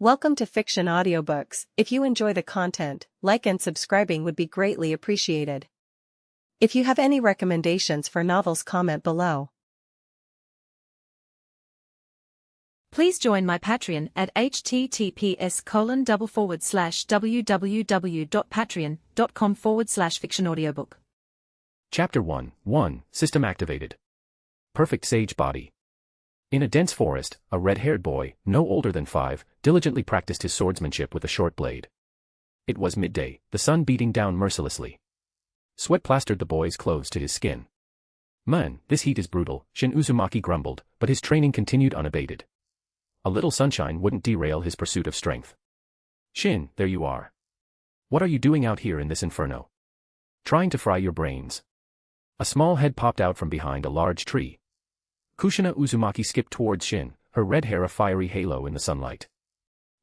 Welcome to Fiction Audiobooks. If you enjoy the content, like and subscribing would be greatly appreciated. If you have any recommendations for novels, comment below. Please join my Patreon at https://www.patreon.com/fictionaudiobook. Chapter 1 System Activated. Perfect Sage Body. In a dense forest, a red-haired boy, no older than 5, diligently practiced his swordsmanship with a short blade. It was midday, the sun beating down mercilessly. Sweat plastered the boy's clothes to his skin. "Man, this heat is brutal," Shin Uzumaki grumbled, but his training continued unabated. A little sunshine wouldn't derail his pursuit of strength. "Shin, there you are. What are you doing out here in this inferno? Trying to fry your brains." A small head popped out from behind a large tree. Kushina Uzumaki skipped towards Shin, her red hair a fiery halo in the sunlight.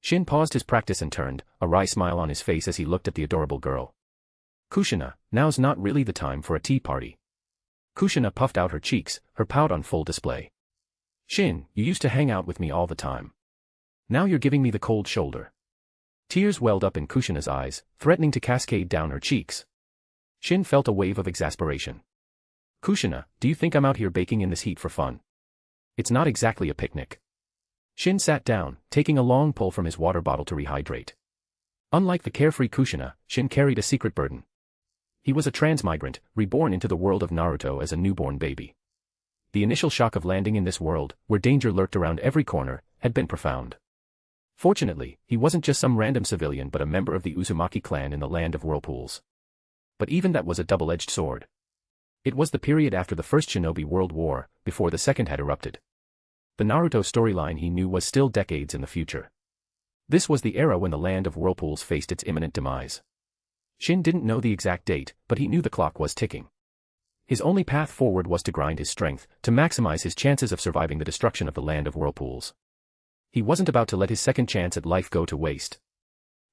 Shin paused his practice and turned, a wry smile on his face as he looked at the adorable girl. "Kushina, now's not really the time for a tea party." Kushina puffed out her cheeks, her pout on full display. "Shin, you used to hang out with me all the time. Now you're giving me the cold shoulder." Tears welled up in Kushina's eyes, threatening to cascade down her cheeks. Shin felt a wave of exasperation. "Kushina, do you think I'm out here baking in this heat for fun? It's not exactly a picnic." Shin sat down, taking a long pull from his water bottle to rehydrate. Unlike the carefree Kushina, Shin carried a secret burden. He was a transmigrant, reborn into the world of Naruto as a newborn baby. The initial shock of landing in this world, where danger lurked around every corner, had been profound. Fortunately, he wasn't just some random civilian but a member of the Uzumaki Clan in the Land of Whirlpools. But even that was a double-edged sword. It was the period after the First Shinobi World War, before the Second had erupted. The Naruto storyline he knew was still decades in the future. This was the era when the Land of Whirlpools faced its imminent demise. Shin didn't know the exact date, but he knew the clock was ticking. His only path forward was to grind his strength, to maximize his chances of surviving the destruction of the Land of Whirlpools. He wasn't about to let his second chance at life go to waste.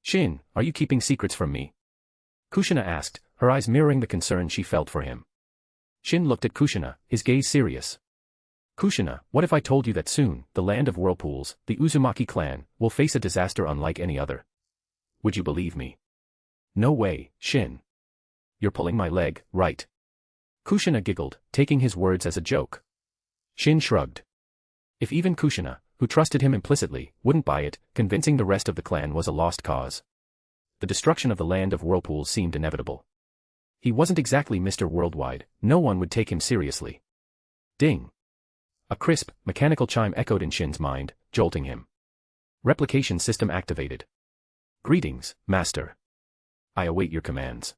"Shin, are you keeping secrets from me?" Kushina asked, her eyes mirroring the concern she felt for him. Shin looked at Kushina, his gaze serious. "Kushina, what if I told you that soon, the Land of Whirlpools, the Uzumaki Clan, will face a disaster unlike any other? Would you believe me?" "No way, Shin. You're pulling my leg, right?" Kushina giggled, taking his words as a joke. Shin shrugged. If even Kushina, who trusted him implicitly, wouldn't buy it, convincing the rest of the clan was a lost cause. The destruction of the Land of Whirlpools seemed inevitable. He wasn't exactly Mr. Worldwide, no one would take him seriously. Ding! A crisp, mechanical chime echoed in Shin's mind, jolting him. Replication system activated. "Greetings, Master. I await your commands."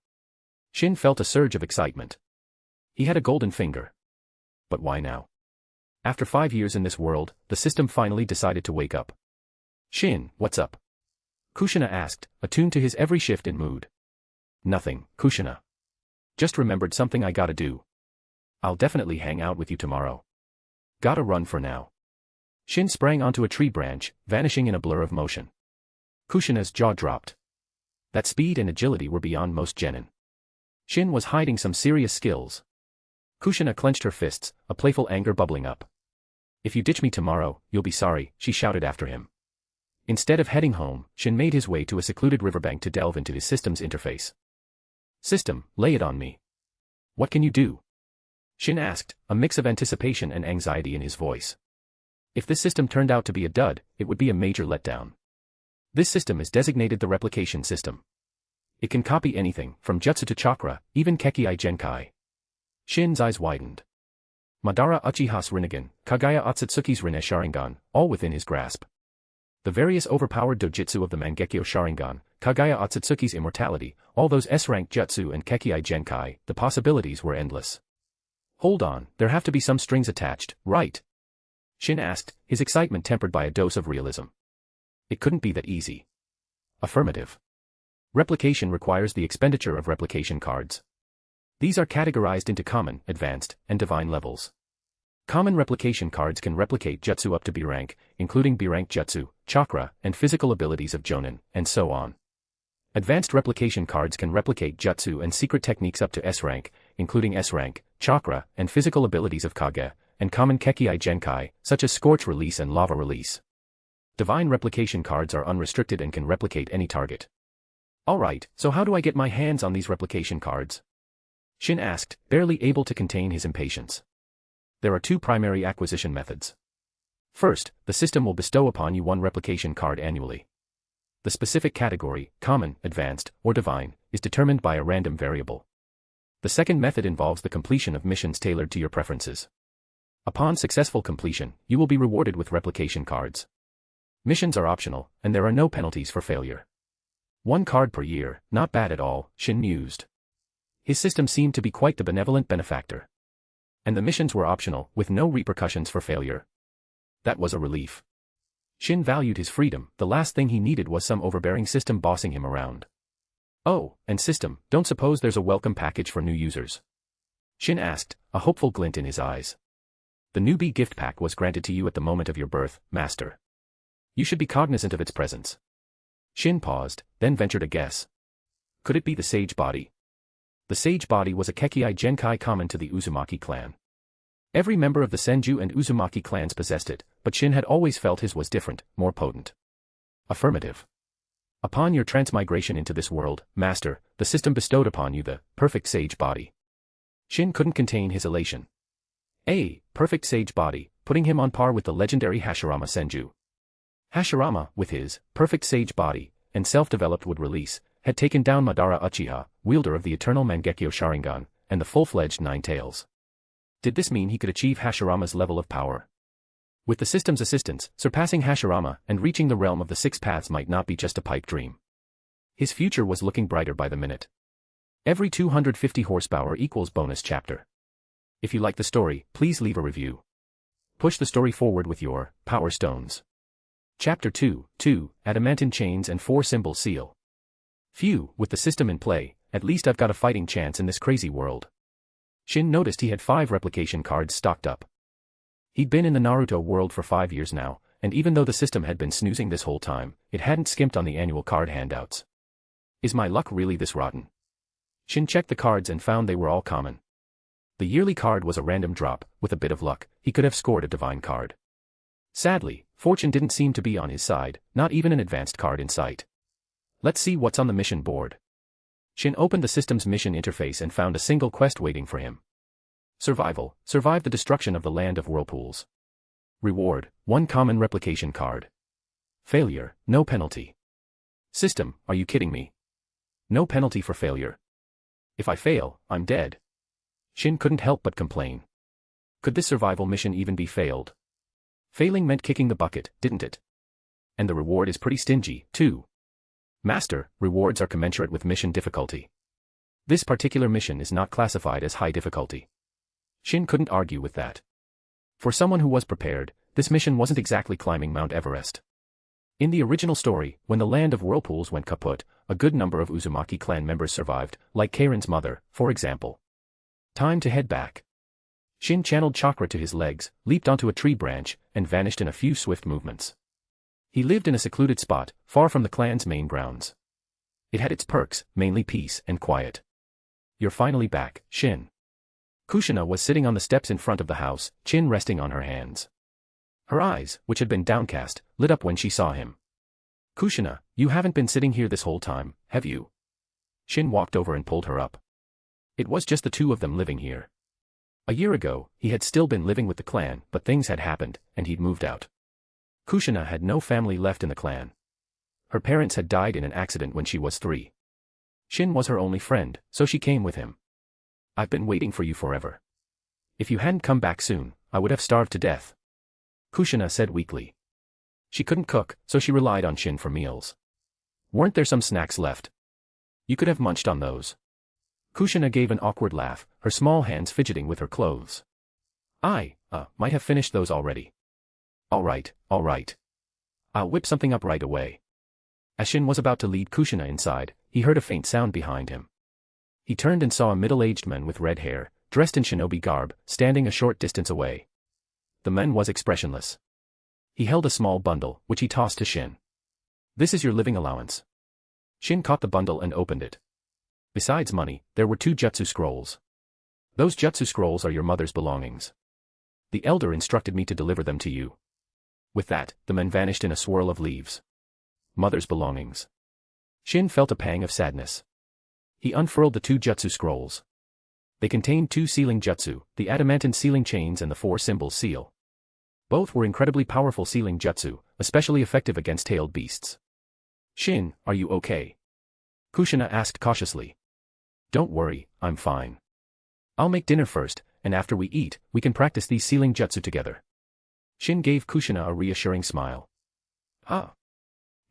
Shin felt a surge of excitement. He had a golden finger. But why now? After 5 years in this world, the system finally decided to wake up. "Shin, what's up?" Kushina asked, attuned to his every shift in mood. "Nothing, Kushina. Just remembered something I gotta do. I'll definitely hang out with you tomorrow. Gotta run for now." Shin sprang onto a tree branch, vanishing in a blur of motion. Kushina's jaw dropped. That speed and agility were beyond most genin. Shin was hiding some serious skills. Kushina clenched her fists, a playful anger bubbling up. "If you ditch me tomorrow, you'll be sorry," she shouted after him. Instead of heading home, Shin made his way to a secluded riverbank to delve into his system's interface. "System, lay it on me. What can you do?" Shin asked, a mix of anticipation and anxiety in his voice. If this system turned out to be a dud, it would be a major letdown. This system is designated the Replication system. It can copy anything, from jutsu to chakra, even Kekkei Genkai. Shin's eyes widened. Madara Uchiha's Rinnegan, Kaguya Otsutsuki's Rinne Sharingan, all within his grasp. The various overpowered dojutsu of the Mangekyo Sharingan, Kaguya Otsutsuki's immortality, all those S-rank jutsu and Kekkei Genkai, the possibilities were endless. "Hold on, there have to be some strings attached, right?" Shin asked, his excitement tempered by a dose of realism. "It couldn't be that easy." "Affirmative. Replication requires the expenditure of replication cards. These are categorized into common, advanced, and divine levels. Common replication cards can replicate jutsu up to B rank, including B rank jutsu, chakra, and physical abilities of jonin, and so on. Advanced replication cards can replicate jutsu and secret techniques up to S rank, including S rank, chakra, and physical abilities of Kage, and common Kekkei Genkai, such as Scorch Release and Lava Release. Divine replication cards are unrestricted and can replicate any target. Alright, so how do I get my hands on these replication cards? Shin asked, barely able to contain his impatience. There are two primary acquisition methods. First, the system will bestow upon you one replication card annually. The specific category, common, advanced, or divine, is determined by a random variable. The second method involves the completion of missions tailored to your preferences. Upon successful completion, you will be rewarded with replication cards. Missions are optional, and there are no penalties for failure. One card per year, not bad at all, Shin mused. His system seemed to be quite the benevolent benefactor. And the missions were optional, with no repercussions for failure. That was a relief. Shin valued his freedom, the last thing he needed was some overbearing system bossing him around. Oh, and system, don't suppose there's a welcome package for new users? Shin asked, a hopeful glint in his eyes. The Newbie gift pack was granted to you at the moment of your birth, Master. You should be cognizant of its presence. Shin paused, then ventured a guess. Could it be the Sage Body? The Sage Body was a Kekkei Genkai common to the Uzumaki Clan. Every member of the Senju and Uzumaki clans possessed it, but Shin had always felt his was different, more potent. Affirmative. Upon your transmigration into this world, Master, the system bestowed upon you the perfect Sage Body. Shin couldn't contain his elation. A perfect Sage Body, putting him on par with the legendary Hashirama Senju. Hashirama, with his perfect Sage Body, and self-developed would release, had taken down Madara Uchiha, wielder of the eternal Mangekyo Sharingan, and the full-fledged Nine Tails. Did this mean he could achieve Hashirama's level of power? With the system's assistance, surpassing Hashirama and reaching the realm of the Six Paths might not be just a pipe dream. His future was looking brighter by the minute. Every 250 horsepower equals bonus chapter. If you like the story, please leave a review. Push the story forward with your Power Stones. Chapter 2, Adamantine Chains and 4-Symbol Seal. Phew, with the system in play, at least I've got a fighting chance in this crazy world. Shin noticed he had 5 replication cards stocked up. He'd been in the Naruto world for 5 years now, and even though the system had been snoozing this whole time, it hadn't skimped on the annual card handouts. Is my luck really this rotten? Shin checked the cards and found they were all common. The yearly card was a random drop, with a bit of luck, he could have scored a divine card. Sadly, fortune didn't seem to be on his side, not even an advanced card in sight. Let's see what's on the mission board. Shin opened the system's mission interface and found a single quest waiting for him. Survival, survive the destruction of the Land of Whirlpools. Reward, 1 common replication card. Failure, no penalty. System, are you kidding me? No penalty for failure. If I fail, I'm dead. Shin couldn't help but complain. Could this survival mission even be failed? Failing meant kicking the bucket, didn't it? And the reward is pretty stingy, too. Master, rewards are commensurate with mission difficulty. This particular mission is not classified as high difficulty. Shin couldn't argue with that. For someone who was prepared, this mission wasn't exactly climbing Mount Everest. In the original story, when the Land of Whirlpools went kaput, a good number of Uzumaki Clan members survived, like Keirin's mother, for example. Time to head back. Shin channeled chakra to his legs, leaped onto a tree branch, and vanished in a few swift movements. He lived in a secluded spot, far from the clan's main grounds. It had its perks, mainly peace and quiet. You're finally back, Shin. Kushina was sitting on the steps in front of the house, chin resting on her hands. Her eyes, which had been downcast, lit up when she saw him. Kushina, you haven't been sitting here this whole time, have you? Shin walked over and pulled her up. It was just the two of them living here. A year ago, he had still been living with the clan, but things had happened, and he'd moved out. Kushina had no family left in the clan. Her parents had died in an accident when she was 3. Shin was her only friend, so she came with him. I've been waiting for you forever. If you hadn't come back soon, I would have starved to death. Kushina said weakly. She couldn't cook, so she relied on Shin for meals. Weren't there some snacks left? You could have munched on those. Kushina gave an awkward laugh, her small hands fidgeting with her clothes. I might have finished those already. All right. I'll whip something up right away. As Shin was about to lead Kushina inside, he heard a faint sound behind him. He turned and saw a middle-aged man with red hair, dressed in shinobi garb, standing a short distance away. The man was expressionless. He held a small bundle, which he tossed to Shin. This is your living allowance. Shin caught the bundle and opened it. Besides money, there were 2 jutsu scrolls. Those jutsu scrolls are your mother's belongings. The elder instructed me to deliver them to you. With that, the men vanished in a swirl of leaves. Mother's belongings. Shin felt a pang of sadness. He unfurled the 2 jutsu scrolls. They contained 2 sealing jutsu, the adamantine sealing chains and the 4-symbol seal. Both were incredibly powerful sealing jutsu, especially effective against tailed beasts. Shin, are you okay? Kushina asked cautiously. Don't worry, I'm fine. I'll make dinner first, and after we eat, we can practice these sealing jutsu together. Shin gave Kushina a reassuring smile. Ah.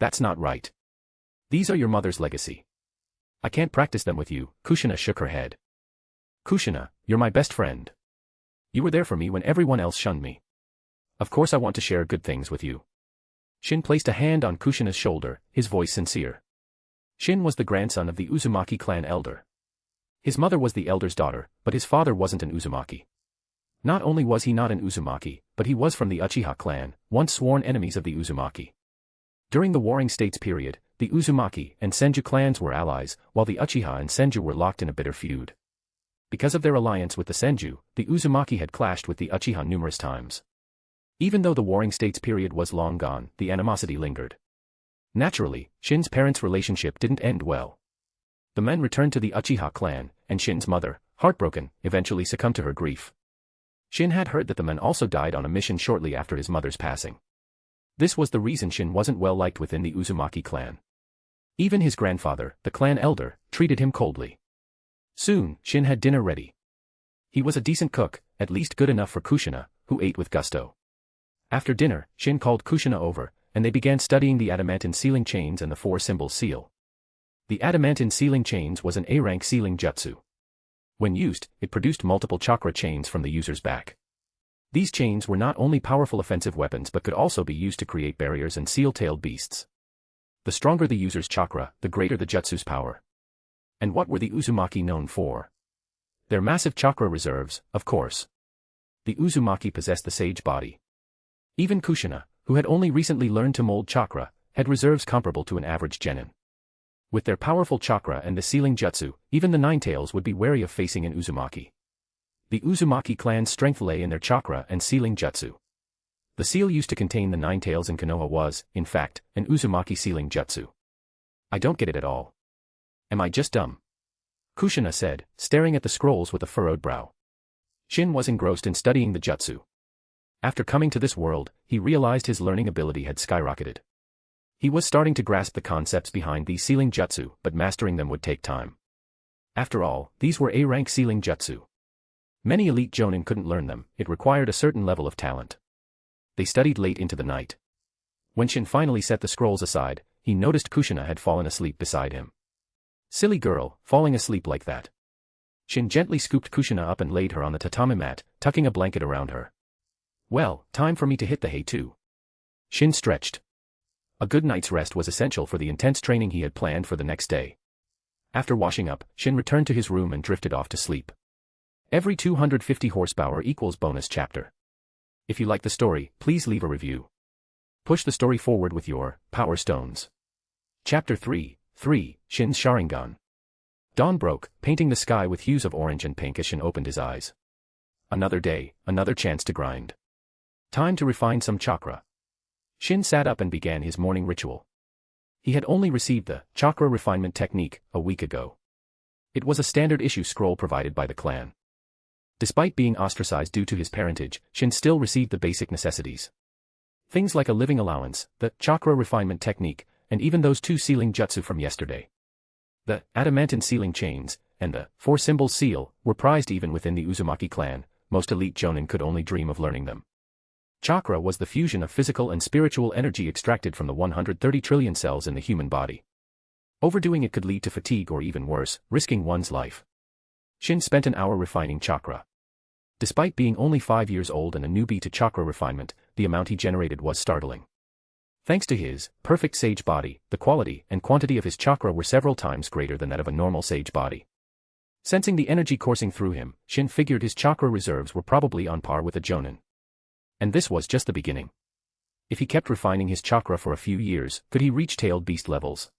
That's not right. These are your mother's legacy. I can't practice them with you, Kushina shook her head. Kushina, you're my best friend. You were there for me when everyone else shunned me. Of course I want to share good things with you. Shin placed a hand on Kushina's shoulder, his voice sincere. Shin was the grandson of the Uzumaki clan elder. His mother was the elder's daughter, but his father wasn't an Uzumaki. Not only was he not an Uzumaki, but he was from the Uchiha clan, once sworn enemies of the Uzumaki. During the Warring States period, the Uzumaki and Senju clans were allies, while the Uchiha and Senju were locked in a bitter feud. Because of their alliance with the Senju, the Uzumaki had clashed with the Uchiha numerous times. Even though the Warring States period was long gone, the animosity lingered. Naturally, Shin's parents' relationship didn't end well. The men returned to the Uchiha clan, and Shin's mother, heartbroken, eventually succumbed to her grief. Shin had heard that the men also died on a mission shortly after his mother's passing. This was the reason Shin wasn't well liked within the Uzumaki clan. Even his grandfather, the clan elder, treated him coldly. Soon, Shin had dinner ready. He was a decent cook, at least good enough for Kushina, who ate with gusto. After dinner, Shin called Kushina over, and they began studying the adamantine sealing chains and the 4-symbol seal. The adamantine sealing chains was an A-rank sealing jutsu. When used, it produced multiple chakra chains from the user's back. These chains were not only powerful offensive weapons but could also be used to create barriers and seal tailed beasts. The stronger the user's chakra, the greater the jutsu's power. And what were the Uzumaki known for? Their massive chakra reserves, of course. The Uzumaki possessed the sage body. Even Kushina, who had only recently learned to mold chakra, had reserves comparable to an average genin. With their powerful chakra and the sealing jutsu, even the Ninetales would be wary of facing an Uzumaki. The Uzumaki clan's strength lay in their chakra and sealing jutsu. The seal used to contain the Ninetales in Konoha was, in fact, an Uzumaki sealing jutsu. I don't get it at all. Am I just dumb? Kushina said, staring at the scrolls with a furrowed brow. Shin was engrossed in studying the jutsu. After coming to this world, he realized his learning ability had skyrocketed. He was starting to grasp the concepts behind these sealing jutsu, but mastering them would take time. After all, these were A-rank sealing jutsu. Many elite jonin couldn't learn them, it required a certain level of talent. They studied late into the night. When Shin finally set the scrolls aside, he noticed Kushina had fallen asleep beside him. Silly girl, falling asleep like that. Shin gently scooped Kushina up and laid her on the tatami mat, tucking a blanket around her. Well, time for me to hit the hay too. Shin stretched. A good night's rest was essential for the intense training he had planned for the next day. After washing up, Shin returned to his room and drifted off to sleep. Every 250 horsepower equals bonus chapter. If you like the story, please leave a review. Push the story forward with your Power Stones. Chapter 3, Shin's Sharingan. Dawn broke, painting the sky with hues of orange and pink as Shin opened his eyes. Another day, another chance to grind. Time to refine some chakra. Shin sat up and began his morning ritual. He had only received the chakra refinement technique a week ago. It was a standard issue scroll provided by the clan. Despite being ostracized due to his parentage, Shin still received the basic necessities. Things like a living allowance, the chakra refinement technique, and even those 2 sealing jutsu from yesterday. The adamantine sealing chains, and the 4-symbol seal, were prized even within the Uzumaki clan. Most elite jonin could only dream of learning them. Chakra was the fusion of physical and spiritual energy extracted from the 130 trillion cells in the human body. Overdoing it could lead to fatigue or even worse, risking one's life. Shin spent an hour refining chakra. Despite being only 5 years old and a newbie to chakra refinement, the amount he generated was startling. Thanks to his perfect sage body, the quality and quantity of his chakra were several times greater than that of a normal sage body. Sensing the energy coursing through him, Shin figured his chakra reserves were probably on par with a jonin. And this was just the beginning. If he kept refining his chakra for a few years, could he reach tailed beast levels?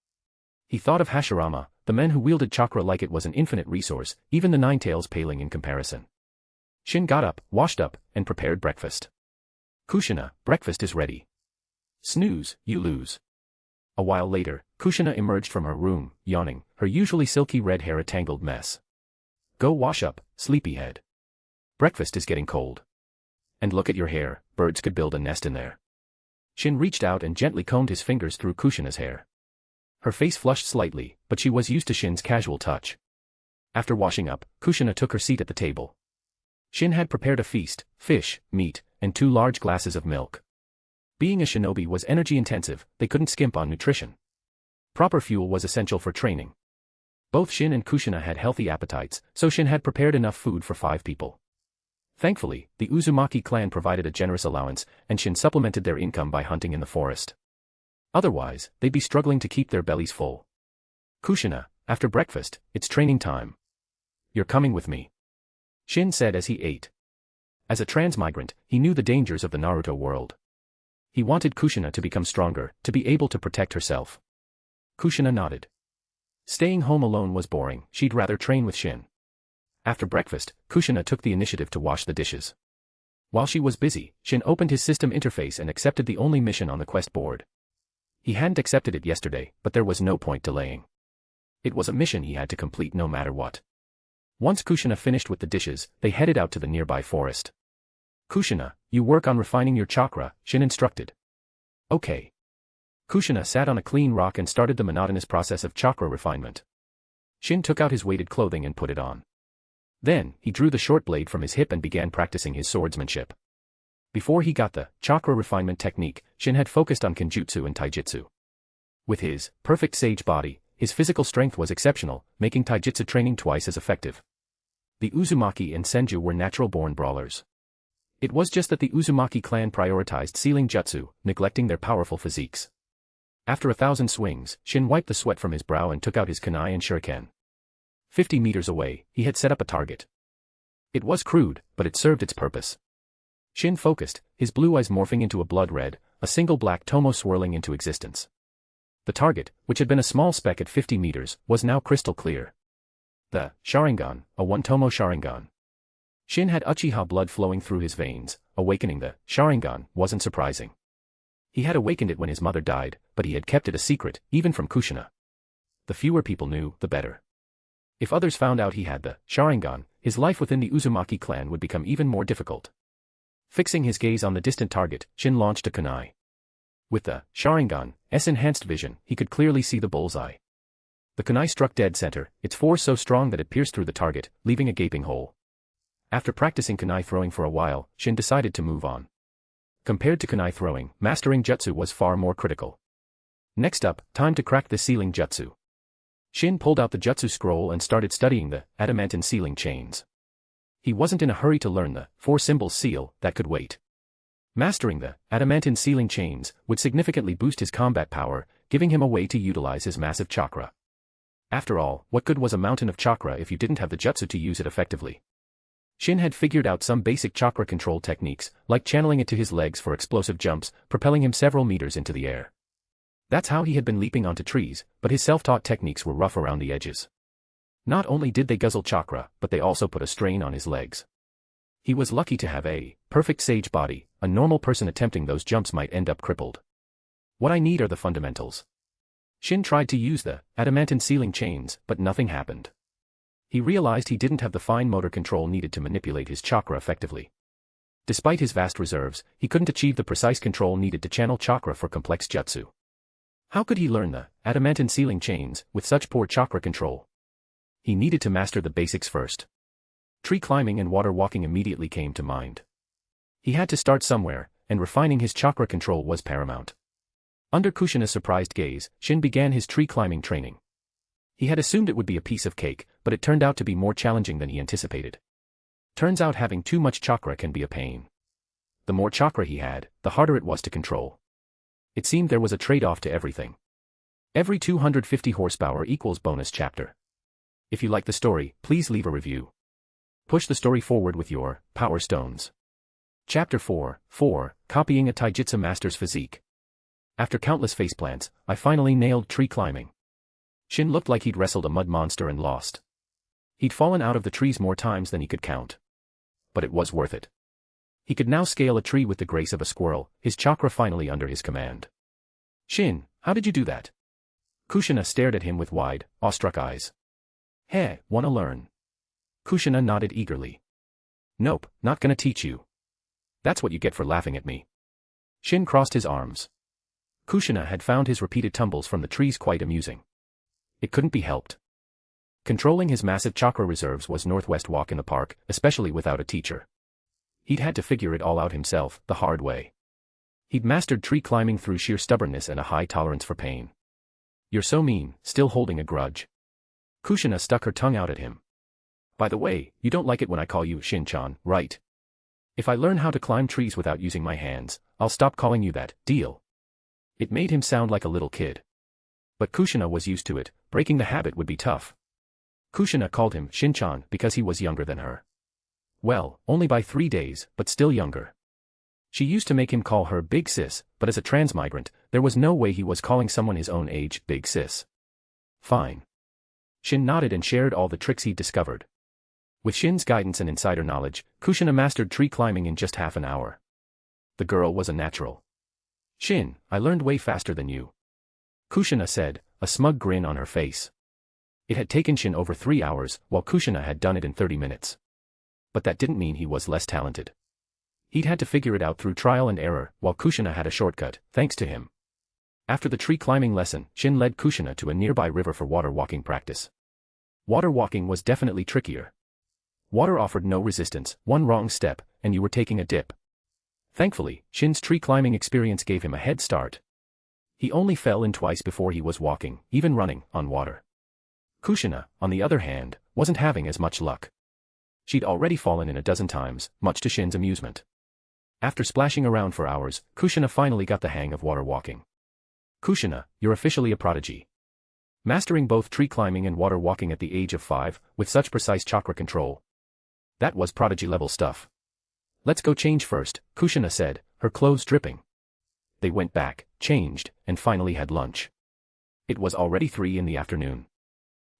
He thought of Hashirama, the men who wielded chakra like it was an infinite resource, even the Ninetales paling in comparison. Shin got up, washed up, and prepared breakfast. Kushina, breakfast is ready. Snooze, you lose. A while later, Kushina emerged from her room, yawning, her usually silky red hair a tangled mess. Go wash up, sleepyhead. Breakfast is getting cold. And look at your hair, birds could build a nest in there. Shin reached out and gently combed his fingers through Kushina's hair. Her face flushed slightly, but she was used to Shin's casual touch. After washing up, Kushina took her seat at the table. Shin had prepared a feast, fish, meat, and 2 large glasses of milk. Being a shinobi was energy-intensive, they couldn't skimp on nutrition. Proper fuel was essential for training. Both Shin and Kushina had healthy appetites, so Shin had prepared enough food for 5 people. Thankfully, the Uzumaki clan provided a generous allowance, and Shin supplemented their income by hunting in the forest. Otherwise, they'd be struggling to keep their bellies full. Kushina, after breakfast, it's training time. You're coming with me. Shin said as he ate. As a transmigrant, he knew the dangers of the Naruto world. He wanted Kushina to become stronger, to be able to protect herself. Kushina nodded. Staying home alone was boring, she'd rather train with Shin. After breakfast, Kushina took the initiative to wash the dishes. While she was busy, Shin opened his system interface and accepted the only mission on the quest board. He hadn't accepted it yesterday, but there was no point delaying. It was a mission he had to complete no matter what. Once Kushina finished with the dishes, they headed out to the nearby forest. Kushina, you work on refining your chakra, Shin instructed. Okay. Kushina sat on a clean rock and started the monotonous process of chakra refinement. Shin took out his weighted clothing and put it on. Then, he drew the short blade from his hip and began practicing his swordsmanship. Before he got the chakra refinement technique, Shin had focused on kenjutsu and taijutsu. With his perfect sage body, his physical strength was exceptional, making taijutsu training twice as effective. The Uzumaki and Senju were natural-born brawlers. It was just that the Uzumaki clan prioritized sealing jutsu, neglecting their powerful physiques. After 1,000 swings, Shin wiped the sweat from his brow and took out his kunai and shuriken. 50 meters away, he had set up a target. It was crude, but it served its purpose. Shin focused, his blue eyes morphing into a blood red, a single black tomo swirling into existence. The target, which had been a small speck at 50 meters, was now crystal clear. The Sharingan, a one-tomo Sharingan. Shin had Uchiha blood flowing through his veins, awakening the Sharingan wasn't surprising. He had awakened it when his mother died, but he had kept it a secret, even from Kushina. The fewer people knew, the better. If others found out he had the Sharingan, his life within the Uzumaki clan would become even more difficult. Fixing his gaze on the distant target, Shin launched a kunai. With the Sharingan's enhanced vision, he could clearly see the bullseye. The kunai struck dead center, its force so strong that it pierced through the target, leaving a gaping hole. After practicing kunai throwing for a while, Shin decided to move on. Compared to kunai throwing, mastering jutsu was far more critical. Next up, time to crack the sealing jutsu. Shin pulled out the jutsu scroll and started studying the Adamantine sealing chains. He wasn't in a hurry to learn the 4-symbol seal that could wait. Mastering the Adamantine sealing chains would significantly boost his combat power, giving him a way to utilize his massive chakra. After all, what good was a mountain of chakra if you didn't have the jutsu to use it effectively? Shin had figured out some basic chakra control techniques, like channeling it to his legs for explosive jumps, propelling him several meters into the air. That's how he had been leaping onto trees, but his self-taught techniques were rough around the edges. Not only did they guzzle chakra, but they also put a strain on his legs. He was lucky to have a perfect sage body, a normal person attempting those jumps might end up crippled. What I need are the fundamentals. Shin tried to use the Adamantine sealing chains, but nothing happened. He realized he didn't have the fine motor control needed to manipulate his chakra effectively. Despite his vast reserves, he couldn't achieve the precise control needed to channel chakra for complex jutsu. How could he learn the Adamantine sealing chains with such poor chakra control? He needed to master the basics first. Tree climbing and water walking immediately came to mind. He had to start somewhere, and refining his chakra control was paramount. Under Kushina's surprised gaze, Shin began his tree climbing training. He had assumed it would be a piece of cake, but it turned out to be more challenging than he anticipated. Turns out having too much chakra can be a pain. The more chakra he had, the harder it was to control. It seemed there was a trade-off to everything. Every 250 horsepower equals bonus chapter. If you like the story, please leave a review. Push the story forward with your power stones. Chapter 4, Copying a Taijutsu Master's Physique. After countless faceplants, I finally nailed tree climbing. Shin looked like he'd wrestled a mud monster and lost. He'd fallen out of the trees more times than he could count. But it was worth it. He could now scale a tree with the grace of a squirrel, his chakra finally under his command. Shin, how did you do that? Kushina stared at him with wide, awestruck eyes. Heh, wanna learn? Kushina nodded eagerly. Nope, not gonna teach you. That's what you get for laughing at me. Shin crossed his arms. Kushina had found his repeated tumbles from the trees quite amusing. It couldn't be helped. Controlling his massive chakra reserves was Northwest walk in the park, especially without a teacher. He'd had to figure it all out himself, the hard way. He'd mastered tree climbing through sheer stubbornness and a high tolerance for pain. You're so mean, still holding a grudge. Kushina stuck her tongue out at him. By the way, you don't like it when I call you Shin-chan, right? If I learn how to climb trees without using my hands, I'll stop calling you that, deal? It made him sound like a little kid. But Kushina was used to it, breaking the habit would be tough. Kushina called him Shin-chan because he was younger than her. Well, only by 3 days, but still younger. She used to make him call her Big Sis, but as a transmigrant, there was no way he was calling someone his own age Big Sis. Fine. Shin nodded and shared all the tricks he'd discovered. With Shin's guidance and insider knowledge, Kushina mastered tree climbing in just half an hour. The girl was a natural. Shin, I learned way faster than you. Kushina said, a smug grin on her face. It had taken Shin over 3 hours, while Kushina had done it in 30 minutes. But that didn't mean he was less talented. He'd had to figure it out through trial and error, while Kushina had a shortcut, thanks to him. After the tree climbing lesson, Shin led Kushina to a nearby river for water walking practice. Water walking was definitely trickier. Water offered no resistance, one wrong step, and you were taking a dip. Thankfully, Shin's tree climbing experience gave him a head start. He only fell in twice before he was walking, even running, on water. Kushina, on the other hand, wasn't having as much luck. She'd already fallen in a dozen times, much to Shin's amusement. After splashing around for hours, Kushina finally got the hang of water walking. Kushina, you're officially a prodigy. Mastering both tree climbing and water walking at the age of 5, with such precise chakra control. That was prodigy-level stuff. Let's go change first, Kushina said, her clothes dripping. They went back, changed, and finally had lunch. It was already 3 in the afternoon.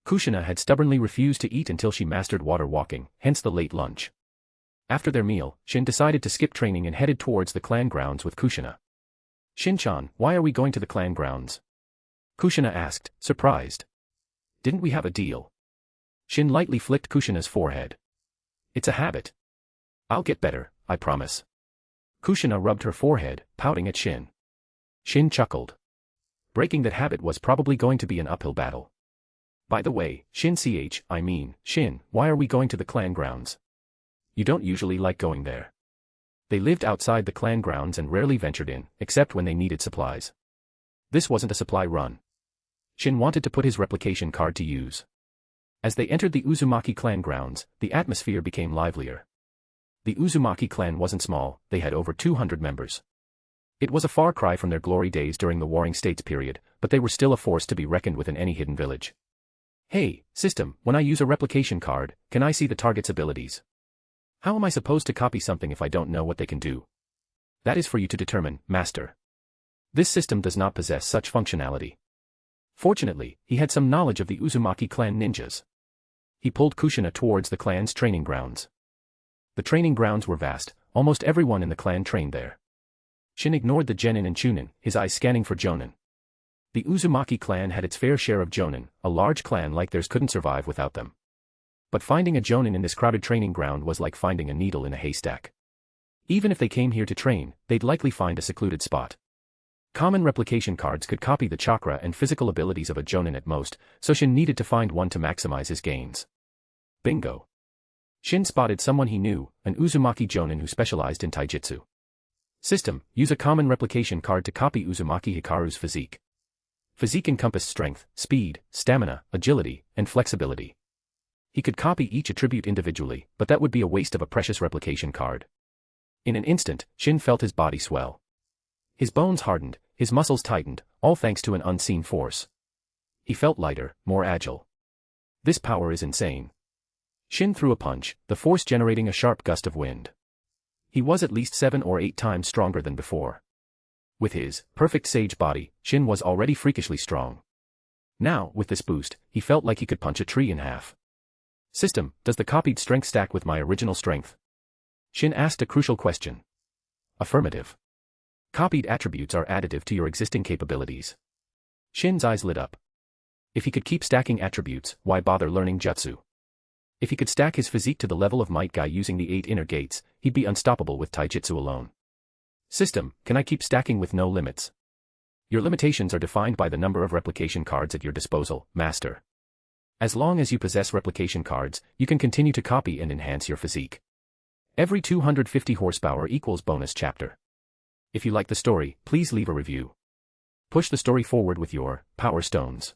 Kushina had stubbornly refused to eat until she mastered water walking, hence the late lunch. After their meal, Shin decided to skip training and headed towards the clan grounds with Kushina. Shin-chan, why are we going to the clan grounds? Kushina asked, surprised. Didn't we have a deal? Shin lightly flicked Kushina's forehead. It's a habit. I'll get better, I promise. Kushina rubbed her forehead, pouting at Shin. Shin chuckled. Breaking that habit was probably going to be an uphill battle. By the way, Shin, why are we going to the clan grounds? You don't usually like going there. They lived outside the clan grounds and rarely ventured in, except when they needed supplies. This wasn't a supply run. Shin wanted to put his replication card to use. As they entered the Uzumaki Clan grounds, the atmosphere became livelier. The Uzumaki Clan wasn't small, they had over 200 members. It was a far cry from their glory days during the Warring States period, but they were still a force to be reckoned with in any hidden village. Hey, system, when I use a replication card, can I see the target's abilities? How am I supposed to copy something if I don't know what they can do? That is for you to determine, Master. This system does not possess such functionality. Fortunately, he had some knowledge of the Uzumaki Clan ninjas. He pulled Kushina towards the clan's training grounds. The training grounds were vast, almost everyone in the clan trained there. Shin ignored the genin and chunin, his eyes scanning for jonin. The Uzumaki clan had its fair share of jonin, a large clan like theirs couldn't survive without them. But finding a jonin in this crowded training ground was like finding a needle in a haystack. Even if they came here to train, they'd likely find a secluded spot. Common replication cards could copy the chakra and physical abilities of a jonin at most, so Shin needed to find one to maximize his gains. Bingo. Shin spotted someone he knew, an Uzumaki jonin who specialized in taijutsu. System, use a common replication card to copy Uzumaki Hikaru's physique. Physique encompassed strength, speed, stamina, agility, and flexibility. He could copy each attribute individually, but that would be a waste of a precious replication card. In an instant, Shin felt his body swell. His bones hardened, his muscles tightened, all thanks to an unseen force. He felt lighter, more agile. This power is insane. Shin threw a punch, the force generating a sharp gust of wind. He was at least 7 or 8 times stronger than before. With his perfect sage body, Shin was already freakishly strong. Now, with this boost, he felt like he could punch a tree in half. System, does the copied strength stack with my original strength? Shin asked a crucial question. Affirmative. Copied attributes are additive to your existing capabilities. Shin's eyes lit up. If he could keep stacking attributes, why bother learning jutsu? If he could stack his physique to the level of Might Guy using the 8 inner gates, he'd be unstoppable with taijutsu alone. System, can I keep stacking with no limits? Your limitations are defined by the number of replication cards at your disposal, Master. As long as you possess replication cards, you can continue to copy and enhance your physique. Every 250 horsepower equals bonus chapter. If you like the story, please leave a review. Push the story forward with your Power Stones.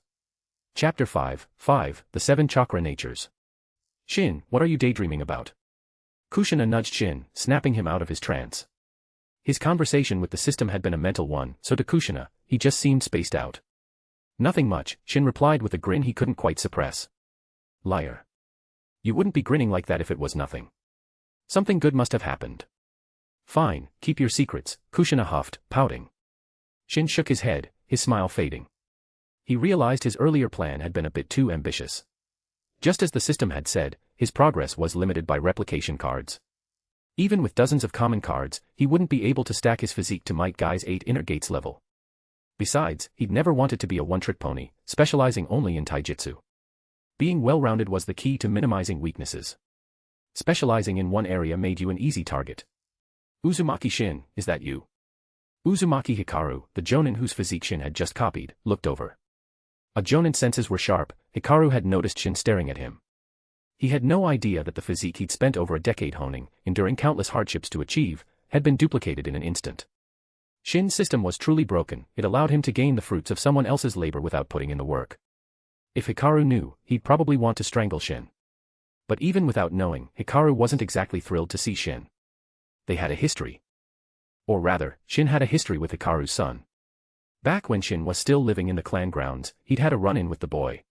Chapter 5, The 7 Chakra Natures. Shin, what are you daydreaming about? Kushina nudged Shin, snapping him out of his trance. His conversation with the system had been a mental one, so to Kushina, he just seemed spaced out. Nothing much, Shin replied with a grin he couldn't quite suppress. Liar. You wouldn't be grinning like that if it was nothing. Something good must have happened. Fine, keep your secrets, Kushina huffed, pouting. Shin shook his head, his smile fading. He realized his earlier plan had been a bit too ambitious. Just as the system had said, his progress was limited by replication cards. Even with dozens of common cards, he wouldn't be able to stack his physique to Might Guy's 8 inner gates level. Besides, he'd never wanted to be a one-trick pony, specializing only in taijutsu. Being well-rounded was the key to minimizing weaknesses. Specializing in one area made you an easy target. Uzumaki Shin, is that you? Uzumaki Hikaru, the jonin whose physique Shin had just copied, looked over. A jonin's senses were sharp, Hikaru had noticed Shin staring at him. He had no idea that the physique he'd spent over a decade honing, enduring countless hardships to achieve, had been duplicated in an instant. Shin's system was truly broken, it allowed him to gain the fruits of someone else's labor without putting in the work. If Hikaru knew, he'd probably want to strangle Shin. But even without knowing, Hikaru wasn't exactly thrilled to see Shin. They had a history. Or rather, Shin had a history with Hikaru's son. Back when Shin was still living in the clan grounds, he'd had a run-in with the boy.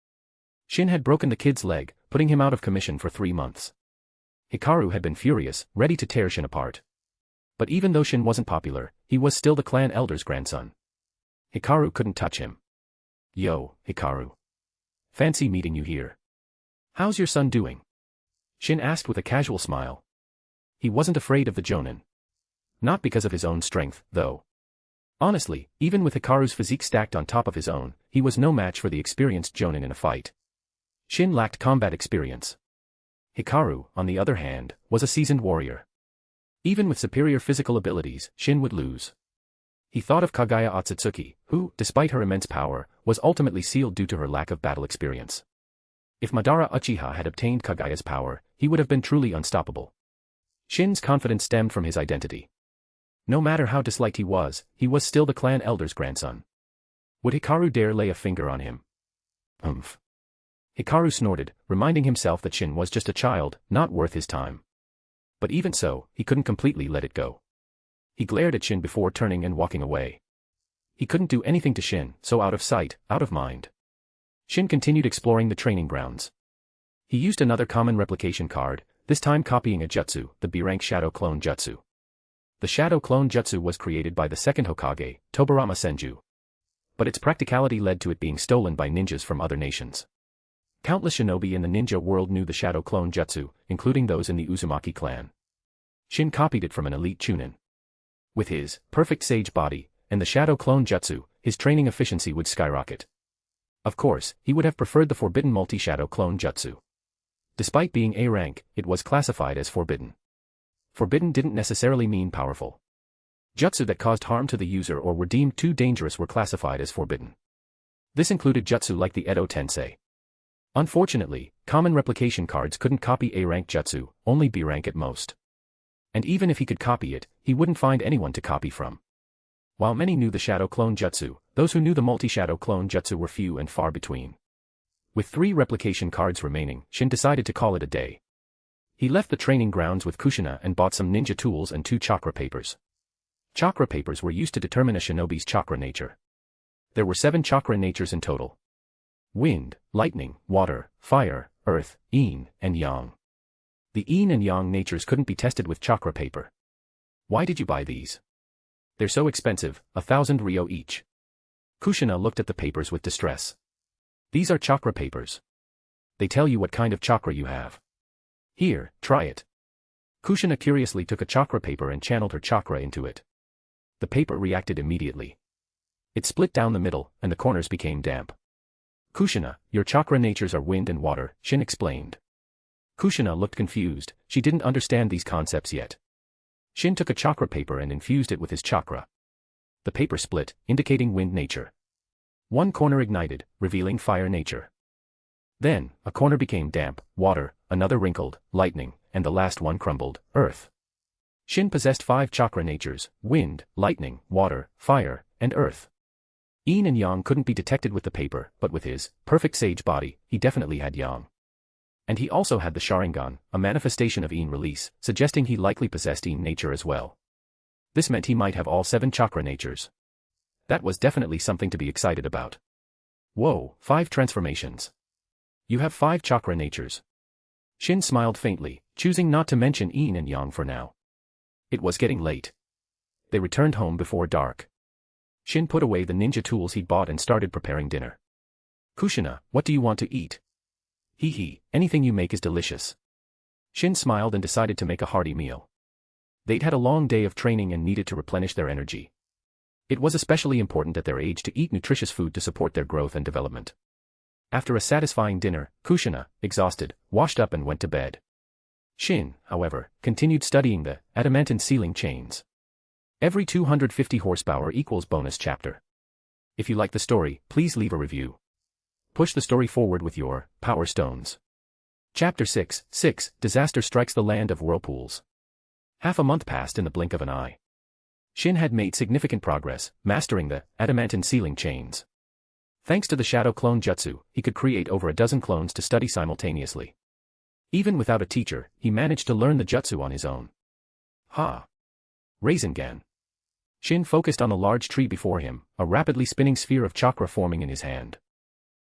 Shin had broken the kid's leg, putting him out of commission for 3 months. Hikaru had been furious, ready to tear Shin apart. But even though Shin wasn't popular, he was still the clan elder's grandson. Hikaru couldn't touch him. Yo, Hikaru. Fancy meeting you here. How's your son doing? Shin asked with a casual smile. He wasn't afraid of the jonin. Not because of his own strength, though. Honestly, even with Hikaru's physique stacked on top of his own, he was no match for the experienced jonin in a fight. Shin lacked combat experience. Hikaru, on the other hand, was a seasoned warrior. Even with superior physical abilities, Shin would lose. He thought of Kaguya Otsutsuki, who, despite her immense power, was ultimately sealed due to her lack of battle experience. If Madara Uchiha had obtained Kaguya's power, he would have been truly unstoppable. Shin's confidence stemmed from his identity. No matter how disliked he was still the clan elder's grandson. Would Hikaru dare lay a finger on him? Hikaru snorted, reminding himself that Shin was just a child, not worth his time. But even so, he couldn't completely let it go. He glared at Shin before turning and walking away. He couldn't do anything to Shin, so out of sight, out of mind. Shin continued exploring the training grounds. He used another common replication card, this time copying a jutsu, the B-rank Shadow Clone Jutsu. The Shadow Clone Jutsu was created by the second Hokage, Tobarama Senju. But its practicality led to it being stolen by ninjas from other nations. Countless shinobi in the ninja world knew the Shadow Clone Jutsu, including those in the Uzumaki Clan. Shin copied it from an elite chunin. With his perfect sage body and the Shadow Clone Jutsu, his training efficiency would skyrocket. Of course, he would have preferred the forbidden multi-Shadow Clone Jutsu. Despite being A rank, it was classified as forbidden. Forbidden didn't necessarily mean powerful. Jutsu that caused harm to the user or were deemed too dangerous were classified as forbidden. This included jutsu like the Edo Tensei. Unfortunately, common replication cards couldn't copy A-rank jutsu, only B-rank at most. And even if he could copy it, he wouldn't find anyone to copy from. While many knew the Shadow Clone Jutsu, those who knew the multi-Shadow Clone Jutsu were few and far between. With 3 replication cards remaining, Shin decided to call it a day. He left the training grounds with Kushina and bought some ninja tools and 2 chakra papers. Chakra papers were used to determine a shinobi's chakra nature. There were 7 chakra natures in total. Wind, lightning, water, fire, earth, yin, and yang. The yin and yang natures couldn't be tested with chakra paper. Why did you buy these? They're so expensive, 1,000 ryo each. Kushina looked at the papers with distress. These are chakra papers. They tell you what kind of chakra you have. Here, try it. Kushina curiously took a chakra paper and channeled her chakra into it. The paper reacted immediately. It split down the middle, and the corners became damp. Kushina, your chakra natures are wind and water, Shin explained. Kushina looked confused, she didn't understand these concepts yet. Shin took a chakra paper and infused it with his chakra. The paper split, indicating wind nature. One corner ignited, revealing fire nature. Then, a corner became damp, water, another wrinkled, lightning, and the last one crumbled, earth. Shin possessed 5 chakra natures, wind, lightning, water, fire, and earth. Yin and Yang couldn't be detected with the paper, but with his perfect sage body, he definitely had Yang. And he also had the Sharingan, a manifestation of Yin release, suggesting he likely possessed Yin nature as well. This meant he might have all 7 chakra natures. That was definitely something to be excited about. Whoa, 5 transformations. You have 5 chakra natures. Shin smiled faintly, choosing not to mention Yin and Yang for now. It was getting late. They returned home before dark. Shin put away the ninja tools he'd bought and started preparing dinner. Kushina, what do you want to eat? Hee, anything you make is delicious. Shin smiled and decided to make a hearty meal. They'd had a long day of training and needed to replenish their energy. It was especially important at their age to eat nutritious food to support their growth and development. After a satisfying dinner, Kushina, exhausted, washed up and went to bed. Shin, however, continued studying the Adamantine ceiling chains. Every 250 horsepower equals bonus chapter. If you like the story, please leave a review. Push the story forward with your Power Stones. Chapter 6, Disaster Strikes the Land of Whirlpools. Half a month passed in the blink of an eye. Shin had made significant progress, mastering the Adamantine ceiling chains. Thanks to the shadow clone jutsu, he could create over a dozen clones to study simultaneously. Even without a teacher, he managed to learn the jutsu on his own. Rinnegan. Shin focused on the large tree before him, a rapidly spinning sphere of chakra forming in his hand.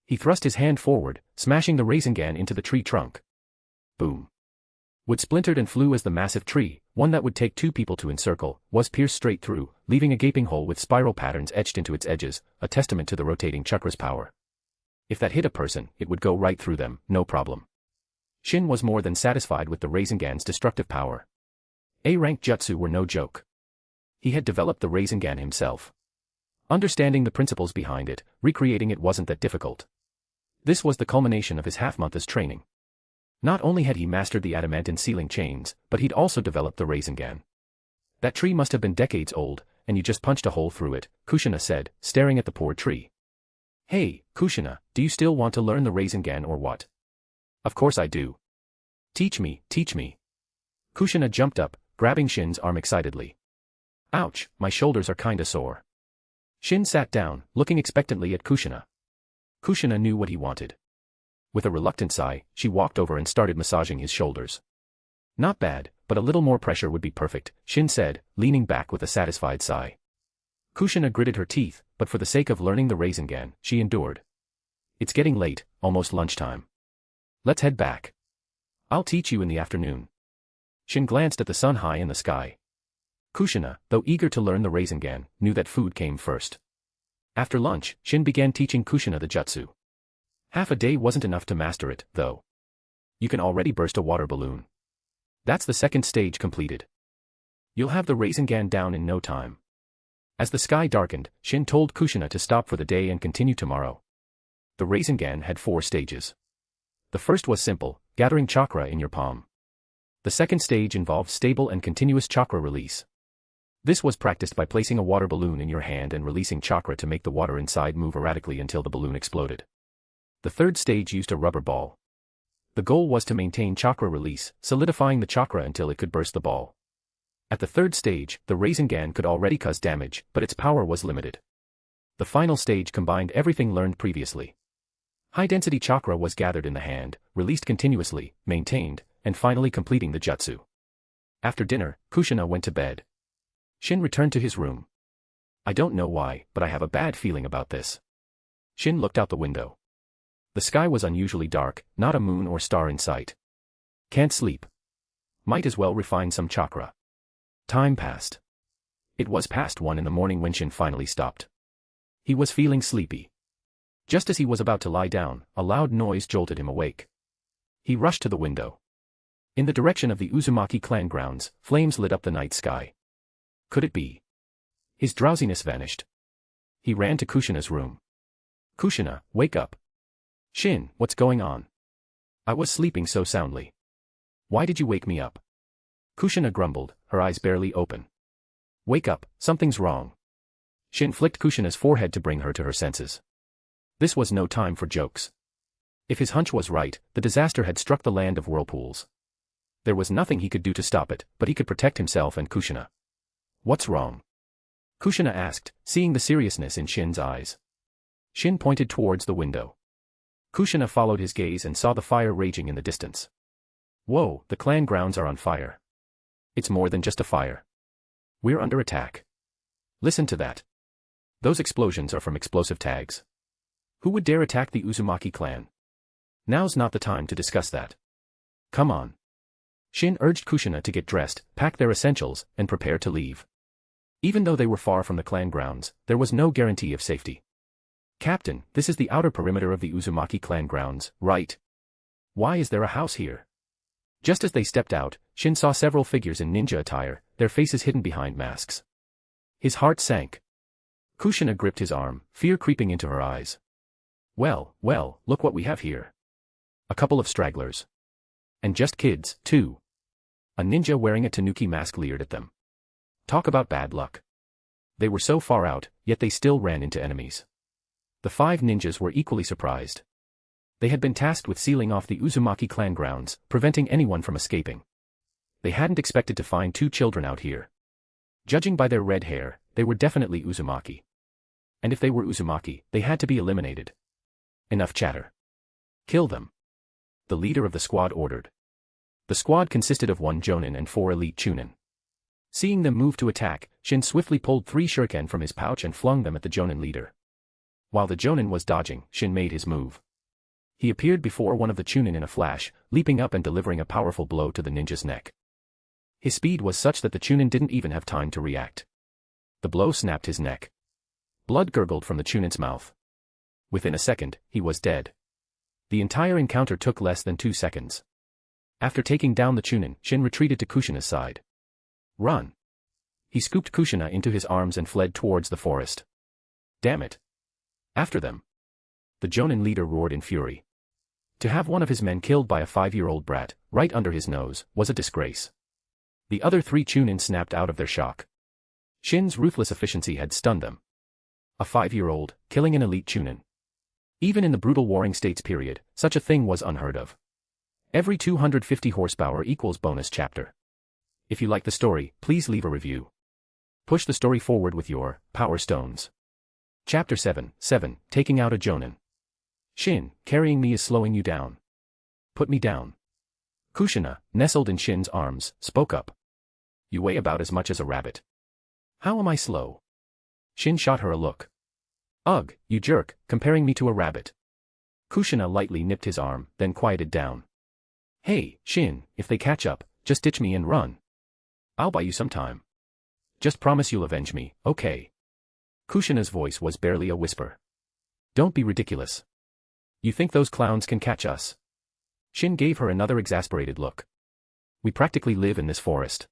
He thrust his hand forward, smashing the Rinnegan into the tree trunk. Boom. Wood splintered and flew as the massive tree, one that would take 2 people to encircle, was pierced straight through, leaving a gaping hole with spiral patterns etched into its edges, a testament to the rotating chakra's power. If that hit a person, it would go right through them, no problem. Shin was more than satisfied with the Rinnegan's destructive power. A-rank jutsu were no joke. He had developed the Rinnegan himself. Understanding the principles behind it, recreating it wasn't that difficult. This was the culmination of his half-month's training. Not only had he mastered the Adamantine ceiling chains, but he'd also developed the Rinnegan. That tree must have been decades old, and you just punched a hole through it, Kushina said, staring at the poor tree. Hey, Kushina, do you still want to learn the Rinnegan or what? Of course I do. Teach me. Kushina jumped up, grabbing Shin's arm excitedly. Ouch, my shoulders are kinda sore. Shin sat down, looking expectantly at Kushina. Kushina knew what he wanted. With a reluctant sigh, she walked over and started massaging his shoulders. Not bad, but a little more pressure would be perfect, Shin said, leaning back with a satisfied sigh. Kushina gritted her teeth, but for the sake of learning the Rinnegan, she endured. It's getting late, almost lunchtime. Let's head back. I'll teach you in the afternoon. Shin glanced at the sun high in the sky. Kushina, though eager to learn the Rinnegan, knew that food came first. After lunch, Shin began teaching Kushina the jutsu. Half a day wasn't enough to master it, though. You can already burst a water balloon. That's the second stage completed. You'll have the Rinnegan down in no time. As the sky darkened, Shin told Kushina to stop for the day and continue tomorrow. The Rinnegan had 4 stages. The first was simple, gathering chakra in your palm. The second stage involved stable and continuous chakra release. This was practiced by placing a water balloon in your hand and releasing chakra to make the water inside move erratically until the balloon exploded. The third stage used a rubber ball. The goal was to maintain chakra release, solidifying the chakra until it could burst the ball. At the third stage, the Rinnegan could already cause damage, but its power was limited. The final stage combined everything learned previously. High-density chakra was gathered in the hand, released continuously, maintained, and finally completing the jutsu. After dinner, Kushina went to bed. Shin returned to his room. I don't know why, but I have a bad feeling about this. Shin looked out the window. The sky was unusually dark, not a moon or star in sight. Can't sleep. Might as well refine some chakra. Time passed. It was past 1 in the morning when Shin finally stopped. He was feeling sleepy. Just as he was about to lie down, a loud noise jolted him awake. He rushed to the window. In the direction of the Uzumaki Clan grounds, flames lit up the night sky. Could it be? His drowsiness vanished. He ran to Kushina's room. Kushina, wake up. Shin, what's going on? I was sleeping so soundly. Why did you wake me up? Kushina grumbled, her eyes barely open. Wake up, something's wrong. Shin flicked Kushina's forehead to bring her to her senses. This was no time for jokes. If his hunch was right, the disaster had struck the Land of Whirlpools. There was nothing he could do to stop it, but he could protect himself and Kushina. What's wrong? Kushina asked, seeing the seriousness in Shin's eyes. Shin pointed towards the window. Kushina followed his gaze and saw the fire raging in the distance. Whoa, the clan grounds are on fire. It's more than just a fire. We're under attack. Listen to that. Those explosions are from explosive tags. Who would dare attack the Uzumaki clan? Now's not the time to discuss that. Come on. Shin urged Kushina to get dressed, pack their essentials, and prepare to leave. Even though they were far from the clan grounds, there was no guarantee of safety. Captain, this is the outer perimeter of the Uzumaki clan grounds, right? Why is there a house here? Just as they stepped out, Shin saw several figures in ninja attire, their faces hidden behind masks. His heart sank. Kushina gripped his arm, fear creeping into her eyes. Well, look what we have here. A couple of stragglers. And just kids, too. A ninja wearing a tanuki mask leered at them. Talk about bad luck. They were so far out, yet they still ran into enemies. The 5 ninjas were equally surprised. They had been tasked with sealing off the Uzumaki clan grounds, preventing anyone from escaping. They hadn't expected to find 2 children out here. Judging by their red hair, they were definitely Uzumaki. And if they were Uzumaki, they had to be eliminated. Enough chatter. Kill them. The leader of the squad ordered. The squad consisted of 1 jonin and 4 elite chunin. Seeing them move to attack, Shin swiftly pulled 3 shuriken from his pouch and flung them at the jonin leader. While the jonin was dodging, Shin made his move. He appeared before one of the chunin in a flash, leaping up and delivering a powerful blow to the ninja's neck. His speed was such that the chunin didn't even have time to react. The blow snapped his neck. Blood gurgled from the chunin's mouth. Within a second, he was dead. The entire encounter took less than 2 seconds. After taking down the chunin, Shin retreated to Kushina's side. Run! He scooped Kushina into his arms and fled towards the forest. Damn it! After them! The jonin leader roared in fury. To have one of his men killed by a 5-year-old brat, right under his nose, was a disgrace. The other 3 chunin snapped out of their shock. Shin's ruthless efficiency had stunned them. A 5-year-old, killing an elite chunin. Even in the brutal Warring States period, such a thing was unheard of. Every 250 horsepower equals bonus chapter. If you like the story, please leave a review. Push the story forward with your Power Stones. Chapter 7, Taking out a Jonin. Shin, carrying me is slowing you down. Put me down. Kushina, nestled in Shin's arms, spoke up. You weigh about as much as a rabbit. How am I slow? Shin shot her a look. Ugh, you jerk, comparing me to a rabbit. Kushina lightly nipped his arm, then quieted down. Hey, Shin, if they catch up, just ditch me and run. I'll buy you some time. Just promise you'll avenge me, okay? Kushina's voice was barely a whisper. Don't be ridiculous. You think those clowns can catch us? Shin gave her another exasperated look. We practically live in this forest.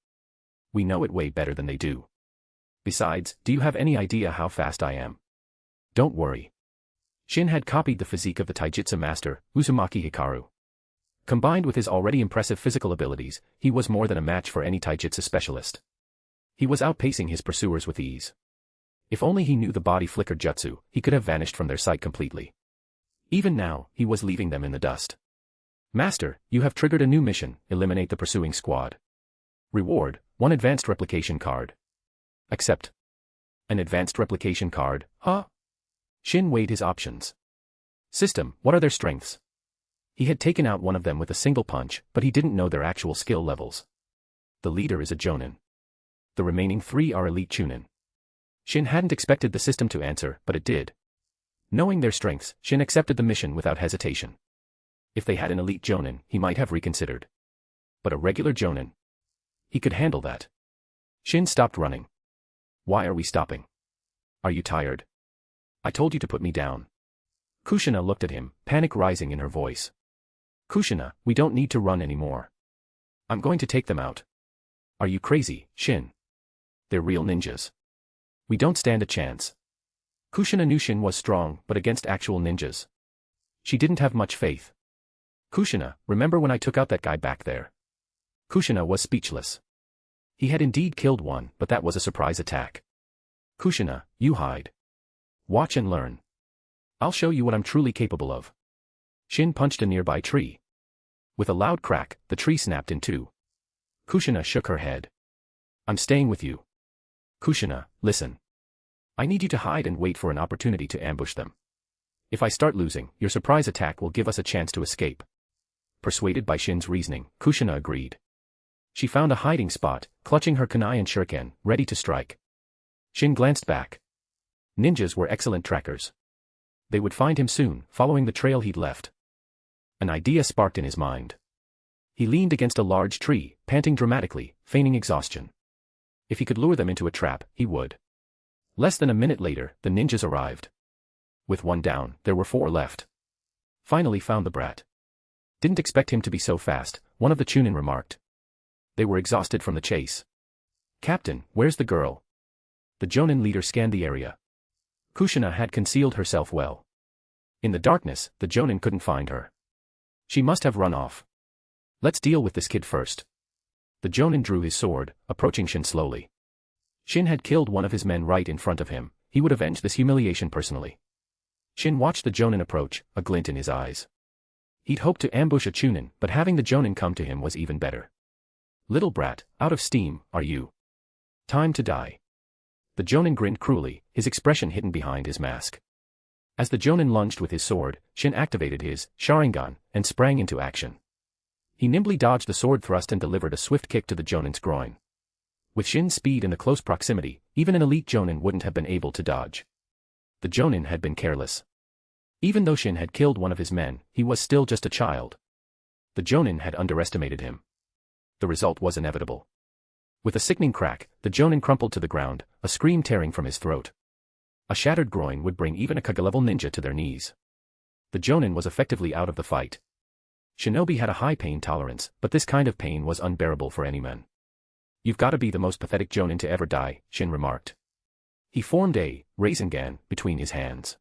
We know it way better than they do. Besides, do you have any idea how fast I am? Don't worry. Shin had copied the physique of the taijutsu master, Uzumaki Hikaru. Combined with his already impressive physical abilities, he was more than a match for any taijutsu specialist. He was outpacing his pursuers with ease. If only he knew the body flicker jutsu, he could have vanished from their sight completely. Even now, he was leaving them in the dust. Master, you have triggered a new mission, eliminate the pursuing squad. Reward, 1 advanced replication card. Accept. An advanced replication card, huh? Shin weighed his options. System, what are their strengths? He had taken out one of them with a single punch, but he didn't know their actual skill levels. The leader is a jonin. The remaining 3 are elite chunin. Shin hadn't expected the system to answer, but it did. Knowing their strengths, Shin accepted the mission without hesitation. If they had an elite jonin, he might have reconsidered. But a regular jonin? He could handle that. Shin stopped running. Why are we stopping? Are you tired? I told you to put me down. Kushina looked at him, panic rising in her voice. Kushina, we don't need to run anymore. I'm going to take them out. Are you crazy, Shin? They're real ninjas. We don't stand a chance. Kushina knew Shin was strong, but against actual ninjas. She didn't have much faith. Kushina, remember when I took out that guy back there? Kushina was speechless. He had indeed killed one, but that was a surprise attack. Kushina, you hide. Watch and learn. I'll show you what I'm truly capable of. Shin punched a nearby tree. With a loud crack, the tree snapped in two. Kushina shook her head. I'm staying with you. Kushina, listen. I need you to hide and wait for an opportunity to ambush them. If I start losing, your surprise attack will give us a chance to escape. Persuaded by Shin's reasoning, Kushina agreed. She found a hiding spot, clutching her kunai and shuriken, ready to strike. Shin glanced back. Ninjas were excellent trackers. They would find him soon, following the trail he'd left. An idea sparked in his mind. He leaned against a large tree, panting dramatically, feigning exhaustion. If he could lure them into a trap, he would. Less than a minute later, the ninjas arrived. With one down, there were 4 left. Finally found the brat. Didn't expect him to be so fast, one of the Chunin remarked. They were exhausted from the chase. Captain, where's the girl? The Jonin leader scanned the area. Kushina had concealed herself well. In the darkness, the Jonin couldn't find her. She must have run off. Let's deal with this kid first. The Jonin drew his sword, approaching Shin slowly. Shin had killed one of his men right in front of him, he would avenge this humiliation personally. Shin watched the Jonin approach, a glint in his eyes. He'd hoped to ambush a Chunin, but having the Jonin come to him was even better. Little brat, out of steam, are you? Time to die. The Jonin grinned cruelly, his expression hidden behind his mask. As the Jonin lunged with his sword, Shin activated his Sharingan and sprang into action. He nimbly dodged the sword thrust and delivered a swift kick to the Jonin's groin. With Shin's speed in the close proximity, even an elite Jonin wouldn't have been able to dodge. The Jonin had been careless. Even though Shin had killed one of his men, he was still just a child. The Jonin had underestimated him. The result was inevitable. With a sickening crack, the Jonin crumpled to the ground, a scream tearing from his throat. A shattered groin would bring even a Kage-level ninja to their knees. The Jonin was effectively out of the fight. Shinobi had a high pain tolerance, but this kind of pain was unbearable for any man. You've got to be the most pathetic Jonin to ever die, Shin remarked. He formed a Rinnegan between his hands.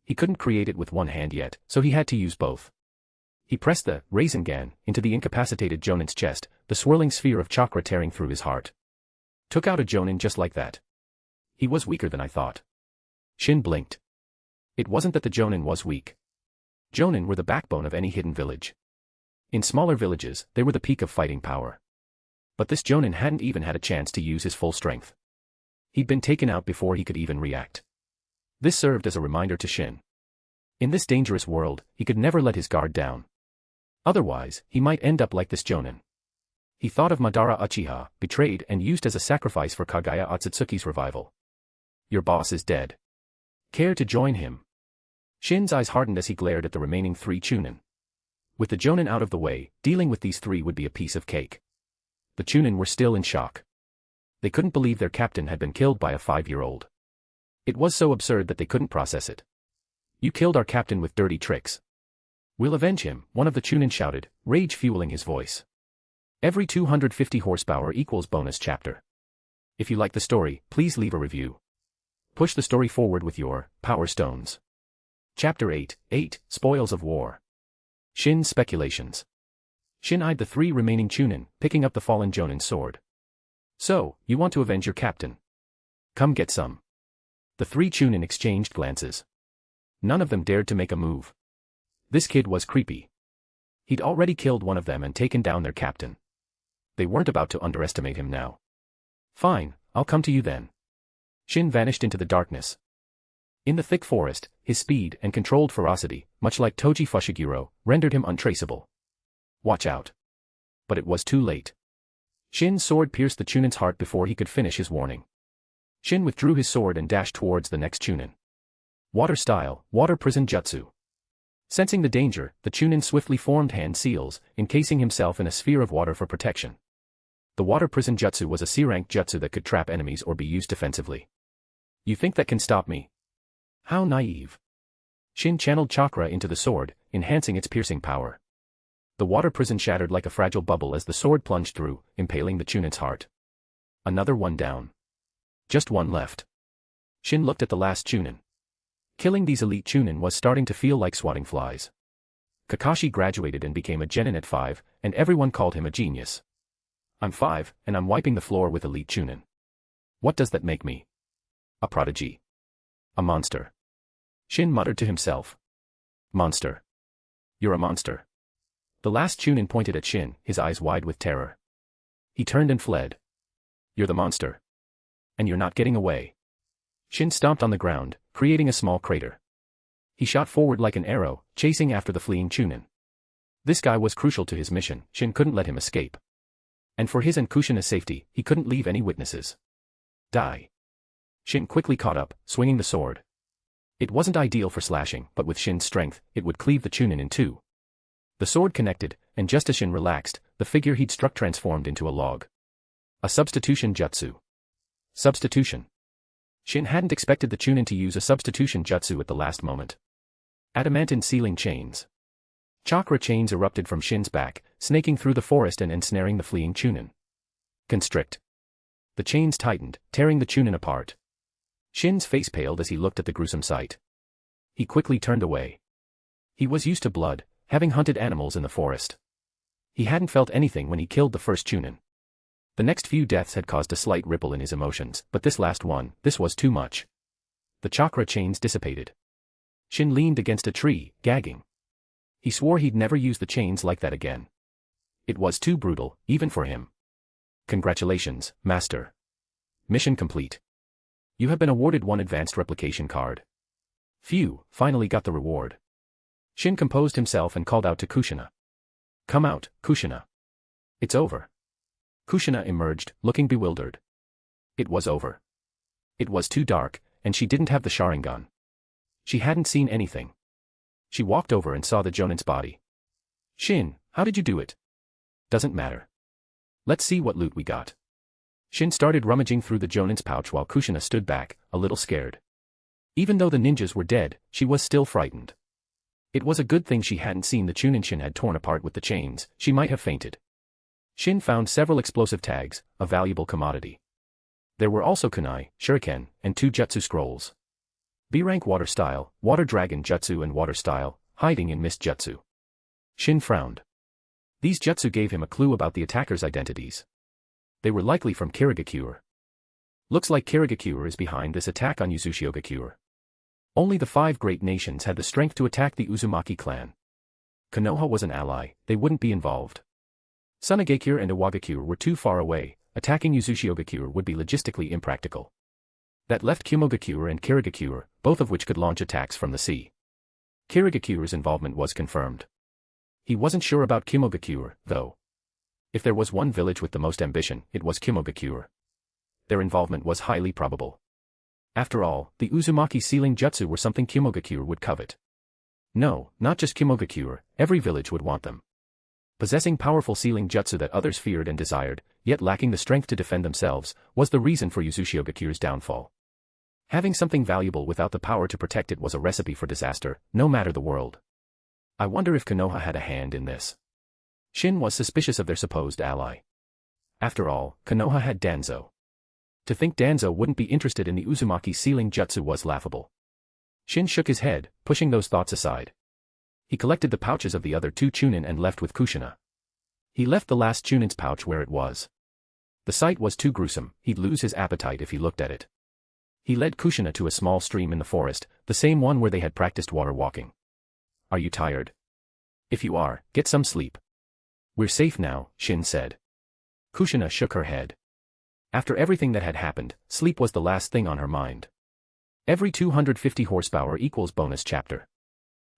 He couldn't create it with one hand yet, so he had to use both. He pressed the Rinnegan into the incapacitated Jonin's chest, the swirling sphere of chakra tearing through his heart. Took out a Jonin just like that. He was weaker than I thought. Shin blinked. It wasn't that the Jonin was weak. Jonin were the backbone of any hidden village. In smaller villages, they were the peak of fighting power. But this Jonin hadn't even had a chance to use his full strength. He'd been taken out before he could even react. This served as a reminder to Shin. In this dangerous world, he could never let his guard down. Otherwise, he might end up like this Jonin. He thought of Madara Uchiha, betrayed and used as a sacrifice for Kaguya Otsutsuki's revival. Your boss is dead. Care to join him? Shin's eyes hardened as he glared at the remaining 3 Chunin. With the Jonin out of the way, dealing with these 3 would be a piece of cake. The Chunin were still in shock. They couldn't believe their captain had been killed by a 5-year-old. It was so absurd that they couldn't process it. You killed our captain with dirty tricks. We'll avenge him, one of the Chunin shouted, rage fueling his voice. Every 250 horsepower equals bonus chapter. If you like the story, please leave a review. Push the story forward with your Power Stones. Chapter 8, Spoils of War. Shin's speculations. Shin eyed the 3 remaining Chunin, picking up the fallen Jonin's sword. So, you want to avenge your captain? Come get some. The 3 Chunin exchanged glances. None of them dared to make a move. This kid was creepy. He'd already killed one of them and taken down their captain. They weren't about to underestimate him now. Fine, I'll come to you then. Shin vanished into the darkness. In the thick forest, his speed and controlled ferocity, much like Toji Fushiguro, rendered him untraceable. Watch out. But it was too late. Shin's sword pierced the Chunin's heart before he could finish his warning. Shin withdrew his sword and dashed towards the next Chunin. Water style, water prison jutsu. Sensing the danger, the Chunin swiftly formed hand seals, encasing himself in a sphere of water for protection. The water prison jutsu was a C-rank jutsu that could trap enemies or be used defensively. You think that can stop me? How naive. Shin channeled chakra into the sword, enhancing its piercing power. The water prison shattered like a fragile bubble as the sword plunged through, impaling the Chunin's heart. Another one down. Just one left. Shin looked at the last Chunin. Killing these elite Chunin was starting to feel like swatting flies. Kakashi graduated and became a genin at 5, and everyone called him a genius. I'm 5, and I'm wiping the floor with elite Chunin. What does that make me? A prodigy. A monster. Shin muttered to himself. Monster. You're a monster. The last Chunin pointed at Shin, his eyes wide with terror. He turned and fled. You're the monster. And you're not getting away. Shin stomped on the ground, creating a small crater. He shot forward like an arrow, chasing after the fleeing Chunin. This guy was crucial to his mission. Shin couldn't let him escape. And for his and Kushina's safety, he couldn't leave any witnesses. Die. Shin quickly caught up, swinging the sword. It wasn't ideal for slashing, but with Shin's strength, it would cleave the Chunin in two. The sword connected, and just as Shin relaxed, the figure he'd struck transformed into a log. A substitution jutsu. Substitution. Shin hadn't expected the Chunin to use a substitution jutsu at the last moment. Adamantine sealing chains. Chakra chains erupted from Shin's back, snaking through the forest and ensnaring the fleeing Chunin. Constrict. The chains tightened, tearing the Chunin apart. Shin's face paled as he looked at the gruesome sight. He quickly turned away. He was used to blood, having hunted animals in the forest. He hadn't felt anything when he killed the first Chunin. The next few deaths had caused a slight ripple in his emotions, but this last one, this was too much. The chakra chains dissipated. Shin leaned against a tree, gagging. He swore he'd never use the chains like that again. It was too brutal, even for him. Congratulations, Master. Mission complete. You have been awarded 1 advanced replication card. Phew, finally got the reward. Shin composed himself and called out to Kushina. Come out, Kushina. It's over. Kushina emerged, looking bewildered. It was over. It was too dark, and she didn't have the Sharingan. She hadn't seen anything. She walked over and saw the Jonin's body. Shin, how did you do it? Doesn't matter. Let's see what loot we got. Shin started rummaging through the Jonin's pouch while Kushina stood back, a little scared. Even though the ninjas were dead, she was still frightened. It was a good thing she hadn't seen the Chunin Shin had torn apart with the chains, she might have fainted. Shin found several explosive tags, a valuable commodity. There were also kunai, shuriken, and 2 jutsu scrolls. B-rank water style, water dragon jutsu and water style, hiding in mist jutsu. Shin frowned. These jutsu gave him a clue about the attackers' identities. They were likely from Kirigakure. Looks like Kirigakure is behind this attack on Uzumaki. Only the 5 great nations had the strength to attack the Uzumaki clan. Konoha was an ally, they wouldn't be involved. Sunagakure and Iwagakure were too far away, attacking Uzumaki would be logistically impractical. That left Kumogakure and Kirigakure, both of which could launch attacks from the sea. Kirigakure's involvement was confirmed. He wasn't sure about Kumogakure, though. If there was one village with the most ambition, it was Kumogakure. Their involvement was highly probable. After all, the Uzumaki sealing jutsu were something Kumogakure would covet. No, not just Kumogakure, every village would want them. Possessing powerful sealing jutsu that others feared and desired, yet lacking the strength to defend themselves, was the reason for Uzumaki downfall. Having something valuable without the power to protect it was a recipe for disaster, no matter the world. I wonder if Konoha had a hand in this. Shin was suspicious of their supposed ally. After all, Konoha had Danzo. To think Danzo wouldn't be interested in the Uzumaki sealing jutsu was laughable. Shin shook his head, pushing those thoughts aside. He collected the pouches of the other 2 Chunin and left with Kushina. He left the last Chunin's pouch where it was. The sight was too gruesome, he'd lose his appetite if he looked at it. He led Kushina to a small stream in the forest, the same one where they had practiced water walking. Are you tired? If you are, get some sleep. We're safe now, Shin said. Kushina shook her head. After everything that had happened, sleep was the last thing on her mind. Every 250 horsepower equals bonus chapter.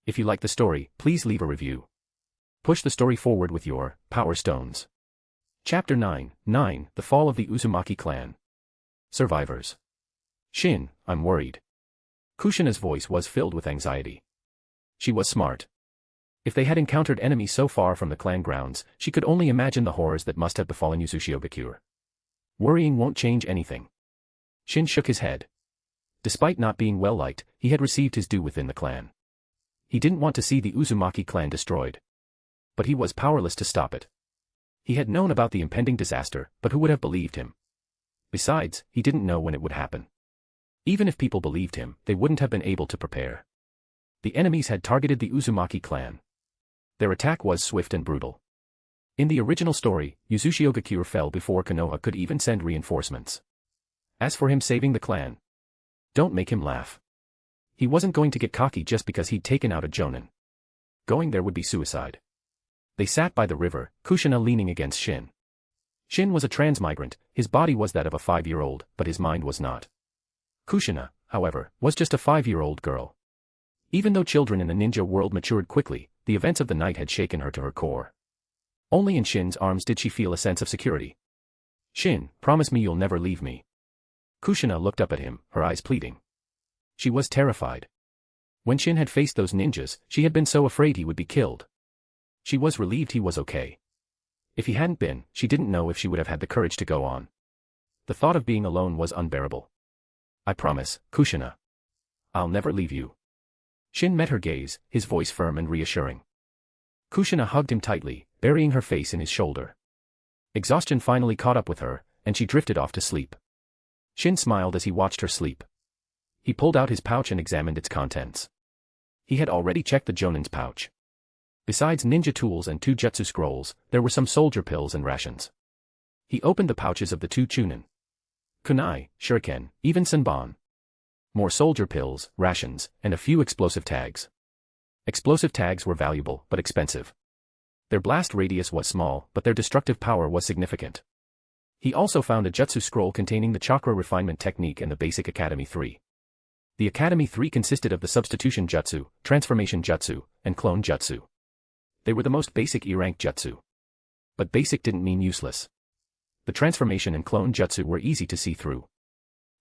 If you like the story, please leave a review. Push the story forward with your Power Stones. Chapter 9, The Fall of the Uzumaki Clan. Survivors. Shin, I'm worried. Kushina's voice was filled with anxiety. She was smart. If they had encountered enemies so far from the clan grounds, she could only imagine the horrors that must have befallen Uzumaki. Worrying won't change anything. Shin shook his head. Despite not being well liked, he had received his due within the clan. He didn't want to see the Uzumaki clan destroyed. But he was powerless to stop it. He had known about the impending disaster, but who would have believed him? Besides, he didn't know when it would happen. Even if people believed him, they wouldn't have been able to prepare. The enemies had targeted the Uzumaki clan. Their attack was swift and brutal. In the original story, Yuzushiogakure fell before Konoha could even send reinforcements. As for him saving the clan, don't make him laugh. He wasn't going to get cocky just because he'd taken out a jonin. Going there would be suicide. They sat by the river, Kushina leaning against Shin. Shin was a transmigrant, his body was that of a 5-year-old, but his mind was not. Kushina, however, was just a 5-year-old girl. Even though children in the ninja world matured quickly, the events of the night had shaken her to her core. Only in Shin's arms did she feel a sense of security. Shin, promise me you'll never leave me. Kushina looked up at him, her eyes pleading. She was terrified. When Shin had faced those ninjas, she had been so afraid he would be killed. She was relieved he was okay. If he hadn't been, she didn't know if she would have had the courage to go on. The thought of being alone was unbearable. I promise, Kushina. I'll never leave you. Shin met her gaze, his voice firm and reassuring. Kushina hugged him tightly, burying her face in his shoulder. Exhaustion finally caught up with her, and she drifted off to sleep. Shin smiled as he watched her sleep. He pulled out his pouch and examined its contents. He had already checked the jonin's pouch. Besides ninja tools and 2 jutsu scrolls, there were some soldier pills and rations. He opened the pouches of the 2 chunin. Kunai, shuriken, even senbon. More soldier pills, rations, and a few explosive tags. Explosive tags were valuable but expensive. Their blast radius was small, but their destructive power was significant. He also found a jutsu scroll containing the chakra refinement technique and the basic Academy 3. The Academy 3 consisted of the substitution jutsu, transformation jutsu, and clone jutsu. They were the most basic E-rank jutsu. But basic didn't mean useless. The transformation and clone jutsu were easy to see through.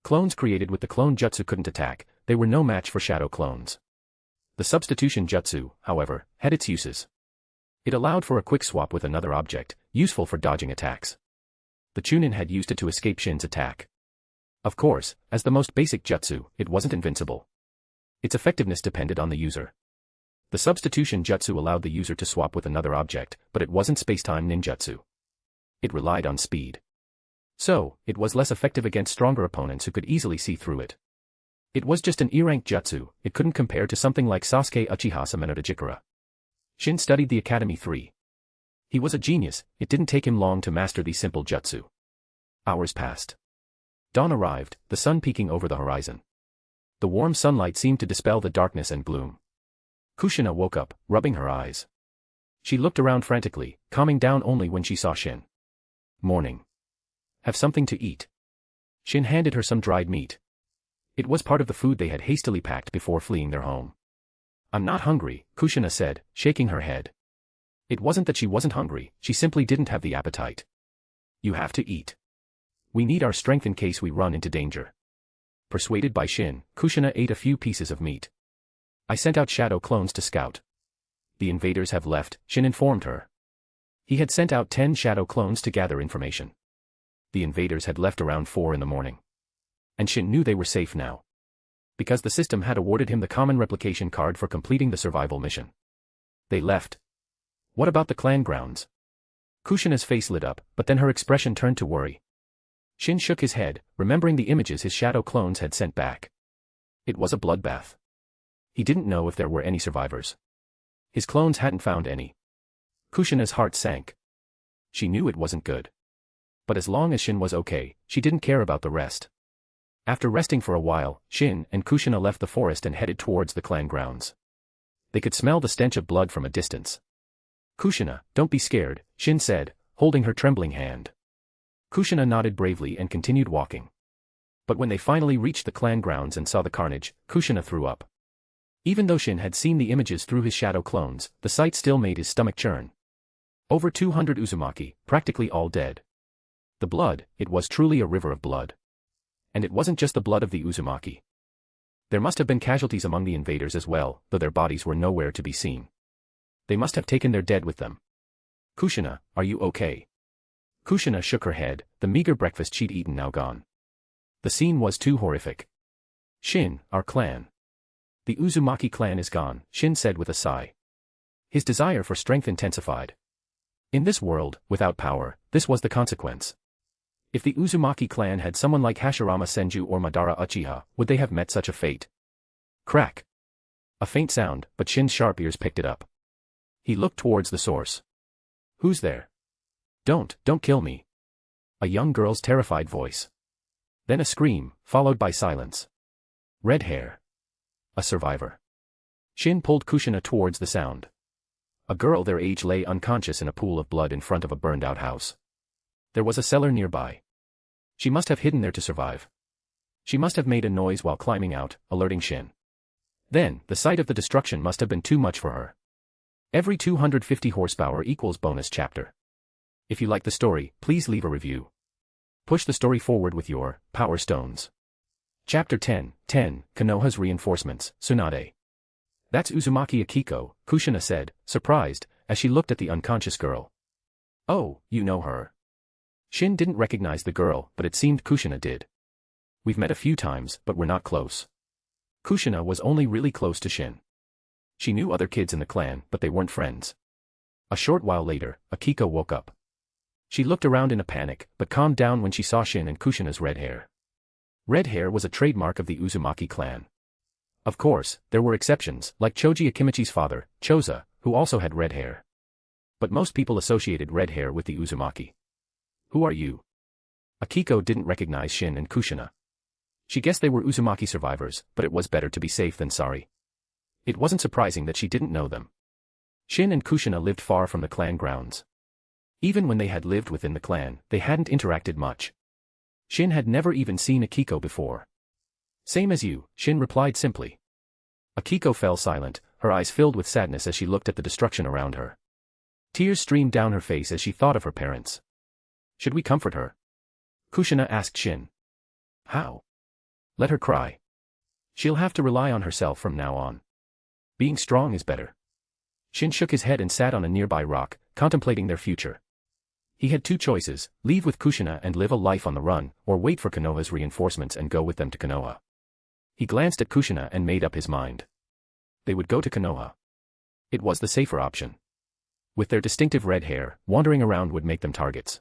Clones created with the clone jutsu couldn't attack, they were no match for shadow clones. The substitution jutsu, however, had its uses. It allowed for a quick swap with another object, useful for dodging attacks. The chunin had used it to escape Shin's attack. Of course, as the most basic jutsu, it wasn't invincible. Its effectiveness depended on the user. The substitution jutsu allowed the user to swap with another object, but it wasn't space-time ninjutsu. It relied on speed. So, it was less effective against stronger opponents who could easily see through it. It was just an E-rank jutsu, it couldn't compare to something like Sasuke Uchihasa Menotajikara. Shin studied the Academy 3. He was a genius, it didn't take him long to master these simple jutsu. Hours passed. Dawn arrived, the sun peeking over the horizon. The warm sunlight seemed to dispel the darkness and gloom. Kushina woke up, rubbing her eyes. She looked around frantically, calming down only when she saw Shin. Morning. Have something to eat. Shin handed her some dried meat. It was part of the food they had hastily packed before fleeing their home. I'm not hungry, Kushina said, shaking her head. It wasn't that she wasn't hungry, she simply didn't have the appetite. You have to eat. We need our strength in case we run into danger. Persuaded by Shin, Kushina ate a few pieces of meat. I sent out shadow clones to scout. The invaders have left, Shin informed her. He had sent out 10 shadow clones to gather information. The invaders had left around 4 in the morning. And Shin knew they were safe now. Because the system had awarded him the common replication card for completing the survival mission. They left. What about the clan grounds? Kushina's face lit up, but then her expression turned to worry. Shin shook his head, remembering the images his shadow clones had sent back. It was a bloodbath. He didn't know if there were any survivors. His clones hadn't found any. Kushina's heart sank. She knew it wasn't good. But as long as Shin was okay, she didn't care about the rest. After resting for a while, Shin and Kushina left the forest and headed towards the clan grounds. They could smell the stench of blood from a distance. Kushina, don't be scared, Shin said, holding her trembling hand. Kushina nodded bravely and continued walking. But when they finally reached the clan grounds and saw the carnage, Kushina threw up. Even though Shin had seen the images through his shadow clones, the sight still made his stomach churn. Over 200 Uzumaki, practically all dead. The blood, it was truly a river of blood. And it wasn't just the blood of the Uzumaki. There must have been casualties among the invaders as well, though their bodies were nowhere to be seen. They must have taken their dead with them. Kushina, are you okay? Kushina shook her head, the meager breakfast she'd eaten now gone. The scene was too horrific. Shin, our clan. The Uzumaki clan is gone, Shin said with a sigh. His desire for strength intensified. In this world, without power, this was the consequence. If the Uzumaki clan had someone like Hashirama Senju or Madara Uchiha, would they have met such a fate? Crack. A faint sound, but Shin's sharp ears picked it up. He looked towards the source. Who's there? Don't kill me. A young girl's terrified voice. Then a scream, followed by silence. Red hair. A survivor. Shin pulled Kushina towards the sound. A girl their age lay unconscious in a pool of blood in front of a burned-out house. There was a cellar nearby. She must have hidden there to survive. She must have made a noise while climbing out, alerting Shin. Then, the sight of the destruction must have been too much for her. Every 250 horsepower equals bonus chapter. If you like the story, please leave a review. Push the story forward with your Power Stones. Chapter 10, Konoha's Reinforcements, Tsunade. That's Uzumaki Akiko, Kushina said, surprised, as she looked at the unconscious girl. Oh, you know her. Shin didn't recognize the girl, but it seemed Kushina did. We've met a few times, but we're not close. Kushina was only really close to Shin. She knew other kids in the clan, but they weren't friends. A short while later, Akiko woke up. She looked around in a panic, but calmed down when she saw Shin and Kushina's red hair. Red hair was a trademark of the Uzumaki clan. Of course, there were exceptions, like Choji Akimichi's father, Choza, who also had red hair. But most people associated red hair with the Uzumaki. Who are you? Akiko didn't recognize Shin and Kushina. She guessed they were Uzumaki survivors, but it was better to be safe than sorry. It wasn't surprising that she didn't know them. Shin and Kushina lived far from the clan grounds. Even when they had lived within the clan, they hadn't interacted much. Shin had never even seen Akiko before. Same as you, Shin replied simply. Akiko fell silent, her eyes filled with sadness as she looked at the destruction around her. Tears streamed down her face as she thought of her parents. Should we comfort her? Kushina asked Shin. How? Let her cry. She'll have to rely on herself from now on. Being strong is better. Shin shook his head and sat on a nearby rock, contemplating their future. He had two choices, leave with Kushina and live a life on the run, or wait for Konoha's reinforcements and go with them to Konoha. He glanced at Kushina and made up his mind. They would go to Konoha. It was the safer option. With their distinctive red hair, wandering around would make them targets.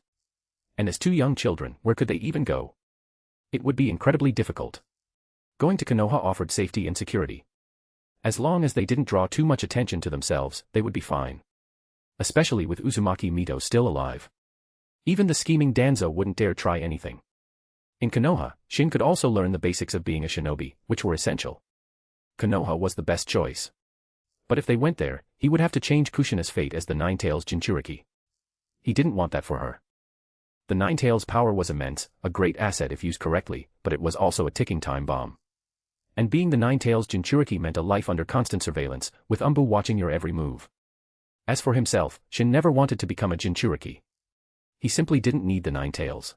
And as two young children, where could they even go? It would be incredibly difficult. Going to Konoha offered safety and security. As long as they didn't draw too much attention to themselves, they would be fine. Especially with Uzumaki Mito still alive. Even the scheming Danzo wouldn't dare try anything. In Konoha, Shin could also learn the basics of being a shinobi, which were essential. Konoha was the best choice. But if they went there, he would have to change Kushina's fate as the Nine-Tails Jinchuriki. He didn't want that for her. The Nine-Tails' power was immense, a great asset if used correctly, but it was also a ticking time bomb. And being the Nine-Tails Jinchuriki meant a life under constant surveillance, with Umbu watching your every move. As for himself, Shin never wanted to become a Jinchuriki. He simply didn't need the Nine-Tails.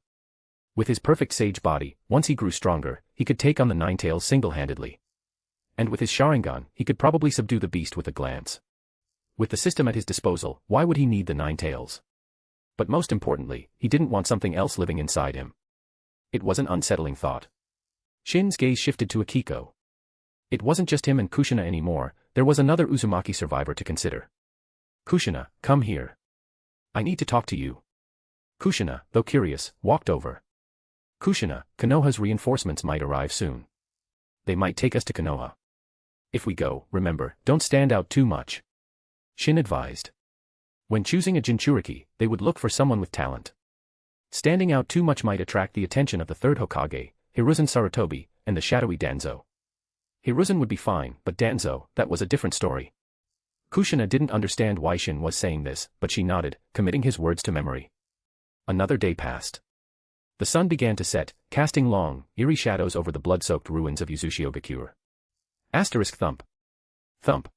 With his perfect sage body, once he grew stronger, he could take on the Nine-Tails single-handedly. And with his Sharingan, he could probably subdue the beast with a glance. With the system at his disposal, why would he need the Nine-Tails? But most importantly, he didn't want something else living inside him. It was an unsettling thought. Shin's gaze shifted to Akiko. It wasn't just him and Kushina anymore, there was another Uzumaki survivor to consider. Kushina, come here. I need to talk to you. Kushina, though curious, walked over. Kushina, Konoha's reinforcements might arrive soon. They might take us to Konoha. If we go, remember, don't stand out too much. Shin advised. When choosing a Jinchuriki, they would look for someone with talent. Standing out too much might attract the attention of the third Hokage, Hiruzen Sarutobi, and the shadowy Danzo. Hiruzen would be fine, but Danzo, that was a different story. Kushina didn't understand why Shin was saying this, but she nodded, committing his words to memory. Another day passed. The sun began to set, casting long, eerie shadows over the blood-soaked ruins of Uzushio-Gakure. Asterisk thump. Thump.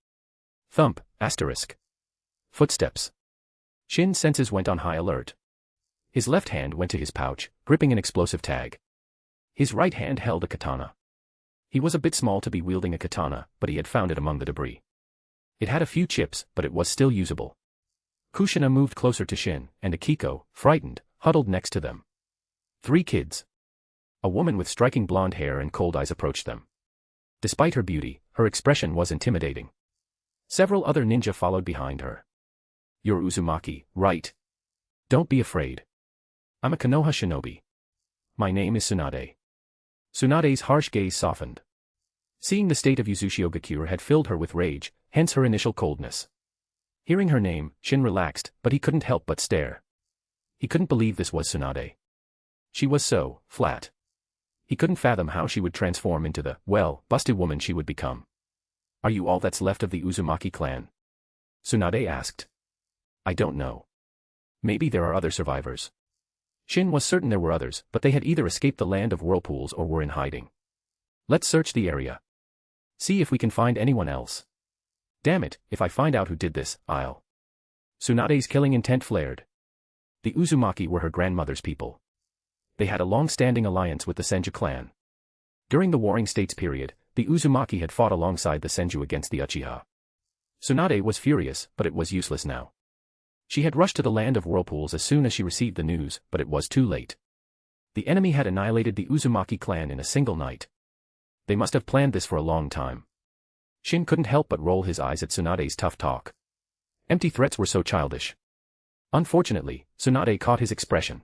Thump, asterisk. Footsteps. Shin's senses went on high alert. His left hand went to his pouch, gripping an explosive tag. His right hand held a katana. He was a bit small to be wielding a katana, but he had found it among the debris. It had a few chips, but it was still usable. Kushina moved closer to Shin, and Akiko, frightened, huddled next to them. 3 kids. A woman with striking blonde hair and cold eyes approached them. Despite her beauty, her expression was intimidating. Several other ninja followed behind her. You're Uzumaki, right? Don't be afraid. I'm a Konoha shinobi. My name is Tsunade. Tsunade's harsh gaze softened. Seeing the state of Uzumaki had filled her with rage, hence her initial coldness. Hearing her name, Shin relaxed, but he couldn't help but stare. He couldn't believe this was Tsunade. She was so flat. He couldn't fathom how she would transform into the, well, busted woman she would become. Are you all that's left of the Uzumaki clan? Tsunade asked. I don't know. Maybe there are other survivors. Shin was certain there were others, but they had either escaped the Land of Whirlpools or were in hiding. Let's search the area. See if we can find anyone else. Damn it, if I find out who did this, I'll. Tsunade's killing intent flared. The Uzumaki were her grandmother's people. They had a long-standing alliance with the Senju clan. During the Warring States period, the Uzumaki had fought alongside the Senju against the Uchiha. Tsunade was furious, but it was useless now. She had rushed to the Land of Whirlpools as soon as she received the news, but it was too late. The enemy had annihilated the Uzumaki clan in a single night. They must have planned this for a long time. Shin couldn't help but roll his eyes at Tsunade's tough talk. Empty threats were so childish. Unfortunately, Tsunade caught his expression.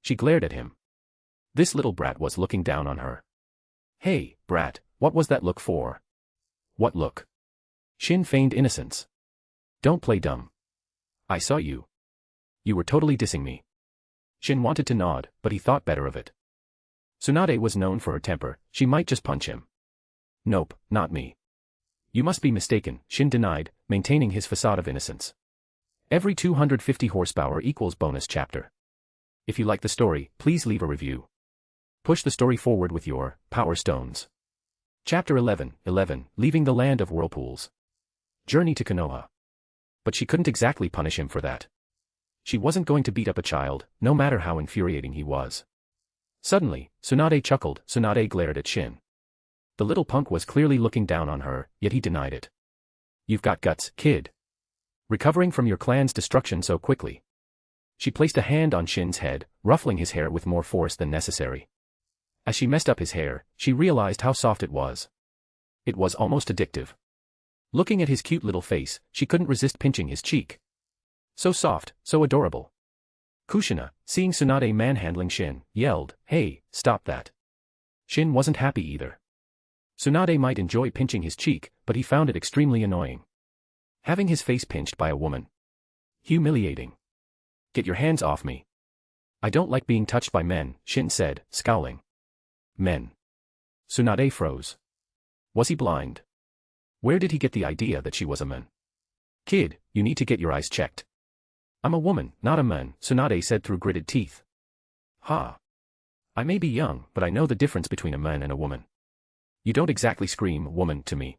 She glared at him. This little brat was looking down on her. Hey, brat, what was that look for? What look? Shin feigned innocence. Don't play dumb. I saw you. You were totally dissing me. Shin wanted to nod, but he thought better of it. Tsunade was known for her temper, she might just punch him. Nope, not me. You must be mistaken, Shin denied, maintaining his facade of innocence. Every 250 horsepower equals bonus chapter. If you like the story, please leave a review. Push the story forward with your power stones. Chapter 11, Leaving the Land of Whirlpools. Journey to Konoha. But she couldn't exactly punish him for that. She wasn't going to beat up a child, no matter how infuriating he was. Suddenly, Tsunade chuckled. Tsunade glared at Shin. The little punk was clearly looking down on her, yet he denied it. You've got guts, kid. Recovering from your clan's destruction so quickly. She placed a hand on Shin's head, ruffling his hair with more force than necessary. As she messed up his hair, she realized how soft it was. It was almost addictive. Looking at his cute little face, she couldn't resist pinching his cheek. So soft, so adorable. Kushina, seeing Tsunade manhandling Shin, yelled, "Hey, stop that." Shin wasn't happy either. Tsunade might enjoy pinching his cheek, but he found it extremely annoying. Having his face pinched by a woman. Humiliating. Get your hands off me. I don't like being touched by men, Shin said, scowling. Men. Tsunade froze. Was he blind? Where did he get the idea that she was a man? Kid, you need to get your eyes checked. I'm a woman, not a man, Tsunade said through gritted teeth. Ha. I may be young, but I know the difference between a man and a woman. You don't exactly scream woman to me.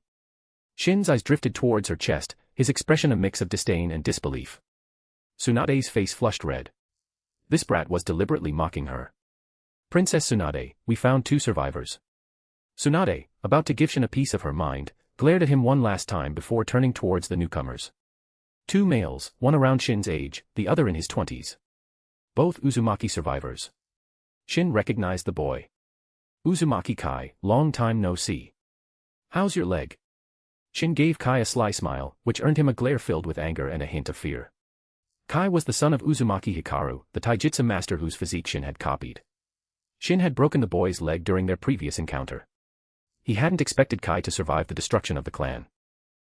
Shin's eyes drifted towards her chest, his expression a mix of disdain and disbelief. Tsunade's face flushed red. This brat was deliberately mocking her. Princess Tsunade, we found 2 survivors. Tsunade, about to give Shin a piece of her mind, glared at him one last time before turning towards the newcomers. 2 males, one around Shin's age, the other in his 20s. Both Uzumaki survivors. Shin recognized the boy. Uzumaki Kai, long time no see. How's your leg? Shin gave Kai a sly smile, which earned him a glare filled with anger and a hint of fear. Kai was the son of Uzumaki Hikaru, the taijutsu master whose physique Shin had copied. Shin had broken the boy's leg during their previous encounter. He hadn't expected Kai to survive the destruction of the clan.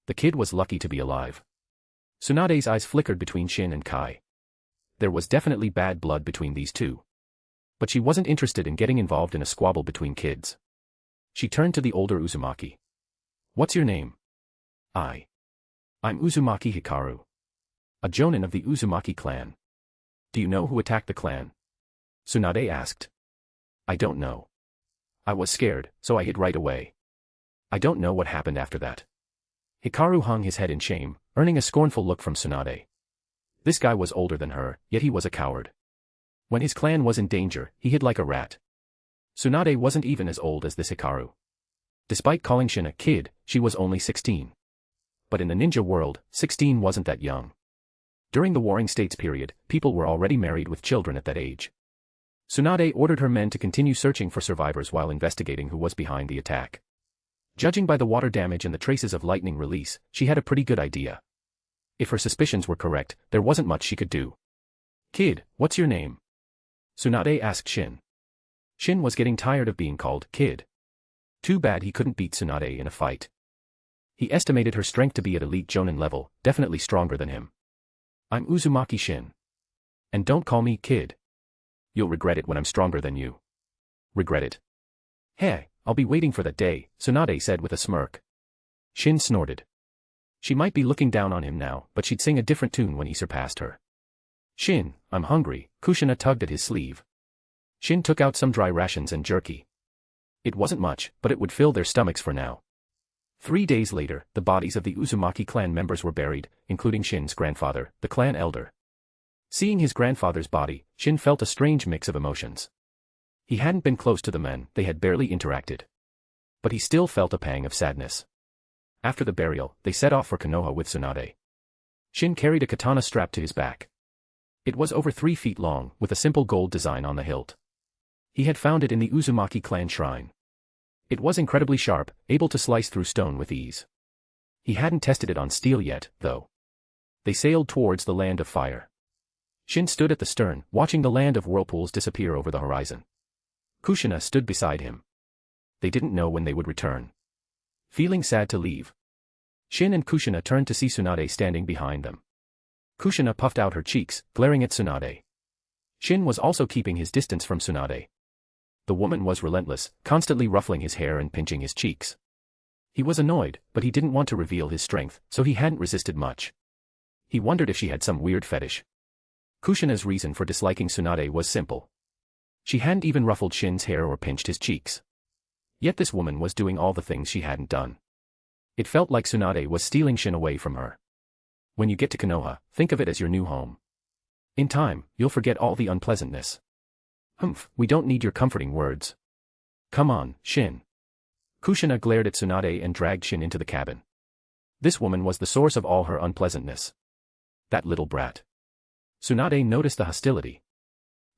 The kid was lucky to be alive. Tsunade's eyes flickered between Shin and Kai. There was definitely bad blood between these two. But she wasn't interested in getting involved in a squabble between kids. She turned to the older Uzumaki. What's your name? I'm Uzumaki Hikaru. A jonin of the Uzumaki clan. Do you know who attacked the clan? Tsunade asked. I don't know. I was scared, so I hid right away. I don't know what happened after that. Hikaru hung his head in shame, earning a scornful look from Tsunade. This guy was older than her, yet he was a coward. When his clan was in danger, he hid like a rat. Tsunade wasn't even as old as this Hikaru. Despite calling Shin a kid, she was only 16. But in the ninja world, 16 wasn't that young. During the Warring States period, people were already married with children at that age. Tsunade ordered her men to continue searching for survivors while investigating who was behind the attack. Judging by the water damage and the traces of lightning release, she had a pretty good idea. If her suspicions were correct, there wasn't much she could do. Kid, what's your name? Tsunade asked Shin. Shin was getting tired of being called kid. Too bad he couldn't beat Tsunade in a fight. He estimated her strength to be at elite Jonin level, definitely stronger than him. I'm Uzumaki Shin. And don't call me kid. You'll regret it when I'm stronger than you. Regret it? Hey, I'll be waiting for that day, Tsunade said with a smirk. Shin snorted. She might be looking down on him now, but she'd sing a different tune when he surpassed her. Shin, I'm hungry, Kushina tugged at his sleeve. Shin took out some dry rations and jerky. It wasn't much, but it would fill their stomachs for now. 3 days later, the bodies of the Uzumaki clan members were buried, including Shin's grandfather, the clan elder. Seeing his grandfather's body, Shin felt a strange mix of emotions. He hadn't been close to the men, they had barely interacted. But he still felt a pang of sadness. After the burial, they set off for Konoha with Tsunade. Shin carried a katana strapped to his back. It was over 3 feet long, with a simple gold design on the hilt. He had found it in the Uzumaki clan shrine. It was incredibly sharp, able to slice through stone with ease. He hadn't tested it on steel yet, though. They sailed towards the Land of Fire. Shin stood at the stern, watching the Land of Whirlpools disappear over the horizon. Kushina stood beside him. They didn't know when they would return. Feeling sad to leave, Shin and Kushina turned to see Tsunade standing behind them. Kushina puffed out her cheeks, glaring at Tsunade. Shin was also keeping his distance from Tsunade. The woman was relentless, constantly ruffling his hair and pinching his cheeks. He was annoyed, but he didn't want to reveal his strength, so he hadn't resisted much. He wondered if she had some weird fetish. Kushina's reason for disliking Tsunade was simple. She hadn't even ruffled Shin's hair or pinched his cheeks. Yet this woman was doing all the things she hadn't done. It felt like Tsunade was stealing Shin away from her. When you get to Konoha, think of it as your new home. In time, you'll forget all the unpleasantness. Humph, we don't need your comforting words. Come on, Shin. Kushina glared at Tsunade and dragged Shin into the cabin. This woman was the source of all her unpleasantness. That little brat. Tsunade noticed the hostility.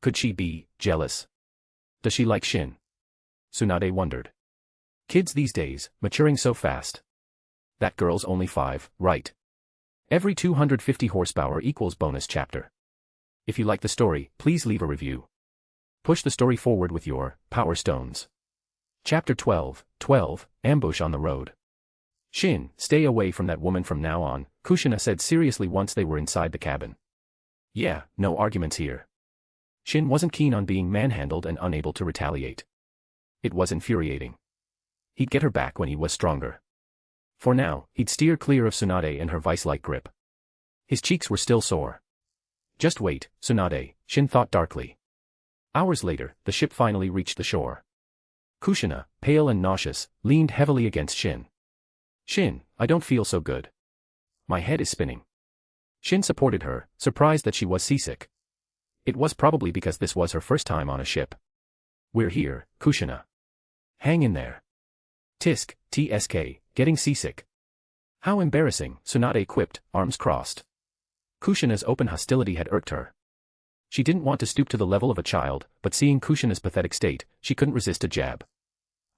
Could she be jealous? Does she like Shin? Tsunade wondered. Kids these days, maturing so fast. That girl's only 5, right? Every 250 horsepower equals bonus chapter. If you like the story, please leave a review. Push the story forward with your Power Stones. Chapter 12, Ambush on the Road. Shin, stay away from that woman from now on, Kushina said seriously once they were inside the cabin. Yeah, no arguments here. Shin wasn't keen on being manhandled and unable to retaliate. It was infuriating. He'd get her back when he was stronger. For now, he'd steer clear of Tsunade and her vice-like grip. His cheeks were still sore. Just wait, Tsunade, Shin thought darkly. Hours later, the ship finally reached the shore. Kushina, pale and nauseous, leaned heavily against Shin. Shin, I don't feel so good. My head is spinning. Shin supported her, surprised that she was seasick. It was probably because this was her first time on a ship. We're here, Kushina. Hang in there. Tisk, TSK, getting seasick. How embarrassing, Tsunade quipped, arms crossed. Kushina's open hostility had irked her. She didn't want to stoop to the level of a child, but seeing Kushina's pathetic state, she couldn't resist a jab.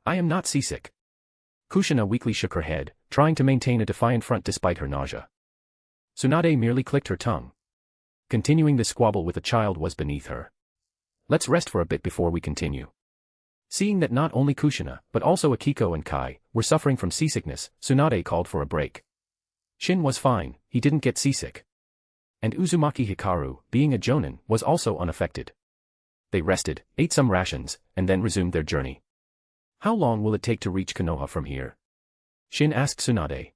I am not seasick. Kushina weakly shook her head, trying to maintain a defiant front despite her nausea. Tsunade merely clicked her tongue. Continuing this squabble with a child was beneath her. Let's rest for a bit before we continue. Seeing that not only Kushina, but also Akiko and Kai, were suffering from seasickness, Tsunade called for a break. Shin was fine, he didn't get seasick. And Uzumaki Hikaru, being a jonin, was also unaffected. They rested, ate some rations, and then resumed their journey. How long will it take to reach Konoha from here? Shin asked Tsunade.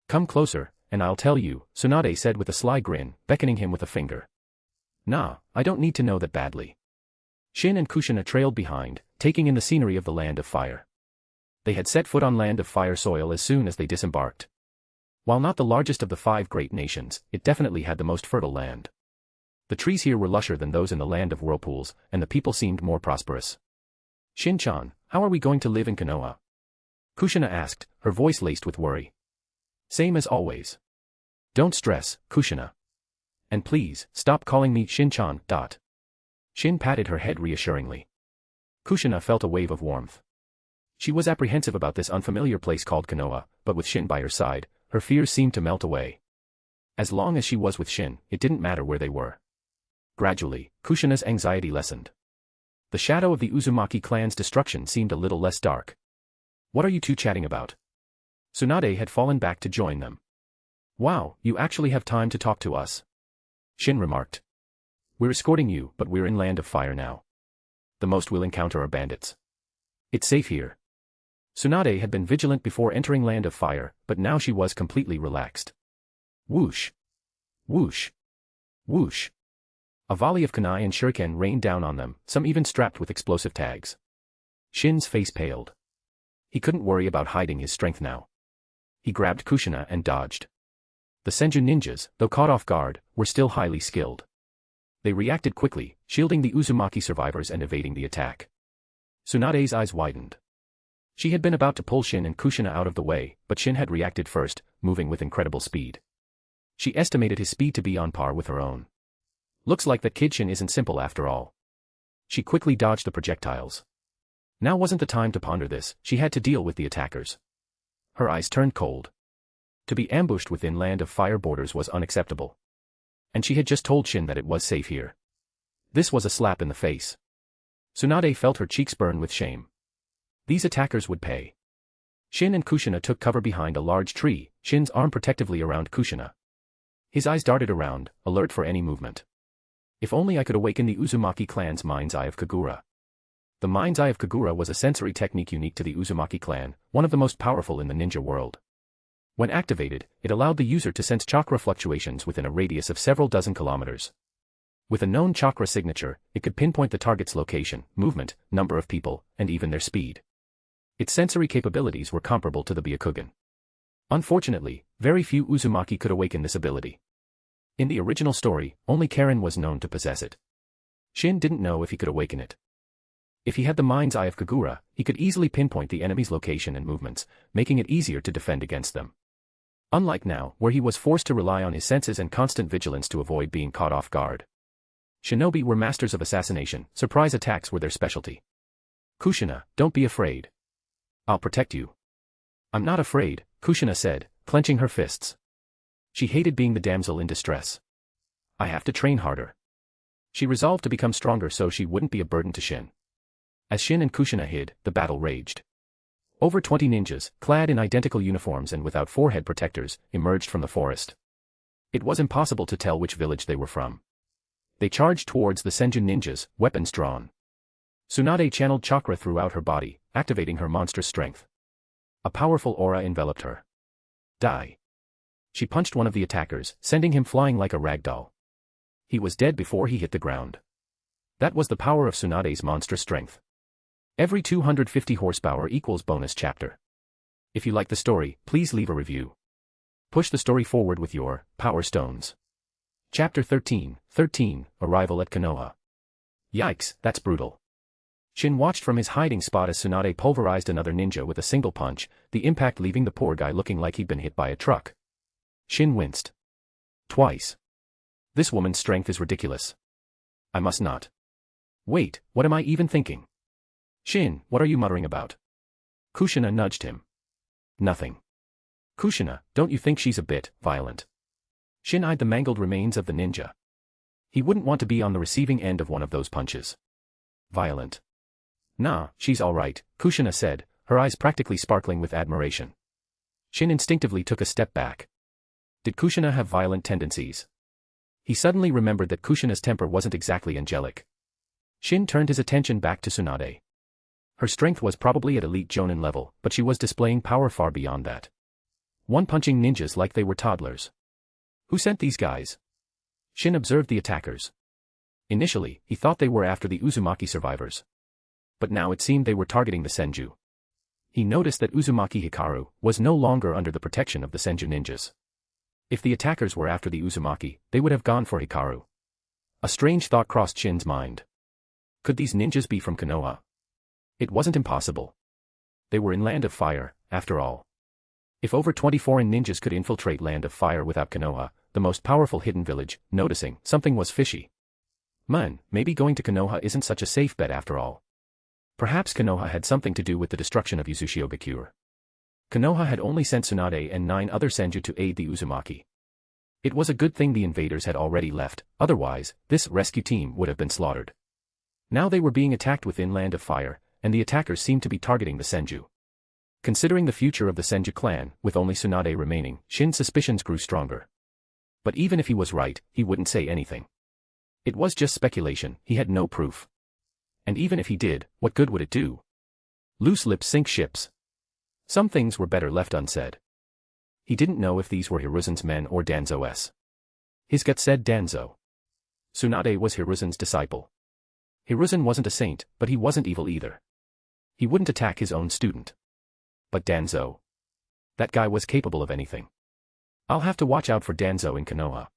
Come closer, and I'll tell you, Tsunade said with a sly grin, beckoning him with a finger. Nah, I don't need to know that badly. Shin and Kushina trailed behind, taking in the scenery of the Land of Fire. They had set foot on Land of Fire soil as soon as they disembarked. While not the largest of the 5 great nations, it definitely had the most fertile land. The trees here were lusher than those in the Land of Whirlpools, and the people seemed more prosperous. Shin-chan, how are we going to live in Konoha? Kushina asked, her voice laced with worry. Same as always. Don't stress, Kushina. And please, stop calling me Shin-chan. Shin patted her head reassuringly. Kushina felt a wave of warmth. She was apprehensive about this unfamiliar place called Konoha, but with Shin by her side, her fears seemed to melt away. As long as she was with Shin, it didn't matter where they were. Gradually, Kushina's anxiety lessened. The shadow of the Uzumaki clan's destruction seemed a little less dark. What are you two chatting about? Tsunade had fallen back to join them. Wow, you actually have time to talk to us. Shin remarked. We're escorting you, but we're in Land of Fire now. The most we'll encounter are bandits. It's safe here. Tsunade had been vigilant before entering Land of Fire, but now she was completely relaxed. Whoosh. Whoosh. Whoosh. A volley of kunai and shuriken rained down on them, some even strapped with explosive tags. Shin's face paled. He couldn't worry about hiding his strength now. He grabbed Kushina and dodged. The Senju ninjas, though caught off guard, were still highly skilled. They reacted quickly, shielding the Uzumaki survivors and evading the attack. Tsunade's eyes widened. She had been about to pull Shin and Kushina out of the way, but Shin had reacted first, moving with incredible speed. She estimated his speed to be on par with her own. Looks like that kid Shin isn't simple after all. She quickly dodged the projectiles. Now wasn't the time to ponder this, she had to deal with the attackers. Her eyes turned cold. To be ambushed within Land of Fire borders was unacceptable. And she had just told Shin that it was safe here. This was a slap in the face. Tsunade felt her cheeks burn with shame. These attackers would pay. Shin and Kushina took cover behind a large tree, Shin's arm protectively around Kushina. His eyes darted around, alert for any movement. If only I could awaken the Uzumaki clan's Mind's Eye of Kagura. The Mind's Eye of Kagura was a sensory technique unique to the Uzumaki clan, one of the most powerful in the ninja world. When activated, it allowed the user to sense chakra fluctuations within a radius of several dozen kilometers. With a known chakra signature, it could pinpoint the target's location, movement, number of people, and even their speed. Its sensory capabilities were comparable to the Byakugan. Unfortunately, very few Uzumaki could awaken this ability. In the original story, only Karen was known to possess it. Shin didn't know if he could awaken it. If he had the Mind's Eye of Kagura, he could easily pinpoint the enemy's location and movements, making it easier to defend against them. Unlike now, where he was forced to rely on his senses and constant vigilance to avoid being caught off guard. Shinobi were masters of assassination, surprise attacks were their specialty. Kushina, don't be afraid. I'll protect you. I'm not afraid, Kushina said, clenching her fists. She hated being the damsel in distress. I have to train harder. She resolved to become stronger so she wouldn't be a burden to Shin. As Shin and Kushina hid, the battle raged. Over 20 ninjas, clad in identical uniforms and without forehead protectors, emerged from the forest. It was impossible to tell which village they were from. They charged towards the Senju ninjas, weapons drawn. Tsunade channeled chakra throughout her body, activating her monstrous strength. A powerful aura enveloped her. Die. She punched one of the attackers, sending him flying like a rag doll. He was dead before he hit the ground. That was the power of Tsunade's monstrous strength. Every 250 horsepower equals bonus chapter. If you like the story, please leave a review. Push the story forward with your Power Stones. Chapter 13, Arrival at Konoha. Yikes, that's brutal. Shin watched from his hiding spot as Tsunade pulverized another ninja with a single punch, the impact leaving the poor guy looking like he'd been hit by a truck. Shin winced. Twice. This woman's strength is ridiculous. I must not. Wait, what am I even thinking? Shin, what are you muttering about? Kushina nudged him. Nothing. Kushina, don't you think she's a bit violent? Shin eyed the mangled remains of the ninja. He wouldn't want to be on the receiving end of one of those punches. Violent. Nah, she's all right, Kushina said, her eyes practically sparkling with admiration. Shin instinctively took a step back. Did Kushina have violent tendencies? He suddenly remembered that Kushina's temper wasn't exactly angelic. Shin turned his attention back to Tsunade. Her strength was probably at elite Jonin level, but she was displaying power far beyond that. One-punching ninjas like they were toddlers. Who sent these guys? Shin observed the attackers. Initially, he thought they were after the Uzumaki survivors. But now it seemed they were targeting the Senju. He noticed that Uzumaki Hikaru was no longer under the protection of the Senju ninjas. If the attackers were after the Uzumaki, they would have gone for Hikaru. A strange thought crossed Shin's mind. Could these ninjas be from Konoha? It wasn't impossible. They were in Land of Fire, after all. If over 20 foreign ninjas could infiltrate Land of Fire without Konoha, the most powerful hidden village, noticing something was fishy. Maybe going to Konoha isn't such a safe bet after all. Perhaps Konoha had something to do with the destruction of Uzushio-gakure. Konoha had only sent Tsunade and 9 other Senju to aid the Uzumaki. It was a good thing the invaders had already left, otherwise, this rescue team would have been slaughtered. Now they were being attacked within Land of Fire, and the attackers seemed to be targeting the Senju. Considering the future of the Senju clan, with only Tsunade remaining, Shin's suspicions grew stronger. But even if he was right, he wouldn't say anything. It was just speculation, he had no proof. And even if he did, what good would it do? Loose lips sink ships. Some things were better left unsaid. He didn't know if these were Hiruzen's men or Danzo's. His gut said Danzo. Tsunade was Hiruzen's disciple. Hiruzen wasn't a saint, but he wasn't evil either. He wouldn't attack his own student. But Danzo. That guy was capable of anything. I'll have to watch out for Danzo in Konoha.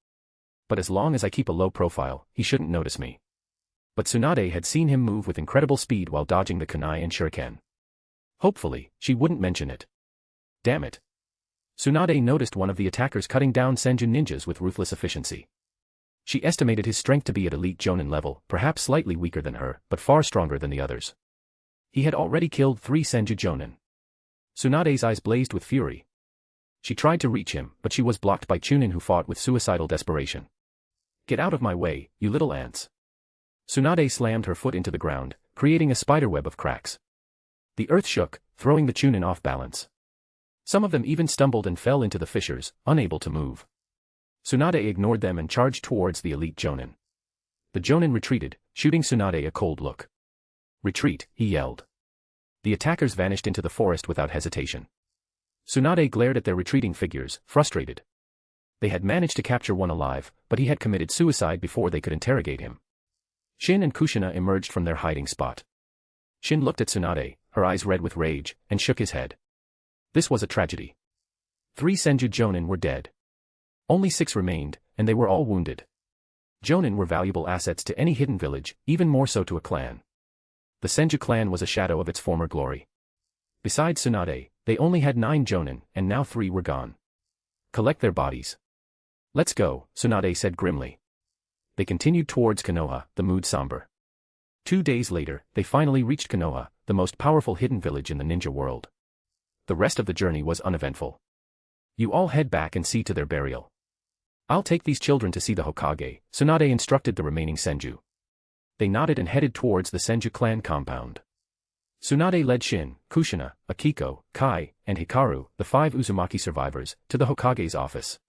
But as long as I keep a low profile, he shouldn't notice me. But Tsunade had seen him move with incredible speed while dodging the kunai and shuriken. Hopefully, she wouldn't mention it. Damn it. Tsunade noticed one of the attackers cutting down Senju ninjas with ruthless efficiency. She estimated his strength to be at elite Jonin level, perhaps slightly weaker than her, but far stronger than the others. He had already killed 3 Senju Jonin. Tsunade's eyes blazed with fury. She tried to reach him, but she was blocked by Chunin, who fought with suicidal desperation. Get out of my way, you little ants. Tsunade slammed her foot into the ground, creating a spiderweb of cracks. The earth shook, throwing the Chunin off balance. Some of them even stumbled and fell into the fissures, unable to move. Tsunade ignored them and charged towards the elite Jonin. The Jonin retreated, shooting Tsunade a cold look. Retreat, he yelled. The attackers vanished into the forest without hesitation. Tsunade glared at their retreating figures, frustrated. They had managed to capture one alive, but he had committed suicide before they could interrogate him. Shin and Kushina emerged from their hiding spot. Shin looked at Tsunade, her eyes red with rage, and shook his head. This was a tragedy. 3 Senju Jonin were dead. Only 6 remained, and they were all wounded. Jonin were valuable assets to any hidden village, even more so to a clan. The Senju clan was a shadow of its former glory. Besides Tsunade, they only had 9 Jonin, and now 3 were gone. Collect their bodies. Let's go, Tsunade said grimly. They continued towards Konoha, the mood somber. 2 days later, they finally reached Konoha, the most powerful hidden village in the ninja world. The rest of the journey was uneventful. You all head back and see to their burial. I'll take these children to see the Hokage, Tsunade instructed the remaining Senju. They nodded and headed towards the Senju clan compound. Tsunade led Shin, Kushina, Akiko, Kai, and Hikaru, the 5 Uzumaki survivors, to the Hokage's office.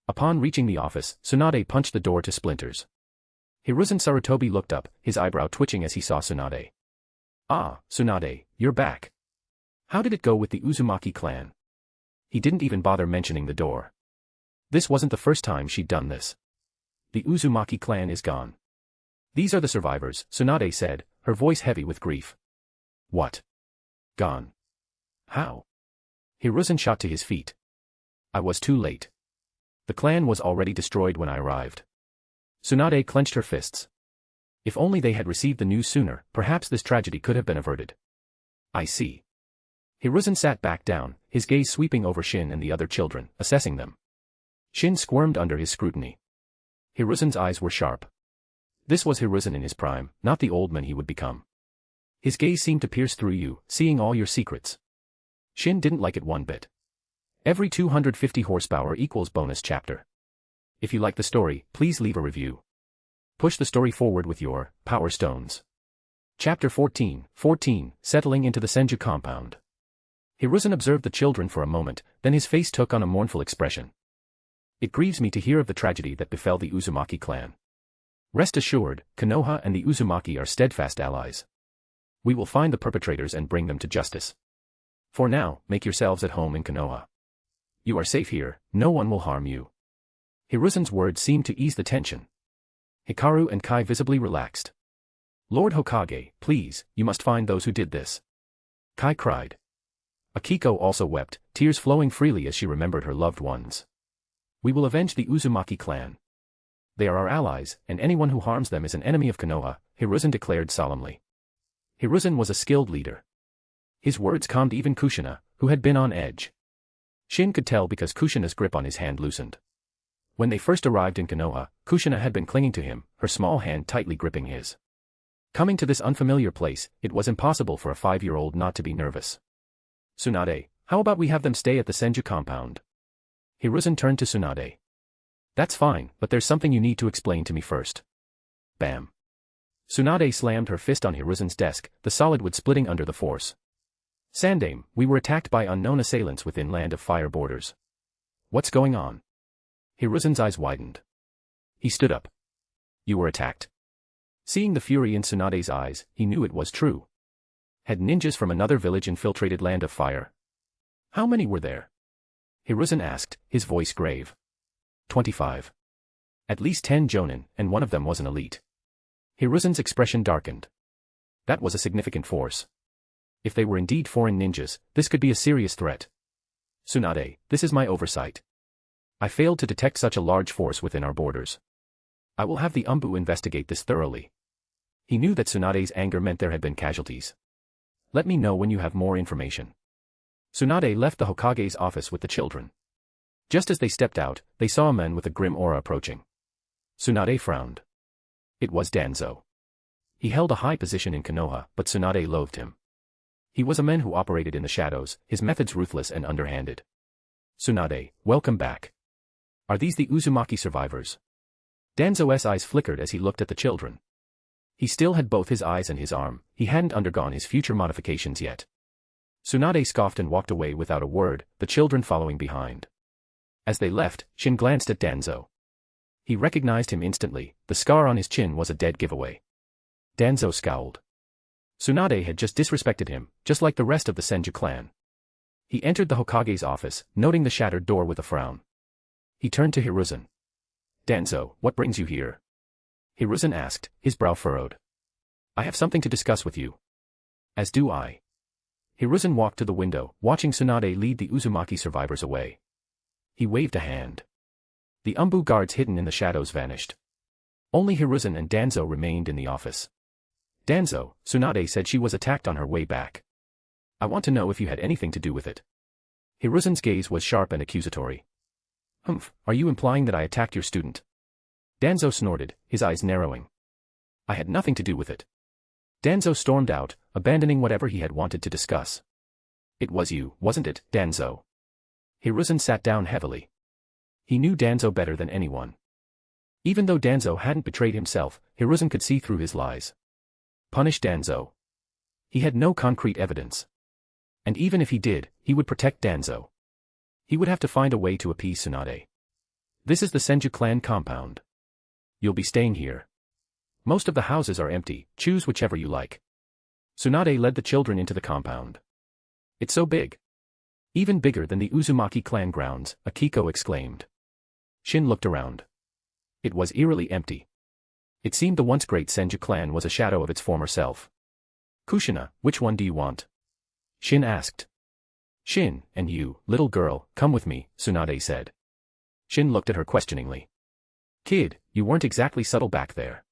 Upon reaching the office, Tsunade punched the door to splinters. Hiruzen Sarutobi looked up, his eyebrow twitching as he saw Tsunade. Ah, Tsunade, you're back. How did it go with the Uzumaki clan? He didn't even bother mentioning the door. This wasn't the first time she'd done this. The Uzumaki clan is gone. These are the survivors, Tsunade said, her voice heavy with grief. What? Gone? How? Hiruzen shot to his feet. I was too late. The clan was already destroyed when I arrived. Tsunade clenched her fists. If only they had received the news sooner, perhaps this tragedy could have been averted. I see. Hiruzen sat back down, his gaze sweeping over Shin and the other children, assessing them. Shin squirmed under his scrutiny. Hiruzen's eyes were sharp. This was Hiruzen in his prime, not the old man he would become. His gaze seemed to pierce through you, seeing all your secrets. Shin didn't like it one bit. Every 250 horsepower equals bonus chapter. If you like the story, please leave a review. Push the story forward with your power stones. Chapter 14, Settling into the Senju compound. Hiruzen observed the children for a moment, then his face took on a mournful expression. It grieves me to hear of the tragedy that befell the Uzumaki clan. Rest assured, Konoha and the Uzumaki are steadfast allies. We will find the perpetrators and bring them to justice. For now, make yourselves at home in Konoha. You are safe here, no one will harm you. Hiruzen's words seemed to ease the tension. Hikaru and Kai visibly relaxed. Lord Hokage, please, you must find those who did this. Kai cried. Akiko also wept, tears flowing freely as she remembered her loved ones. We will avenge the Uzumaki clan. They are our allies, and anyone who harms them is an enemy of Konoha, Hiruzen declared solemnly. Hiruzen was a skilled leader. His words calmed even Kushina, who had been on edge. Shin could tell because Kushina's grip on his hand loosened. When they first arrived in Konoha, Kushina had been clinging to him, her small hand tightly gripping his. Coming to this unfamiliar place, it was impossible for a 5-year-old not to be nervous. Tsunade, how about we have them stay at the Senju compound? Hiruzen turned to Tsunade. That's fine, but there's something you need to explain to me first. Bam. Tsunade slammed her fist on Hiruzen's desk, the solid wood splitting under the force. Sandame, we were attacked by unknown assailants within Land of Fire borders. What's going on? Hiruzen's eyes widened. He stood up. You were attacked. Seeing the fury in Tsunade's eyes, he knew it was true. Had ninjas from another village infiltrated Land of Fire? How many were there? Hiruzen asked, his voice grave. 25. At least 10 jonin, and one of them was an elite. Hiruzen's expression darkened. That was a significant force. If they were indeed foreign ninjas, this could be a serious threat. Tsunade, this is my oversight. I failed to detect such a large force within our borders. I will have the Umbu investigate this thoroughly. He knew that Tsunade's anger meant there had been casualties. Let me know when you have more information. Tsunade left the Hokage's office with the children. Just as they stepped out, they saw a man with a grim aura approaching. Tsunade frowned. It was Danzo. He held a high position in Konoha, but Tsunade loathed him. He was a man who operated in the shadows, his methods ruthless and underhanded. Tsunade, welcome back. Are these the Uzumaki survivors? Danzo's eyes flickered as he looked at the children. He still had both his eyes and his arm, he hadn't undergone his future modifications yet. Tsunade scoffed and walked away without a word, the children following behind. As they left, Shin glanced at Danzo. He recognized him instantly, the scar on his chin was a dead giveaway. Danzo scowled. Tsunade had just disrespected him, just like the rest of the Senju clan. He entered the Hokage's office, noting the shattered door with a frown. He turned to Hiruzen. Danzo, what brings you here? Hiruzen asked, his brow furrowed. I have something to discuss with you. As do I. Hiruzen walked to the window, watching Tsunade lead the Uzumaki survivors away. He waved a hand. The Umbu guards hidden in the shadows vanished. Only Hiruzen and Danzo remained in the office. Danzo, Tsunade said she was attacked on her way back. I want to know if you had anything to do with it. Hiruzen's gaze was sharp and accusatory. Humph, are you implying that I attacked your student? Danzo snorted, his eyes narrowing. I had nothing to do with it. Danzo stormed out, abandoning whatever he had wanted to discuss. It was you, wasn't it, Danzo? Hiruzen sat down heavily. He knew Danzo better than anyone. Even though Danzo hadn't betrayed himself, Hiruzen could see through his lies. Punish Danzo. He had no concrete evidence. And even if he did, he would protect Danzo. He would have to find a way to appease Tsunade. This is the Senju clan compound. You'll be staying here. Most of the houses are empty, choose whichever you like. Tsunade led the children into the compound. It's so big. Even bigger than the Uzumaki clan grounds, Akiko exclaimed. Shin looked around. It was eerily empty. It seemed the once great Senju clan was a shadow of its former self. Kushina, which one do you want? Shin asked. Shin, and you, little girl, come with me, Tsunade said. Shin looked at her questioningly. Kid, you weren't exactly subtle back there.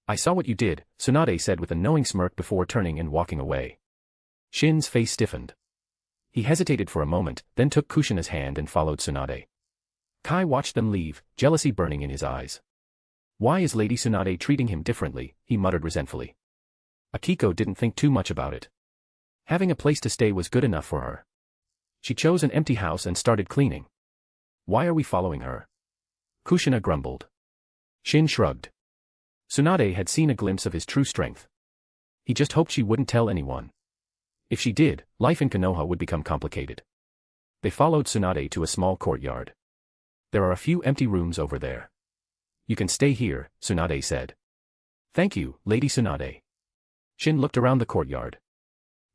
I saw what you did, Tsunade said with a knowing smirk before turning and walking away. Shin's face stiffened. He hesitated for a moment, then took Kushina's hand and followed Tsunade. Kai watched them leave, jealousy burning in his eyes. Why is Lady Tsunade treating him differently, he muttered resentfully. Akiko didn't think too much about it. Having a place to stay was good enough for her. She chose an empty house and started cleaning. Why are we following her? Kushina grumbled. Shin shrugged. Tsunade had seen a glimpse of his true strength. He just hoped she wouldn't tell anyone. If she did, life in Konoha would become complicated. They followed Tsunade to a small courtyard. There are a few empty rooms over there. You can stay here, Tsunade said. Thank you, Lady Tsunade. Shin looked around the courtyard.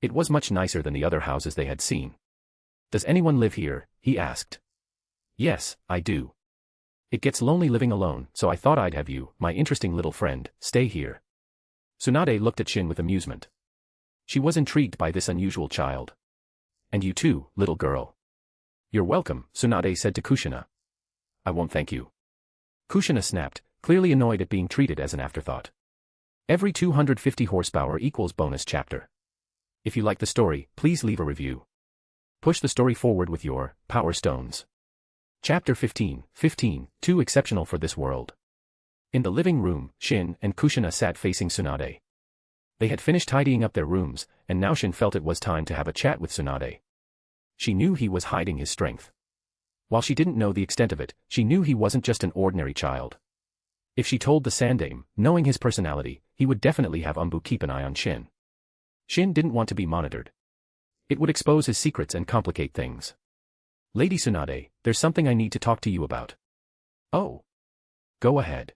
It was much nicer than the other houses they had seen. Does anyone live here? He asked. Yes, I do. It gets lonely living alone, so I thought I'd have you, my interesting little friend, stay here. Tsunade looked at Shin with amusement. She was intrigued by this unusual child. And you too, little girl. You're welcome, Tsunade said to Kushina. I won't thank you. Kushina snapped, clearly annoyed at being treated as an afterthought. Every 250 horsepower equals bonus chapter. If you like the story, please leave a review. Push the story forward with your Power Stones. Chapter 15, too exceptional for this world. In the living room, Shin and Kushina sat facing Tsunade. They had finished tidying up their rooms, and now Shin felt it was time to have a chat with Tsunade. She knew he was hiding his strength. While she didn't know the extent of it, she knew he wasn't just an ordinary child. If she told the Sandame, knowing his personality, he would definitely have Umbu keep an eye on Shin. Shin didn't want to be monitored. It would expose his secrets and complicate things. Lady Tsunade, there's something I need to talk to you about. Oh. Go ahead.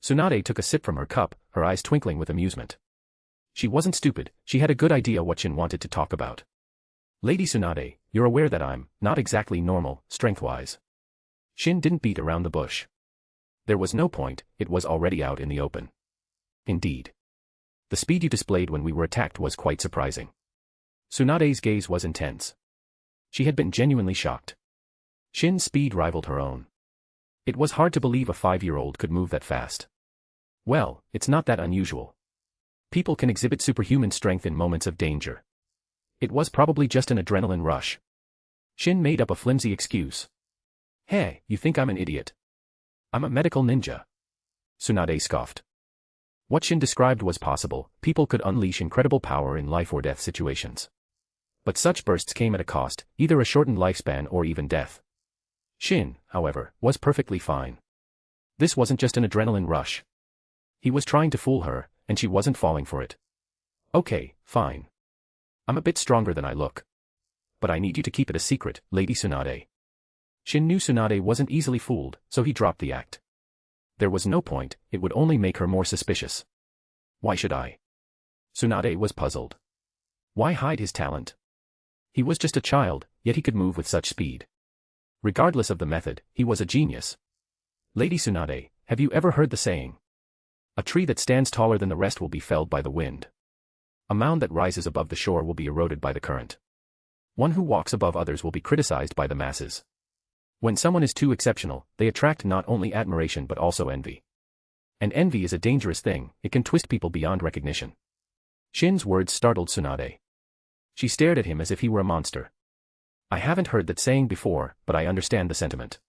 Tsunade took a sip from her cup, her eyes twinkling with amusement. She wasn't stupid, she had a good idea what Shin wanted to talk about. Lady Tsunade, you're aware that I'm not exactly normal, strength-wise. Shin didn't beat around the bush. There was no point, it was already out in the open. Indeed. The speed you displayed when we were attacked was quite surprising. Tsunade's gaze was intense. She had been genuinely shocked. Shin's speed rivaled her own. It was hard to believe a 5-year-old could move that fast. Well, it's not that unusual. People can exhibit superhuman strength in moments of danger. It was probably just an adrenaline rush. Shin made up a flimsy excuse. Hey, you think I'm an idiot? I'm a medical ninja. Tsunade scoffed. What Shin described was possible, people could unleash incredible power in life-or-death situations. But such bursts came at a cost, either a shortened lifespan or even death. Shin, however, was perfectly fine. This wasn't just an adrenaline rush. He was trying to fool her, and she wasn't falling for it. Okay, fine. I'm a bit stronger than I look. But I need you to keep it a secret, Lady Tsunade. Shin knew Tsunade wasn't easily fooled, so he dropped the act. There was no point, it would only make her more suspicious. Why should I? Tsunade was puzzled. Why hide his talent? He was just a child, yet he could move with such speed. Regardless of the method, he was a genius. Lady Tsunade, have you ever heard the saying? A tree that stands taller than the rest will be felled by the wind. A mound that rises above the shore will be eroded by the current. One who walks above others will be criticized by the masses. When someone is too exceptional, they attract not only admiration but also envy. And envy is a dangerous thing, it can twist people beyond recognition. Shin's words startled Tsunade. She stared at him as if he were a monster. I haven't heard that saying before, but I understand the sentiment.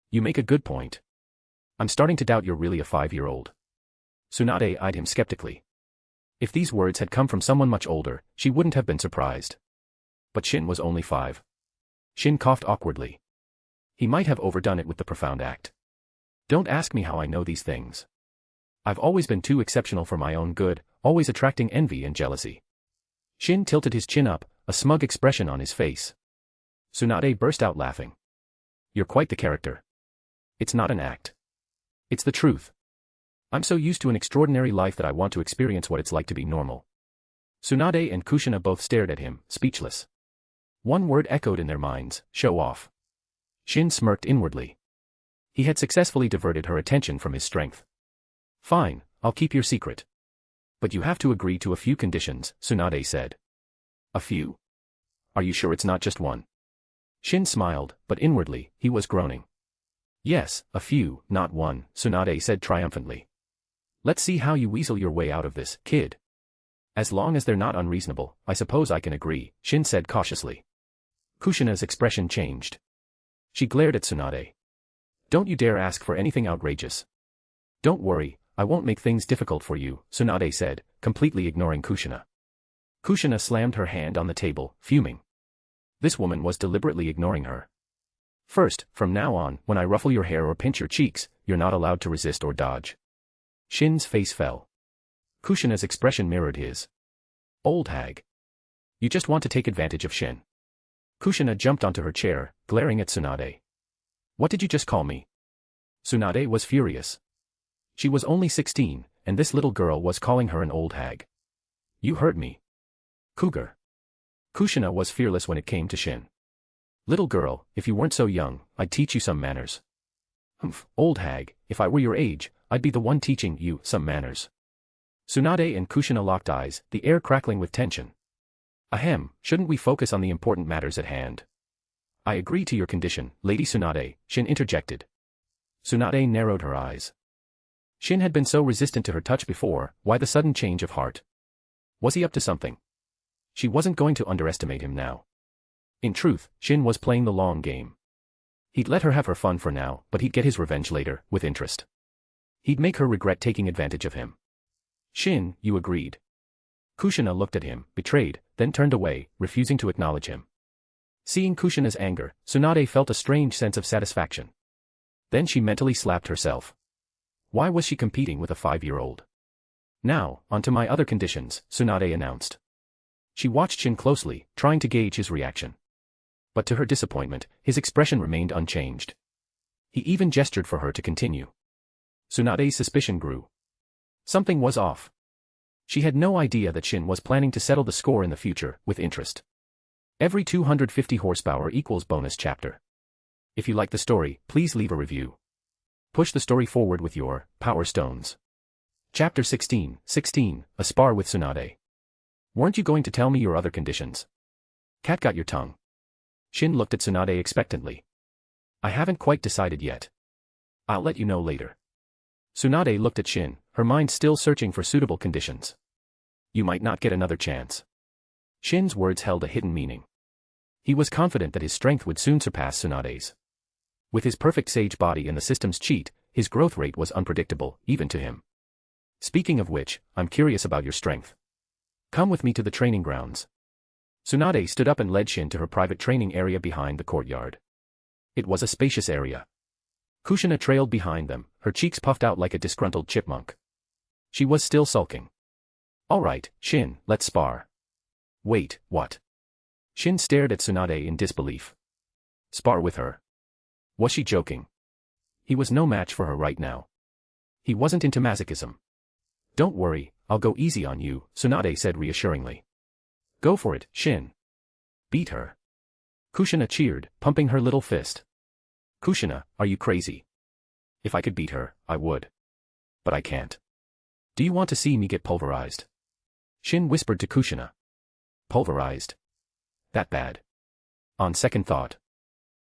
You make a good point. I'm starting to doubt you're really a 5-year-old. Tsunade eyed him skeptically. If these words had come from someone much older, she wouldn't have been surprised. But Shin was only 5. Shin coughed awkwardly. He might have overdone it with the profound act. Don't ask me how I know these things. I've always been too exceptional for my own good, always attracting envy and jealousy. Shin tilted his chin up, a smug expression on his face. Tsunade burst out laughing. You're quite the character. It's not an act. It's the truth. I'm so used to an extraordinary life that I want to experience what it's like to be normal. Tsunade and Kushina both stared at him, speechless. One word echoed in their minds, show off. Shin smirked inwardly. He had successfully diverted her attention from his strength. Fine, I'll keep your secret. But you have to agree to a few conditions, Tsunade said. A few? Are you sure it's not just one? Shin smiled, but inwardly, he was groaning. Yes, a few, not one, Tsunade said triumphantly. Let's see how you weasel your way out of this, kid. As long as they're not unreasonable, I suppose I can agree, Shin said cautiously. Kushina's expression changed. She glared at Tsunade. Don't you dare ask for anything outrageous. Don't worry, I won't make things difficult for you, Tsunade said, completely ignoring Kushina. Kushina slammed her hand on the table, fuming. This woman was deliberately ignoring her. First, from now on, when I ruffle your hair or pinch your cheeks, you're not allowed to resist or dodge. Shin's face fell. Kushina's expression mirrored his. Old hag. You just want to take advantage of Shin. Kushina jumped onto her chair, glaring at Tsunade. What did you just call me? Tsunade was furious. She was only 16, and this little girl was calling her an old hag. You heard me. Cougar. Kushina was fearless when it came to Shin. Little girl, if you weren't so young, I'd teach you some manners. Humph, old hag, if I were your age, I'd be the one teaching you some manners. Tsunade and Kushina locked eyes, the air crackling with tension. Ahem, shouldn't we focus on the important matters at hand? I agree to your condition, Lady Tsunade, Shin interjected. Tsunade narrowed her eyes. Shin had been so resistant to her touch before, why the sudden change of heart? Was he up to something? She wasn't going to underestimate him now. In truth, Shin was playing the long game. He'd let her have her fun for now, but he'd get his revenge later, with interest. He'd make her regret taking advantage of him. Shin, you agreed. Kushina looked at him, betrayed, then turned away, refusing to acknowledge him. Seeing Kushina's anger, Tsunade felt a strange sense of satisfaction. Then she mentally slapped herself. Why was she competing with a 5-year-old? Now, onto my other conditions, Tsunade announced. She watched Shin closely, trying to gauge his reaction. But to her disappointment, his expression remained unchanged. He even gestured for her to continue. Tsunade's suspicion grew. Something was off. She had no idea that Shin was planning to settle the score in the future, with interest. Every 250 horsepower equals bonus chapter. If you like the story, please leave a review. Push the story forward with your power stones. Chapter 16, A Spar with Tsunade. Weren't you going to tell me your other conditions? Cat got your tongue. Shin looked at Tsunade expectantly. I haven't quite decided yet. I'll let you know later. Tsunade looked at Shin, her mind still searching for suitable conditions. You might not get another chance. Shin's words held a hidden meaning. He was confident that his strength would soon surpass Tsunade's. With his perfect sage body and the system's cheat, his growth rate was unpredictable, even to him. Speaking of which, I'm curious about your strength. Come with me to the training grounds. Tsunade stood up and led Shin to her private training area behind the courtyard. It was a spacious area. Kushina trailed behind them, her cheeks puffed out like a disgruntled chipmunk. She was still sulking. All right, Shin, let's spar. Wait, what? Shin stared at Tsunade in disbelief. Spar with her? Was she joking? He was no match for her right now. He wasn't into masochism. Don't worry, I'll go easy on you, Tsunade said reassuringly. Go for it, Shin. Beat her. Kushina cheered, pumping her little fist. Kushina, are you crazy? If I could beat her, I would. But I can't. Do you want to see me get pulverized? Shin whispered to Kushina. Pulverized? That bad? On second thought.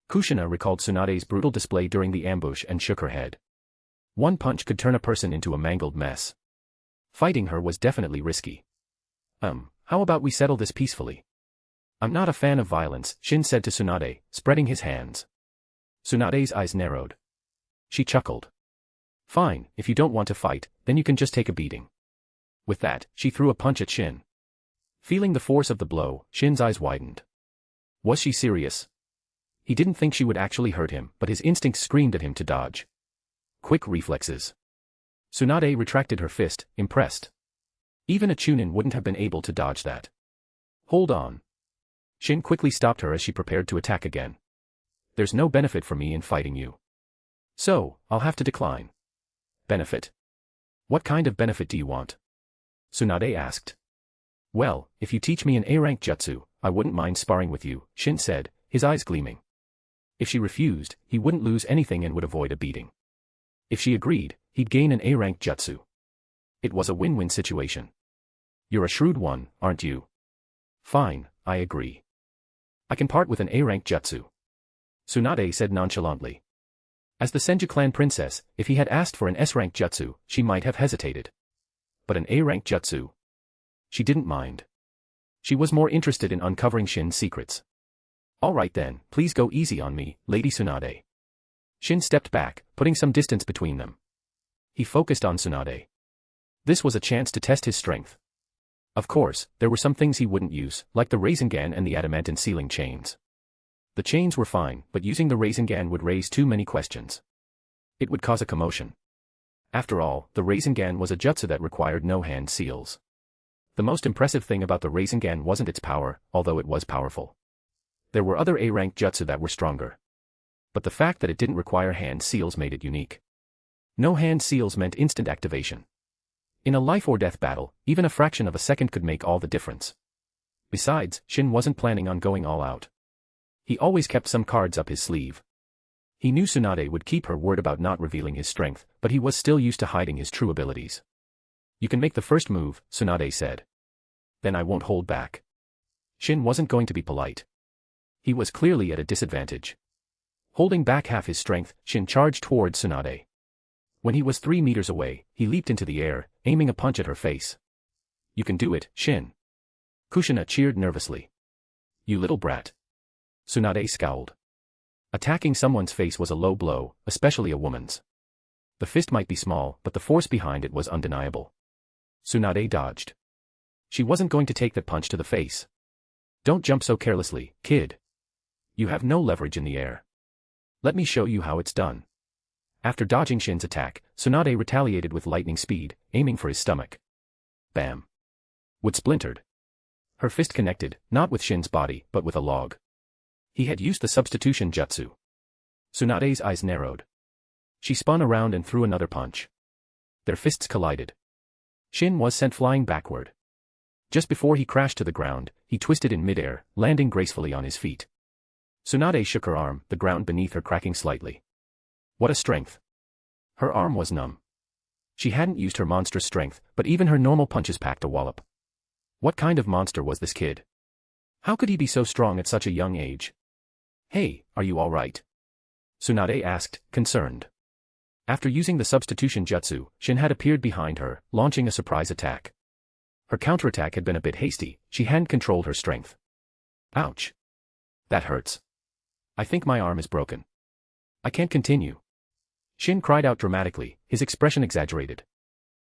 Kushina recalled Tsunade's brutal display during the ambush and shook her head. One punch could turn a person into a mangled mess. Fighting her was definitely risky. How about we settle this peacefully? I'm not a fan of violence, Shin said to Tsunade, spreading his hands. Tsunade's eyes narrowed. She chuckled. Fine, if you don't want to fight, then you can just take a beating. With that, she threw a punch at Shin. Feeling the force of the blow, Shin's eyes widened. Was she serious? He didn't think she would actually hurt him, but his instincts screamed at him to dodge. Quick reflexes. Tsunade retracted her fist, impressed. Even a Chunin wouldn't have been able to dodge that. Hold on. Shin quickly stopped her as she prepared to attack again. There's no benefit for me in fighting you. So, I'll have to decline. Benefit? What kind of benefit do you want? Tsunade asked. Well, if you teach me an A-rank jutsu, I wouldn't mind sparring with you, Shin said, his eyes gleaming. If she refused, he wouldn't lose anything and would avoid a beating. If she agreed, he'd gain an A-rank jutsu. It was a win-win situation. You're a shrewd one, aren't you? Fine, I agree. I can part with an A-rank jutsu. Tsunade said nonchalantly. As the Senju clan princess, if he had asked for an S-rank jutsu, she might have hesitated. But an A-rank jutsu? She didn't mind. She was more interested in uncovering Shin's secrets. All right then, please go easy on me, Lady Tsunade. Shin stepped back, putting some distance between them. He focused on Tsunade. This was a chance to test his strength. Of course, there were some things he wouldn't use, like the Rinnegan and the Adamantine ceiling chains. The chains were fine, but using the Rinnegan would raise too many questions. It would cause a commotion. After all, the Rinnegan was a jutsu that required no hand seals. The most impressive thing about the Rinnegan wasn't its power, although it was powerful. There were other A-rank jutsu that were stronger. But the fact that it didn't require hand seals made it unique. No hand seals meant instant activation. In a life-or-death battle, even a fraction of a second could make all the difference. Besides, Shin wasn't planning on going all out. He always kept some cards up his sleeve. He knew Tsunade would keep her word about not revealing his strength, but he was still used to hiding his true abilities. You can make the first move, Tsunade said. Then I won't hold back. Shin wasn't going to be polite. He was clearly at a disadvantage. Holding back half his strength, Shin charged towards Tsunade. When he was 3 meters away, he leaped into the air, aiming a punch at her face. You can do it, Shin. Kushina cheered nervously. You little brat. Tsunade scowled. Attacking someone's face was a low blow, especially a woman's. The fist might be small, but the force behind it was undeniable. Tsunade dodged. She wasn't going to take that punch to the face. Don't jump so carelessly, kid. You have no leverage in the air. Let me show you how it's done. After dodging Shin's attack, Tsunade retaliated with lightning speed, aiming for his stomach. Bam! Wood splintered. Her fist connected, not with Shin's body, but with a log. He had used the substitution jutsu. Tsunade's eyes narrowed. She spun around and threw another punch. Their fists collided. Shin was sent flying backward. Just before he crashed to the ground, he twisted in midair, landing gracefully on his feet. Tsunade shook her arm, the ground beneath her cracking slightly. What a strength! Her arm was numb. She hadn't used her monstrous strength, but even her normal punches packed a wallop. What kind of monster was this kid? How could he be so strong at such a young age? Hey, are you all right? Tsunade asked, concerned. After using the substitution jutsu, Shin had appeared behind her, launching a surprise attack. Her counterattack had been a bit hasty, she hadn't controlled her strength. Ouch! That hurts. I think my arm is broken. I can't continue. Shin cried out dramatically, his expression exaggerated.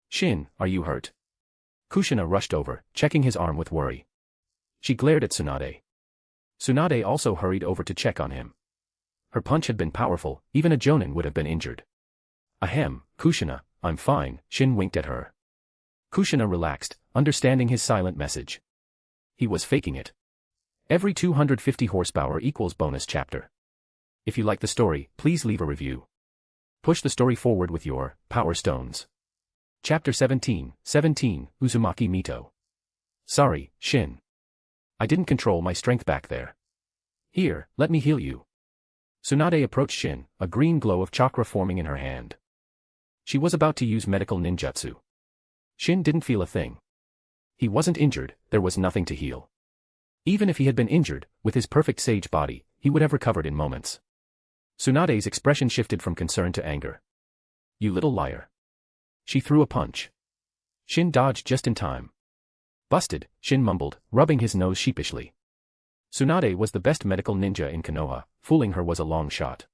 Shin, are you hurt? Kushina rushed over, checking his arm with worry. She glared at Tsunade. Tsunade also hurried over to check on him. Her punch had been powerful, even a jonin would have been injured. Ahem, Kushina, I'm fine, Shin winked at her. Kushina relaxed, understanding his silent message. He was faking it. Every 250 horsepower equals bonus chapter. If you like the story, please leave a review. Push the story forward with your power stones. Chapter 17, Uzumaki Mito. Sorry, Shin. I didn't control my strength back there. Here, let me heal you. Tsunade approached Shin, a green glow of chakra forming in her hand. She was about to use medical ninjutsu. Shin didn't feel a thing. He wasn't injured, there was nothing to heal. Even if he had been injured, with his perfect sage body, he would have recovered in moments. Tsunade's expression shifted from concern to anger. You little liar. She threw a punch. Shin dodged just in time. Busted, Shin mumbled, rubbing his nose sheepishly. Tsunade was the best medical ninja in Konoha, fooling her was a long shot.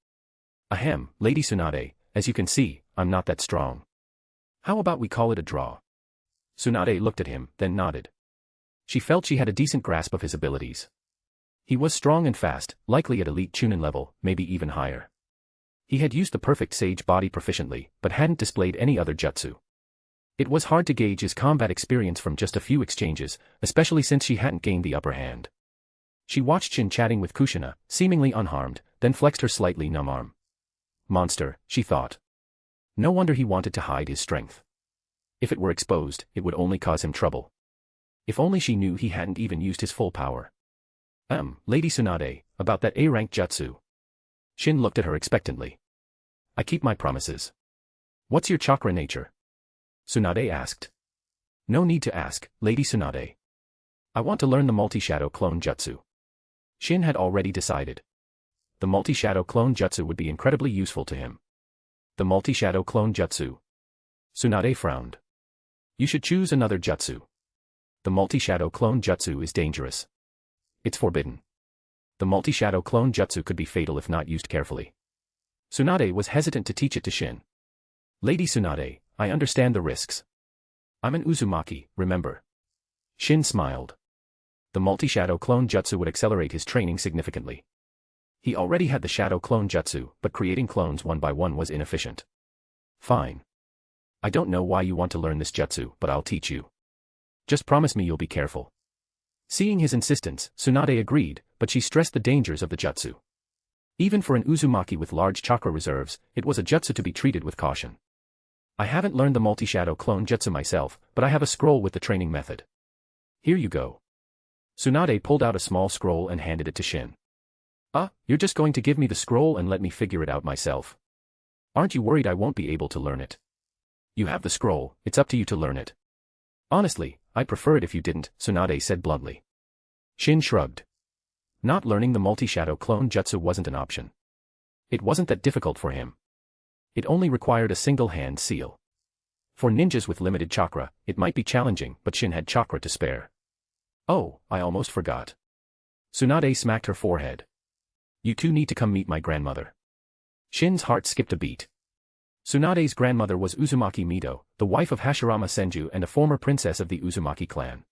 Ahem, Lady Tsunade, as you can see, I'm not that strong. How about we call it a draw? Tsunade looked at him, then nodded. She felt she had a decent grasp of his abilities. He was strong and fast, likely at elite Chunin level, maybe even higher. He had used the perfect sage body proficiently, but hadn't displayed any other jutsu. It was hard to gauge his combat experience from just a few exchanges, especially since she hadn't gained the upper hand. She watched Shin chatting with Kushina, seemingly unharmed, then flexed her slightly numb arm. Monster, she thought. No wonder he wanted to hide his strength. If it were exposed, it would only cause him trouble. If only she knew he hadn't even used his full power. Lady Tsunade, about that A-rank jutsu. Shin looked at her expectantly. I keep my promises. What's your chakra nature? Tsunade asked. No need to ask, Lady Tsunade. I want to learn the multi-shadow clone jutsu. Shin had already decided. The multi-shadow clone jutsu would be incredibly useful to him. The multi-shadow clone jutsu. Tsunade frowned. You should choose another jutsu. The multi-shadow clone jutsu is dangerous. It's forbidden. The multi-shadow clone jutsu could be fatal if not used carefully. Tsunade was hesitant to teach it to Shin. Lady Tsunade, I understand the risks. I'm an Uzumaki, remember? Shin smiled. The multi-shadow clone jutsu would accelerate his training significantly. He already had the shadow clone jutsu, but creating clones one by one was inefficient. Fine. I don't know why you want to learn this jutsu, but I'll teach you. Just promise me you'll be careful. Seeing his insistence, Tsunade agreed, but she stressed the dangers of the jutsu. Even for an Uzumaki with large chakra reserves, it was a jutsu to be treated with caution. I haven't learned the multi-shadow clone jutsu myself, but I have a scroll with the training method. Here you go. Tsunade pulled out a small scroll and handed it to Shin. You're just going to give me the scroll and let me figure it out myself. Aren't you worried I won't be able to learn it? You have the scroll, it's up to you to learn it. Honestly, I'd prefer it if you didn't, Tsunade said bluntly. Shin shrugged. Not learning the multi-shadow clone jutsu wasn't an option. It wasn't that difficult for him. It only required a single hand seal. For ninjas with limited chakra, it might be challenging, but Shin had chakra to spare. Oh, I almost forgot. Tsunade smacked her forehead. You two need to come meet my grandmother. Shin's heart skipped a beat. Tsunade's grandmother was Uzumaki Mito, the wife of Hashirama Senju and a former princess of the Uzumaki clan.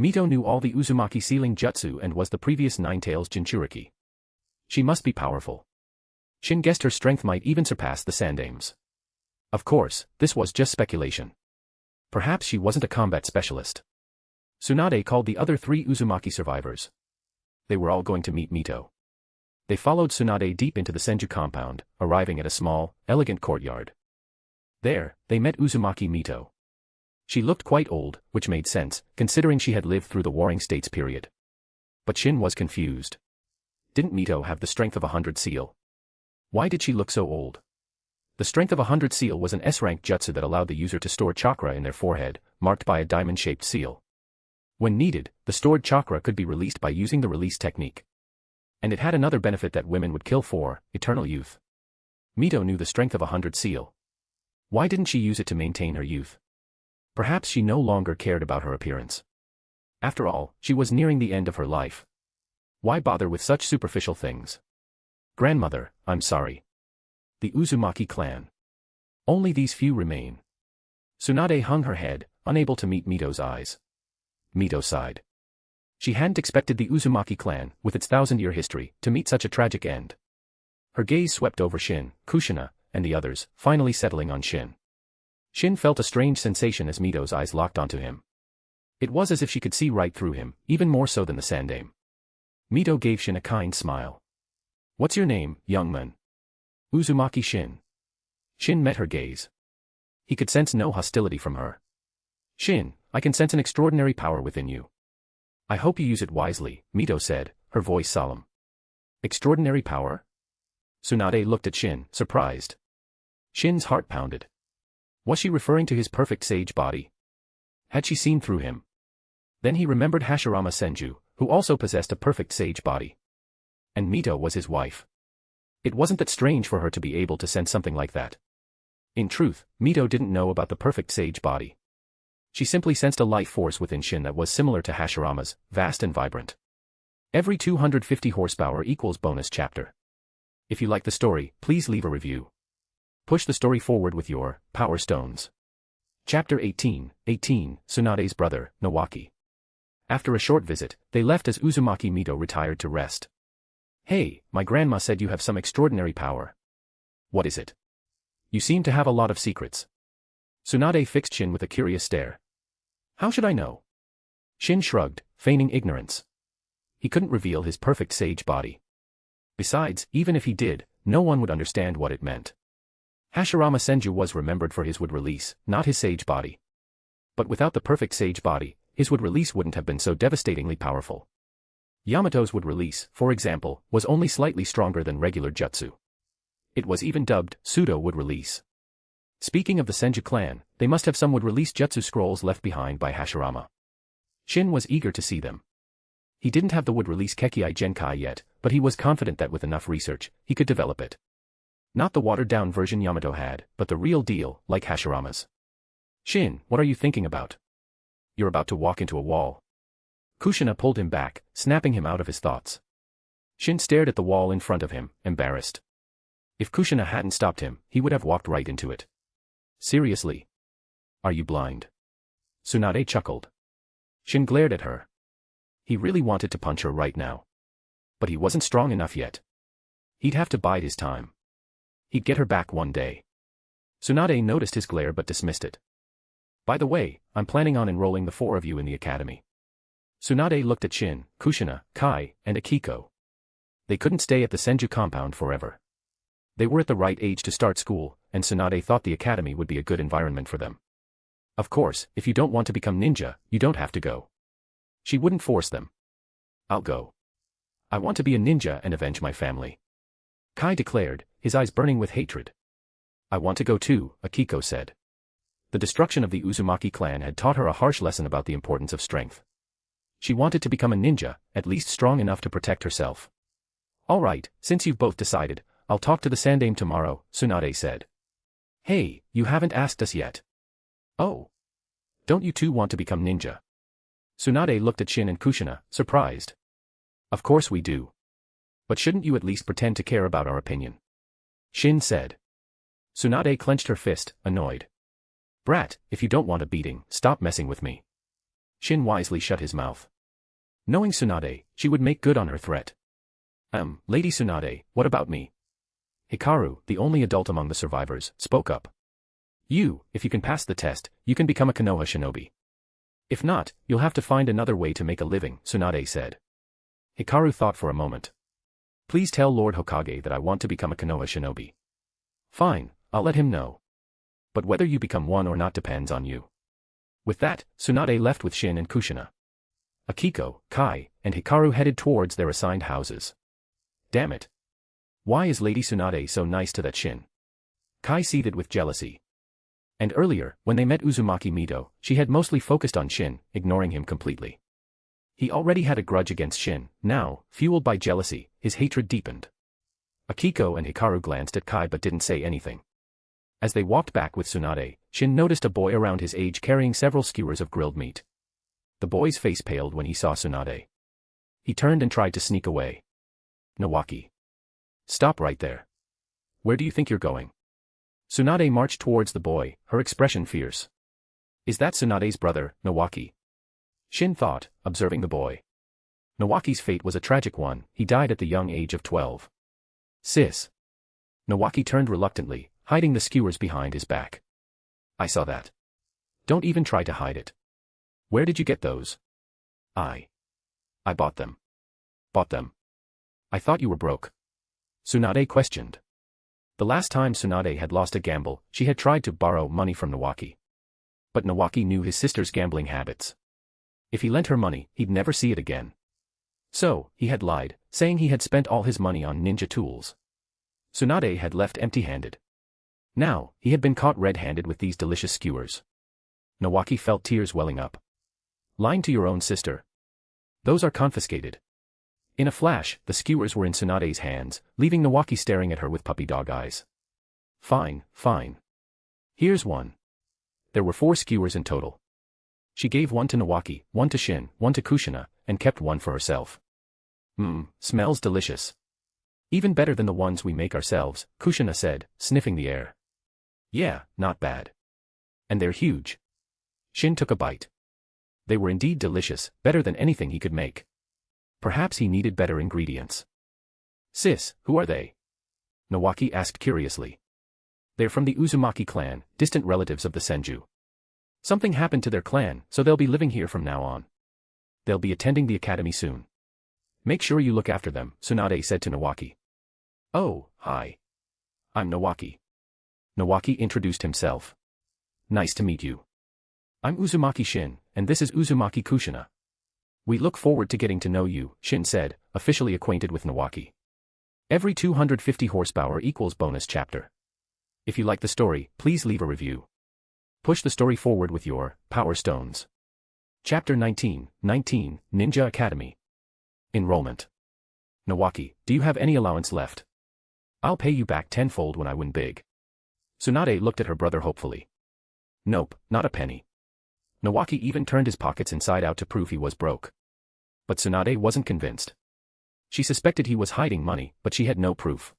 Mito knew all the Uzumaki sealing jutsu and was the previous Nine-Tails Jinchuriki. She must be powerful. Shin guessed her strength might even surpass the Sandame's. Of course, this was just speculation. Perhaps she wasn't a combat specialist. Tsunade called the other 3 Uzumaki survivors. They were all going to meet Mito. They followed Tsunade deep into the Senju compound, arriving at a small, elegant courtyard. There, they met Uzumaki Mito. She looked quite old, which made sense, considering she had lived through the Warring States period. But Shin was confused. Didn't Mito have the strength of 100 seal? Why did she look so old? The strength of 100 seal was an S-rank jutsu that allowed the user to store chakra in their forehead, marked by a diamond-shaped seal. When needed, the stored chakra could be released by using the release technique. And it had another benefit that women would kill for, eternal youth. Mito knew the strength of 100 seal. Why didn't she use it to maintain her youth? Perhaps she no longer cared about her appearance. After all, she was nearing the end of her life. Why bother with such superficial things? Grandmother, I'm sorry. The Uzumaki clan. Only these few remain. Tsunade hung her head, unable to meet Mito's eyes. Mito sighed. She hadn't expected the Uzumaki clan, with its 1,000-year history, to meet such a tragic end. Her gaze swept over Shin, Kushina, and the others, finally settling on Shin. Shin felt a strange sensation as Mito's eyes locked onto him. It was as if she could see right through him, even more so than the Sandame. Mito gave Shin a kind smile. What's your name, young man? Uzumaki Shin. Shin met her gaze. He could sense no hostility from her. Shin, I can sense an extraordinary power within you. I hope you use it wisely, Mito said, her voice solemn. Extraordinary power? Tsunade looked at Shin, surprised. Shin's heart pounded. Was she referring to his perfect sage body? Had she seen through him? Then he remembered Hashirama Senju, who also possessed a perfect sage body. And Mito was his wife. It wasn't that strange for her to be able to sense something like that. In truth, Mito didn't know about the perfect sage body. She simply sensed a life force within Shin that was similar to Hashirama's, vast and vibrant. Every 250 horsepower equals bonus chapter. If you like the story, please leave a review. Push the story forward with your Power Stones. Chapter 18, Tsunade's brother, Nawaki. After a short visit, they left as Uzumaki Mito retired to rest. Hey, my grandma said you have some extraordinary power. What is it? You seem to have a lot of secrets. Tsunade fixed Shin with a curious stare. How should I know? Shin shrugged, feigning ignorance. He couldn't reveal his perfect sage body. Besides, even if he did, no one would understand what it meant. Hashirama Senju was remembered for his wood release, not his sage body. But without the perfect sage body, his wood release wouldn't have been so devastatingly powerful. Yamato's wood release, for example, was only slightly stronger than regular jutsu. It was even dubbed pseudo wood release. Speaking of the Senju clan, they must have some wood release jutsu scrolls left behind by Hashirama. Shin was eager to see them. He didn't have the wood release Kekkei Genkai yet, but he was confident that with enough research, he could develop it. Not the watered-down version Yamato had, but the real deal, like Hashirama's. Shin, what are you thinking about? You're about to walk into a wall. Kushina pulled him back, snapping him out of his thoughts. Shin stared at the wall in front of him, embarrassed. If Kushina hadn't stopped him, he would have walked right into it. Seriously? Are you blind? Tsunade chuckled. Shin glared at her. He really wanted to punch her right now. But he wasn't strong enough yet. He'd have to bide his time. He'd get her back one day. Tsunade noticed his glare but dismissed it. By the way, I'm planning on enrolling the 4 of you in the academy. Tsunade looked at Shin, Kushina, Kai, and Akiko. They couldn't stay at the Senju compound forever. They were at the right age to start school, and Tsunade thought the academy would be a good environment for them. Of course, if you don't want to become ninja, you don't have to go. She wouldn't force them. I'll go. I want to be a ninja and avenge my family. Kai declared, his eyes burning with hatred. I want to go too, Akiko said. The destruction of the Uzumaki clan had taught her a harsh lesson about the importance of strength. She wanted to become a ninja, at least strong enough to protect herself. All right, since you've both decided, I'll talk to the Sandame tomorrow, Tsunade said. Hey, you haven't asked us yet. Oh. Don't you two want to become ninja? Tsunade looked at Shin and Kushina, surprised. Of course we do. But shouldn't you at least pretend to care about our opinion? Shin said. Tsunade clenched her fist, annoyed. Brat, if you don't want a beating, stop messing with me. Shin wisely shut his mouth. Knowing Tsunade, she would make good on her threat. Lady Tsunade, what about me? Hikaru, the only adult among the survivors, spoke up. If you can pass the test, you can become a Konoha shinobi. If not, you'll have to find another way to make a living, Tsunade said. Hikaru thought for a moment. Please tell Lord Hokage that I want to become a Konoha shinobi. Fine, I'll let him know. But whether you become one or not depends on you. With that, Tsunade left with Shin and Kushina. Akiko, Kai, and Hikaru headed towards their assigned houses. Damn it. Why is Lady Tsunade so nice to that Shin? Kai seethed with jealousy. And earlier, when they met Uzumaki Mito, she had mostly focused on Shin, ignoring him completely. He already had a grudge against Shin, now, fueled by jealousy, his hatred deepened. Akiko and Hikaru glanced at Kai but didn't say anything. As they walked back with Tsunade, Shin noticed a boy around his age carrying several skewers of grilled meat. The boy's face paled when he saw Tsunade. He turned and tried to sneak away. Nawaki. Stop right there. Where do you think you're going? Tsunade marched towards the boy, her expression fierce. Is that Tsunade's brother, Nawaki? Shin thought, observing the boy. Nawaki's fate was a tragic one, he died at the young age of 12. Sis. Nawaki turned reluctantly, hiding the skewers behind his back. I saw that. Don't even try to hide it. Where did you get those? I bought them. Bought them. I thought you were broke. Tsunade questioned. The last time Tsunade had lost a gamble, she had tried to borrow money from Nawaki. But Nawaki knew his sister's gambling habits. If he lent her money, he'd never see it again. So, he had lied, saying he had spent all his money on ninja tools. Tsunade had left empty-handed. Now, he had been caught red-handed with these delicious skewers. Nawaki felt tears welling up. Lying to your own sister. Those are confiscated. In a flash, the skewers were in Tsunade's hands, leaving Nawaki staring at her with puppy dog eyes. Fine, fine. Here's one. There were 4 skewers in total. She gave one to Nawaki, one to Shin, one to Kushina, and kept one for herself. Smells delicious. Even better than the ones we make ourselves, Kushina said, sniffing the air. Yeah, not bad. And they're huge. Shin took a bite. They were indeed delicious, better than anything he could make. Perhaps he needed better ingredients. Sis, who are they? Nawaki asked curiously. They're from the Uzumaki clan, distant relatives of the Senju. Something happened to their clan, so they'll be living here from now on. They'll be attending the academy soon. Make sure you look after them, Tsunade said to Nawaki. Oh, hi. I'm Nawaki. Nawaki introduced himself. Nice to meet you. I'm Uzumaki Shin, and this is Uzumaki Kushina. We look forward to getting to know you, Shin said, officially acquainted with Nawaki. Every 250 horsepower equals bonus chapter. If you like the story, please leave a review. Push the story forward with your Power Stones. Chapter 19, Ninja Academy. Enrollment. Nawaki, do you have any allowance left? I'll pay you back tenfold when I win big. Tsunade looked at her brother hopefully. Nope, not a penny. Nawaki even turned his pockets inside out to prove he was broke. But Tsunade wasn't convinced. She suspected he was hiding money, but she had no proof.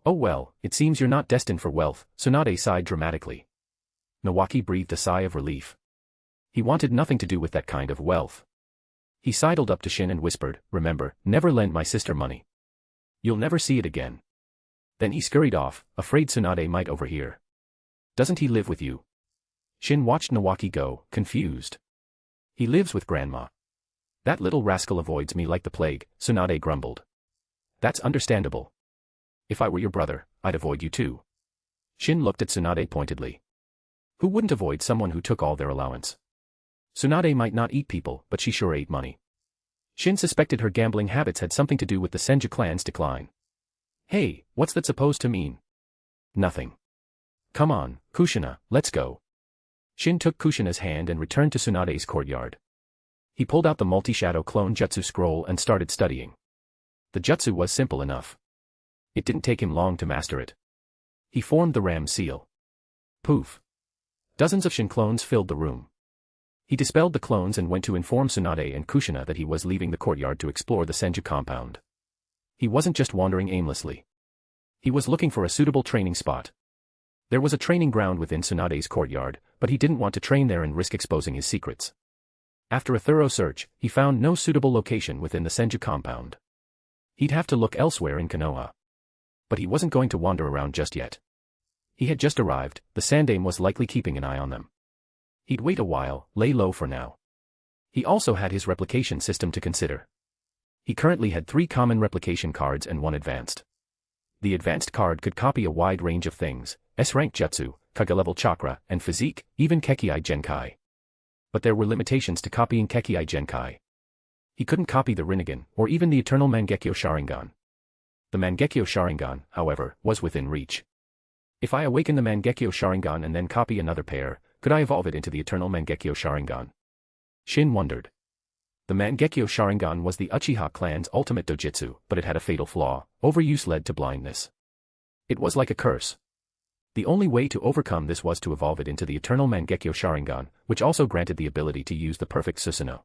Oh well, it seems you're not destined for wealth, Tsunade sighed dramatically. Nawaki breathed a sigh of relief. He wanted nothing to do with that kind of wealth. He sidled up to Shin and whispered, remember, never lend my sister money. You'll never see it again. Then he scurried off, afraid Tsunade might overhear. Doesn't he live with you? Shin watched Nawaki go, confused. He lives with Grandma. That little rascal avoids me like the plague, Tsunade grumbled. That's understandable. If I were your brother, I'd avoid you too. Shin looked at Tsunade pointedly. Who wouldn't avoid someone who took all their allowance? Tsunade might not eat people, but she sure ate money. Shin suspected her gambling habits had something to do with the Senju clan's decline. Hey, what's that supposed to mean? Nothing. Come on, Kushina, let's go. Shin took Kushina's hand and returned to Tsunade's courtyard. He pulled out the multi-shadow clone jutsu scroll and started studying. The jutsu was simple enough. It didn't take him long to master it. He formed the ram seal. Poof. Dozens of Shin clones filled the room. He dispelled the clones and went to inform Tsunade and Kushina that he was leaving the courtyard to explore the Senju compound. He wasn't just wandering aimlessly. He was looking for a suitable training spot. There was a training ground within Tsunade's courtyard, but he didn't want to train there and risk exposing his secrets. After a thorough search, he found no suitable location within the Senju compound. He'd have to look elsewhere in Konoha. But he wasn't going to wander around just yet. He had just arrived, the Sandaime was likely keeping an eye on them. He'd wait a while, lay low for now. He also had his replication system to consider. He currently had 3 common replication cards and 1 advanced. The advanced card could copy a wide range of things, S-rank jutsu, Kage-level chakra, and physique, even Kekkei Genkai. But there were limitations to copying Kekkei Genkai. He couldn't copy the Rinnegan, or even the Eternal Mangekyo Sharingan. The Mangekyo Sharingan, however, was within reach. If I awaken the Mangekyo Sharingan and then copy another pair, could I evolve it into the Eternal Mangekyo Sharingan? Shin wondered. The Mangekyo Sharingan was the Uchiha clan's ultimate dojutsu, but it had a fatal flaw: overuse led to blindness. It was like a curse. The only way to overcome this was to evolve it into the Eternal Mangekyo Sharingan, which also granted the ability to use the perfect Susanoo.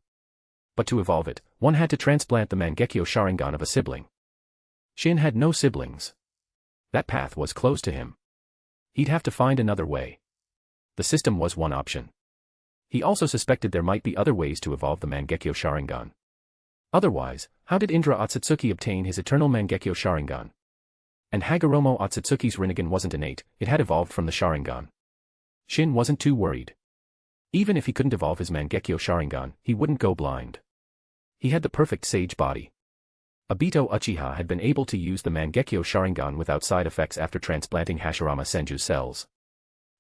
But to evolve it, one had to transplant the Mangekyo Sharingan of a sibling. Shin had no siblings. That path was closed to him. He'd have to find another way. The system was one option. He also suspected there might be other ways to evolve the Mangekyo Sharingan. Otherwise, how did Indra Otsutsuki obtain his Eternal Mangekyo Sharingan? And Hagoromo Otsutsuki's Rinnegan wasn't innate, it had evolved from the Sharingan. Shin wasn't too worried. Even if he couldn't evolve his Mangekyo Sharingan, he wouldn't go blind. He had the perfect sage body. Obito Uchiha had been able to use the Mangekyo Sharingan without side effects after transplanting Hashirama Senju's cells.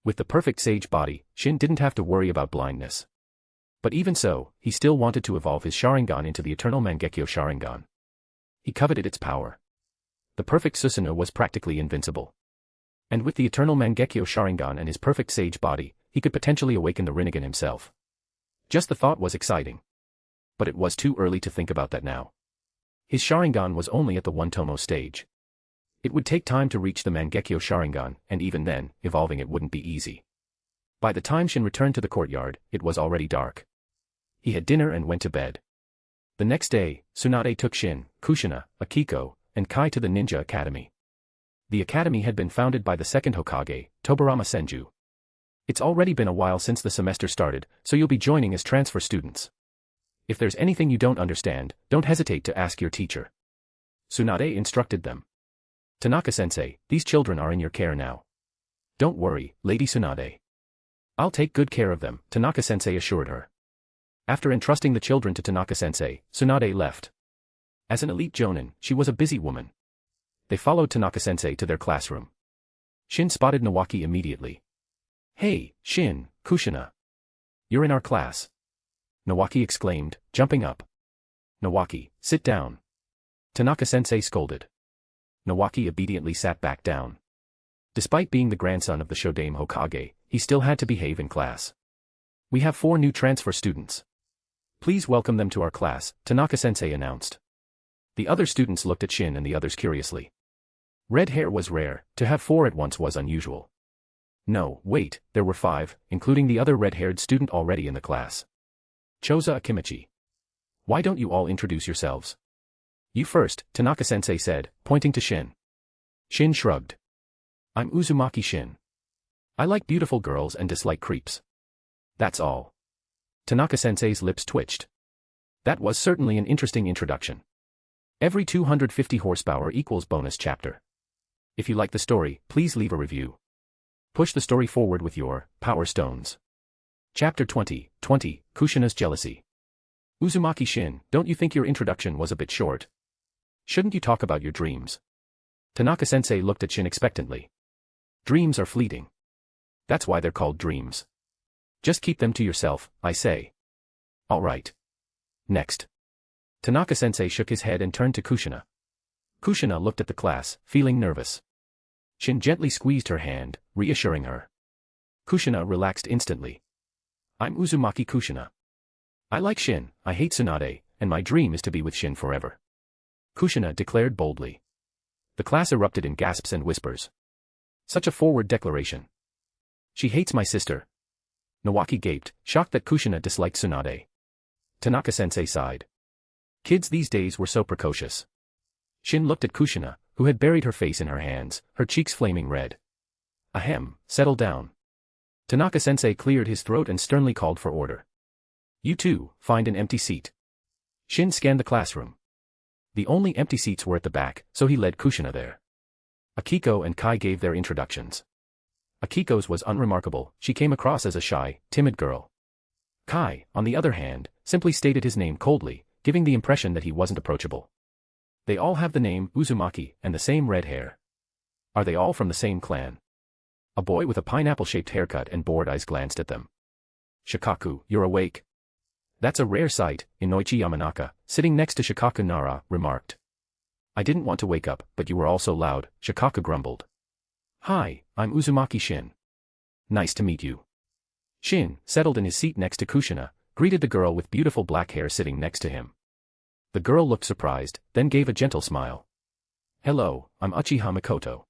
With the perfect sage body, Shin didn't have to worry about blindness. But even so, he still wanted to evolve his Sharingan into the Eternal Mangekyo Sharingan. He coveted its power. The perfect Susanoo was practically invincible. And with the Eternal Mangekyo Sharingan and his perfect sage body, he could potentially awaken the Rinnegan himself. Just the thought was exciting. But it was too early to think about that now. His Sharingan was only at the 1-tomo stage. It would take time to reach the Mangekyo Sharingan, and even then, evolving it wouldn't be easy. By the time Shin returned to the courtyard, it was already dark. He had dinner and went to bed. The next day, Tsunade took Shin, Kushina, Akiko, and Kai to the Ninja Academy. The academy had been founded by the second Hokage, Tobarama Senju. It's already been a while since the semester started, so you'll be joining as transfer students. If there's anything you don't understand, don't hesitate to ask your teacher. Tsunade instructed them. Tanaka-sensei, these children are in your care now. Don't worry, Lady Tsunade. I'll take good care of them, Tanaka-sensei assured her. After entrusting the children to Tanaka-sensei, Tsunade left. As an elite jonin, she was a busy woman. They followed Tanaka-sensei to their classroom. Shin spotted Nawaki immediately. Hey, Shin, Kushina. You're in our class. Nawaki exclaimed, jumping up. Nawaki, sit down. Tanaka-sensei scolded. Nawaki obediently sat back down. Despite being the grandson of the Shodaime Hokage, he still had to behave in class. We have 4 new transfer students. Please welcome them to our class, Tanaka-sensei announced. The other students looked at Shin and the others curiously. Red hair was rare, to have 4 at once was unusual. No, wait, there were 5, including the other red-haired student already in the class. Choza Akimichi. Why don't you all introduce yourselves? You first, Tanaka-sensei said, pointing to Shin. Shin shrugged. I'm Uzumaki Shin. I like beautiful girls and dislike creeps. That's all. Tanaka-sensei's lips twitched. That was certainly an interesting introduction. Every 250 horsepower equals bonus chapter. If you like the story, please leave a review. Push the story forward with your Power Stones. Chapter 20, Kushina's Jealousy. Uzumaki Shin, don't you think your introduction was a bit short? Shouldn't you talk about your dreams? Tanaka-sensei looked at Shin expectantly. Dreams are fleeting. That's why they're called dreams. Just keep them to yourself, I say. All right. Next. Tanaka-sensei shook his head and turned to Kushina. Kushina looked at the class, feeling nervous. Shin gently squeezed her hand, reassuring her. Kushina relaxed instantly. I'm Uzumaki Kushina. I like Shin, I hate Tsunade, and my dream is to be with Shin forever. Kushina declared boldly. The class erupted in gasps and whispers. Such a forward declaration. She hates my sister. Nawaki gaped, shocked that Kushina disliked Tsunade. Tanaka-sensei sighed. Kids these days were so precocious. Shin looked at Kushina, who had buried her face in her hands, her cheeks flaming red. Ahem, settle down. Tanaka-sensei cleared his throat and sternly called for order. You two, find an empty seat. Shin scanned the classroom. The only empty seats were at the back, so he led Kushina there. Akiko and Kai gave their introductions. Akiko's was unremarkable, she came across as a shy, timid girl. Kai, on the other hand, simply stated his name coldly, giving the impression that he wasn't approachable. They all have the name Uzumaki and the same red hair. Are they all from the same clan? A boy with a pineapple-shaped haircut and bored eyes glanced at them. Shikaku, you're awake. That's a rare sight, Inoichi Yamanaka, sitting next to Shikaku Nara, remarked. I didn't want to wake up, but you were all so loud, Shikaku grumbled. Hi, I'm Uzumaki Shin. Nice to meet you. Shin, settled in his seat next to Kushina, greeted the girl with beautiful black hair sitting next to him. The girl looked surprised, then gave a gentle smile. Hello, I'm Uchiha Mikoto.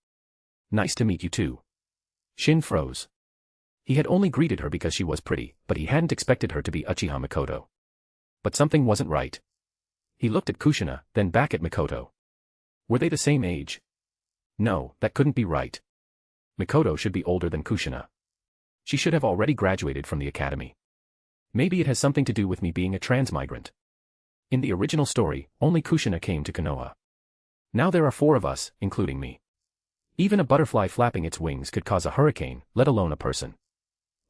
Nice to meet you too. Shin froze. He had only greeted her because she was pretty, but he hadn't expected her to be Uchiha Mikoto. But something wasn't right. He looked at Kushina, then back at Mikoto. Were they the same age? No, that couldn't be right. Mikoto should be older than Kushina. She should have already graduated from the academy. Maybe it has something to do with me being a transmigrant. In the original story, only Kushina came to Konoha. Now there are 4 of us, including me. Even a butterfly flapping its wings could cause a hurricane, let alone a person.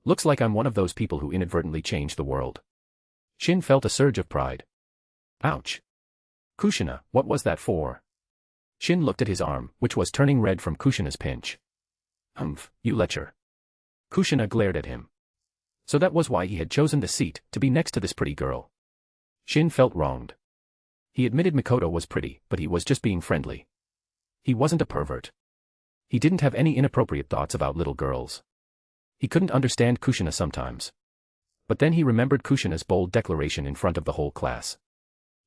Looks like I'm one of those people who inadvertently changed the world. Shin felt a surge of pride. Ouch. Kushina, what was that for? Shin looked at his arm, which was turning red from Kushina's pinch. Humph, you lecher. Kushina glared at him. So that was why he had chosen the seat, to be next to this pretty girl. Shin felt wronged. He admitted Mikoto was pretty, but he was just being friendly. He wasn't a pervert. He didn't have any inappropriate thoughts about little girls. He couldn't understand Kushina sometimes. But then he remembered Kushina's bold declaration in front of the whole class.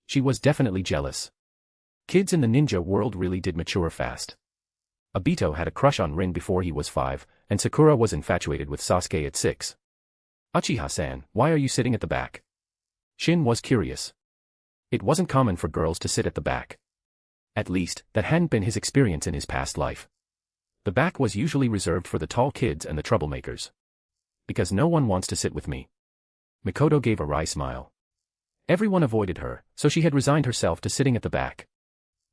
She was definitely jealous. Kids in the ninja world really did mature fast. Obito had a crush on Rin before he was 5, and Sakura was infatuated with Sasuke at 6. Uchiha-san, why are you sitting at the back? Shin was curious. It wasn't common for girls to sit at the back. At least, that hadn't been his experience in his past life. The back was usually reserved for the tall kids and the troublemakers. Because no one wants to sit with me. Mikoto gave a wry smile. Everyone avoided her, so she had resigned herself to sitting at the back.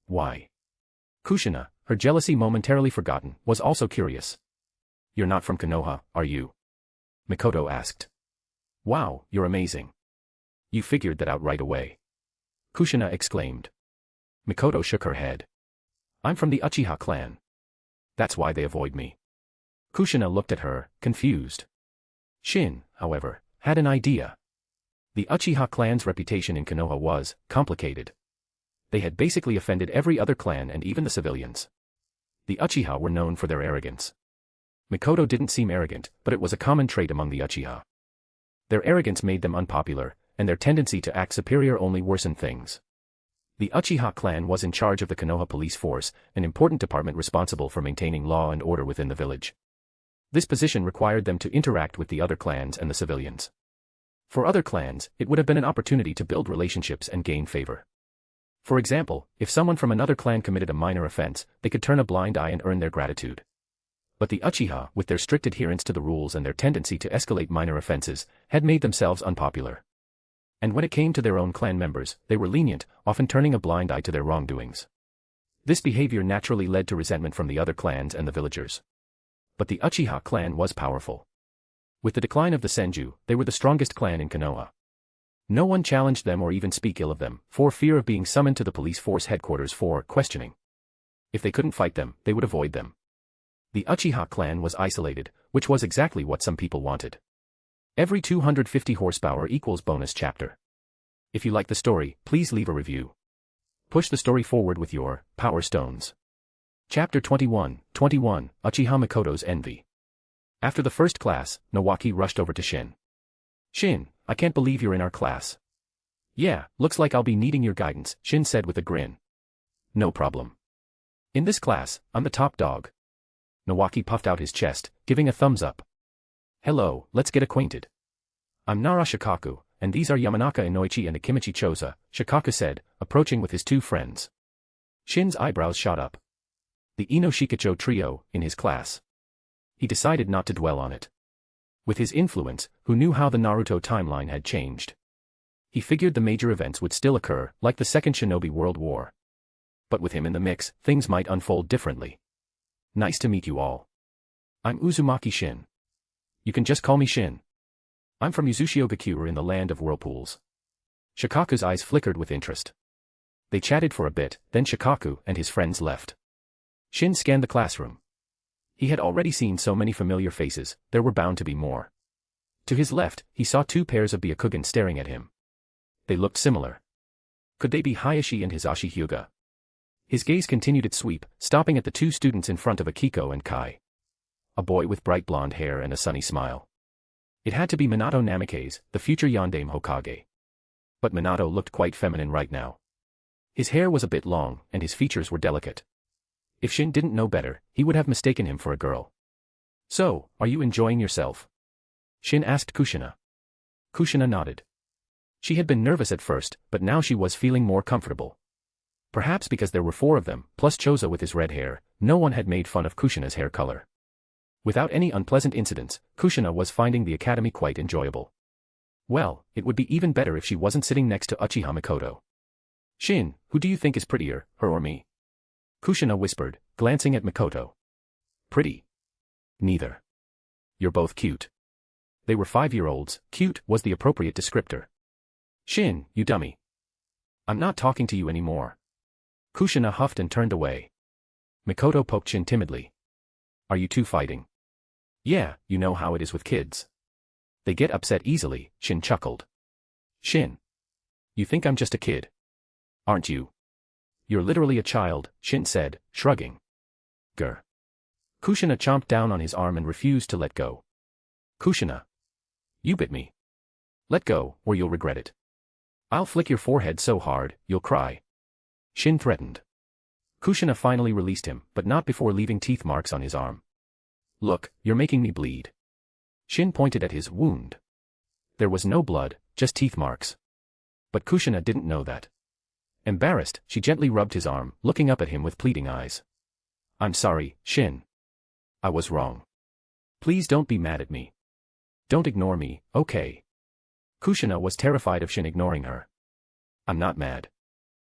Why? Kushina, her jealousy momentarily forgotten, was also curious. You're not from Konoha, are you? Mikoto asked. Wow, you're amazing. You figured that out right away. Kushina exclaimed. Mikoto shook her head. I'm from the Uchiha clan. That's why they avoid me. Kushina looked at her, confused. Shin, however, had an idea. The Uchiha clan's reputation in Konoha was complicated. They had basically offended every other clan and even the civilians. The Uchiha were known for their arrogance. Mikoto didn't seem arrogant, but it was a common trait among the Uchiha. Their arrogance made them unpopular, and their tendency to act superior only worsened things. The Uchiha clan was in charge of the Konoha police force, an important department responsible for maintaining law and order within the village. This position required them to interact with the other clans and the civilians. For other clans, it would have been an opportunity to build relationships and gain favor. For example, if someone from another clan committed a minor offense, they could turn a blind eye and earn their gratitude. But the Uchiha, with their strict adherence to the rules and their tendency to escalate minor offenses, had made themselves unpopular. And when it came to their own clan members, they were lenient, often turning a blind eye to their wrongdoings. This behavior naturally led to resentment from the other clans and the villagers. But the Uchiha clan was powerful. With the decline of the Senju, they were the strongest clan in Konoha. No one challenged them or even speak ill of them, for fear of being summoned to the police force headquarters for questioning. If they couldn't fight them, they would avoid them. The Uchiha clan was isolated, which was exactly what some people wanted. Every 250 horsepower equals bonus chapter. If you like the story, please leave a review. Push the story forward with your power stones. Chapter 21, Uchiha Mikoto's Envy. After the first class, Nawaki rushed over to Shin. Shin, I can't believe you're in our class. Yeah, looks like I'll be needing your guidance, Shin said with a grin. No problem. In this class, I'm the top dog. Nawaki puffed out his chest, giving a thumbs up. Hello, let's get acquainted. I'm Nara Shikaku, and these are Yamanaka Inoichi and Akimichi Choza, Shikaku said, approaching with his 2 friends. Shin's eyebrows shot up. The Ino Shikacho trio, in his class. He decided not to dwell on it. With his influence, who knew how the Naruto timeline had changed? He figured the major events would still occur, like the Second Shinobi World War. But with him in the mix, things might unfold differently. Nice to meet you all. I'm Uzumaki Shin. You can just call me Shin. I'm from Uzumaki in the Land of Whirlpools. Shikaku's eyes flickered with interest. They chatted for a bit, then Shikaku and his friends left. Shin scanned the classroom. He had already seen so many familiar faces, there were bound to be more. To his left, he saw two pairs of Byakugan staring at him. They looked similar. Could they be Hayashi and Hisashi Hyuga? His gaze continued its sweep, stopping at the two students in front of Akiko and Kai. A boy with bright blonde hair and a sunny smile. It had to be Minato Namikaze, the future Yondaime Hokage. But Minato looked quite feminine right now. His hair was a bit long, and his features were delicate. If Shin didn't know better, he would have mistaken him for a girl. So, are you enjoying yourself? Shin asked Kushina. Kushina nodded. She had been nervous at first, but now she was feeling more comfortable. Perhaps because there were four of them, plus Choza with his red hair, no one had made fun of Kushina's hair color. Without any unpleasant incidents, Kushina was finding the academy quite enjoyable. Well, it would be even better if she wasn't sitting next to Uchiha Mikoto. Shin, who do you think is prettier, her or me? Kushina whispered, glancing at Mikoto. Pretty? Neither. You're both cute. They were 5-year-olds, cute was the appropriate descriptor. Shin, you dummy. I'm not talking to you anymore. Kushina huffed and turned away. Mikoto poked Shin timidly. Are you two fighting? Yeah, you know how it is with kids. They get upset easily, Shin chuckled. Shin. You think I'm just a kid? Aren't you? You're literally a child, Shin said, shrugging. Grr. Kushina chomped down on his arm and refused to let go. Kushina. You bit me. Let go, or you'll regret it. I'll flick your forehead so hard, you'll cry. Shin threatened. Kushina finally released him, but not before leaving teeth marks on his arm. Look, you're making me bleed. Shin pointed at his wound. There was no blood, just teeth marks. But Kushina didn't know that. Embarrassed, she gently rubbed his arm, looking up at him with pleading eyes. I'm sorry, Shin. I was wrong. Please don't be mad at me. Don't ignore me, okay? Kushina was terrified of Shin ignoring her. I'm not mad.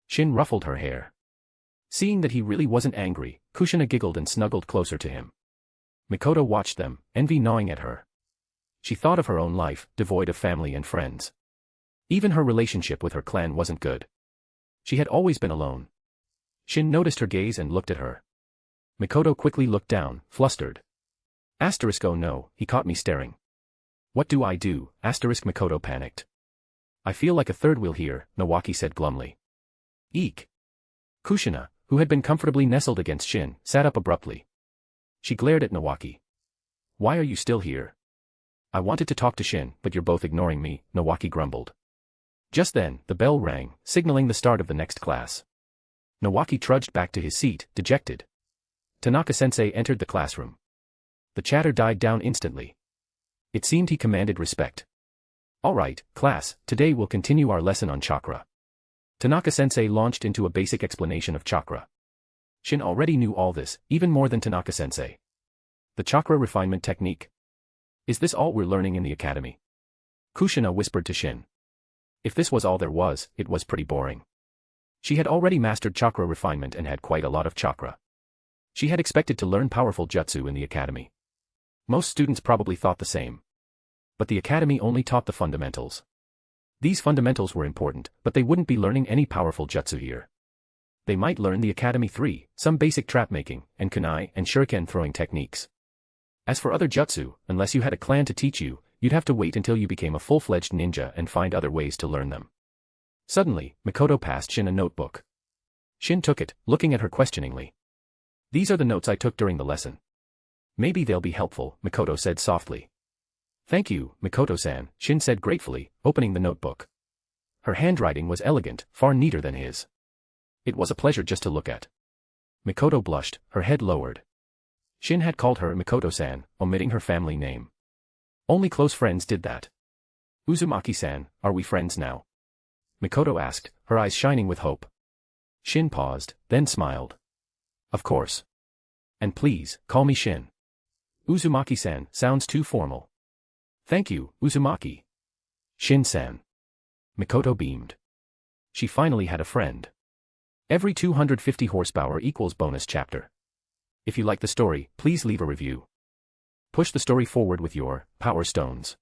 Shin ruffled her hair. Seeing that he really wasn't angry, Kushina giggled and snuggled closer to him. Mikoto watched them, envy gnawing at her. She thought of her own life, devoid of family and friends. Even her relationship with her clan wasn't good. She had always been alone. Shin noticed her gaze and looked at her. Mikoto quickly looked down, flustered. Oh no, he caught me staring. What do I do? Mikoto panicked. I feel like a third wheel here, Nawaki said glumly. Eek. Kushina, who had been comfortably nestled against Shin, sat up abruptly. She glared at Nawaki. Why are you still here? I wanted to talk to Shin, but you're both ignoring me, Nawaki grumbled. Just then, the bell rang, signaling the start of the next class. Nawaki trudged back to his seat, dejected. Tanaka-sensei entered the classroom. The chatter died down instantly. It seemed he commanded respect. All right, class, today we'll continue our lesson on chakra. Tanaka-sensei launched into a basic explanation of chakra. Shin already knew all this, even more than Tanaka-sensei. The chakra refinement technique. Is this all we're learning in the academy? Kushina whispered to Shin. If this was all there was, it was pretty boring. She had already mastered chakra refinement and had quite a lot of chakra. She had expected to learn powerful jutsu in the academy. Most students probably thought the same. But the academy only taught the fundamentals. These fundamentals were important, but they wouldn't be learning any powerful jutsu here. They might learn the Academy 3, some basic trap-making, and kunai and shuriken throwing techniques. As for other jutsu, unless you had a clan to teach you, you'd have to wait until you became a full-fledged ninja and find other ways to learn them. Suddenly, Mikoto passed Shin a notebook. Shin took it, looking at her questioningly. These are the notes I took during the lesson. Maybe they'll be helpful, Mikoto said softly. Thank you, Mikoto-san, Shin said gratefully, opening the notebook. Her handwriting was elegant, far neater than his. It was a pleasure just to look at. Mikoto blushed, her head lowered. Shin had called her Mikoto-san, omitting her family name. Only close friends did that. Uzumaki-san, are we friends now? Mikoto asked, her eyes shining with hope. Shin paused, then smiled. Of course. And please, call me Shin. Uzumaki-san sounds too formal. Thank you, Uzumaki. Shin-san. Mikoto beamed. She finally had a friend. Every 250 horsepower equals bonus chapter. If you like the story, please leave a review. Push the story forward with your Power Stones.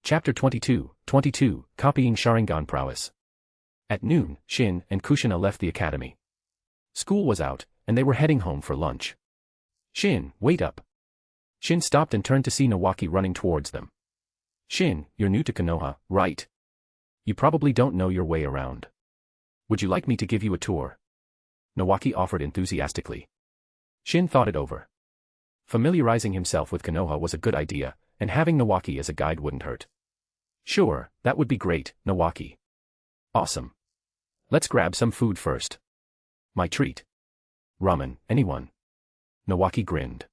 Chapter 22, Copying Sharingan Prowess. At noon, Shin and Kushina left the academy. School was out, and they were heading home for lunch. Shin, wait up. Shin stopped and turned to see Nawaki running towards them. Shin, you're new to Konoha, right? You probably don't know your way around. Would you like me to give you a tour? Nawaki offered enthusiastically. Shin thought it over. Familiarizing himself with Konoha was a good idea, and having Nawaki as a guide wouldn't hurt. Sure, that would be great, Nawaki. Awesome. Let's grab some food first. My treat. Ramen, anyone? Nawaki grinned.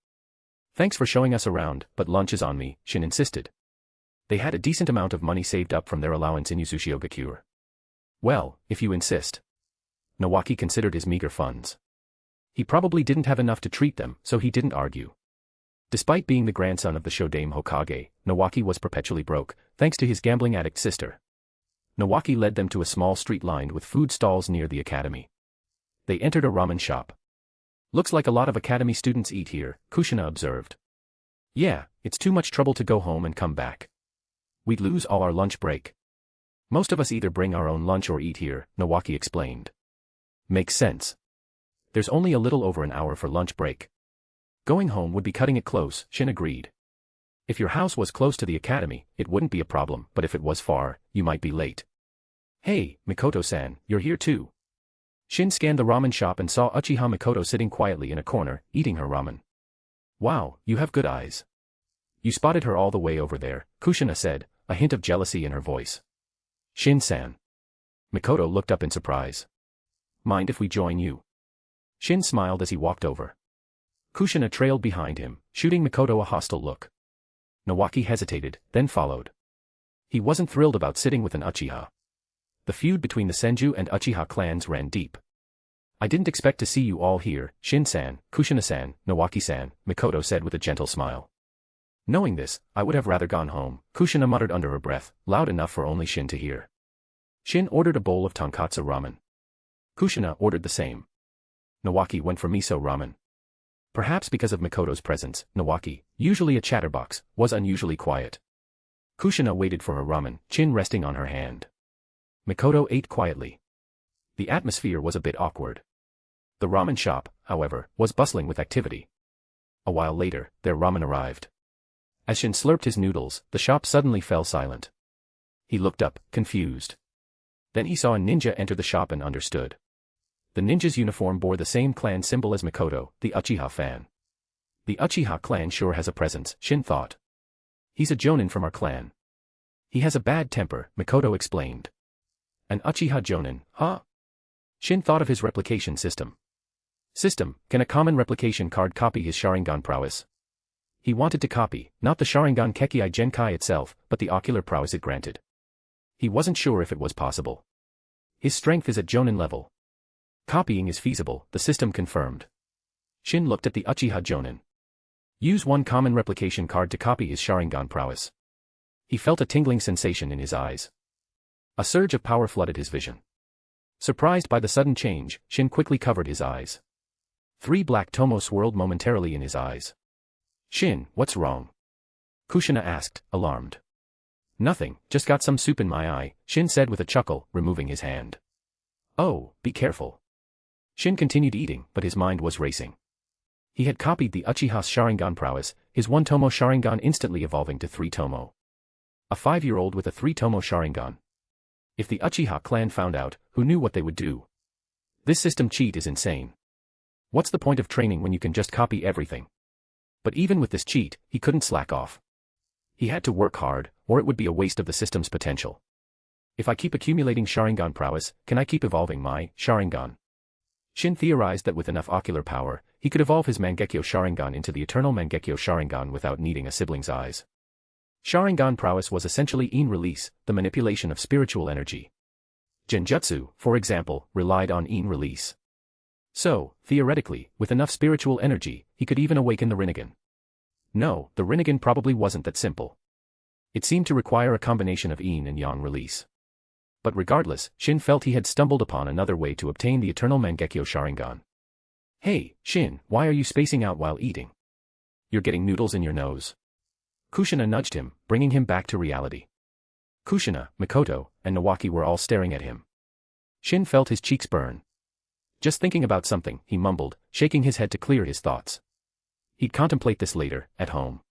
Thanks for showing us around, but lunch is on me, Shin insisted. They had a decent amount of money saved up from their allowance in Uzumaki. Well, if you insist. Nawaki considered his meager funds. He probably didn't have enough to treat them, so he didn't argue. Despite being the grandson of the Shodame Hokage, Nawaki was perpetually broke, thanks to his gambling addict sister. Nawaki led them to a small street lined with food stalls near the academy. They entered a ramen shop. Looks like a lot of academy students eat here, Kushina observed. Yeah, it's too much trouble to go home and come back. We'd lose all our lunch break. Most of us either bring our own lunch or eat here, Nawaki explained. Makes sense. There's only a little over an hour for lunch break. Going home would be cutting it close, Shin agreed. If your house was close to the academy, it wouldn't be a problem, but if it was far, you might be late. Hey, Mikoto-san, you're here too. Shin scanned the ramen shop and saw Uchiha Mikoto sitting quietly in a corner, eating her ramen. Wow, you have good eyes. You spotted her all the way over there, Kushina said, a hint of jealousy in her voice. Shin-san. Mikoto looked up in surprise. Mind if we join you? Shin smiled as he walked over. Kushina trailed behind him, shooting Mikoto a hostile look. Nawaki hesitated, then followed. He wasn't thrilled about sitting with an Uchiha. The feud between the Senju and Uchiha clans ran deep. I didn't expect to see you all here, Shin-san, Kushina-san, Nawaki-san, Mikoto said with a gentle smile. Knowing this, I would have rather gone home, Kushina muttered under her breath, loud enough for only Shin to hear. Shin ordered a bowl of tonkatsu ramen. Kushina ordered the same. Nawaki went for miso ramen. Perhaps because of Mikoto's presence, Nawaki, usually a chatterbox, was unusually quiet. Kushina waited for her ramen, chin resting on her hand. Mikoto ate quietly. The atmosphere was a bit awkward. The ramen shop, however, was bustling with activity. A while later, their ramen arrived. As Shin slurped his noodles, the shop suddenly fell silent. He looked up, confused. Then he saw a ninja enter the shop and understood. The ninja's uniform bore the same clan symbol as Mikoto, the Uchiha fan. The Uchiha clan sure has a presence, Shin thought. He's a jonin from our clan. He has a bad temper, Mikoto explained. An Uchiha jonin, huh? Shin thought of his replication system. Can a common replication card copy his Sharingan prowess? He wanted to copy, not the Sharingan Kekkei Genkai itself, but the ocular prowess it granted. He wasn't sure if it was possible. His strength is at jonin level. Copying is feasible, the system confirmed. Shin looked at the Uchiha Jonin. Use one common replication card to copy his Sharingan prowess. He felt a tingling sensation in his eyes. A surge of power flooded his vision. Surprised by the sudden change, Shin quickly covered his eyes. 3 black tomo swirled momentarily in his eyes. Shin, what's wrong? Kushina asked, alarmed. Nothing, just got some soup in my eye, Shin said with a chuckle, removing his hand. Oh, be careful. Shin continued eating, but his mind was racing. He had copied the Uchiha's Sharingan prowess, his 1 tomo Sharingan instantly evolving to 3 tomo. A 5-year-old with a 3 tomo Sharingan. If the Uchiha clan found out, who knew what they would do? This system cheat is insane. What's the point of training when you can just copy everything? But even with this cheat, he couldn't slack off. He had to work hard, or it would be a waste of the system's potential. If I keep accumulating Sharingan prowess, can I keep evolving my Sharingan? Shin theorized that with enough ocular power, he could evolve his Mangekyo Sharingan into the eternal Mangekyo Sharingan without needing a sibling's eyes. Sharingan prowess was essentially in release, the manipulation of spiritual energy. Genjutsu, for example, relied on in release. So, theoretically, with enough spiritual energy, he could even awaken the Rinnegan. No, the Rinnegan probably wasn't that simple. It seemed to require a combination of yin and yang release. But regardless, Shin felt he had stumbled upon another way to obtain the eternal Mangekyo Sharingan. Hey, Shin, why are you spacing out while eating? You're getting noodles in your nose. Kushina nudged him, bringing him back to reality. Kushina, Mikoto, and Nawaki were all staring at him. Shin felt his cheeks burn. Just thinking about something, he mumbled, shaking his head to clear his thoughts. He'd contemplate this later, at home.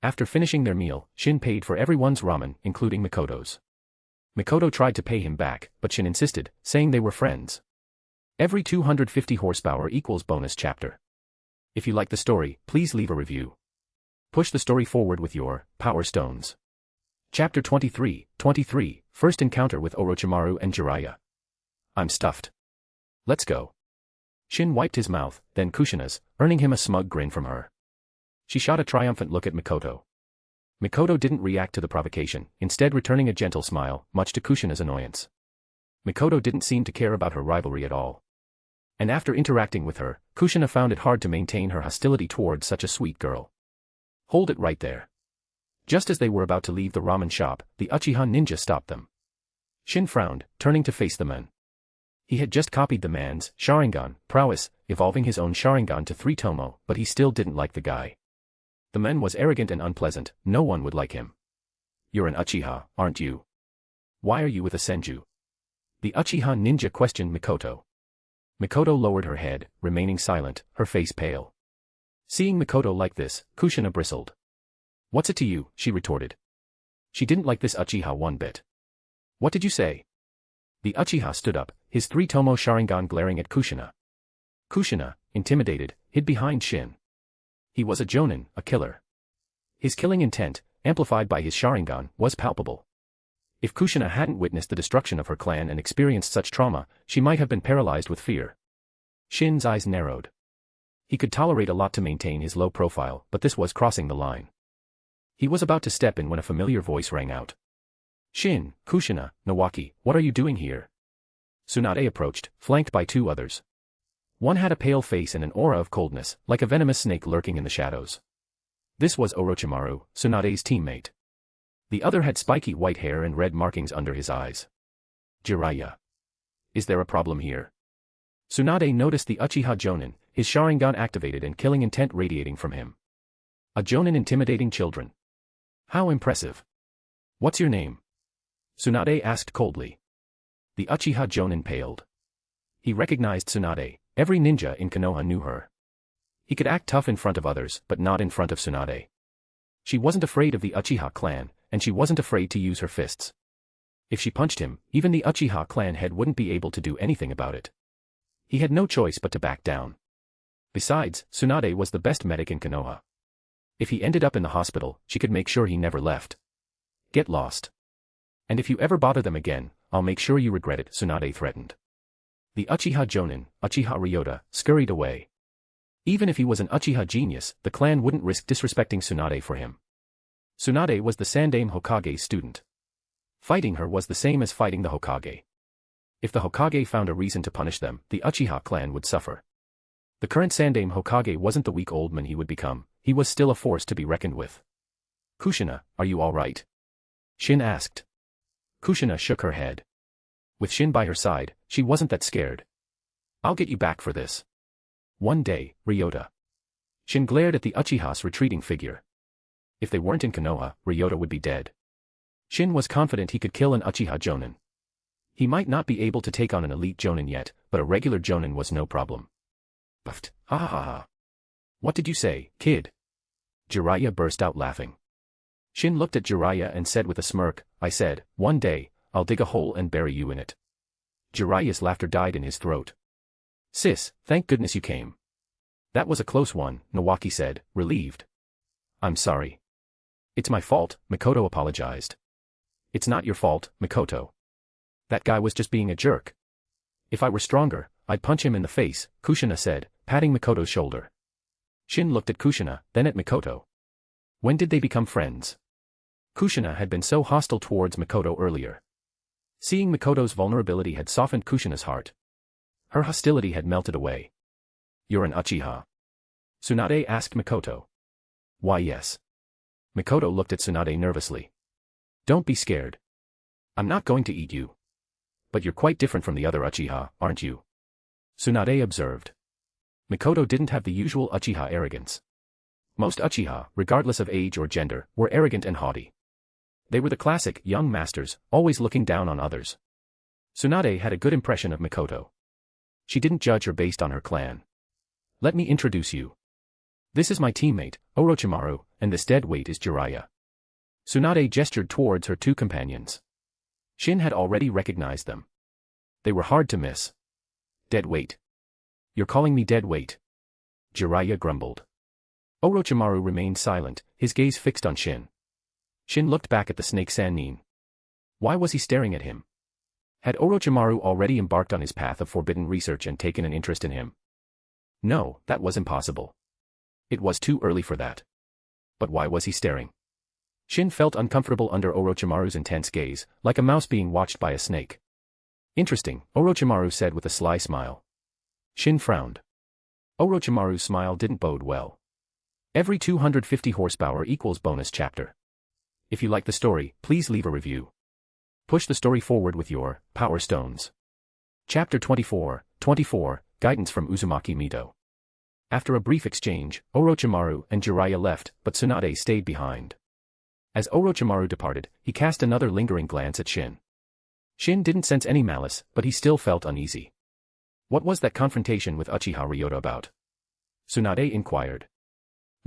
After finishing their meal, Shin paid for everyone's ramen, including Mikoto's. Mikoto tried to pay him back, but Shin insisted, saying they were friends. Every 250 horsepower equals bonus chapter. If you like the story, please leave a review. Push the story forward with your power stones. Chapter 23, First Encounter with Orochimaru and Jiraiya. I'm stuffed. Let's go. Shin wiped his mouth, then Kushina's, earning him a smug grin from her. She shot a triumphant look at Mikoto. Mikoto didn't react to the provocation, instead returning a gentle smile, much to Kushina's annoyance. Mikoto didn't seem to care about her rivalry at all. And after interacting with her, Kushina found it hard to maintain her hostility towards such a sweet girl. Hold it right there. Just as they were about to leave the ramen shop, the Uchiha ninja stopped them. Shin frowned, turning to face the man. He had just copied the man's Sharingan prowess, evolving his own Sharingan to 3 Tomo, but he still didn't like the guy. The man was arrogant and unpleasant, no one would like him. You're an Uchiha, aren't you? Why are you with a Senju? The Uchiha ninja questioned Mikoto. Mikoto lowered her head, remaining silent, her face pale. Seeing Mikoto like this, Kushina bristled. What's it to you, she retorted. She didn't like this Uchiha one bit. What did you say? The Uchiha stood up, his 3 Tomo Sharingan glaring at Kushina. Kushina, intimidated, hid behind Shin. He was a Jonin, a killer. His killing intent, amplified by his Sharingan, was palpable. If Kushina hadn't witnessed the destruction of her clan and experienced such trauma, she might have been paralyzed with fear. Shin's eyes narrowed. He could tolerate a lot to maintain his low profile, but this was crossing the line. He was about to step in when a familiar voice rang out. Shin, Kushina, Nawaki, what are you doing here? Tsunade approached, flanked by 2 others. One had a pale face and an aura of coldness, like a venomous snake lurking in the shadows. This was Orochimaru, Tsunade's teammate. The other had spiky white hair and red markings under his eyes. Jiraiya. Is there a problem here? Tsunade noticed the Uchiha Jonin, his Sharingan activated and killing intent radiating from him. A Jonin intimidating children. How impressive. What's your name? Tsunade asked coldly. The Uchiha Jonin paled. He recognized Tsunade, every ninja in Konoha knew her. He could act tough in front of others, but not in front of Tsunade. She wasn't afraid of the Uchiha clan, and she wasn't afraid to use her fists. If she punched him, even the Uchiha clan head wouldn't be able to do anything about it. He had no choice but to back down. Besides, Tsunade was the best medic in Konoha. If he ended up in the hospital, she could make sure he never left. Get lost. And if you ever bother them again, I'll make sure you regret it, Tsunade threatened. The Uchiha Jonin, Uchiha Ryota, scurried away. Even if he was an Uchiha genius, the clan wouldn't risk disrespecting Tsunade for him. Tsunade was the Sandaime Hokage's student. Fighting her was the same as fighting the Hokage. If the Hokage found a reason to punish them, the Uchiha clan would suffer. The current Sandaime Hokage wasn't the weak old man he would become, he was still a force to be reckoned with. Kushina, are you all right? Shin asked. Kushina shook her head. With Shin by her side, she wasn't that scared. I'll get you back for this. One day, Ryota. Shin glared at the Uchiha's retreating figure. If they weren't in Konoha, Ryota would be dead. Shin was confident he could kill an Uchiha Jonin. He might not be able to take on an elite Jonin yet, but a regular Jonin was no problem. Buffed, ha ha ha ha. What did you say, kid? Jiraiya burst out laughing. Shin looked at Jiraiya and said with a smirk, I said, one day, I'll dig a hole and bury you in it. Jiraiya's laughter died in his throat. Sis, thank goodness you came. That was a close one, Nawaki said, relieved. I'm sorry. It's my fault, Mikoto apologized. It's not your fault, Mikoto. That guy was just being a jerk. If I were stronger, I'd punch him in the face, Kushina said, patting Mikoto's shoulder. Shin looked at Kushina, then at Mikoto. When did they become friends? Kushina had been so hostile towards Mikoto earlier. Seeing Mikoto's vulnerability had softened Kushina's heart. Her hostility had melted away. You're an Uchiha? Tsunade asked Mikoto. Why yes. Mikoto looked at Tsunade nervously. Don't be scared. I'm not going to eat you. But you're quite different from the other Uchiha, aren't you? Tsunade observed. Mikoto didn't have the usual Uchiha arrogance. Most Uchiha, regardless of age or gender, were arrogant and haughty. They were the classic young masters, always looking down on others. Tsunade had a good impression of Mikoto. She didn't judge her based on her clan. Let me introduce you. This is my teammate, Orochimaru, and this dead weight is Jiraiya. Tsunade gestured towards her two companions. Shin had already recognized them. They were hard to miss. Dead weight. You're calling me dead weight? Jiraiya grumbled. Orochimaru remained silent, his gaze fixed on Shin. Shin looked back at the snake Sannin. Why was he staring at him? Had Orochimaru already embarked on his path of forbidden research and taken an interest in him? No, that was impossible. It was too early for that. But why was he staring? Shin felt uncomfortable under Orochimaru's intense gaze, like a mouse being watched by a snake. Interesting, Orochimaru said with a sly smile. Shin frowned. Orochimaru's smile didn't bode well. Every 250 horsepower equals bonus chapter. If you like the story, please leave a review. Push the story forward with your Power Stones. Chapter 24, Guidance from Uzumaki Mito. After a brief exchange, Orochimaru and Jiraiya left, but Tsunade stayed behind. As Orochimaru departed, he cast another lingering glance at Shin. Shin didn't sense any malice, but he still felt uneasy. What was that confrontation with Uchiha Ryota about? Tsunade inquired.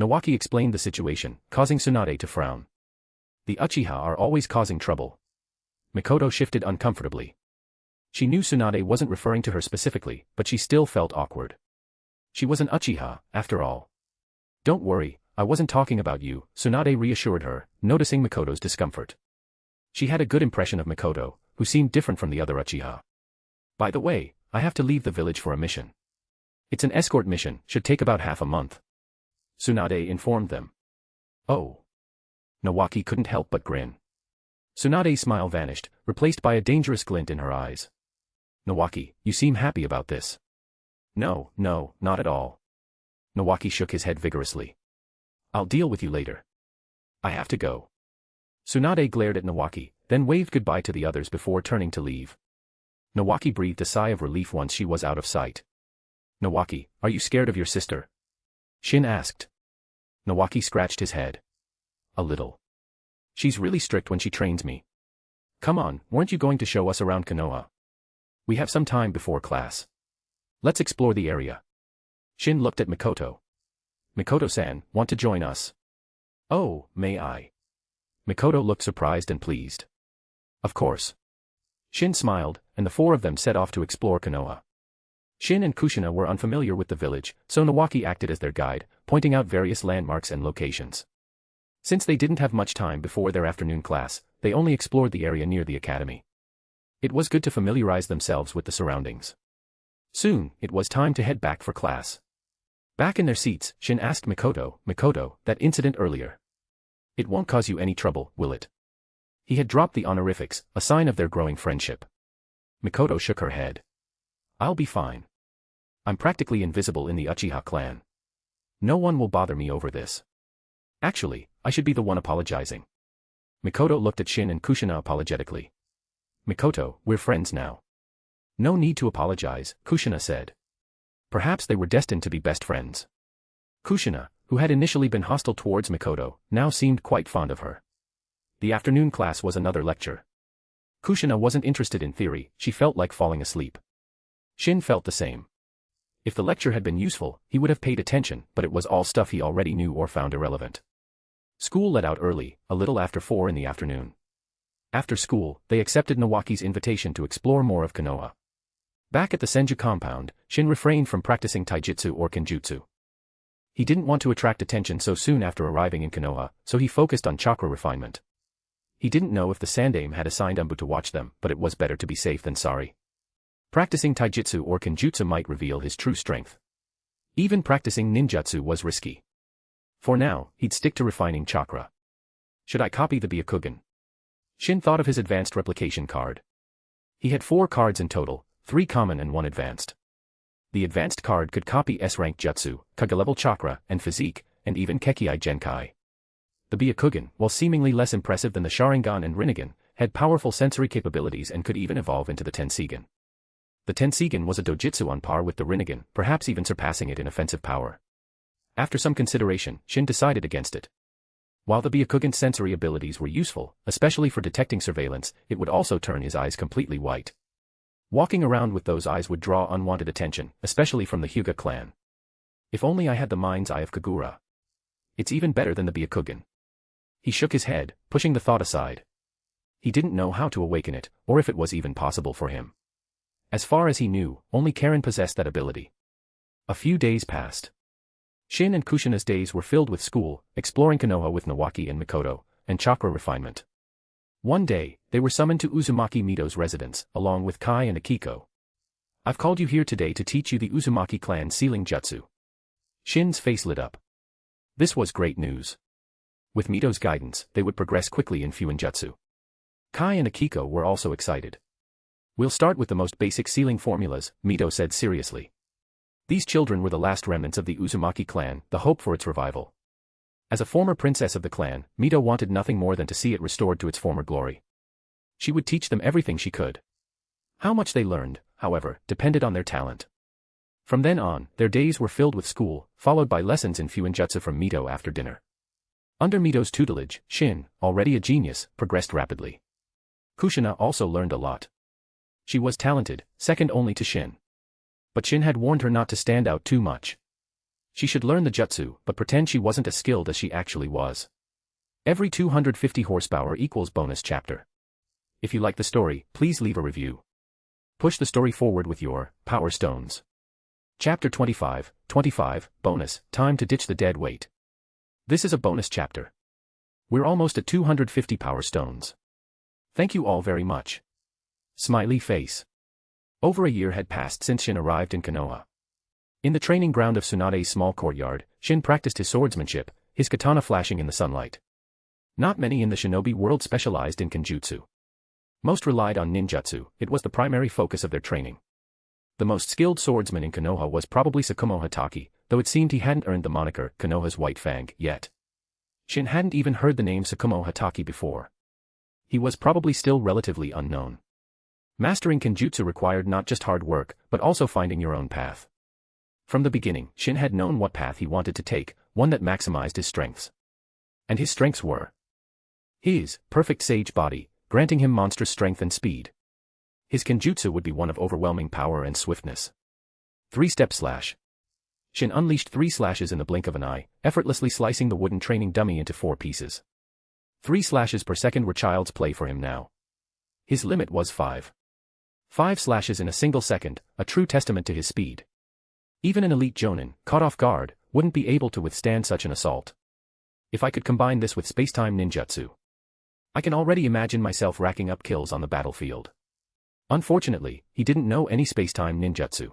Nawaki explained the situation, causing Tsunade to frown. The Uchiha are always causing trouble. Mikoto shifted uncomfortably. She knew Tsunade wasn't referring to her specifically, but she still felt awkward. She was an Uchiha, after all. Don't worry, I wasn't talking about you, Tsunade reassured her, noticing Mikoto's discomfort. She had a good impression of Mikoto, who seemed different from the other Uchiha. By the way, I have to leave the village for a mission. It's an escort mission, should take about half a month. Tsunade informed them. Oh. Nawaki couldn't help but grin. Tsunade's smile vanished, replaced by a dangerous glint in her eyes. Nawaki, you seem happy about this. No, not at all. Nawaki shook his head vigorously. I'll deal with you later. I have to go. Tsunade glared at Nawaki, then waved goodbye to the others before turning to leave. Nawaki breathed a sigh of relief once she was out of sight. Nawaki, are you scared of your sister? Shin asked. Nawaki scratched his head. A little. She's really strict when she trains me. Come on, weren't you going to show us around Konoha? We have some time before class. Let's explore the area. Shin looked at Mikoto. Mikoto-san, want to join us? Oh, may I? Mikoto looked surprised and pleased. Of course. Shin smiled, and the four of them set off to explore Konoha. Shin and Kushina were unfamiliar with the village, so Nawaki acted as their guide, pointing out various landmarks and locations. Since they didn't have much time before their afternoon class, they only explored the area near the academy. It was good to familiarize themselves with the surroundings. Soon, it was time to head back for class. Back in their seats, Shin asked Mikoto, that incident earlier. It won't cause you any trouble, will it? He had dropped the honorifics, a sign of their growing friendship. Mikoto shook her head. I'll be fine. I'm practically invisible in the Uchiha clan. No one will bother me over this. Actually, I should be the one apologizing. Mikoto looked at Shin and Kushina apologetically. Mikoto, we're friends now. No need to apologize, Kushina said. Perhaps they were destined to be best friends. Kushina, who had initially been hostile towards Mikoto, now seemed quite fond of her. The afternoon class was another lecture. Kushina wasn't interested in theory, she felt like falling asleep. Shin felt the same. If the lecture had been useful, he would have paid attention, but it was all stuff he already knew or found irrelevant. School let out early, a little after 4 in the afternoon. After school, they accepted Nawaki's invitation to explore more of Konoha. Back at the Senju compound, Shin refrained from practicing taijutsu or kenjutsu. He didn't want to attract attention so soon after arriving in Konoha, so he focused on chakra refinement. He didn't know if the Sandaime had assigned Umbu to watch them, but it was better to be safe than sorry. Practicing taijutsu or kenjutsu might reveal his true strength. Even practicing ninjutsu was risky. For now, he'd stick to refining chakra. Should I copy the Byakugan? Shin thought of his advanced replication card. He had 4 cards in total, 3 common and 1 advanced. The advanced card could copy S-rank jutsu, Kage-level chakra, and physique, and even Kekkei Genkai. The Byakugan, while seemingly less impressive than the Sharingan and Rinnegan, had powerful sensory capabilities and could even evolve into the Tensigan. The Tensigen was a dojutsu on par with the Rinnegan, perhaps even surpassing it in offensive power. After some consideration, Shin decided against it. While the Byakugan's sensory abilities were useful, especially for detecting surveillance, it would also turn his eyes completely white. Walking around with those eyes would draw unwanted attention, especially from the Hyuga clan. If only I had the mind's eye of Kagura. It's even better than the Byakugan. He shook his head, pushing the thought aside. He didn't know how to awaken it, or if it was even possible for him. As far as he knew, only Karen possessed that ability. A few days passed. Shin and Kushina's days were filled with school, exploring Konoha with Nawaki and Mikoto, and chakra refinement. One day, they were summoned to Uzumaki Mito's residence, along with Kai and Akiko. I've called you here today to teach you the Uzumaki Clan sealing jutsu. Shin's face lit up. This was great news. With Mito's guidance, they would progress quickly in Fuinjutsu. Kai and Akiko were also excited. We'll start with the most basic sealing formulas, Mito said seriously. These children were the last remnants of the Uzumaki clan, the hope for its revival. As a former princess of the clan, Mito wanted nothing more than to see it restored to its former glory. She would teach them everything she could. How much they learned, however, depended on their talent. From then on, their days were filled with school, followed by lessons in Fuinjutsu from Mito after dinner. Under Mito's tutelage, Shin, already a genius, progressed rapidly. Kushina also learned a lot. She was talented, second only to Shin. But Shin had warned her not to stand out too much. She should learn the jutsu, but pretend she wasn't as skilled as she actually was. Every 250 horsepower equals bonus chapter. If you like the story, please leave a review. Push the story forward with your power stones. Chapter 25, bonus, time to ditch the dead weight. This is a bonus chapter. We're almost at 250 power stones. Thank you all very much. Smiley face. Over a year had passed since Shin arrived in Konoha. In the training ground of Tsunade's small courtyard, Shin practiced his swordsmanship, his katana flashing in the sunlight. Not many in the shinobi world specialized in kenjutsu. Most relied on ninjutsu, it was the primary focus of their training. The most skilled swordsman in Konoha was probably Tsukumo Hatake, though it seemed he hadn't earned the moniker Konoha's White Fang yet. Shin hadn't even heard the name Tsukumo Hatake before. He was probably still relatively unknown. Mastering kenjutsu required not just hard work, but also finding your own path. From the beginning, Shin had known what path he wanted to take, one that maximized his strengths. And his strengths were his perfect sage body, granting him monstrous strength and speed. His kenjutsu would be one of overwhelming power and swiftness. 3-step slash. Shin unleashed 3 slashes in the blink of an eye, effortlessly slicing the wooden training dummy into 4 pieces. 3 slashes per second were child's play for him now. His limit was 5. 5 slashes in a single second, a true testament to his speed. Even an elite jonin, caught off guard, wouldn't be able to withstand such an assault. If I could combine this with space-time ninjutsu, I can already imagine myself racking up kills on the battlefield. Unfortunately, he didn't know any space-time ninjutsu.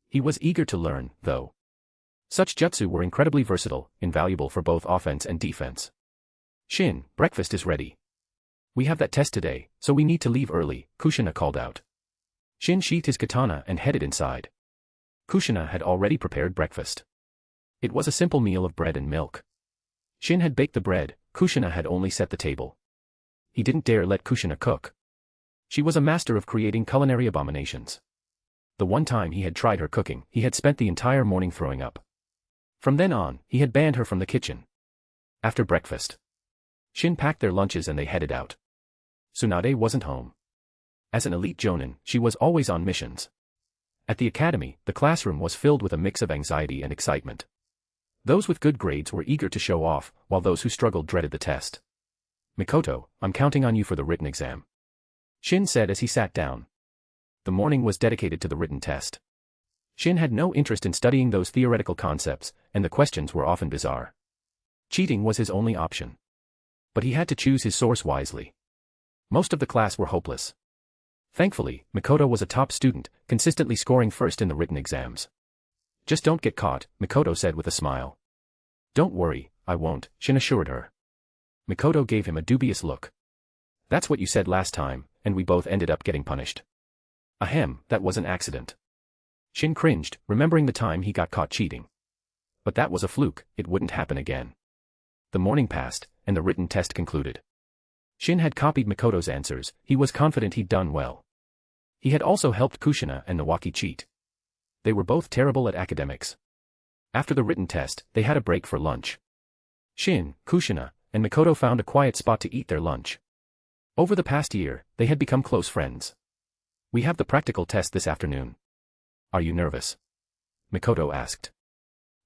He was eager to learn, though. Such jutsu were incredibly versatile, invaluable for both offense and defense. Shin, breakfast is ready. We have that test today, so we need to leave early, Kushina called out. Shin sheathed his katana and headed inside. Kushina had already prepared breakfast. It was a simple meal of bread and milk. Shin had baked the bread, Kushina had only set the table. He didn't dare let Kushina cook. She was a master of creating culinary abominations. The one time he had tried her cooking, he had spent the entire morning throwing up. From then on, he had banned her from the kitchen. After breakfast, Shin packed their lunches and they headed out. Tsunade wasn't home. As an elite jonin, she was always on missions. At the academy, the classroom was filled with a mix of anxiety and excitement. Those with good grades were eager to show off, while those who struggled dreaded the test. Mikoto, I'm counting on you for the written exam, Shin said as he sat down. The morning was dedicated to the written test. Shin had no interest in studying those theoretical concepts, and the questions were often bizarre. Cheating was his only option. But he had to choose his source wisely. Most of the class were hopeless. Thankfully, Mikoto was a top student, consistently scoring first in the written exams. Just don't get caught, Mikoto said with a smile. Don't worry, I won't, Shin assured her. Mikoto gave him a dubious look. That's what you said last time, and we both ended up getting punished. Ahem, that was an accident. Shin cringed, remembering the time he got caught cheating. But that was a fluke, it wouldn't happen again. The morning passed, and the written test concluded. Shin had copied Mikoto's answers, he was confident he'd done well. He had also helped Kushina and Nawaki cheat. They were both terrible at academics. After the written test, they had a break for lunch. Shin, Kushina, and Mikoto found a quiet spot to eat their lunch. Over the past year, they had become close friends. We have the practical test this afternoon. Are you nervous? Mikoto asked.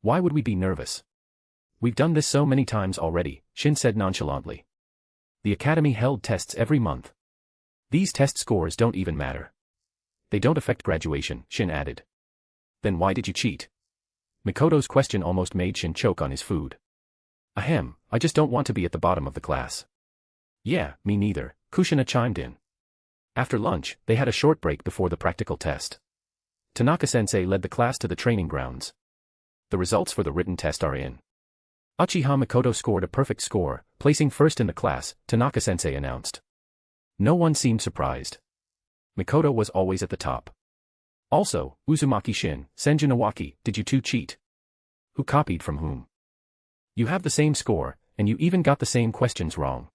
Why would we be nervous? We've done this so many times already, Shin said nonchalantly. The academy held tests every month. These test scores don't even matter. They don't affect graduation, Shin added. Then why did you cheat? Mikoto's question almost made Shin choke on his food. Ahem, I just don't want to be at the bottom of the class. Yeah, me neither, Kushina chimed in. After lunch, they had a short break before the practical test. Tanaka-sensei led the class to the training grounds. The results for the written test are in. Uchiha Mikoto scored a perfect score, placing first in the class, Tanaka-sensei announced. No one seemed surprised. Mikoto was always at the top. Also, Uzumaki Shin, Senju Nawaki, did you two cheat? Who copied from whom? You have the same score, and you even got the same questions wrong.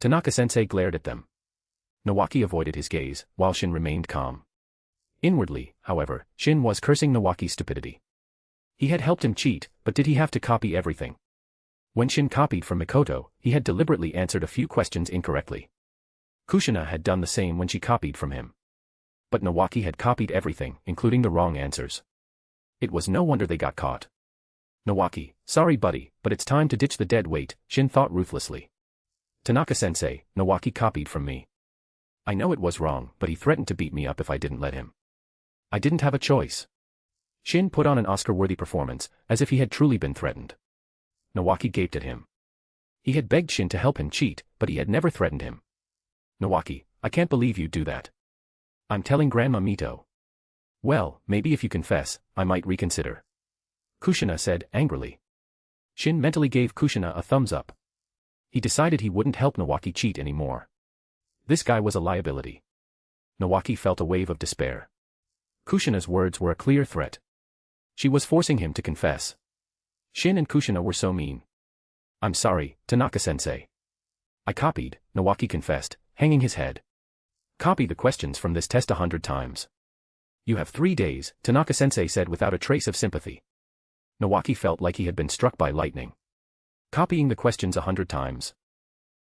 Tanaka-sensei glared at them. Nawaki avoided his gaze, while Shin remained calm. Inwardly, however, Shin was cursing Nawaki's stupidity. He had helped him cheat, but did he have to copy everything? When Shin copied from Mikoto, he had deliberately answered a few questions incorrectly. Kushina had done the same when she copied from him. But Nawaki had copied everything, including the wrong answers. It was no wonder they got caught. Nawaki, sorry buddy, but it's time to ditch the dead weight, Shin thought ruthlessly. Tanaka-sensei, Nawaki copied from me. I know it was wrong, but he threatened to beat me up if I didn't let him. I didn't have a choice. Shin put on an Oscar-worthy performance, as if he had truly been threatened. Nawaki gaped at him. He had begged Shin to help him cheat, but he had never threatened him. Nawaki, I can't believe you'd do that. I'm telling Grandma Mito. Well, maybe if you confess, I might reconsider. Kushina said angrily. Shin mentally gave Kushina a thumbs up. He decided he wouldn't help Nawaki cheat anymore. This guy was a liability. Nawaki felt a wave of despair. Kushina's words were a clear threat. She was forcing him to confess. Shin and Kushina were so mean. I'm sorry, Tanaka-sensei. I copied, Nawaki confessed, hanging his head. Copy the questions from this test 100 times. You have 3 days, Tanaka-sensei said without a trace of sympathy. Nawaki felt like he had been struck by lightning. Copying the questions 100 times.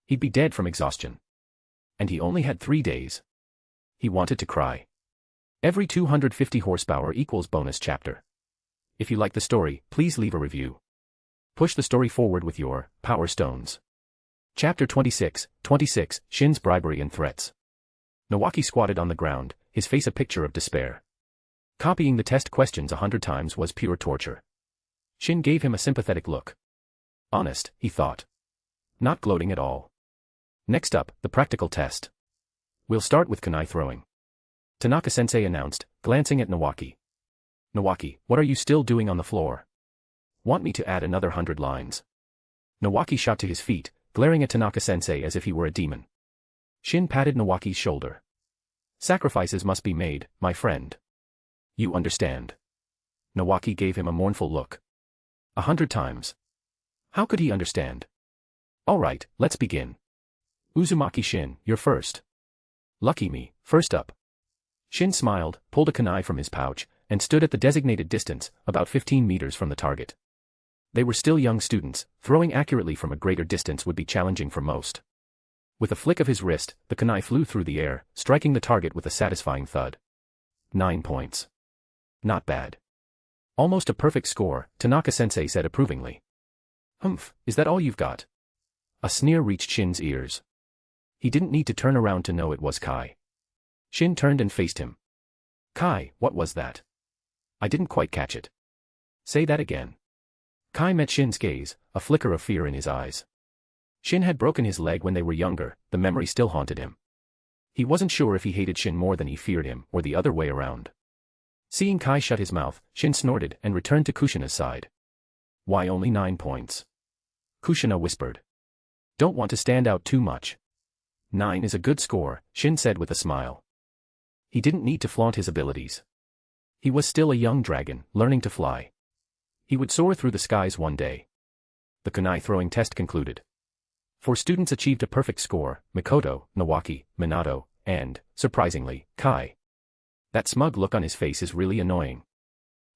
He'd be dead from exhaustion. And he only had 3 days. He wanted to cry. Every 250 horsepower equals bonus chapter. If you like the story, please leave a review. Push the story forward with your power stones. Chapter 26, Shin's bribery and threats. Nawaki squatted on the ground, his face a picture of despair. Copying the test questions 100 times was pure torture. Shin gave him a sympathetic look. Honest, he thought. Not gloating at all. Next up, the practical test. We'll start with kunai throwing. Tanaka-sensei announced, glancing at Nawaki. Nawaki, what are you still doing on the floor? Want me to add another 100 lines? Nawaki shot to his feet, glaring at Tanaka-sensei as if he were a demon. Shin patted Nawaki's shoulder. Sacrifices must be made, my friend. You understand. Nawaki gave him a mournful look. 100 times. How could he understand? All right, let's begin. Uzumaki Shin, you're first. Lucky me, first up. Shin smiled, pulled a kunai from his pouch, and stood at the designated distance, about 15 meters from the target. They were still young students, throwing accurately from a greater distance would be challenging for most. With a flick of his wrist, the kunai flew through the air, striking the target with a satisfying thud. 9 points. Not bad. Almost a perfect score, Tanaka-sensei said approvingly. Humph, is that all you've got? A sneer reached Shin's ears. He didn't need to turn around to know it was Kai. Shin turned and faced him. Kai, what was that? I didn't quite catch it. Say that again. Kai met Shin's gaze, a flicker of fear in his eyes. Shin had broken his leg when they were younger, the memory still haunted him. He wasn't sure if he hated Shin more than he feared him, or the other way around. Seeing Kai shut his mouth, Shin snorted and returned to Kushina's side. Why only 9 points? Kushina whispered. Don't want to stand out too much. 9 is a good score, Shin said with a smile. He didn't need to flaunt his abilities. He was still a young dragon, learning to fly. He would soar through the skies one day. The kunai throwing test concluded. 4 students achieved a perfect score, Mikoto, Nawaki, Minato, and, surprisingly, Kai. That smug look on his face is really annoying.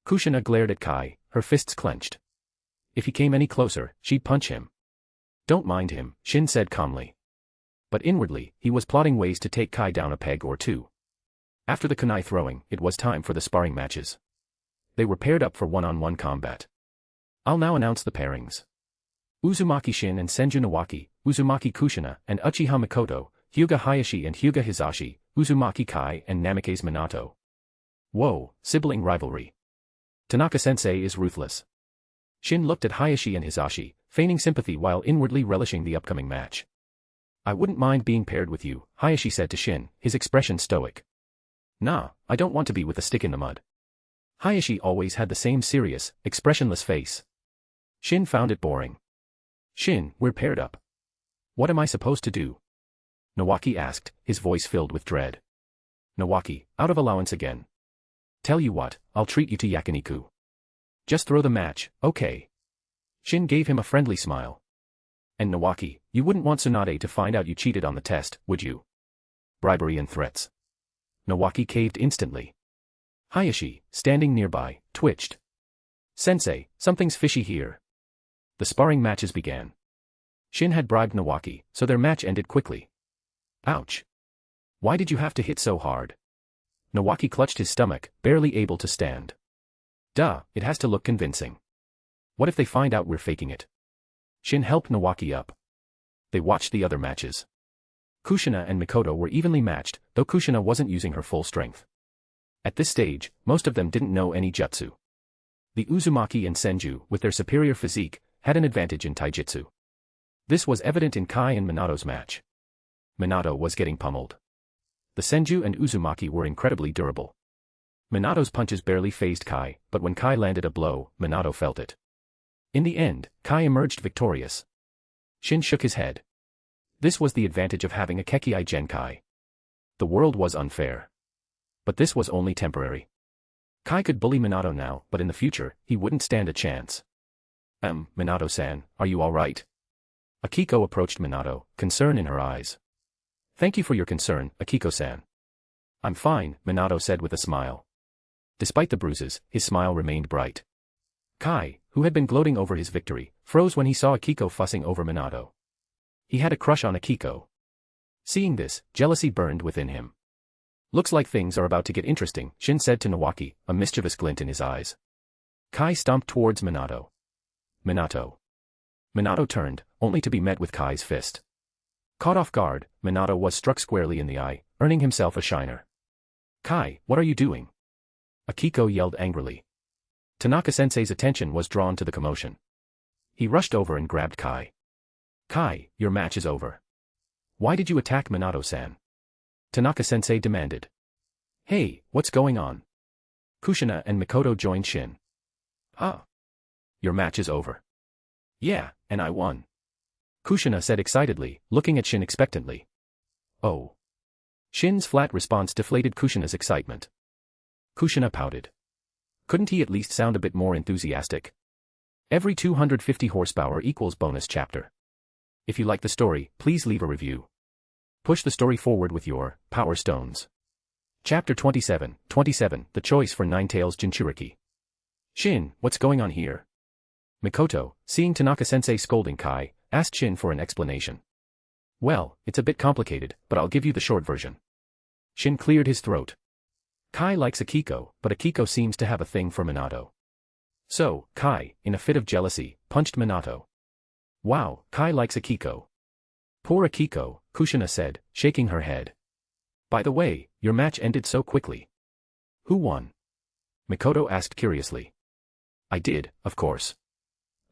Kushina glared at Kai, her fists clenched. If he came any closer, she'd punch him. Don't mind him, Shin said calmly. But inwardly, he was plotting ways to take Kai down a peg or two. After the kunai throwing, it was time for the sparring matches. They were paired up for one-on-one combat. I'll now announce the pairings. Uzumaki Shin and Senju Nawaki, Uzumaki Kushina and Uchiha Mikoto, Hyuga Hayashi and Hyuga Hizashi, Uzumaki Kai and Namikaze Minato. Whoa, sibling rivalry. Tanaka-sensei is ruthless. Shin looked at Hayashi and Hizashi, feigning sympathy while inwardly relishing the upcoming match. I wouldn't mind being paired with you, Hayashi said to Shin, his expression stoic. Nah, I don't want to be with a stick in the mud. Hayashi always had the same serious, expressionless face. Shin found it boring. Shin, we're paired up. What am I supposed to do? Nawaki asked, his voice filled with dread. Nawaki, out of allowance again. Tell you what, I'll treat you to yakiniku. Just throw the match, okay? Shin gave him a friendly smile. And Nawaki, you wouldn't want Tsunade to find out you cheated on the test, would you? Bribery and threats. Nawaki caved instantly. Hayashi, standing nearby, twitched. Sensei, something's fishy here. The sparring matches began. Shin had bribed Nawaki, so their match ended quickly. Ouch. Why did you have to hit so hard? Nawaki clutched his stomach, barely able to stand. Duh, it has to look convincing. What if they find out we're faking it? Shin helped Nawaki up. They watched the other matches. Kushina and Mikoto were evenly matched, though Kushina wasn't using her full strength. At this stage, most of them didn't know any jutsu. The Uzumaki and Senju, with their superior physique, had an advantage in taijutsu. This was evident in Kai and Minato's match. Minato was getting pummeled. The Senju and Uzumaki were incredibly durable. Minato's punches barely phased Kai, but when Kai landed a blow, Minato felt it. In the end, Kai emerged victorious. Shin shook his head. This was the advantage of having a Kekkei Genkai. The world was unfair. But this was only temporary. Kai could bully Minato now, but in the future, he wouldn't stand a chance. Minato-san, are you alright? Akiko approached Minato, concern in her eyes. Thank you for your concern, Akiko-san. I'm fine, Minato said with a smile. Despite the bruises, his smile remained bright. Kai, who had been gloating over his victory, froze when he saw Akiko fussing over Minato. He had a crush on Akiko. Seeing this, jealousy burned within him. Looks like things are about to get interesting, Shin said to Nawaki, a mischievous glint in his eyes. Kai stomped towards Minato. Minato. Minato turned, only to be met with Kai's fist. Caught off guard, Minato was struck squarely in the eye, earning himself a shiner. Kai, what are you doing? Akiko yelled angrily. Tanaka-sensei's attention was drawn to the commotion. He rushed over and grabbed Kai. Kai, your match is over. Why did you attack Minato-san? Tanaka-sensei demanded. Hey, what's going on? Kushina and Mikoto joined Shin. Ah. Your match is over. Yeah, and I won. Kushina said excitedly, looking at Shin expectantly. Oh. Shin's flat response deflated Kushina's excitement. Kushina pouted. Couldn't he at least sound a bit more enthusiastic? Every 250 horsepower equals bonus chapter. If you like the story, please leave a review. Push the story forward with your Power Stones. Chapter 27, The Choice for Ninetales Jinchuriki. Shin, what's going on here? Mikoto, seeing Tanaka-sensei scolding Kai, asked Shin for an explanation. Well, it's a bit complicated, but I'll give you the short version. Shin cleared his throat. Kai likes Akiko, but Akiko seems to have a thing for Minato. So, Kai, in a fit of jealousy, punched Minato. Wow, Kai likes Akiko. Poor Akiko, Kushina said, shaking her head. By the way, your match ended so quickly. Who won? Mikoto asked curiously. I did, of course.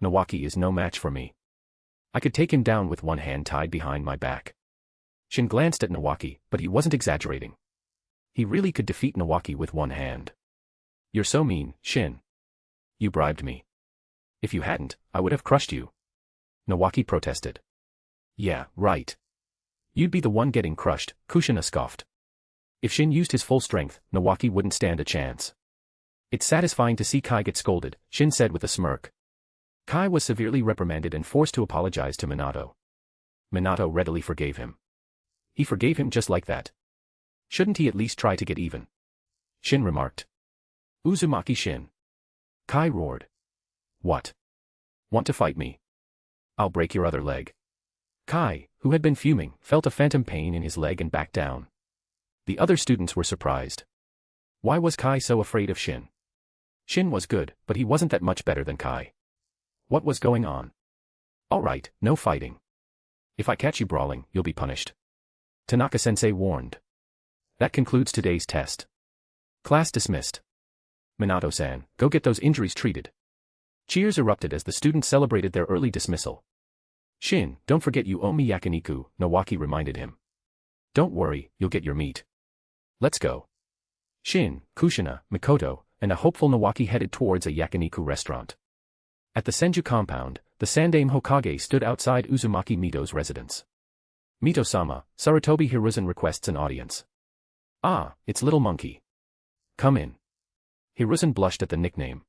Nawaki is no match for me. I could take him down with one hand tied behind my back. Shin glanced at Nawaki, but he wasn't exaggerating. He really could defeat Nawaki with one hand. You're so mean, Shin. You bribed me. If you hadn't, I would have crushed you. Nawaki protested. Yeah, right. You'd be the one getting crushed, Kushina scoffed. If Shin used his full strength, Nawaki wouldn't stand a chance. It's satisfying to see Kai get scolded, Shin said with a smirk. Kai was severely reprimanded and forced to apologize to Minato. Minato readily forgave him. He forgave him just like that. Shouldn't he at least try to get even? Shin remarked. Uzumaki Shin. Kai roared. What? Want to fight me? I'll break your other leg. Kai, who had been fuming, felt a phantom pain in his leg and backed down. The other students were surprised. Why was Kai so afraid of Shin? Shin was good, but he wasn't that much better than Kai. What was going on? All right, no fighting. If I catch you brawling, you'll be punished. Tanaka-sensei warned. That concludes today's test. Class dismissed. Minato-san, go get those injuries treated. Cheers erupted as the students celebrated their early dismissal. Shin, don't forget you owe me yakiniku, Nawaki reminded him. Don't worry, you'll get your meat. Let's go. Shin, Kushina, Mikoto, and a hopeful Nawaki headed towards a yakiniku restaurant. At the Senju compound, the Sandaime Hokage stood outside Uzumaki Mito's residence. Mito-sama, Sarutobi Hiruzen requests an audience. Ah, it's Little Monkey. Come in. Hiruzen blushed at the nickname.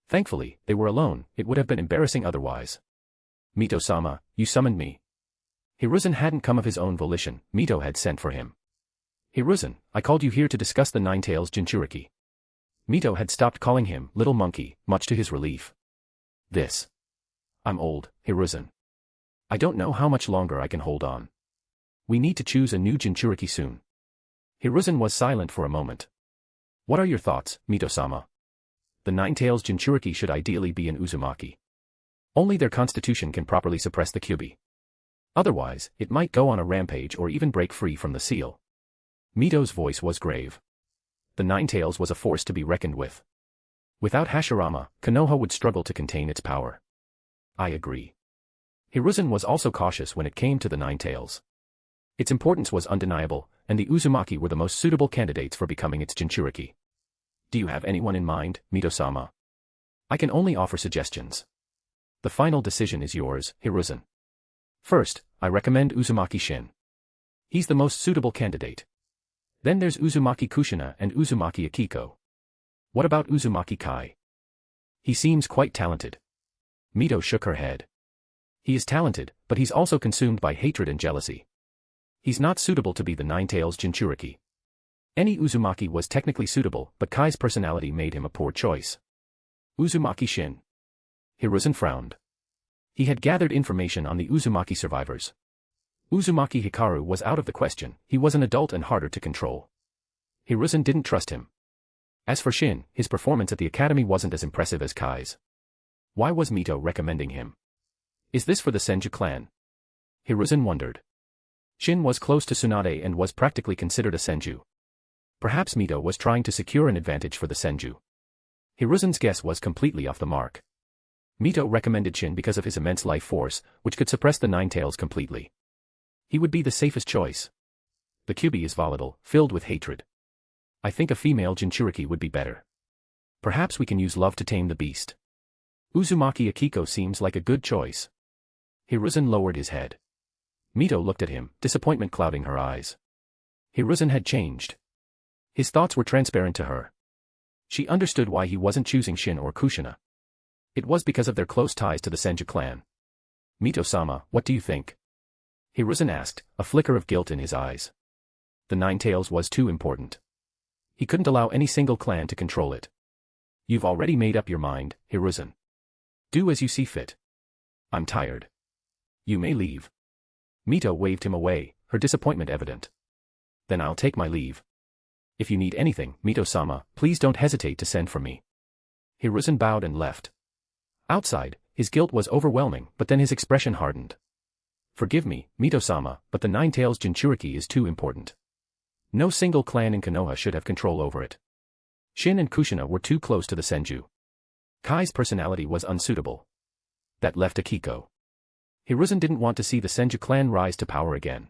Thankfully, they were alone, it would have been embarrassing otherwise. Mito-sama, you summoned me. Hiruzen hadn't come of his own volition, Mito had sent for him. Hiruzen, I called you here to discuss the Nine-Tails Jinchuriki. Mito had stopped calling him Little Monkey, much to his relief. I'm old, Hiruzen. I don't know how much longer I can hold on. We need to choose a new Jinchuriki soon. Hiruzen was silent for a moment. What are your thoughts, Mito-sama? The Nine-Tails Jinchuriki should ideally be an Uzumaki. Only their constitution can properly suppress the Kyuubi. Otherwise, it might go on a rampage or even break free from the seal. Mito's voice was grave. The Nine-Tails was a force to be reckoned with. Without Hashirama, Konoha would struggle to contain its power. I agree. Hiruzen was also cautious when it came to the Nine-Tails. Its importance was undeniable, and the Uzumaki were the most suitable candidates for becoming its Jinchuriki. Do you have anyone in mind, Mito-sama? I can only offer suggestions. The final decision is yours, Hiruzen. First, I recommend Uzumaki Shin. He's the most suitable candidate. Then there's Uzumaki Kushina and Uzumaki Akiko. What about Uzumaki Kai? He seems quite talented. Mito shook her head. He is talented, but he's also consumed by hatred and jealousy. He's not suitable to be the Nine-Tails Jinchuriki. Any Uzumaki was technically suitable, but Kai's personality made him a poor choice. Uzumaki Shin. Hiruzen frowned. He had gathered information on the Uzumaki survivors. Uzumaki Hikaru was out of the question, he was an adult and harder to control. Hiruzen didn't trust him. As for Shin, his performance at the academy wasn't as impressive as Kai's. Why was Mito recommending him? Is this for the Senju clan? Hiruzen wondered. Shin was close to Tsunade and was practically considered a Senju. Perhaps Mito was trying to secure an advantage for the Senju. Hiruzen's guess was completely off the mark. Mito recommended Shin because of his immense life force, which could suppress the Nine-Tails completely. He would be the safest choice. The Kyuubi is volatile, filled with hatred. I think a female Jinchuriki would be better. Perhaps we can use love to tame the beast. Uzumaki Akiko seems like a good choice. Hiruzen lowered his head. Mito looked at him, disappointment clouding her eyes. Hiruzen had changed. His thoughts were transparent to her. She understood why he wasn't choosing Shin or Kushina. It was because of their close ties to the Senju clan. Mito-sama, what do you think? Hiruzen asked, a flicker of guilt in his eyes. The Nine-Tails was too important. He couldn't allow any single clan to control it. You've already made up your mind, Hiruzen. Do as you see fit. I'm tired. You may leave. Mito waved him away, her disappointment evident. Then I'll take my leave. If you need anything, Mito-sama, please don't hesitate to send for me. Hiruzen bowed and left. Outside, his guilt was overwhelming, but then his expression hardened. Forgive me, Mito-sama, but the Nine-Tails Jinchuriki is too important. No single clan in Konoha should have control over it. Shin and Kushina were too close to the Senju. Kai's personality was unsuitable. That left Akiko. Hiruzen didn't want to see the Senju clan rise to power again.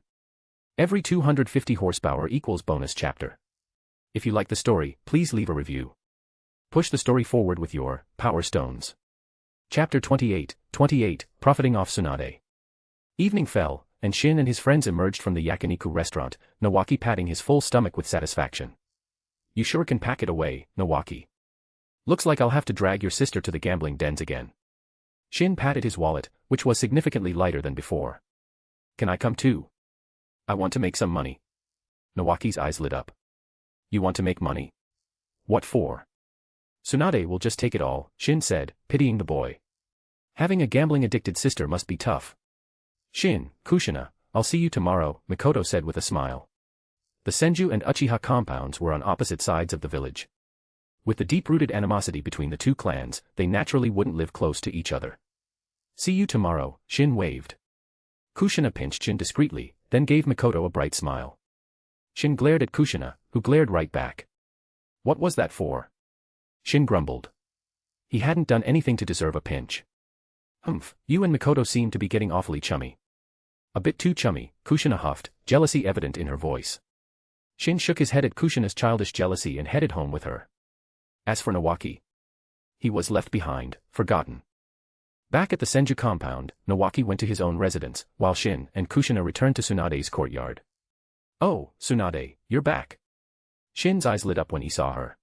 Every 250 horsepower equals bonus chapter. If you like the story, please leave a review. Push the story forward with your Power Stones. Chapter 28, Profiting off Tsunade. Evening fell, and Shin and his friends emerged from the yakiniku restaurant, Nawaki patting his full stomach with satisfaction. You sure can pack it away, Nawaki. Looks like I'll have to drag your sister to the gambling dens again. Shin patted his wallet, which was significantly lighter than before. Can I come too? I want to make some money. Nawaki's eyes lit up. You want to make money? What for? Tsunade will just take it all, Shin said, pitying the boy. Having a gambling-addicted sister must be tough. Shin, Kushina, I'll see you tomorrow, Mikoto said with a smile. The Senju and Uchiha compounds were on opposite sides of the village. With the deep-rooted animosity between the two clans, they naturally wouldn't live close to each other. See you tomorrow, Shin waved. Kushina pinched Shin discreetly, then gave Mikoto a bright smile. Shin glared at Kushina, who glared right back. What was that for? Shin grumbled. He hadn't done anything to deserve a pinch. Humph, you and Mikoto seem to be getting awfully chummy. A bit too chummy, Kushina huffed, jealousy evident in her voice. Shin shook his head at Kushina's childish jealousy and headed home with her. As for Nawaki, he was left behind, forgotten. Back at the Senju compound, Nawaki went to his own residence, while Shin and Kushina returned to Tsunade's courtyard. Oh, Tsunade, you're back. Shin's eyes lit up when he saw her.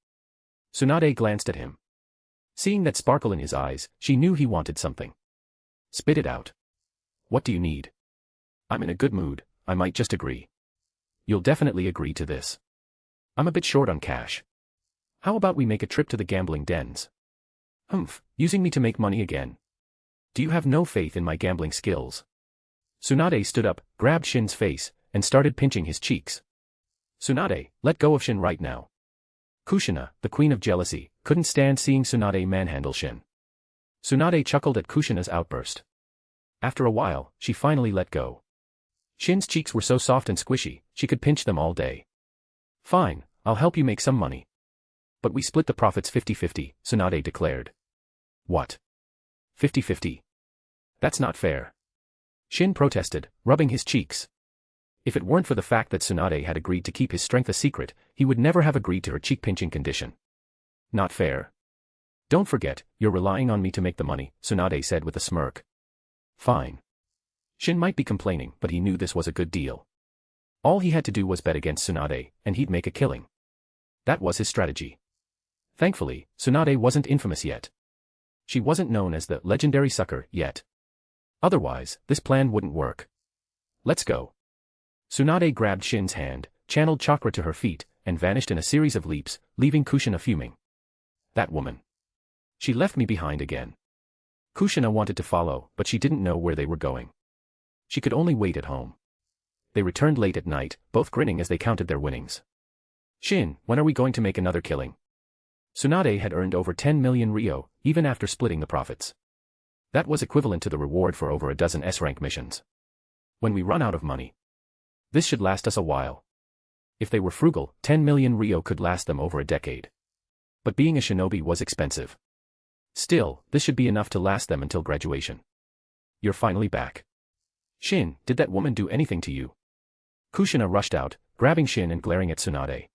Tsunade glanced at him. Seeing that sparkle in his eyes, she knew he wanted something. Spit it out. What do you need? I'm in a good mood, I might just agree. You'll definitely agree to this. I'm a bit short on cash. How about we make a trip to the gambling dens? Humph, using me to make money again. Do you have no faith in my gambling skills? Tsunade stood up, grabbed Shin's face, and started pinching his cheeks. Tsunade, let go of Shin right now. Kushina, the queen of jealousy, couldn't stand seeing Tsunade manhandle Shin. Tsunade chuckled at Kushina's outburst. After a while, she finally let go. Shin's cheeks were so soft and squishy, she could pinch them all day. Fine, I'll help you make some money. But we split the profits 50-50, Tsunade declared. What? 50-50? That's not fair. Shin protested, rubbing his cheeks. If it weren't for the fact that Tsunade had agreed to keep his strength a secret, he would never have agreed to her cheek-pinching condition. Not fair. Don't forget, you're relying on me to make the money, Tsunade said with a smirk. Fine. Shin might be complaining, but he knew this was a good deal. All he had to do was bet against Tsunade, and he'd make a killing. That was his strategy. Thankfully, Tsunade wasn't infamous yet. She wasn't known as the legendary sucker yet. Otherwise, this plan wouldn't work. Let's go. Tsunade grabbed Shin's hand, channeled chakra to her feet, and vanished in a series of leaps, leaving Kushina fuming. That woman. She left me behind again. Kushina wanted to follow, but she didn't know where they were going. She could only wait at home. They returned late at night, both grinning as they counted their winnings. Shin, when are we going to make another killing? Tsunade had earned over 10 million Ryo, even after splitting the profits. That was equivalent to the reward for over a dozen S-rank missions. When we run out of money. This should last us a while. If they were frugal, 10 million Ryo could last them over a decade. But being a shinobi was expensive. Still, this should be enough to last them until graduation. You're finally back. Shin, did that woman do anything to you? Kushina rushed out, grabbing Shin and glaring at Tsunade.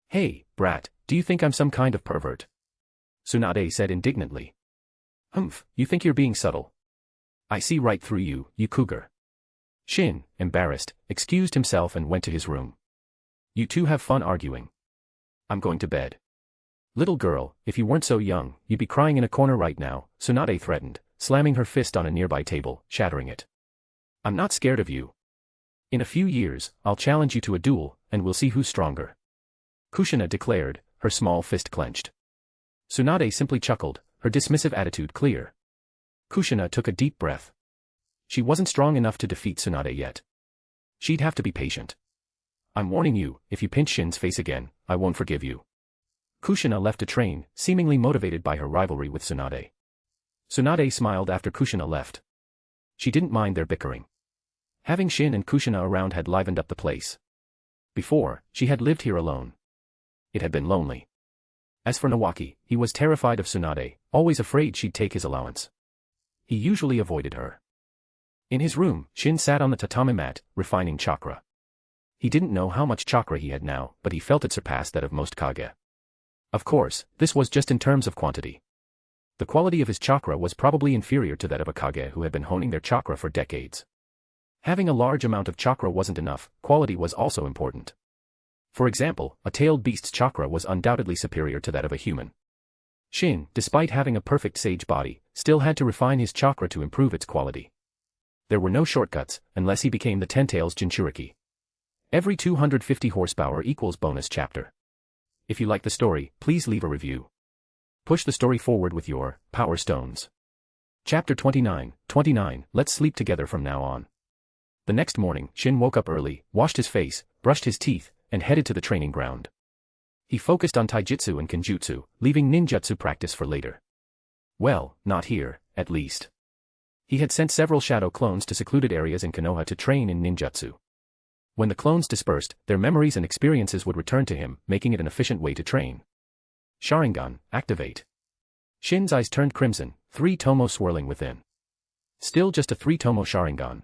Hey, brat, do you think I'm some kind of pervert? Tsunade said indignantly. Humph, you think you're being subtle. I see right through you, you cougar. Shin, embarrassed, excused himself and went to his room. You two have fun arguing. I'm going to bed. Little girl, if you weren't so young, you'd be crying in a corner right now, Tsunade threatened, slamming her fist on a nearby table, shattering it. I'm not scared of you. In a few years, I'll challenge you to a duel, and we'll see who's stronger. Kushina declared, her small fist clenched. Tsunade simply chuckled, her dismissive attitude clear. Kushina took a deep breath. She wasn't strong enough to defeat Tsunade yet. She'd have to be patient. I'm warning you, if you pinch Shin's face again, I won't forgive you. Kushina left to train, seemingly motivated by her rivalry with Tsunade. Tsunade smiled after Kushina left. She didn't mind their bickering. Having Shin and Kushina around had livened up the place. Before, she had lived here alone. It had been lonely. As for Nawaki, he was terrified of Tsunade, always afraid she'd take his allowance. He usually avoided her. In his room, Shin sat on the tatami mat, refining chakra. He didn't know how much chakra he had now, but he felt it surpassed that of most Kage. Of course, this was just in terms of quantity. The quality of his chakra was probably inferior to that of a Kage who had been honing their chakra for decades. Having a large amount of chakra wasn't enough, quality was also important. For example, a tailed beast's chakra was undoubtedly superior to that of a human. Shin, despite having a perfect sage body, still had to refine his chakra to improve its quality. There were no shortcuts, unless he became the Ten Tails Jinchuriki. Every 250 horsepower equals bonus chapter. If you like the story, please leave a review. Push the story forward with your Power Stones. Chapter 29. Let's sleep together from now on. The next morning, Shin woke up early, washed his face, brushed his teeth, and headed to the training ground. He focused on taijutsu and kenjutsu, leaving ninjutsu practice for later. Well, not here, at least. He had sent several shadow clones to secluded areas in Konoha to train in ninjutsu. When the clones dispersed, their memories and experiences would return to him, making it an efficient way to train. Sharingan, activate. Shin's eyes turned crimson, 3 tomo swirling within. Still just a 3 tomo Sharingan.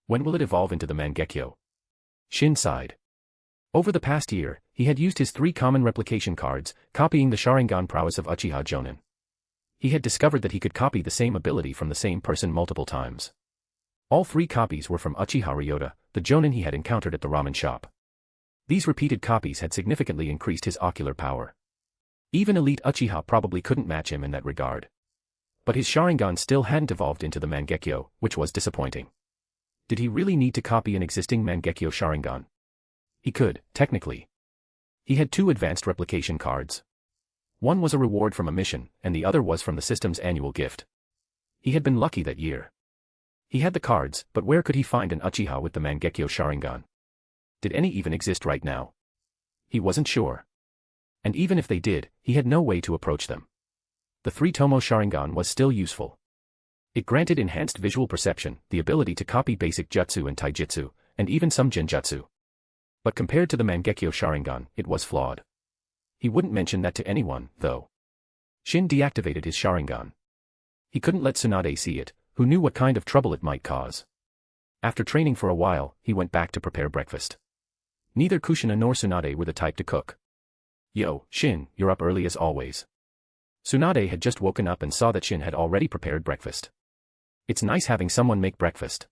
When will it evolve into the Mangekyo? Shin sighed. Over the past year, he had used his 3 common replication cards, copying the Sharingan prowess of Uchiha Jonin. He had discovered that he could copy the same ability from the same person multiple times. All 3 copies were from Uchiha Ryota, the Jonin he had encountered at the ramen shop. These repeated copies had significantly increased his ocular power. Even elite Uchiha probably couldn't match him in that regard. But his Sharingan still hadn't evolved into the Mangekyo, which was disappointing. Did he really need to copy an existing Mangekyo Sharingan? He could, technically. He had 2 advanced replication cards. One was a reward from a mission, and the other was from the system's annual gift. He had been lucky that year. He had the cards, but where could he find an Uchiha with the Mangekyo Sharingan? Did any even exist right now? He wasn't sure. And even if they did, he had no way to approach them. The 3 tomo Sharingan was still useful. It granted enhanced visual perception, the ability to copy basic jutsu and taijutsu, and even some genjutsu. But compared to the Mangekyo Sharingan, it was flawed. He wouldn't mention that to anyone, though. Shin deactivated his Sharingan. He couldn't let Tsunade see it, who knew what kind of trouble it might cause. After training for a while, he went back to prepare breakfast. Neither Kushina nor Tsunade were the type to cook. Yo, Shin, you're up early as always. Tsunade had just woken up and saw that Shin had already prepared breakfast. It's nice having someone make breakfast.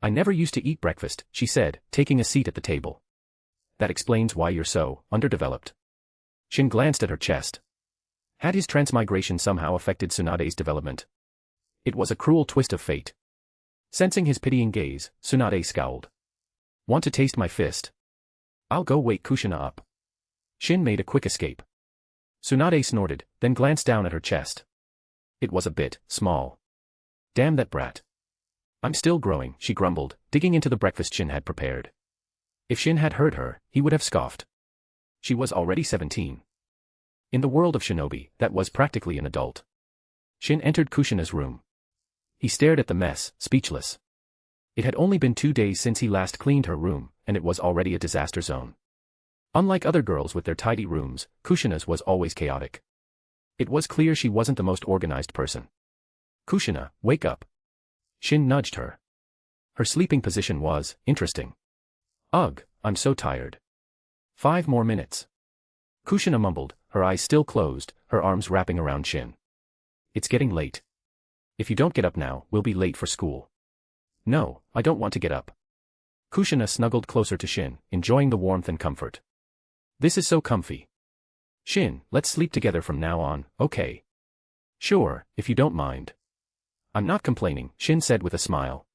I never used to eat breakfast, she said, taking a seat at the table. That explains why you're so underdeveloped. Shin glanced at her chest. Had his transmigration somehow affected Tsunade's development? It was a cruel twist of fate. Sensing his pitying gaze, Tsunade scowled. Want to taste my fist? I'll go wake Kushina up. Shin made a quick escape. Tsunade snorted, then glanced down at her chest. It was a bit small. Damn that brat. I'm still growing, she grumbled, digging into the breakfast Shin had prepared. If Shin had heard her, he would have scoffed. She was already 17. In the world of shinobi, that was practically an adult. Shin entered Kushina's room. He stared at the mess, speechless. It had only been 2 days since he last cleaned her room, and it was already a disaster zone. Unlike other girls with their tidy rooms, Kushina's was always chaotic. It was clear she wasn't the most organized person. Kushina, wake up. Shin nudged her. Her sleeping position was interesting. Ugh, I'm so tired. 5 more minutes. Kushina mumbled, her eyes still closed, her arms wrapping around Shin. It's getting late. If you don't get up now, we'll be late for school. No, I don't want to get up. Kushina snuggled closer to Shin, enjoying the warmth and comfort. This is so comfy. Shin, let's sleep together from now on, okay? Sure, if you don't mind. I'm not complaining, Shin said with a smile.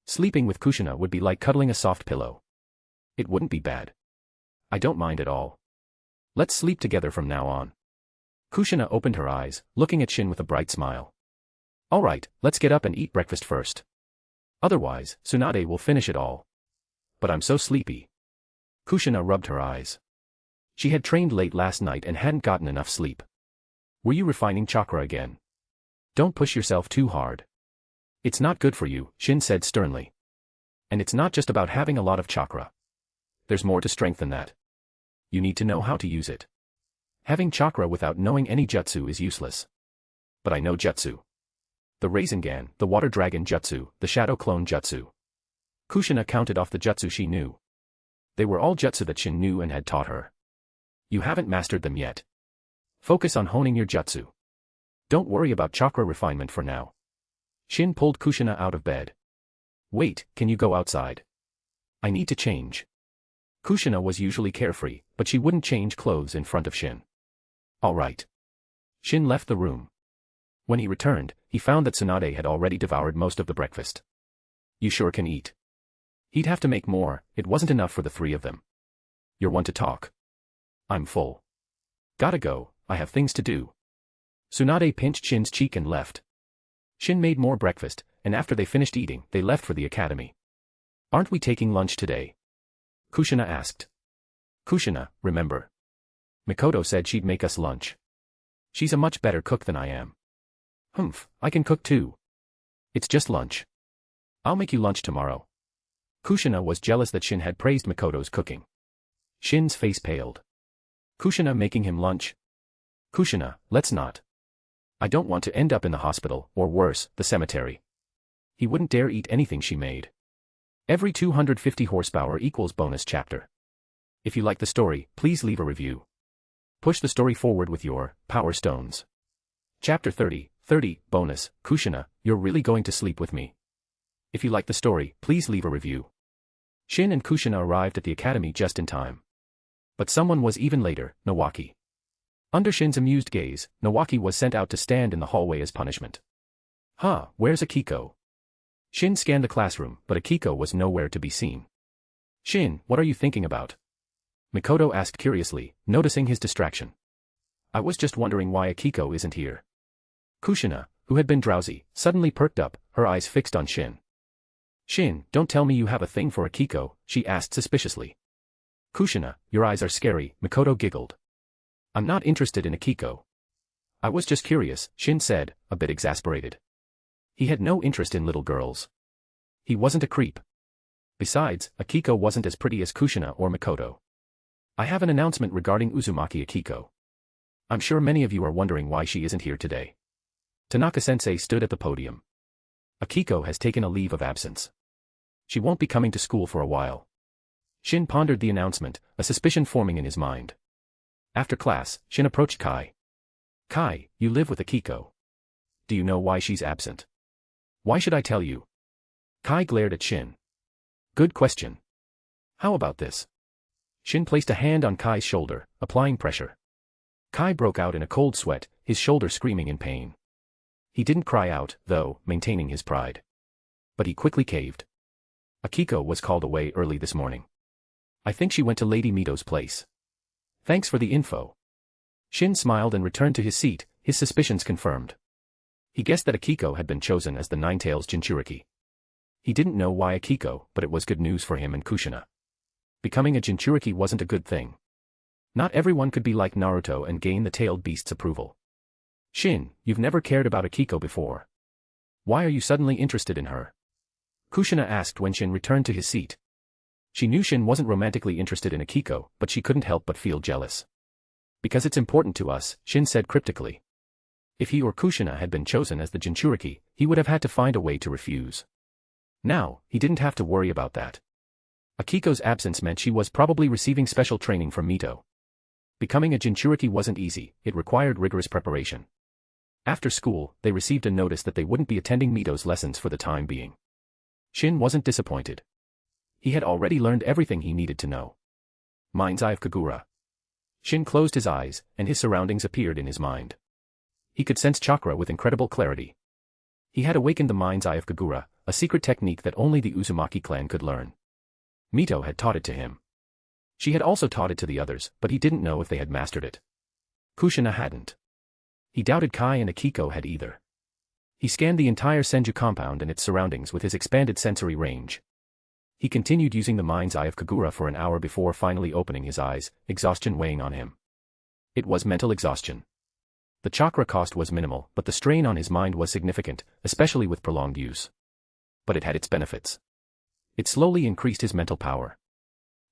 Sleeping with Kushina would be like cuddling a soft pillow. It wouldn't be bad. I don't mind at all. Let's sleep together from now on. Kushina opened her eyes, looking at Shin with a bright smile. All right, let's get up and eat breakfast first. Otherwise, Tsunade will finish it all. But I'm so sleepy. Kushina rubbed her eyes. She had trained late last night and hadn't gotten enough sleep. Were you refining chakra again? Don't push yourself too hard. It's not good for you, Shin said sternly. And it's not just about having a lot of chakra. There's more to strength than that. You need to know how to use it. Having chakra without knowing any jutsu is useless. But I know jutsu. The Rinnegan, the water dragon jutsu, the shadow clone jutsu. Kushina counted off the jutsu she knew. They were all jutsu that Shin knew and had taught her. You haven't mastered them yet. Focus on honing your jutsu. Don't worry about chakra refinement for now. Shin pulled Kushina out of bed. Wait, can you go outside? I need to change. Kushina was usually carefree, but she wouldn't change clothes in front of Shin. All right. Shin left the room. When he returned, he found that Tsunade had already devoured most of the breakfast. You sure can eat. He'd have to make more, it wasn't enough for the 3 of them. You're one to talk. I'm full. Gotta go, I have things to do. Tsunade pinched Shin's cheek and left. Shin made more breakfast, and after they finished eating, they left for the academy. Aren't we taking lunch today? Kushina asked. Kushina, remember? Mikoto said she'd make us lunch. She's a much better cook than I am. Humph, I can cook too. It's just lunch. I'll make you lunch tomorrow. Kushina was jealous that Shin had praised Mikoto's cooking. Shin's face paled. Kushina making him lunch? Kushina, let's not. I don't want to end up in the hospital, or worse, the cemetery. He wouldn't dare eat anything she made. Every 250 horsepower equals bonus chapter. If you like the story, please leave a review. Push the story forward with your power stones. Chapter 30, bonus, Kushina, you're really going to sleep with me. If you like the story, please leave a review. Shin and Kushina arrived at the academy just in time. But someone was even later, Nawaki. Under Shin's amused gaze, Nawaki was sent out to stand in the hallway as punishment. Huh, where's Akiko? Shin scanned the classroom, but Akiko was nowhere to be seen. Shin, what are you thinking about? Mikoto asked curiously, noticing his distraction. I was just wondering why Akiko isn't here. Kushina, who had been drowsy, suddenly perked up, her eyes fixed on Shin. Shin, don't tell me you have a thing for Akiko, she asked suspiciously. Kushina, your eyes are scary, Mikoto giggled. I'm not interested in Akiko. I was just curious, Shin said, a bit exasperated. He had no interest in little girls. He wasn't a creep. Besides, Akiko wasn't as pretty as Kushina or Mikoto. I have an announcement regarding Uzumaki Akiko. I'm sure many of you are wondering why she isn't here today. Tanaka-sensei stood at the podium. Akiko has taken a leave of absence. She won't be coming to school for a while. Shin pondered the announcement, a suspicion forming in his mind. After class, Shin approached Kai. Kai, you live with Akiko. Do you know why she's absent? Why should I tell you? Kai glared at Shin. Good question. How about this? Shin placed a hand on Kai's shoulder, applying pressure. Kai broke out in a cold sweat, his shoulder screaming in pain. He didn't cry out, though, maintaining his pride. But he quickly caved. Akiko was called away early this morning. I think she went to Lady Mito's place. Thanks for the info. Shin smiled and returned to his seat, his suspicions confirmed. He guessed that Akiko had been chosen as the Nine-Tails Jinchuriki. He didn't know why Akiko, but it was good news for him and Kushina. Becoming a Jinchuriki wasn't a good thing. Not everyone could be like Naruto and gain the tailed beast's approval. Shin, you've never cared about Akiko before. Why are you suddenly interested in her? Kushina asked when Shin returned to his seat. She knew Shin wasn't romantically interested in Akiko, but she couldn't help but feel jealous. Because it's important to us, Shin said cryptically. If he or Kushina had been chosen as the Jinchuriki, he would have had to find a way to refuse. Now, he didn't have to worry about that. Akiko's absence meant she was probably receiving special training from Mito. Becoming a Jinchuriki wasn't easy, it required rigorous preparation. After school, they received a notice that they wouldn't be attending Mito's lessons for the time being. Shin wasn't disappointed. He had already learned everything he needed to know. Mind's Eye of Kagura. Shin closed his eyes, and his surroundings appeared in his mind. He could sense chakra with incredible clarity. He had awakened the Mind's Eye of Kagura, a secret technique that only the Uzumaki clan could learn. Mito had taught it to him. She had also taught it to the others, but he didn't know if they had mastered it. Kushina hadn't. He doubted Kai and Akiko had either. He scanned the entire Senju compound and its surroundings with his expanded sensory range. He continued using the Mind's Eye of Kagura for an hour before finally opening his eyes, exhaustion weighing on him. It was mental exhaustion. The chakra cost was minimal, but the strain on his mind was significant, especially with prolonged use. But it had its benefits. It slowly increased his mental power.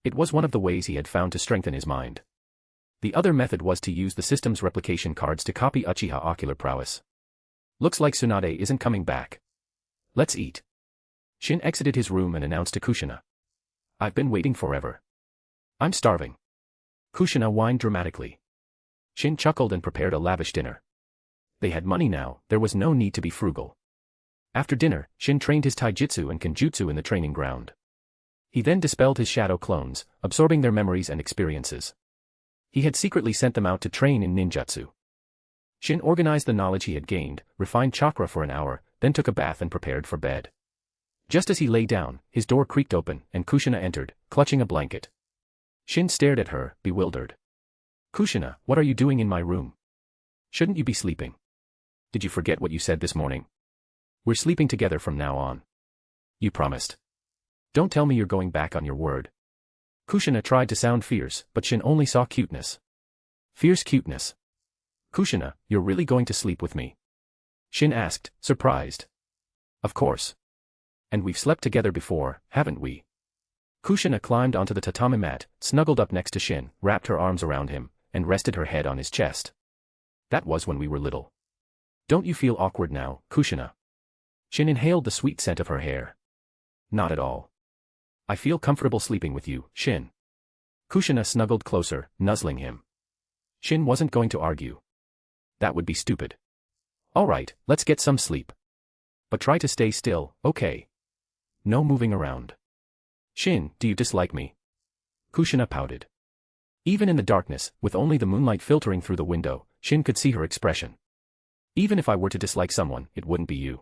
It was one of the ways he had found to strengthen his mind. The other method was to use the system's replication cards to copy Uchiha ocular prowess. Looks like Tsunade isn't coming back. Let's eat. Shin exited his room and announced to Kushina. I've been waiting forever. I'm starving. Kushina whined dramatically. Shin chuckled and prepared a lavish dinner. They had money now, there was no need to be frugal. After dinner, Shin trained his taijutsu and kenjutsu in the training ground. He then dispelled his shadow clones, absorbing their memories and experiences. He had secretly sent them out to train in ninjutsu. Shin organized the knowledge he had gained, refined chakra for an hour, then took a bath and prepared for bed. Just as he lay down, his door creaked open, and Kushina entered, clutching a blanket. Shin stared at her, bewildered. Kushina, what are you doing in my room? Shouldn't you be sleeping? Did you forget what you said this morning? We're sleeping together from now on. You promised. Don't tell me you're going back on your word. Kushina tried to sound fierce, but Shin only saw cuteness. Fierce cuteness. Kushina, you're really going to sleep with me? Shin asked, surprised. Of course. And we've slept together before, haven't we? Kushina climbed onto the tatami mat, snuggled up next to Shin, wrapped her arms around him, and rested her head on his chest. That was when we were little. Don't you feel awkward now, Kushina? Shin inhaled the sweet scent of her hair. Not at all. I feel comfortable sleeping with you, Shin. Kushina snuggled closer, nuzzling him. Shin wasn't going to argue. That would be stupid. All right, let's get some sleep. But try to stay still, okay? No moving around. Shin, do you dislike me? Kushina pouted. Even in the darkness, with only the moonlight filtering through the window, Shin could see her expression. Even if I were to dislike someone, it wouldn't be you.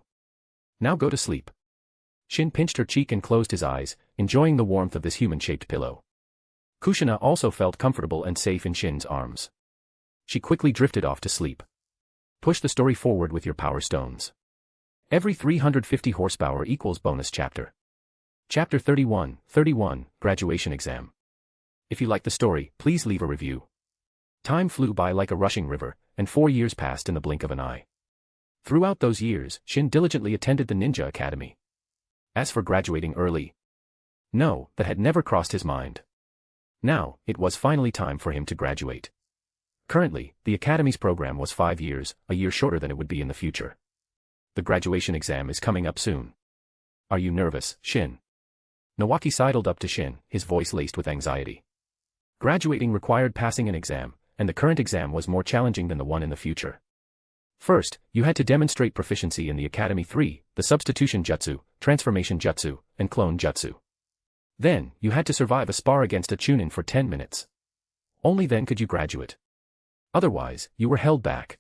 Now go to sleep. Shin pinched her cheek and closed his eyes, enjoying the warmth of this human-shaped pillow. Kushina also felt comfortable and safe in Shin's arms. She quickly drifted off to sleep. Push the story forward with your power stones. Every 350 horsepower equals bonus chapter. Chapter 31, Graduation Exam. If you like the story, please leave a review. Time flew by like a rushing river, and 4 years passed in the blink of an eye. Throughout those years, Shin diligently attended the Ninja Academy. As for graduating early, no, that had never crossed his mind. Now, it was finally time for him to graduate. Currently, the Academy's program was 5 years, a year shorter than it would be in the future. The graduation exam is coming up soon. Are you nervous, Shin? Nawaki sidled up to Shin, his voice laced with anxiety. Graduating required passing an exam, and the current exam was more challenging than the one in the future. First, you had to demonstrate proficiency in the Academy 3, the substitution jutsu, transformation jutsu, and clone jutsu. Then, you had to survive a spar against a chunin for 10 minutes. Only then could you graduate. Otherwise, you were held back.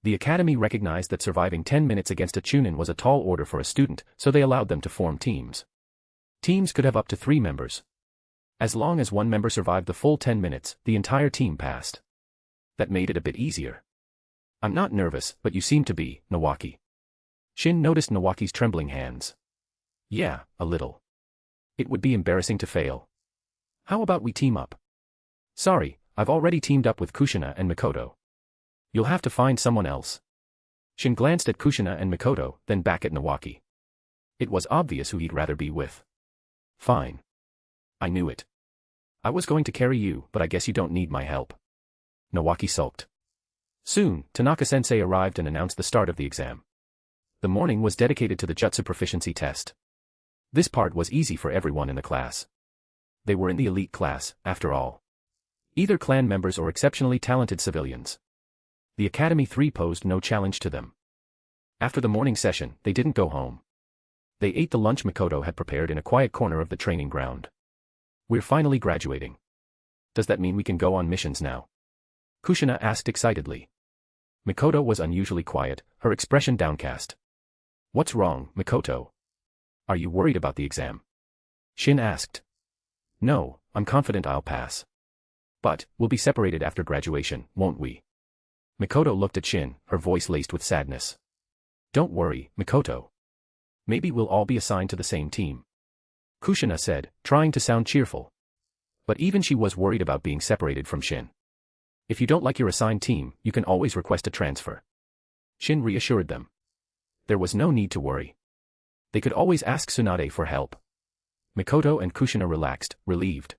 The Academy recognized that surviving 10 minutes against a chunin was a tall order for a student, so they allowed them to form teams. Teams could have up to 3 members. As long as one member survived the full 10 minutes, the entire team passed. That made it a bit easier. I'm not nervous, but you seem to be, Nawaki. Shin noticed Nawaki's trembling hands. Yeah, a little. It would be embarrassing to fail. How about we team up? Sorry, I've already teamed up with Kushina and Mikoto. You'll have to find someone else. Shin glanced at Kushina and Mikoto, then back at Nawaki. It was obvious who he'd rather be with. Fine. I knew it. I was going to carry you, but I guess you don't need my help. Nawaki sulked. Soon, Tanaka-sensei arrived and announced the start of the exam. The morning was dedicated to the jutsu proficiency test. This part was easy for everyone in the class. They were in the elite class, after all. Either clan members or exceptionally talented civilians. The Academy 3 posed no challenge to them. After the morning session, they didn't go home. They ate the lunch Mikoto had prepared in a quiet corner of the training ground. We're finally graduating. Does that mean we can go on missions now? Kushina asked excitedly. Mikoto was unusually quiet, her expression downcast. What's wrong, Mikoto? Are you worried about the exam? Shin asked. No, I'm confident I'll pass. But, we'll be separated after graduation, won't we? Mikoto looked at Shin, her voice laced with sadness. Don't worry, Mikoto. Maybe we'll all be assigned to the same team. Kushina said, trying to sound cheerful. But even she was worried about being separated from Shin. If you don't like your assigned team, you can always request a transfer. Shin reassured them. There was no need to worry. They could always ask Tsunade for help. Mikoto and Kushina relaxed, relieved.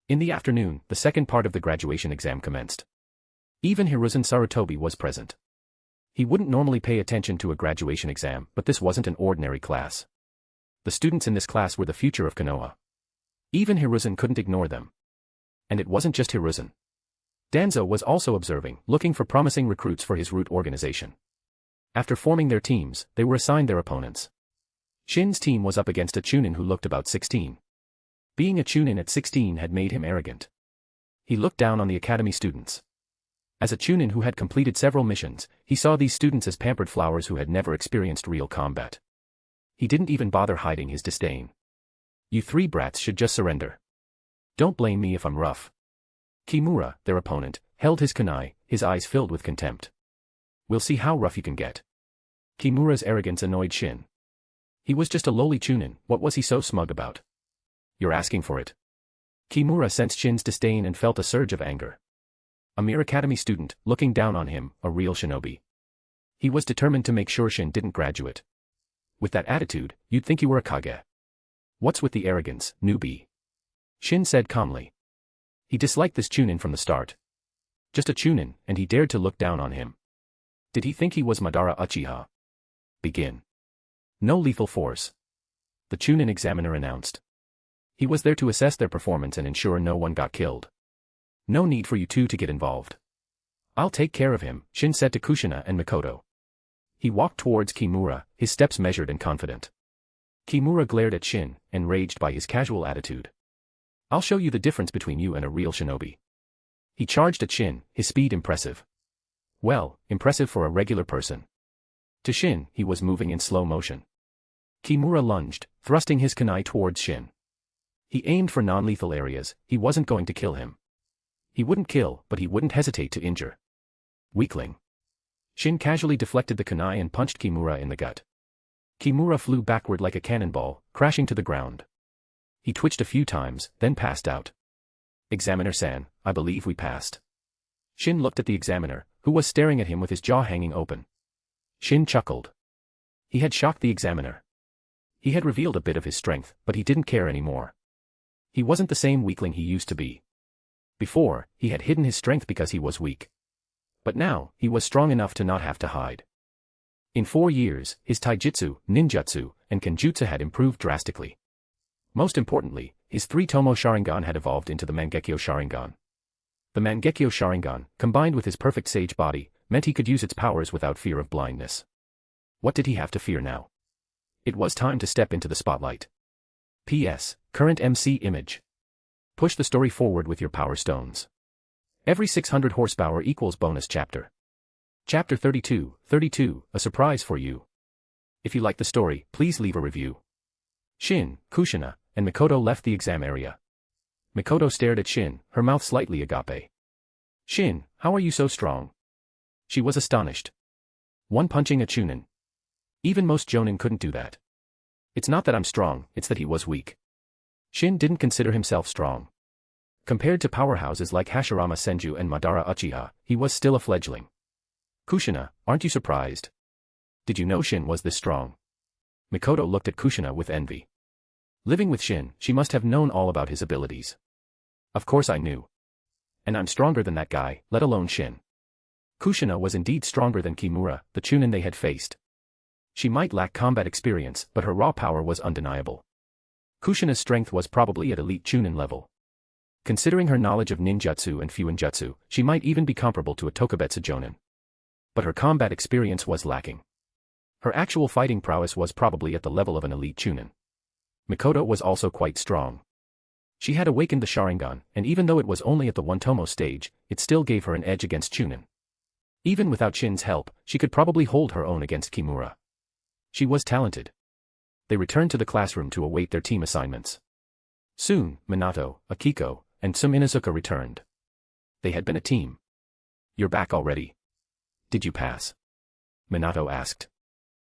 In the afternoon, the second part of the graduation exam commenced. Even Hiruzen Sarutobi was present. He wouldn't normally pay attention to a graduation exam, but this wasn't an ordinary class. The students in this class were the future of Konoha. Even Hiruzen couldn't ignore them. And it wasn't just Hiruzen. Danzo was also observing, looking for promising recruits for his root organization. After forming their teams, they were assigned their opponents. Shin's team was up against a chunin who looked about 16. Being a chunin at 16 had made him arrogant. He looked down on the academy students. As a chunin who had completed several missions, he saw these students as pampered flowers who had never experienced real combat. He didn't even bother hiding his disdain. You 3 brats should just surrender. Don't blame me if I'm rough. Kimura, their opponent, held his kunai, his eyes filled with contempt. We'll see how rough you can get. Kimura's arrogance annoyed Shin. He was just a lowly chunin, what was he so smug about? You're asking for it. Kimura sensed Shin's disdain and felt a surge of anger. A mere academy student, looking down on him, a real shinobi. He was determined to make sure Shin didn't graduate. With that attitude, you'd think you were a kage. What's with the arrogance, newbie? Shin said calmly. He disliked this chunin from the start. Just a chunin, and he dared to look down on him. Did he think he was Madara Uchiha? Begin. No lethal force. The chunin examiner announced. He was there to assess their performance and ensure no one got killed. No need for you two to get involved. I'll take care of him, Shin said to Kushina and Mikoto. He walked towards Kimura, his steps measured and confident. Kimura glared at Shin, enraged by his casual attitude. I'll show you the difference between you and a real shinobi. He charged at Shin, his speed impressive. Well, impressive for a regular person. To Shin, he was moving in slow motion. Kimura lunged, thrusting his kunai towards Shin. He aimed for non-lethal areas, he wasn't going to kill him. He wouldn't kill, but he wouldn't hesitate to injure. Weakling. Shin casually deflected the kunai and punched Kimura in the gut. Kimura flew backward like a cannonball, crashing to the ground. He twitched a few times, then passed out. Examiner-san, I believe we passed. Shin looked at the examiner, who was staring at him with his jaw hanging open. Shin chuckled. He had shocked the examiner. He had revealed a bit of his strength, but he didn't care anymore. He wasn't the same weakling he used to be. Before, he had hidden his strength because he was weak. But now, he was strong enough to not have to hide. In 4 years, his taijutsu, ninjutsu, and kenjutsu had improved drastically. Most importantly, his 3-tomo Sharingan had evolved into the Mangekyo Sharingan. The Mangekyo Sharingan, combined with his perfect sage body, meant he could use its powers without fear of blindness. What did he have to fear now? It was time to step into the spotlight. P.S. Current MC image. Push the story forward with your power stones. Every 600 horsepower equals bonus chapter. Chapter 32, a surprise for you. If you like the story, please leave a review. Shin, Kushina, and Mikoto left the exam area. Mikoto stared at Shin, her mouth slightly agape. Shin, how are you so strong? She was astonished. One punching a chunin. Even most jonin couldn't do that. It's not that I'm strong, it's that he was weak. Shin didn't consider himself strong. Compared to powerhouses like Hashirama Senju and Madara Uchiha, he was still a fledgling. Kushina, aren't you surprised? Did you know Shin was this strong? Mikoto looked at Kushina with envy. Living with Shin, she must have known all about his abilities. Of course I knew. And I'm stronger than that guy, let alone Shin. Kushina was indeed stronger than Kimura, the chunin they had faced. She might lack combat experience, but her raw power was undeniable. Kushina's strength was probably at elite chunin level. Considering her knowledge of ninjutsu and fuinjutsu, she might even be comparable to a tokubetsu jonin. But her combat experience was lacking. Her actual fighting prowess was probably at the level of an elite chunin. Mikoto was also quite strong. She had awakened the Sharingan, and even though it was only at the 1-tomo stage, it still gave her an edge against chunin. Even without Shin's help, she could probably hold her own against Kimura. She was talented. They returned to the classroom to await their team assignments. Soon, Minato, Akiko, and some Inuzuka returned. They had been a team. You're back already? Did you pass? Minato asked.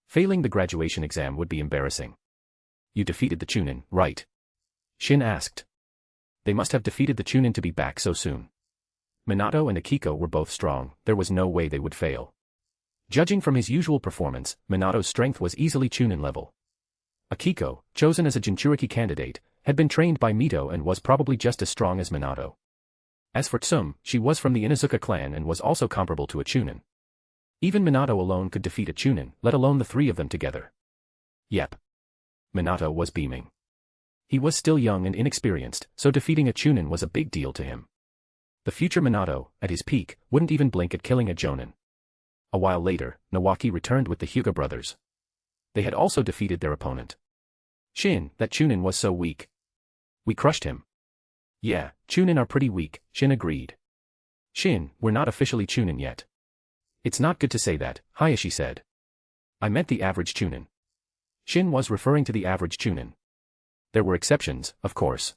Failing the graduation exam would be embarrassing. You defeated the chunin, right? Shin asked. They must have defeated the chunin to be back so soon. Minato and Akiko were both strong, there was no way they would fail. Judging from his usual performance, Minato's strength was easily chunin level. Akiko, chosen as a Jinchuriki candidate, had been trained by Mito and was probably just as strong as Minato. As for Tsum, she was from the Inuzuka clan and was also comparable to a chunin. Even Minato alone could defeat a chunin, let alone the three of them together. Yep. Minato was beaming. He was still young and inexperienced, so defeating a chunin was a big deal to him. The future Minato, at his peak, wouldn't even blink at killing a jonin. A while later, Nawaki returned with the Hyuga brothers. They had also defeated their opponent. Shin, that chunin was so weak. We crushed him. Yeah, chunin are pretty weak, Shin agreed. Shin, we're not officially chunin yet. It's not good to say that, Hayashi said. I meant the average chunin. Shin was referring to the average chunin. There were exceptions, of course.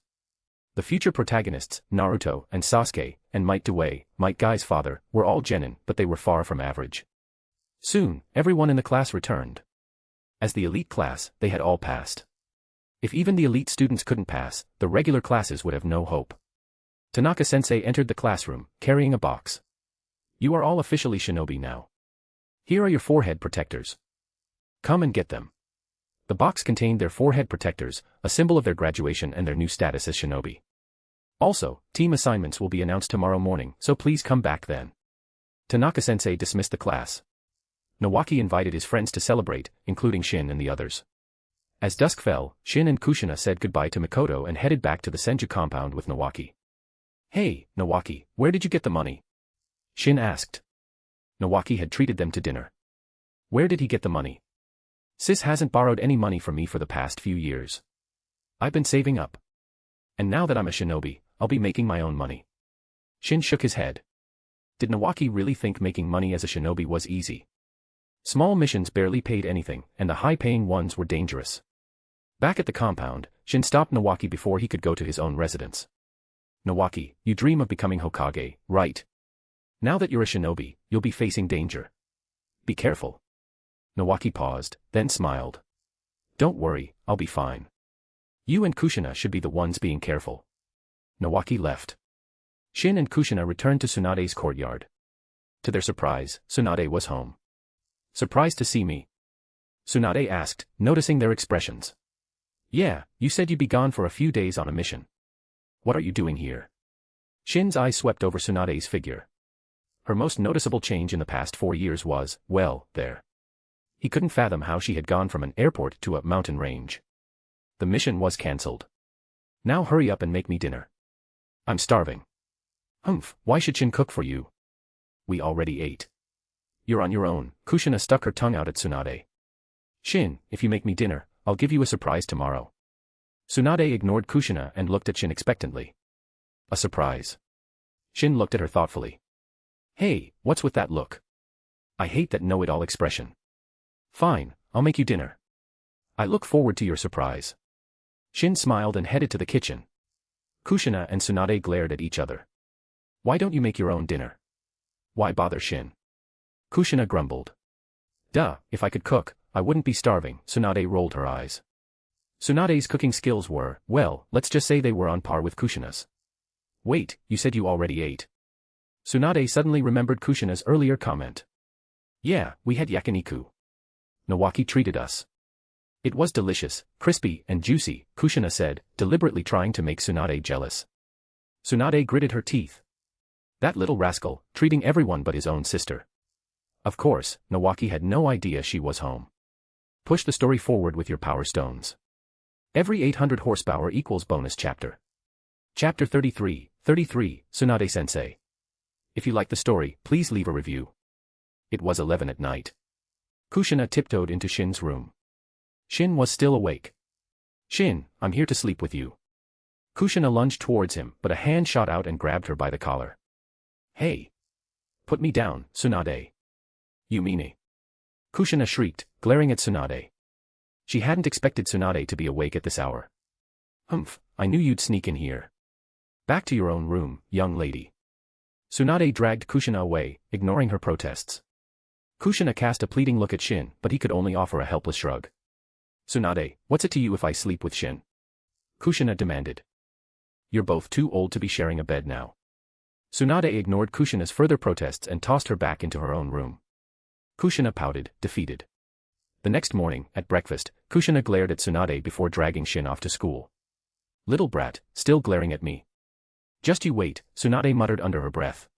The future protagonists, Naruto and Sasuke, and Might Dewey, Might Guy's father, were all genin, but they were far from average. Soon, everyone in the class returned. As the elite class, they had all passed. If even the elite students couldn't pass, the regular classes would have no hope. Tanaka-sensei entered the classroom, carrying a box. You are all officially shinobi now. Here are your forehead protectors. Come and get them. The box contained their forehead protectors, a symbol of their graduation and their new status as shinobi. Also, team assignments will be announced tomorrow morning, so please come back then. Tanaka-sensei dismissed the class. Nawaki invited his friends to celebrate, including Shin and the others. As dusk fell, Shin and Kushina said goodbye to Mikoto and headed back to the Senju compound with Nawaki. Hey, Nawaki, where did you get the money? Shin asked. Nawaki had treated them to dinner. Where did he get the money? Sis hasn't borrowed any money from me for the past few years. I've been saving up. And now that I'm a shinobi, I'll be making my own money. Shin shook his head. Did Nawaki really think making money as a shinobi was easy? Small missions barely paid anything, and the high-paying ones were dangerous. Back at the compound, Shin stopped Nawaki before he could go to his own residence. Nawaki, you dream of becoming Hokage, right? Now that you're a shinobi, you'll be facing danger. Be careful. Nawaki paused, then smiled. Don't worry, I'll be fine. You and Kushina should be the ones being careful. Nawaki left. Shin and Kushina returned to Tsunade's courtyard. To their surprise, Tsunade was home. Surprised to see me? Tsunade asked, noticing their expressions. Yeah, you said you'd be gone for a few days on a mission. What are you doing here? Shin's eyes swept over Tsunade's figure. Her most noticeable change in the past 4 years was, well, there. He couldn't fathom how she had gone from an airport to a mountain range. The mission was cancelled. Now hurry up and make me dinner. I'm starving. Humph, why should Shin cook for you? We already ate. You're on your own. Kushina stuck her tongue out at Tsunade. Shin, if you make me dinner, I'll give you a surprise tomorrow. Tsunade ignored Kushina and looked at Shin expectantly. A surprise. Shin looked at her thoughtfully. Hey, what's with that look? I hate that know-it-all expression. Fine, I'll make you dinner. I look forward to your surprise. Shin smiled and headed to the kitchen. Kushina and Tsunade glared at each other. Why don't you make your own dinner? Why bother Shin? Kushina grumbled. Duh, if I could cook, I wouldn't be starving. Tsunade rolled her eyes. Tsunade's cooking skills were, well, let's just say they were on par with Kushina's. Wait, you said you already ate. Tsunade suddenly remembered Kushina's earlier comment. Yeah, we had yakiniku. Nawaki treated us. It was delicious, crispy, and juicy, Kushina said, deliberately trying to make Tsunade jealous. Tsunade gritted her teeth. That little rascal, treating everyone but his own sister. Of course, Nawaki had no idea she was home. Push the story forward with your power stones. Every 800 horsepower equals bonus chapter. Chapter 33, Tsunade-sensei. If you like the story, please leave a review. It was 11 at night. Kushina tiptoed into Shin's room. Shin was still awake. Shin, I'm here to sleep with you. Kushina lunged towards him, but a hand shot out and grabbed her by the collar. Hey! Put me down, Tsunade. You mean it? Kushina shrieked, glaring at Tsunade. She hadn't expected Tsunade to be awake at this hour. Humph, I knew you'd sneak in here. Back to your own room, young lady. Tsunade dragged Kushina away, ignoring her protests. Kushina cast a pleading look at Shin, but he could only offer a helpless shrug. Tsunade, what's it to you if I sleep with Shin? Kushina demanded. You're both too old to be sharing a bed now. Tsunade ignored Kushina's further protests and tossed her back into her own room. Kushina pouted, defeated. The next morning, at breakfast, Kushina glared at Tsunade before dragging Shin off to school. Little brat, still glaring at me. Just you wait, Tsunade muttered under her breath.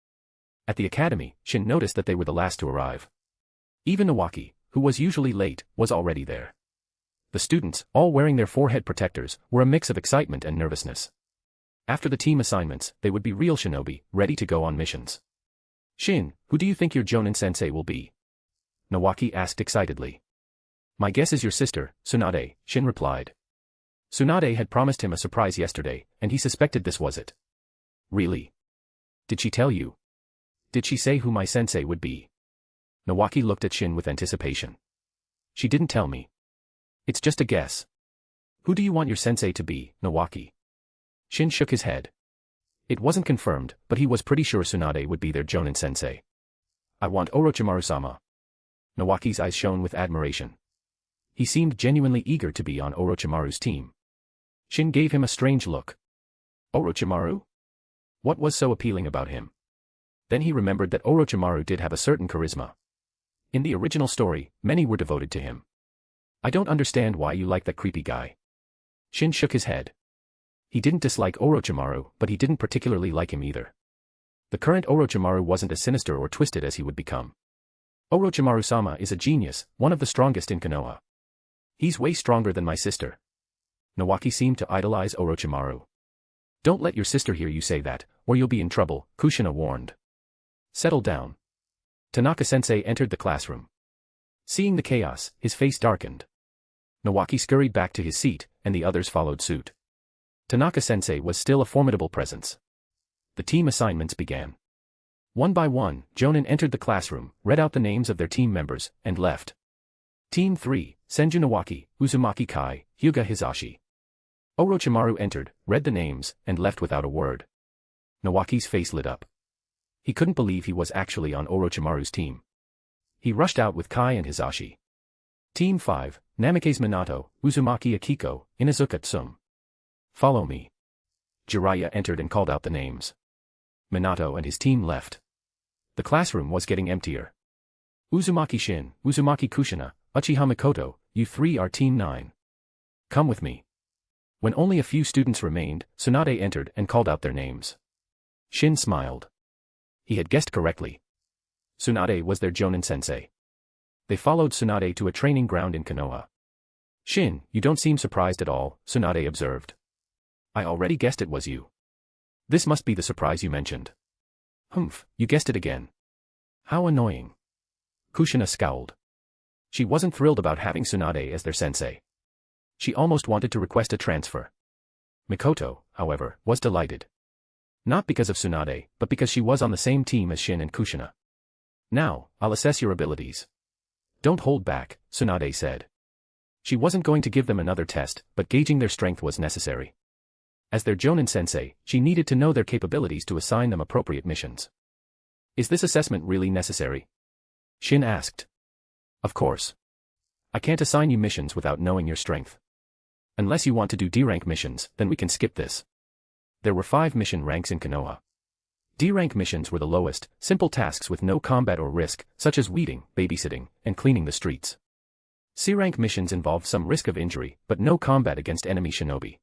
At the academy, Shin noticed that they were the last to arrive. Even Nawaki, who was usually late, was already there. The students, all wearing their forehead protectors, were a mix of excitement and nervousness. After the team assignments, they would be real shinobi, ready to go on missions. Shin, who do you think your Jonin-sensei will be? Nawaki asked excitedly. My guess is your sister, Tsunade, Shin replied. Tsunade had promised him a surprise yesterday, and he suspected this was it. Really? Did she tell you? Did she say who my sensei would be? Nawaki looked at Shin with anticipation. She didn't tell me. It's just a guess. Who do you want your sensei to be, Nawaki? Shin shook his head. It wasn't confirmed, but he was pretty sure Tsunade would be their Jonin sensei. I want Orochimaru-sama. Nawaki's eyes shone with admiration. He seemed genuinely eager to be on Orochimaru's team. Shin gave him a strange look. Orochimaru? What was so appealing about him? Then he remembered that Orochimaru did have a certain charisma. In the original story, many were devoted to him. I don't understand why you like that creepy guy. Shin shook his head. He didn't dislike Orochimaru, but he didn't particularly like him either. The current Orochimaru wasn't as sinister or twisted as he would become. Orochimaru-sama is a genius, one of the strongest in Konoha. He's way stronger than my sister. Nawaki seemed to idolize Orochimaru. Don't let your sister hear you say that, or you'll be in trouble, Kushina warned. Settle down. Tanaka-sensei entered the classroom. Seeing the chaos, his face darkened. Nawaki scurried back to his seat, and the others followed suit. Tanaka-sensei was still a formidable presence. The team assignments began. One by one, Jonin entered the classroom, read out the names of their team members, and left. Team 3, Senju Nawaki, Uzumaki Kai, Hyuga Hisashi. Orochimaru entered, read the names, and left without a word. Nawaki's face lit up. He couldn't believe he was actually on Orochimaru's team. He rushed out with Kai and Hisashi. Team 5, Namikaze Minato, Uzumaki Akiko, Inuzuka Tsum. Follow me. Jiraiya entered and called out the names. Minato and his team left. The classroom was getting emptier. Uzumaki Shin, Uzumaki Kushina, Uchiha Mikoto, you three are Team 9. Come with me. When only a few students remained, Tsunade entered and called out their names. Shin smiled. He had guessed correctly. Tsunade was their Jonin sensei. They followed Tsunade to a training ground in Konoha. Shin, you don't seem surprised at all, Tsunade observed. I already guessed it was you. This must be the surprise you mentioned. Humph, you guessed it again. How annoying. Kushina scowled. She wasn't thrilled about having Tsunade as their sensei. She almost wanted to request a transfer. Mikoto, however, was delighted. Not because of Tsunade, but because she was on the same team as Shin and Kushina. Now, I'll assess your abilities. Don't hold back, Tsunade said. She wasn't going to give them another test, but gauging their strength was necessary. As their Jonin sensei, she needed to know their capabilities to assign them appropriate missions. Is this assessment really necessary? Shin asked. Of course. I can't assign you missions without knowing your strength. Unless you want to do D-rank missions, then we can skip this. There were 5 mission ranks in Konoha. D-rank missions were the lowest, simple tasks with no combat or risk, such as weeding, babysitting, and cleaning the streets. C-rank missions involved some risk of injury, but no combat against enemy shinobi.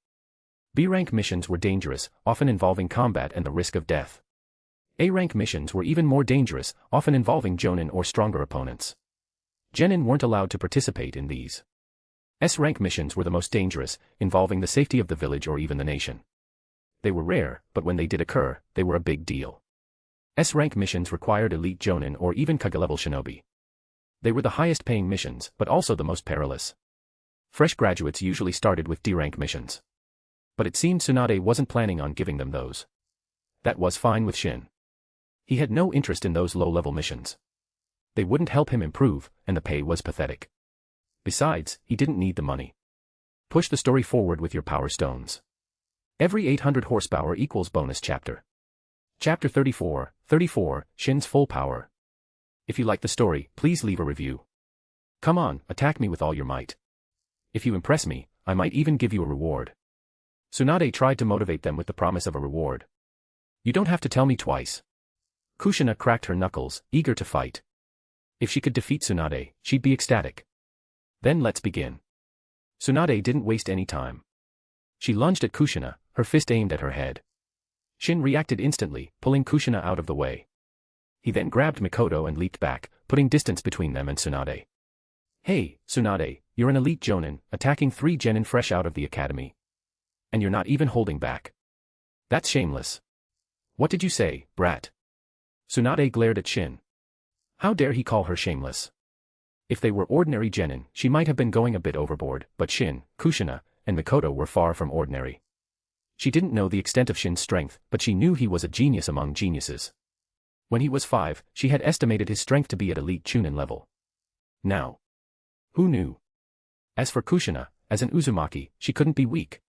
B-rank missions were dangerous, often involving combat and the risk of death. A-rank missions were even more dangerous, often involving Jonin or stronger opponents. Genin weren't allowed to participate in these. S-rank missions were the most dangerous, involving the safety of the village or even the nation. They were rare, but when they did occur, they were a big deal. S-rank missions required elite Jonin or even Kage-level shinobi. They were the highest-paying missions, but also the most perilous. Fresh graduates usually started with D-rank missions. But it seemed Tsunade wasn't planning on giving them those. That was fine with Shin. He had no interest in those low-level missions. They wouldn't help him improve, and the pay was pathetic. Besides, he didn't need the money. Push the story forward with your power stones. Every 800 horsepower equals bonus chapter. Chapter 34, Shin's full power. If you like the story, please leave a review. Come on, attack me with all your might. If you impress me, I might even give you a reward. Tsunade tried to motivate them with the promise of a reward. You don't have to tell me twice. Kushina cracked her knuckles, eager to fight. If she could defeat Tsunade, she'd be ecstatic. Then let's begin. Tsunade didn't waste any time. She lunged at Kushina, her fist aimed at her head. Shin reacted instantly, pulling Kushina out of the way. He then grabbed Mikoto and leaped back, putting distance between them and Tsunade. Hey, Tsunade, you're an elite Jonin, attacking 3 genin fresh out of the academy. And you're not even holding back. That's shameless. What did you say, brat? Tsunade glared at Shin. How dare he call her shameless? If they were ordinary genin, she might have been going a bit overboard, but Shin, Kushina, and Mikoto were far from ordinary. She didn't know the extent of Shin's strength, but she knew he was a genius among geniuses. When he was 5, she had estimated his strength to be at elite Chunin level. Now, who knew? As for Kushina, as an Uzumaki, she couldn't be weak.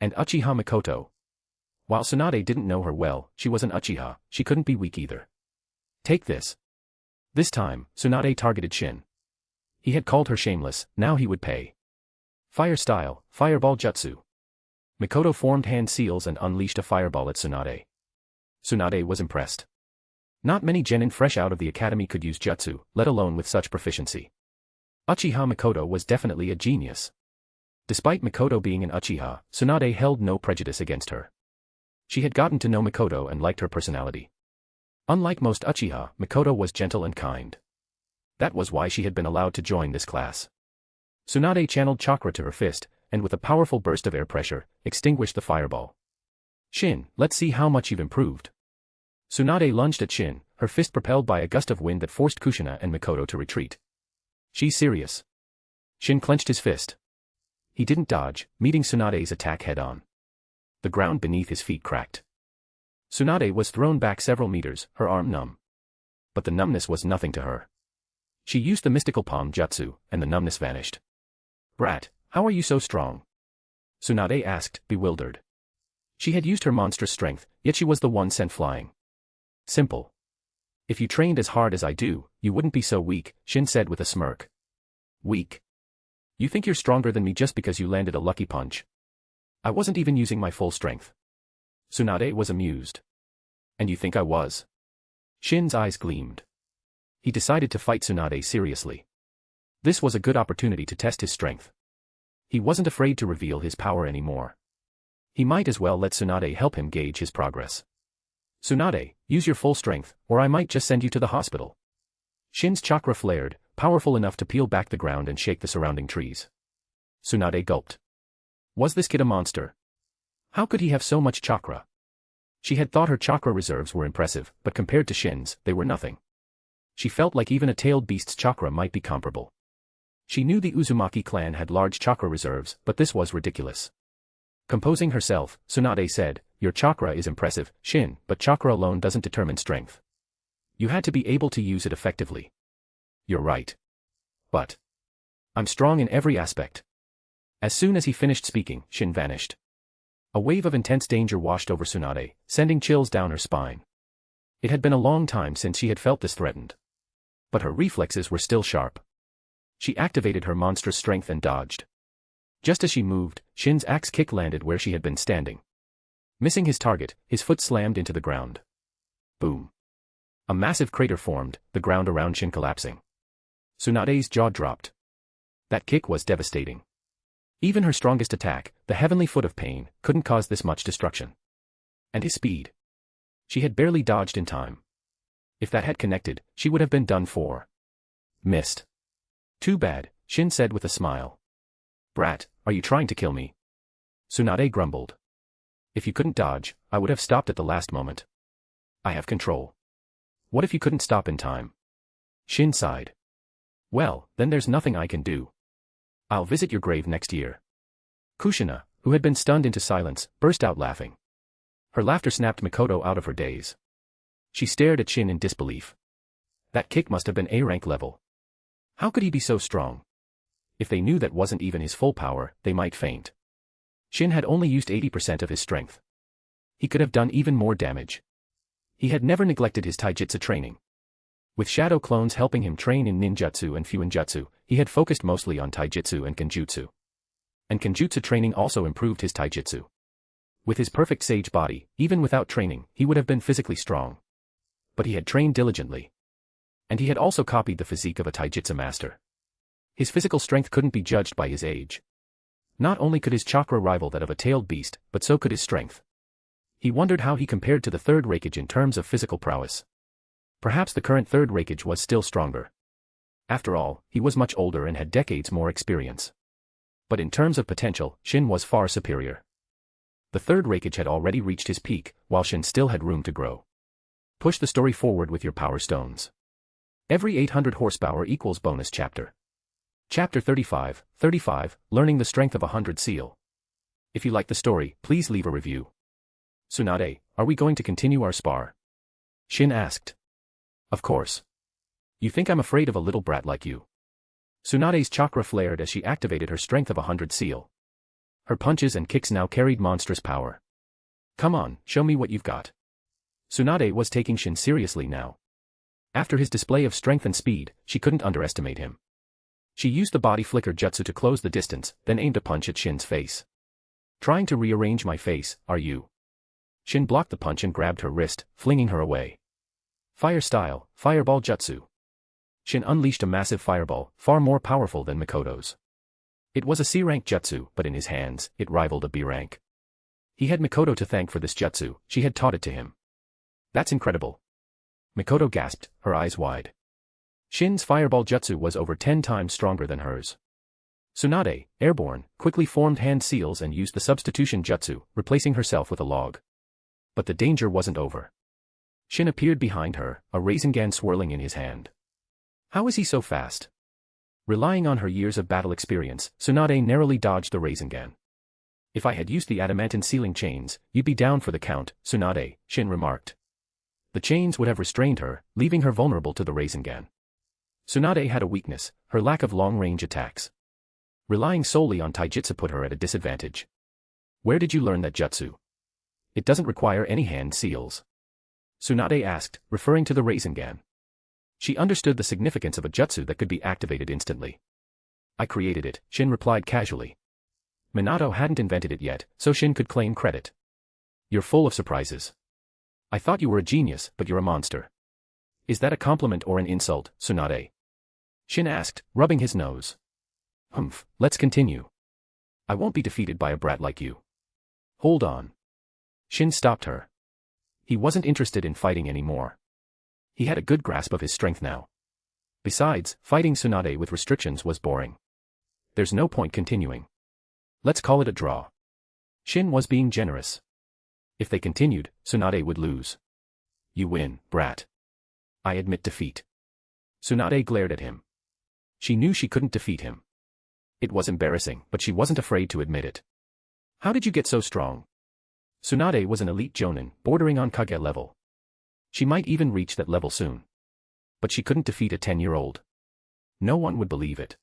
And Uchiha Mikoto. While Tsunade didn't know her well, she was an Uchiha, she couldn't be weak either. Take this. This time, Tsunade targeted Shin. He had called her shameless, now he would pay. Fire style, fireball jutsu. Mikoto formed hand seals and unleashed a fireball at Tsunade. Tsunade was impressed. Not many genin fresh out of the academy could use jutsu, let alone with such proficiency. Uchiha Mikoto was definitely a genius. Despite Mikoto being an Uchiha, Tsunade held no prejudice against her. She had gotten to know Mikoto and liked her personality. Unlike most Uchiha, Mikoto was gentle and kind. That was why she had been allowed to join this class. Tsunade channeled chakra to her fist, and with a powerful burst of air pressure, extinguished the fireball. Shin, let's see how much you've improved. Tsunade lunged at Shin, her fist propelled by a gust of wind that forced Kushina and Mikoto to retreat. She's serious. Shin clenched his fist. He didn't dodge, meeting Tsunade's attack head-on. The ground beneath his feet cracked. Tsunade was thrown back several meters, her arm numb. But the numbness was nothing to her. She used the mystical palm jutsu, and the numbness vanished. Brat, how are you so strong? Tsunade asked, bewildered. She had used her monstrous strength, yet she was the one sent flying. Simple. If you trained as hard as I do, you wouldn't be so weak, Shin said with a smirk. Weak? You think you're stronger than me just because you landed a lucky punch? I wasn't even using my full strength. Tsunade was amused. And you think I was? Shin's eyes gleamed. He decided to fight Tsunade seriously. This was a good opportunity to test his strength. He wasn't afraid to reveal his power anymore. He might as well let Tsunade help him gauge his progress. Tsunade, use your full strength, or I might just send you to the hospital. Shin's chakra flared, powerful enough to peel back the ground and shake the surrounding trees. Tsunade gulped. Was this kid a monster? How could he have so much chakra? She had thought her chakra reserves were impressive, but compared to Shin's, they were nothing. She felt like even a tailed beast's chakra might be comparable. She knew the Uzumaki clan had large chakra reserves, but this was ridiculous. Composing herself, Tsunade said, your chakra is impressive, Shin, but chakra alone doesn't determine strength. You had to be able to use it effectively. You're right. But I'm strong in every aspect. As soon as he finished speaking, Shin vanished. A wave of intense danger washed over Tsunade, sending chills down her spine. It had been a long time since she had felt this threatened. But her reflexes were still sharp. She activated her monstrous strength and dodged. Just as she moved, Shin's axe kick landed where she had been standing. Missing his target, his foot slammed into the ground. Boom. A massive crater formed, the ground around Shin collapsing. Tsunade's jaw dropped. That kick was devastating. Even her strongest attack, the heavenly foot of pain, couldn't cause this much destruction. And his speed. She had barely dodged in time. If that had connected, she would have been done for. Missed. Too bad, Shin said with a smile. Brat, are you trying to kill me? Tsunade grumbled. If you couldn't dodge, I would have stopped at the last moment. I have control. What if you couldn't stop in time? Shin sighed. Well, then there's nothing I can do. I'll visit your grave next year. Kushina, who had been stunned into silence, burst out laughing. Her laughter snapped Mikoto out of her daze. She stared at Shin in disbelief. That kick must have been A-rank level. How could he be so strong? If they knew that wasn't even his full power, they might faint. Shin had only used 80% of his strength. He could have done even more damage. He had never neglected his taijutsu training. With shadow clones helping him train in ninjutsu and fuinjutsu, he had focused mostly on taijutsu and genjutsu. And genjutsu training also improved his taijutsu. With his perfect sage body, even without training, he would have been physically strong. But he had trained diligently. And he had also copied the physique of a taijutsu master. His physical strength couldn't be judged by his age. Not only could his chakra rival that of a tailed beast, but so could his strength. He wondered how he compared to the third Reikage in terms of physical prowess. Perhaps the current third Reikage was still stronger. After all, he was much older and had decades more experience. But in terms of potential, Shin was far superior. The third Reikage had already reached his peak, while Shin still had room to grow. Push the story forward with your power stones. Every 800 horsepower equals bonus chapter. Chapter 35, Learning the Strength of 100 Seal. If you like the story, please leave a review. Tsunade, are we going to continue our spar? Shin asked. Of course. You think I'm afraid of a little brat like you? Tsunade's chakra flared as she activated her strength of 100 seal. Her punches and kicks now carried monstrous power. Come on, show me what you've got. Tsunade was taking Shin seriously now. After his display of strength and speed, she couldn't underestimate him. She used the body flicker jutsu to close the distance, then aimed a punch at Shin's face. Trying to rearrange my face, are you? Shin blocked the punch and grabbed her wrist, flinging her away. Fire style, fireball jutsu. Shin unleashed a massive fireball, far more powerful than Mikoto's. It was a C-rank jutsu, but in his hands, it rivaled a B-rank. He had Mikoto to thank for this jutsu, she had taught it to him. That's incredible. Mikoto gasped, her eyes wide. Shin's fireball jutsu was over 10 times stronger than hers. Tsunade, airborne, quickly formed hand seals and used the substitution jutsu, replacing herself with a log. But the danger wasn't over. Shin appeared behind her, a Rasengan swirling in his hand. How is he so fast? Relying on her years of battle experience, Tsunade narrowly dodged the Rasengan. If I had used the Adamantine sealing chains, you'd be down for the count, Tsunade, Shin remarked. The chains would have restrained her, leaving her vulnerable to the Rasengan. Tsunade had a weakness, her lack of long-range attacks. Relying solely on taijutsu put her at a disadvantage. Where did you learn that jutsu? It doesn't require any hand seals. Tsunade asked, referring to the Rasengan. She understood the significance of a jutsu that could be activated instantly. I created it, Shin replied casually. Minato hadn't invented it yet, so Shin could claim credit. You're full of surprises. I thought you were a genius, but you're a monster. Is that a compliment or an insult, Tsunade? Shin asked, rubbing his nose. Humph, let's continue. I won't be defeated by a brat like you. Hold on. Shin stopped her. He wasn't interested in fighting anymore. He had a good grasp of his strength now. Besides, fighting Tsunade with restrictions was boring. There's no point continuing. Let's call it a draw. Shin was being generous. If they continued, Tsunade would lose. You win, brat. I admit defeat. Tsunade glared at him. She knew she couldn't defeat him. It was embarrassing, but she wasn't afraid to admit it. How did you get so strong? Tsunade was an elite jonin, bordering on Kage level. She might even reach that level soon. But she couldn't defeat a 10-year-old. No one would believe it.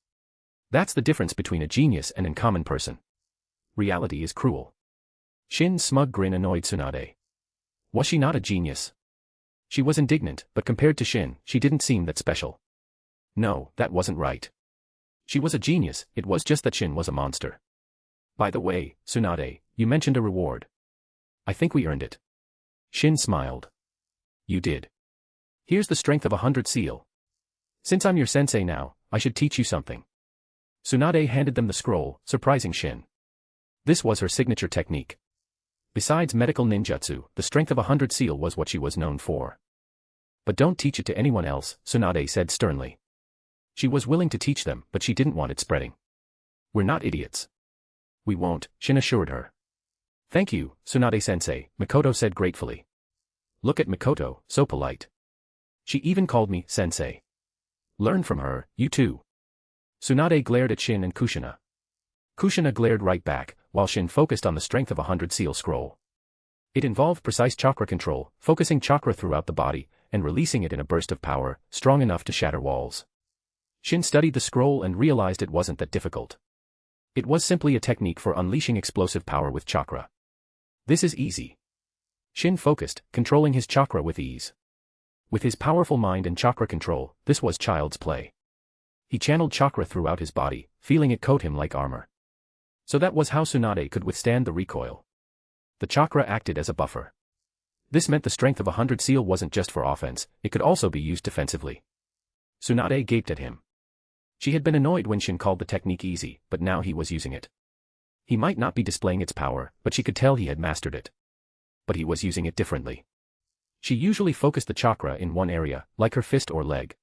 That's the difference between a genius and an uncommon person. Reality is cruel. Shin's smug grin annoyed Tsunade. Was she not a genius? She was indignant, but compared to Shin, she didn't seem that special. No, that wasn't right. She was a genius, it was just that Shin was a monster. By the way, Tsunade, you mentioned a reward. I think we earned it. Shin smiled. You did. Here's the strength of 100 seal. Since I'm your sensei now, I should teach you something. Tsunade handed them the scroll, surprising Shin. This was her signature technique. Besides medical ninjutsu, the strength of 100 seal was what she was known for. But don't teach it to anyone else, Tsunade said sternly. She was willing to teach them, but she didn't want it spreading. We're not idiots. We won't, Shin assured her. Thank you, Tsunade-sensei, Mikoto said gratefully. Look at Mikoto, so polite. She even called me sensei. Learn from her, you too. Tsunade glared at Shin and Kushina. Kushina glared right back, while Shin focused on the strength of 100 seal scroll. It involved precise chakra control, focusing chakra throughout the body, and releasing it in a burst of power, strong enough to shatter walls. Shin studied the scroll and realized it wasn't that difficult. It was simply a technique for unleashing explosive power with chakra. This is easy. Shin focused, controlling his chakra with ease. With his powerful mind and chakra control, this was child's play. He channeled chakra throughout his body, feeling it coat him like armor. So that was how Tsunade could withstand the recoil. The chakra acted as a buffer. This meant the strength of 100 seal wasn't just for offense, it could also be used defensively. Tsunade gaped at him. She had been annoyed when Shin called the technique easy, but now he was using it. He might not be displaying its power, but she could tell he had mastered it. But he was using it differently. She usually focused the chakra in one area, like her fist or leg.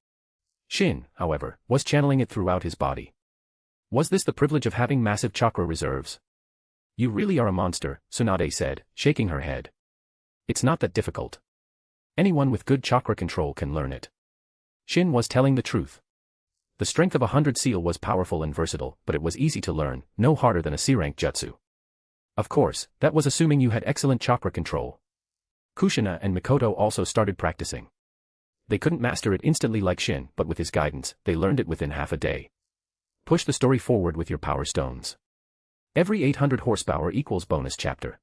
Shin, however, was channeling it throughout his body. Was this the privilege of having massive chakra reserves? You really are a monster, Tsunade said, shaking her head. It's not that difficult. Anyone with good chakra control can learn it. Shin was telling the truth. The strength of 100 seal was powerful and versatile, but it was easy to learn, no harder than a C-rank jutsu. Of course, that was assuming you had excellent chakra control. Kushina and Mikoto also started practicing. They couldn't master it instantly like Shin, but with his guidance, they learned it within half a day. Push the story forward with your power stones. Every 800 horsepower equals bonus chapter.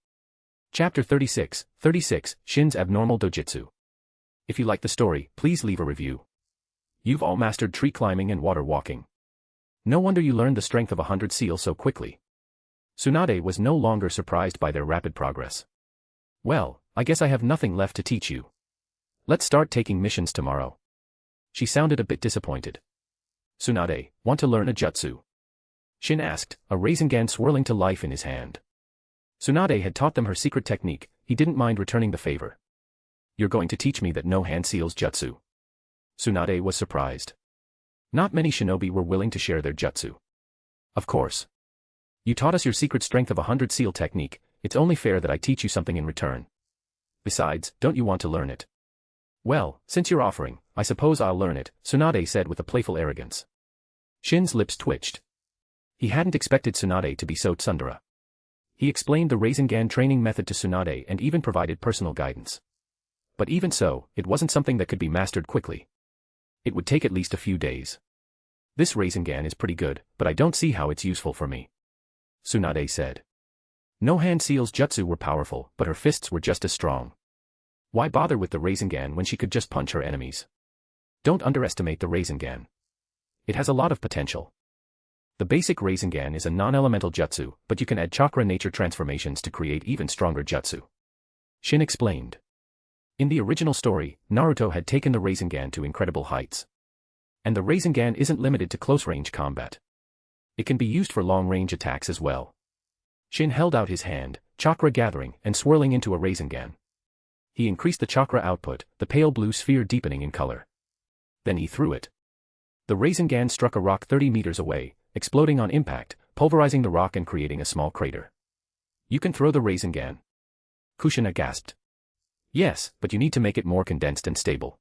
Chapter 36, Shin's Abnormal Dojutsu. If you like the story, please leave a review. You've all mastered tree climbing and water walking. No wonder you learned the strength of 100 seal so quickly. Tsunade was no longer surprised by their rapid progress. Well, I guess I have nothing left to teach you. Let's start taking missions tomorrow. She sounded a bit disappointed. Tsunade, want to learn a jutsu? Shin asked, a Rasengan swirling to life in his hand. Tsunade had taught them her secret technique, he didn't mind returning the favor. You're going to teach me that no hand seals jutsu? Tsunade was surprised. Not many shinobi were willing to share their jutsu. Of course. You taught us your secret strength of 100 seal technique, it's only fair that I teach you something in return. Besides, don't you want to learn it? Well, since you're offering, I suppose I'll learn it, Tsunade said with a playful arrogance. Shin's lips twitched. He hadn't expected Tsunade to be so tsundere. He explained the Rasengan training method to Tsunade and even provided personal guidance. But even so, it wasn't something that could be mastered quickly. It would take at least a few days. This Rasengan is pretty good, but I don't see how it's useful for me. Tsunade said. No hand seals jutsu were powerful, but her fists were just as strong. Why bother with the Rasengan when she could just punch her enemies? Don't underestimate the Rasengan. It has a lot of potential. The basic Rasengan is a non-elemental jutsu, but you can add chakra nature transformations to create even stronger jutsu. Shin explained. In the original story, Naruto had taken the Rasengan to incredible heights. And the Rasengan isn't limited to close-range combat. It can be used for long-range attacks as well. Shin held out his hand, chakra gathering and swirling into a Rasengan. He increased the chakra output, the pale blue sphere deepening in color. Then he threw it. The Rasengan struck a rock 30 meters away, exploding on impact, pulverizing the rock and creating a small crater. You can throw the Rasengan. Kushina gasped. Yes, but you need to make it more condensed and stable.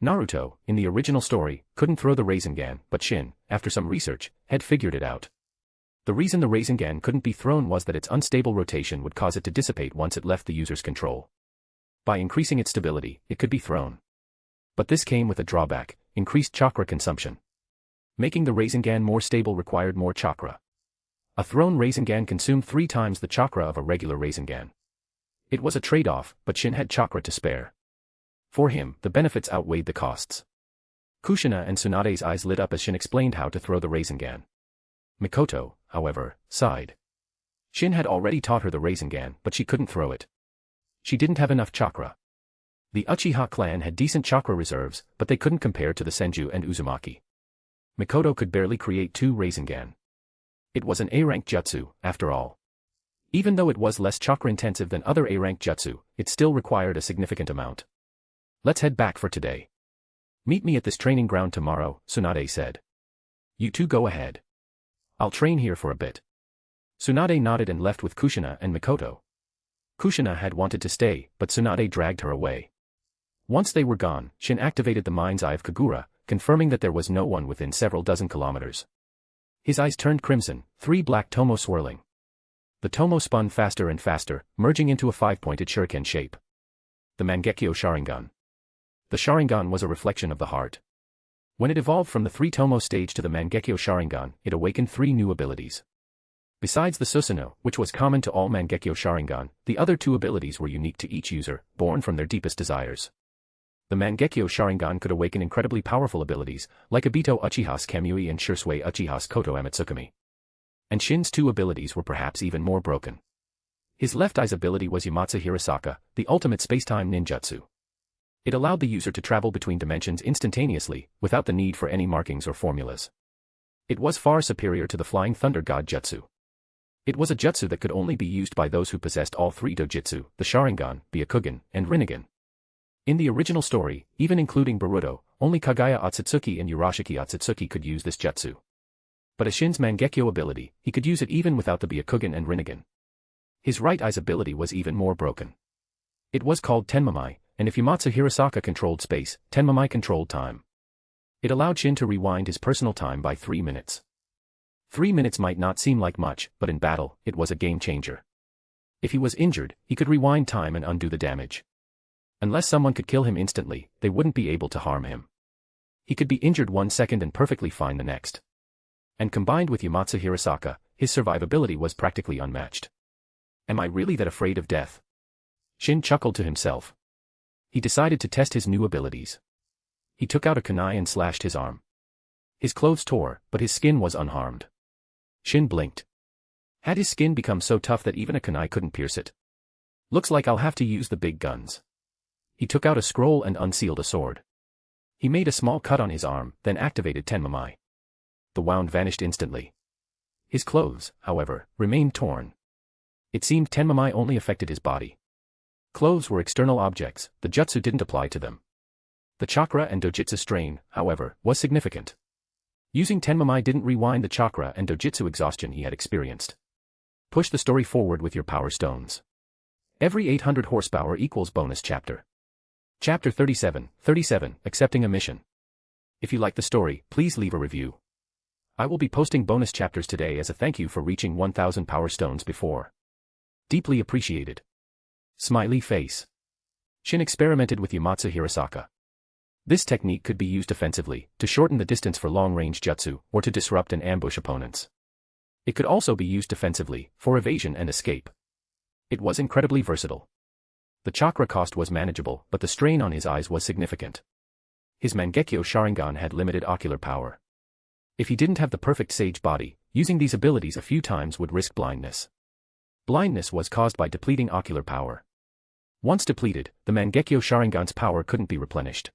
Naruto, in the original story, couldn't throw the Rasengan, but Shin, after some research, had figured it out. The reason the Rasengan couldn't be thrown was that its unstable rotation would cause it to dissipate once it left the user's control. By increasing its stability, it could be thrown. But this came with a drawback, increased chakra consumption. Making the Rasengan more stable required more chakra. A thrown Rasengan consumed 3 times the chakra of a regular Rasengan. It was a trade-off, but Shin had chakra to spare. For him, the benefits outweighed the costs. Kushina and Tsunade's eyes lit up as Shin explained how to throw the Rasengan. Mikoto, however, sighed. Shin had already taught her the Rasengan, but she couldn't throw it. She didn't have enough chakra. The Uchiha clan had decent chakra reserves, but they couldn't compare to the Senju and Uzumaki. Mikoto could barely create 2 Rasengan. It was an A-rank jutsu, after all. Even though it was less chakra-intensive than other A-rank jutsu, it still required a significant amount. Let's head back for today. Meet me at this training ground tomorrow, Tsunade said. You two go ahead. I'll train here for a bit. Tsunade nodded and left with Kushina and Mikoto. Kushina had wanted to stay, but Tsunade dragged her away. Once they were gone, Shin activated the mind's eye of Kagura, confirming that there was no one within several dozen kilometers. His eyes turned crimson, 3 black tomo swirling. The tomo spun faster and faster, merging into a 5-pointed shuriken shape. The Mangekyo Sharingan. The Sharingan was a reflection of the heart. When it evolved from the 3 tomo stage to the Mangekyo Sharingan, it awakened 3 new abilities. Besides the Susanoo, which was common to all Mangekyo Sharingan, the other 2 abilities were unique to each user, born from their deepest desires. The Mangekyo Sharingan could awaken incredibly powerful abilities, like Obito Uchiha's Kamui and Shursui Uchiha's Koto Amatsukami. And Shin's 2 abilities were perhaps even more broken. His left eye's ability was Yamatsu Hirasaka, the ultimate spacetime ninjutsu. It allowed the user to travel between dimensions instantaneously, without the need for any markings or formulas. It was far superior to the Flying Thunder God jutsu. It was a jutsu that could only be used by those who possessed all 3 dojutsu, the Sharingan, Byakugan, and Rinnegan. In the original story, even including Boruto, only Kagaya Otsutsuki and Urashiki Otsutsuki could use this jutsu. But as Shin's Mangekyo ability, he could use it even without the Byakugan and Rinnegan. His right eye's ability was even more broken. It was called Tenmamai, and if Yamatsu Hirasaka controlled space, Tenmamai controlled time. It allowed Shin to rewind his personal time by 3 minutes. 3 minutes might not seem like much, but in battle, it was a game changer. If he was injured, he could rewind time and undo the damage. Unless someone could kill him instantly, they wouldn't be able to harm him. He could be injured 1 second and perfectly fine the next. And combined with Yamatsu Hirasaka, his survivability was practically unmatched. Am I really that afraid of death? Shin chuckled to himself. He decided to test his new abilities. He took out a kunai and slashed his arm. His clothes tore, but his skin was unharmed. Shin blinked. Had his skin become so tough that even a kunai couldn't pierce it? Looks like I'll have to use the big guns. He took out a scroll and unsealed a sword. He made a small cut on his arm, then activated Tenmamai. The wound vanished instantly. His clothes, however, remained torn. It seemed Tenmamai only affected his body. Clothes were external objects, the jutsu didn't apply to them. The chakra and dojutsu strain, however, was significant. Using Tenmamai didn't rewind the chakra and dojutsu exhaustion he had experienced. Push the story forward with your power stones. Every 800 horsepower equals bonus chapter. Chapter 37, Accepting a Mission. If you like the story, please leave a review. I will be posting bonus chapters today as a thank you for reaching 1000 power stones before. Deeply appreciated. Smiley face. Shin experimented with Yamatsu Hirasaka. This technique could be used offensively, to shorten the distance for long-range jutsu, or to disrupt and ambush opponents. It could also be used defensively, for evasion and escape. It was incredibly versatile. The chakra cost was manageable, but the strain on his eyes was significant. His Mangekyo Sharingan had limited ocular power. If he didn't have the perfect sage body, using these abilities a few times would risk blindness. Blindness was caused by depleting ocular power. Once depleted, the Mangekyo Sharingan's power couldn't be replenished.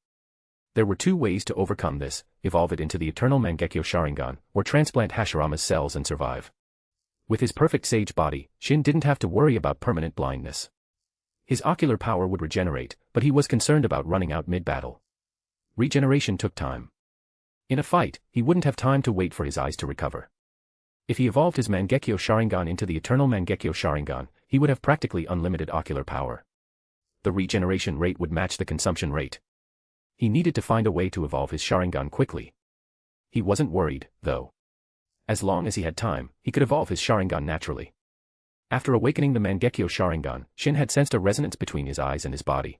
There were two ways to overcome this: evolve it into the eternal Mangekyo Sharingan, or transplant Hashirama's cells and survive. With his perfect sage body, Shin didn't have to worry about permanent blindness. His ocular power would regenerate, but he was concerned about running out mid-battle. Regeneration took time. In a fight, he wouldn't have time to wait for his eyes to recover. If he evolved his Mangekyo Sharingan into the eternal Mangekyo Sharingan, he would have practically unlimited ocular power. The regeneration rate would match the consumption rate. He needed to find a way to evolve his Sharingan quickly. He wasn't worried, though. As long as he had time, he could evolve his Sharingan naturally. After awakening the Mangekyo Sharingan, Shin had sensed a resonance between his eyes and his body.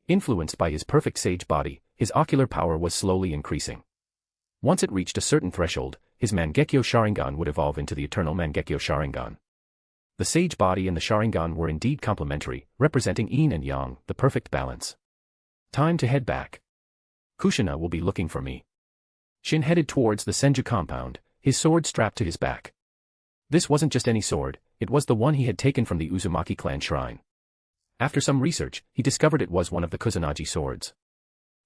Influenced by his perfect sage body, his ocular power was slowly increasing. Once it reached a certain threshold, his Mangekyo Sharingan would evolve into the eternal Mangekyo Sharingan. The sage body and the Sharingan were indeed complementary, representing yin and yang, the perfect balance. Time to head back. Kushina will be looking for me. Shin headed towards the Senju compound, his sword strapped to his back. This wasn't just any sword, it was the one he had taken from the Uzumaki Clan shrine. After some research, he discovered it was one of the Kusanagi swords.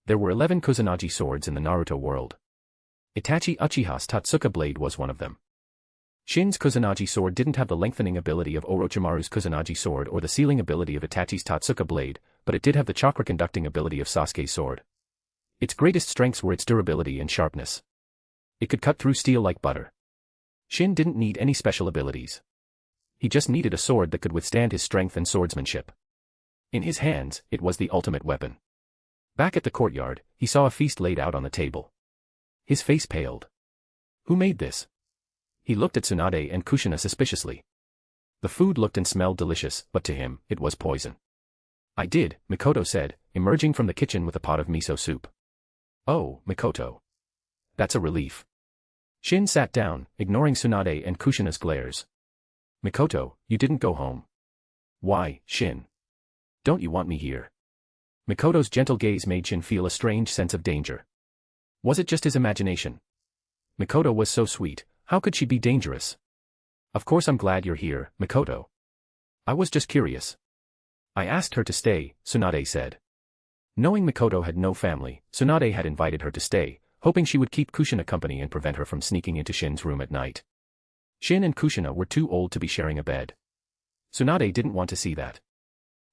There were 11 Kusanagi swords in the Naruto world. Itachi Uchiha's Tatsuka blade was one of them. Shin's Kusanagi sword didn't have the lengthening ability of Orochimaru's Kusanagi sword or the sealing ability of Itachi's Tatsuka blade, but it did have the chakra conducting ability of Sasuke's sword. Its greatest strengths were its durability and sharpness. It could cut through steel like butter. Shin didn't need any special abilities. He just needed a sword that could withstand his strength and swordsmanship. In his hands, it was the ultimate weapon. Back at the courtyard, he saw a feast laid out on the table. His face paled. Who made this? He looked at Tsunade and Kushina suspiciously. The food looked and smelled delicious, but to him, it was poison. I did, Mikoto said, emerging from the kitchen with a pot of miso soup. Oh, Mikoto. That's a relief. Shin sat down, ignoring Tsunade and Kushina's glares. Mikoto, you didn't go home. Why, Shin? Don't you want me here? Mikoto's gentle gaze made Shin feel a strange sense of danger. Was it just his imagination? Mikoto was so sweet, how could she be dangerous? Of course I'm glad you're here, Mikoto. I was just curious. I asked her to stay, Tsunade said. Knowing Mikoto had no family, Tsunade had invited her to stay, hoping she would keep Kushina company and prevent her from sneaking into Shin's room at night. Shin and Kushina were too old to be sharing a bed. Tsunade didn't want to see that.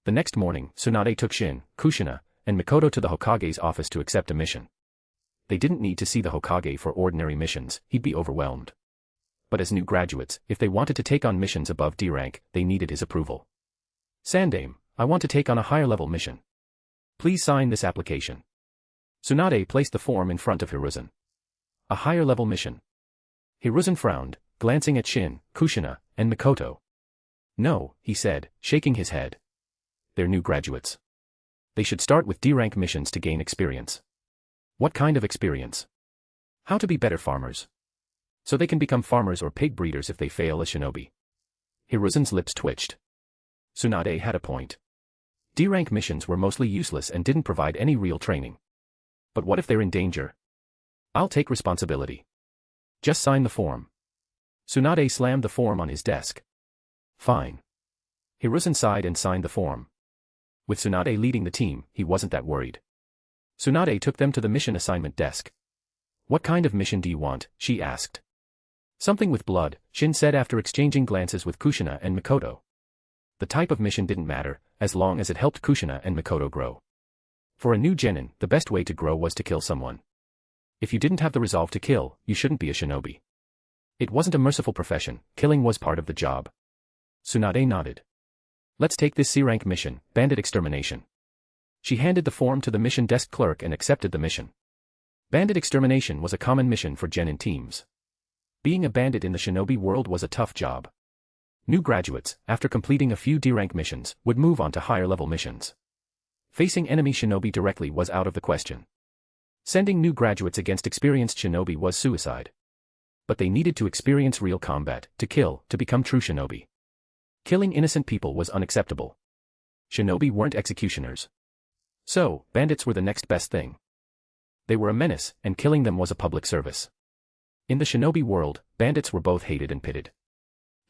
The next morning, Tsunade took Shin, Kushina, and Mikoto to the Hokage's office to accept a mission. They didn't need to see the Hokage for ordinary missions, he'd be overwhelmed. But as new graduates, if they wanted to take on missions above D rank, they needed his approval. Sandame, I want to take on a higher-level mission. Please sign this application. Tsunade placed the form in front of Hiruzen. A higher-level mission. Hiruzen frowned, glancing at Shin, Kushina, and Mikoto. No, he said, shaking his head. They're new graduates. They should start with D-rank missions to gain experience. What kind of experience? How to be better farmers. So they can become farmers or pig breeders if they fail as shinobi. Hiruzen's lips twitched. Tsunade had a point. D-rank missions were mostly useless and didn't provide any real training. But what if they're in danger? I'll take responsibility. Just sign the form. Tsunade slammed the form on his desk. Fine. Hiruzen sighed and signed the form. With Tsunade leading the team, he wasn't that worried. Tsunade took them to the mission assignment desk. What kind of mission do you want? She asked. Something with blood, Shin said after exchanging glances with Kushina and Mikoto. The type of mission didn't matter, as long as it helped Kushina and Mikoto grow. For a new genin, the best way to grow was to kill someone. If you didn't have the resolve to kill, you shouldn't be a shinobi. It wasn't a merciful profession, killing was part of the job. Tsunade nodded. Let's take this C-rank mission, bandit extermination. She handed the form to the mission desk clerk and accepted the mission. Bandit extermination was a common mission for genin teams. Being a bandit in the shinobi world was a tough job. New graduates, after completing a few D-rank missions, would move on to higher-level missions. Facing enemy shinobi directly was out of the question. Sending new graduates against experienced shinobi was suicide. But they needed to experience real combat, to kill, to become true shinobi. Killing innocent people was unacceptable. Shinobi weren't executioners. So, bandits were the next best thing. They were a menace, and killing them was a public service. In the shinobi world, bandits were both hated and pitted.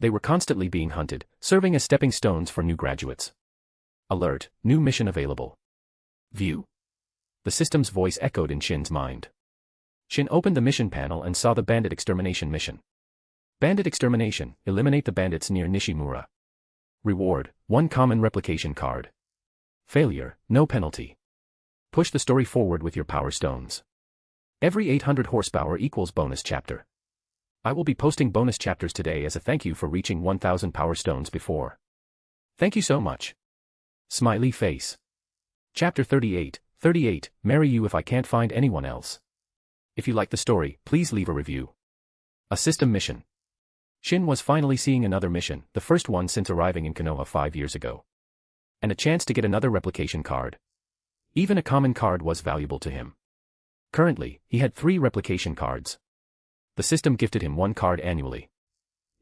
They were constantly being hunted, serving as stepping stones for new graduates. Alert, new mission available. View. The system's voice echoed in Shin's mind. Shin opened the mission panel and saw the bandit extermination mission. Bandit extermination, eliminate the bandits near Nishimura. Reward, 1 common replication card. Failure, no penalty. Push the story forward with your power stones. Every 800 horsepower equals bonus chapter. I will be posting bonus chapters today as a thank you for reaching 1000 power stones before. Thank you so much. Smiley face. Chapter 38, marry you if I can't find anyone else. If you like the story, please leave a review. A system mission. Shin was finally seeing another mission, the first one since arriving in Konoha 5 years ago. And a chance to get another replication card. Even a common card was valuable to him. Currently, he had 3 replication cards. The system gifted him 1 card annually.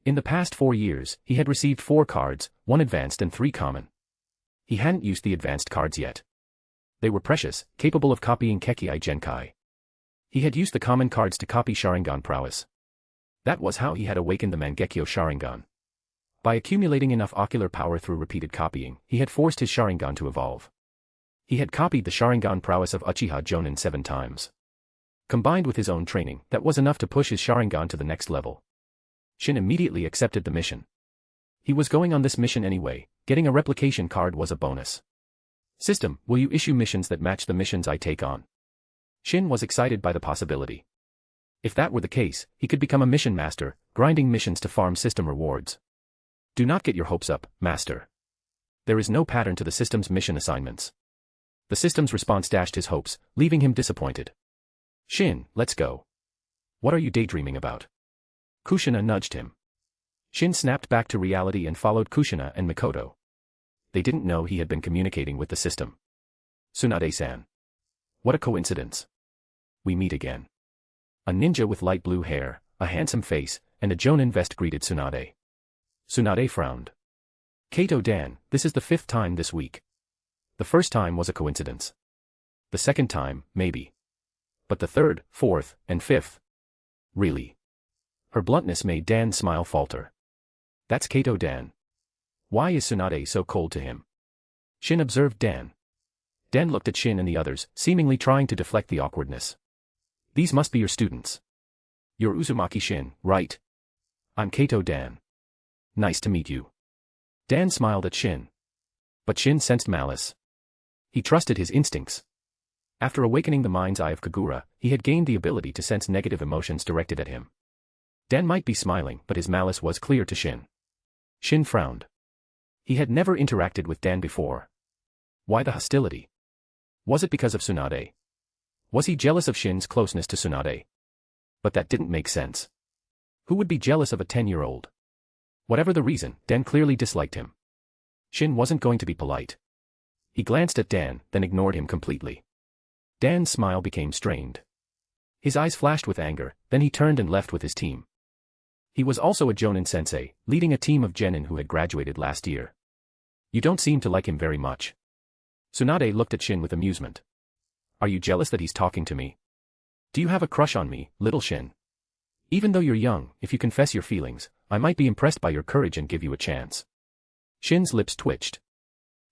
In the past 4 years, he had received 4 cards, 1 advanced and 3 common. He hadn't used the advanced cards yet. They were precious, capable of copying Kekkei Genkai. He had used the common cards to copy Sharingan prowess. That was how he had awakened the Mangekyo Sharingan. By accumulating enough ocular power through repeated copying, he had forced his Sharingan to evolve. He had copied the Sharingan prowess of Uchiha Jonin 7 times. Combined with his own training, that was enough to push his Sharingan to the next level. Shin immediately accepted the mission. He was going on this mission anyway, getting a replication card was a bonus. System, will you issue missions that match the missions I take on? Shin was excited by the possibility. If that were the case, he could become a mission master, grinding missions to farm system rewards. Do not get your hopes up, master. There is no pattern to the system's mission assignments. The system's response dashed his hopes, leaving him disappointed. Shin, let's go. What are you daydreaming about? Kushina nudged him. Shin snapped back to reality and followed Kushina and Mikoto. They didn't know he had been communicating with the system. Tsunade-san. What a coincidence. We meet again. A ninja with light blue hair, a handsome face, and a jonin vest greeted Tsunade. Tsunade frowned. Kato-dan, this is the 5th time this week. The first time was a coincidence. The second time, maybe. But the 3rd, 4th, and 5th? Really? Her bluntness made Dan smile falter. That's Kato-dan. Why is Tsunade so cold to him? Shin observed Dan. Dan looked at Shin and the others, seemingly trying to deflect the awkwardness. These must be your students. You're Uzumaki Shin, right? I'm Kato-dan. Nice to meet you. Dan smiled at Shin. But Shin sensed malice. He trusted his instincts. After awakening the mind's eye of Kagura, he had gained the ability to sense negative emotions directed at him. Dan might be smiling, but his malice was clear to Shin. Shin frowned. He had never interacted with Dan before. Why the hostility? Was it because of Tsunade? Was he jealous of Shin's closeness to Tsunade? But that didn't make sense. Who would be jealous of a 10-year-old? Whatever the reason, Dan clearly disliked him. Shin wasn't going to be polite. He glanced at Dan, then ignored him completely. Dan's smile became strained. His eyes flashed with anger, then he turned and left with his team. He was also a Jonin sensei, leading a team of genin who had graduated last year. You don't seem to like him very much. Tsunade looked at Shin with amusement. Are you jealous that he's talking to me? Do you have a crush on me, little Shin? Even though you're young, if you confess your feelings, I might be impressed by your courage and give you a chance. Shin's lips twitched.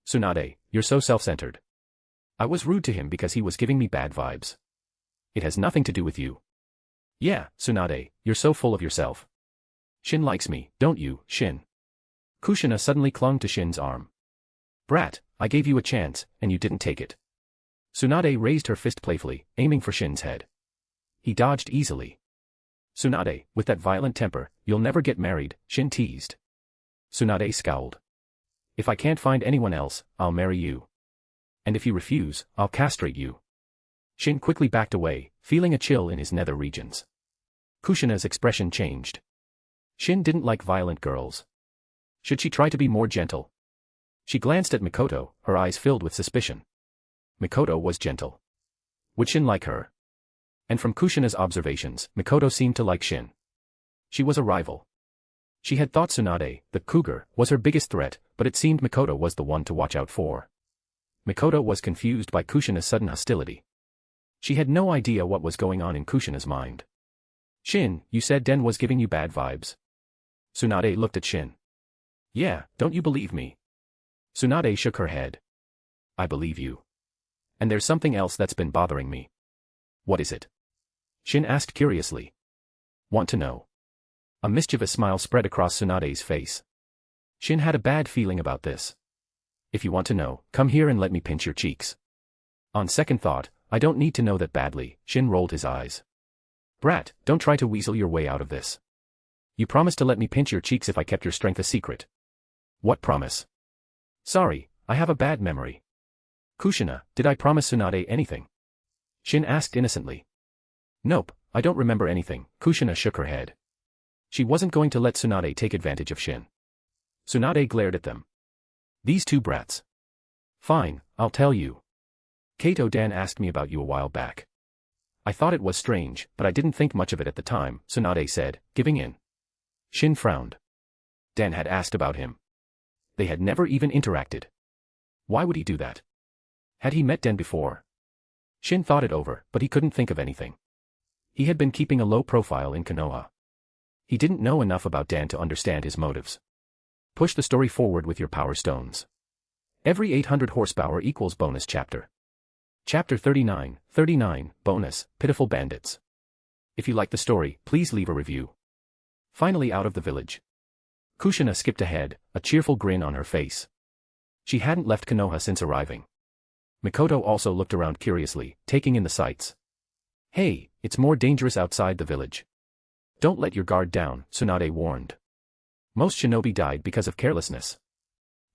Tsunade, you're so self-centered. I was rude to him because he was giving me bad vibes. It has nothing to do with you. Yeah, Tsunade, you're so full of yourself. Shin likes me, don't you, Shin? Kushina suddenly clung to Shin's arm. Brat, I gave you a chance, and you didn't take it. Tsunade raised her fist playfully, aiming for Shin's head. He dodged easily. Tsunade, with that violent temper, you'll never get married, Shin teased. Tsunade scowled. If I can't find anyone else, I'll marry you. And if you refuse, I'll castrate you. Shin quickly backed away, feeling a chill in his nether regions. Kushina's expression changed. Shin didn't like violent girls. Should she try to be more gentle? She glanced at Mikoto, her eyes filled with suspicion. Mikoto was gentle. Would Shin like her? And from Kushina's observations, Mikoto seemed to like Shin. She was a rival. She had thought Tsunade, the cougar, was her biggest threat, but it seemed Mikoto was the one to watch out for. Mikoto was confused by Kushina's sudden hostility. She had no idea what was going on in Kushina's mind. Shin, you said Den was giving you bad vibes. Tsunade looked at Shin. Yeah, don't you believe me? Tsunade shook her head. I believe you. And there's something else that's been bothering me. What is it? Shin asked curiously. Want to know? A mischievous smile spread across Tsunade's face. Shin had a bad feeling about this. If you want to know, come here and let me pinch your cheeks. On second thought, I don't need to know that badly, Shin rolled his eyes. Brat, don't try to weasel your way out of this. You promised to let me pinch your cheeks if I kept your strength a secret. What promise? Sorry, I have a bad memory. Kushina, did I promise Tsunade anything? Shin asked innocently. Nope, I don't remember anything, Kushina shook her head. She wasn't going to let Tsunade take advantage of Shin. Tsunade glared at them. These two brats. Fine, I'll tell you. Kato Dan asked me about you a while back. I thought it was strange, but I didn't think much of it at the time, Tsunade said, giving in. Shin frowned. Dan had asked about him. They had never even interacted. Why would he do that? Had he met Den before? Shin thought it over, but he couldn't think of anything. He had been keeping a low profile in Konoha. He didn't know enough about Dan to understand his motives. Push the story forward with your power stones. Every 800 horsepower equals bonus chapter. Chapter 39, bonus, Pitiful Bandits. If you like the story, please leave a review. Finally out of the village. Kushina skipped ahead, a cheerful grin on her face. She hadn't left Konoha since arriving. Mikoto also looked around curiously, taking in the sights. Hey, it's more dangerous outside the village. Don't let your guard down, Tsunade warned. Most shinobi died because of carelessness.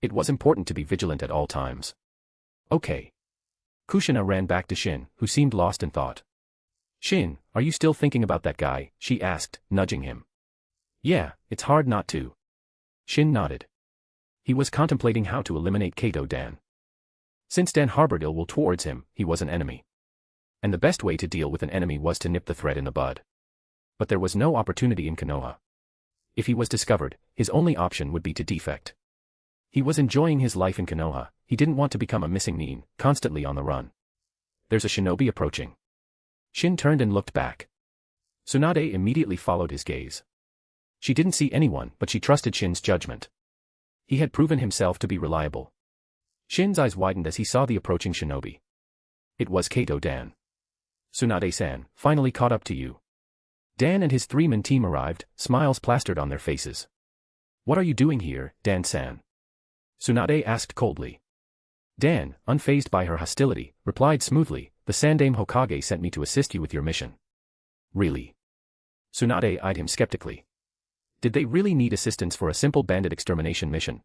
It was important to be vigilant at all times. Okay. Kushina ran back to Shin, who seemed lost in thought. Shin, are you still thinking about that guy? She asked, nudging him. Yeah, it's hard not to. Shin nodded. He was contemplating how to eliminate Kato Dan. Since Dan harbored ill will towards him, he was an enemy. And the best way to deal with an enemy was to nip the thread in the bud. But there was no opportunity in Konoha. If he was discovered, his only option would be to defect. He was enjoying his life in Konoha, he didn't want to become a missing nin, constantly on the run. There's a shinobi approaching. Shin turned and looked back. Tsunade immediately followed his gaze. She didn't see anyone, but she trusted Shin's judgment. He had proven himself to be reliable. Shin's eyes widened as he saw the approaching shinobi. It was Kato Dan. Tsunade-san, finally caught up to you. Dan and his three-man team arrived, smiles plastered on their faces. What are you doing here, Dan-san? Tsunade asked coldly. Dan, unfazed by her hostility, replied smoothly, the Sandaime Hokage sent me to assist you with your mission. Really? Tsunade eyed him skeptically. Did they really need assistance for a simple bandit extermination mission?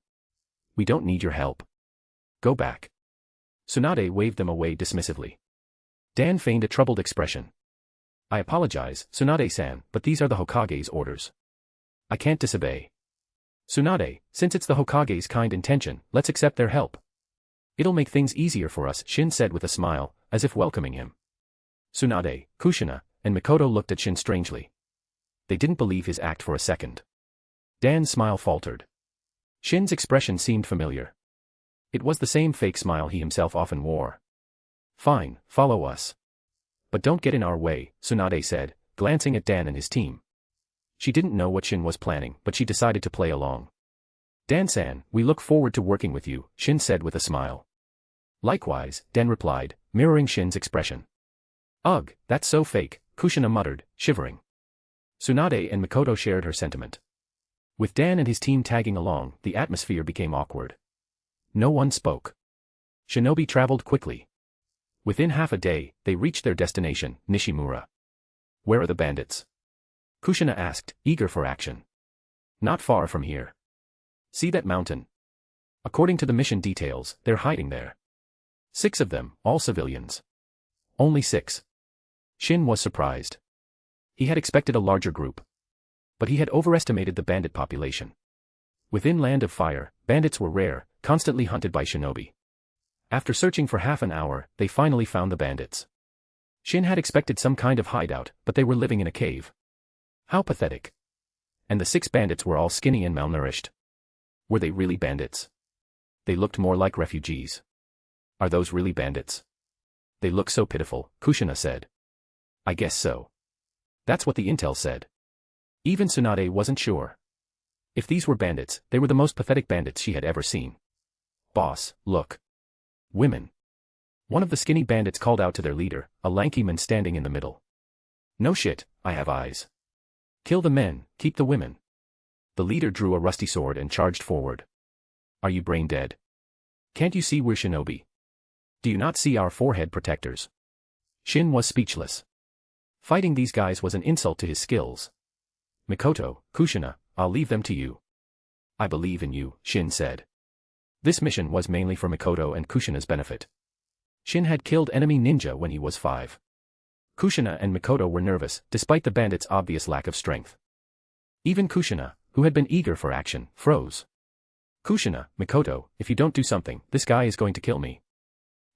We don't need your help. Go back. Tsunade waved them away dismissively. Dan feigned a troubled expression. I apologize, Tsunade-san, but these are the Hokage's orders. I can't disobey. Tsunade, since it's the Hokage's kind intention, let's accept their help. It'll make things easier for us, Shin said with a smile, as if welcoming him. Tsunade, Kushina, and Mikoto looked at Shin strangely. They didn't believe his act for a second. Dan's smile faltered. Shin's expression seemed familiar. It was the same fake smile he himself often wore. Fine, follow us. But don't get in our way, Tsunade said, glancing at Dan and his team. She didn't know what Shin was planning, but she decided to play along. Dan-san, we look forward to working with you, Shin said with a smile. Likewise, Dan replied, mirroring Shin's expression. Ugh, that's so fake, Kushina muttered, shivering. Tsunade and Mikoto shared her sentiment. With Dan and his team tagging along, the atmosphere became awkward. No one spoke. Shinobi traveled quickly. Within half a day, they reached their destination, Nishimura. Where are the bandits? Kushina asked, eager for action. Not far from here. See that mountain? According to the mission details, they're hiding there. 6 of them, all civilians. Only 6. Shin was surprised. He had expected a larger group. But he had overestimated the bandit population. Within Land of Fire, bandits were rare, constantly hunted by shinobi. After searching for half an hour, they finally found the bandits. Shin had expected some kind of hideout, but they were living in a cave. How pathetic. And the 6 bandits were all skinny and malnourished. Were they really bandits? They looked more like refugees. Are those really bandits? They look so pitiful, Kushina said. I guess so. That's what the intel said. Even Tsunade wasn't sure. If these were bandits, they were the most pathetic bandits she had ever seen. Boss, look. Women. One of the skinny bandits called out to their leader, a lanky man standing in the middle. No shit, I have eyes. Kill the men, keep the women. The leader drew a rusty sword and charged forward. Are you brain dead? Can't you see we're shinobi? Do you not see our forehead protectors? Shin was speechless. Fighting these guys was an insult to his skills. Mikoto, Kushina, I'll leave them to you. I believe in you, Shin said. This mission was mainly for Mikoto and Kushina's benefit. Shin had killed enemy ninja when he was 5. Kushina and Mikoto were nervous, despite the bandits' obvious lack of strength. Even Kushina, who had been eager for action, froze. Kushina, Mikoto, if you don't do something, this guy is going to kill me.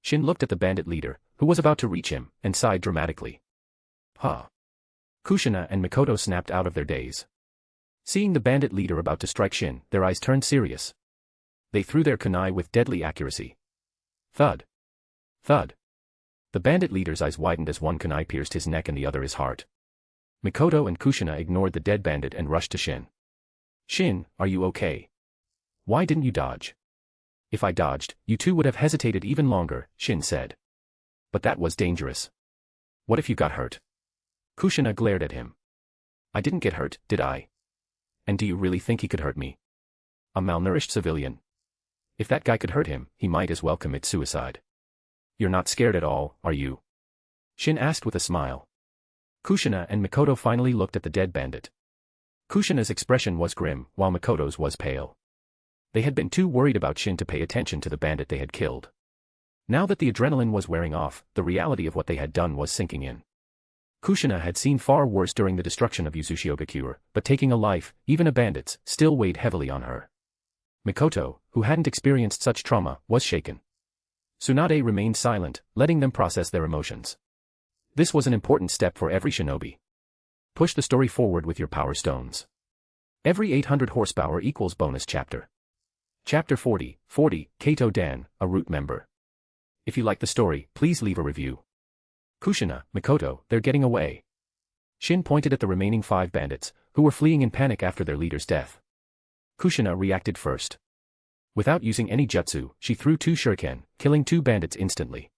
Shin looked at the bandit leader, who was about to reach him, and sighed dramatically. Huh. Kushina and Mikoto snapped out of their daze. Seeing the bandit leader about to strike Shin, their eyes turned serious. They threw their kunai with deadly accuracy. Thud. Thud. The bandit leader's eyes widened as one kunai pierced his neck and the other his heart. Mikoto and Kushina ignored the dead bandit and rushed to Shin. Shin, are you okay? Why didn't you dodge? If I dodged, you two would have hesitated even longer, Shin said. But that was dangerous. What if you got hurt? Kushina glared at him. I didn't get hurt, did I? And do you really think he could hurt me? A malnourished civilian. If that guy could hurt him, he might as well commit suicide. You're not scared at all, are you? Shin asked with a smile. Kushina and Mikoto finally looked at the dead bandit. Kushina's expression was grim, while Mikoto's was pale. They had been too worried about Shin to pay attention to the bandit they had killed. Now that the adrenaline was wearing off, the reality of what they had done was sinking in. Kushina had seen far worse during the destruction of Uzumaki, but taking a life, even a bandit's, still weighed heavily on her. Mikoto, who hadn't experienced such trauma, was shaken. Tsunade remained silent, letting them process their emotions. This was an important step for every shinobi. Push the story forward with your power stones. Every 800 horsepower equals bonus chapter. Chapter 40, Kato Dan, a root member. If you like the story, please leave a review. Kushina, Mikoto, they're getting away. Shin pointed at the remaining 5 bandits, who were fleeing in panic after their leader's death. Kushina reacted first. Without using any jutsu, she threw 2 shuriken, killing 2 bandits instantly.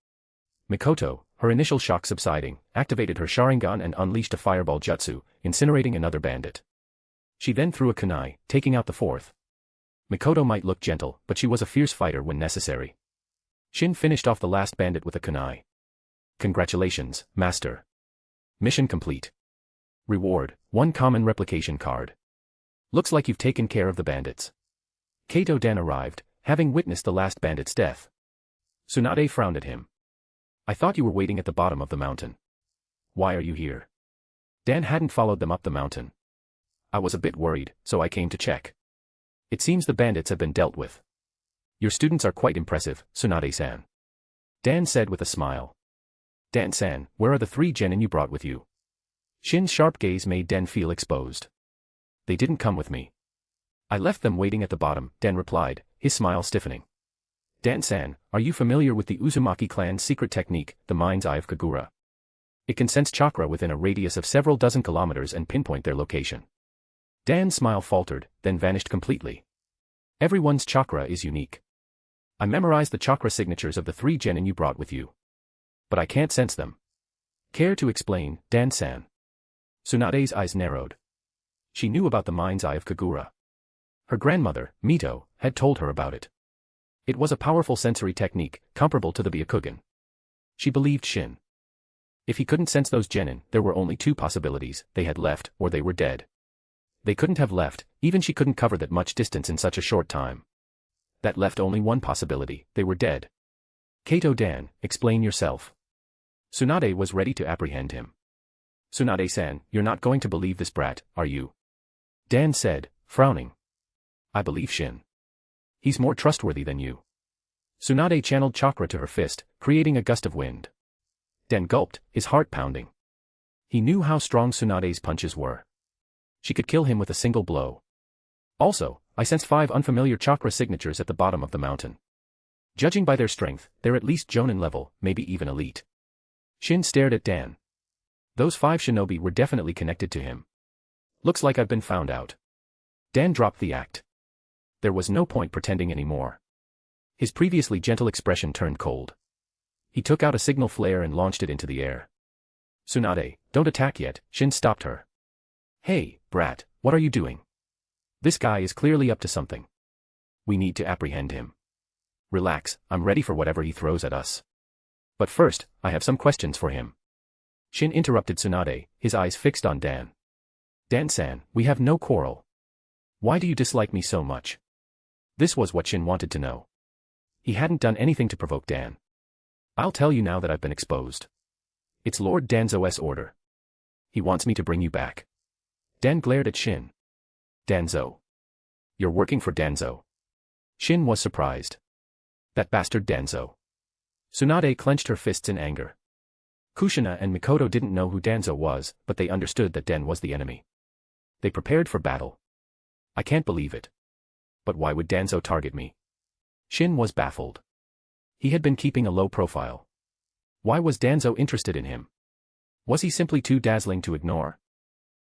Mikoto, her initial shock subsiding, activated her Sharingan and unleashed a fireball jutsu, incinerating another bandit. She then threw a kunai, taking out the 4th. Mikoto might look gentle, but she was a fierce fighter when necessary. Shin finished off the last bandit with a kunai. Congratulations, Master. Mission complete. Reward, 1 common replication card. Looks like you've taken care of the bandits. Kato Dan arrived, having witnessed the last bandit's death. Tsunade frowned at him. I thought you were waiting at the bottom of the mountain. Why are you here? Dan hadn't followed them up the mountain. I was a bit worried, so I came to check. It seems the bandits have been dealt with. Your students are quite impressive, Tsunade-san. Dan said with a smile. Dan-san, where are the 3 genin you brought with you? Shin's sharp gaze made Den feel exposed. They didn't come with me. I left them waiting at the bottom, Den replied, his smile stiffening. Dan-san, are you familiar with the Uzumaki Clan's secret technique, the mind's eye of Kagura? It can sense chakra within a radius of several dozen kilometers and pinpoint their location. Dan's smile faltered, then vanished completely. Everyone's chakra is unique. I memorized the chakra signatures of the 3 genin you brought with you. But I can't sense them. Care to explain, Dan-san? Tsunade's eyes narrowed. She knew about the mind's eye of Kagura. Her grandmother, Mito, had told her about it. It was a powerful sensory technique, comparable to the Byakugan. She believed Shin. If he couldn't sense those genin, there were only 2 possibilities: they had left, or they were dead. They couldn't have left, even she couldn't cover that much distance in such a short time. That left only one possibility: they were dead. Kato-dan, explain yourself. Tsunade was ready to apprehend him. Tsunade-san, you're not going to believe this brat, are you? Dan said, frowning. I believe Shin. He's more trustworthy than you. Tsunade channeled chakra to her fist, creating a gust of wind. Dan gulped, his heart pounding. He knew how strong Tsunade's punches were. She could kill him with a single blow. Also, I sense 5 unfamiliar chakra signatures at the bottom of the mountain. Judging by their strength, they're at least Jonin level, maybe even elite. Shin stared at Dan. Those 5 shinobi were definitely connected to him. Looks like I've been found out. Dan dropped the act. There was no point pretending anymore. His previously gentle expression turned cold. He took out a signal flare and launched it into the air. Tsunade, don't attack yet, Shin stopped her. Hey, brat, what are you doing? This guy is clearly up to something. We need to apprehend him. Relax, I'm ready for whatever he throws at us. But first, I have some questions for him. Shin interrupted Tsunade, his eyes fixed on Dan. Dan-san, we have no quarrel. Why do you dislike me so much? This was what Shin wanted to know. He hadn't done anything to provoke Dan. I'll tell you now that I've been exposed. It's Lord Danzo's order. He wants me to bring you back. Dan glared at Shin. Danzo. You're working for Danzo. Shin was surprised. That bastard Danzo. Tsunade clenched her fists in anger. Kushina and Mikoto didn't know who Danzo was, but they understood that Den was the enemy. They prepared for battle. I can't believe it. But why would Danzo target me? Shin was baffled. He had been keeping a low profile. Why was Danzo interested in him? Was he simply too dazzling to ignore?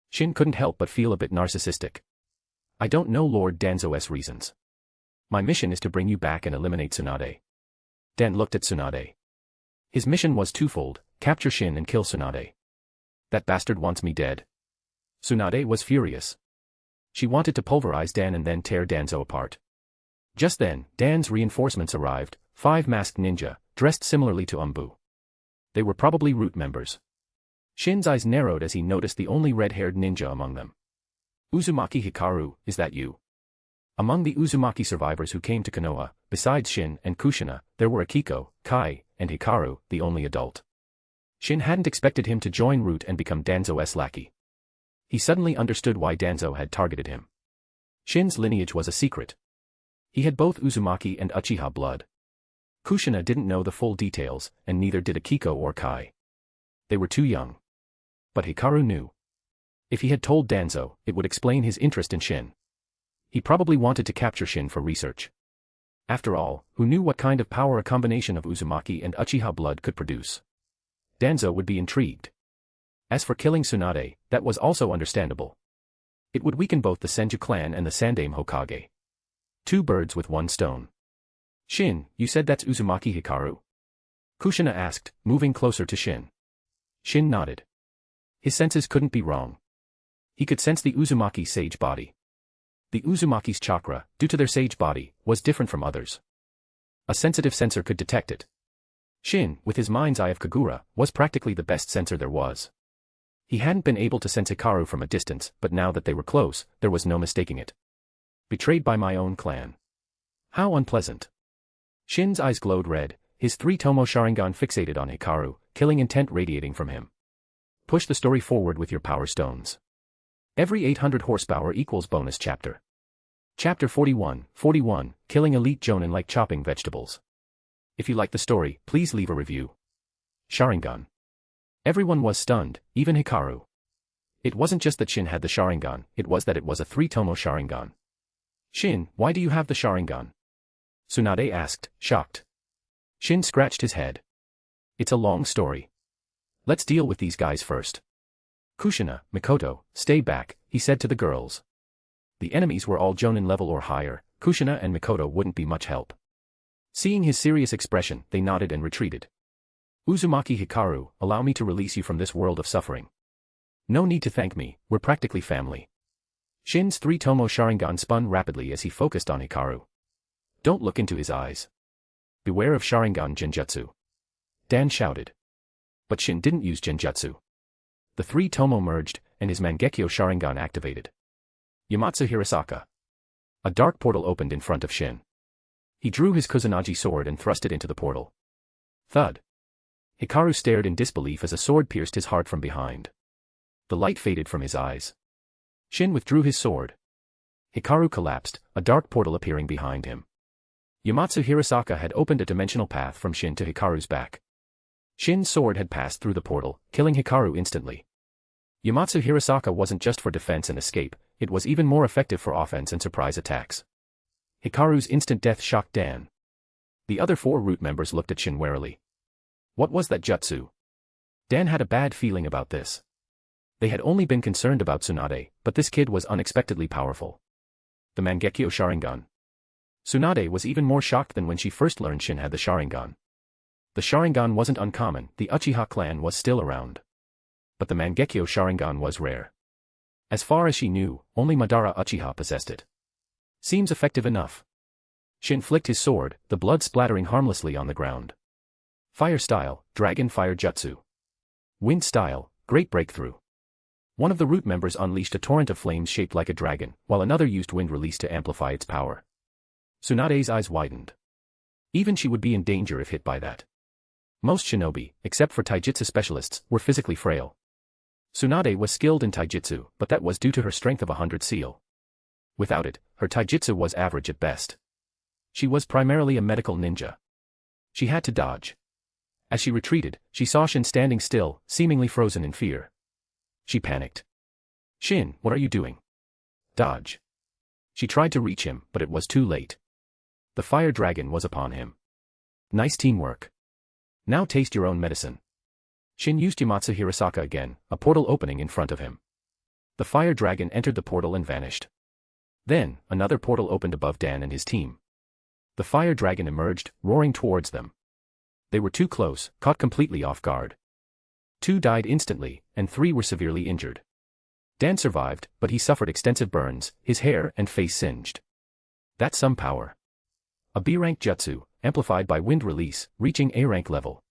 Shin couldn't help but feel a bit narcissistic. I don't know Lord Danzo's reasons. My mission is to bring you back and eliminate Tsunade. Dan looked at Tsunade. His mission was twofold: capture Shin and kill Tsunade. That bastard wants me dead. Tsunade was furious. She wanted to pulverize Dan and then tear Danzo apart. Just then, Dan's reinforcements arrived, 5 masked ninja, dressed similarly to Umbu. They were probably Root members. Shin's eyes narrowed as he noticed the only red-haired ninja among them. Uzumaki Hikaru, is that you? Among the Uzumaki survivors who came to Konoha, besides Shin and Kushina, there were Akiko, Kai, and Hikaru, the only adult. Shin hadn't expected him to join Root and become Danzo's lackey. He suddenly understood why Danzo had targeted him. Shin's lineage was a secret. He had both Uzumaki and Uchiha blood. Kushina didn't know the full details, and neither did Akiko or Kai. They were too young. But Hikaru knew. If he had told Danzo, it would explain his interest in Shin. He probably wanted to capture Shin for research. After all, who knew what kind of power a combination of Uzumaki and Uchiha blood could produce? Danzo would be intrigued. As for killing Tsunade, that was also understandable. It would weaken both the Senju clan and the Sandaime Hokage. 2 birds with 1 stone. Shin, you said that's Uzumaki Hikaru? Kushina asked, moving closer to Shin. Shin nodded. His senses couldn't be wrong. He could sense the Uzumaki sage body. The Uzumaki's chakra, due to their sage body, was different from others. A sensitive sensor could detect it. Shin, with his mind's eye of Kagura, was practically the best sensor there was. He hadn't been able to sense Hikaru from a distance, but now that they were close, there was no mistaking it. Betrayed by my own clan. How unpleasant. Shin's eyes glowed red, his 3-tomo Sharingan fixated on Hikaru, killing intent radiating from him. Push the story forward with your power stones. Every 800 horsepower equals bonus chapter. Chapter 41, killing elite Jonin like chopping vegetables. If you like the story, please leave a review. Sharingan. Everyone was stunned, even Hikaru. It wasn't just that Shin had the Sharingan, it was that it was a 3-tomo Sharingan. Shin, why do you have the Sharingan? Tsunade asked, shocked. Shin scratched his head. It's a long story. Let's deal with these guys first. Kushina, Mikoto, stay back, he said to the girls. The enemies were all Jonin level or higher, Kushina and Mikoto wouldn't be much help. Seeing his serious expression, they nodded and retreated. Uzumaki Hikaru, allow me to release you from this world of suffering. No need to thank me, we're practically family. Shin's three-tomo Sharingan spun rapidly as he focused on Hikaru. Don't look into his eyes. Beware of Sharingan Genjutsu. Dan shouted. But Shin didn't use Genjutsu. The three-tomo merged, and his Mangekyo Sharingan activated. Yamatsu Hirasaka. A dark portal opened in front of Shin. He drew his Kusanagi sword and thrust it into the portal. Thud. Hikaru stared in disbelief as a sword pierced his heart from behind. The light faded from his eyes. Shin withdrew his sword. Hikaru collapsed, a dark portal appearing behind him. Yamatsu Hirasaka had opened a dimensional path from Shin to Hikaru's back. Shin's sword had passed through the portal, killing Hikaru instantly. Yamatsu Hirasaka wasn't just for defense and escape, it was even more effective for offense and surprise attacks. Hikaru's instant death shocked Dan. The other 4 root members looked at Shin warily. What was that jutsu? Dan had a bad feeling about this. They had only been concerned about Tsunade, but this kid was unexpectedly powerful. The Mangekyo Sharingan. Tsunade was even more shocked than when she first learned Shin had the Sharingan. The Sharingan wasn't uncommon, the Uchiha clan was still around. But the Mangekyo Sharingan was rare. As far as she knew, only Madara Uchiha possessed it. Seems effective enough. Shin flicked his sword, the blood splattering harmlessly on the ground. Fire style, Dragon Fire Jutsu. Wind style, Great Breakthrough. One of the root members unleashed a torrent of flames shaped like a dragon, while another used wind release to amplify its power. Tsunade's eyes widened. Even she would be in danger if hit by that. Most shinobi, except for taijutsu specialists, were physically frail. Tsunade was skilled in taijutsu, but that was due to her strength of 100 seal. Without it, her taijutsu was average at best. She was primarily a medical ninja. She had to dodge. As she retreated, she saw Shin standing still, seemingly frozen in fear. She panicked. Shin, what are you doing? Dodge. She tried to reach him, but it was too late. The fire dragon was upon him. Nice teamwork. Now taste your own medicine. Shin used Yamatsu Hirasaka again, a portal opening in front of him. The fire dragon entered the portal and vanished. Then, another portal opened above Dan and his team. The fire dragon emerged, roaring towards them. They were too close, caught completely off guard. 2 died instantly, and 3 were severely injured. Dan survived, but he suffered extensive burns, his hair and face singed. That's some power. A B-rank jutsu, amplified by wind release, reaching A-rank level.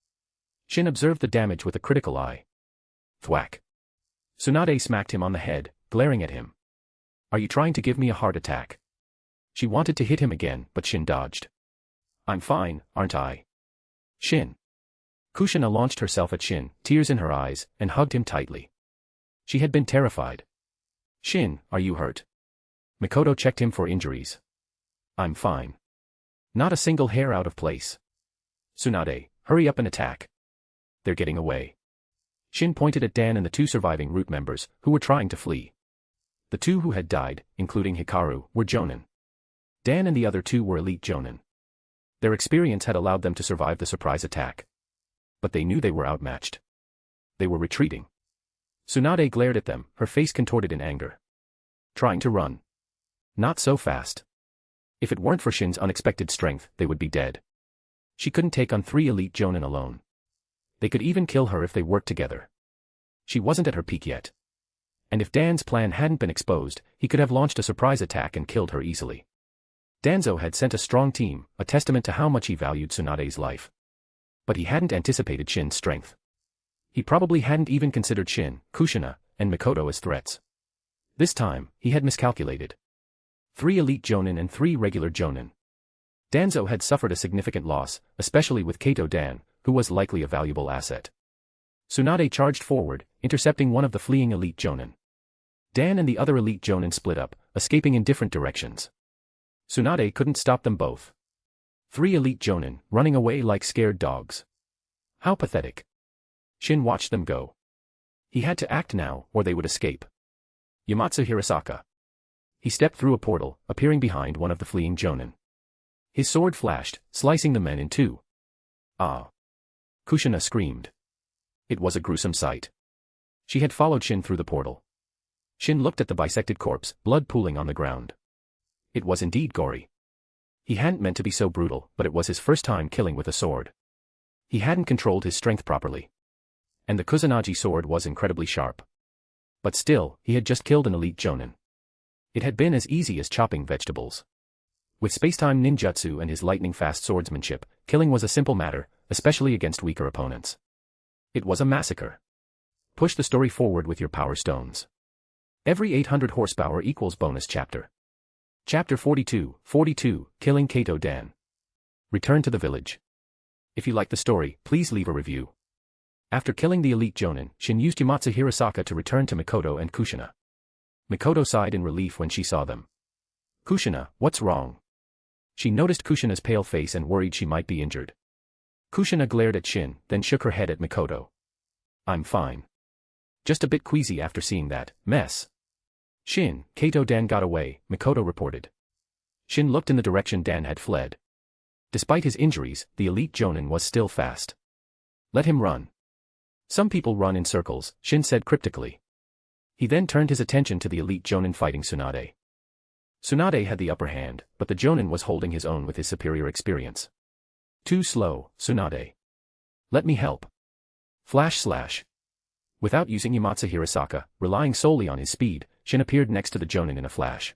Shin observed the damage with a critical eye. Thwack. Tsunade smacked him on the head, glaring at him. Are you trying to give me a heart attack? She wanted to hit him again, but Shin dodged. I'm fine, aren't I? Shin. Kushina launched herself at Shin, tears in her eyes, and hugged him tightly. She had been terrified. Shin, are you hurt? Mikoto checked him for injuries. I'm fine. Not a single hair out of place. Tsunade, hurry up and attack. They're getting away. Shin pointed at Dan and the 2 surviving root members, who were trying to flee. The 2 who had died, including Hikaru, were Jonin. Dan and the other 2 were elite Jonin. Their experience had allowed them to survive the surprise attack. But they knew they were outmatched. They were retreating. Tsunade glared at them, her face contorted in anger. Trying to run. Not so fast. If it weren't for Shin's unexpected strength, they would be dead. She couldn't take on 3 elite Jonin alone. They could even kill her if they worked together. She wasn't at her peak yet. And if Dan's plan hadn't been exposed, he could have launched a surprise attack and killed her easily. Danzo had sent a strong team, a testament to how much he valued Tsunade's life. But he hadn't anticipated Shin's strength. He probably hadn't even considered Shin, Kushina, and Mikoto as threats. This time, he had miscalculated. 3 elite Jonin and 3 regular Jonin. Danzo had suffered a significant loss, especially with Kato Dan, who was likely a valuable asset. Tsunade charged forward, intercepting one of the fleeing elite Jonin. Dan and the other elite Jonin split up, escaping in different directions. Tsunade couldn't stop them both. 3 elite Jonin, running away like scared dogs. How pathetic. Shin watched them go. He had to act now, or they would escape. Yamatsu Hirasaka. He stepped through a portal, appearing behind one of the fleeing Jonin. His sword flashed, slicing the men in two. Ah! Kushina screamed. It was a gruesome sight. She had followed Shin through the portal. Shin looked at the bisected corpse, blood pooling on the ground. It was indeed gory. He hadn't meant to be so brutal, but it was his first time killing with a sword. He hadn't controlled his strength properly. And the Kusanagi sword was incredibly sharp. But still, he had just killed an elite jonin. It had been as easy as chopping vegetables. With spacetime ninjutsu and his lightning-fast swordsmanship, killing was a simple matter, especially against weaker opponents. It was a massacre. Push the story forward with your power stones. Every 800 horsepower equals bonus chapter. Chapter 42, Killing Kato Dan. Return to the village. If you like the story, please leave a review. After killing the elite jonin, Shin used Yamatsu Hirasaka to return to Mikoto and Kushina. Mikoto sighed in relief when she saw them. Kushina, what's wrong? She noticed Kushina's pale face and worried she might be injured. Kushina glared at Shin, then shook her head at Mikoto. I'm fine. Just a bit queasy after seeing that mess. Shin, Kato Dan got away, Mikoto reported. Shin looked in the direction Dan had fled. Despite his injuries, the elite jonin was still fast. Let him run. Some people run in circles, Shin said cryptically. He then turned his attention to the elite jonin fighting Tsunade. Tsunade had the upper hand, but the jonin was holding his own with his superior experience. Too slow, Tsunade. Let me help. Flash slash. Without using Yamatsu Hirasaka, relying solely on his speed, Shin appeared next to the jonin in a flash.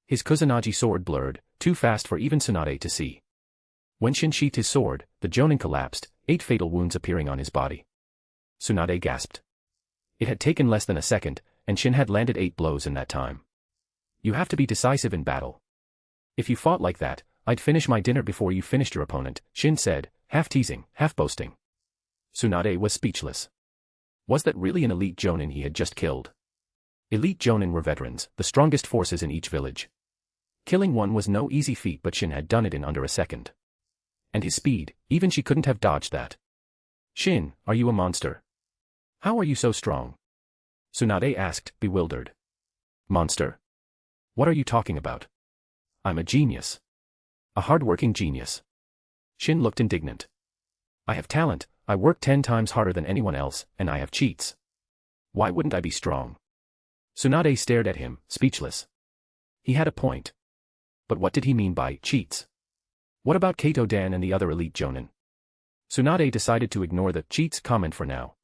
His Kusanagi sword blurred, too fast for even Tsunade to see. When Shin sheathed his sword, the jonin collapsed, 8 fatal wounds appearing on his body. Tsunade gasped. It had taken less than a second, and Shin had landed 8 blows in that time. You have to be decisive in battle. If you fought like that, I'd finish my dinner before you finished your opponent, Shin said, half teasing, half boasting. Tsunade was speechless. Was that really an elite jonin he had just killed? Elite jonin were veterans, the strongest forces in each village. Killing one was no easy feat, but Shin had done it in under a second. And his speed, even she couldn't have dodged that. Shin, are you a monster? How are you so strong? Tsunade asked, bewildered. Monster? What are you talking about? I'm a genius. A hard-working genius. Shin looked indignant. I have talent, I work 10 times harder than anyone else, and I have cheats. Why wouldn't I be strong? Tsunade stared at him, speechless. He had a point. But what did he mean by cheats? What about Kato Dan and the other elite jonin? Tsunade decided to ignore the cheats comment for now.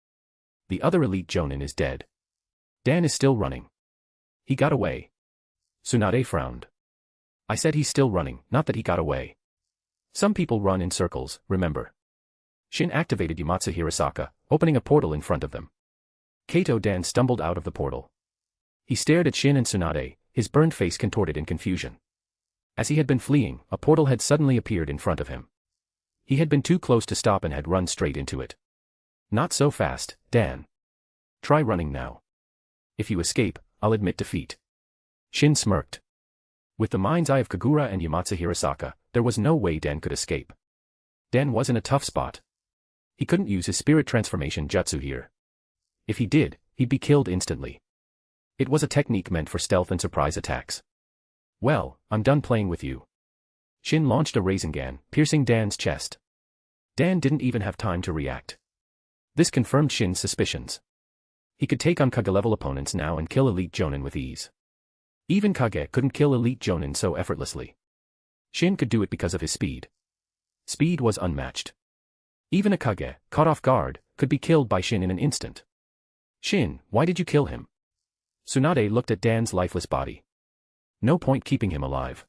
The other elite jonin is dead. Dan is still running. He got away. Tsunade frowned. I said he's still running, not that he got away. Some people run in circles, remember. Shin activated Yamatsu Hirasaka, opening a portal in front of them. Kato Dan stumbled out of the portal. He stared at Shin and Tsunade, his burned face contorted in confusion. As he had been fleeing, a portal had suddenly appeared in front of him. He had been too close to stop and had run straight into it. Not so fast, Dan. Try running now. If you escape, I'll admit defeat. Shin smirked. With the mind's eye of Kagura and Yamatsu Hirasaka, there was no way Dan could escape. Dan was in a tough spot. He couldn't use his spirit transformation jutsu here. If he did, he'd be killed instantly. It was a technique meant for stealth and surprise attacks. Well, I'm done playing with you. Shin launched a Rinnegan, piercing Dan's chest. Dan didn't even have time to react. This confirmed Shin's suspicions. He could take on Kage-level opponents now and kill elite jonin with ease. Even Kage couldn't kill elite jonin so effortlessly. Shin could do it because of his speed. Speed was unmatched. Even a Kage, caught off guard, could be killed by Shin in an instant. Shin, why did you kill him? Tsunade looked at Dan's lifeless body. No point keeping him alive.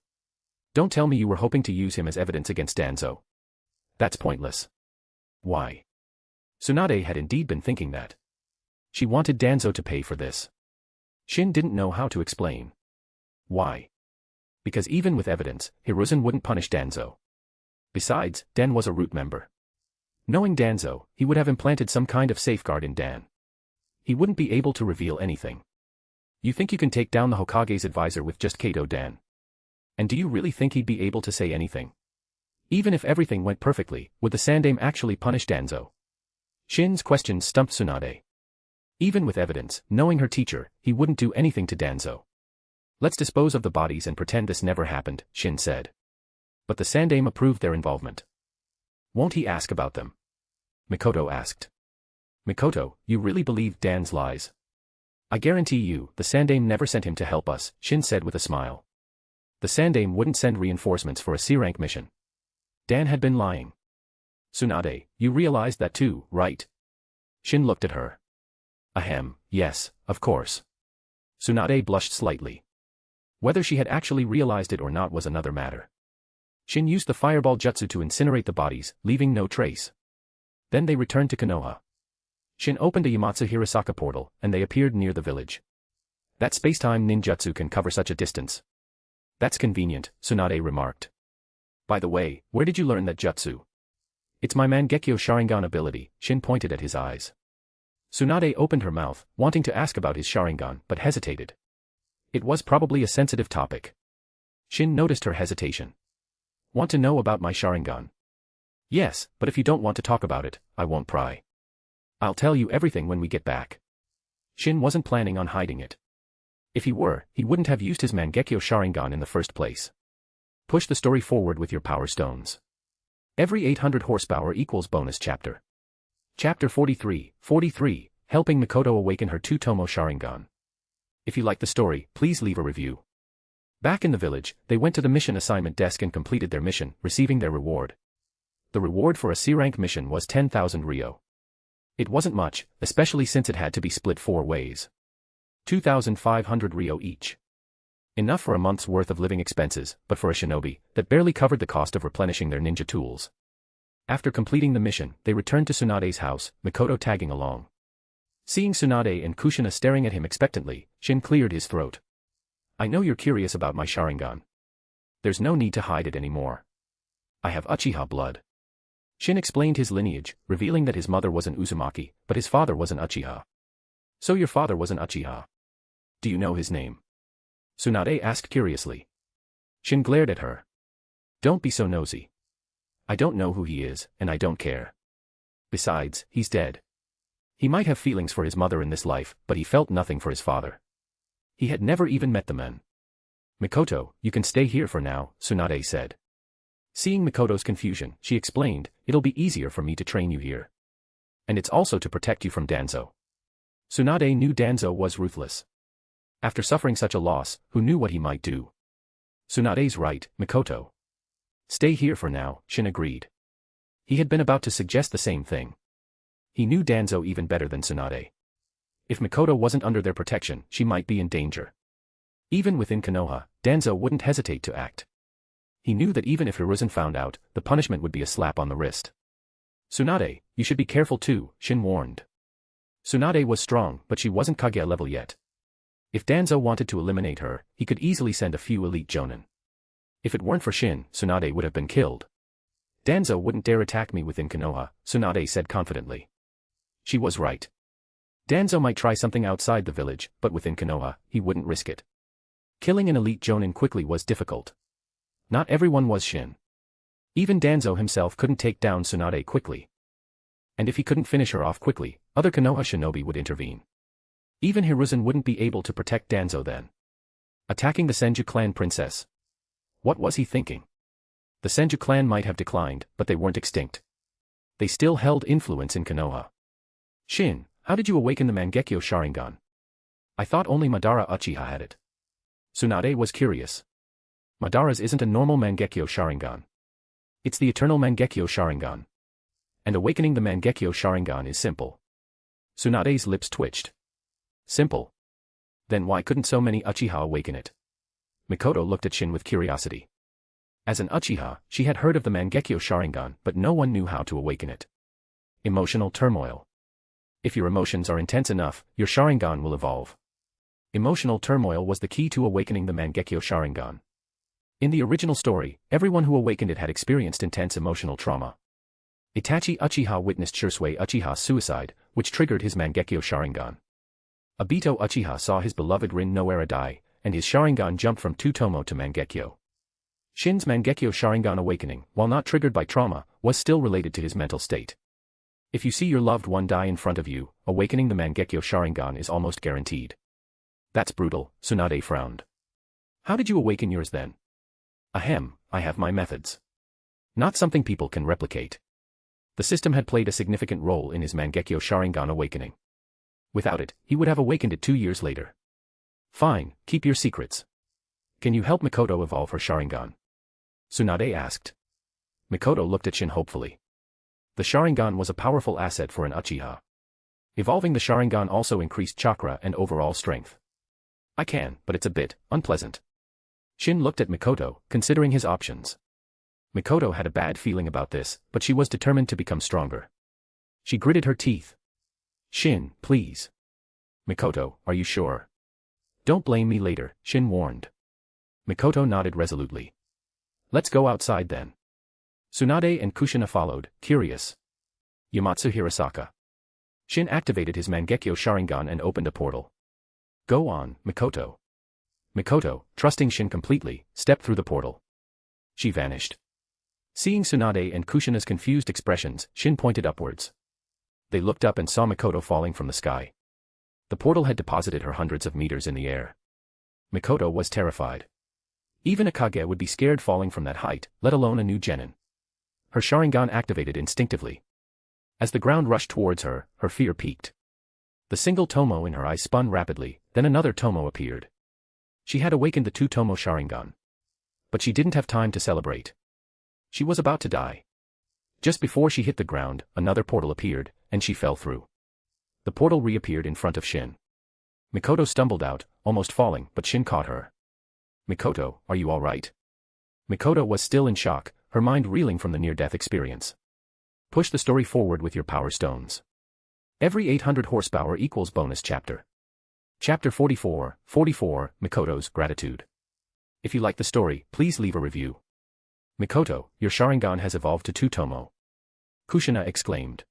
Don't tell me you were hoping to use him as evidence against Danzo. That's pointless. Why? Tsunade had indeed been thinking that. She wanted Danzo to pay for this. Shin didn't know how to explain. Why? Because even with evidence, Hiruzen wouldn't punish Danzo. Besides, Dan was a root member. Knowing Danzo, he would have implanted some kind of safeguard in Dan. He wouldn't be able to reveal anything. You think you can take down the Hokage's advisor with just Kato Dan? And do you really think he'd be able to say anything? Even if everything went perfectly, would the Sandaime actually punish Danzo? Shin's question stumped Tsunade. Even with evidence, knowing her teacher, he wouldn't do anything to Danzo. Let's dispose of the bodies and pretend this never happened, Shin said. But the Sandaime approved their involvement. Won't he ask about them? Mikoto asked. Mikoto, you really believe Dan's lies? I guarantee you, the Sandaime never sent him to help us, Shin said with a smile. The Sandaime wouldn't send reinforcements for a C-rank mission. Dan had been lying. Tsunade, you realized that too, right? Shin looked at her. Ahem, yes, of course. Tsunade blushed slightly. Whether she had actually realized it or not was another matter. Shin used the fireball jutsu to incinerate the bodies, leaving no trace. Then they returned to Konoha. Shin opened a Yamatsu Hirasaka portal, and they appeared near the village. That spacetime ninjutsu can cover such a distance. That's convenient, Tsunade remarked. By the way, where did you learn that jutsu? It's my Mangekyo Sharingan ability, Shin pointed at his eyes. Tsunade opened her mouth, wanting to ask about his Sharingan, but hesitated. It was probably a sensitive topic. Shin noticed her hesitation. Want to know about my Sharingan? Yes, but if you don't want to talk about it, I won't pry. I'll tell you everything when we get back. Shin wasn't planning on hiding it. If he were, he wouldn't have used his Mangekyo Sharingan in the first place. Push the story forward with your power stones. Every 800 horsepower equals bonus chapter. Chapter 43, helping Mikoto awaken her two-tomo Sharingan. If you like the story, please leave a review. Back in the village, they went to the mission assignment desk and completed their mission, receiving their reward. The reward for a C-rank mission was 10,000 Ryo. It wasn't much, especially since it had to be split 4 ways. 2,500 Ryo each. Enough for a month's worth of living expenses, but for a shinobi, that barely covered the cost of replenishing their ninja tools. After completing the mission, they returned to Tsunade's house, Mikoto tagging along. Seeing Tsunade and Kushina staring at him expectantly, Shin cleared his throat. I know you're curious about my Sharingan. There's no need to hide it anymore. I have Uchiha blood. Shin explained his lineage, revealing that his mother was an Uzumaki, but his father was an Uchiha. So your father was an Uchiha. Do you know his name? Tsunade asked curiously. Shin glared at her. Don't be so nosy. I don't know who he is, and I don't care. Besides, he's dead. He might have feelings for his mother in this life, but he felt nothing for his father. He had never even met the men. Mikoto, you can stay here for now, Tsunade said. Seeing Mikoto's confusion, she explained, it'll be easier for me to train you here. And it's also to protect you from Danzo. Tsunade knew Danzo was ruthless. After suffering such a loss, who knew what he might do? Tsunade's right, Mikoto. Stay here for now, Shin agreed. He had been about to suggest the same thing. He knew Danzo even better than Tsunade. If Mikoto wasn't under their protection, she might be in danger. Even within Konoha, Danzo wouldn't hesitate to act. He knew that even if Hiruzen found out, the punishment would be a slap on the wrist. Tsunade, you should be careful too, Shin warned. Tsunade was strong, but she wasn't Kage level yet. If Danzo wanted to eliminate her, he could easily send a few elite jonin. If it weren't for Shin, Tsunade would have been killed. Danzo wouldn't dare attack me within Konoha, Tsunade said confidently. She was right. Danzo might try something outside the village, but within Konoha, he wouldn't risk it. Killing an elite jonin quickly was difficult. Not everyone was Shin. Even Danzo himself couldn't take down Tsunade quickly. And if he couldn't finish her off quickly, other Konoha shinobi would intervene. Even Hiruzen wouldn't be able to protect Danzo then. Attacking the Senju clan princess. What was he thinking? The Senju clan might have declined, but they weren't extinct. They still held influence in Konoha. Shin, how did you awaken the Mangekyo Sharingan? I thought only Madara Uchiha had it. Tsunade was curious. Madara's isn't a normal Mangekyo Sharingan. It's the eternal Mangekyo Sharingan. And awakening the Mangekyo Sharingan is simple. Tsunade's lips twitched. Simple. Then why couldn't so many Uchiha awaken it? Mikoto looked at Shin with curiosity. As an Uchiha, she had heard of the Mangekyo Sharingan, but no one knew how to awaken it. Emotional turmoil. If your emotions are intense enough, your Sharingan will evolve. Emotional turmoil was the key to awakening the Mangekyo Sharingan. In the original story, everyone who awakened it had experienced intense emotional trauma. Itachi Uchiha witnessed Shisui Uchiha's suicide, which triggered his Mangekyo Sharingan. Obito Uchiha saw his beloved Rin no Era die, and his Sharingan jumped from Two-Tomo to Mangekyo. Shin's Mangekyo Sharingan awakening, while not triggered by trauma, was still related to his mental state. If you see your loved one die in front of you, awakening the Mangekyo Sharingan is almost guaranteed. That's brutal, Tsunade frowned. How did you awaken yours then? Ahem, I have my methods. Not something people can replicate. The system had played a significant role in his Mangekyo Sharingan awakening. Without it, he would have awakened it 2 years later. Fine, keep your secrets. Can you help Mikoto evolve her Sharingan? Tsunade asked. Mikoto looked at Shin hopefully. The Sharingan was a powerful asset for an Uchiha. Evolving the Sharingan also increased chakra and overall strength. I can, but it's a bit unpleasant. Shin looked at Mikoto, considering his options. Mikoto had a bad feeling about this, but she was determined to become stronger. She gritted her teeth. Shin, please. Mikoto, are you sure? Don't blame me later, Shin warned. Mikoto nodded resolutely. Let's go outside then. Tsunade and Kushina followed, curious. Yamatsu Hirasaka. Shin activated his Mangekyo Sharingan and opened a portal. Go on, Mikoto. Mikoto, trusting Shin completely, stepped through the portal. She vanished. Seeing Tsunade and Kushina's confused expressions, Shin pointed upwards. They looked up and saw Mikoto falling from the sky. The portal had deposited her hundreds of meters in the air. Mikoto was terrified. Even a Kage would be scared falling from that height, let alone a new genin. Her Sharingan activated instinctively. As the ground rushed towards her, her fear peaked. The single Tomo in her eyes spun rapidly, then another Tomo appeared. She had awakened the 2 Tomo Sharingan. But she didn't have time to celebrate. She was about to die. Just before she hit the ground, another portal appeared, and she fell through. The portal reappeared in front of Shin. Mikoto stumbled out, almost falling, but Shin caught her. Mikoto, are you all right? Mikoto was still in shock, her mind reeling from the near-death experience. Push the story forward with your power stones. Every 800 horsepower equals bonus chapter. Chapter 44, Mikoto's Gratitude. If you like the story, please leave a review. Mikoto, your Sharingan has evolved to 2 Tomo. Kushina exclaimed.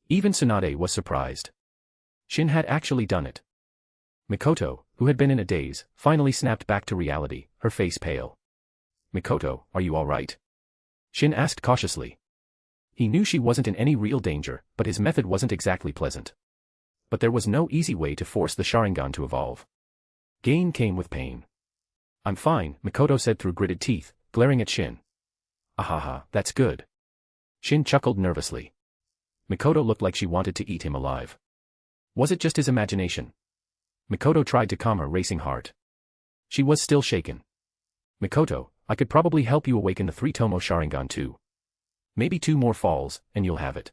Even Tsunade was surprised. Shin had actually done it. Mikoto, who had been in a daze, finally snapped back to reality, her face pale. Mikoto, are you all right? Shin asked cautiously. He knew she wasn't in any real danger, but his method wasn't exactly pleasant. But there was no easy way to force the Sharingan to evolve. Gain came with pain. I'm fine, Mikoto said through gritted teeth, glaring at Shin. Ahaha, that's good. Shin chuckled nervously. Mikoto looked like she wanted to eat him alive. Was it just his imagination? Mikoto tried to calm her racing heart. She was still shaken. Mikoto, I could probably help you awaken the 3 Tomo Sharingan too. Maybe 2 more falls, and you'll have it.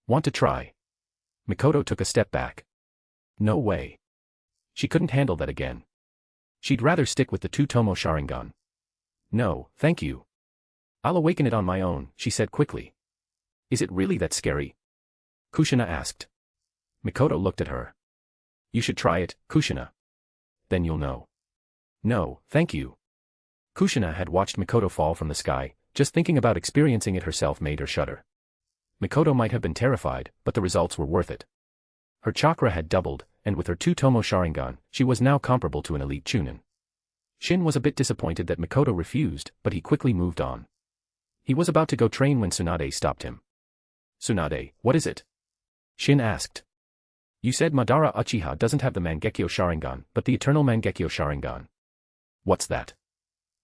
Want to try? Mikoto took a step back. No way. She couldn't handle that again. She'd rather stick with the 2 Tomo Sharingan. No, thank you. I'll awaken it on my own, she said quickly. Is it really that scary? Kushina asked. Mikoto looked at her. You should try it, Kushina. Then you'll know. No, thank you. Kushina had watched Mikoto fall from the sky, just thinking about experiencing it herself made her shudder. Mikoto might have been terrified, but the results were worth it. Her chakra had doubled, and with her 2 Tomo Sharingan, she was now comparable to an elite Chunin. Shin was a bit disappointed that Mikoto refused, but he quickly moved on. He was about to go train when Tsunade stopped him. Tsunade, what is it? Shin asked. You said Madara Uchiha doesn't have the Mangekyo Sharingan, but the Eternal Mangekyo Sharingan. What's that?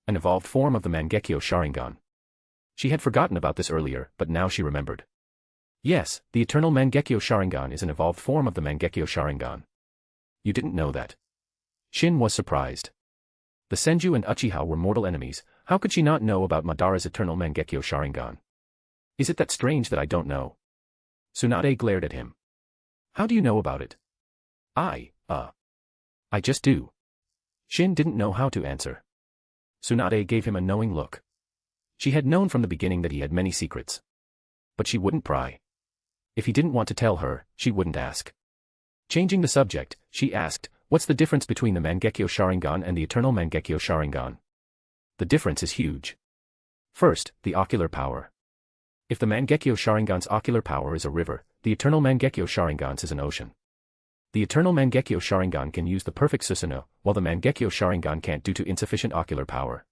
An evolved form of the Mangekyo Sharingan. She had forgotten about this earlier, but now she remembered. Yes, the Eternal Mangekyo Sharingan is an evolved form of the Mangekyo Sharingan. You didn't know that? Shin was surprised. The Senju and Uchiha were mortal enemies, how could she not know about Madara's Eternal Mangekyo Sharingan? Is it that strange that I don't know? Tsunade glared at him. How do you know about it? I just do. Shin didn't know how to answer. Tsunade gave him a knowing look. She had known from the beginning that he had many secrets. But she wouldn't pry. If he didn't want to tell her, she wouldn't ask. Changing the subject, she asked, what's the difference between the Mangekyo Sharingan and the Eternal Mangekyo Sharingan? The difference is huge. First, the ocular power. If the Mangekyo Sharingan's ocular power is a river, the Eternal Mangekyo Sharingan's is an ocean. The Eternal Mangekyo Sharingan can use the perfect Susanoo, while the Mangekyo Sharingan can't due to insufficient ocular power.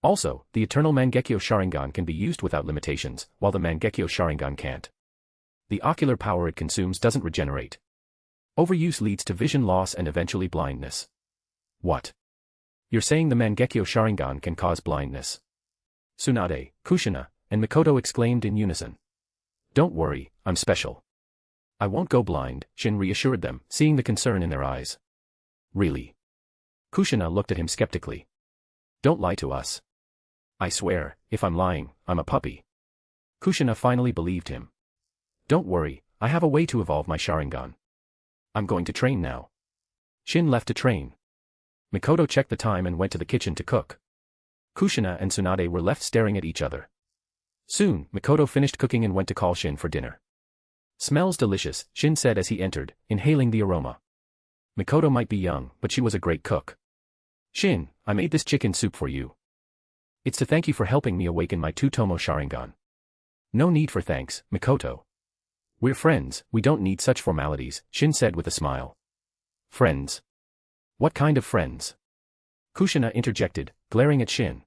Also, the Eternal Mangekyo Sharingan can be used without limitations, while the Mangekyo Sharingan can't. The ocular power it consumes doesn't regenerate. Overuse leads to vision loss and eventually blindness. What? You're saying the Mangekyo Sharingan can cause blindness? Tsunade, Kushina, and Mikoto exclaimed in unison. Don't worry, I'm special. I won't go blind, Shin reassured them, seeing the concern in their eyes. Really? Kushina looked at him skeptically. Don't lie to us. I swear, if I'm lying, I'm a puppy. Kushina finally believed him. Don't worry, I have a way to evolve my Sharingan. I'm going to train now. Shin left to train. Mikoto checked the time and went to the kitchen to cook. Kushina and Tsunade were left staring at each other. Soon, Mikoto finished cooking and went to call Shin for dinner. Smells delicious, Shin said as he entered, inhaling the aroma. Mikoto might be young, but she was a great cook. Shin, I made this chicken soup for you. It's to thank you for helping me awaken my Two-Tomo Sharingan. No need for thanks, Mikoto. We're friends, we don't need such formalities, Shin said with a smile. Friends? What kind of friends? Kushina interjected, glaring at Shin.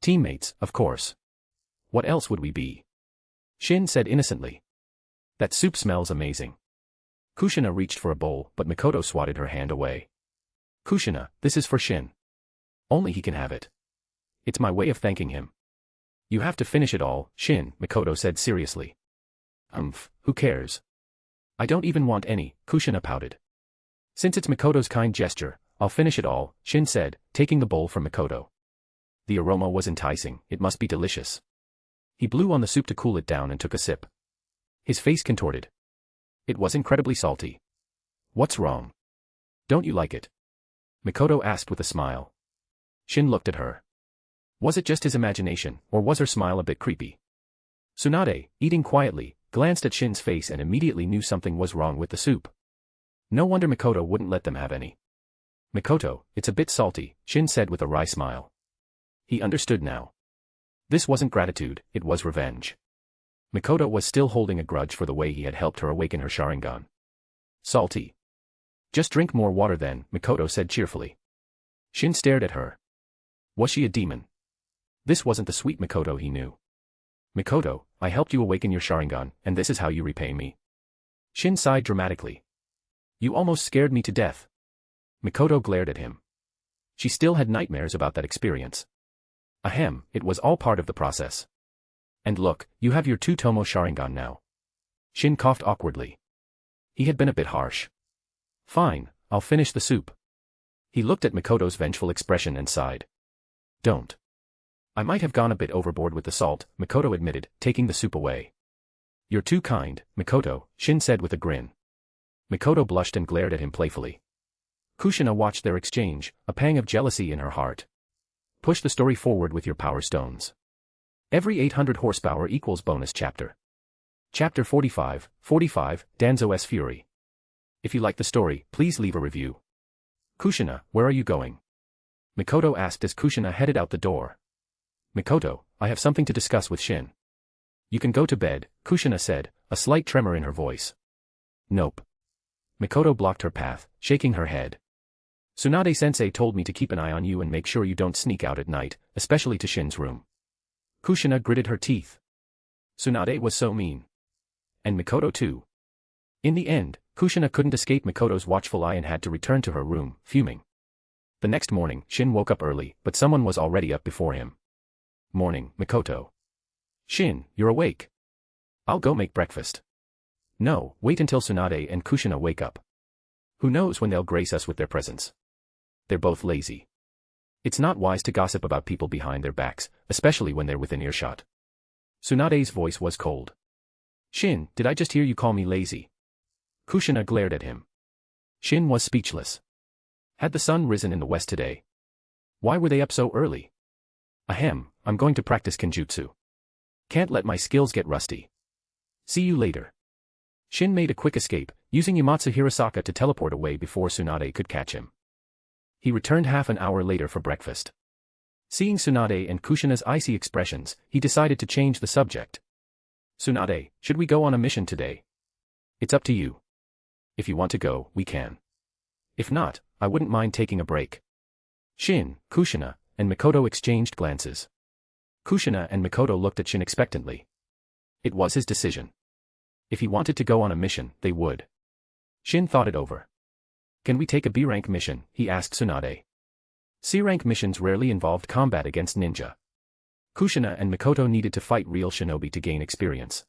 Teammates, of course. What else would we be? Shin said innocently. That soup smells amazing. Kushina reached for a bowl, but Mikoto swatted her hand away. Kushina, this is for Shin. Only he can have it. It's my way of thanking him. You have to finish it all, Shin, Mikoto said seriously. Who cares? I don't even want any, Kushina pouted. Since it's Mikoto's kind gesture, I'll finish it all, Shin said, taking the bowl from Mikoto. The aroma was enticing, it must be delicious. He blew on the soup to cool it down and took a sip. His face contorted. It was incredibly salty. What's wrong? Don't you like it? Mikoto asked with a smile. Shin looked at her. Was it just his imagination, or was her smile a bit creepy? Tsunade, eating quietly, glanced at Shin's face and immediately knew something was wrong with the soup. No wonder Mikoto wouldn't let them have any. Mikoto, it's a bit salty, Shin said with a wry smile. He understood now. This wasn't gratitude, it was revenge. Mikoto was still holding a grudge for the way he had helped her awaken her Sharingan. Salty. Just drink more water then, Mikoto said cheerfully. Shin stared at her. Was she a demon? This wasn't the sweet Mikoto he knew. Mikoto, I helped you awaken your Sharingan, and this is how you repay me. Shin sighed dramatically. You almost scared me to death. Mikoto glared at him. She still had nightmares about that experience. Ahem, it was all part of the process. And look, you have your Two-Tomo Sharingan now. Shin coughed awkwardly. He had been a bit harsh. Fine, I'll finish the soup. He looked at Mikoto's vengeful expression and sighed. Don't. I might have gone a bit overboard with the salt, Mikoto admitted, taking the soup away. You're too kind, Mikoto, Shin said with a grin. Mikoto blushed and glared at him playfully. Kushina watched their exchange, a pang of jealousy in her heart. Push the story forward with your power stones. Every 800 horsepower equals bonus chapter. Chapter 45, Danzo's Fury. If you like the story, please leave a review. Kushina, where are you going? Mikoto asked as Kushina headed out the door. Mikoto, I have something to discuss with Shin. You can go to bed, Kushina said, a slight tremor in her voice. Nope. Mikoto blocked her path, shaking her head. Tsunade-sensei told me to keep an eye on you and make sure you don't sneak out at night, especially to Shin's room. Kushina gritted her teeth. Tsunade was so mean. And Mikoto too. In the end, Kushina couldn't escape Mikoto's watchful eye and had to return to her room, fuming. The next morning, Shin woke up early, but someone was already up before him. Morning, Mikoto. Shin, you're awake. I'll go make breakfast. No, wait until Tsunade and Kushina wake up. Who knows when they'll grace us with their presence. They're both lazy. It's not wise to gossip about people behind their backs, especially when they're within earshot. Tsunade's voice was cold. Shin, did I just hear you call me lazy? Kushina glared at him. Shin was speechless. Had the sun risen in the west today? Why were they up so early? Ahem, I'm going to practice kenjutsu. Can't let my skills get rusty. See you later. Shin made a quick escape, using Yamatsu Hirasaka to teleport away before Tsunade could catch him. He returned half an hour later for breakfast. Seeing Tsunade and Kushina's icy expressions, he decided to change the subject. Tsunade, should we go on a mission today? It's up to you. If you want to go, we can. If not, I wouldn't mind taking a break. Shin, Kushina, and Mikoto exchanged glances. Kushina and Mikoto looked at Shin expectantly. It was his decision. If he wanted to go on a mission, they would. Shin thought it over. Can we take a B-rank mission, he asked Tsunade. C-rank missions rarely involved combat against ninja. Kushina and Mikoto needed to fight real shinobi to gain experience.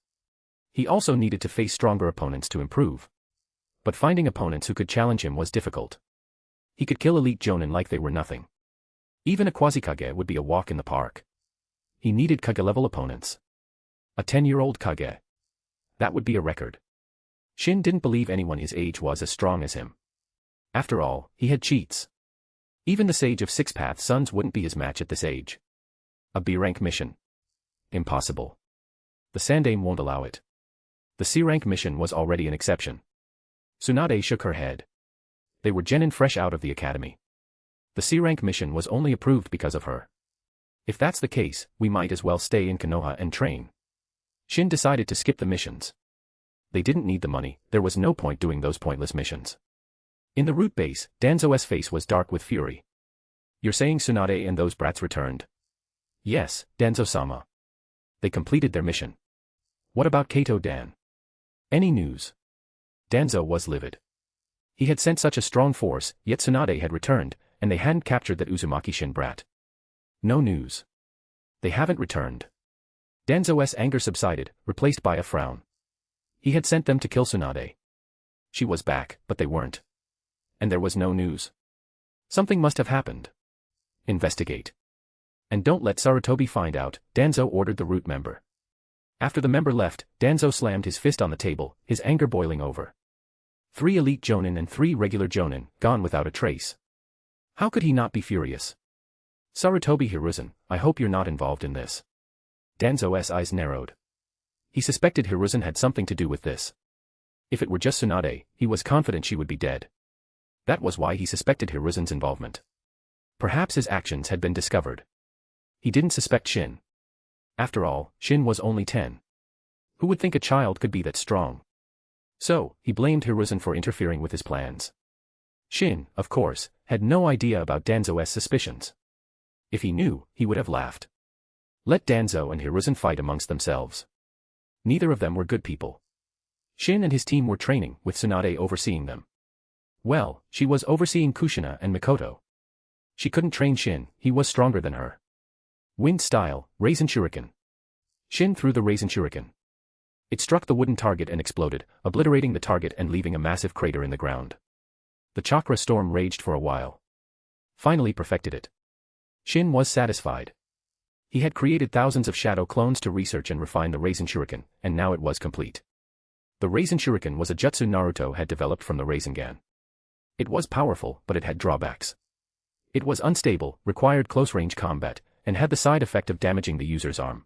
He also needed to face stronger opponents to improve. But finding opponents who could challenge him was difficult. He could kill elite jonin like they were nothing. Even a quasi-kage would be a walk in the park. He needed kage-level opponents. A 10-year-old kage. That would be a record. Shin didn't believe anyone his age was as strong as him. After all, he had cheats. Even the Sage of Six-Path Sons wouldn't be his match at this age. A B-rank mission. Impossible. The Sandaime won't allow it. The C-rank mission was already an exception. Tsunade shook her head. They were genin fresh out of the academy. The C-rank mission was only approved because of her. If that's the case, we might as well stay in Konoha and train. Shin decided to skip the missions. They didn't need the money, there was no point doing those pointless missions. In the root base, Danzo's face was dark with fury. You're saying Tsunade and those brats returned? Yes, Danzo-sama. They completed their mission. What about Kato-dan? Any news? Danzo was livid. He had sent such a strong force, yet Tsunade had returned, and they hadn't captured that Uzumaki Shin brat. No news. They haven't returned. Danzo's anger subsided, replaced by a frown. He had sent them to kill Tsunade. She was back, but they weren't. And there was no news. Something must have happened. Investigate. And don't let Sarutobi find out, Danzo ordered the root member. After the member left, Danzo slammed his fist on the table, his anger boiling over. 3 elite jonin and 3 regular jonin, gone without a trace. How could he not be furious? Sarutobi Hiruzen, I hope you're not involved in this. Danzo's eyes narrowed. He suspected Hiruzen had something to do with this. If it were just Tsunade, he was confident she would be dead. That was why he suspected Hiruzen's involvement. Perhaps his actions had been discovered. He didn't suspect Shin. After all, Shin was only 10. Who would think a child could be that strong? So, he blamed Hiruzen for interfering with his plans. Shin, of course, had no idea about Danzo's suspicions. If he knew, he would have laughed. Let Danzo and Hiruzen fight amongst themselves. Neither of them were good people. Shin and his team were training, with Tsunade overseeing them. Well, she was overseeing Kushina and Mikoto. She couldn't train Shin, he was stronger than her. Wind style, Raisin Shuriken. Shin threw the Raisin Shuriken. It struck the wooden target and exploded, obliterating the target and leaving a massive crater in the ground. The chakra storm raged for a while. Finally perfected it. Shin was satisfied. He had created thousands of shadow clones to research and refine the Raisin Shuriken, and now it was complete. The Raisin Shuriken was a jutsu Naruto had developed from the Rinnegan. It was powerful, but it had drawbacks. It was unstable, required close-range combat, and had the side effect of damaging the user's arm.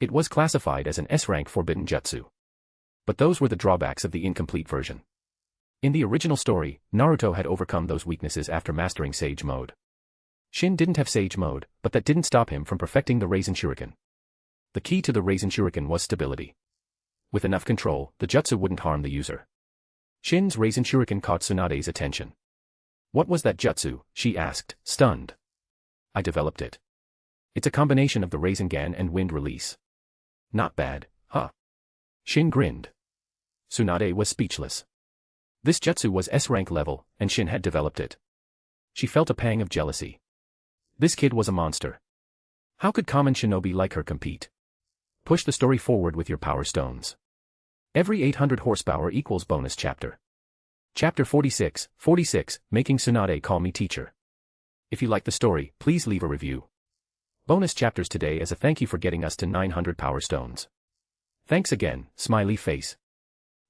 It was classified as an S-rank forbidden jutsu. But those were the drawbacks of the incomplete version. In the original story, Naruto had overcome those weaknesses after mastering Sage Mode. Shin didn't have Sage Mode, but that didn't stop him from perfecting the Raisin Shuriken. The key to the Raisin Shuriken was stability. With enough control, the jutsu wouldn't harm the user. Shin's Raisin Shuriken caught Tsunade's attention. What was that jutsu? She asked, stunned. I developed it. It's a combination of the Rinnegan and wind release. Not bad, huh? Shin grinned. Tsunade was speechless. This jutsu was S-rank level, and Shin had developed it. She felt a pang of jealousy. This kid was a monster. How could common shinobi like her compete? Push the story forward with your power stones. Every 800 horsepower equals bonus chapter. Chapter 46, Making Tsunade Call Me Teacher. If you like the story, please leave a review. Bonus chapters today as a thank you for getting us to 900 power stones. Thanks again, smiley face.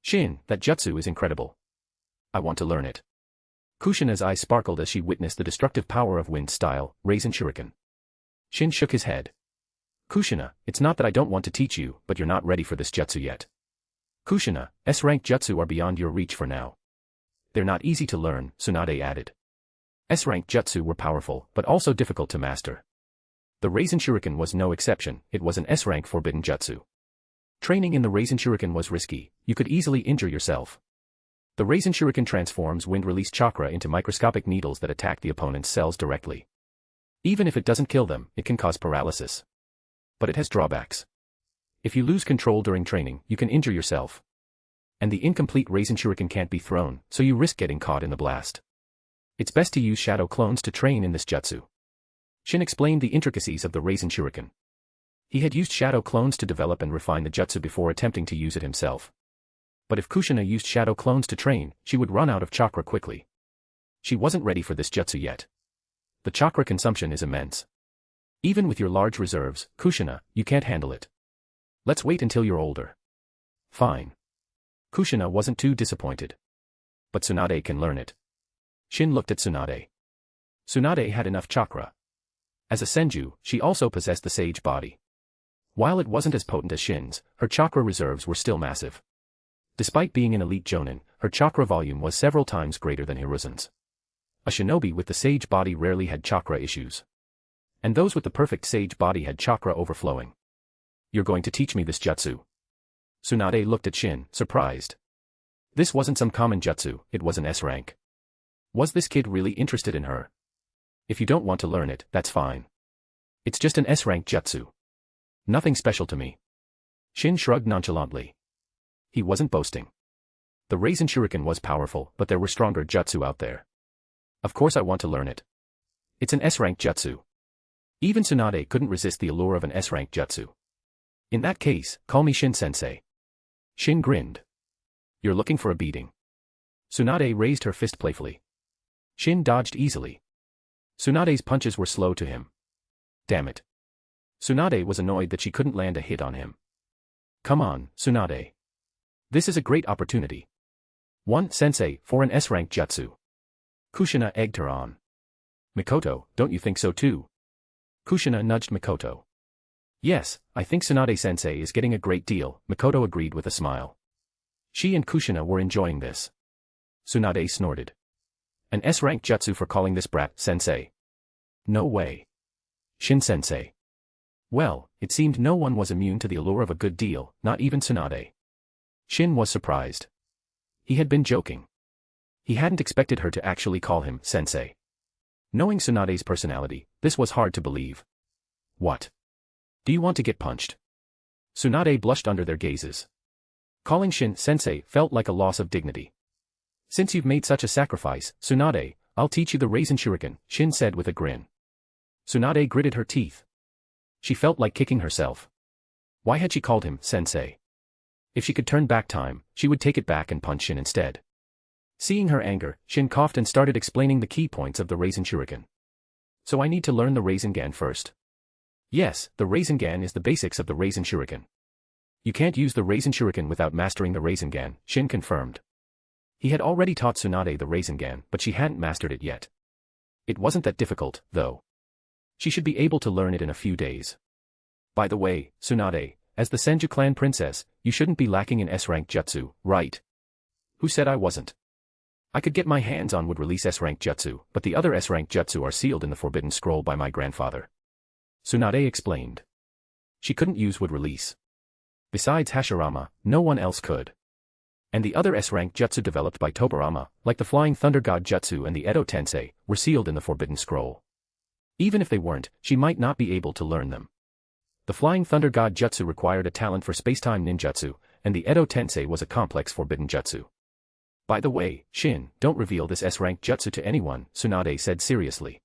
Shin, that jutsu is incredible. I want to learn it. Kushina's eyes sparkled as she witnessed the destructive power of wind style, Raisin Shuriken. Shin shook his head. Kushina, it's not that I don't want to teach you, but you're not ready for this jutsu yet. Kushina, S-rank jutsu are beyond your reach for now. They're not easy to learn, Tsunade added. S-rank jutsu were powerful, but also difficult to master. The Raisin Shuriken was no exception, it was an S-rank forbidden jutsu. Training in the Raisin Shuriken was risky, you could easily injure yourself. The Raisin Shuriken transforms wind-release chakra into microscopic needles that attack the opponent's cells directly. Even if it doesn't kill them, it can cause paralysis. But it has drawbacks. If you lose control during training, you can injure yourself. And the incomplete Raisin Shuriken can't be thrown, so you risk getting caught in the blast. It's best to use shadow clones to train in this jutsu. Shin explained the intricacies of the Raisin Shuriken. He had used shadow clones to develop and refine the jutsu before attempting to use it himself. But if Kushina used shadow clones to train, she would run out of chakra quickly. She wasn't ready for this jutsu yet. The chakra consumption is immense. Even with your large reserves, Kushina, you can't handle it. Let's wait until you're older. Fine. Kushina wasn't too disappointed. But Tsunade can learn it. Shin looked at Tsunade. Tsunade had enough chakra. As a senju, she also possessed the sage body. While it wasn't as potent as Shin's, her chakra reserves were still massive. Despite being an elite jonin, her chakra volume was several times greater than Hiruzen's. A shinobi with the sage body rarely had chakra issues. And those with the perfect sage body had chakra overflowing. You're going to teach me this jutsu? Tsunade looked at Shin, surprised. This wasn't some common jutsu, it was an S rank. Was this kid really interested in her? If you don't want to learn it, that's fine. It's just an S rank jutsu. Nothing special to me. Shin shrugged nonchalantly. He wasn't boasting. The Raisin Shuriken was powerful, but there were stronger jutsu out there. Of course I want to learn it. It's an S-rank jutsu. Even Tsunade couldn't resist the allure of an S-rank jutsu. In that case, call me Shin-sensei. Shin grinned. You're looking for a beating. Tsunade raised her fist playfully. Shin dodged easily. Tsunade's punches were slow to him. Damn it. Tsunade was annoyed that she couldn't land a hit on him. Come on, Tsunade. This is a great opportunity. 1 sensei for an S-rank jutsu. Kushina egged her on. Mikoto, don't you think so too? Kushina nudged Mikoto. Yes, I think Tsunade-sensei is getting a great deal, Mikoto agreed with a smile. She and Kushina were enjoying this. Tsunade snorted. An S-rank jutsu for calling this brat sensei? No way. Shin-sensei. Well, it seemed no one was immune to the allure of a good deal, not even Tsunade. Shin was surprised. He had been joking. He hadn't expected her to actually call him sensei. Knowing Tsunade's personality, this was hard to believe. What? Do you want to get punched? Tsunade blushed under their gazes. Calling Shin sensei felt like a loss of dignity. Since you've made such a sacrifice, Tsunade, I'll teach you the Raisin Shuriken, Shin said with a grin. Tsunade gritted her teeth. She felt like kicking herself. Why had she called him sensei? If she could turn back time, she would take it back and punch Shin instead. Seeing her anger, Shin coughed and started explaining the key points of the Raisin Shuriken. So I need to learn the Rinnegan first. Yes, the Rinnegan is the basics of the Raisin Shuriken. You can't use the Raisin Shuriken without mastering the Rinnegan, Shin confirmed. He had already taught Tsunade the Rinnegan, but she hadn't mastered it yet. It wasn't that difficult, though. She should be able to learn it in a few days. By the way, Tsunade, as the Senju clan princess, you shouldn't be lacking in S-rank jutsu, right? Who said I wasn't? I could get my hands on would-release S-rank jutsu, but the other S-rank jutsu are sealed in the Forbidden Scroll by my grandfather. Tsunade explained. She couldn't use would-release. Besides Hashirama, no one else could. And the other S-rank jutsu developed by Tobirama, like the Flying Thunder God jutsu and the Edo Tensei, were sealed in the Forbidden Scroll. Even if they weren't, she might not be able to learn them. The Flying Thunder God jutsu required a talent for spacetime ninjutsu, and the Edo Tensei was a complex forbidden jutsu. By the way, Shin, don't reveal this S-rank jutsu to anyone, Tsunade said seriously.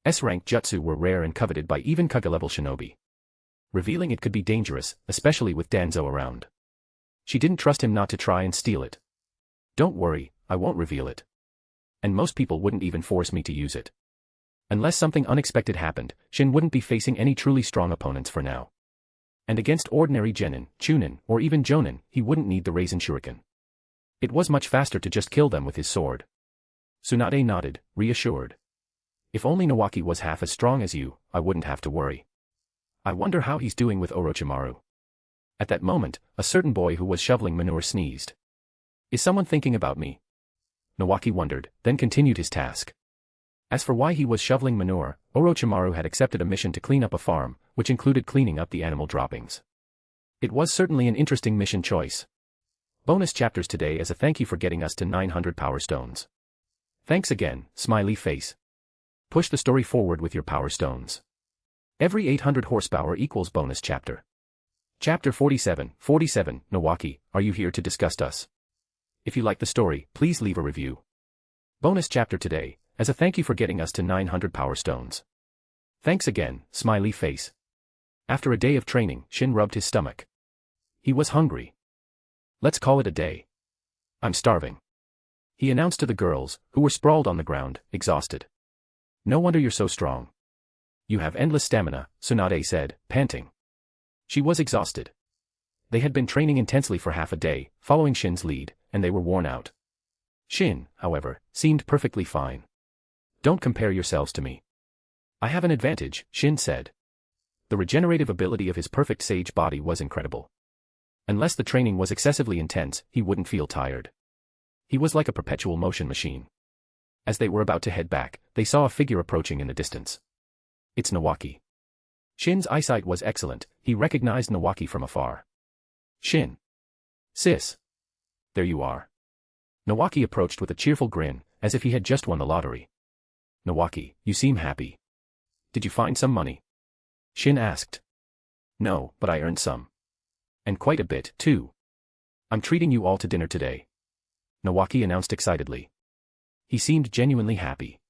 S-rank jutsu were rare and coveted by even Kage-level shinobi. Revealing it could be dangerous, especially with Danzo around. She didn't trust him not to try and steal it. Don't worry, I won't reveal it. And most people wouldn't even force me to use it. Unless something unexpected happened, Shin wouldn't be facing any truly strong opponents for now. And against ordinary genin, chunin, or even jonin, he wouldn't need the Raisin Shuriken. It was much faster to just kill them with his sword. Tsunade nodded, reassured. If only Nawaki was half as strong as you, I wouldn't have to worry. I wonder how he's doing with Orochimaru. At that moment, a certain boy who was shoveling manure sneezed. Is someone thinking about me? Nawaki wondered, then continued his task. As for why he was shoveling manure, Orochimaru had accepted a mission to clean up a farm, which included cleaning up the animal droppings. It was certainly an interesting mission choice. Bonus chapters today as a thank you for getting us to 900 power stones. Thanks again, smiley face. Push the story forward with your power stones. Every 800 horsepower equals bonus chapter. Chapter 47, Nawaki, are you here to disgust us? If you like the story, please leave a review. Bonus chapter today, as a thank you for getting us to 900 power stones. Thanks again, smiley face. After a day of training, Shin rubbed his stomach. He was hungry. Let's call it a day. I'm starving. He announced to the girls, who were sprawled on the ground, exhausted. No wonder you're so strong. You have endless stamina, Tsunade said, panting. She was exhausted. They had been training intensely for half a day, following Shin's lead, and they were worn out. Shin, however, seemed perfectly fine. Don't compare yourselves to me. I have an advantage, Shin said. The regenerative ability of his perfect sage body was incredible. Unless the training was excessively intense, he wouldn't feel tired. He was like a perpetual motion machine. As they were about to head back, they saw a figure approaching in the distance. It's Nawaki. Shin's eyesight was excellent, he recognized Nawaki from afar. Shin. Sis. There you are. Nawaki approached with a cheerful grin, as if he had just won the lottery. Nawaki, you seem happy. Did you find some money? Shin asked. No, but I earned some. And quite a bit, too. I'm treating you all to dinner today. Nawaki announced excitedly. He seemed genuinely happy.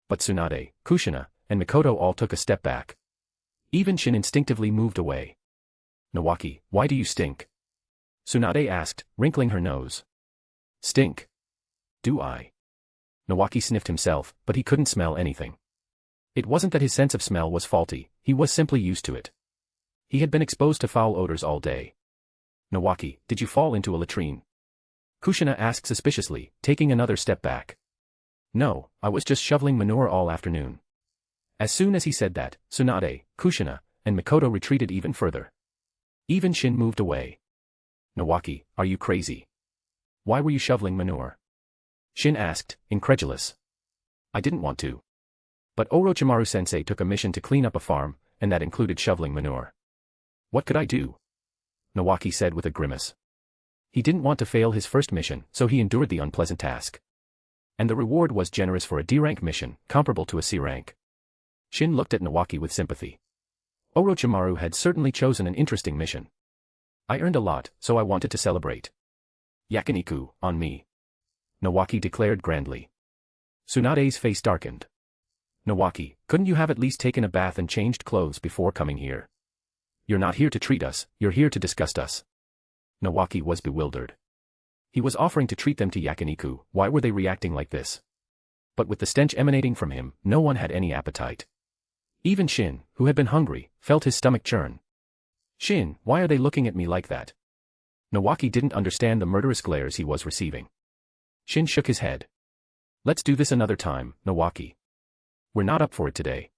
But Tsunade, Kushina, and Mikoto all took a step back. Even Shin instinctively moved away. Nawaki, why do you stink? Tsunade asked, wrinkling her nose. Stink? Do I? Nawaki sniffed himself, but he couldn't smell anything. It wasn't that his sense of smell was faulty, he was simply used to it. He had been exposed to foul odors all day. Nawaki, did you fall into a latrine? Kushina asked suspiciously, taking another step back. No, I was just shoveling manure all afternoon. As soon as he said that, Tsunade, Kushina, and Mikoto retreated even further. Even Shin moved away. Nawaki, are you crazy? Why were you shoveling manure? Shin asked, incredulous. I didn't want to. But Orochimaru-sensei took a mission to clean up a farm, and that included shoveling manure. What could I do? Nawaki said with a grimace. He didn't want to fail his first mission, so he endured the unpleasant task. And the reward was generous for a D-rank mission, comparable to a C-rank. Shin looked at Nawaki with sympathy. Orochimaru had certainly chosen an interesting mission. I earned a lot, so I wanted to celebrate. Yakiniku, on me. Nawaki declared grandly. Tsunade's face darkened. Nawaki, couldn't you have at least taken a bath and changed clothes before coming here? You're not here to treat us, you're here to disgust us. Nawaki was bewildered. He was offering to treat them to yakiniku, why were they reacting like this? But with the stench emanating from him, no one had any appetite. Even Shin, who had been hungry, felt his stomach churn. Shin, why are they looking at me like that? Nawaki didn't understand the murderous glares he was receiving. Shin shook his head. Let's do this another time, Nawaki. We're not up for it today.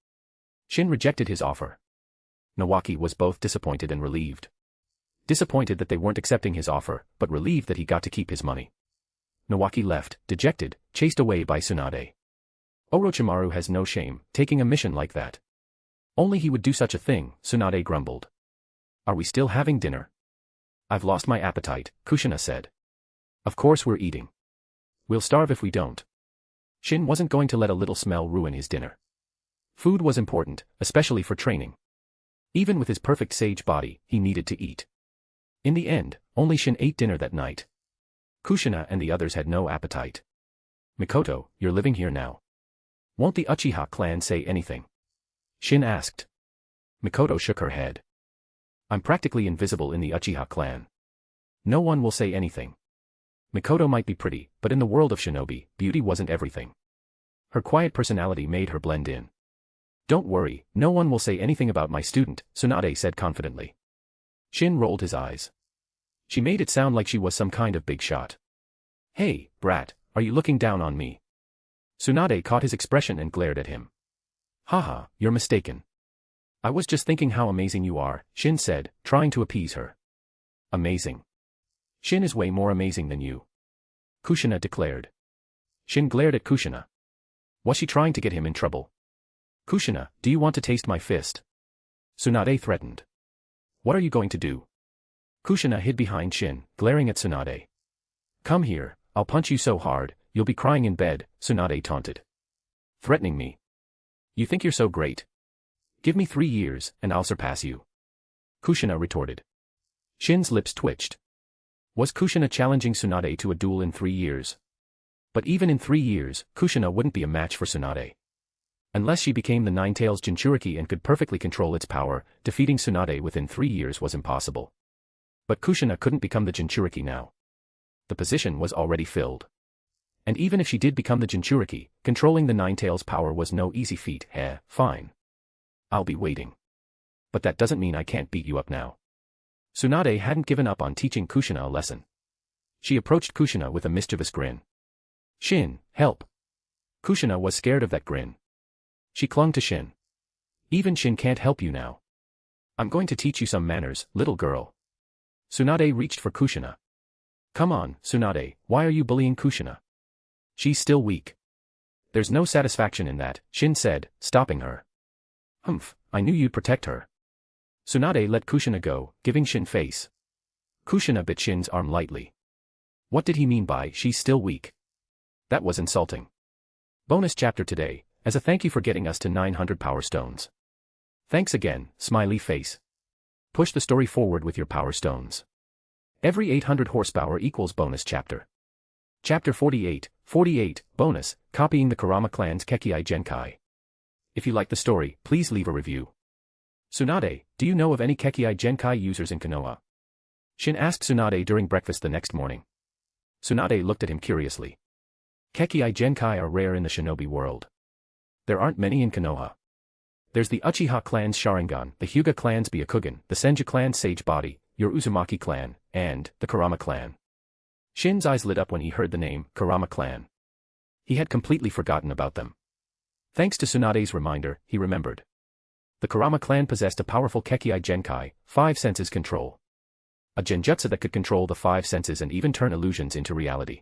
Shin rejected his offer. Nawaki was both disappointed and relieved. Disappointed that they weren't accepting his offer, but relieved that he got to keep his money. Nawaki left, dejected, chased away by Tsunade. Orochimaru has no shame, taking a mission like that. Only he would do such a thing, Tsunade grumbled. Are we still having dinner? I've lost my appetite, Kushina said. Of course we're eating. We'll starve if we don't. Shin wasn't going to let a little smell ruin his dinner. Food was important, especially for training. Even with his perfect sage body, he needed to eat. In the end, only Shin ate dinner that night. Kushina and the others had no appetite. Mikoto, you're living here now. Won't the Uchiha clan say anything? Shin asked. Mikoto shook her head. I'm practically invisible in the Uchiha clan. No one will say anything. Mikoto might be pretty, but in the world of shinobi, beauty wasn't everything. Her quiet personality made her blend in. Don't worry, no one will say anything about my student, Tsunade said confidently. Shin rolled his eyes. She made it sound like she was some kind of big shot. Hey, brat, are you looking down on me? Tsunade caught his expression and glared at him. Haha, you're mistaken. I was just thinking how amazing you are, Shin said, trying to appease her. Amazing. Shin is way more amazing than you. Kushina declared. Shin glared at Kushina. Was she trying to get him in trouble? Kushina, do you want to taste my fist? Tsunade threatened. What are you going to do? Kushina hid behind Shin, glaring at Tsunade. Come here, I'll punch you so hard, you'll be crying in bed, Tsunade taunted. Threatening me? You think you're so great? Give me 3 years, and I'll surpass you. Kushina retorted. Shin's lips twitched. Was Kushina challenging Tsunade to a duel in 3 years? But even in 3 years, Kushina wouldn't be a match for Tsunade. Unless she became the Nine-Tails Jinchuriki and could perfectly control its power, defeating Tsunade within 3 years was impossible. But Kushina couldn't become the Jinchuriki now. The position was already filled. And even if she did become the Jinchuriki, controlling the Nine-Tails power was no easy feat. Fine. I'll be waiting. But that doesn't mean I can't beat you up now. Tsunade hadn't given up on teaching Kushina a lesson. She approached Kushina with a mischievous grin. Shin, help. Kushina was scared of that grin. She clung to Shin. Even Shin can't help you now. I'm going to teach you some manners, little girl. Tsunade reached for Kushina. Come on, Tsunade, why are you bullying Kushina? She's still weak. There's no satisfaction in that, Shin said, stopping her. Humph, I knew you'd protect her. Tsunade let Kushina go, giving Shin face. Kushina bit Shin's arm lightly. What did he mean by she's still weak? That was insulting. Bonus chapter today, as a thank you for getting us to 900 power stones. Thanks again, smiley face. Push the story forward with your power stones. Every 800 horsepower equals bonus chapter. Chapter 48, bonus, copying the Kurama clan's Kekkei Genkai. If you like the story, please leave a review. Tsunade, do you know of any Kekkei Genkai users in Konoha? Shin asked Tsunade during breakfast the next morning. Tsunade looked at him curiously. Kekkei Genkai are rare in the shinobi world. There aren't many in Konoha. There's the Uchiha clan's Sharingan, the Hyuga clan's Byakugan, the Senju clan's Sage Body, your Uzumaki clan, and the Kurama clan. Shin's eyes lit up when he heard the name, Kurama clan. He had completely forgotten about them. Thanks to Tsunade's reminder, he remembered. The Kurama clan possessed a powerful Kekkei Genkai, 5 senses control. A genjutsu that could control the 5 senses and even turn illusions into reality.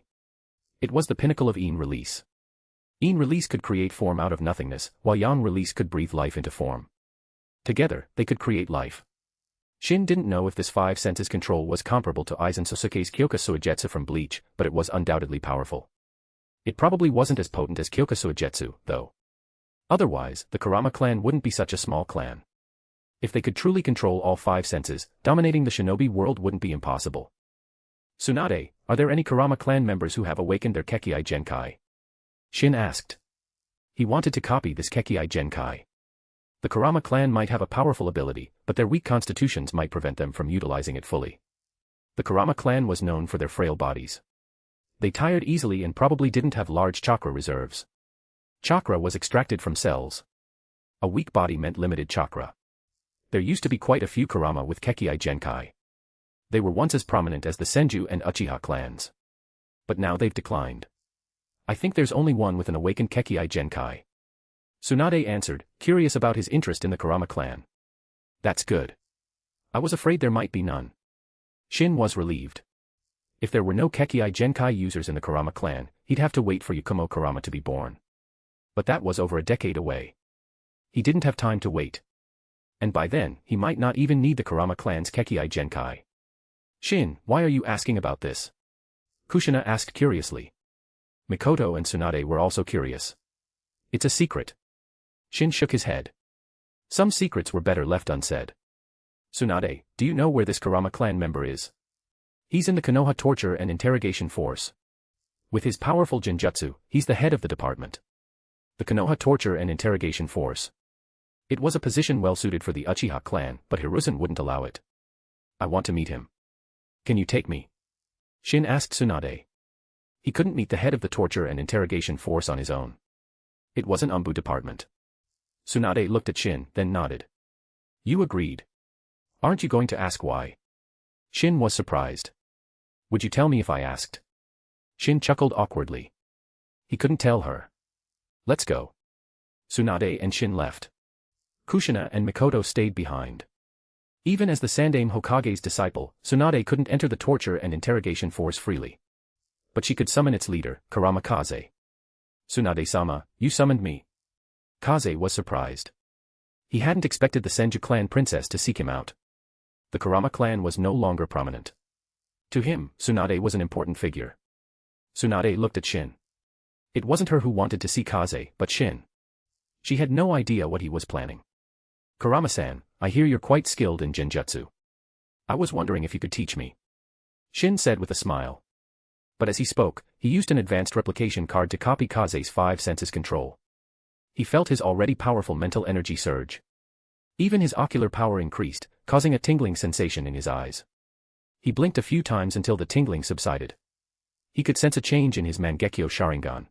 It was the pinnacle of Yin release. Yin release could create form out of nothingness, while Yang release could breathe life into form. Together, they could create life. Shin didn't know if this 5 senses control was comparable to Aizen Sasuke's Kyoka Suigetsu from Bleach, but it was undoubtedly powerful. It probably wasn't as potent as Kyoka Suigetsu, though. Otherwise, the Kurama clan wouldn't be such a small clan. If they could truly control all 5 senses, dominating the shinobi world wouldn't be impossible. Tsunade, are there any Kurama clan members who have awakened their Kekkei Genkai? Shin asked. He wanted to copy this Kekkei Genkai. The Kurama clan might have a powerful ability, but their weak constitutions might prevent them from utilizing it fully. The Kurama clan was known for their frail bodies. They tired easily and probably didn't have large chakra reserves. Chakra was extracted from cells. A weak body meant limited chakra. There used to be quite a few Kurama with Kekkei Genkai. They were once as prominent as the Senju and Uchiha clans. But now they've declined. I think there's only one with an awakened Kekkei Genkai. Tsunade answered, curious about his interest in the Kurama clan. That's good. I was afraid there might be none. Shin was relieved. If there were no Kekkei Genkai users in the Kurama clan, he'd have to wait for Yakumo Kurama to be born. But that was over a decade away. He didn't have time to wait. And by then, he might not even need the Kurama clan's Kekkei Genkai. Shin, why are you asking about this? Kushina asked curiously. Mikoto and Tsunade were also curious. It's a secret. Shin shook his head. Some secrets were better left unsaid. Tsunade, do you know where this Kurama clan member is? He's in the Konoha torture and interrogation force. With his powerful genjutsu, he's the head of the department. The Konoha torture and interrogation force. It was a position well suited for the Uchiha clan, but Hiruzen wouldn't allow it. I want to meet him. Can you take me? Shin asked Tsunade. He couldn't meet the head of the torture and interrogation force on his own. It was an Umbu department. Tsunade looked at Shin, then nodded. You agreed. Aren't you going to ask why? Shin was surprised. Would you tell me if I asked? Shin chuckled awkwardly. He couldn't tell her. Let's go. Tsunade and Shin left. Kushina and Mikoto stayed behind. Even as the Sandaime Hokage's disciple, Tsunade couldn't enter the torture and interrogation force freely. But she could summon its leader, Kurama Kaze. Tsunade-sama, you summoned me. Kaze was surprised. He hadn't expected the Senju clan princess to seek him out. The Kurama clan was no longer prominent. To him, Tsunade was an important figure. Tsunade looked at Shin. It wasn't her who wanted to see Kaze, but Shin. She had no idea what he was planning. Kurama-san, I hear you're quite skilled in genjutsu. I was wondering if you could teach me. Shin said with a smile. But as he spoke, he used an advanced replication card to copy Kaze's 5 senses control. He felt his already powerful mental energy surge. Even his ocular power increased, causing a tingling sensation in his eyes. He blinked a few times until the tingling subsided. He could sense a change in his Mangekyo Sharingan.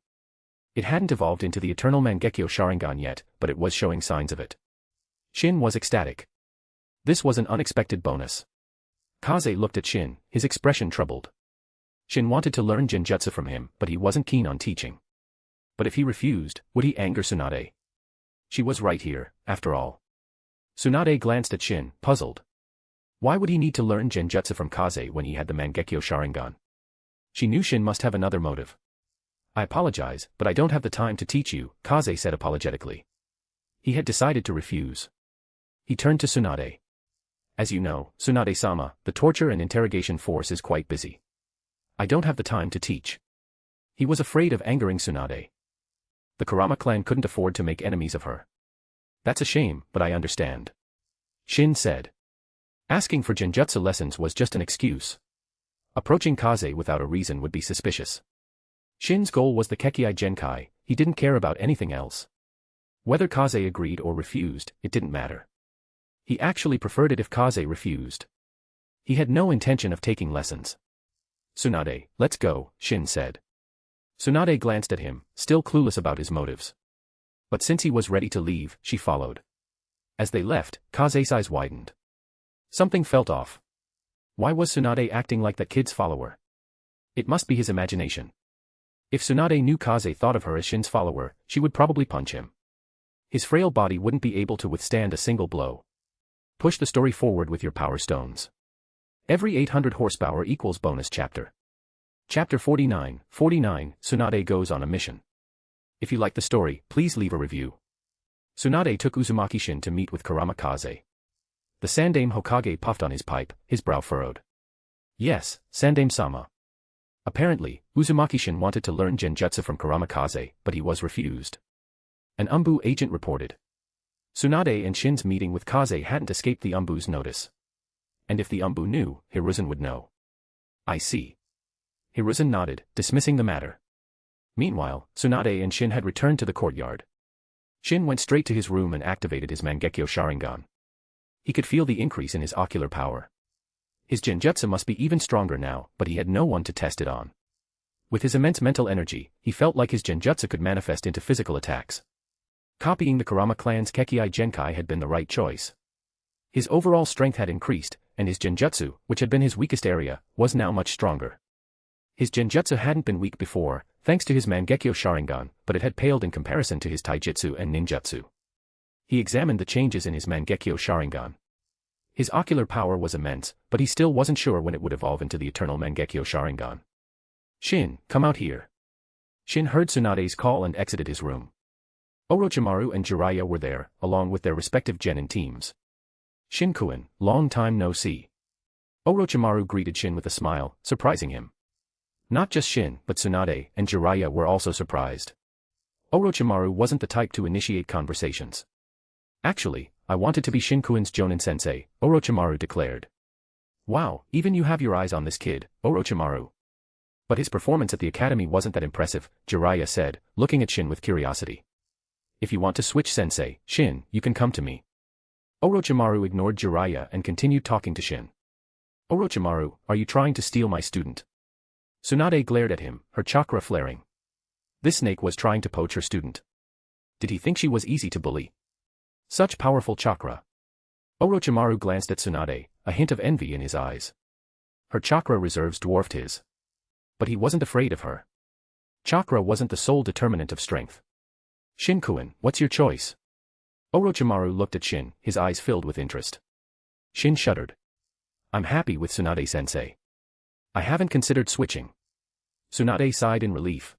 It hadn't evolved into the eternal Mangekyo Sharingan yet, but it was showing signs of it. Shin was ecstatic. This was an unexpected bonus. Kaze looked at Shin, his expression troubled. Shin wanted to learn genjutsu from him, but he wasn't keen on teaching. But if he refused, would he anger Tsunade? She was right here, after all. Tsunade glanced at Shin, puzzled. Why would he need to learn genjutsu from Kaze when he had the Mangekyo Sharingan? She knew Shin must have another motive. I apologize, but I don't have the time to teach you, Kaze said apologetically. He had decided to refuse. He turned to Tsunade. As you know, Tsunade-sama, the torture and interrogation force is quite busy. I don't have the time to teach. He was afraid of angering Tsunade. The Kurama clan couldn't afford to make enemies of her. That's a shame, but I understand. Shin said. Asking for genjutsu lessons was just an excuse. Approaching Kaze without a reason would be suspicious. Shin's goal was the Kekkei Genkai, he didn't care about anything else. Whether Kaze agreed or refused, it didn't matter. He actually preferred it if Kaze refused. He had no intention of taking lessons. Tsunade, let's go, Shin said. Tsunade glanced at him, still clueless about his motives. But since he was ready to leave, she followed. As they left, Kaze's eyes widened. Something felt off. Why was Tsunade acting like that kid's follower? It must be his imagination. If Tsunade knew Kaze thought of her as Shin's follower, she would probably punch him. His frail body wouldn't be able to withstand a single blow. Push the story forward with your power stones. Every 800 horsepower equals bonus chapter. Chapter 49, Tsunade goes on a mission. If you like the story, please leave a review. Tsunade took Uzumaki Shin to meet with Kurama Kaze. The Sandaime Hokage puffed on his pipe, his brow furrowed. Yes, Sandaime-sama. Apparently, Uzumaki Shin wanted to learn genjutsu from Kurama Kaze, but he was refused. An Umbu agent reported. Tsunade and Shin's meeting with Kaze hadn't escaped the Umbu's notice. And if the Umbu knew, Hiruzen would know. I see. Hiruzen nodded, dismissing the matter. Meanwhile, Tsunade and Shin had returned to the courtyard. Shin went straight to his room and activated his Mangekyo Sharingan. He could feel the increase in his ocular power. His genjutsu must be even stronger now, but he had no one to test it on. With his immense mental energy, he felt like his genjutsu could manifest into physical attacks. Copying the Kurama clan's Kekkei Genkai had been the right choice. His overall strength had increased, and his genjutsu, which had been his weakest area, was now much stronger. His genjutsu hadn't been weak before, thanks to his Mangekyo Sharingan, but it had paled in comparison to his taijutsu and ninjutsu. He examined the changes in his Mangekyo Sharingan. His ocular power was immense, but he still wasn't sure when it would evolve into the eternal Mangekyo Sharingan. Shin, come out here. Shin heard Tsunade's call and exited his room. Orochimaru and Jiraiya were there, along with their respective genin teams. Shin-kun, long time no see. Orochimaru greeted Shin with a smile, surprising him. Not just Shin, but Tsunade and Jiraiya were also surprised. Orochimaru wasn't the type to initiate conversations. Actually, I wanted to be Shin-kun's Jonin-sensei, Orochimaru declared. Wow, even you have your eyes on this kid, Orochimaru. But his performance at the academy wasn't that impressive, Jiraiya said, looking at Shin with curiosity. If you want to switch sensei, Shin, you can come to me. Orochimaru ignored Jiraiya and continued talking to Shin. Orochimaru, are you trying to steal my student? Tsunade glared at him, her chakra flaring. This snake was trying to poach her student. Did he think she was easy to bully? Such powerful chakra. Orochimaru glanced at Tsunade, a hint of envy in his eyes. Her chakra reserves dwarfed his. But he wasn't afraid of her. Chakra wasn't the sole determinant of strength. Shin-kun, what's your choice? Orochimaru looked at Shin, his eyes filled with interest. Shin shuddered. I'm happy with Tsunade-sensei. I haven't considered switching. Tsunade sighed in relief.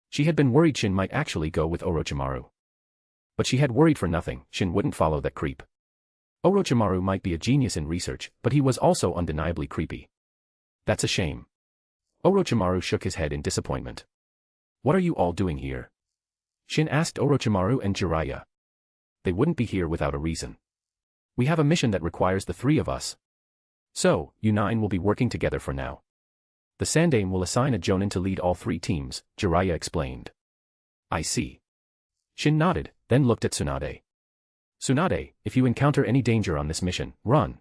She had been worried Shin might actually go with Orochimaru. But she had worried for nothing, Shin wouldn't follow that creep. Orochimaru might be a genius in research, but he was also undeniably creepy. That's a shame. Orochimaru shook his head in disappointment. What are you all doing here? Shin asked Orochimaru and Jiraiya. They wouldn't be here without a reason. We have a mission that requires the three of us. So, you nine will be working together for now. The Sandaime will assign a Jonin to lead all 3 teams, Jiraiya explained. I see. Shin nodded, then looked at Tsunade. Tsunade, if you encounter any danger on this mission, run.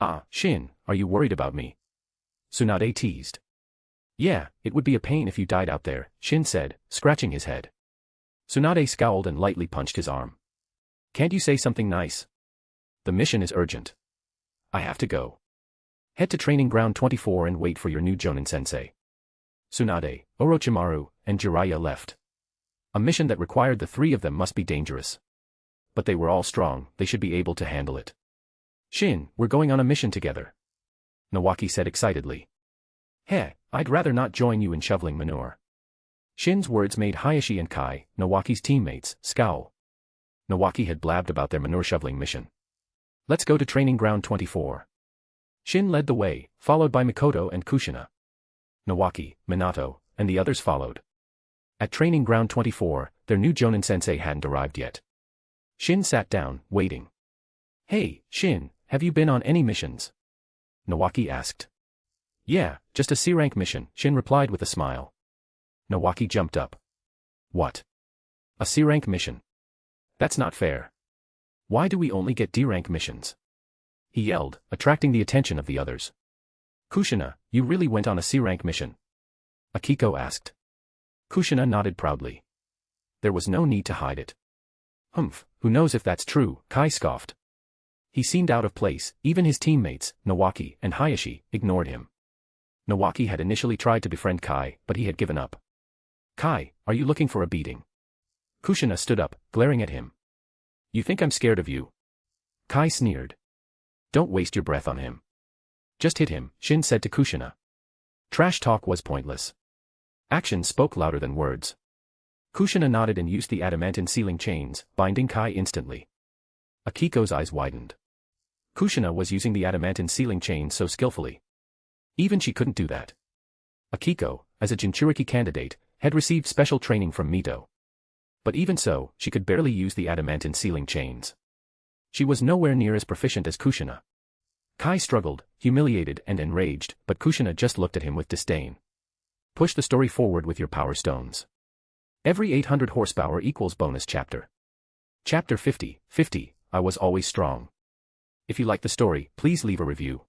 Ah, Shin, are you worried about me? Tsunade teased. Yeah, it would be a pain if you died out there, Shin said, scratching his head. Tsunade scowled and lightly punched his arm. Can't you say something nice? The mission is urgent. I have to go. Head to Training Ground 24 and wait for your new Jonin-sensei. Tsunade, Orochimaru, and Jiraiya left. A mission that required the 3 of them must be dangerous. But they were all strong, they should be able to handle it. Shin, we're going on a mission together. Nawaki said excitedly. Heh, I'd rather not join you in shoveling manure. Shin's words made Hayashi and Kai, Nawaki's teammates, scowl. Nawaki had blabbed about their manure shoveling mission. Let's go to Training Ground 24. Shin led the way, followed by Mikoto and Kushina. Nawaki, Minato, and the others followed. At Training Ground 24, their new Jonin-sensei hadn't arrived yet. Shin sat down, waiting. Hey, Shin, have you been on any missions? Nawaki asked. Yeah, just a C-rank mission, Shin replied with a smile. Nawaki jumped up. What? A C-rank mission? That's not fair. Why do we only get D-rank missions? He yelled, attracting the attention of the others. Kushina, you really went on a C-rank mission? Akiko asked. Kushina nodded proudly. There was no need to hide it. Humph, who knows if that's true, Kai scoffed. He seemed out of place, even his teammates, Nawaki and Hayashi, ignored him. Nawaki had initially tried to befriend Kai, but he had given up. Kai, are you looking for a beating? Kushina stood up, glaring at him. You think I'm scared of you? Kai sneered. Don't waste your breath on him. Just hit him, Shin said to Kushina. Trash talk was pointless. Actions spoke louder than words. Kushina nodded and used the adamantine sealing chains, binding Kai instantly. Akiko's eyes widened. Kushina was using the adamantine sealing chains so skillfully. Even she couldn't do that. Akiko, as a Jinchuriki candidate, had received special training from Mito. But even so, she could barely use the adamantine sealing chains. She was nowhere near as proficient as Kushina. Kai struggled, humiliated and enraged, but Kushina just looked at him with disdain. Push the story forward with your power stones. Every 800 horsepower equals bonus chapter. Chapter 50, I was always strong. If you like the story, please leave a review.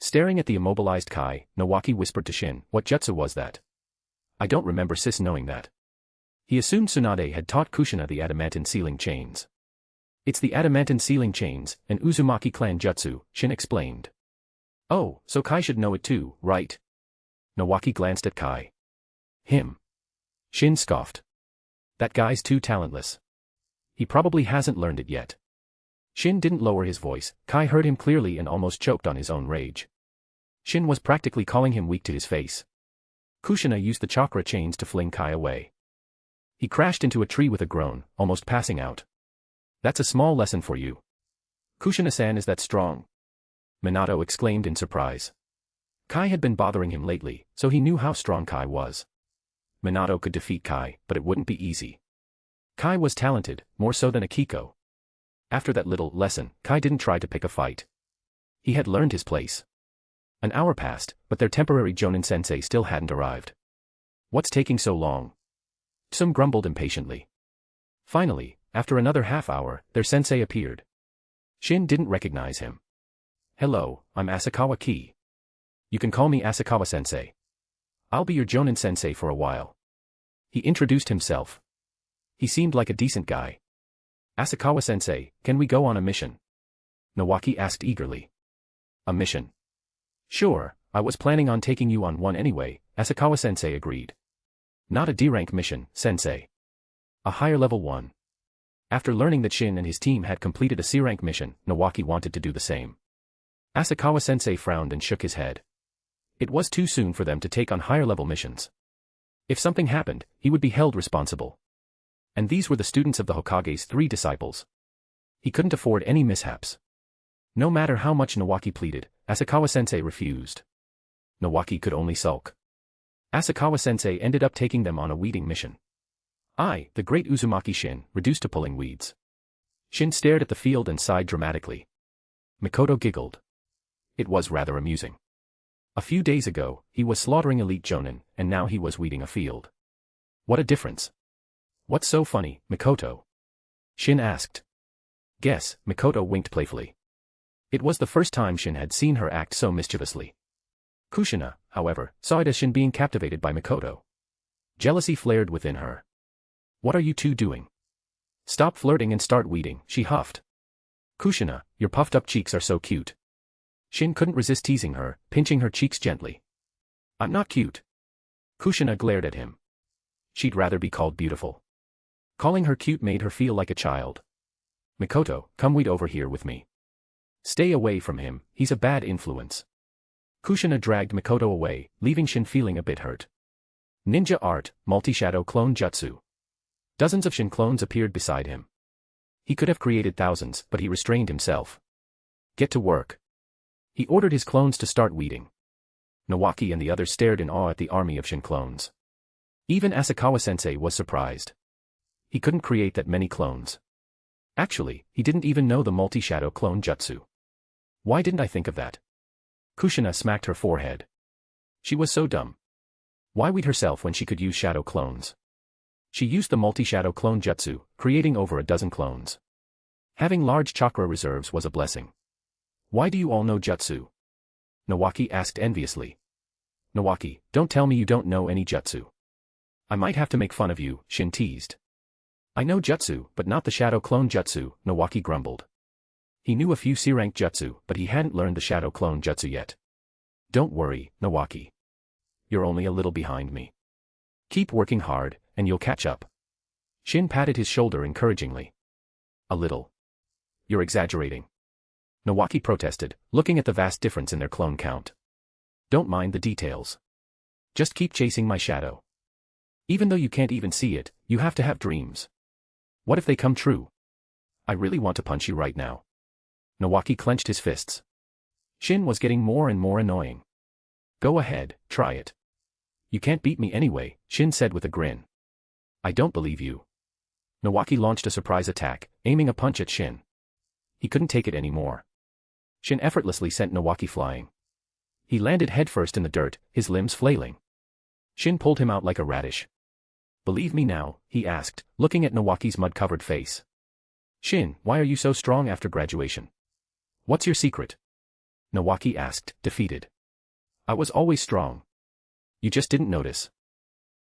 Staring at the immobilized Kai, Nawaki whispered to Shin, what jutsu was that? I don't remember sis knowing that. He assumed Tsunade had taught Kushina the adamantine sealing chains. It's the adamantine sealing chains, an Uzumaki Clan jutsu, Shin explained. Oh, so Kai should know it too, right? Nawaki glanced at Kai. Him. Shin scoffed. That guy's too talentless. He probably hasn't learned it yet. Shin didn't lower his voice, Kai heard him clearly and almost choked on his own rage. Shin was practically calling him weak to his face. Kushina used the chakra chains to fling Kai away. He crashed into a tree with a groan, almost passing out. That's a small lesson for you. Kushina-san is that strong? Minato exclaimed in surprise. Kai had been bothering him lately, so he knew how strong Kai was. Minato could defeat Kai, but it wouldn't be easy. Kai was talented, more so than Akiko. After that little lesson, Kai didn't try to pick a fight. He had learned his place. An hour passed, but their temporary Jonin-sensei still hadn't arrived. What's taking so long? Tsum grumbled impatiently. Finally, after another half-hour, their sensei appeared. Shin didn't recognize him. Hello, I'm Asakawa Ki. You can call me Asakawa-sensei. I'll be your Jonin-sensei for a while. He introduced himself. He seemed like a decent guy. Asakawa-sensei, can we go on a mission? Nawaki asked eagerly. A mission? Sure, I was planning on taking you on one anyway, Asakawa-sensei agreed. Not a D-rank mission, sensei. A higher level one. After learning that Shin and his team had completed a C-rank mission, Nawaki wanted to do the same. Asakawa-sensei frowned and shook his head. It was too soon for them to take on higher level missions. If something happened, he would be held responsible. And these were the students of the Hokage's 3 disciples. He couldn't afford any mishaps. No matter how much Nawaki pleaded, Asakawa-sensei refused. Nawaki could only sulk. Asakawa-sensei ended up taking them on a weeding mission. The great Uzumaki Shin, reduced to pulling weeds. Shin stared at the field and sighed dramatically. Mikoto giggled. It was rather amusing. A few days ago, he was slaughtering elite jonin, and now he was weeding a field. What a difference. What's so funny, Mikoto? Shin asked. Guess, Mikoto winked playfully. It was the first time Shin had seen her act so mischievously. Kushina, however, saw it as Shin being captivated by Mikoto. Jealousy flared within her. What are you two doing? Stop flirting and start weeding, she huffed. Kushina, your puffed up cheeks are so cute. Shin couldn't resist teasing her, pinching her cheeks gently. I'm not cute. Kushina glared at him. She'd rather be called beautiful. Calling her cute made her feel like a child. Mikoto, come weed over here with me. Stay away from him, he's a bad influence. Kushina dragged Mikoto away, leaving Shin feeling a bit hurt. Ninja art, multi-shadow clone jutsu. Dozens of Shin clones appeared beside him. He could have created thousands, but he restrained himself. Get to work. He ordered his clones to start weeding. Nawaki and the others stared in awe at the army of Shin clones. Even Asakawa-sensei was surprised. He couldn't create that many clones. Actually, he didn't even know the multi-shadow clone jutsu. Why didn't I think of that? Kushina smacked her forehead. She was so dumb. Why weed herself when she could use shadow clones? She used the multi-shadow clone jutsu, creating over a dozen clones. Having large chakra reserves was a blessing. Why do you all know jutsu? Nawaki asked enviously. Nawaki, don't tell me you don't know any jutsu. I might have to make fun of you, Shin teased. I know jutsu, but not the shadow clone jutsu, Nawaki grumbled. He knew a few C-rank jutsu, but he hadn't learned the shadow clone jutsu yet. Don't worry, Nawaki. You're only a little behind me. Keep working hard, and you'll catch up. Shin patted his shoulder encouragingly. A little. You're exaggerating. Nawaki protested, looking at the vast difference in their clone count. Don't mind the details. Just keep chasing my shadow. Even though you can't even see it, you have to have dreams. What if they come true? I really want to punch you right now. Nawaki clenched his fists. Shin was getting more and more annoying. Go ahead, try it. You can't beat me anyway, Shin said with a grin. I don't believe you. Nawaki launched a surprise attack, aiming a punch at Shin. He couldn't take it anymore. Shin effortlessly sent Nawaki flying. He landed headfirst in the dirt, his limbs flailing. Shin pulled him out like a radish. Believe me now, he asked, looking at Nawaki's mud-covered face. Shin, why are you so strong after graduation? What's your secret? Nawaki asked, defeated. I was always strong. You just didn't notice.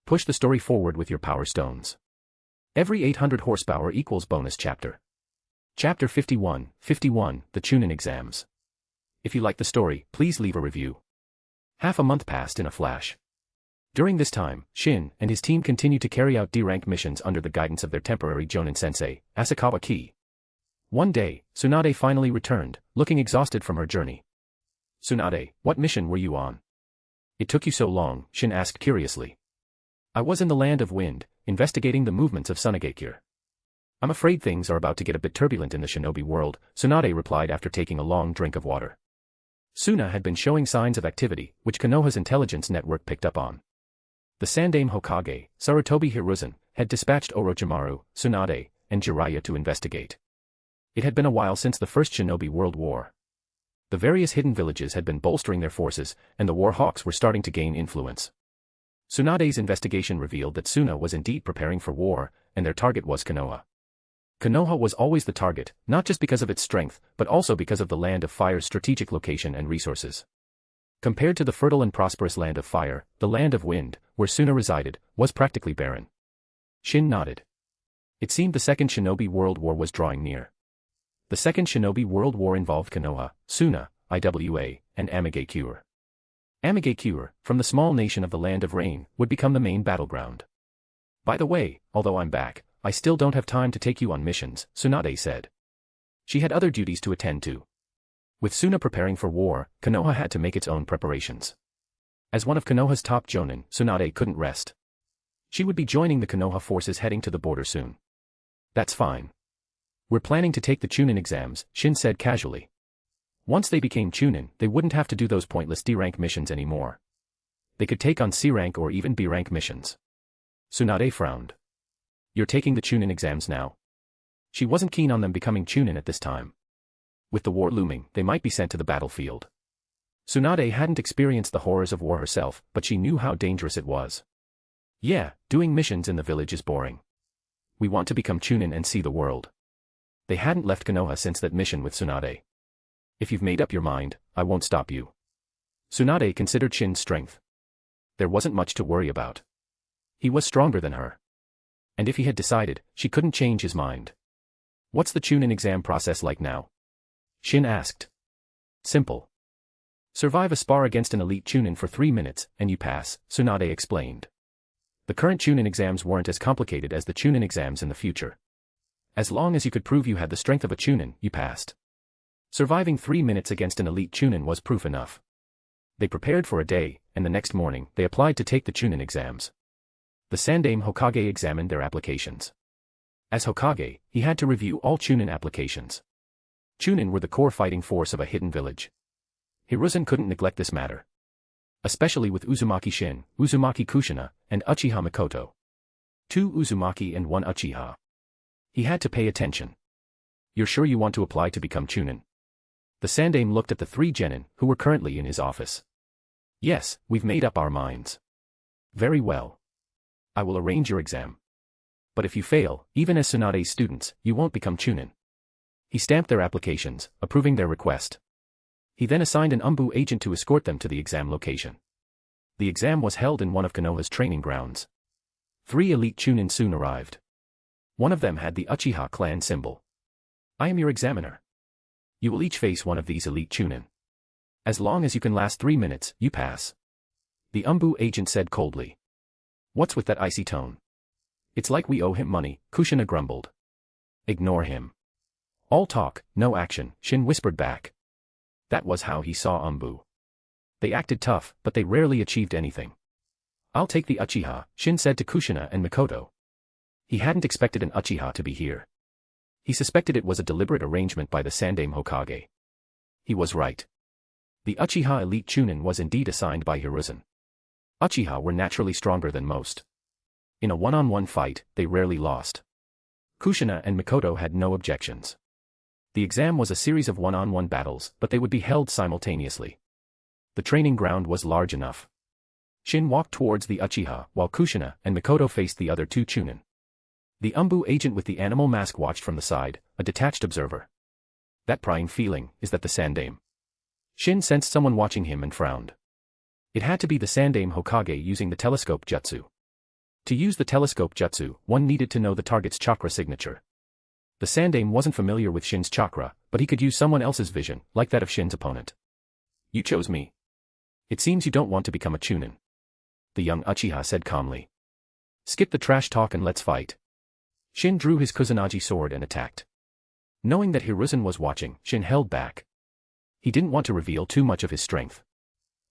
Push the story forward with your power stones. Every 800 horsepower equals bonus chapter. Chapter 51, The Chunin Exams. If you like the story, please leave a review. Half a month passed in a flash. During this time, Shin and his team continued to carry out D-rank missions under the guidance of their temporary Jonin sensei, Asakawa Ki. One day, Tsunade finally returned, looking exhausted from her journey. Tsunade, what mission were you on? It took you so long, Shin asked curiously. I was in the Land of Wind, investigating the movements of Sunagakure. I'm afraid things are about to get a bit turbulent in the shinobi world, Tsunade replied after taking a long drink of water. Suna had been showing signs of activity, which Konoha's intelligence network picked up on. The Sandaime Hokage, Sarutobi Hiruzen, had dispatched Orochimaru, Tsunade, and Jiraiya to investigate. It had been a while since the First Shinobi World War. The various hidden villages had been bolstering their forces, and the War Hawks were starting to gain influence. Tsunade's investigation revealed that Suna was indeed preparing for war, and their target was Konoha. Konoha was always the target, not just because of its strength, but also because of the Land of Fire's strategic location and resources. Compared to the fertile and prosperous Land of Fire, the Land of Wind, where Suna resided, was practically barren. Shin nodded. It seemed the Second Shinobi World War was drawing near. The Second Shinobi World War involved Konoha, Suna, Iwa, and Amigakure. Amigakure, from the small nation of the Land of Rain, would become the main battleground. By the way, although I'm back, I still don't have time to take you on missions, Tsunade said. She had other duties to attend to. With Suna preparing for war, Konoha had to make its own preparations. As one of Konoha's top jonin, Tsunade couldn't rest. She would be joining the Konoha forces heading to the border soon. That's fine. We're planning to take the Chunin exams, Shin said casually. Once they became Chunin, they wouldn't have to do those pointless D-rank missions anymore. They could take on C-rank or even B-rank missions. Tsunade frowned. You're taking the Chunin exams now? She wasn't keen on them becoming Chunin at this time. With the war looming, they might be sent to the battlefield. Tsunade hadn't experienced the horrors of war herself, but she knew how dangerous it was. Yeah, doing missions in the village is boring. We want to become Chunin and see the world. They hadn't left Konoha since that mission with Tsunade. If you've made up your mind, I won't stop you. Tsunade considered Shin's strength. There wasn't much to worry about. He was stronger than her. And if he had decided, she couldn't change his mind. What's the Chunin exam process like now? Shin asked. Simple. Survive a spar against an elite Chunin for 3 minutes, and you pass, Tsunade explained. The current Chunin exams weren't as complicated as the Chunin exams in the future. As long as you could prove you had the strength of a Chunin, you passed. Surviving 3 minutes against an elite Chunin was proof enough. They prepared for a day, and the next morning, they applied to take the Chunin exams. The Sandaime Hokage examined their applications. As Hokage, he had to review all Chunin applications. Chunin were the core fighting force of a hidden village. Hiruzen couldn't neglect this matter. Especially with Uzumaki Shin, Uzumaki Kushina, and Uchiha Mikoto. 2 Uzumaki and 1 Uchiha. He had to pay attention. You're sure you want to apply to become Chunin? The Sandaime looked at the 3 genin, who were currently in his office. Yes, we've made up our minds. Very well. I will arrange your exam. But if you fail, even as Tsunade's students, you won't become Chunin. He stamped their applications, approving their request. He then assigned an Umbu agent to escort them to the exam location. The exam was held in one of Konoha's training grounds. 3 elite Chunin soon arrived. One of them had the Uchiha clan symbol. I am your examiner. You will each face one of these elite Chunin. As long as you can last 3 minutes, you pass. The Umbu agent said coldly. What's with that icy tone? It's like we owe him money, Kushina grumbled. Ignore him. All talk, no action, Shin whispered back. That was how he saw Umbu. They acted tough, but they rarely achieved anything. I'll take the Uchiha, Shin said to Kushina and Mikoto. He hadn't expected an Uchiha to be here. He suspected it was a deliberate arrangement by the Sandaime Hokage. He was right. The Uchiha elite Chunin was indeed assigned by Hiruzen. Uchiha were naturally stronger than most. In a one-on-one fight, they rarely lost. Kushina and Mikoto had no objections. The exam was a series of one-on-one battles, but they would be held simultaneously. The training ground was large enough. Shin walked towards the Uchiha, while Kushina and Mikoto faced the other 2 Chunin. The Umbu agent with the animal mask watched from the side, a detached observer. That prying feeling, is that the Sandaime? Shin sensed someone watching him and frowned. It had to be the Sandaime Hokage using the telescope jutsu. To use the telescope jutsu, one needed to know the target's chakra signature. The Sandaime wasn't familiar with Shin's chakra, but he could use someone else's vision, like that of Shin's opponent. You chose me. It seems you don't want to become a Chunin. The young Uchiha said calmly. Skip the trash talk and let's fight. Shin drew his Kusanagi sword and attacked. Knowing that Hiruzen was watching, Shin held back. He didn't want to reveal too much of his strength.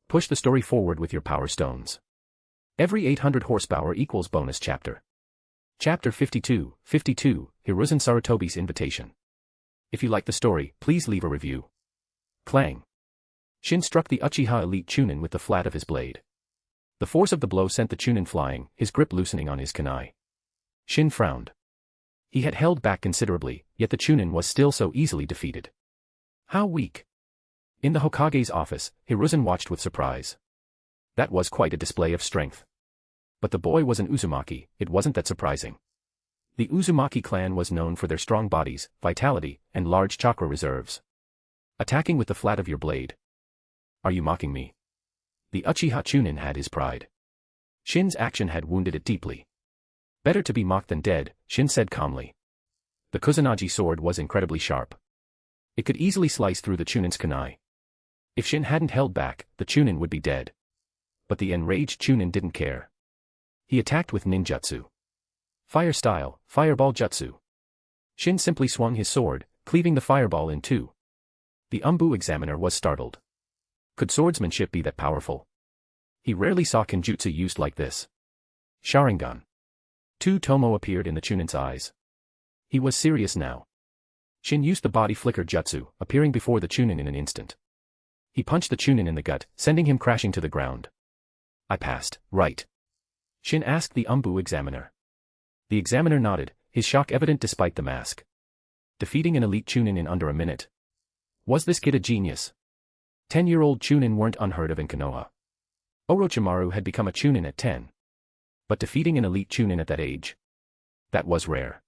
Push the story forward with your power stones. Every 800 horsepower equals bonus chapter. Chapter 52, Hiruzen Sarutobi's Invitation. If you like the story, please leave a review. Clang. Shin struck the Uchiha elite Chunin with the flat of his blade. The force of the blow sent the Chunin flying, his grip loosening on his kunai. Shin frowned. He had held back considerably, yet the Chunin was still so easily defeated. How weak. In the Hokage's office, Hiruzen watched with surprise. That was quite a display of strength. But the boy was an Uzumaki, it wasn't that surprising. The Uzumaki clan was known for their strong bodies, vitality, and large chakra reserves. Attacking with the flat of your blade. Are you mocking me? The Uchiha Chunin had his pride. Shin's action had wounded it deeply. Better to be mocked than dead, Shin said calmly. The Kusanagi sword was incredibly sharp. It could easily slice through the Chunin's kunai. If Shin hadn't held back, the Chunin would be dead. But the enraged Chunin didn't care. He attacked with ninjutsu. Fire style, fireball jutsu. Shin simply swung his sword, cleaving the fireball in 2. The Umbu examiner was startled. Could swordsmanship be that powerful? He rarely saw kenjutsu used like this. Sharingan. 2 Tomo appeared in the Chunin's eyes. He was serious now. Shin used the body flicker jutsu, appearing before the Chunin in an instant. He punched the Chunin in the gut, sending him crashing to the ground. I passed, right? Shin asked the Umbu examiner. The examiner nodded, his shock evident despite the mask. Defeating an elite Chunin in under a minute. Was this kid a genius? 10-year-old Chunin weren't unheard of in Konoha. Orochimaru had become a Chunin at 10. But defeating an elite Chunin at that age? That was rare.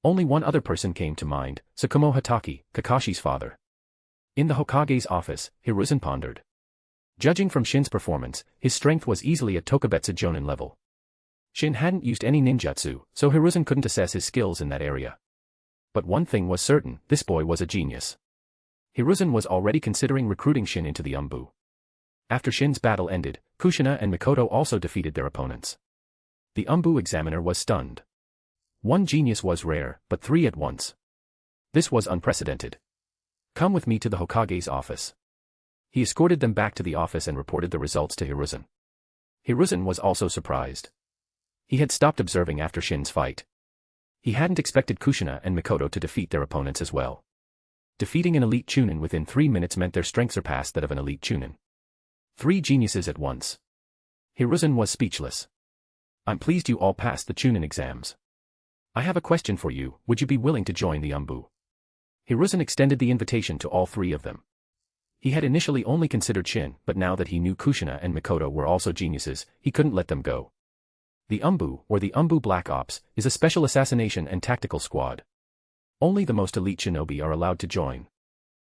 Only one other person came to mind, Tsukumo Hatake, Kakashi's father. In the Hokage's office, Hiruzen pondered. Judging from Shin's performance, his strength was easily at Tokubetsu Jonin level. Shin hadn't used any ninjutsu, so Hiruzen couldn't assess his skills in that area. But one thing was certain, this boy was a genius. Hiruzen was already considering recruiting Shin into the Umbu. After Shin's battle ended, Kushina and Mikoto also defeated their opponents. The Umbu examiner was stunned. One genius was rare, but 3 at once. This was unprecedented. Come with me to the Hokage's office. He escorted them back to the office and reported the results to Hiruzen. Hiruzen was also surprised. He had stopped observing after Shin's fight. He hadn't expected Kushina and Mikoto to defeat their opponents as well. Defeating an elite Chunin within 3 minutes meant their strength surpassed that of an elite Chunin. 3 geniuses at once. Hiruzen was speechless. I'm pleased you all passed the Chunin exams. I have a question for you, would you be willing to join the Umbu? Hiruzen extended the invitation to all 3 of them. He had initially only considered Shin, but now that he knew Kushina and Mikoto were also geniuses, he couldn't let them go. The Umbu, or the Umbu Black Ops, is a special assassination and tactical squad. Only the most elite shinobi are allowed to join.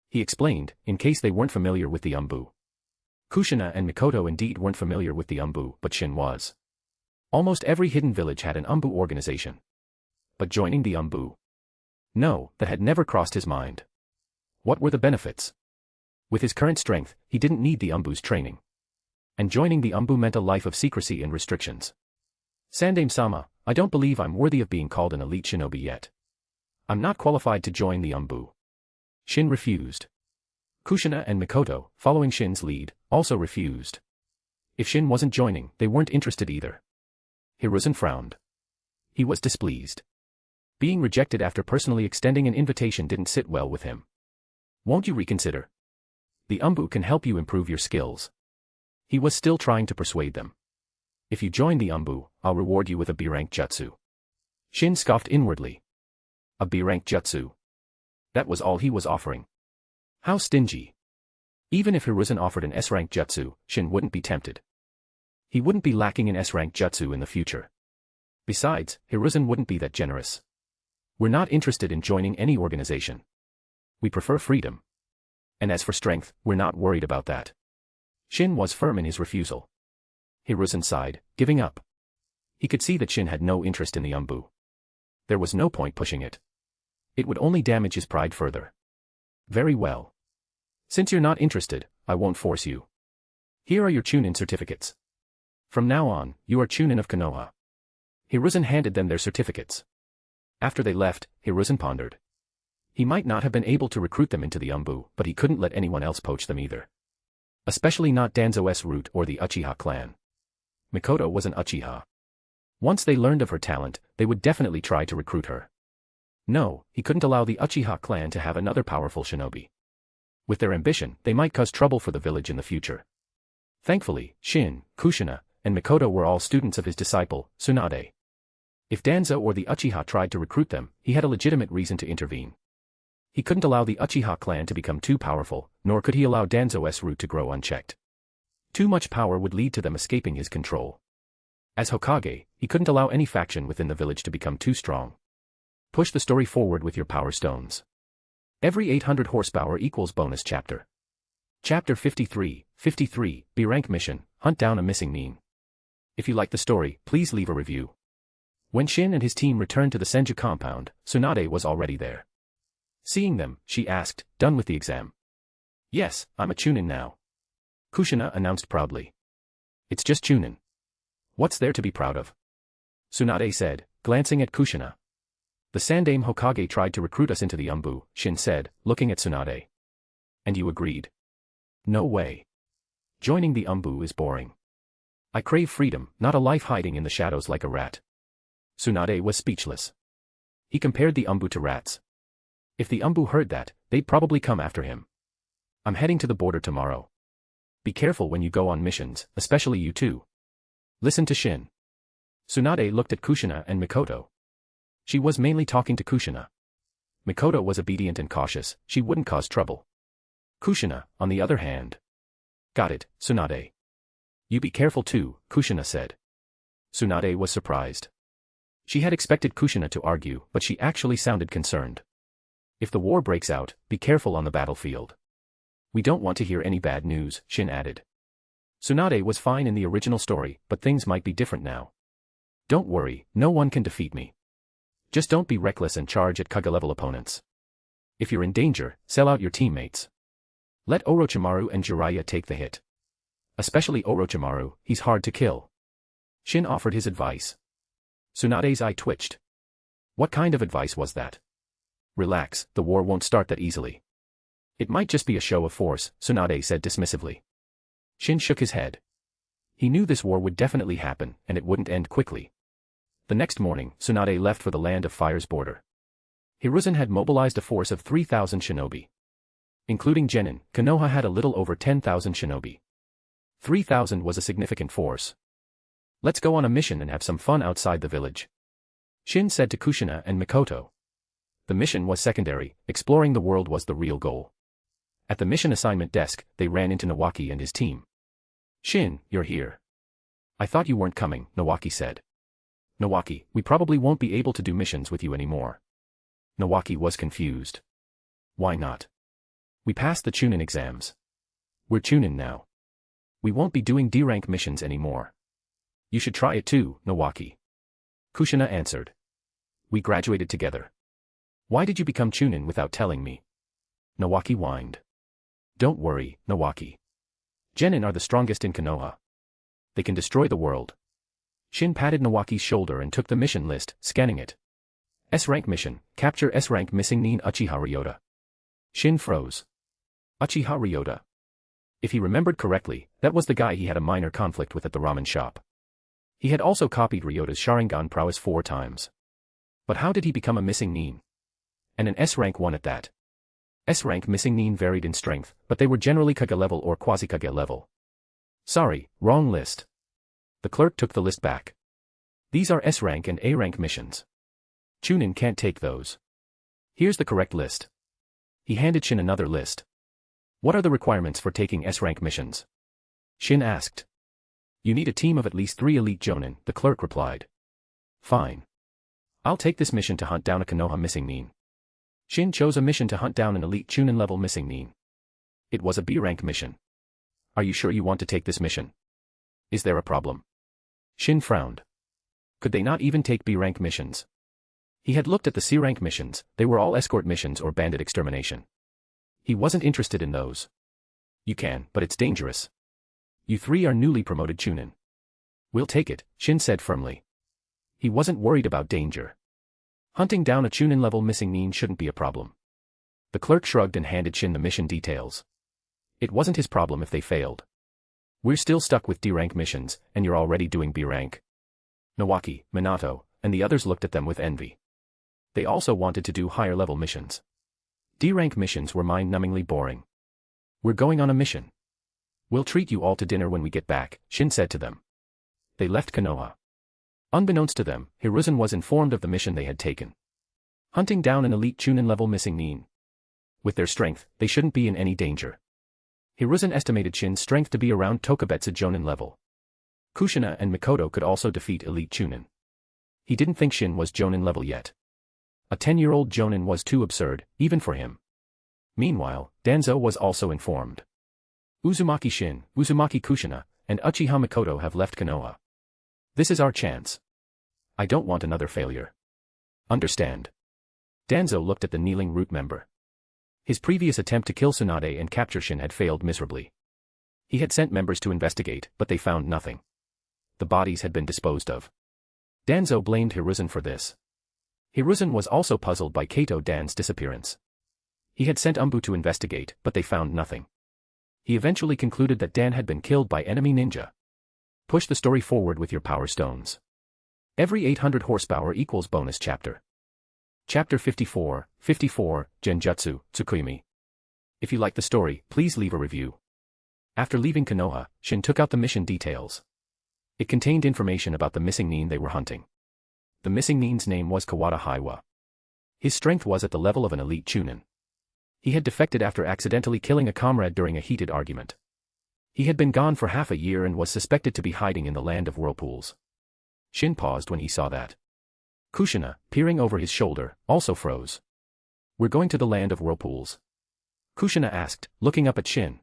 He explained, in case they weren't familiar with the Umbu. Kushina and Mikoto indeed weren't familiar with the Umbu, but Shin was. Almost every hidden village had an Umbu organization. But joining the Umbu? No, that had never crossed his mind. What were the benefits? With his current strength, he didn't need the Umbu's training. And joining the Umbu meant a life of secrecy and restrictions. Sandaime-sama, I don't believe I'm worthy of being called an elite shinobi yet. I'm not qualified to join the Umbu. Shin refused. Kushina and Mikoto, following Shin's lead, also refused. If Shin wasn't joining, they weren't interested either. Hiruzen frowned. He was displeased. Being rejected after personally extending an invitation didn't sit well with him. Won't you reconsider? The Umbu can help you improve your skills. He was still trying to persuade them. If you join the Umbu, I'll reward you with a B-rank jutsu. Shin scoffed inwardly. A B-rank jutsu. That was all he was offering. How stingy. Even if Hiruzen offered an S-rank jutsu, Shin wouldn't be tempted. He wouldn't be lacking in S-rank jutsu in the future. Besides, Hiruzen wouldn't be that generous. We're not interested in joining any organization. We prefer freedom. And as for strength, we're not worried about that. Shin was firm in his refusal. Hiruzen sighed, giving up. He could see that Shin had no interest in the Umbu. There was no point pushing it. It would only damage his pride further. Very well. Since you're not interested, I won't force you. Here are your Chunin certificates. From now on, you are Chunin of Konoha. Hiruzen handed them their certificates. After they left, Hiruzen pondered. He might not have been able to recruit them into the Umbu, but he couldn't let anyone else poach them either. Especially not Danzo's root or the Uchiha clan. Mikoto was an Uchiha. Once they learned of her talent, they would definitely try to recruit her. No, he couldn't allow the Uchiha clan to have another powerful shinobi. With their ambition, they might cause trouble for the village in the future. Thankfully, Shin, Kushina, and Mikoto were all students of his disciple, Tsunade. If Danzo or the Uchiha tried to recruit them, he had a legitimate reason to intervene. He couldn't allow the Uchiha clan to become too powerful, nor could he allow Danzo's root to grow unchecked. Too much power would lead to them escaping his control. As Hokage, he couldn't allow any faction within the village to become too strong. Push the story forward with your power stones. Every 800 horsepower equals bonus chapter. Chapter 53, B-rank mission, hunt down a missing nin. If you like the story, please leave a review. When Shin and his team returned to the Senju compound, Tsunade was already there. Seeing them, she asked, done with the exam? Yes, I'm a Chunin now. Kushina announced proudly. It's just Chunin. What's there to be proud of? Tsunade said, glancing at Kushina. The Sandaime Hokage tried to recruit us into the Umbu, Shin said, looking at Tsunade. And you agreed? No way. Joining the Umbu is boring. I crave freedom, not a life hiding in the shadows like a rat. Tsunade was speechless. He compared the Umbu to rats. If the Umbu heard that, they'd probably come after him. I'm heading to the border tomorrow. Be careful when you go on missions, especially you two. Listen to Shin. Tsunade looked at Kushina and Mikoto. She was mainly talking to Kushina. Mikoto was obedient and cautious, she wouldn't cause trouble. Kushina, on the other hand. Got it, Tsunade. You be careful too, Kushina said. Tsunade was surprised. She had expected Kushina to argue, but she actually sounded concerned. If the war breaks out, be careful on the battlefield. We don't want to hear any bad news, Shin added. Tsunade was fine in the original story, but things might be different now. Don't worry, no one can defeat me. Just don't be reckless and charge at Kage-level opponents. If you're in danger, sell out your teammates. Let Orochimaru and Jiraiya take the hit. Especially Orochimaru, he's hard to kill. Shin offered his advice. Tsunade's eye twitched. What kind of advice was that? Relax, the war won't start that easily. It might just be a show of force, Tsunade said dismissively. Shin shook his head. He knew this war would definitely happen, and it wouldn't end quickly. The next morning, Tsunade left for the Land of Fire's border. Hiruzen had mobilized a force of 3,000 shinobi. Including Genin, Konoha had a little over 10,000 shinobi. 3,000 was a significant force. Let's go on a mission and have some fun outside the village. Shin said to Kushina and Mikoto. The mission was secondary, exploring the world was the real goal. At the mission assignment desk, they ran into Nawaki and his team. Shin, you're here. I thought you weren't coming, Nawaki said. Nawaki, we probably won't be able to do missions with you anymore. Nawaki was confused. Why not? We passed the Chunin exams. We're Chunin now. We won't be doing D-rank missions anymore. You should try it too, Nawaki. Kushina answered. We graduated together. Why did you become Chunin without telling me? Nawaki whined. Don't worry, Nawaki. Genin are the strongest in Konoha. They can destroy the world. Shin patted Nawaki's shoulder and took the mission list, scanning it. S-rank mission, capture S-rank missing Nin Uchiha Ryota. Shin froze. Uchiha Ryota. If he remembered correctly, that was the guy he had a minor conflict with at the ramen shop. He had also copied Ryota's Sharingan prowess 4 times. But how did he become a missing Nin? And an S-rank one at that. S-rank missing Nin varied in strength, but they were generally Kage level or quasi-Kage level. Sorry, wrong list. The clerk took the list back. These are S-rank and A-rank missions. Chunin can't take those. Here's the correct list. He handed Shin another list. What are the requirements for taking S-rank missions? Shin asked. You need a team of at least 3 elite Jonin, the clerk replied. Fine. I'll take this mission to hunt down a Konoha missing Nin. Shin chose a mission to hunt down an elite Chunin level missing Nin. It was a B-rank mission. Are you sure you want to take this mission? Is there a problem? Shin frowned. Could they not even take B-rank missions? He had looked at the C-rank missions, they were all escort missions or bandit extermination. He wasn't interested in those. You can, but it's dangerous. You 3 are newly promoted Chunin. We'll take it, Shin said firmly. He wasn't worried about danger. Hunting down a Chunin level missing Nin shouldn't be a problem. The clerk shrugged and handed Shin the mission details. It wasn't his problem if they failed. We're still stuck with D-rank missions, and you're already doing B-rank. Nawaki, Minato, and the others looked at them with envy. They also wanted to do higher-level missions. D-rank missions were mind-numbingly boring. We're going on a mission. We'll treat you all to dinner when we get back, Shin said to them. They left Konoha. Unbeknownst to them, Hiruzen was informed of the mission they had taken. Hunting down an elite Chunin-level missing Nin. With their strength, they shouldn't be in any danger. Hiruzen estimated Shin's strength to be around Tokubetsu Jonin level. Kushina and Mikoto could also defeat elite Chunin. He didn't think Shin was Jonin level yet. A 10-year-old Jonin was too absurd, even for him. Meanwhile, Danzo was also informed. Uzumaki Shin, Uzumaki Kushina, and Uchiha Mikoto have left Konoha. This is our chance. I don't want another failure. Understand. Danzo looked at the kneeling root member. His previous attempt to kill Tsunade and capture Shin had failed miserably. He had sent members to investigate, but they found nothing. The bodies had been disposed of. Danzo blamed Hiruzen for this. Hiruzen was also puzzled by Kato Dan's disappearance. He had sent Umbu to investigate, but they found nothing. He eventually concluded that Dan had been killed by enemy ninja. Push the story forward with your power stones. Every 800 horsepower equals bonus chapter. Chapter 54, Genjutsu, Tsukuyomi. If you like the story, please leave a review. After leaving Konoha, Shin took out the mission details. It contained information about the missing Nin they were hunting. The missing Nin's name was Kawada Haiwa. His strength was at the level of an elite Chunin. He had defected after accidentally killing a comrade during a heated argument. He had been gone for half a year and was suspected to be hiding in the Land of Whirlpools. Shin paused when he saw that. Kushina, peering over his shoulder, also froze. "We're going to the Land of Whirlpools?" Kushina asked, looking up at Shin.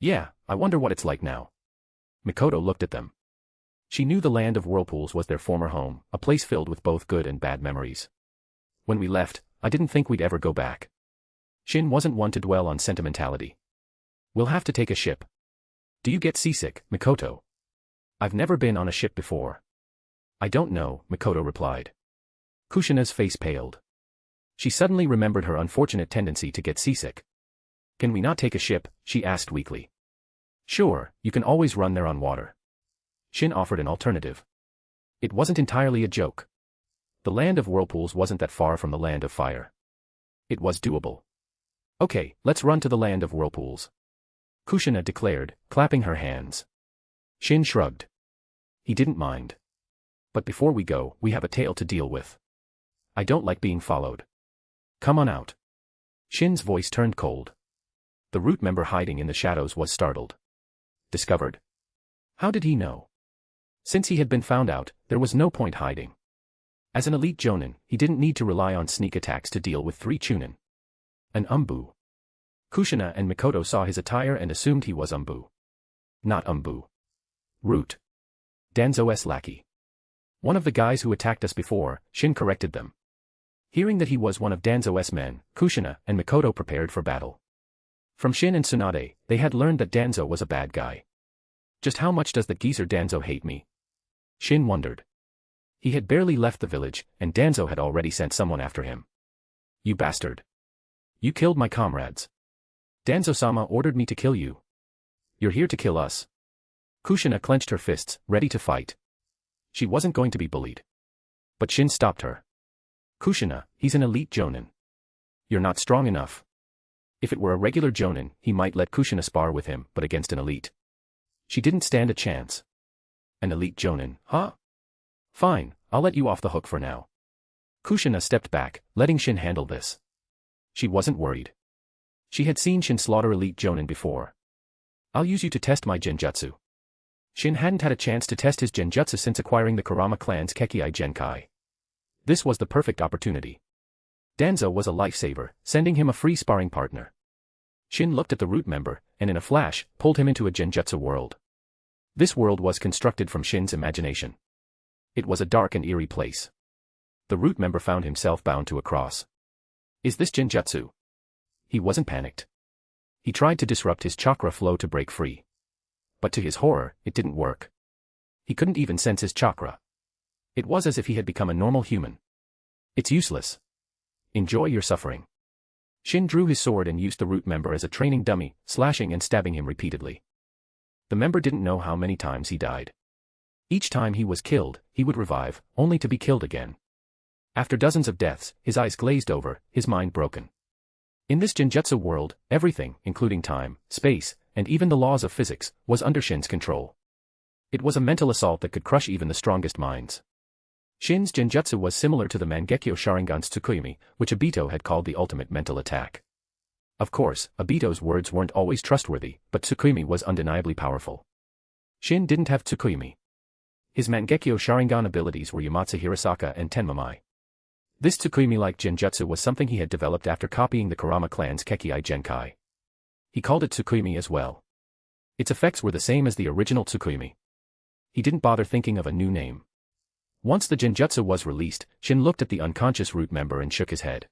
"Yeah, I wonder what it's like now." Mikoto looked at them. She knew the Land of Whirlpools was their former home, a place filled with both good and bad memories. "When we left, I didn't think we'd ever go back." Shin wasn't one to dwell on sentimentality. "We'll have to take a ship." "Do you get seasick, Mikoto?" "I've never been on a ship before." "I don't know," Mikoto replied. Kushina's face paled. She suddenly remembered her unfortunate tendency to get seasick. "Can we not take a ship?" she asked weakly. "Sure, you can always run there on water." Shin offered an alternative. It wasn't entirely a joke. The Land of Whirlpools wasn't that far from the Land of Fire. It was doable. "Okay, let's run to the Land of Whirlpools," Kushina declared, clapping her hands. Shin shrugged. He didn't mind. "But before we go, we have a tale to deal with. I don't like being followed. Come on out." Shin's voice turned cold. The root member hiding in the shadows was startled. Discovered? How did he know? Since he had been found out, there was no point hiding. As an elite jonin, he didn't need to rely on sneak attacks to deal with 3 chunin. An umbu. Kushina and Mikoto saw his attire and assumed he was umbu. Not umbu. Root. Danzo's lackey. "One of the guys who attacked us before," Shin corrected them. Hearing that he was one of Danzo's men, Kushina and Mikoto prepared for battle. From Shin and Tsunade, they had learned that Danzo was a bad guy. Just how much does the geezer Danzo hate me? Shin wondered. He had barely left the village, and Danzo had already sent someone after him. "You bastard. You killed my comrades. Danzo-sama ordered me to kill you. You're here to kill us." Kushina clenched her fists, ready to fight. She wasn't going to be bullied. But Shin stopped her. "Kushina, he's an elite jonin. You're not strong enough." If it were a regular jonin, he might let Kushina spar with him, but against an elite. She didn't stand a chance. "An elite jonin, huh? Fine, I'll let you off the hook for now." Kushina stepped back, letting Shin handle this. She wasn't worried. She had seen Shin slaughter elite jonin before. "I'll use you to test my genjutsu." Shin hadn't had a chance to test his genjutsu since acquiring the Kurama clan's Kekkei Genkai. This was the perfect opportunity. Danzo was a lifesaver, sending him a free sparring partner. Shin looked at the root member, and in a flash, pulled him into a genjutsu world. This world was constructed from Shin's imagination. It was a dark and eerie place. The root member found himself bound to a cross. Is this genjutsu? He wasn't panicked. He tried to disrupt his chakra flow to break free. But to his horror, it didn't work. He couldn't even sense his chakra. It was as if he had become a normal human. "It's useless. Enjoy your suffering." Shin drew his sword and used the root member as a training dummy, slashing and stabbing him repeatedly. The member didn't know how many times he died. Each time he was killed, he would revive, only to be killed again. After dozens of deaths, his eyes glazed over, his mind broken. In this genjutsu world, everything, including time, space, and even the laws of physics, was under Shin's control. It was a mental assault that could crush even the strongest minds. Shin's genjutsu was similar to the Mangekyo Sharingan's Tsukuyomi, which Obito had called the ultimate mental attack. Of course, Obito's words weren't always trustworthy, but Tsukuyomi was undeniably powerful. Shin didn't have Tsukuyomi. His Mangekyo Sharingan abilities were Yamatsu Hirasaka and Tenmamai. This Tsukuyomi-like genjutsu was something he had developed after copying the Kurama clan's Kekkei Genkai. He called it Tsukuyomi as well. Its effects were the same as the original Tsukuyomi. He didn't bother thinking of a new name. Once the genjutsu was released, Shin looked at the unconscious root member and shook his head.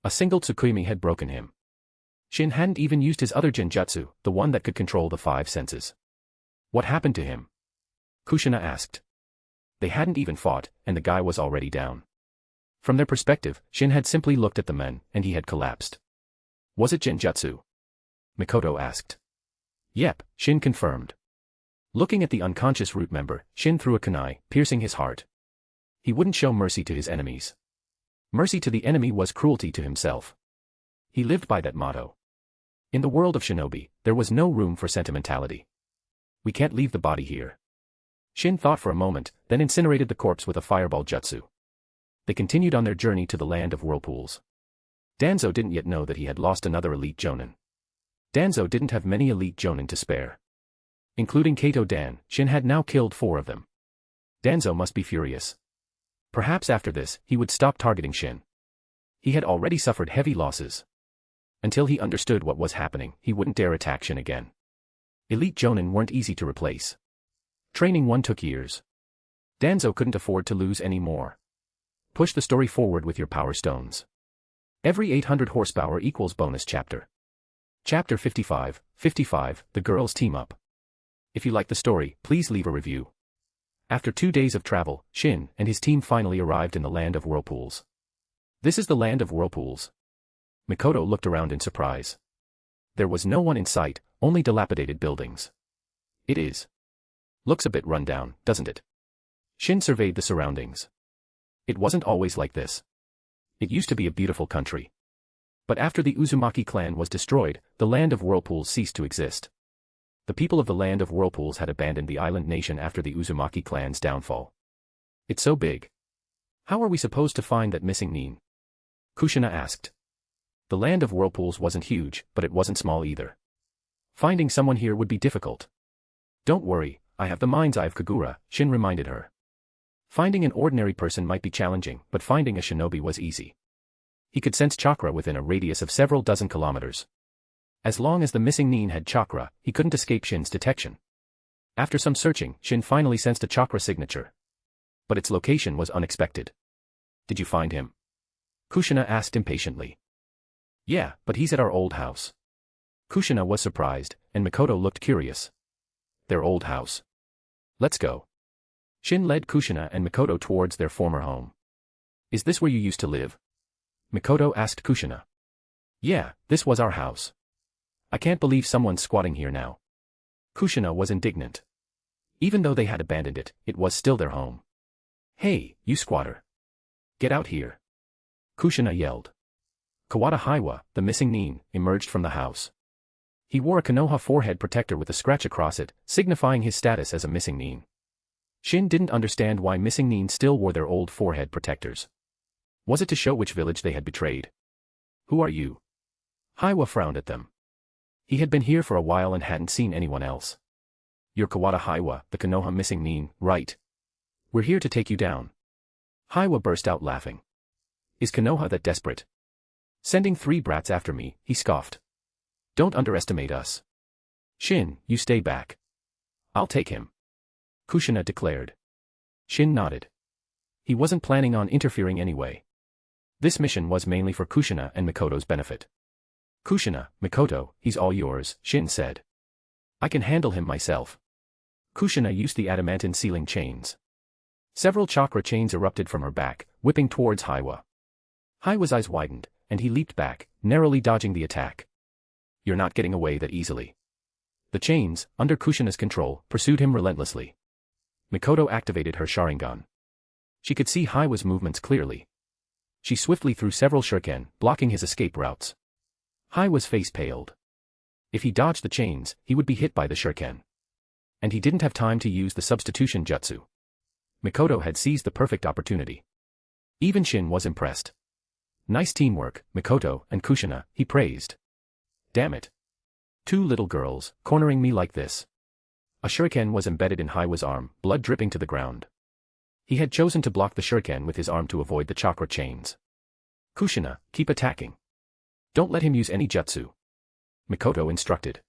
A single Tsukuyomi had broken him. Shin hadn't even used his other genjutsu, the one that could control the 5 senses. What happened to him? Kushina asked. They hadn't even fought, and the guy was already down. From their perspective, Shin had simply looked at the men, and he had collapsed. Was it genjutsu? Mikoto asked. Yep, Shin confirmed. Looking at the unconscious root member, Shin threw a kunai, piercing his heart. He wouldn't show mercy to his enemies. Mercy to the enemy was cruelty to himself. He lived by that motto. In the world of shinobi, there was no room for sentimentality. We can't leave the body here. Shin thought for a moment, then incinerated the corpse with a fireball jutsu. They continued on their journey to the Land of Whirlpools. Danzo didn't yet know that he had lost another elite jonin. Danzo didn't have many elite jonin to spare. Including Kato Dan, Shin had now killed 4 of them. Danzo must be furious. Perhaps after this, he would stop targeting Shin. He had already suffered heavy losses. Until he understood what was happening, he wouldn't dare attack Shin again. Elite jonin weren't easy to replace. Training one took years. Danzo couldn't afford to lose any more. Push the story forward with your power stones. Every 800 horsepower equals bonus chapter. Chapter 55, The Girls Team Up. If you like the story, please leave a review. After 2 days of travel, Shin and his team finally arrived in the Land of Whirlpools. This is the Land of Whirlpools. Mikoto looked around in surprise. There was no one in sight, only dilapidated buildings. It is. Looks a bit run down, doesn't it? Shin surveyed the surroundings. It wasn't always like this. It used to be a beautiful country. But after the Uzumaki clan was destroyed, the Land of Whirlpools ceased to exist. The people of the Land of Whirlpools had abandoned the island nation after the Uzumaki clan's downfall. It's so big. How are we supposed to find that missing nin? Kushina asked. The Land of Whirlpools wasn't huge, but it wasn't small either. Finding someone here would be difficult. Don't worry, I have the mind's eye of Kagura, Shin reminded her. Finding an ordinary person might be challenging, but finding a shinobi was easy. He could sense chakra within a radius of several dozen kilometers. As long as the missing nin had chakra, he couldn't escape Shin's detection. After some searching, Shin finally sensed a chakra signature. But its location was unexpected. Did you find him? Kushina asked impatiently. Yeah, but he's at our old house. Kushina was surprised, and Mikoto looked curious. Their old house. Let's go. Shin led Kushina and Mikoto towards their former home. Is this where you used to live? Mikoto asked Kushina. Yeah, this was our house. I can't believe someone's squatting here now. Kushina was indignant. Even though they had abandoned it, it was still their home. Hey, you squatter. Get out here. Kushina yelled. Kawada Haiwa, the missing nin, emerged from the house. He wore a Konoha forehead protector with a scratch across it, signifying his status as a missing nin. Shin didn't understand why missing nin still wore their old forehead protectors. Was it to show which village they had betrayed? Who are you? Haiwa frowned at them. He had been here for a while and hadn't seen anyone else. You're Kawada Haiwa, the Konoha missing nin, right? We're here to take you down. Haiwa burst out laughing. Is Konoha that desperate? Sending 3 brats after me, he scoffed. Don't underestimate us. Shin, you stay back. I'll take him. Kushina declared. Shin nodded. He wasn't planning on interfering anyway. This mission was mainly for Kushina and Mikoto's benefit. Kushina, Mikoto, he's all yours, Shin said. I can handle him myself. Kushina used the adamantine sealing chains. Several chakra chains erupted from her back, whipping towards Haiwa. Haiwa's eyes widened, and he leaped back, narrowly dodging the attack. You're not getting away that easily. The chains, under Kushina's control, pursued him relentlessly. Mikoto activated her Sharingan. She could see Haiwa's movements clearly. She swiftly threw several shuriken, blocking his escape routes. Haiwa's face paled. If he dodged the chains, he would be hit by the shuriken. And he didn't have time to use the substitution jutsu. Mikoto had seized the perfect opportunity. Even Shin was impressed. Nice teamwork, Mikoto and Kushina, he praised. Damn it. 2 little girls, cornering me like this. A shuriken was embedded in Haiwa's arm, blood dripping to the ground. He had chosen to block the shuriken with his arm to avoid the chakra chains. Kushina, keep attacking. Don't let him use any jutsu. Mikoto instructed.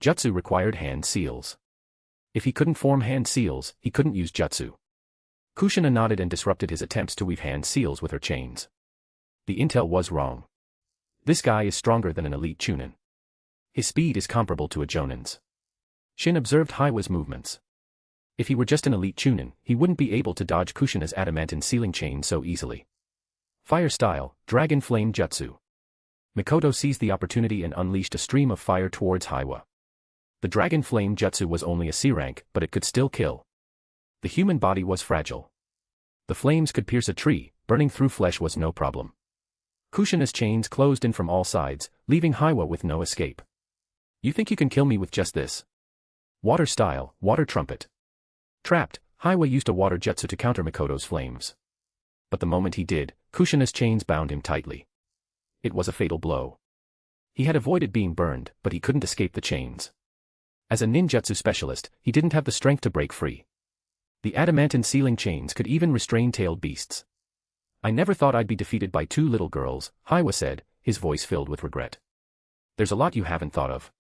Jutsu required hand seals. If he couldn't form hand seals, he couldn't use jutsu. Kushina nodded and disrupted his attempts to weave hand seals with her chains. The intel was wrong. This guy is stronger than an elite chunin. His speed is comparable to a jonin's. Shin observed Haiwa's movements. If he were just an elite chunin, he wouldn't be able to dodge Kushina's adamantine sealing chain so easily. Fire style, dragon flame jutsu. Mikoto seized the opportunity and unleashed a stream of fire towards Haiwa. The dragon flame jutsu was only a C rank, but it could still kill. The human body was fragile. The flames could pierce a tree, burning through flesh was no problem. Kushina's chains closed in from all sides, leaving Haiwa with no escape. You think you can kill me with just this? Water style, water trumpet. Trapped, Haiwa used a water jutsu to counter Mikoto's flames. But the moment he did, Kushina's chains bound him tightly. It was a fatal blow. He had avoided being burned, but he couldn't escape the chains. As a ninjutsu specialist, he didn't have the strength to break free. The adamantine ceiling chains could even restrain tailed beasts. I never thought I'd be defeated by two little girls, Hiwa said, his voice filled with regret. There's a lot you haven't thought of.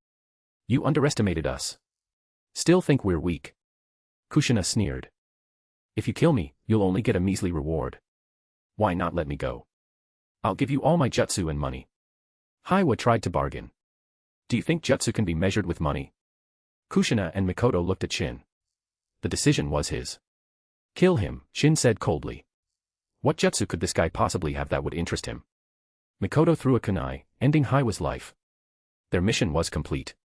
You underestimated us. Still think we're weak. Kushina sneered. If you kill me, you'll only get a measly reward. Why not let me go? I'll give you all my jutsu and money. Hiwa tried to bargain. Do you think jutsu can be measured with money? Kushina and Mikoto looked at Shin. The decision was his. Kill him, Shin said coldly. What jutsu could this guy possibly have that would interest him? Mikoto threw a kunai, ending Hiwa's life. Their mission was complete.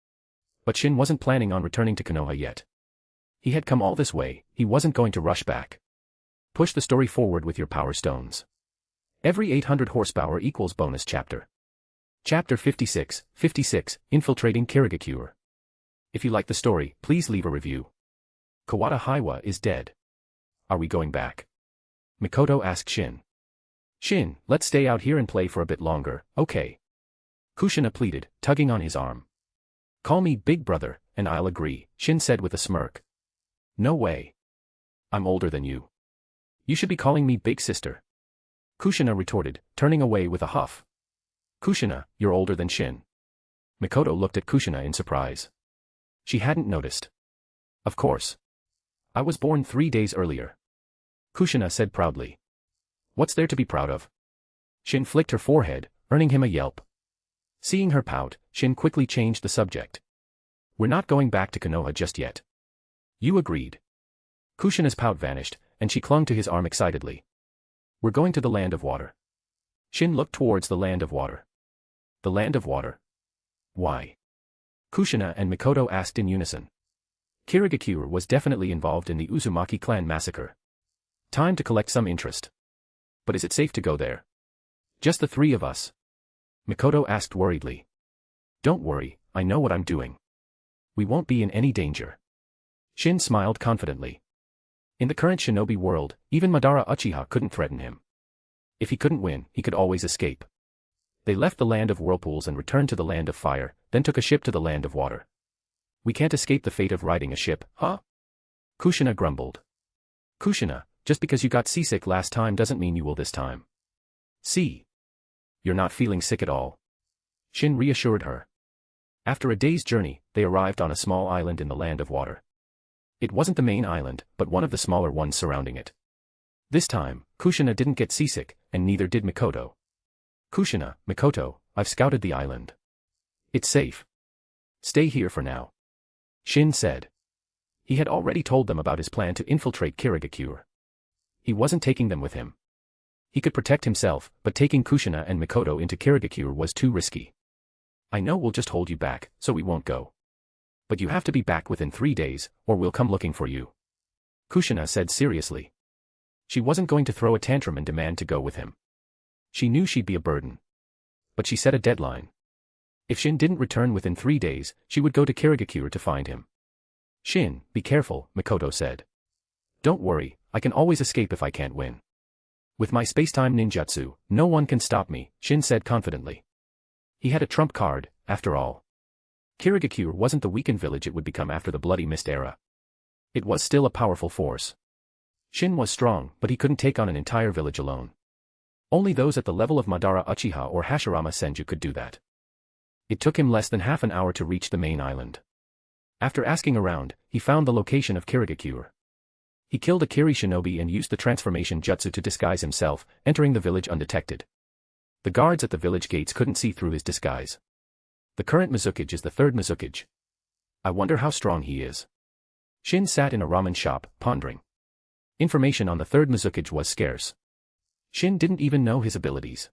But Shin wasn't planning on returning to Konoha yet. He had come all this way, he wasn't going to rush back. Push the story forward with your power stones. Every 800 horsepower equals bonus chapter. Chapter 56, Infiltrating Kirigakure. If you like the story, please leave a review. Kawada Hiwa is dead. Are we going back? Mikoto asked Shin. Shin, let's stay out here and play for a bit longer, okay? Kushina pleaded, tugging on his arm. Call me big brother, and I'll agree, Shin said with a smirk. No way. I'm older than you. You should be calling me big sister. Kushina retorted, turning away with a huff. Kushina, you're older than Shin. Mikoto looked at Kushina in surprise. She hadn't noticed. Of course. I was born 3 days earlier. Kushina said proudly. What's there to be proud of? Shin flicked her forehead, earning him a yelp. Seeing her pout, Shin quickly changed the subject. We're not going back to Konoha just yet. You agreed. Kushina's pout vanished, and she clung to his arm excitedly. We're going to the Land of Water. Shin looked towards the Land of Water. The Land of Water? Why? Kushina and Mikoto asked in unison. Kirigakure was definitely involved in the Uzumaki Clan massacre. Time to collect some interest. But is it safe to go there? Just the three of us? Mikoto asked worriedly. Don't worry, I know what I'm doing. We won't be in any danger. Shin smiled confidently. In the current shinobi world, even Madara Uchiha couldn't threaten him. If he couldn't win, he could always escape. They left the Land of Whirlpools and returned to the Land of Fire, then took a ship to the Land of Water. We can't escape the fate of riding a ship, huh? Kushina grumbled. Kushina, just because you got seasick last time doesn't mean you will this time. See? You're not feeling sick at all. Shin reassured her. After a day's journey, they arrived on a small island in the Land of Water. It wasn't the main island, but one of the smaller ones surrounding it. This time, Kushina didn't get seasick, and neither did Mikoto. Kushina, Mikoto, I've scouted the island. It's safe. Stay here for now. Shin said. He had already told them about his plan to infiltrate Kirigakure. He wasn't taking them with him. He could protect himself, but taking Kushina and Mikoto into Kirigakure was too risky. I know we'll just hold you back, so we won't go. But you have to be back within 3 days, or we'll come looking for you. Kushina said seriously. She wasn't going to throw a tantrum and demand to go with him. She knew she'd be a burden. But she set a deadline. If Shin didn't return within 3 days, she would go to Kirigakure to find him. Shin, be careful, Mikoto said. Don't worry, I can always escape if I can't win. With my spacetime ninjutsu, no one can stop me, Shin said confidently. He had a trump card, after all. Kirigakure wasn't the weakened village it would become after the Bloody Mist era. It was still a powerful force. Shin was strong, but he couldn't take on an entire village alone. Only those at the level of Madara Uchiha or Hashirama Senju could do that. It took him less than half an hour to reach the main island. After asking around, he found the location of Kirigakure. He killed a Kiri shinobi and used the transformation jutsu to disguise himself, entering the village undetected. The guards at the village gates couldn't see through his disguise. The current Mizukage is the third Mizukage. I wonder how strong he is. Shin sat in a ramen shop, pondering. Information on the third Mizukage was scarce. Shin didn't even know his abilities.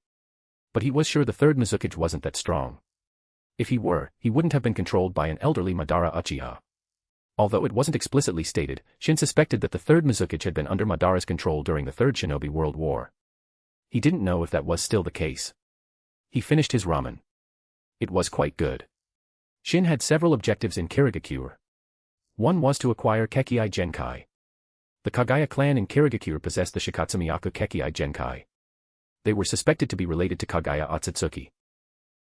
But he was sure the third Mizukage wasn't that strong. If he were, he wouldn't have been controlled by an elderly Madara Uchiha. Although it wasn't explicitly stated, Shin suspected that the third Mizukage had been under Madara's control during the Third Shinobi World War. He didn't know if that was still the case. He finished his ramen. It was quite good. Shin had several objectives in Kirigakure. One was to acquire Kekkei Genkai. The Kagaya clan in Kirigakure possessed the Shikatsumiyaku Kekkei Genkai. They were suspected to be related to Kagaya Otsutsuki.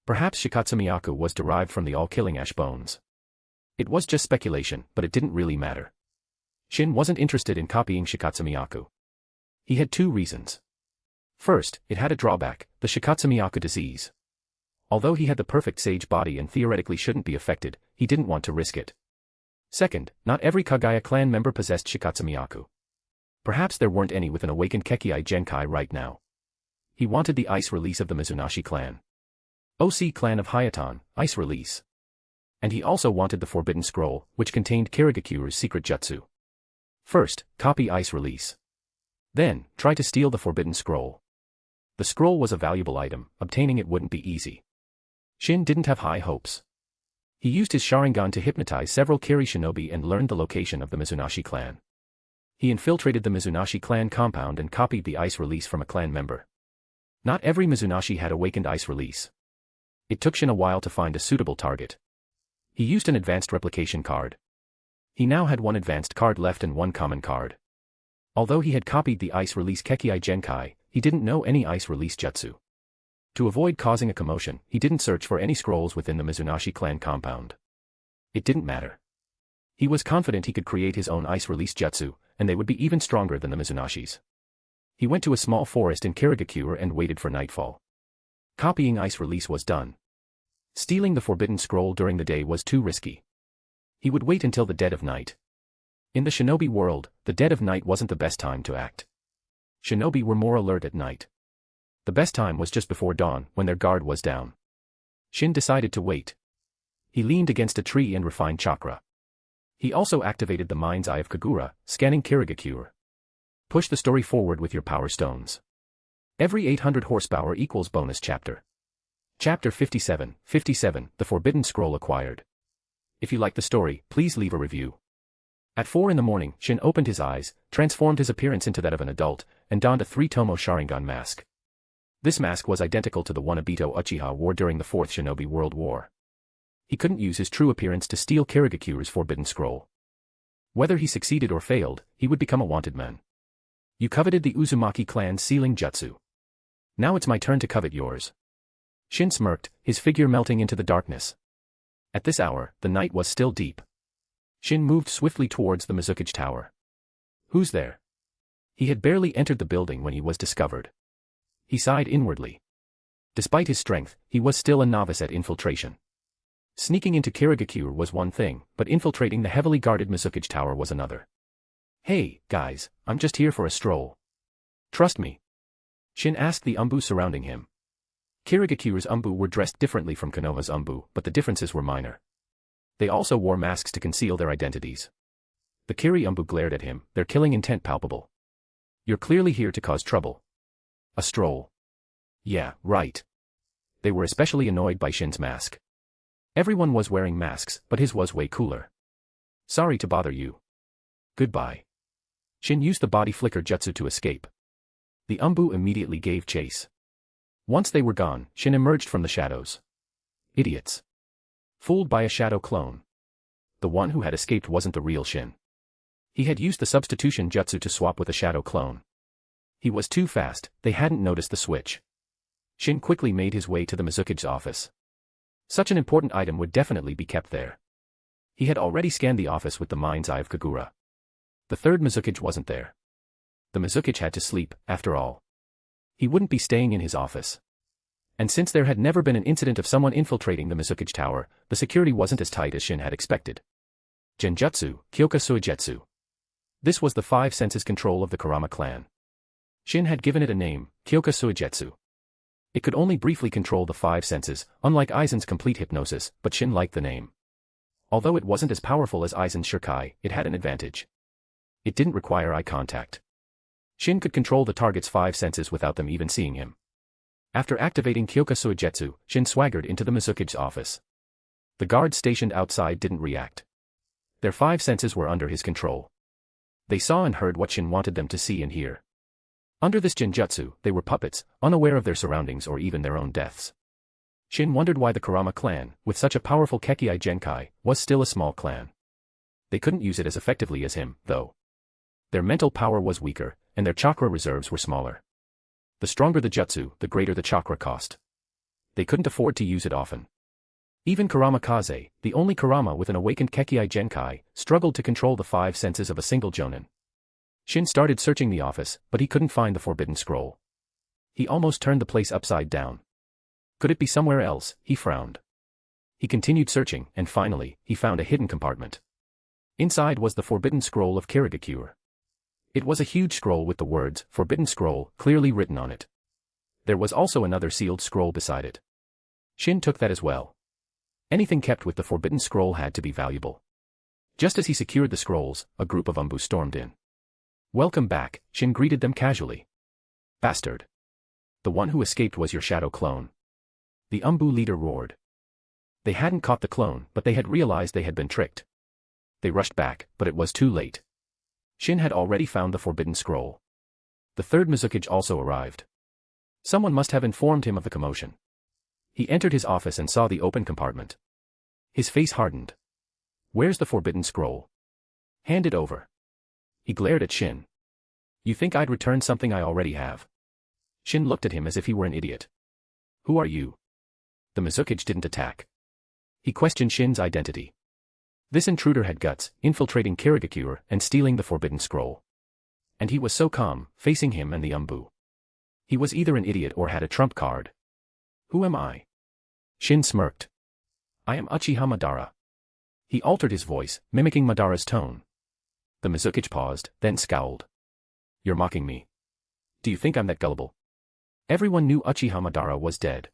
Perhaps Shikatsumiyaku was derived from the all-killing ash bones. It was just speculation, but it didn't really matter. Shin wasn't interested in copying Shikatsumiyaku. He had two reasons. First, it had a drawback, the Shikatsumiyaku disease. Although he had the perfect sage body and theoretically shouldn't be affected, he didn't want to risk it. Second, not every Kagaya clan member possessed Shikatsumiyaku. Perhaps there weren't any with an awakened Kekkei Genkai right now. He wanted the ice release of the Mizunashi clan. OC clan of Hayatan, ice release. And he also wanted the Forbidden Scroll, which contained Kirigakuru's secret jutsu. First, copy ice release. Then, try to steal the Forbidden Scroll. The scroll was a valuable item, obtaining it wouldn't be easy. Shin didn't have high hopes. He used his Sharingan to hypnotize several Kiri shinobi and learned the location of the Mizunashi clan. He infiltrated the Mizunashi clan compound and copied the ice release from a clan member. Not every Mizunashi had awakened ice release. It took Shin a while to find a suitable target. He used an advanced replication card. He now had one advanced card left and one common card. Although he had copied the ice release Kekkei Genkai, he didn't know any ice release jutsu. To avoid causing a commotion, he didn't search for any scrolls within the Mizunashi clan compound. It didn't matter. He was confident he could create his own ice release jutsu, and they would be even stronger than the Mizunashi's. He went to a small forest in Kirigakure and waited for nightfall. Copying ice release was done. Stealing the forbidden scroll during the day was too risky. He would wait until the dead of night. In the shinobi world, the dead of night wasn't the best time to act. Shinobi were more alert at night. The best time was just before dawn, when their guard was down. Shin decided to wait. He leaned against a tree and refined chakra. He also activated the mind's eye of Kagura, scanning Kirigakure. Push the story forward with your power stones. Every 800 horsepower equals bonus chapter. Chapter 57, The Forbidden Scroll Acquired. If you like the story, please leave a review. At 4 in the morning, Shin opened his eyes, transformed his appearance into that of an adult, and donned a 3-tomo Sharingan mask. This mask was identical to the one Obito Uchiha wore during the Fourth Shinobi World War. He couldn't use his true appearance to steal Kirigakure's forbidden scroll. Whether he succeeded or failed, he would become a wanted man. You coveted the Uzumaki clan's sealing jutsu. Now it's my turn to covet yours. Shin smirked, his figure melting into the darkness. At this hour, the night was still deep. Shin moved swiftly towards the Mizukage Tower. Who's there? He had barely entered the building when he was discovered. He sighed inwardly. Despite his strength, he was still a novice at infiltration. Sneaking into Kirigakure was one thing, but infiltrating the heavily guarded Mizukage Tower was another. Hey, guys, I'm just here for a stroll. Trust me. Shin asked the Umbu surrounding him. Kirigakure's Umbu were dressed differently from Konoha's Umbu, but the differences were minor. They also wore masks to conceal their identities. The Kiri Umbu glared at him, their killing intent palpable. You're clearly here to cause trouble. A stroll. Yeah, right. They were especially annoyed by Shin's mask. Everyone was wearing masks, but his was way cooler. Sorry to bother you. Goodbye. Shin used the body flicker jutsu to escape. The Umbu immediately gave chase. Once they were gone, Shin emerged from the shadows. Idiots. Fooled by a shadow clone. The one who had escaped wasn't the real Shin. He had used the substitution jutsu to swap with a shadow clone. He was too fast, they hadn't noticed the switch. Shin quickly made his way to the Mizukage's office. Such an important item would definitely be kept there. He had already scanned the office with the mind's eye of Kagura. The third Mizukage wasn't there. The Mizukage had to sleep, after all. He wouldn't be staying in his office. And since there had never been an incident of someone infiltrating the Mizukage Tower, the security wasn't as tight as Shin had expected. Genjutsu, Kyoka Suigetsu. This was the 5 senses control of the Kurama clan. Shin had given it a name, Kyoka Suigetsu. It could only briefly control the 5 senses, unlike Aizen's complete hypnosis, but Shin liked the name. Although it wasn't as powerful as Aizen's Shirkai, it had an advantage. It didn't require eye contact. Shin could control the target's 5 senses without them even seeing him. After activating Kyoka Suigetsu, Shin swaggered into the Mizukage's office. The guards stationed outside didn't react. Their 5 senses were under his control. They saw and heard what Shin wanted them to see and hear. Under this genjutsu, they were puppets, unaware of their surroundings or even their own deaths. Shin wondered why the Kurama clan, with such a powerful Kekkei Genkai, was still a small clan. They couldn't use it as effectively as him, though. Their mental power was weaker, and their chakra reserves were smaller. The stronger the jutsu, the greater the chakra cost. They couldn't afford to use it often. Even Kurama Kaze, the only Kurama with an awakened Kekkei Genkai, struggled to control the 5 senses of a single jonin. Shin started searching the office, but he couldn't find the forbidden scroll. He almost turned the place upside down. Could it be somewhere else? He frowned. He continued searching, and finally, he found a hidden compartment. Inside was the forbidden scroll of Kirigakure. It was a huge scroll with the words, Forbidden Scroll, clearly written on it. There was also another sealed scroll beside it. Shin took that as well. Anything kept with the forbidden scroll had to be valuable. Just as he secured the scrolls, a group of Umbu stormed in. Welcome back, Shin greeted them casually. Bastard. The one who escaped was your shadow clone. The Umbu leader roared. They hadn't caught the clone, but they had realized they had been tricked. They rushed back, but it was too late. Shin had already found the forbidden scroll. The third Mizukage also arrived. Someone must have informed him of the commotion. He entered his office and saw the open compartment. His face hardened. Where's the forbidden scroll? Hand it over. He glared at Shin. You think I'd return something I already have? Shin looked at him as if he were an idiot. Who are you? The Mizukage didn't attack. He questioned Shin's identity. This intruder had guts, infiltrating Kirigakure and stealing the forbidden scroll. And he was so calm, facing him and the Umbu. He was either an idiot or had a trump card. Who am I? Shin smirked. I am Uchiha Madara. He altered his voice, mimicking Madara's tone. The Mizukage paused, then scowled. You're mocking me. Do you think I'm that gullible? Everyone knew Uchiha Madara was dead.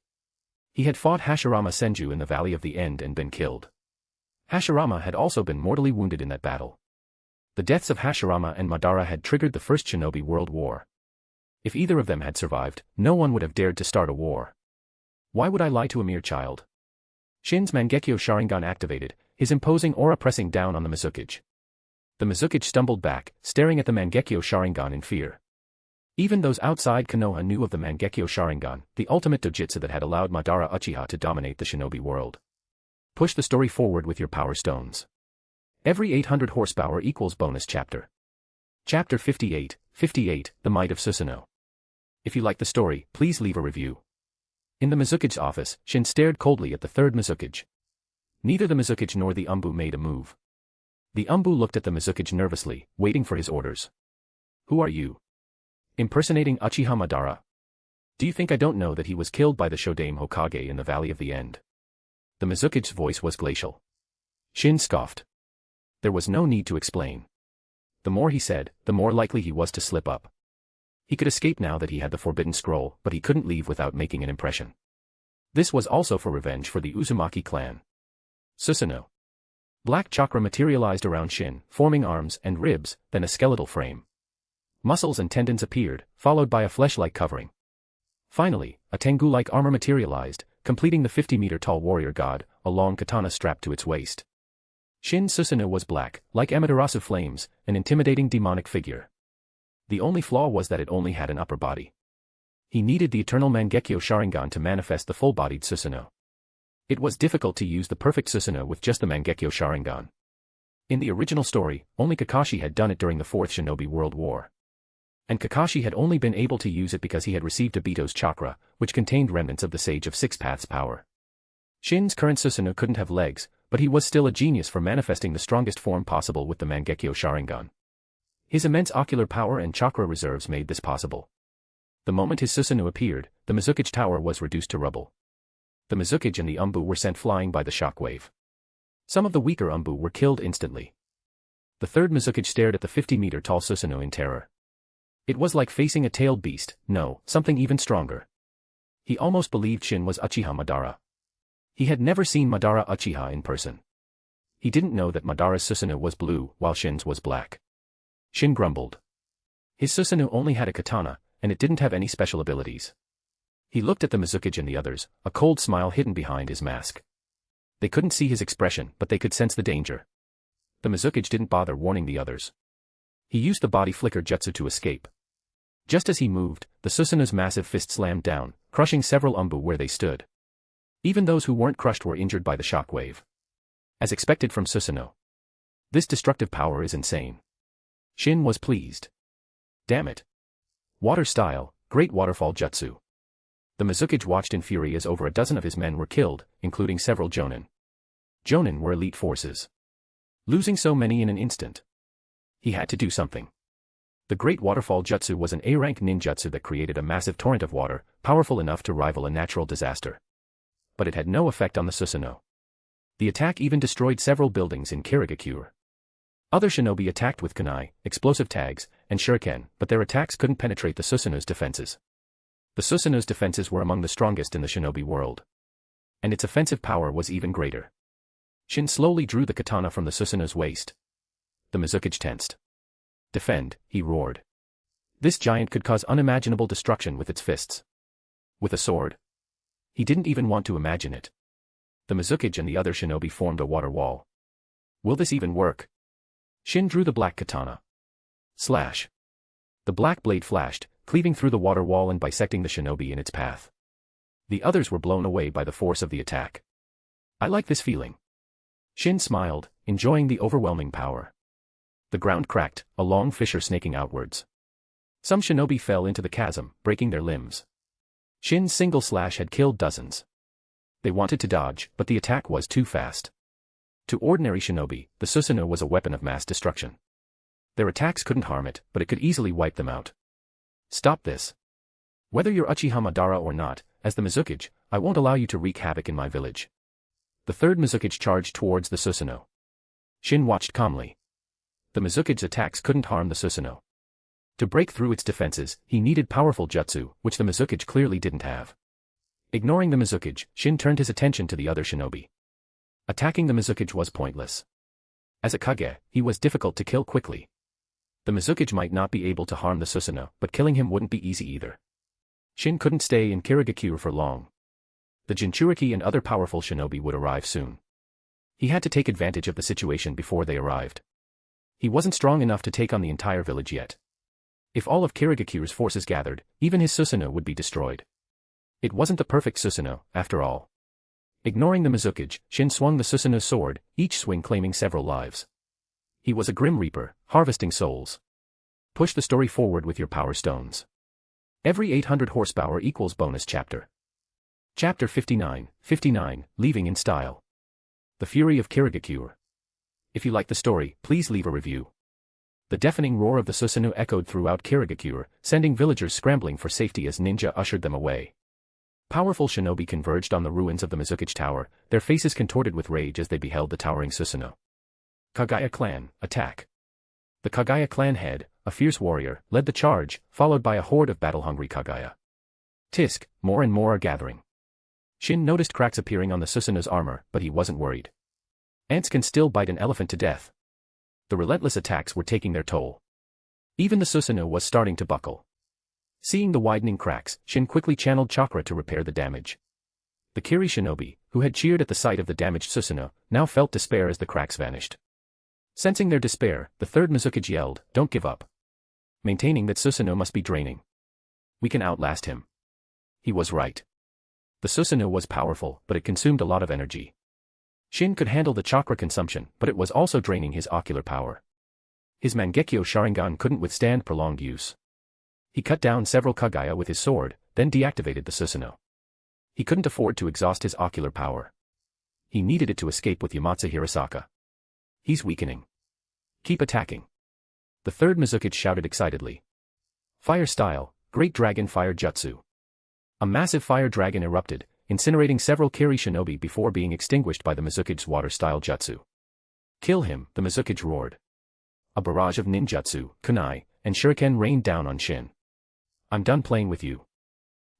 He had fought Hashirama Senju in the Valley of the End and been killed. Hashirama had also been mortally wounded in that battle. The deaths of Hashirama and Madara had triggered the First Shinobi World War. If either of them had survived, no one would have dared to start a war. Why would I lie to a mere child? Shin's Mangekyo Sharingan activated, his imposing aura pressing down on the Mizukage. The Mizukage stumbled back, staring at the Mangekyo Sharingan in fear. Even those outside Konoha knew of the Mangekyo Sharingan, the ultimate dojutsu that had allowed Madara Uchiha to dominate the shinobi world. Push the story forward with your power stones. Every 800 horsepower equals bonus chapter. Chapter 58, The Might of Susanoo. If you like the story, please leave a review. In the Mizukage's office, Shin stared coldly at the third Mizukage. Neither the Mizukage nor the Umbu made a move. The Umbu looked at the Mizukage nervously, waiting for his orders. Who are you? Impersonating Uchiha Madara? Do you think I don't know that he was killed by the Shodame Hokage in the Valley of the End? The Mizukage's voice was glacial. Shin scoffed. There was no need to explain. The more he said, the more likely he was to slip up. He could escape now that he had the forbidden scroll, but he couldn't leave without making an impression. This was also for revenge for the Uzumaki clan. Susanoo. Black chakra materialized around Shin, forming arms and ribs, then a skeletal frame. Muscles and tendons appeared, followed by a flesh-like covering. Finally, a Tengu-like armor materialized, completing the 50-meter-tall warrior god, a long katana strapped to its waist. Shin Susanoo was black, like Amaterasu flames, an intimidating demonic figure. The only flaw was that it only had an upper body. He needed the eternal Mangekyo Sharingan to manifest the full-bodied Susanoo. It was difficult to use the perfect Susanoo with just the Mangekyo Sharingan. In the original story, only Kakashi had done it during the Fourth Shinobi World War. And Kakashi had only been able to use it because he had received Obito's chakra, which contained remnants of the Sage of Six Paths power. Shin's current Susanoo couldn't have legs, but he was still a genius for manifesting the strongest form possible with the Mangekyo Sharingan. His immense ocular power and chakra reserves made this possible. The moment his Susanoo appeared, the Mizukage tower was reduced to rubble. The Mizukage and the Umbu were sent flying by the shockwave. Some of the weaker Umbu were killed instantly. The third Mizukage stared at the 50-meter-tall Susanoo in terror. It was like facing a tailed beast, no, something even stronger. He almost believed Shin was Uchiha Madara. He had never seen Madara Uchiha in person. He didn't know that Madara's Susanoo was blue, while Shin's was black. Shin grumbled. His Susanoo only had a katana, and it didn't have any special abilities. He looked at the Mizukage and the others, a cold smile hidden behind his mask. They couldn't see his expression, but they could sense the danger. The Mizukage didn't bother warning the others. He used the body flicker jutsu to escape. Just as he moved, the Susanoo's massive fist slammed down, crushing several Umbu where they stood. Even those who weren't crushed were injured by the shockwave. As expected from Susanoo. This destructive power is insane. Shin was pleased. Damn it. Water style, Great Waterfall Jutsu. The Mizukage watched in fury as over a dozen of his men were killed, including several Jonin. Jonin were elite forces. Losing so many in an instant. He had to do something. The Great Waterfall Jutsu was an A-rank ninjutsu that created a massive torrent of water, powerful enough to rival a natural disaster. But it had no effect on the Susanoo. The attack even destroyed several buildings in Kirigakure. Other shinobi attacked with kunai, explosive tags, and shuriken, but their attacks couldn't penetrate the Susanoo's defenses. The Susanoo's defenses were among the strongest in the shinobi world. And its offensive power was even greater. Shin slowly drew the katana from the Susanoo's waist. The Mizukage tensed. Defend, he roared. This giant could cause unimaginable destruction with its fists. With a sword? He didn't even want to imagine it. The Mizukage and the other shinobi formed a water wall. Will this even work? Shin drew the black katana. Slash. The black blade flashed, cleaving through the water wall and bisecting the shinobi in its path. The others were blown away by the force of the attack. I like this feeling. Shin smiled, enjoying the overwhelming power. The ground cracked, a long fissure snaking outwards. Some shinobi fell into the chasm, breaking their limbs. Shin's single slash had killed dozens. They wanted to dodge, but the attack was too fast. To ordinary shinobi, the Susanoo was a weapon of mass destruction. Their attacks couldn't harm it, but it could easily wipe them out. Stop this. Whether you're Uchiha Madara or not, as the Mizukage, I won't allow you to wreak havoc in my village. The third Mizukage charged towards the Susanoo. Shin watched calmly. The Mizukage's attacks couldn't harm the Susanoo. To break through its defenses, he needed powerful jutsu, which the Mizukage clearly didn't have. Ignoring the Mizukage, Shin turned his attention to the other shinobi. Attacking the Mizukage was pointless. As a Kage, he was difficult to kill quickly. The Mizukage might not be able to harm the Susanoo, but killing him wouldn't be easy either. Shin couldn't stay in Kirigakure for long. The Jinchuriki and other powerful shinobi would arrive soon. He had to take advantage of the situation before they arrived. He wasn't strong enough to take on the entire village yet. If all of Kirigakure's forces gathered, even his Susanoo would be destroyed. It wasn't the perfect Susanoo, after all. Ignoring the Mizukage, Shin swung the Susanoo's sword, each swing claiming several lives. He was a Grim Reaper, harvesting souls. Push the story forward with your power stones. Every 800 horsepower equals bonus chapter. Chapter 59, Leaving in Style. The Fury of Kirigakure. If you like the story, please leave a review. The deafening roar of the Susanoo echoed throughout Kirigakure, sending villagers scrambling for safety as ninja ushered them away. Powerful shinobi converged on the ruins of the Mizukage Tower, their faces contorted with rage as they beheld the towering Susanoo. Kekkei Clan, attack. The Kekkei Clan head, a fierce warrior, led the charge, followed by a horde of battle-hungry Kekkei. Tisk, more and more are gathering. Shin noticed cracks appearing on the Susanoo's armor, but he wasn't worried. Ants can still bite an elephant to death. The relentless attacks were taking their toll. Even the Susanoo was starting to buckle. Seeing the widening cracks, Shin quickly channeled chakra to repair the damage. The Kiri shinobi, who had cheered at the sight of the damaged Susanoo, now felt despair as the cracks vanished. Sensing their despair, the third Mizukage yelled, "Don't give up." Maintaining that Susanoo must be draining. We can outlast him. He was right. The Susanoo was powerful, but it consumed a lot of energy. Shin could handle the chakra consumption, but it was also draining his ocular power. His Mangekyo Sharingan couldn't withstand prolonged use. He cut down several Kekkei with his sword, then deactivated the Susanoo. He couldn't afford to exhaust his ocular power. He needed it to escape with Yamatsu Hirasaka. He's weakening. Keep attacking. The third Mizukage shouted excitedly. Fire style, Great Dragon Fire Jutsu. A massive fire dragon erupted, incinerating several Kiri shinobi before being extinguished by the Mizukage's water-style jutsu. Kill him, the Mizukage roared. A barrage of ninjutsu, kunai, and shuriken rained down on Shin. I'm done playing with you.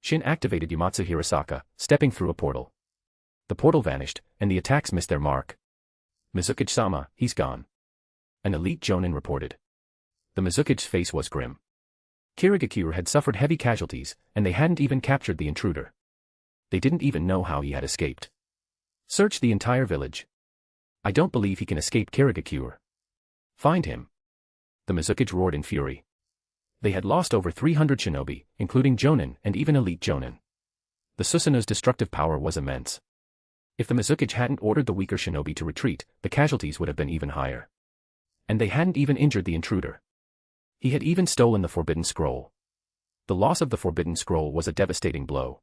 Shin activated Yamatsu Hirasaka, stepping through a portal. The portal vanished, and the attacks missed their mark. Mizukage-sama, he's gone. An elite jonin reported. The Mizukage's face was grim. Kirigakure had suffered heavy casualties, and they hadn't even captured the intruder. They didn't even know how he had escaped. Search the entire village. I don't believe he can escape Kirigakure. Find him. The Mizukage roared in fury. They had lost over 300 shinobi, including jonin and even elite jonin. The Susanoo's destructive power was immense. If the Mizukage hadn't ordered the weaker shinobi to retreat, the casualties would have been even higher. And they hadn't even injured the intruder. He had even stolen the Forbidden Scroll. The loss of the Forbidden Scroll was a devastating blow.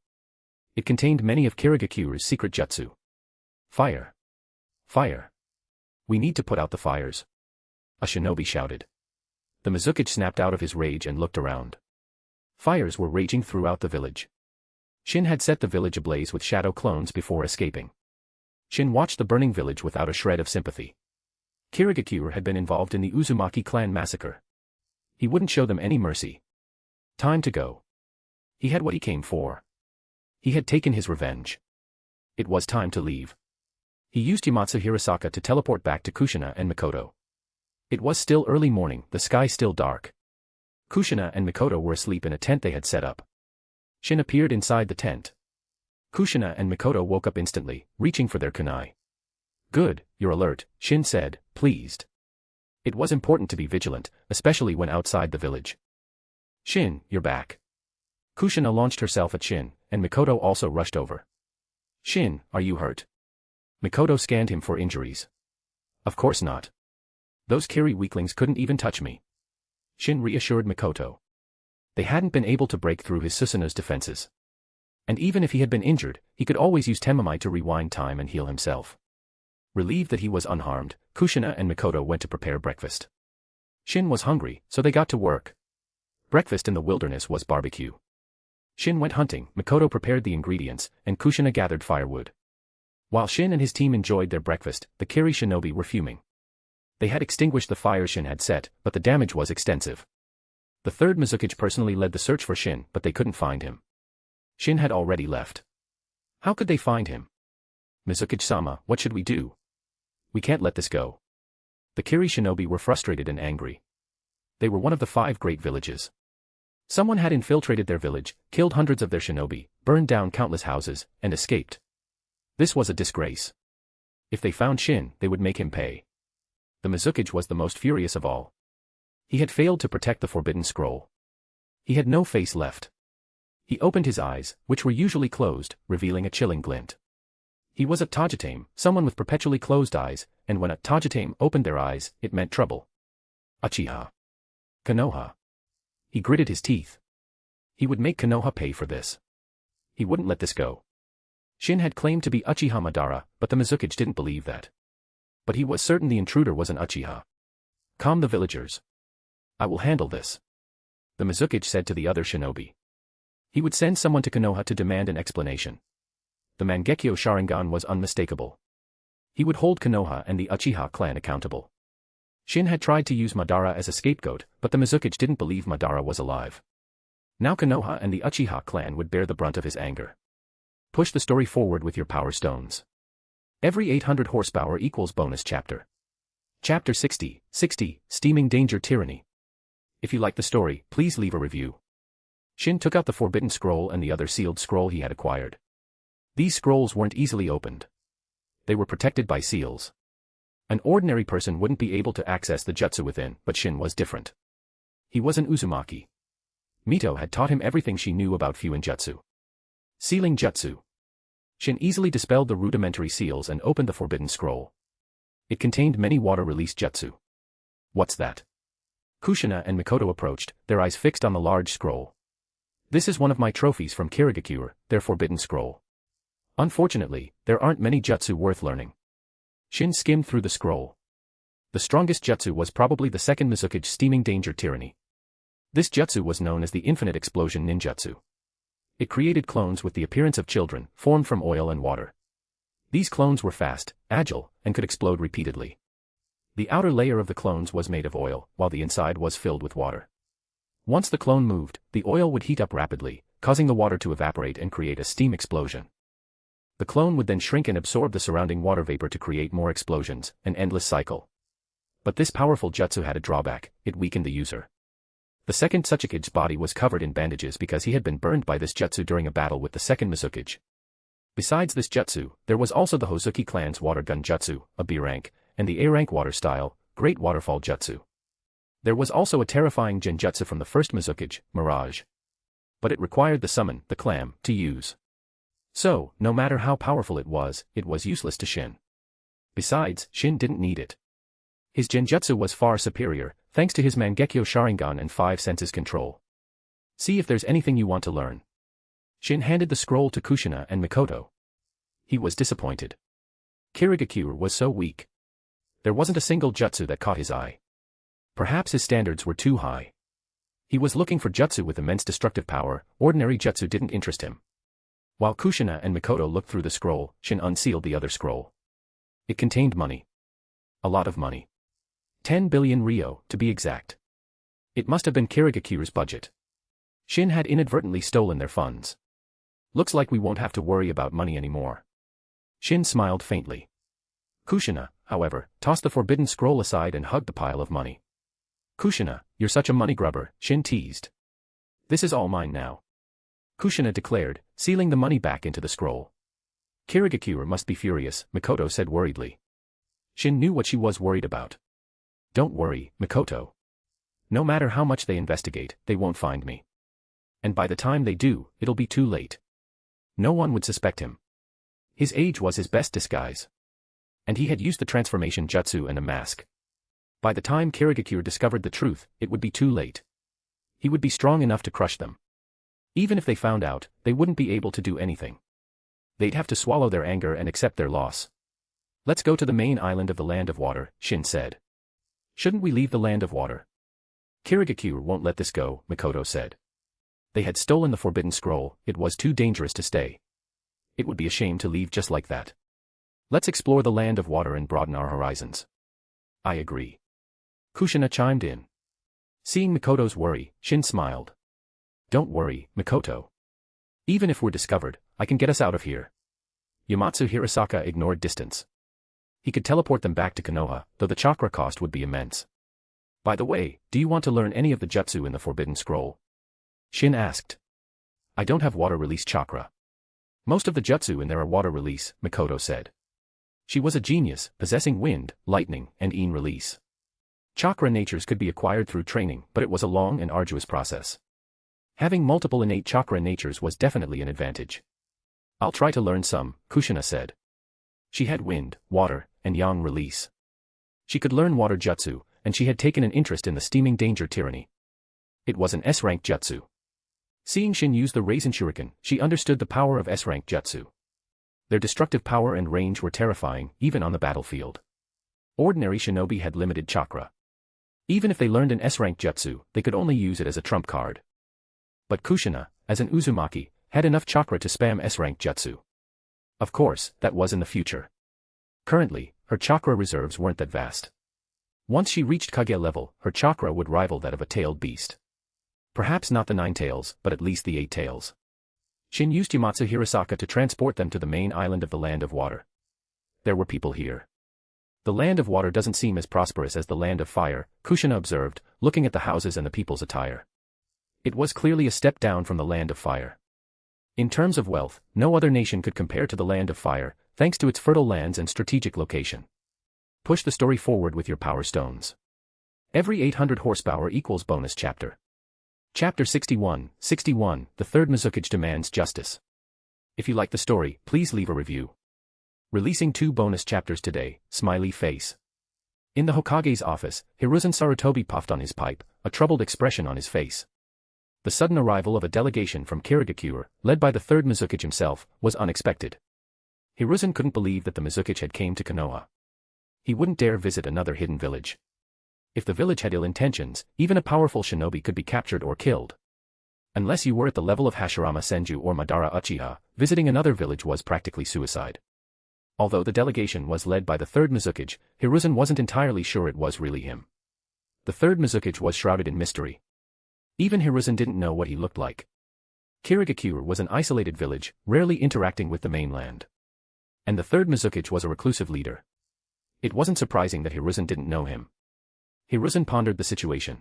It contained many of Kirigakyu's secret jutsu. Fire! Fire! We need to put out the fires. A shinobi shouted. The Mizukage snapped out of his rage and looked around. Fires were raging throughout the village. Shin had set the village ablaze with shadow clones before escaping. Shin watched the burning village without a shred of sympathy. Kirigakure had been involved in the Uzumaki Clan massacre. He wouldn't show them any mercy. Time to go. He had what he came for. He had taken his revenge. It was time to leave. He used Yamatsu Hirasaka to teleport back to Kushina and Mikoto. It was still early morning, the sky still dark. Kushina and Mikoto were asleep in a tent they had set up. Shin appeared inside the tent. Kushina and Mikoto woke up instantly, reaching for their kunai. Good, you're alert, Shin said, pleased. It was important to be vigilant, especially when outside the village. Shin, you're back. Kushina launched herself at Shin, and Mikoto also rushed over. Shin, are you hurt? Mikoto scanned him for injuries. Of course not. Those Kiri weaklings couldn't even touch me. Shin reassured Mikoto. They hadn't been able to break through his Susanoo's defenses. And even if he had been injured, he could always use Temamai to rewind time and heal himself. Relieved that he was unharmed, Kushina and Mikoto went to prepare breakfast. Shin was hungry, so they got to work. Breakfast in the wilderness was barbecue. Shin went hunting, Mikoto prepared the ingredients, and Kushina gathered firewood. While Shin and his team enjoyed their breakfast, the Kiri shinobi were fuming. They had extinguished the fire Shin had set, but the damage was extensive. The third Mizukage personally led the search for Shin, but they couldn't find him. Shin had already left. How could they find him? Mizukage-sama, what should we do? We can't let this go. The Kiri shinobi were frustrated and angry. They were one of the 5 great villages. Someone had infiltrated their village, killed hundreds of their shinobi, burned down countless houses, and escaped. This was a disgrace. If they found Shin, they would make him pay. The Mizukage was the most furious of all. He had failed to protect the Forbidden Scroll. He had no face left. He opened his eyes, which were usually closed, revealing a chilling glint. He was a Tajitame, someone with perpetually closed eyes, and when a Tajitame opened their eyes, it meant trouble. Uchiha. Konoha. He gritted his teeth. He would make Konoha pay for this. He wouldn't let this go. Shin had claimed to be Uchiha Madara, but the Mizukage didn't believe that. But he was certain the intruder was an Uchiha. Calm the villagers. I will handle this. The Mizukage said to the other shinobi. He would send someone to Konoha to demand an explanation. The Mangekyo Sharingan was unmistakable. He would hold Konoha and the Uchiha clan accountable. Shin had tried to use Madara as a scapegoat, but the Mizukage didn't believe Madara was alive. Now Konoha and the Uchiha clan would bear the brunt of his anger. Push the story forward with your power stones. Every 800 horsepower equals bonus chapter. Chapter 60, Steaming Danger Tyranny. If you like the story, please leave a review. Shin took out the Forbidden Scroll and the other sealed scroll he had acquired. These scrolls weren't easily opened. They were protected by seals. An ordinary person wouldn't be able to access the jutsu within, but Shin was different. He was an Uzumaki. Mito had taught him everything she knew about Fuin Jutsu. Sealing Jutsu. Shin easily dispelled the rudimentary seals and opened the Forbidden Scroll. It contained many water-release jutsu. What's that? Kushina and Mikoto approached, their eyes fixed on the large scroll. This is one of my trophies from Kirigakure, their Forbidden Scroll. Unfortunately, there aren't many jutsu worth learning. Shin skimmed through the scroll. The strongest jutsu was probably the second Mizukage Steaming Danger Tyranny. This jutsu was known as the Infinite Explosion Ninjutsu. It created clones with the appearance of children, formed from oil and water. These clones were fast, agile, and could explode repeatedly. The outer layer of the clones was made of oil, while the inside was filled with water. Once the clone moved, the oil would heat up rapidly, causing the water to evaporate and create a steam explosion. The clone would then shrink and absorb the surrounding water vapor to create more explosions, an endless cycle. But this powerful jutsu had a drawback: it weakened the user. The second Tsuchikage's body was covered in bandages because he had been burned by this jutsu during a battle with the second Mizukage. Besides this jutsu, there was also the Hozuki clan's water gun jutsu, a B rank, and the A rank water style, Great Waterfall jutsu. There was also a terrifying genjutsu from the first Mizukage, Mirage. But it required the summon, the clam, to use. So, no matter how powerful it was useless to Shin. Besides, Shin didn't need it. His genjutsu was far superior, thanks to his Mangekyo Sharingan and 5 senses control. See if there's anything you want to learn. Shin handed the scroll to Kushina and Mikoto. He was disappointed. Kirigakure was so weak. There wasn't a single jutsu that caught his eye. Perhaps his standards were too high. He was looking for jutsu with immense destructive power. Ordinary jutsu didn't interest him. While Kushina and Mikoto looked through the scroll, Shin unsealed the other scroll. It contained money. A lot of money. 10 billion ryo, to be exact. It must have been Kirigakure's budget. Shin had inadvertently stolen their funds. Looks like we won't have to worry about money anymore. Shin smiled faintly. Kushina, however, tossed the forbidden scroll aside and hugged the pile of money. Kushina, you're such a money grubber, Shin teased. This is all mine now. Kushina declared, sealing the money back into the scroll. Kirigakure must be furious, Mikoto said worriedly. Shin knew what she was worried about. Don't worry, Mikoto. No matter how much they investigate, they won't find me. And by the time they do, it'll be too late. No one would suspect him. His age was his best disguise. And he had used the transformation jutsu and a mask. By the time Kirigakure discovered the truth, it would be too late. He would be strong enough to crush them. Even if they found out, they wouldn't be able to do anything. They'd have to swallow their anger and accept their loss. Let's go to the main island of the Land of Water, Shin said. Shouldn't we leave the Land of Water? Kirigakure won't let this go, Mikoto said. They had stolen the forbidden scroll, it was too dangerous to stay. It would be a shame to leave just like that. Let's explore the Land of Water and broaden our horizons. I agree. Kushina chimed in. Seeing Mikoto's worry, Shin smiled. Don't worry, Mikoto. Even if we're discovered, I can get us out of here. Yamatsu Hirasaka ignored distance. He could teleport them back to Konoha, though the chakra cost would be immense. By the way, do you want to learn any of the jutsu in the Forbidden Scroll? Shin asked. I don't have water release chakra. Most of the jutsu in there are water release, Mikoto said. She was a genius, possessing wind, lightning, and yin release. Chakra natures could be acquired through training, but it was a long and arduous process. Having multiple innate chakra natures was definitely an advantage. I'll try to learn some, Kushina said. She had wind, water, and yang release. She could learn water jutsu, and she had taken an interest in the steaming danger tyranny. It was an S-rank jutsu. Seeing Shin use the Raisin Shuriken, she understood the power of S-rank jutsu. Their destructive power and range were terrifying, even on the battlefield. Ordinary shinobi had limited chakra. Even if they learned an S-rank jutsu, they could only use it as a trump card. But Kushina, as an Uzumaki, had enough chakra to spam S-rank jutsu. Of course, that was in the future. Currently, her chakra reserves weren't that vast. Once she reached Kage level, her chakra would rival that of a tailed beast. Perhaps not the 9 tails, but at least the 8 tails. Shin used Yamatsu Hirasaka to transport them to the main island of the Land of Water. There were people here. The Land of Water doesn't seem as prosperous as the Land of Fire, Kushina observed, looking at the houses and the people's attire. It was clearly a step down from the Land of Fire. In terms of wealth, no other nation could compare to the Land of Fire, thanks to its fertile lands and strategic location. Push the story forward with your power stones. Every 800 horsepower equals bonus chapter. Chapter 61, The Third Mizukage Demands Justice. If you like the story, please leave a review. Releasing 2 bonus chapters today, smiley face. In the Hokage's office, Hiruzen Sarutobi puffed on his pipe, a troubled expression on his face. The sudden arrival of a delegation from Kirigakure, led by the third Mizukage himself, was unexpected. Hiruzen couldn't believe that the Mizukage had came to Konoha. He wouldn't dare visit another hidden village. If the village had ill intentions, even a powerful shinobi could be captured or killed. Unless you were at the level of Hashirama Senju or Madara Uchiha, visiting another village was practically suicide. Although the delegation was led by the third Mizukage, Hiruzen wasn't entirely sure it was really him. The third Mizukage was shrouded in mystery. Even Hiruzen didn't know what he looked like. Kirigakure was an isolated village, rarely interacting with the mainland. And the third Mizukage was a reclusive leader. It wasn't surprising that Hiruzen didn't know him. Hiruzen pondered the situation.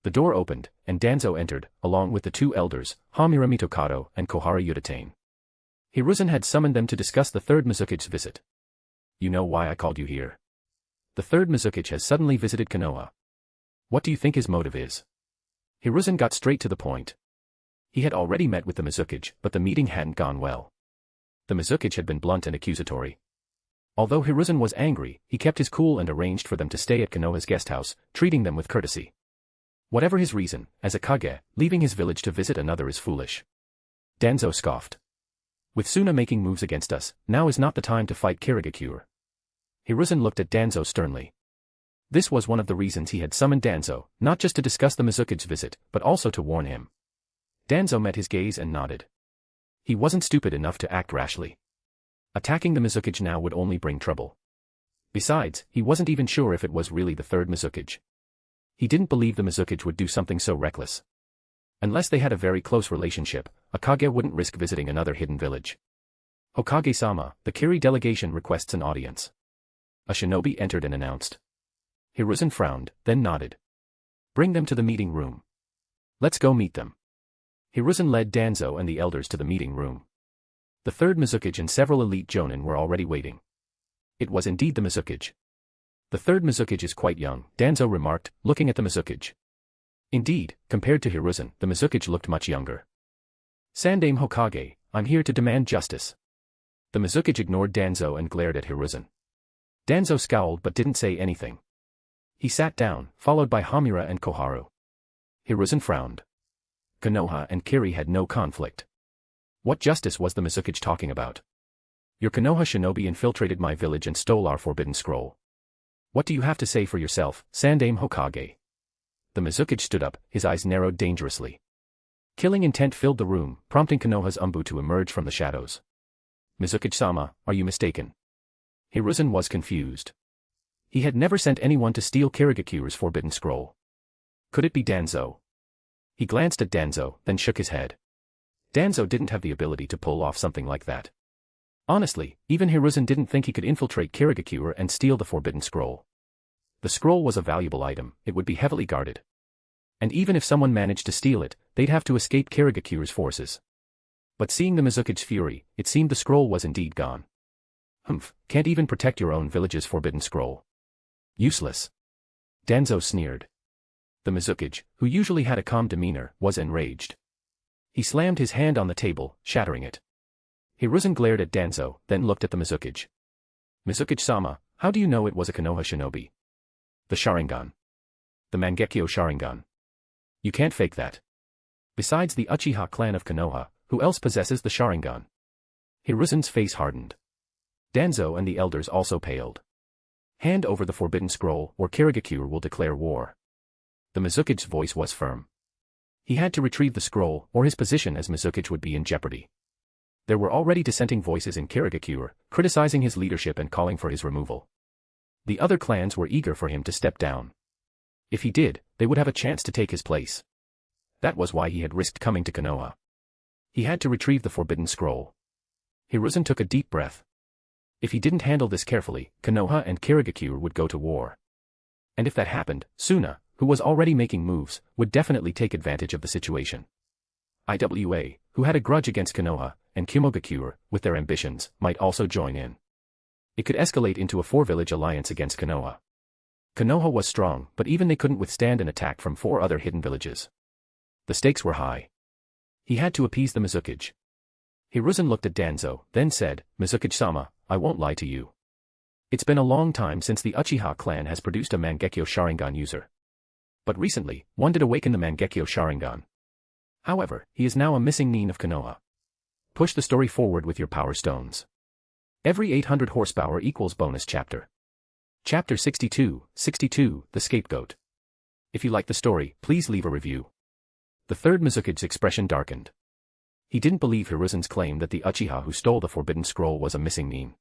The door opened, and Danzo entered, along with the 2 elders, Hamura Mitokado and Kohara Udatane. Hiruzen had summoned them to discuss the third Mizukage's visit. You know why I called you here? The third Mizukage has suddenly visited Konoha. What do you think his motive is? Hiruzen got straight to the point. He had already met with the Mizukage, but the meeting hadn't gone well. The Mizukage had been blunt and accusatory. Although Hiruzen was angry, he kept his cool and arranged for them to stay at Konoha's guest house, treating them with courtesy. Whatever his reason, as a Kage, leaving his village to visit another is foolish. Danzo scoffed. With Suna making moves against us, now is not the time to fight Kirigakure. Hiruzen looked at Danzo sternly. This was one of the reasons he had summoned Danzo, not just to discuss the Mizuki's visit, but also to warn him. Danzo met his gaze and nodded. He wasn't stupid enough to act rashly. Attacking the Mizuki now would only bring trouble. Besides, he wasn't even sure if it was really the third Mizuki. He didn't believe the Mizuki would do something so reckless. Unless they had a very close relationship, a Kage wouldn't risk visiting another hidden village. Hokage-sama, the Kiri delegation requests an audience. A shinobi entered and announced. Hiruzen frowned, then nodded. Bring them to the meeting room. Let's go meet them. Hiruzen led Danzo and the elders to the meeting room. The third Mizuki and several elite jonin were already waiting. It was indeed the Mizuki. The third Mizuki is quite young, Danzo remarked, looking at the Mizuki. Indeed, compared to Hiruzen, the Mizuki looked much younger. Sandame Hokage, I'm here to demand justice. The Mizuki ignored Danzo and glared at Hiruzen. Danzo scowled but didn't say anything. He sat down, followed by Hamura and Koharu. Hiruzen frowned. Konoha and Kiri had no conflict. What justice was the Mizuki talking about? Your Konoha shinobi infiltrated my village and stole our forbidden scroll. What do you have to say for yourself, Sandame Hokage? The Mizuki stood up, his eyes narrowed dangerously. Killing intent filled the room, prompting Konoha's Umbu to emerge from the shadows. Mizuki-sama, are you mistaken? Hiruzen was confused. He had never sent anyone to steal Kirigakure's forbidden scroll. Could it be Danzo? He glanced at Danzo, then shook his head. Danzo didn't have the ability to pull off something like that. Honestly, even Hiruzen didn't think he could infiltrate Kirigakure and steal the forbidden scroll. The scroll was a valuable item, it would be heavily guarded. And even if someone managed to steal it, they'd have to escape Kirigakure's forces. But seeing the Mizuki's fury, it seemed the scroll was indeed gone. Humph, can't even protect your own village's forbidden scroll. Useless. Danzo sneered. The Mizuki, who usually had a calm demeanor, was enraged. He slammed his hand on the table, shattering it. Hiruzen glared at Danzo, then looked at the Mizuki. Mizuki-sama, how do you know it was a Konoha shinobi? The Sharingan. The Mangekyo Sharingan. You can't fake that. Besides the Uchiha clan of Konoha, who else possesses the Sharingan? Hiruzen's face hardened. Danzo and the elders also paled. Hand over the forbidden scroll, or Kirigakure will declare war. The Mizuki's voice was firm. He had to retrieve the scroll, or his position as Mizuki would be in jeopardy. There were already dissenting voices in Kirigakure, criticizing his leadership and calling for his removal. The other clans were eager for him to step down. If he did, they would have a chance to take his place. That was why he had risked coming to Konoha. He had to retrieve the forbidden scroll. Hiruzen took a deep breath. If he didn't handle this carefully, Konoha and Kirigakure would go to war. And if that happened, Suna, who was already making moves, would definitely take advantage of the situation. Iwa, who had a grudge against Konoha, and Kimogakure, with their ambitions, might also join in. It could escalate into a four-village alliance against Konoha. Konoha was strong, but even they couldn't withstand an attack from four other hidden villages. The stakes were high. He had to appease the Mizuki. Hiruzen looked at Danzo, then said, Mizuki-sama, I won't lie to you. It's been a long time since the Uchiha clan has produced a Mangekyo Sharingan user. But recently, one did awaken the Mangekyo Sharingan. However, he is now a missing nin of Konoha. Push the story forward with your power stones. Every 800 horsepower equals bonus chapter. Chapter 62, The Scapegoat. If you like the story, please leave a review. The third Mizuki's expression darkened. He didn't believe Hiruzen's claim that the Uchiha who stole the forbidden scroll was a missing nin.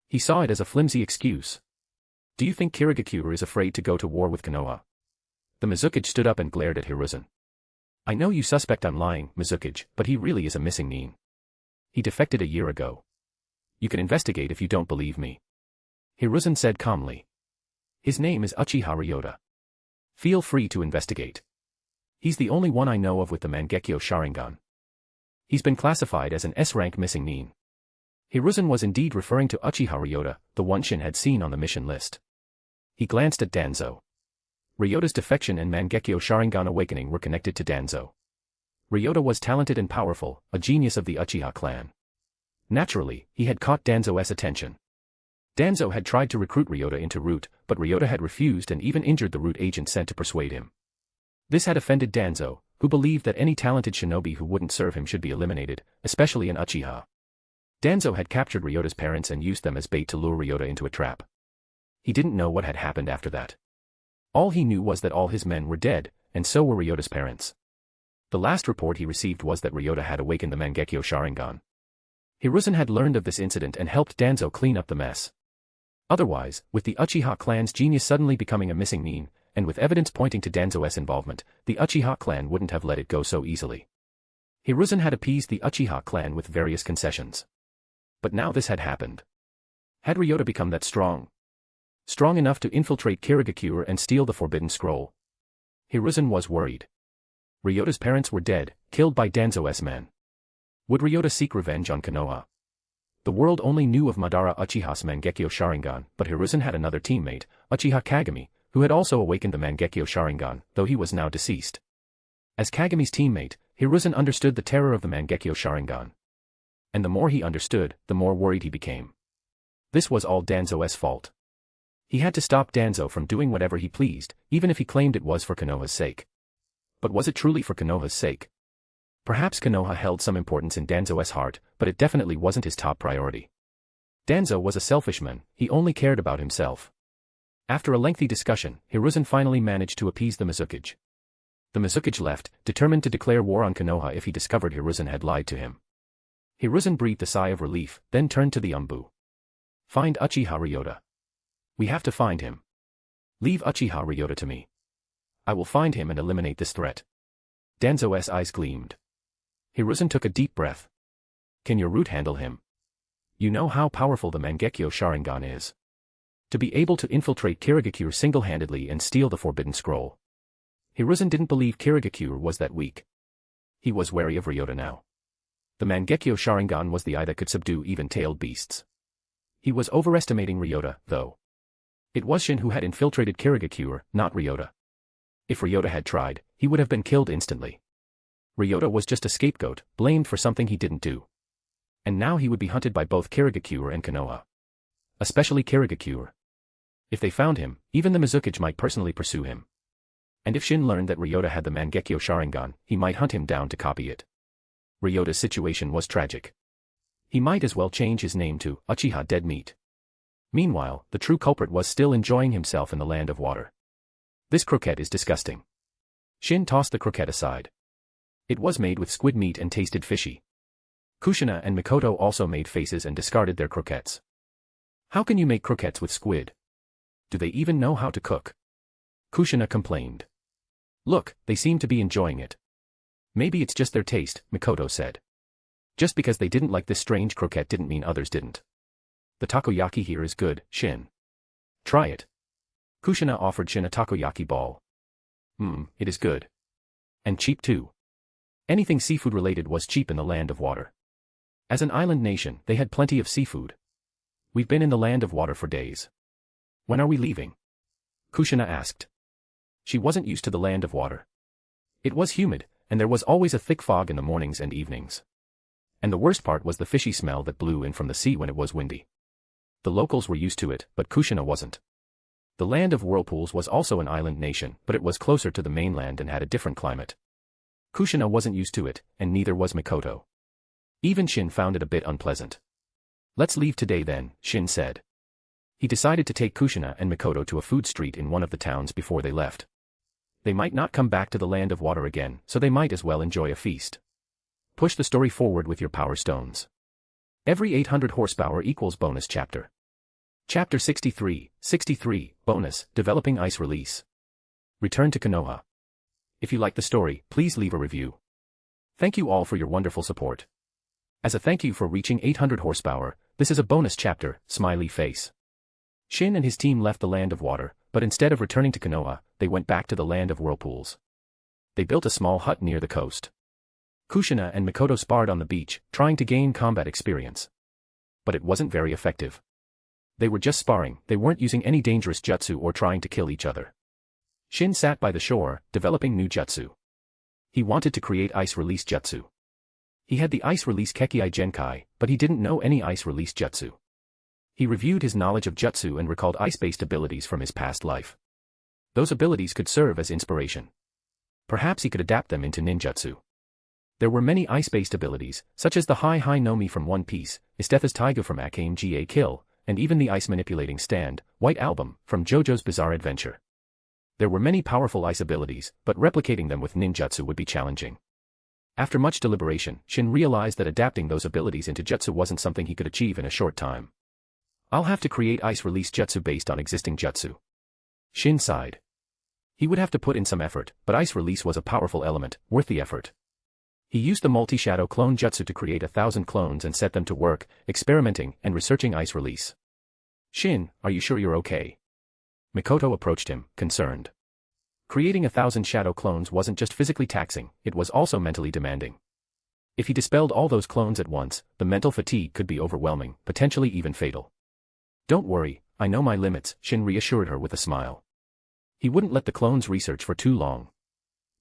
He saw it as a flimsy excuse. Do you think Kirigakure is afraid to go to war with Konoha? The Mizuki stood up and glared at Hiruzen. I know you suspect I'm lying, Mizuki, but he really is a missing nin. He defected a year ago. You can investigate if you don't believe me. Hiruzen said calmly. His name is Uchiha Ryota. Feel free to investigate. He's the only one I know of with the Mangekyo Sharingan. He's been classified as an S-rank missing nin. Hiruzen was indeed referring to Uchiha Ryota, the one Shin had seen on the mission list. He glanced at Danzo. Ryota's defection and Mangekyo Sharingan awakening were connected to Danzo. Ryota was talented and powerful, a genius of the Uchiha clan. Naturally, he had caught Danzo's attention. Danzo had tried to recruit Ryota into Root, but Ryota had refused and even injured the Root agent sent to persuade him. This had offended Danzo, who believed that any talented shinobi who wouldn't serve him should be eliminated, especially an Uchiha. Danzo had captured Ryota's parents and used them as bait to lure Ryota into a trap. He didn't know what had happened after that. All he knew was that all his men were dead, and so were Ryota's parents. The last report he received was that Ryota had awakened the Mangekyo Sharingan. Hiruzen had learned of this incident and helped Danzo clean up the mess. Otherwise, with the Uchiha clan's genius suddenly becoming a missing meme, and with evidence pointing to Danzo's involvement, the Uchiha clan wouldn't have let it go so easily. Hiruzen had appeased the Uchiha clan with various concessions. But now this had happened. Had Ryota become that strong? Strong enough to infiltrate Kirigakure and steal the Forbidden Scroll? Hiruzen was worried. Ryota's parents were dead, killed by Danzo's men. Would Ryota seek revenge on Konoha? The world only knew of Madara Uchiha's Mangekyo Sharingan, but Hiruzen had another teammate, Uchiha Kagami, who had also awakened the Mangekyo Sharingan, though he was now deceased. As Kagami's teammate, Hiruzen understood the terror of the Mangekyo Sharingan. And the more he understood, the more worried he became. This was all Danzo's fault. He had to stop Danzo from doing whatever he pleased, even if he claimed it was for Konoha's sake. But was it truly for Konoha's sake? Perhaps Konoha held some importance in Danzo's heart, but it definitely wasn't his top priority. Danzo was a selfish man, he only cared about himself. After a lengthy discussion, Hiruzen finally managed to appease the Mizukage. The Mizukage left, determined to declare war on Konoha if he discovered Hiruzen had lied to him. Hiruzen breathed a sigh of relief, then turned to the Umbu. Find Uchiha Ryota. We have to find him. Leave Uchiha Ryota to me. I will find him and eliminate this threat. Danzo's eyes gleamed. Hiruzen took a deep breath. Can your root handle him? You know how powerful the Mangekyo Sharingan is. To be able to infiltrate Kirigakure single-handedly and steal the Forbidden Scroll. Hiruzen didn't believe Kirigakure was that weak. He was wary of Ryota now. The Mangekyo Sharingan was the eye that could subdue even tailed beasts. He was overestimating Ryota, though. It was Shin who had infiltrated Kirigakure, not Ryota. If Ryota had tried, he would have been killed instantly. Ryota was just a scapegoat, blamed for something he didn't do. And now he would be hunted by both Kirigakure and Konoha. Especially Kirigakure. If they found him, even the Mizukage might personally pursue him. And if Shin learned that Ryota had the Mangekyo Sharingan, he might hunt him down to copy it. Ryota's situation was tragic. He might as well change his name to Uchiha Dead Meat. Meanwhile, the true culprit was still enjoying himself in the Land of Water. This croquette is disgusting. Shin tossed the croquette aside. It was made with squid meat and tasted fishy. Kushina and Mikoto also made faces and discarded their croquettes. How can you make croquettes with squid? Do they even know how to cook? Kushina complained. Look, they seem to be enjoying it. Maybe it's just their taste, Mikoto said. Just because they didn't like this strange croquette didn't mean others didn't. The takoyaki here is good, Shin. Try it. Kushina offered Shin a takoyaki ball. It is good. And cheap too. Anything seafood related was cheap in the Land of Water. As an island nation, they had plenty of seafood. We've been in the Land of Water for days. When are we leaving? Kushina asked. She wasn't used to the Land of Water. It was humid, and there was always a thick fog in the mornings and evenings. And the worst part was the fishy smell that blew in from the sea when it was windy. The locals were used to it, but Kushina wasn't. The Land of Whirlpools was also an island nation, but it was closer to the mainland and had a different climate. Kushina wasn't used to it, and neither was Mikoto. Even Shin found it a bit unpleasant. Let's leave today then, Shin said. He decided to take Kushina and Mikoto to a food street in one of the towns before they left. They might not come back to the Land of Water again, so they might as well enjoy a feast. Push the story forward with your power stones. Every 800 horsepower equals bonus chapter. Chapter 63, bonus, developing ice release. Return to Konoha. If you like the story, please leave a review. Thank you all for your wonderful support. As a thank you for reaching 800 horsepower, this is a bonus chapter, smiley face. Shin and his team left the Land of Water, but instead of returning to Konoha, they went back to the Land of Whirlpools. They built a small hut near the coast. Kushina and Mikoto sparred on the beach, trying to gain combat experience. But it wasn't very effective. They were just sparring, they weren't using any dangerous jutsu or trying to kill each other. Shin sat by the shore, developing new jutsu. He wanted to create ice release jutsu. He had the ice release Kekkei Genkai, but he didn't know any ice release jutsu. He reviewed his knowledge of jutsu and recalled ice-based abilities from his past life. Those abilities could serve as inspiration. Perhaps he could adapt them into ninjutsu. There were many ice-based abilities, such as the High Nomi from One Piece, Isteth's Taiga from Akame ga Kill, and even the ice-manipulating stand, White Album, from JoJo's Bizarre Adventure. There were many powerful ice abilities, but replicating them with ninjutsu would be challenging. After much deliberation, Shin realized that adapting those abilities into jutsu wasn't something he could achieve in a short time. I'll have to create ice-release jutsu based on existing jutsu. Shin sighed. He would have to put in some effort, but ice release was a powerful element, worth the effort. He used the multi-shadow clone jutsu to create 1,000 clones and set them to work, experimenting and researching ice release. Shin, are you sure you're okay? Mikoto approached him, concerned. Creating 1,000 shadow clones wasn't just physically taxing, it was also mentally demanding. If he dispelled all those clones at once, the mental fatigue could be overwhelming, potentially even fatal. Don't worry, I know my limits, Shin reassured her with a smile. He wouldn't let the clones research for too long.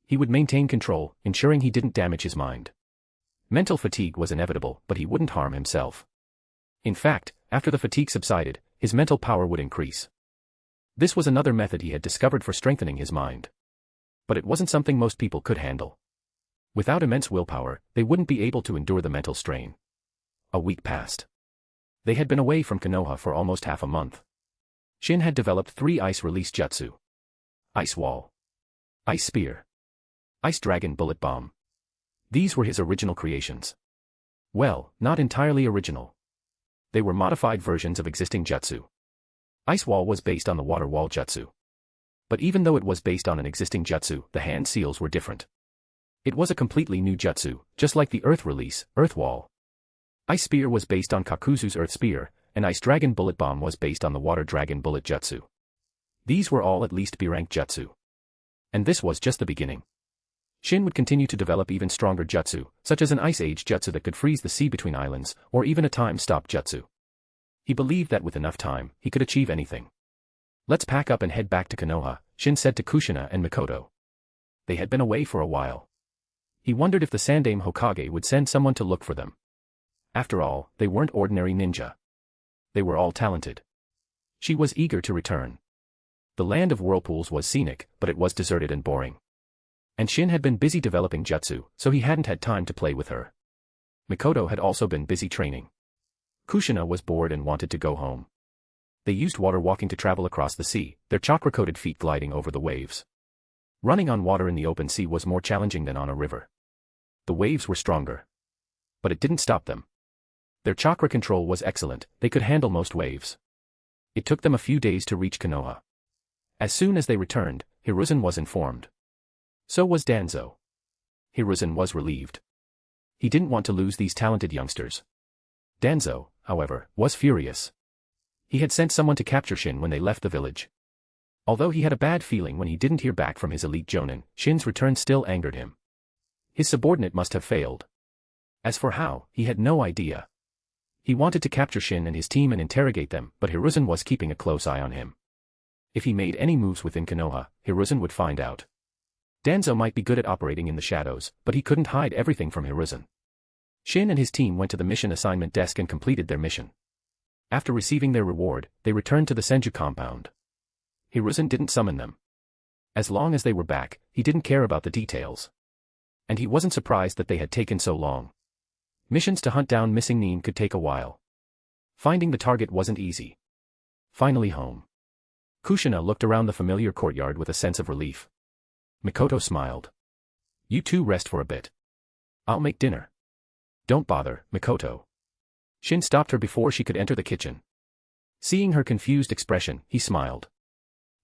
He would maintain control, ensuring he didn't damage his mind. Mental fatigue was inevitable, but he wouldn't harm himself. In fact, after the fatigue subsided, his mental power would increase. This was another method he had discovered for strengthening his mind. But it wasn't something most people could handle. Without immense willpower, they wouldn't be able to endure the mental strain. A week passed. They had been away from Konoha for almost half a month. Shin had developed 3 ice-release jutsu. Ice Wall. Ice Spear. Ice Dragon Bullet Bomb. These were his original creations. Well, not entirely original. They were modified versions of existing jutsu. Ice Wall was based on the Water Wall jutsu. But even though it was based on an existing jutsu, the hand seals were different. It was a completely new jutsu, just like the Earth Release, Earth Wall. Ice Spear was based on Kakuzu's Earth Spear, and Ice Dragon Bullet Bomb was based on the Water Dragon Bullet jutsu. These were all at least B-rank jutsu. And this was just the beginning. Shin would continue to develop even stronger jutsu, such as an Ice Age jutsu that could freeze the sea between islands, or even a time-stop jutsu. He believed that with enough time, he could achieve anything. Let's pack up and head back to Konoha, Shin said to Kushina and Mikoto. They had been away for a while. He wondered if the Sandaime Hokage would send someone to look for them. After all, they weren't ordinary ninja. They were all talented. She was eager to return. The Land of Whirlpools was scenic, but it was deserted and boring. And Shin had been busy developing jutsu, so he hadn't had time to play with her. Mikoto had also been busy training. Kushina was bored and wanted to go home. They used water walking to travel across the sea, their chakra-coated feet gliding over the waves. Running on water in the open sea was more challenging than on a river. The waves were stronger. But it didn't stop them. Their chakra control was excellent, they could handle most waves. It took them a few days to reach Konoha. As soon as they returned, Hiruzen was informed. So was Danzo. Hiruzen was relieved. He didn't want to lose these talented youngsters. Danzo, however, was furious. He had sent someone to capture Shin when they left the village. Although he had a bad feeling when he didn't hear back from his elite jonin, Shin's return still angered him. His subordinate must have failed. As for how, he had no idea. He wanted to capture Shin and his team and interrogate them, but Hiruzen was keeping a close eye on him. If he made any moves within Konoha, Hiruzen would find out. Danzo might be good at operating in the shadows, but he couldn't hide everything from Hiruzen. Shin and his team went to the mission assignment desk and completed their mission. After receiving their reward, they returned to the Senju compound. Hiruzen didn't summon them. As long as they were back, he didn't care about the details. And he wasn't surprised that they had taken so long. Missions to hunt down missing Nin could take a while. Finding the target wasn't easy. Finally home. Kushina looked around the familiar courtyard with a sense of relief. Mikoto smiled. You two rest for a bit. I'll make dinner. Don't bother, Mikoto. Shin stopped her before she could enter the kitchen. Seeing her confused expression, he smiled.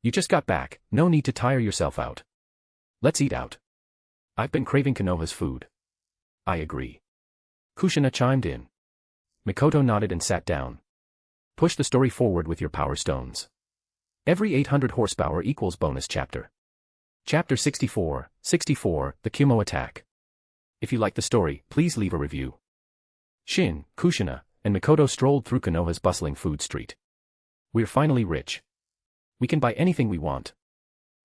You just got back, no need to tire yourself out. Let's eat out. I've been craving Konoha's food. I agree. Kushina chimed in. Mikoto nodded and sat down. Push the story forward with your power stones. Every 800 horsepower equals bonus chapter. Chapter 64, The Kumo Attack. If you like the story, please leave a review. Shin, Kushina, and Mikoto strolled through Konoha's bustling food street. We're finally rich. We can buy anything we want.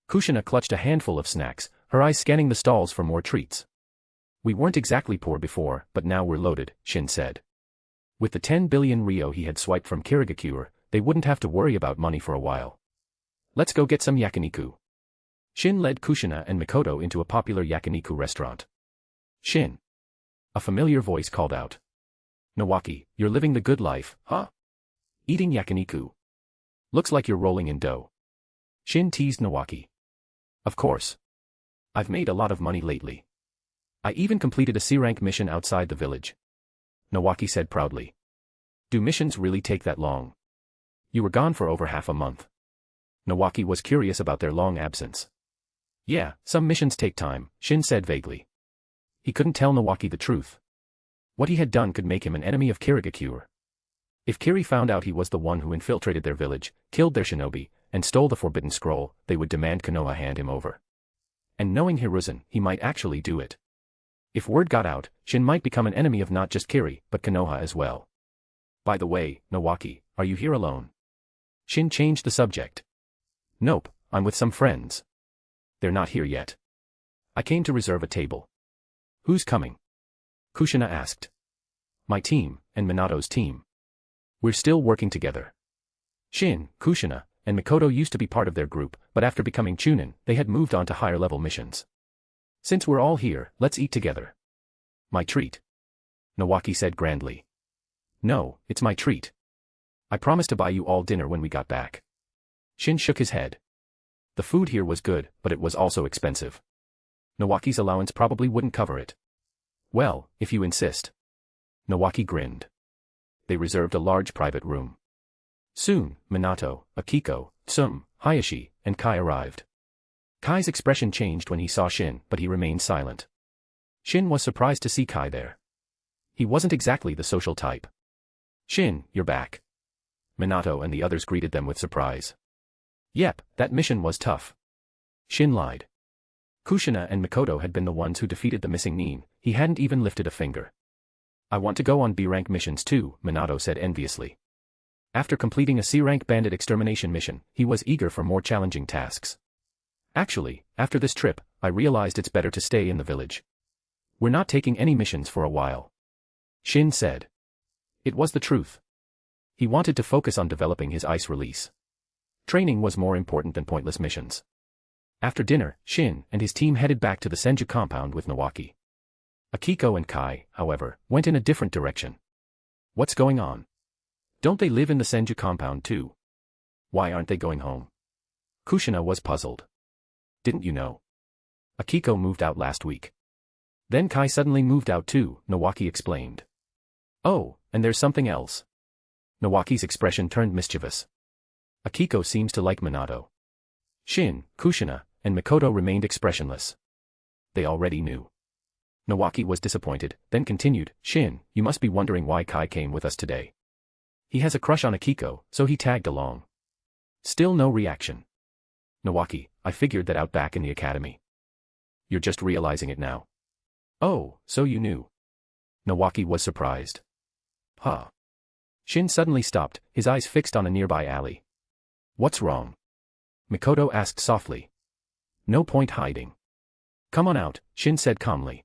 Kushina clutched a handful of snacks, her eyes scanning the stalls for more treats. We weren't exactly poor before, but now we're loaded, Shin said. With the 10 billion ryo he had swiped from Kirigakure, they wouldn't have to worry about money for a while. Let's go get some yakiniku. Shin led Kushina and Mikoto into a popular yakiniku restaurant. Shin. A familiar voice called out. Nawaki, you're living the good life, huh? Eating yakiniku. Looks like you're rolling in dough. Shin teased Nawaki. Of course. I've made a lot of money lately. I even completed a C-rank mission outside the village. Nawaki said proudly. Do missions really take that long? You were gone for over half a month. Nawaki was curious about their long absence. Yeah, some missions take time, Shin said vaguely. He couldn't tell Nawaki the truth. What he had done could make him an enemy of Kirigakure. If Kiri found out he was the one who infiltrated their village, killed their shinobi, and stole the forbidden scroll, they would demand Konoha hand him over. And knowing Hiruzen, he might actually do it. If word got out, Shin might become an enemy of not just Kiri, but Konoha as well. By the way, Nawaki, are you here alone? Shin changed the subject. Nope, I'm with some friends. They're not here yet. I came to reserve a table. Who's coming? Kushina asked. My team, and Minato's team. We're still working together. Shin, Kushina, and Mikoto used to be part of their group, but after becoming Chunin, they had moved on to higher-level missions. Since we're all here, let's eat together. My treat. Nawaki said grandly. No, it's my treat. I promised to buy you all dinner when we got back. Shin shook his head. The food here was good, but it was also expensive. Nawaki's allowance probably wouldn't cover it. Well, if you insist. Nawaki grinned. They reserved a large private room. Soon, Minato, Akiko, Tsum, Hayashi, and Kai arrived. Kai's expression changed when he saw Shin, but he remained silent. Shin was surprised to see Kai there. He wasn't exactly the social type. Shin, you're back. Minato and the others greeted them with surprise. Yep, that mission was tough. Shin lied. Kushina and Mikoto had been the ones who defeated the missing Nin, he hadn't even lifted a finger. I want to go on B-rank missions too, Minato said enviously. After completing a C-rank bandit extermination mission, he was eager for more challenging tasks. Actually, after this trip, I realized it's better to stay in the village. We're not taking any missions for a while. Shin said. It was the truth. He wanted to focus on developing his ice release. Training was more important than pointless missions. After dinner, Shin and his team headed back to the Senju compound with Nawaki. Akiko and Kai, however, went in a different direction. What's going on? Don't they live in the Senju compound too? Why aren't they going home? Kushina was puzzled. Didn't you know? Akiko moved out last week. Then Kai suddenly moved out too, Nawaki explained. Oh, and there's something else. Nawaki's expression turned mischievous. Akiko seems to like Minato. Shin, Kushina, and Mikoto remained expressionless. They already knew. Nawaki was disappointed, then continued, Shin, you must be wondering why Kai came with us today. He has a crush on Akiko, so he tagged along. Still no reaction. Nawaki, I figured that out back in the academy. You're just realizing it now. Oh, so you knew. Nawaki was surprised. Huh. Shin suddenly stopped, his eyes fixed on a nearby alley. What's wrong? Mikoto asked softly. No point hiding. Come on out, Shin said calmly.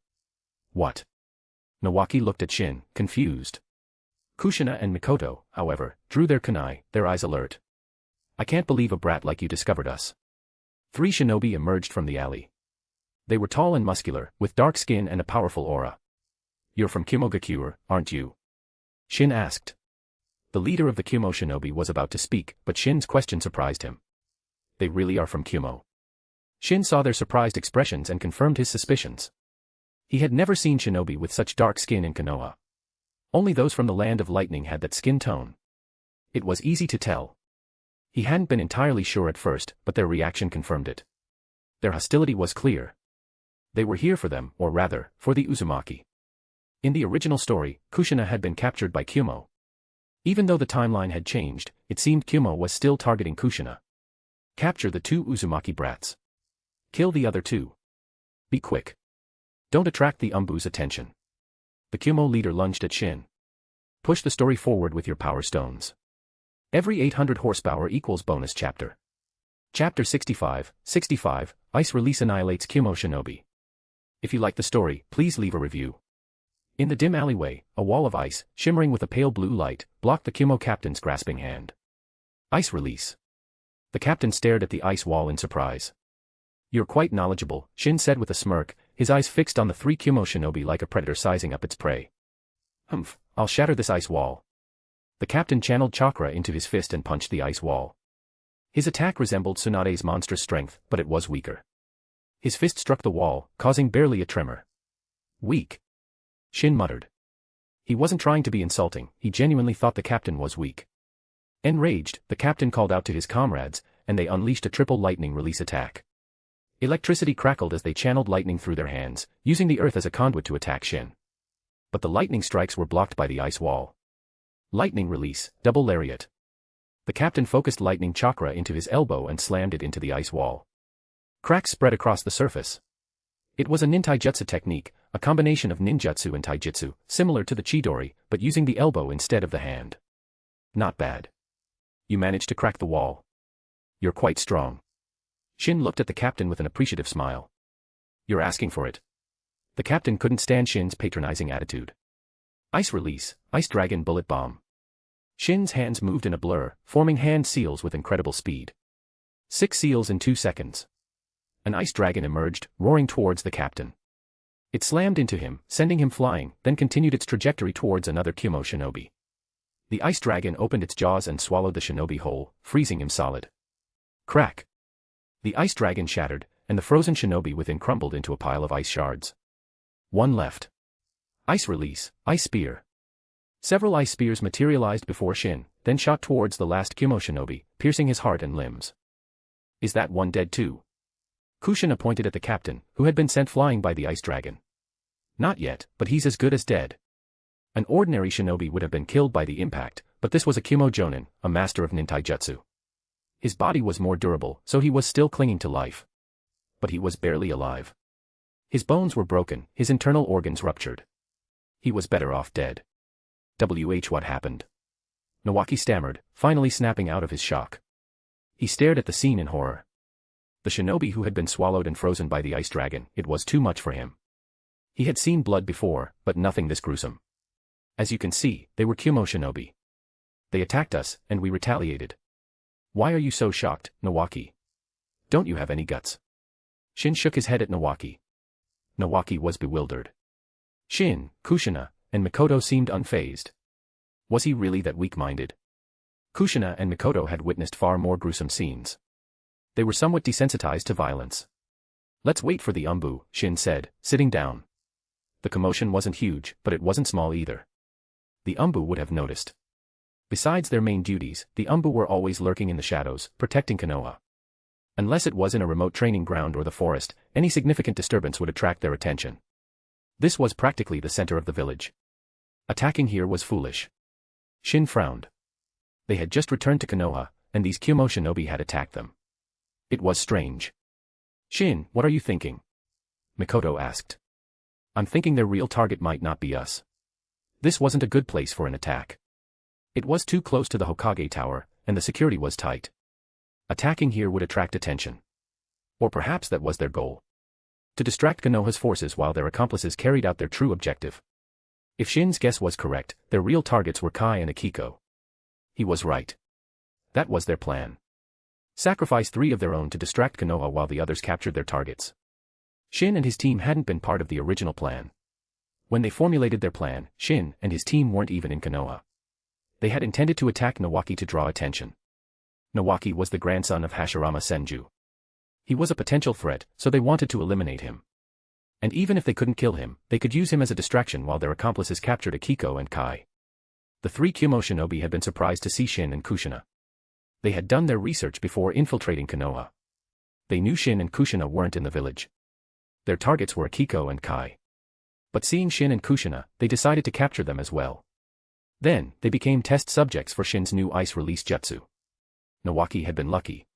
What? Nawaki looked at Shin, confused. Kushina and Mikoto, however, drew their kunai, their eyes alert. I can't believe a brat like you discovered us. 3 shinobi emerged from the alley. They were tall and muscular, with dark skin and a powerful aura. You're from Kimogakure, aren't you? Shin asked. The leader of the Kumo shinobi was about to speak, but Shin's question surprised him. They really are from Kumo. Shin saw their surprised expressions and confirmed his suspicions. He had never seen shinobi with such dark skin in Konoha. Only those from the Land of Lightning had that skin tone. It was easy to tell. He hadn't been entirely sure at first, but their reaction confirmed it. Their hostility was clear. They were here for them, or rather, for the Uzumaki. In the original story, Kushina had been captured by Kumo. Even though the timeline had changed, it seemed Kumo was still targeting Kushina. Capture the 2 Uzumaki brats. Kill the other 2. Be quick. Don't attract the Umbu's attention. The Kumo leader lunged at Shin. Push the story forward with your power stones. Every 800 horsepower equals bonus chapter. Chapter 65, Ice Release Annihilates Kumo Shinobi. If you like the story, please leave a review. In the dim alleyway, a wall of ice, shimmering with a pale blue light, blocked the Kumo captain's grasping hand. Ice release. The captain stared at the ice wall in surprise. You're quite knowledgeable, Shin said with a smirk, his eyes fixed on the 3 Kumo shinobi like a predator sizing up its prey. Humph, I'll shatter this ice wall. The captain channeled chakra into his fist and punched the ice wall. His attack resembled Tsunade's monstrous strength, but it was weaker. His fist struck the wall, causing barely a tremor. Weak. Shin muttered. He wasn't trying to be insulting, he genuinely thought the captain was weak. Enraged, the captain called out to his comrades, and they unleashed a triple lightning release attack. Electricity crackled as they channeled lightning through their hands, using the earth as a conduit to attack Shin. But the lightning strikes were blocked by the ice wall. Lightning release, double lariat. The captain focused lightning chakra into his elbow and slammed it into the ice wall. Cracks spread across the surface. It was a nintaijutsu technique, a combination of ninjutsu and taijutsu, similar to the chidori, but using the elbow instead of the hand. Not bad. You managed to crack the wall. You're quite strong. Shin looked at the captain with an appreciative smile. You're asking for it. The captain couldn't stand Shin's patronizing attitude. Ice release, ice dragon bullet bomb. Shin's hands moved in a blur, forming hand seals with incredible speed. 6 seals in 2 seconds. An ice dragon emerged, roaring towards the captain. It slammed into him, sending him flying, then continued its trajectory towards another Kumo shinobi. The ice dragon opened its jaws and swallowed the shinobi whole, freezing him solid. Crack. The ice dragon shattered, and the frozen shinobi within crumbled into a pile of ice shards. One left. Ice release, ice spear. Several ice spears materialized before Shin, then shot towards the last Kumo shinobi, piercing his heart and limbs. Is that one dead too? Kushina pointed at the captain, who had been sent flying by the ice dragon. Not yet, but he's as good as dead. An ordinary shinobi would have been killed by the impact, but this was a Kumo jonin, a master of nintaijutsu. His body was more durable, so he was still clinging to life. But he was barely alive. His bones were broken, his internal organs ruptured. He was better off dead. What happened? Nawaki stammered, finally snapping out of his shock. He stared at the scene in horror. The shinobi who had been swallowed and frozen by the ice dragon, it was too much for him. He had seen blood before, but nothing this gruesome. As you can see, they were Kumo shinobi. They attacked us, and we retaliated. Why are you so shocked, Nawaki? Don't you have any guts? Shin shook his head at Nawaki. Nawaki was bewildered. Shin, Kushina, and Mikoto seemed unfazed. Was he really that weak-minded? Kushina and Mikoto had witnessed far more gruesome scenes. They were somewhat desensitized to violence. Let's wait for the umbu, Shin said, sitting down. The commotion wasn't huge, but it wasn't small either. The umbu would have noticed. Besides their main duties, the umbu were always lurking in the shadows, protecting Konoha. Unless it was in a remote training ground or the forest, any significant disturbance would attract their attention. This was practically the center of the village. Attacking here was foolish. Shin frowned. They had just returned to Konoha, and these Kumo shinobi had attacked them. It was strange. Shin, what are you thinking? Mikoto asked. I'm thinking their real target might not be us. This wasn't a good place for an attack. It was too close to the Hokage Tower, and the security was tight. Attacking here would attract attention. Or perhaps that was their goal. To distract Konoha's forces while their accomplices carried out their true objective. If Shin's guess was correct, their real targets were Kai and Akiko. He was right. That was their plan. Sacrifice 3 of their own to distract Konoha while the others captured their targets. Shin and his team hadn't been part of the original plan. When they formulated their plan, Shin and his team weren't even in Konoha. They had intended to attack Nawaki to draw attention. Nawaki was the grandson of Hashirama Senju. He was a potential threat, so they wanted to eliminate him. And even if they couldn't kill him, they could use him as a distraction while their accomplices captured Akiko and Kai. The 3 Kumo shinobi had been surprised to see Shin and Kushina. They had done their research before infiltrating Konoha. They knew Shin and Kushina weren't in the village. Their targets were Akiko and Kai. But seeing Shin and Kushina, they decided to capture them as well. Then, they became test subjects for Shin's new ice release jutsu. Nawaki had been lucky.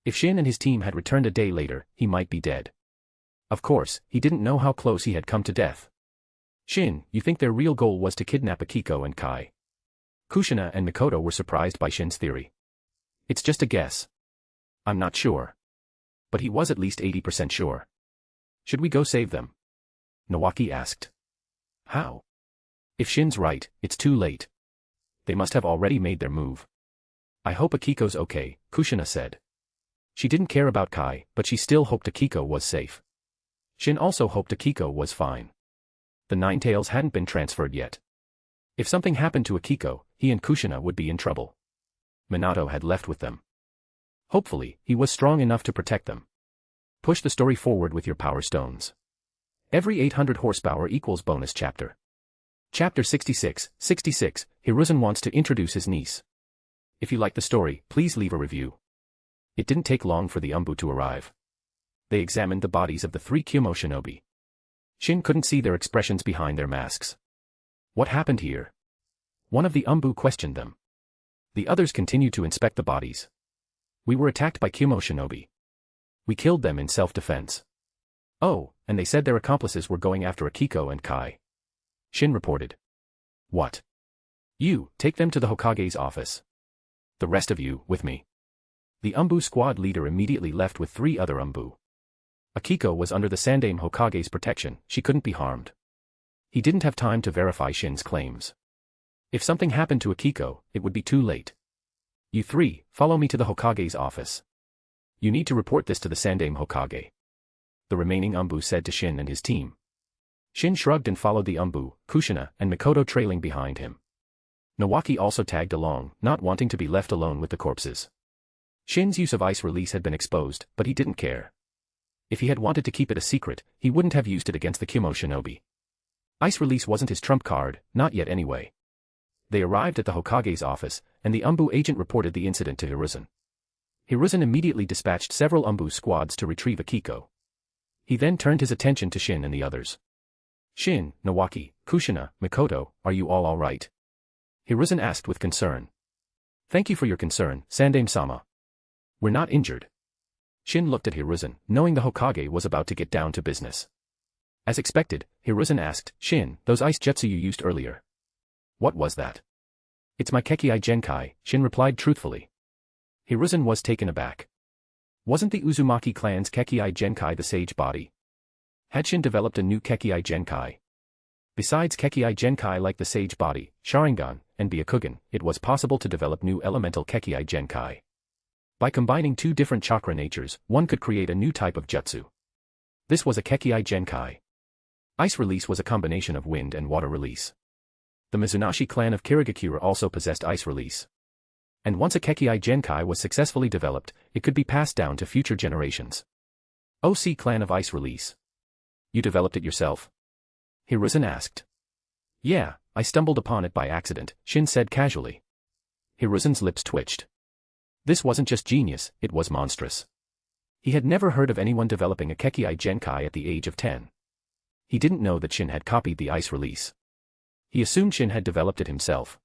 If Shin and his team had returned a day later, he might be dead. Of course, he didn't know how close he had come to death. Shin, you think their real goal was to kidnap Akiko and Kai? Kushina and Mikoto were surprised by Shin's theory. It's just a guess. I'm not sure. But he was at least 80% sure. Should we go save them? Nawaki asked. How? If Shin's right, it's too late. They must have already made their move. I hope Akiko's okay, Kushina said. She didn't care about Kai, but she still hoped Akiko was safe. Shin also hoped Akiko was fine. The Nine Tails hadn't been transferred yet. If something happened to Akiko, he and Kushina would be in trouble. Minato had left with them. Hopefully, he was strong enough to protect them. Push the story forward with your power stones. Every 800 horsepower equals bonus chapter. Chapter 66, Hiruzen wants to introduce his niece. If you like the story, please leave a review. It didn't take long for the Umbu to arrive. They examined the bodies of the 3 Kyumo shinobi. Shin couldn't see their expressions behind their masks. What happened here? One of the Umbu questioned them. The others continued to inspect the bodies. We were attacked by Kyumo shinobi. We killed them in self-defense. Oh, and they said their accomplices were going after Akiko and Kai. Shin reported. What? You, take them to the Hokage's office. The rest of you, with me. The Umbu squad leader immediately left with 3 other Umbu. Akiko was under the Sandaime Hokage's protection, she couldn't be harmed. He didn't have time to verify Shin's claims. If something happened to Akiko, it would be too late. You 3, follow me to the Hokage's office. You need to report this to the Sandaime Hokage. The remaining Umbu said to Shin and his team. Shin shrugged and followed the Umbu, Kushina and Mikoto trailing behind him. Nawaki also tagged along, not wanting to be left alone with the corpses. Shin's use of ice release had been exposed, but he didn't care. If he had wanted to keep it a secret, he wouldn't have used it against the Kyumo shinobi. Ice release wasn't his trump card, not yet anyway. They arrived at the Hokage's office, and the Umbu agent reported the incident to Hiruzen. Hiruzen immediately dispatched several Umbu squads to retrieve Akiko. He then turned his attention to Shin and the others. Shin, Nawaki, Kushina, Mikoto, are you all right? Hiruzen asked with concern. Thank you for your concern, Sandaime-sama. We're not injured. Shin looked at Hiruzen, knowing the Hokage was about to get down to business. As expected, Hiruzen asked, Shin, those ice jutsu you used earlier. What was that? It's my Kekkei Genkai, Shin replied truthfully. Hiruzen was taken aback. Wasn't the Uzumaki clan's Kekkei Genkai the sage body? Had Shin developed a new Kekkei Genkai? Besides Kekkei Genkai like the sage body, Sharingan, and Byakugan, it was possible to develop new elemental Kekkei Genkai. By combining 2 different chakra natures, one could create a new type of jutsu. This was a Kekkei Genkai. Ice release was a combination of wind and water release. The Mizunashi clan of Kirigakura also possessed ice release. And once a Kekkei Genkai was successfully developed, it could be passed down to future generations. OC clan of ice release. You developed it yourself? Hiruzen asked. Yeah, I stumbled upon it by accident, Shin said casually. Hiruzen's lips twitched. This wasn't just genius, it was monstrous. He had never heard of anyone developing a Kekkei Genkai at the age of 10. He didn't know that Shin had copied the ice release. He assumed Shin had developed it himself.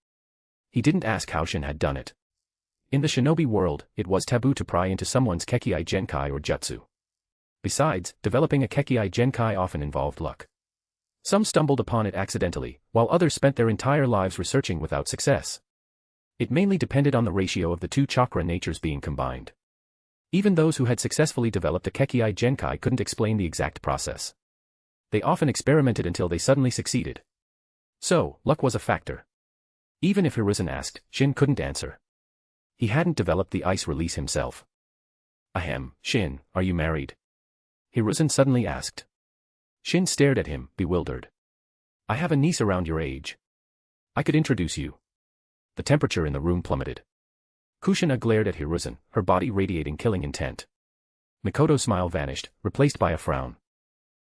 He didn't ask how Shin had done it. In the shinobi world, it was taboo to pry into someone's Kekkei Genkai or jutsu. Besides, developing a Kekkei Genkai often involved luck. Some stumbled upon it accidentally, while others spent their entire lives researching without success. It mainly depended on the ratio of the 2 chakra natures being combined. Even those who had successfully developed a Kekkei Genkai couldn't explain the exact process. They often experimented until they suddenly succeeded. So, luck was a factor. Even if Hiruzen asked, Shin couldn't answer. He hadn't developed the ice release himself. Ahem, Shin, are you married? Hiruzen suddenly asked. Shin stared at him, bewildered. I have a niece around your age. I could introduce you. The temperature in the room plummeted. Kushina glared at Hiruzen, her body radiating killing intent. Mikoto's smile vanished, replaced by a frown.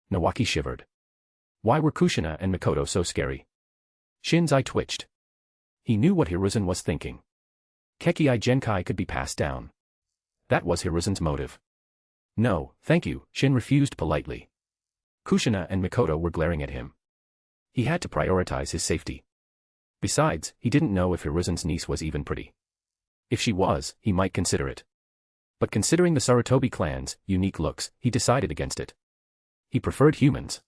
Nawaki shivered. Why were Kushina and Mikoto so scary? Shin's eye twitched. He knew what Hiruzen was thinking. Kekkei Genkai could be passed down. That was Hiruzen's motive. No, thank you, Shin refused politely. Kushina and Mikoto were glaring at him. He had to prioritize his safety. Besides, he didn't know if Hiruzen's niece was even pretty. If she was, he might consider it. But considering the Sarutobi clan's unique looks, he decided against it. He preferred humans.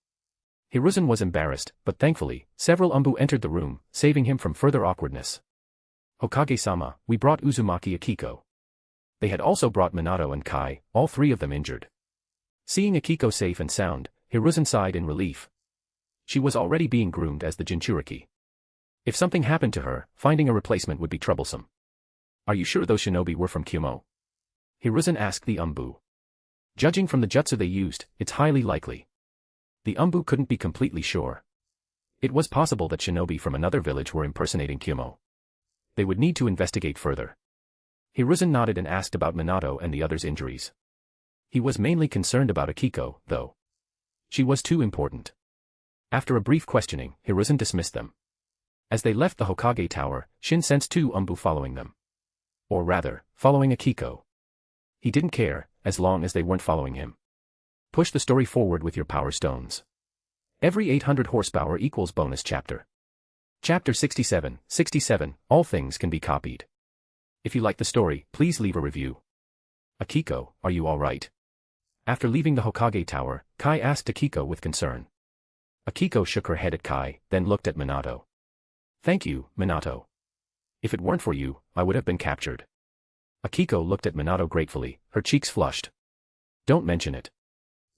Hiruzen was embarrassed, but thankfully, several Umbu entered the room, saving him from further awkwardness. Hokage-sama, we brought Uzumaki Akiko. They had also brought Minato and Kai, all 3 of them injured. Seeing Akiko safe and sound, Hiruzen sighed in relief. She was already being groomed as the Jinchuriki. If something happened to her, finding a replacement would be troublesome. Are you sure those shinobi were from Kyumo? Hiruzen asked the Umbu. Judging from the jutsu they used, it's highly likely. The Umbu couldn't be completely sure. It was possible that shinobi from another village were impersonating Kyumo. They would need to investigate further. Hiruzen nodded and asked about Minato and the others' injuries. He was mainly concerned about Akiko, though. She was too important. After a brief questioning, Hiruzen dismissed them. As they left the Hokage Tower, Shin sensed two Umbu following them. Or rather, following Akiko. He didn't care, as long as they weren't following him. Push the story forward with your power stones. Every 800 horsepower equals bonus chapter. Chapter 67, all things can be copied. If you like the story, please leave a review. Akiko, are you alright? After leaving the Hokage Tower, Kai asked Akiko with concern. Akiko shook her head at Kai, then looked at Minato. Thank you, Minato. If it weren't for you, I would have been captured. Akiko looked at Minato gratefully, her cheeks flushed. Don't mention it.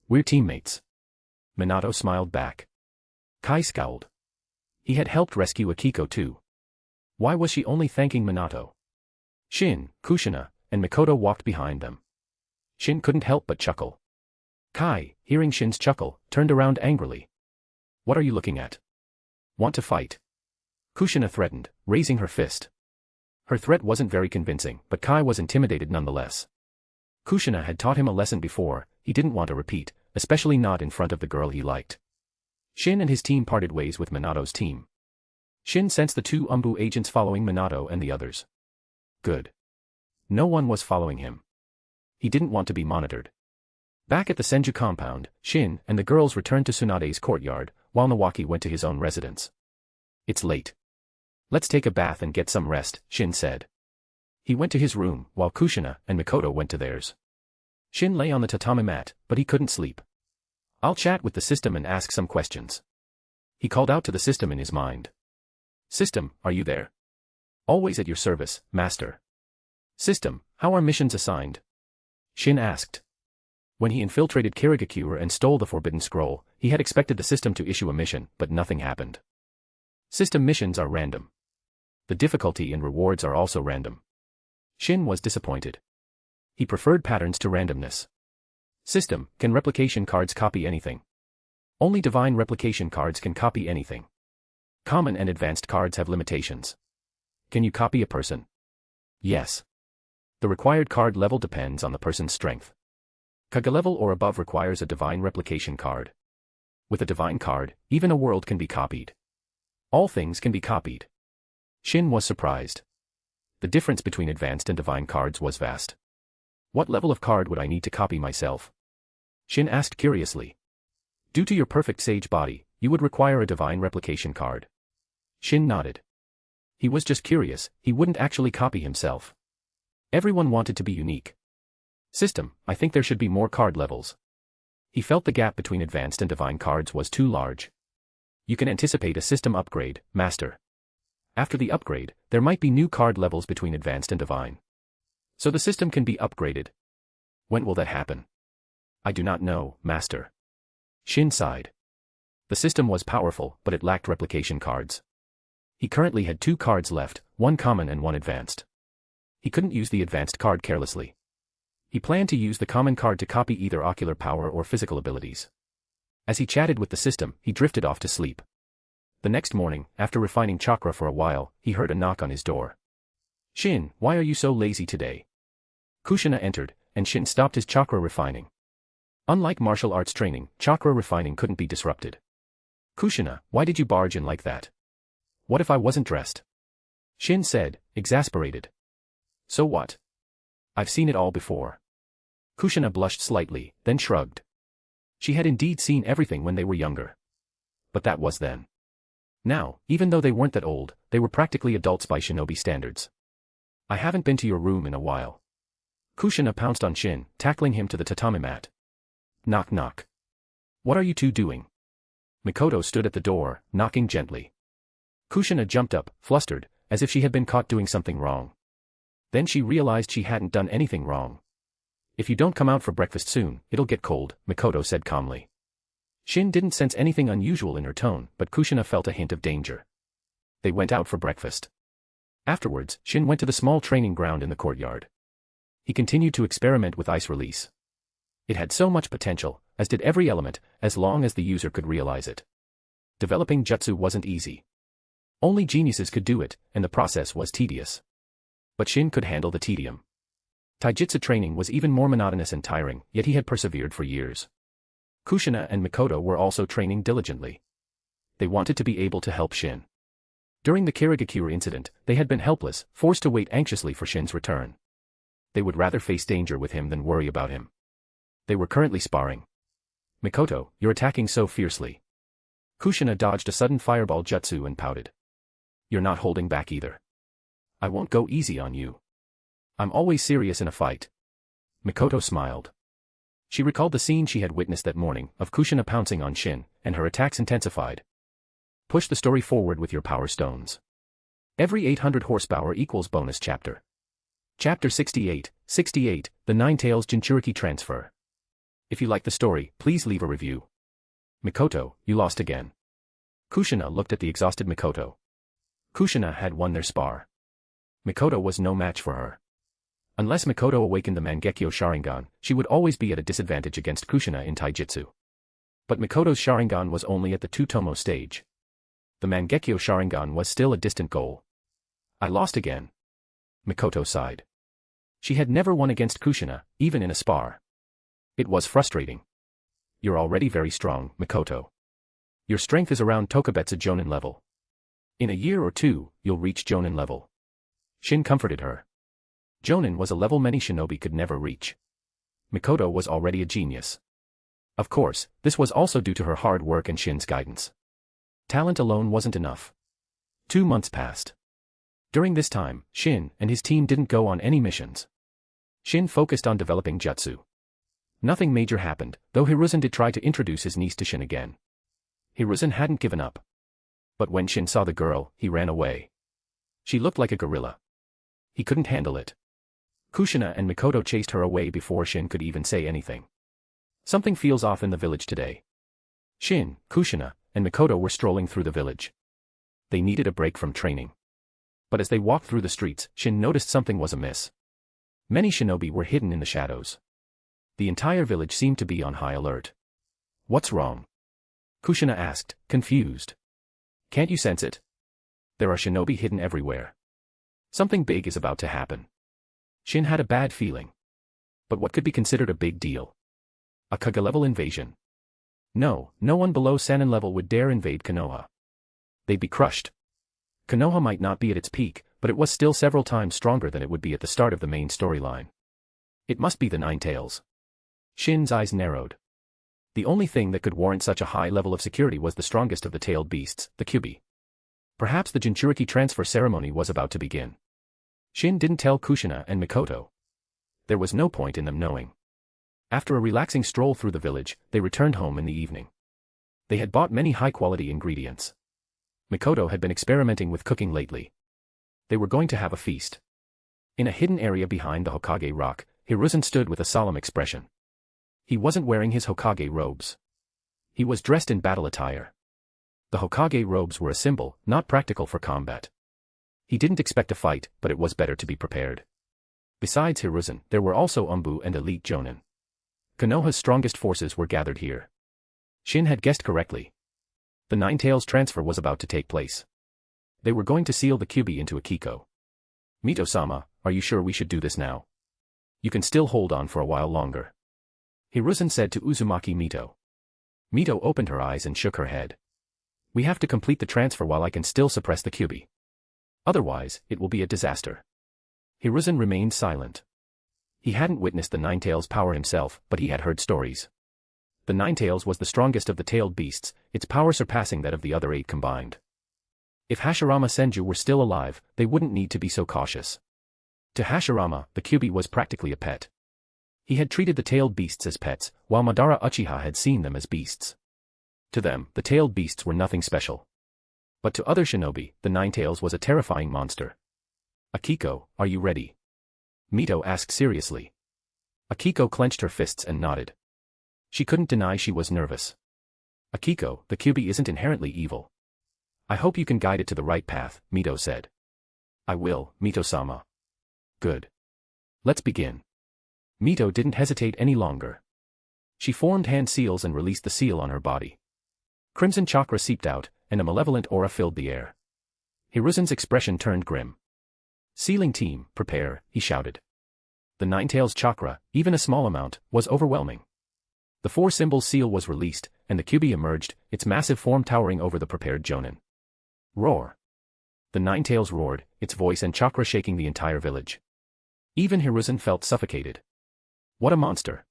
We're teammates. Minato smiled back. Kai scowled. He had helped rescue Akiko too. Why was she only thanking Minato? Shin, Kushina, and Mikoto walked behind them. Shin couldn't help but chuckle. Kai, hearing Shin's chuckle, turned around angrily. What are you looking at? Want to fight? Kushina threatened, raising her fist. Her threat wasn't very convincing, but Kai was intimidated nonetheless. Kushina had taught him a lesson before, he didn't want to repeat, especially not in front of the girl he liked. Shin and his team parted ways with Minato's team. Shin sensed the two Umbu agents following Minato and the others. Good. No one was following him. He didn't want to be monitored. Back at the Senju compound, Shin and the girls returned to Tsunade's courtyard, while Nawaki went to his own residence. It's late. Let's take a bath and get some rest, Shin said. He went to his room, while Kushina and Mikoto went to theirs. Shin lay on the tatami mat, but he couldn't sleep. I'll chat with the system and ask some questions. He called out to the system in his mind. System, are you there? Always at your service, master. System, how are missions assigned? Shin asked. When he infiltrated Kirigakure and stole the Forbidden Scroll, he had expected the system to issue a mission, but nothing happened. System missions are random. The difficulty and rewards are also random. Shin was disappointed. He preferred patterns to randomness. System, can replication cards copy anything? Only divine replication cards can copy anything. Common and advanced cards have limitations. Can you copy a person? Yes. The required card level depends on the person's strength. Kage level or above requires a divine replication card. With a divine card, even a world can be copied. All things can be copied. Shin was surprised. The difference between advanced and divine cards was vast. What level of card would I need to copy myself? Shin asked curiously. Due to your perfect sage body, you would require a divine replication card. Shin nodded. He was just curious, he wouldn't actually copy himself. Everyone wanted to be unique. System, I think there should be more card levels. He felt the gap between advanced and divine cards was too large. You can anticipate a system upgrade, master. After the upgrade, there might be new card levels between advanced and divine. So the system can be upgraded. When will that happen? I do not know, master. Shin sighed. The system was powerful, but it lacked replication cards. He currently had 2 cards left, one common and one advanced. He couldn't use the advanced card carelessly. He planned to use the common card to copy either ocular power or physical abilities. As he chatted with the system, he drifted off to sleep. The next morning, after refining chakra for a while, he heard a knock on his door. Shin, why are you so lazy today? Kushina entered, and Shin stopped his chakra refining. Unlike martial arts training, chakra refining couldn't be disrupted. Kushina, why did you barge in like that? What if I wasn't dressed? Shin said, exasperated. So what? I've seen it all before. Kushina blushed slightly, then shrugged. She had indeed seen everything when they were younger. But that was then. Now, even though they weren't that old, they were practically adults by shinobi standards. I haven't been to your room in a while. Kushina pounced on Shin, tackling him to the tatami mat. Knock knock. What are you two doing? Mikoto stood at the door, knocking gently. Kushina jumped up, flustered, as if she had been caught doing something wrong. Then she realized she hadn't done anything wrong. If you don't come out for breakfast soon, it'll get cold, Mikoto said calmly. Shin didn't sense anything unusual in her tone, but Kushina felt a hint of danger. They went out for breakfast. Afterwards, Shin went to the small training ground in the courtyard. He continued to experiment with ice release. It had so much potential, as did every element, as long as the user could realize it. Developing jutsu wasn't easy. Only geniuses could do it, and the process was tedious. But Shin could handle the tedium. Taijutsu training was even more monotonous and tiring, yet he had persevered for years. Kushina and Mikoto were also training diligently. They wanted to be able to help Shin. During the Kirigakure incident, they had been helpless, forced to wait anxiously for Shin's return. They would rather face danger with him than worry about him. They were currently sparring. Mikoto, you're attacking so fiercely. Kushina dodged a sudden fireball jutsu and pouted. You're not holding back either. I won't go easy on you. I'm always serious in a fight. Mikoto smiled. She recalled the scene she had witnessed that morning, of Kushina pouncing on Shin, and her attacks intensified. Push the story forward with your power stones. Every 800 horsepower equals bonus chapter. Chapter 68, The Nine-Tails Jinchuriki Transfer. If you like the story, please leave a review. Mikoto, you lost again. Kushina looked at the exhausted Mikoto. Kushina had won their spar. Mikoto was no match for her. Unless Mikoto awakened the Mangekyo Sharingan, she would always be at a disadvantage against Kushina in Taijutsu. But Mikoto's Sharingan was only at the Two-Tomo stage. The Mangekyo Sharingan was still a distant goal. I lost again. Mikoto sighed. She had never won against Kushina, even in a spar. It was frustrating. You're already very strong, Mikoto. Your strength is around Tokubetsu Jonin level. In a year or two, you'll reach Jonin level. Shin comforted her. Jonin was a level many shinobi could never reach. Mikoto was already a genius. Of course, this was also due to her hard work and Shin's guidance. Talent alone wasn't enough. 2 months passed. During this time, Shin and his team didn't go on any missions. Shin focused on developing jutsu. Nothing major happened, though Hiruzen did try to introduce his niece to Shin again. Hiruzen hadn't given up. But when Shin saw the girl, he ran away. She looked like a gorilla. He couldn't handle it. Kushina and Mikoto chased her away before Shin could even say anything. Something feels off in the village today. Shin, Kushina, and Mikoto were strolling through the village. They needed a break from training. But as they walked through the streets, Shin noticed something was amiss. Many shinobi were hidden in the shadows. The entire village seemed to be on high alert. What's wrong? Kushina asked, confused. Can't you sense it? There are shinobi hidden everywhere. Something big is about to happen. Shin had a bad feeling. But what could be considered a big deal? A Kage-level invasion. No one below Sannin level would dare invade Konoha. They'd be crushed. Konoha might not be at its peak, but it was still several times stronger than it would be at the start of the main storyline. It must be the Nine-Tails. Shin's eyes narrowed. The only thing that could warrant such a high level of security was the strongest of the tailed beasts, the Kyubi. Perhaps the Jinchuriki transfer ceremony was about to begin. Shin didn't tell Kushina and Mikoto. There was no point in them knowing. After a relaxing stroll through the village, they returned home in the evening. They had bought many high-quality ingredients. Mikoto had been experimenting with cooking lately. They were going to have a feast. In a hidden area behind the Hokage rock, Hiruzen stood with a solemn expression. He wasn't wearing his Hokage robes. He was dressed in battle attire. The Hokage robes were a symbol, not practical for combat. He didn't expect a fight, but it was better to be prepared. Besides Hiruzen, there were also Umbu and elite Jonin. Konoha's strongest forces were gathered here. Shin had guessed correctly. The Nine-Tails transfer was about to take place. They were going to seal the Kyubi into a Kiko. Mito-sama, are you sure we should do this now? You can still hold on for a while longer. Hiruzen said to Uzumaki Mito. Mito opened her eyes and shook her head. We have to complete the transfer while I can still suppress the Kyubi. Otherwise, it will be a disaster. Hiruzen remained silent. He hadn't witnessed the Nine-Tails power himself, but he had heard stories. The Nine-Tails was the strongest of the tailed beasts, its power surpassing that of the other 8 combined. If Hashirama Senju were still alive, they wouldn't need to be so cautious. To Hashirama, the Kyubi was practically a pet. He had treated the tailed beasts as pets, while Madara Uchiha had seen them as beasts. To them, the tailed beasts were nothing special. But to other shinobi, the Nine-Tails was a terrifying monster. Akiko, are you ready? Mito asked seriously. Akiko clenched her fists and nodded. She couldn't deny she was nervous. Akiko, the Kyubi isn't inherently evil. I hope you can guide it to the right path, Mito said. I will, Mito-sama. Good. Let's begin. Mito didn't hesitate any longer. She formed hand seals and released the seal on her body. Crimson chakra seeped out, and a malevolent aura filled the air. Hiruzen's expression turned grim. "Sealing team, prepare," he shouted. The Ninetales chakra, even a small amount, was overwhelming. The four-symbol seal was released, and the Kyuubi emerged, its massive form towering over the prepared Jonin. Roar! The Ninetales roared, its voice and chakra shaking the entire village. Even Hiruzen felt suffocated. What a monster!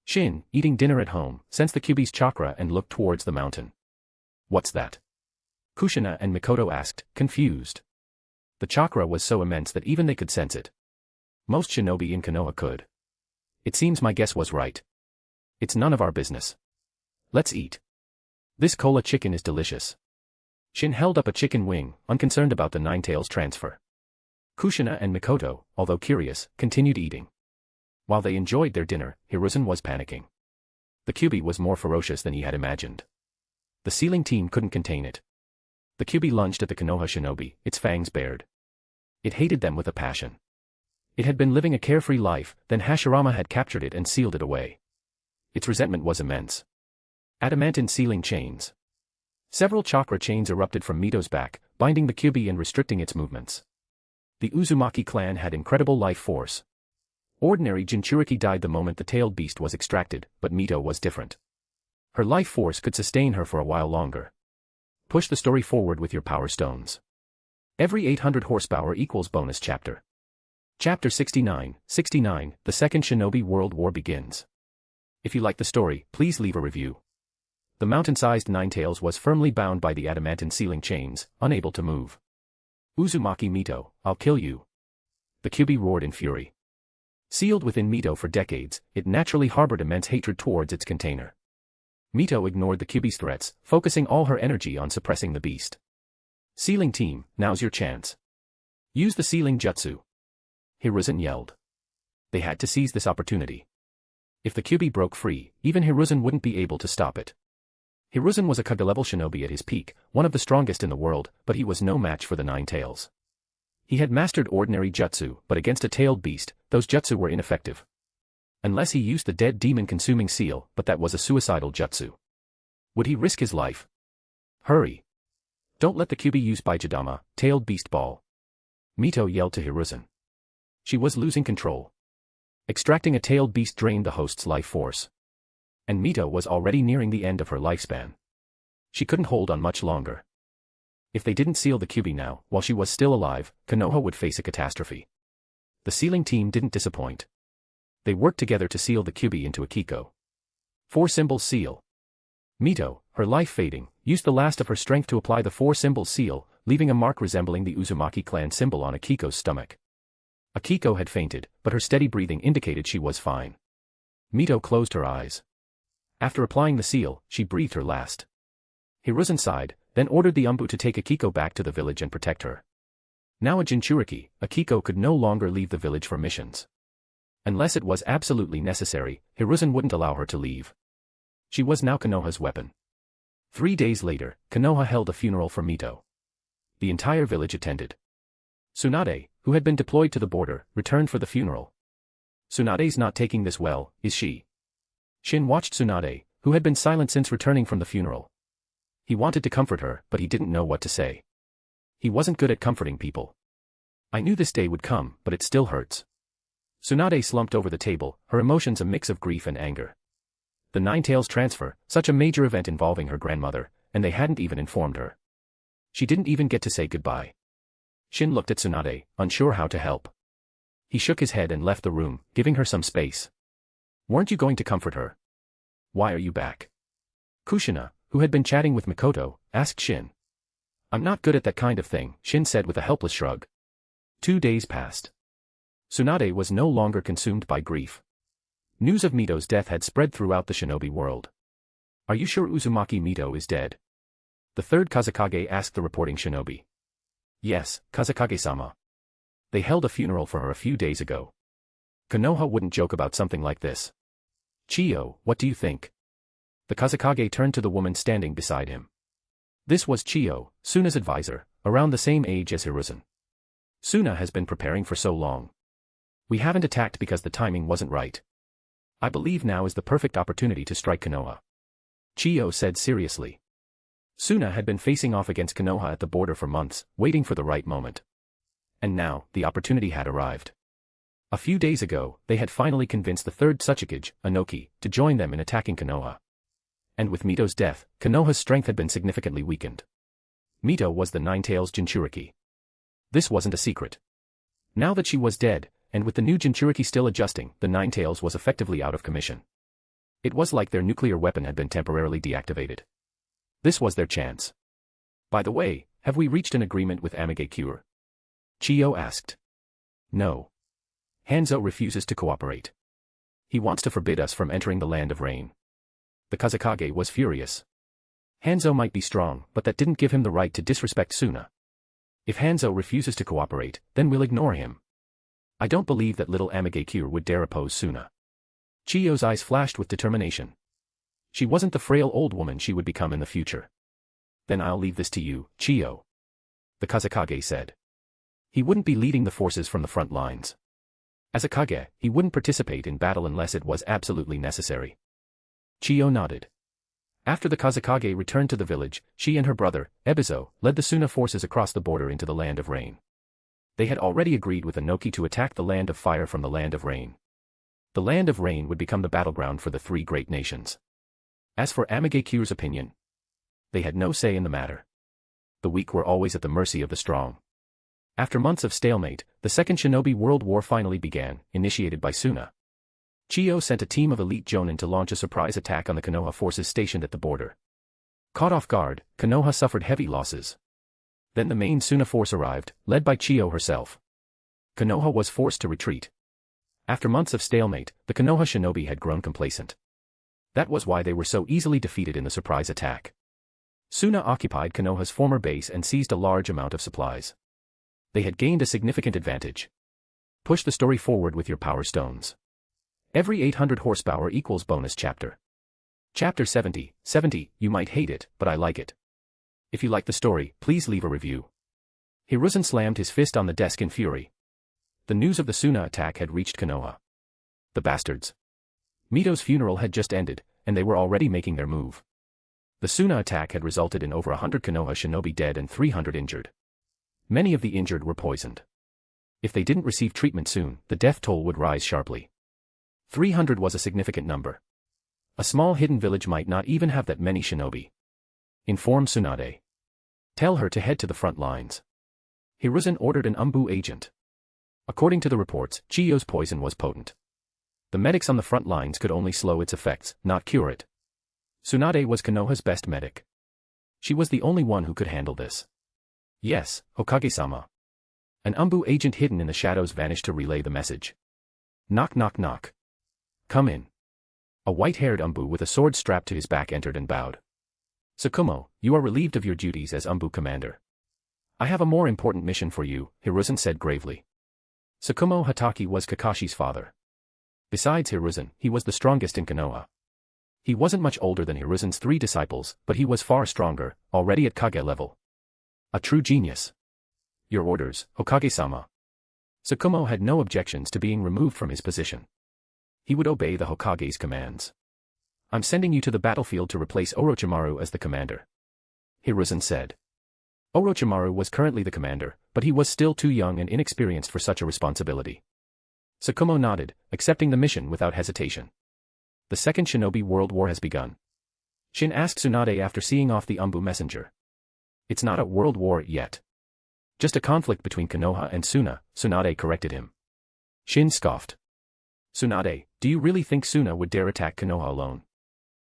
Shin, eating dinner at home, sensed the Kyuubi's chakra and looked towards the mountain. "What's that?" Kushina and Mikoto asked, confused. The chakra was so immense that even they could sense it. Most shinobi in Konoha could. "It seems my guess was right. It's none of our business. Let's eat. This cola chicken is delicious." Shin held up a chicken wing, unconcerned about the Ninetales transfer. Kushina and Mikoto, although curious, continued eating. While they enjoyed their dinner, Hiruzen was panicking. The Kyuubi was more ferocious than he had imagined. The sealing team couldn't contain it. The Kyuubi lunged at the Konoha shinobi, its fangs bared. It hated them with a passion. It had been living a carefree life, then Hashirama had captured it and sealed it away. Its resentment was immense. Adamantine sealing chains. Several chakra chains erupted from Mito's back, binding the Kyuubi and restricting its movements. The Uzumaki clan had incredible life force. Ordinary Jinchuriki died the moment the tailed beast was extracted, but Mito was different. Her life force could sustain her for a while longer. Push the story forward with your power stones. Every 800 horsepower equals bonus chapter. Chapter 69, The Second Shinobi World War begins. If you like the story, please leave a review. The mountain-sized Ninetales was firmly bound by the adamantine sealing chains, unable to move. "Uzumaki Mito, I'll kill you." The Kyuubi roared in fury. Sealed within Mito for decades, it naturally harbored immense hatred towards its container. Mito ignored the Kyuubi's threats, focusing all her energy on suppressing the beast. "Sealing team, now's your chance. Use the sealing jutsu." Hiruzen yelled. They had to seize this opportunity. If the Kyuubi broke free, even Hiruzen wouldn't be able to stop it. Hiruzen was a Kage-level shinobi at his peak, one of the strongest in the world, but he was no match for the Ninetales. He had mastered ordinary jutsu, but against a tailed beast, those jutsu were ineffective. Unless he used the dead demon-consuming seal, but that was a suicidal jutsu. Would he risk his life? "Hurry! Don't let the Kyuubi use Baijidama, tailed beast ball." Mito yelled to Hiruzen. She was losing control. Extracting a tailed beast drained the host's life force. And Mito was already nearing the end of her lifespan. She couldn't hold on much longer. If they didn't seal the Kyuubi now, while she was still alive, Konoha would face a catastrophe. The sealing team didn't disappoint. They worked together to seal the Kyuubi into a Kiko. Four-symbol seal. Mito, her life fading, used the last of her strength to apply the four-symbol seal, leaving a mark resembling the Uzumaki clan symbol on Akiko's stomach. Akiko had fainted, but her steady breathing indicated she was fine. Mito closed her eyes. After applying the seal, she breathed her last. Hiruzen sighed, then ordered the Umbu to take Akiko back to the village and protect her. Now a Jinchuriki, Akiko could no longer leave the village for missions. Unless it was absolutely necessary, Hiruzen wouldn't allow her to leave. She was now Konoha's weapon. 3 days later, Konoha held a funeral for Mito. The entire village attended. Tsunade, who had been deployed to the border, returned for the funeral. "Tsunade's not taking this well, is she?" Shin watched Tsunade, who had been silent since returning from the funeral. He wanted to comfort her, but he didn't know what to say. He wasn't good at comforting people. "I knew this day would come, but it still hurts." Tsunade slumped over the table, her emotions a mix of grief and anger. The Ninetales transfer, such a major event involving her grandmother, and they hadn't even informed her. She didn't even get to say goodbye. Shin looked at Tsunade, unsure how to help. He shook his head and left the room, giving her some space. "Weren't you going to comfort her? Why are you back?" Kushina, who had been chatting with Mikoto, asked Shin. "I'm not good at that kind of thing," Shin said with a helpless shrug. 2 days passed. Tsunade was no longer consumed by grief. News of Mito's death had spread throughout the shinobi world. "Are you sure Uzumaki Mito is dead?" The third Kazekage asked the reporting shinobi. "Yes, Kazekage-sama. They held a funeral for her a few days ago." Konoha wouldn't joke about something like this. "Chiyo, what do you think?" The Kazekage turned to the woman standing beside him. This was Chiyo, Suna's advisor, around the same age as Hiruzen. "Suna has been preparing for so long. We haven't attacked because the timing wasn't right. I believe now is the perfect opportunity to strike Konoha. Chiyo said seriously. Suna had been facing off against Konoha at the border for months, waiting for the right moment. And now, the opportunity had arrived. A few days ago, they had finally convinced the third Tsuchikage, Inoki, to join them in attacking Konoha. And with Mito's death, Konoha's strength had been significantly weakened. Mito was the Nine-Tails Jinchuriki. This wasn't a secret. Now that she was dead, and with the new Jinchuriki still adjusting, the Nine-Tails was effectively out of commission. It was like their nuclear weapon had been temporarily deactivated. This was their chance. By the way, have we reached an agreement with Amigakure? Chiyo asked. No. Hanzo refuses to cooperate. He wants to forbid us from entering the Land of Rain. The Kazekage was furious. Hanzo might be strong, but that didn't give him the right to disrespect Suna. If Hanzo refuses to cooperate, then we'll ignore him. I don't believe that little Amigakure would dare oppose Suna. Chiyo's eyes flashed with determination. She wasn't the frail old woman she would become in the future. Then I'll leave this to you, Chiyo. The Kazekage said. He wouldn't be leading the forces from the front lines. As a Kage, he wouldn't participate in battle unless it was absolutely necessary. Chiyo nodded. After the Kazekage returned to the village, she and her brother, Ebizo, led the Suna forces across the border into the Land of Rain. They had already agreed with Inoki to attack the Land of Fire from the Land of Rain. The Land of Rain would become the battleground for the three great nations. As for Amigakure's opinion, they had no say in the matter. The weak were always at the mercy of the strong. After months of stalemate, the Second Shinobi World War finally began, initiated by Suna. Chiyo sent a team of elite jonin to launch a surprise attack on the Konoha forces stationed at the border. Caught off guard, Konoha suffered heavy losses. Then the main Suna force arrived, led by Chiyo herself. Konoha was forced to retreat. After months of stalemate, the Konoha shinobi had grown complacent. That was why they were so easily defeated in the surprise attack. Suna occupied Konoha's former base and seized a large amount of supplies. They had gained a significant advantage. Push the story forward with your power stones. Every 800 horsepower equals bonus chapter. Chapter 70, you might hate it, but I like it. If you like the story, please leave a review. Hiruzen slammed his fist on the desk in fury. The news of the Suna attack had reached Konoha. The bastards. Mito's funeral had just ended, and they were already making their move. The Suna attack had resulted in over 100 Konoha shinobi dead and 300 injured. Many of the injured were poisoned. If they didn't receive treatment soon, the death toll would rise sharply. 300 was a significant number. A small hidden village might not even have that many shinobi. Inform Tsunade. Tell her to head to the front lines. Hiruzen ordered an Umbu agent. According to the reports, Chiyo's poison was potent. The medics on the front lines could only slow its effects, not cure it. Tsunade was Konoha's best medic. She was the only one who could handle this. Yes, Hokage-sama. An Umbu agent hidden in the shadows vanished to relay the message. Knock knock knock. Come in. A white-haired Umbu with a sword strapped to his back entered and bowed. Tsukumo, you are relieved of your duties as Umbu commander. I have a more important mission for you, Hiruzen said gravely. Tsukumo Hatake was Kakashi's father. Besides Hiruzen, he was the strongest in Konoha. He wasn't much older than Hiruzen's three disciples, but he was far stronger, already at Kage level. A true genius. Your orders, Hokage-sama. Tsukumo had no objections to being removed from his position. He would obey the Hokage's commands. I'm sending you to the battlefield to replace Orochimaru as the commander. Hiruzen said. Orochimaru was currently the commander, but he was still too young and inexperienced for such a responsibility. Tsukumo nodded, accepting the mission without hesitation. The Second Shinobi World War has begun. Shin asked Tsunade after seeing off the Umbu messenger. It's not a world war yet. Just a conflict between Konoha and Suna, Tsunade corrected him. Shin scoffed. Tsunade, do you really think Suna would dare attack Konoha alone?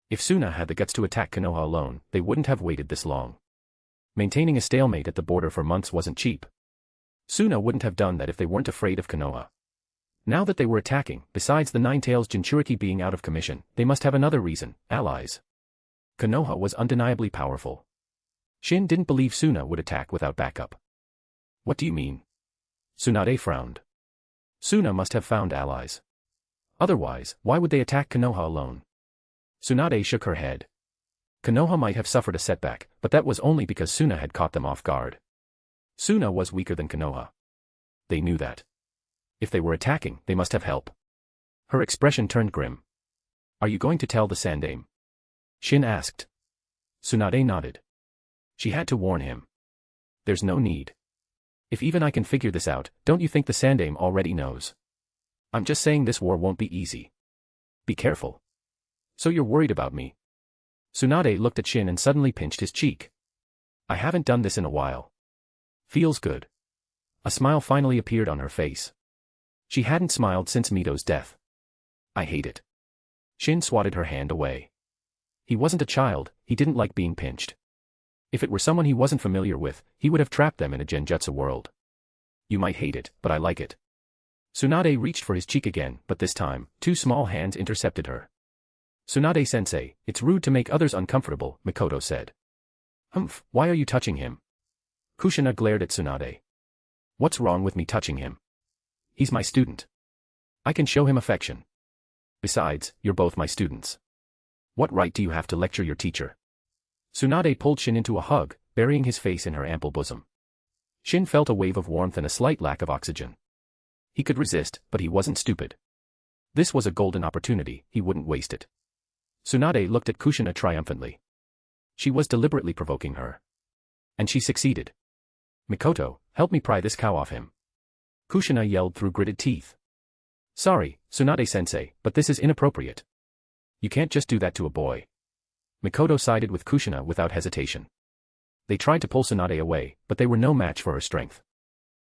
If Suna had the guts to attack Konoha alone, they wouldn't have waited this long. Maintaining a stalemate at the border for months wasn't cheap. Suna wouldn't have done that if they weren't afraid of Konoha. Now that they were attacking, besides the Nine-Tails Jinchuriki being out of commission, they must have another reason, allies. Konoha was undeniably powerful. Shin didn't believe Suna would attack without backup. What do you mean? Tsunade frowned. Suna must have found allies. Otherwise, why would they attack Konoha alone? Tsunade shook her head. Konoha might have suffered a setback, but that was only because Suna had caught them off guard. Suna was weaker than Konoha. They knew that. If they were attacking, they must have help. Her expression turned grim. Are you going to tell the Sandame? Shin asked. Tsunade nodded. She had to warn him. There's no need. If even I can figure this out, don't you think the Sandame already knows? I'm just saying this war won't be easy. Be careful. So you're worried about me? Tsunade looked at Shin and suddenly pinched his cheek. I haven't done this in a while. Feels good. A smile finally appeared on her face. She hadn't smiled since Mito's death. I hate it. Shin swatted her hand away. He wasn't a child, he didn't like being pinched. If it were someone he wasn't familiar with, he would have trapped them in a genjutsu world. You might hate it, but I like it. Tsunade reached for his cheek again, but this time, two small hands intercepted her. Tsunade-sensei, it's rude to make others uncomfortable, Mikoto said. Humph, why are you touching him? Kushina glared at Tsunade. What's wrong with me touching him? He's my student. I can show him affection. Besides, you're both my students. What right do you have to lecture your teacher? Tsunade pulled Shin into a hug, burying his face in her ample bosom. Shin felt a wave of warmth and a slight lack of oxygen. He could resist, but he wasn't stupid. This was a golden opportunity, he wouldn't waste it. Tsunade looked at Kushina triumphantly. She was deliberately provoking her. And she succeeded. Mikoto, help me pry this cow off him. Kushina yelled through gritted teeth. Sorry, Tsunade-sensei, but this is inappropriate. You can't just do that to a boy. Mikoto sided with Kushina without hesitation. They tried to pull Tsunade away, but they were no match for her strength.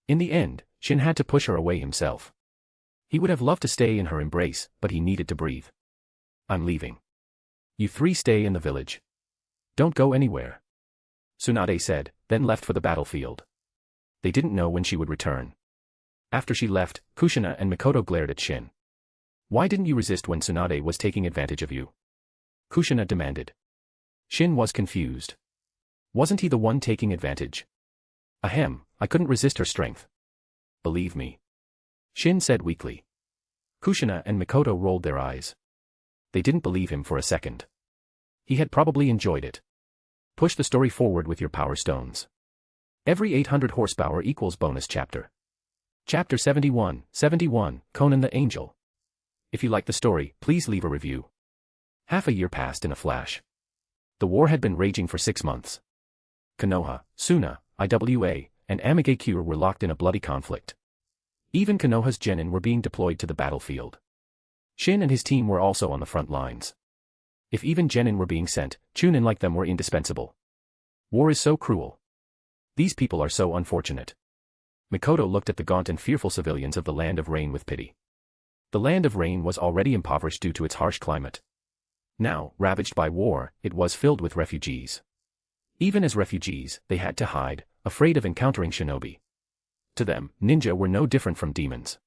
In the end, Shin had to push her away himself. He would have loved to stay in her embrace, but he needed to breathe. I'm leaving. You three stay in the village. Don't go anywhere. Tsunade said, then left for the battlefield. They didn't know when she would return. After she left, Kushina and Mikoto glared at Shin. Why didn't you resist when Tsunade was taking advantage of you? Kushina demanded. Shin was confused. Wasn't he the one taking advantage? Ahem, I couldn't resist her strength. Believe me. Shin said weakly. Kushina and Mikoto rolled their eyes. They didn't believe him for a second. He had probably enjoyed it. Push the story forward with your power stones. Every 800 horsepower equals bonus chapter. Chapter 71, Conan the Angel. If you like the story, please leave a review. Half a year passed in a flash. The war had been raging for 6 months. Konoha, Suna, Iwa, and Amigakure were locked in a bloody conflict. Even Konoha's genin were being deployed to the battlefield. Shin and his team were also on the front lines. If even genin were being sent, chunin like them were indispensable. War is so cruel. These people are so unfortunate. Mikoto looked at the gaunt and fearful civilians of the Land of Rain with pity. The Land of Rain was already impoverished due to its harsh climate. Now, ravaged by war, it was filled with refugees. Even as refugees, they had to hide, afraid of encountering shinobi. To them, ninja were no different from demons.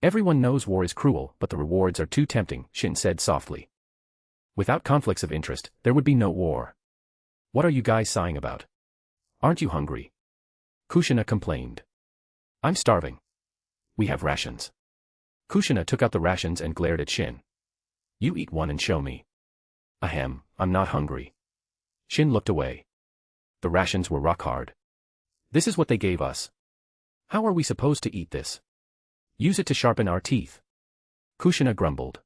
Everyone knows war is cruel, but the rewards are too tempting, Shin said softly. Without conflicts of interest, there would be no war. What are you guys sighing about? Aren't you hungry? Kushina complained. I'm starving. We have rations. Kushina took out the rations and glared at Shin. You eat one and show me. Ahem, I'm not hungry. Shin looked away. The rations were rock hard. This is what they gave us. How are we supposed to eat this? Use it to sharpen our teeth. Kushina grumbled.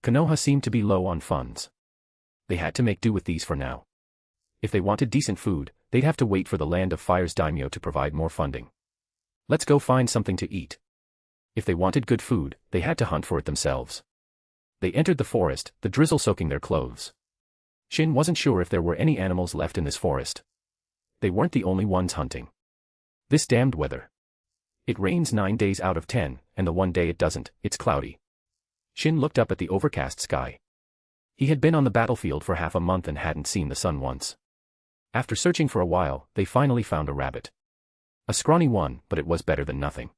Konoha seemed to be low on funds. They had to make do with these for now. If they wanted decent food, they'd have to wait for the Land of Fire's daimyo to provide more funding. Let's go find something to eat. If they wanted good food, they had to hunt for it themselves. They entered the forest, the drizzle soaking their clothes. Shin wasn't sure if there were any animals left in this forest. They weren't the only ones hunting. This damned weather. It rains 9 days out of 10, and the one day it doesn't, it's cloudy. Shin looked up at the overcast sky. He had been on the battlefield for half a month and hadn't seen the sun once. After searching for a while, they finally found a rabbit. A scrawny one, but it was better than nothing.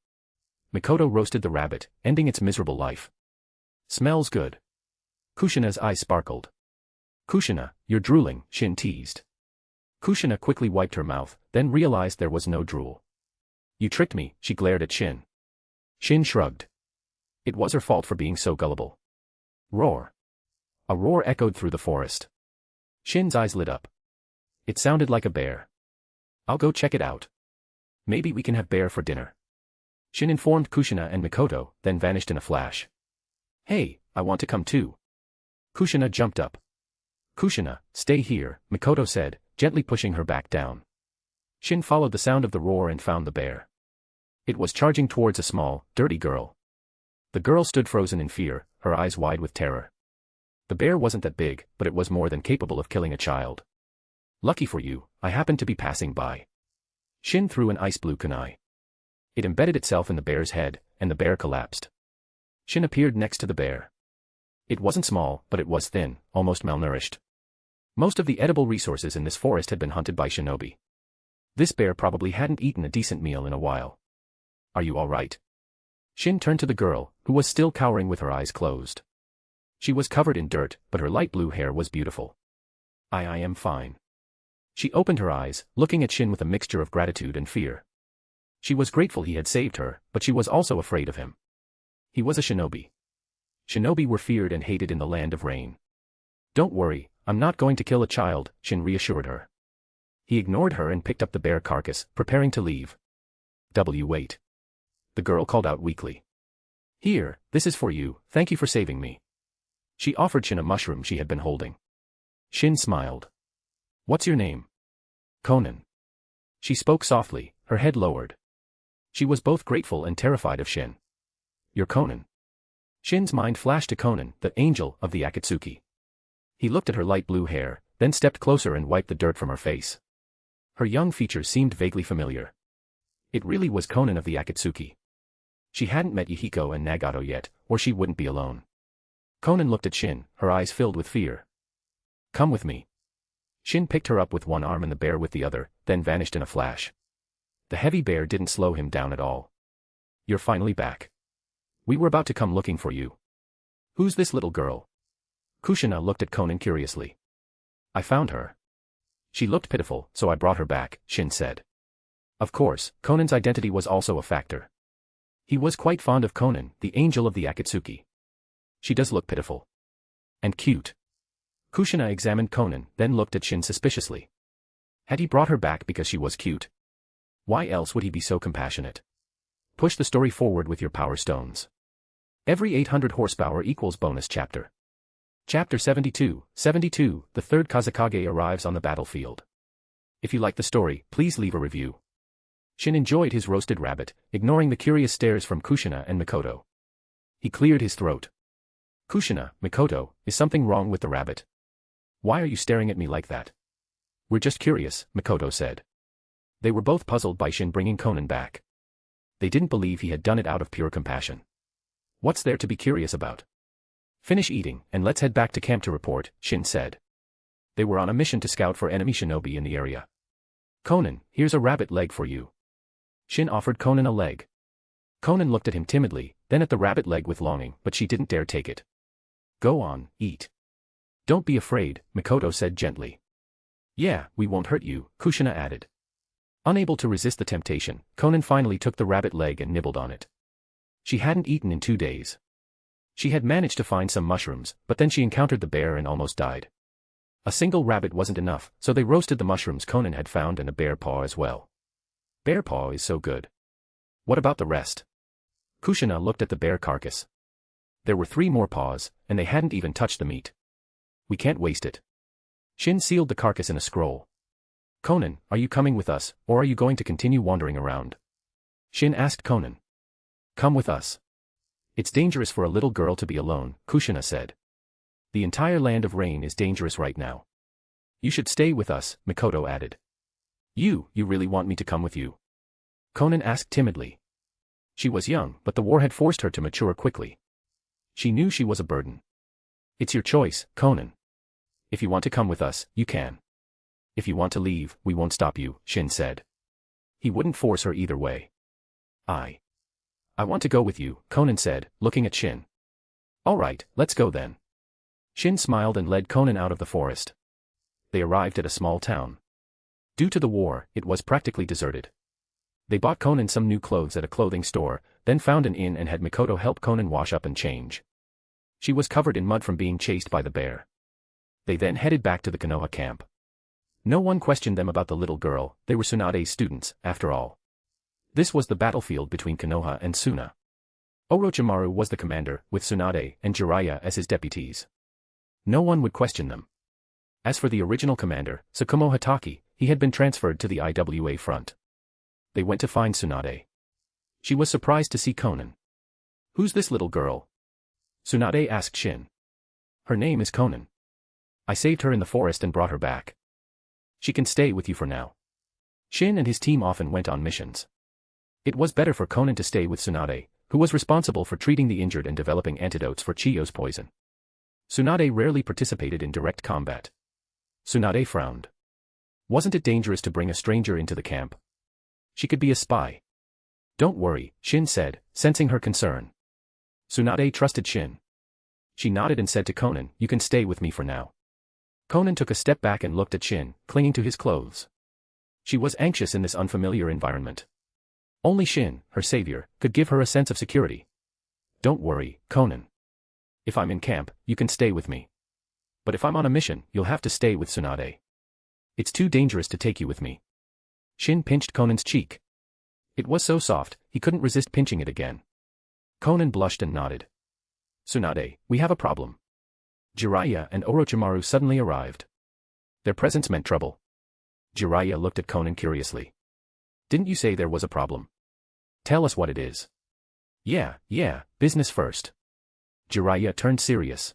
Mikoto roasted the rabbit, ending its miserable life. Smells good. Kushina's eyes sparkled. Kushina, you're drooling, Shin teased. Kushina quickly wiped her mouth, then realized there was no drool. You tricked me, she glared at Shin. Shin shrugged. It was her fault for being so gullible. Roar. A roar echoed through the forest. Shin's eyes lit up. It sounded like a bear. I'll go check it out. Maybe we can have bear for dinner. Shin informed Kushina and Mikoto, then vanished in a flash. Hey, I want to come too. Kushina jumped up. Kushina, stay here, Mikoto said, gently pushing her back down. Shin followed the sound of the roar and found the bear. It was charging towards a small, dirty girl. The girl stood frozen in fear, her eyes wide with terror. The bear wasn't that big, but it was more than capable of killing a child. Lucky for you, I happened to be passing by. Shin threw an ice blue kunai. It embedded itself in the bear's head, and the bear collapsed. Shin appeared next to the bear. It wasn't small, but it was thin, almost malnourished. Most of the edible resources in this forest had been hunted by shinobi. This bear probably hadn't eaten a decent meal in a while. Are you all right? Shin turned to the girl, who was still cowering with her eyes closed. She was covered in dirt, but her light blue hair was beautiful. I am fine. She opened her eyes, looking at Shin with a mixture of gratitude and fear. She was grateful he had saved her, but she was also afraid of him. He was a shinobi. Shinobi were feared and hated in the Land of Rain. Don't worry, I'm not going to kill a child, Shin reassured her. He ignored her and picked up the bear carcass, preparing to leave. Wait. The girl called out weakly. Here, this is for you, thank you for saving me. She offered Shin a mushroom she had been holding. Shin smiled. What's your name? Conan. She spoke softly, her head lowered. She was both grateful and terrified of Shin. You're Conan. Shin's mind flashed to Conan, the angel of the Akatsuki. He looked at her light blue hair, then stepped closer and wiped the dirt from her face. Her young features seemed vaguely familiar. It really was Conan of the Akatsuki. She hadn't met Yahiko and Nagato yet, or she wouldn't be alone. Conan looked at Shin, her eyes filled with fear. Come with me. Shin picked her up with one arm and the bear with the other, then vanished in a flash. The heavy bear didn't slow him down at all. You're finally back. We were about to come looking for you. Who's this little girl? Kushina looked at Conan curiously. I found her. She looked pitiful, so I brought her back, Shin said. Of course, Conan's identity was also a factor. He was quite fond of Conan, the angel of the Akatsuki. She does look pitiful. And cute. Kushina examined Conan, then looked at Shin suspiciously. Had he brought her back because she was cute? Why else would he be so compassionate? Push the story forward with your power stones. Every 800 horsepower equals bonus chapter. Chapter 72, the third Kazekage arrives on the battlefield. If you like the story, please leave a review. Shin enjoyed his roasted rabbit, ignoring the curious stares from Kushina and Mikoto. He cleared his throat. Kushina, Mikoto, is something wrong with the rabbit? Why are you staring at me like that? We're just curious, Mikoto said. They were both puzzled by Shin bringing Conan back. They didn't believe he had done it out of pure compassion. What's there to be curious about? Finish eating, and let's head back to camp to report, Shin said. They were on a mission to scout for enemy shinobi in the area. Conan, here's a rabbit leg for you. Shin offered Conan a leg. Conan looked at him timidly, then at the rabbit leg with longing, but she didn't dare take it. Go on, eat. Don't be afraid, Mikoto said gently. Yeah, we won't hurt you, Kushina added. Unable to resist the temptation, Conan finally took the rabbit leg and nibbled on it. She hadn't eaten in 2 days. She had managed to find some mushrooms, but then she encountered the bear and almost died. A single rabbit wasn't enough, so they roasted the mushrooms Conan had found and a bear paw as well. Bear paw is so good. What about the rest? Kushina looked at the bear carcass. There were 3 more paws, and they hadn't even touched the meat. We can't waste it. Shin sealed the carcass in a scroll. Conan, are you coming with us, or are you going to continue wandering around? Shin asked Conan. Come with us. It's dangerous for a little girl to be alone, Kushina said. The entire Land of Rain is dangerous right now. You should stay with us, Mikoto added. You really want me to come with you? Conan asked timidly. She was young, but the war had forced her to mature quickly. She knew she was a burden. It's your choice, Conan. If you want to come with us, you can. If you want to leave, we won't stop you, Shin said. He wouldn't force her either way. I want to go with you, Conan said, looking at Shin. All right, let's go then. Shin smiled and led Conan out of the forest. They arrived at a small town. Due to the war, it was practically deserted. They bought Conan some new clothes at a clothing store, then found an inn and had Mikoto help Conan wash up and change. She was covered in mud from being chased by the bear. They then headed back to the Konoha camp. No one questioned them about the little girl, they were Tsunade's students, after all. This was the battlefield between Konoha and Suna. Orochimaru was the commander, with Tsunade and Jiraiya as his deputies. No one would question them. As for the original commander, Tsukumo Hatake, he had been transferred to the IWA front. They went to find Tsunade. She was surprised to see Konan. "Who's this little girl?" Tsunade asked Shin. "Her name is Konan. I saved her in the forest and brought her back. She can stay with you for now." Shin and his team often went on missions. It was better for Konan to stay with Tsunade, who was responsible for treating the injured and developing antidotes for Chiyo's poison. Tsunade rarely participated in direct combat. Tsunade frowned. Wasn't it dangerous to bring a stranger into the camp? She could be a spy. "Don't worry," Shin said, sensing her concern. Tsunade trusted Shin. She nodded and said to Konan, "You can stay with me for now." Konan took a step back and looked at Shin, clinging to his clothes. She was anxious in this unfamiliar environment. Only Shin, her savior, could give her a sense of security. "Don't worry, Konan. If I'm in camp, you can stay with me. But if I'm on a mission, you'll have to stay with Tsunade. It's too dangerous to take you with me." Shin pinched Konan's cheek. It was so soft, he couldn't resist pinching it again. Konan blushed and nodded. "Tsunade, we have a problem." Jiraiya and Orochimaru suddenly arrived. Their presence meant trouble. Jiraiya looked at Konan curiously. "Didn't you say there was a problem? Tell us what it is." Yeah, business first." Jiraiya turned serious.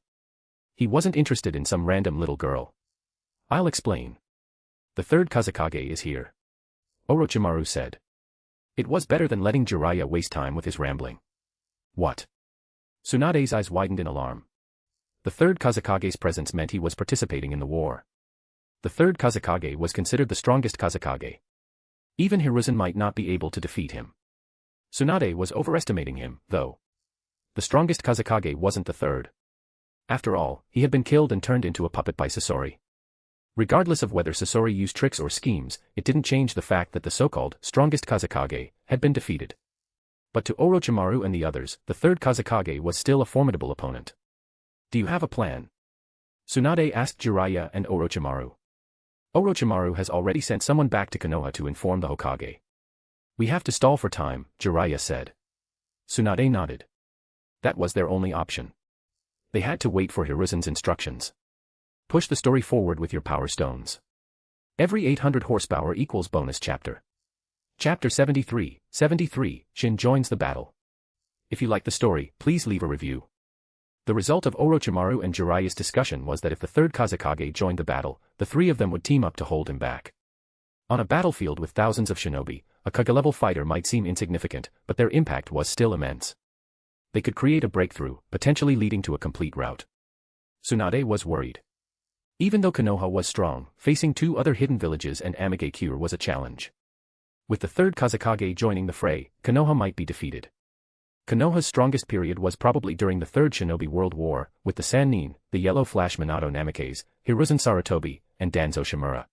He wasn't interested in some random little girl. "I'll explain. The third Kazekage is here," Orochimaru said. It was better than letting Jiraiya waste time with his rambling. "What?" Tsunade's eyes widened in alarm. The third Kazekage's presence meant he was participating in the war. The third Kazekage was considered the strongest Kazekage. Even Hiruzen might not be able to defeat him. Tsunade was overestimating him, though. The strongest Kazekage wasn't the third. After all, he had been killed and turned into a puppet by Sasori. Regardless of whether Sasori used tricks or schemes, it didn't change the fact that the so-called strongest Kazekage had been defeated. But to Orochimaru and the others, the third Kazekage was still a formidable opponent. "Do you have a plan?" Tsunade asked Jiraiya and Orochimaru. "Orochimaru has already sent someone back to Konoha to inform the Hokage." "We have to stall for time," Jiraiya said. Tsunade nodded. That was their only option. They had to wait for Hiruzen's instructions. Push the story forward with your power stones. Every 800 horsepower equals bonus chapter. Chapter 73, Shin joins the battle. If you like the story, please leave a review. The result of Orochimaru and Jiraiya's discussion was that if the third Kazekage joined the battle, the three of them would team up to hold him back. On a battlefield with thousands of shinobi, a Kage-level fighter might seem insignificant, but their impact was still immense. They could create a breakthrough, potentially leading to a complete rout. Tsunade was worried. Even though Konoha was strong, facing two other hidden villages and Amigakure was a challenge. With the third Kazekage joining the fray, Konoha might be defeated. Konoha's strongest period was probably during the Third Shinobi World War, with the Sannin, the Yellow Flash Minato Namikaze, Hiruzen Sarutobi, and Danzo Shimura.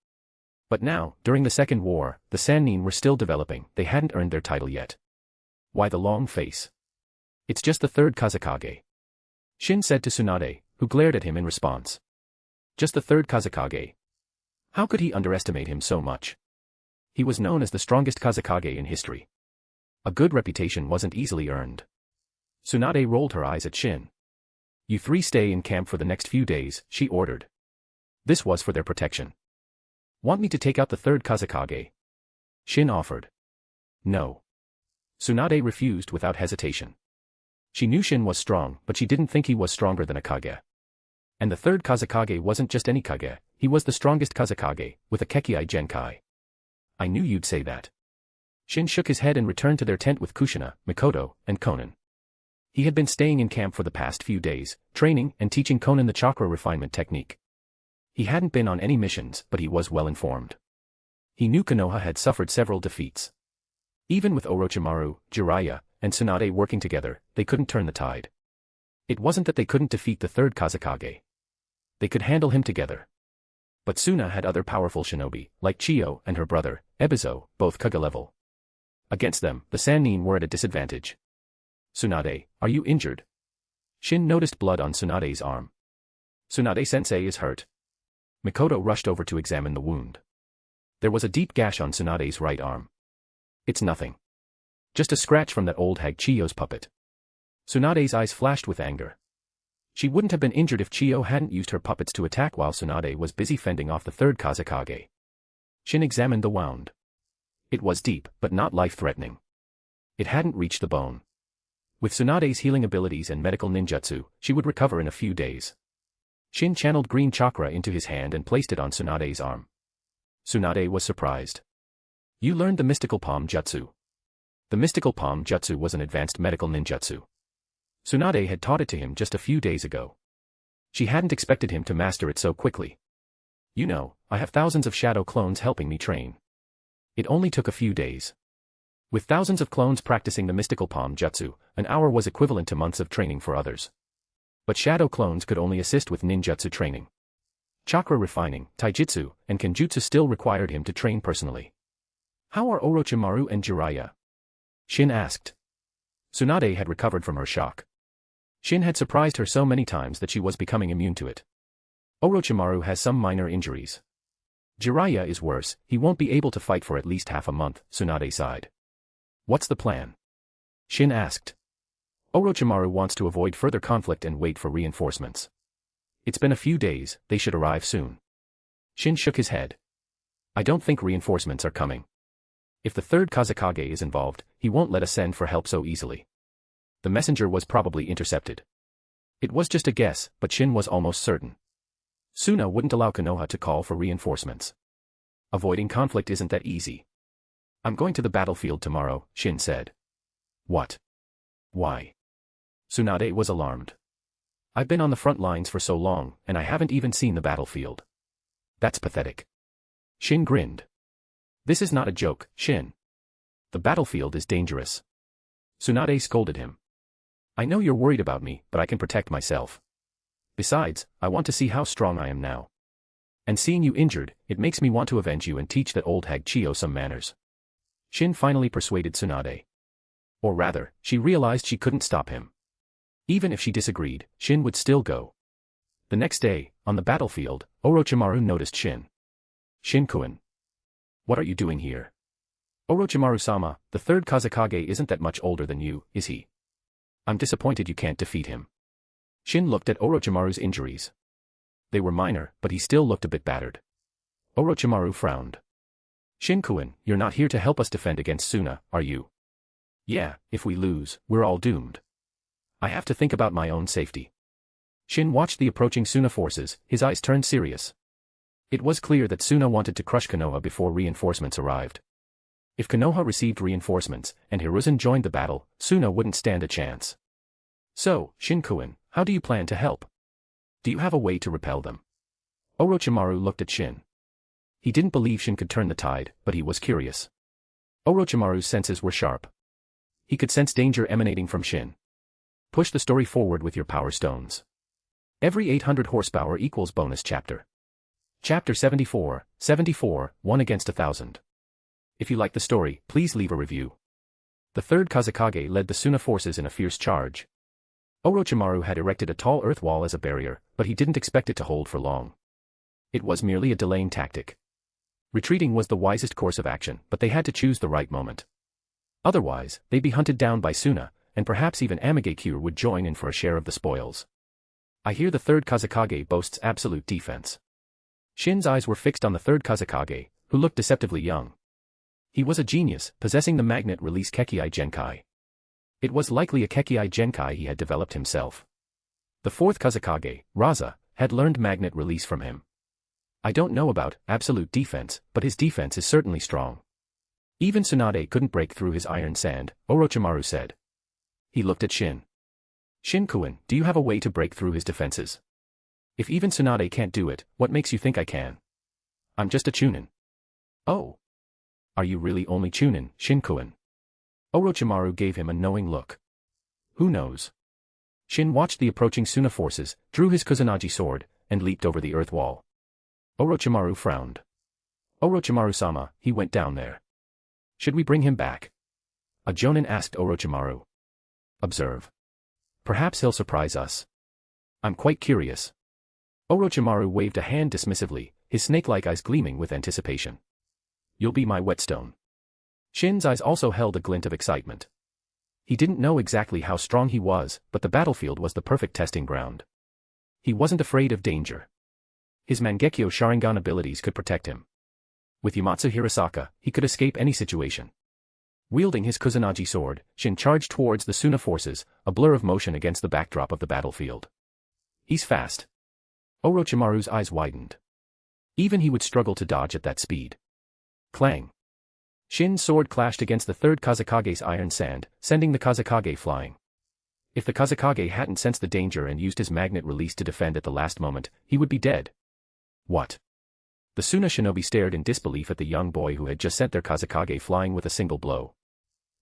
But now, during the Second War, the Sannin were still developing, they hadn't earned their title yet. Why the long face? It's just the third Kazekage. Shin said to Tsunade, who glared at him in response. Just the third Kazekage. How could he underestimate him so much? He was known as the strongest Kazekage in history. A good reputation wasn't easily earned. Tsunade rolled her eyes at Shin. "You three stay in camp for the next few days," she ordered. This was for their protection. "Want me to take out the third Kazekage?" Shin offered. "No." Tsunade refused without hesitation. She knew Shin was strong, but she didn't think he was stronger than a Kage. And the third Kazekage wasn't just any Kage, he was the strongest Kazekage, with a Kekkei Genkai. "I knew you'd say that." Shin shook his head and returned to their tent with Kushina, Mikoto, and Konan. He had been staying in camp for the past few days, training and teaching Konan the chakra refinement technique. He hadn't been on any missions, but he was well informed. He knew Konoha had suffered several defeats. Even with Orochimaru, Jiraiya, and Tsunade working together, they couldn't turn the tide. It wasn't that they couldn't defeat the third Kazekage. They could handle him together. But Suna had other powerful shinobi, like Chiyo and her brother, Ebizo, both Kage level. Against them, the Sannin were at a disadvantage. "Tsunade, are you injured?" Shin noticed blood on Tsunade's arm. "Tsunade-sensei is hurt." Mikoto rushed over to examine the wound. There was a deep gash on Tsunade's right arm. "It's nothing." Just a scratch from that old hag Chiyo's puppet. Tsunade's eyes flashed with anger. She wouldn't have been injured if Chiyo hadn't used her puppets to attack while Tsunade was busy fending off the third Kazekage. Shin examined the wound. It was deep, but not life-threatening. It hadn't reached the bone. With Tsunade's healing abilities and medical ninjutsu, she would recover in a few days. Shin channeled green chakra into his hand and placed it on Tsunade's arm. Tsunade was surprised. You learned the mystical palm jutsu. The mystical palm jutsu was an advanced medical ninjutsu. Tsunade had taught it to him just a few days ago. She hadn't expected him to master it so quickly. You know, I have thousands of shadow clones helping me train. It only took a few days. With thousands of clones practicing the mystical palm jutsu, an hour was equivalent to months of training for others. But shadow clones could only assist with ninjutsu training. Chakra refining, taijutsu, and kenjutsu still required him to train personally. How are Orochimaru and Jiraiya? Shin asked. Tsunade had recovered from her shock. Shin had surprised her so many times that she was becoming immune to it. Orochimaru has some minor injuries. Jiraiya is worse, he won't be able to fight for at least half a month, Tsunade sighed. What's the plan? Shin asked. Orochimaru wants to avoid further conflict and wait for reinforcements. It's been a few days, they should arrive soon. Shin shook his head. I don't think reinforcements are coming. If the third Kazekage is involved, he won't let us send for help so easily. The messenger was probably intercepted. It was just a guess, but Shin was almost certain. Suna wouldn't allow Konoha to call for reinforcements. Avoiding conflict isn't that easy. I'm going to the battlefield tomorrow, Shin said. What? Why? Tsunade was alarmed. I've been on the front lines for so long, and I haven't even seen the battlefield. That's pathetic. Shin grinned. This is not a joke, Shin. The battlefield is dangerous. Tsunade scolded him. I know you're worried about me, but I can protect myself. Besides, I want to see how strong I am now. And seeing you injured, it makes me want to avenge you and teach that old hag Chiyo some manners. Shin finally persuaded Tsunade. Or rather, she realized she couldn't stop him. Even if she disagreed, Shin would still go. The next day, on the battlefield, Orochimaru noticed Shin. Shin-kun. What are you doing here? Orochimaru-sama, the third Kazekage isn't that much older than you, is he? I'm disappointed you can't defeat him. Shin looked at Orochimaru's injuries. They were minor, but he still looked a bit battered. Orochimaru frowned. Shin-kun, you're not here to help us defend against Suna, are you? Yeah, if we lose, we're all doomed. I have to think about my own safety. Shin watched the approaching Suna forces, his eyes turned serious. It was clear that Suna wanted to crush Konoha before reinforcements arrived. If Konoha received reinforcements, and Hiruzen joined the battle, Suna wouldn't stand a chance. So, Shin-kun, how do you plan to help? Do you have a way to repel them? Orochimaru looked at Shin. He didn't believe Shin could turn the tide, but he was curious. Orochimaru's senses were sharp. He could sense danger emanating from Shin. Push the story forward with your power stones. Every 800 horsepower equals bonus chapter. Chapter 74, 1 against 1,000. If you like the story, please leave a review. The third Kazekage led the Suna forces in a fierce charge. Orochimaru had erected a tall earth wall as a barrier, but he didn't expect it to hold for long. It was merely a delaying tactic. Retreating was the wisest course of action, but they had to choose the right moment. Otherwise, they'd be hunted down by Suna, and perhaps even Amegakure would join in for a share of the spoils. I hear the third Kazekage boasts absolute defense. Shin's eyes were fixed on the third Kazekage, who looked deceptively young. He was a genius, possessing the magnet release Kekkei Genkai. It was likely a Kekkei Genkai he had developed himself. The fourth Kazekage, Raza, had learned magnet release from him. I don't know about absolute defense, but his defense is certainly strong. Even Tsunade couldn't break through his iron sand, Orochimaru said. He looked at Shin. Shin-kun, do you have a way to break through his defenses? If even Tsunade can't do it, what makes you think I can? I'm just a chunin. Oh. Are you really only chunin, Shin-kun? Orochimaru gave him a knowing look. Who knows? Shin watched the approaching Suna forces, drew his Kusanagi sword, and leaped over the earth wall. Orochimaru frowned. Orochimaru-sama, he went down there. Should we bring him back? A jonin asked Orochimaru. Observe. Perhaps he'll surprise us. I'm quite curious. Orochimaru waved a hand dismissively, his snake-like eyes gleaming with anticipation. You'll be my whetstone. Shin's eyes also held a glint of excitement. He didn't know exactly how strong he was, but the battlefield was the perfect testing ground. He wasn't afraid of danger. His Mangekyo Sharingan abilities could protect him. With Yamatsu Hirasaka, he could escape any situation. Wielding his Kusanagi sword, Shin charged towards the Suna forces, a blur of motion against the backdrop of the battlefield. He's fast. Orochimaru's eyes widened. Even he would struggle to dodge at that speed. Clang. Shin's sword clashed against the third Kazekage's iron sand, sending the Kazekage flying. If the Kazekage hadn't sensed the danger and used his magnet release to defend at the last moment, he would be dead. What? The Suna shinobi stared in disbelief at the young boy who had just sent their Kazekage flying with a single blow.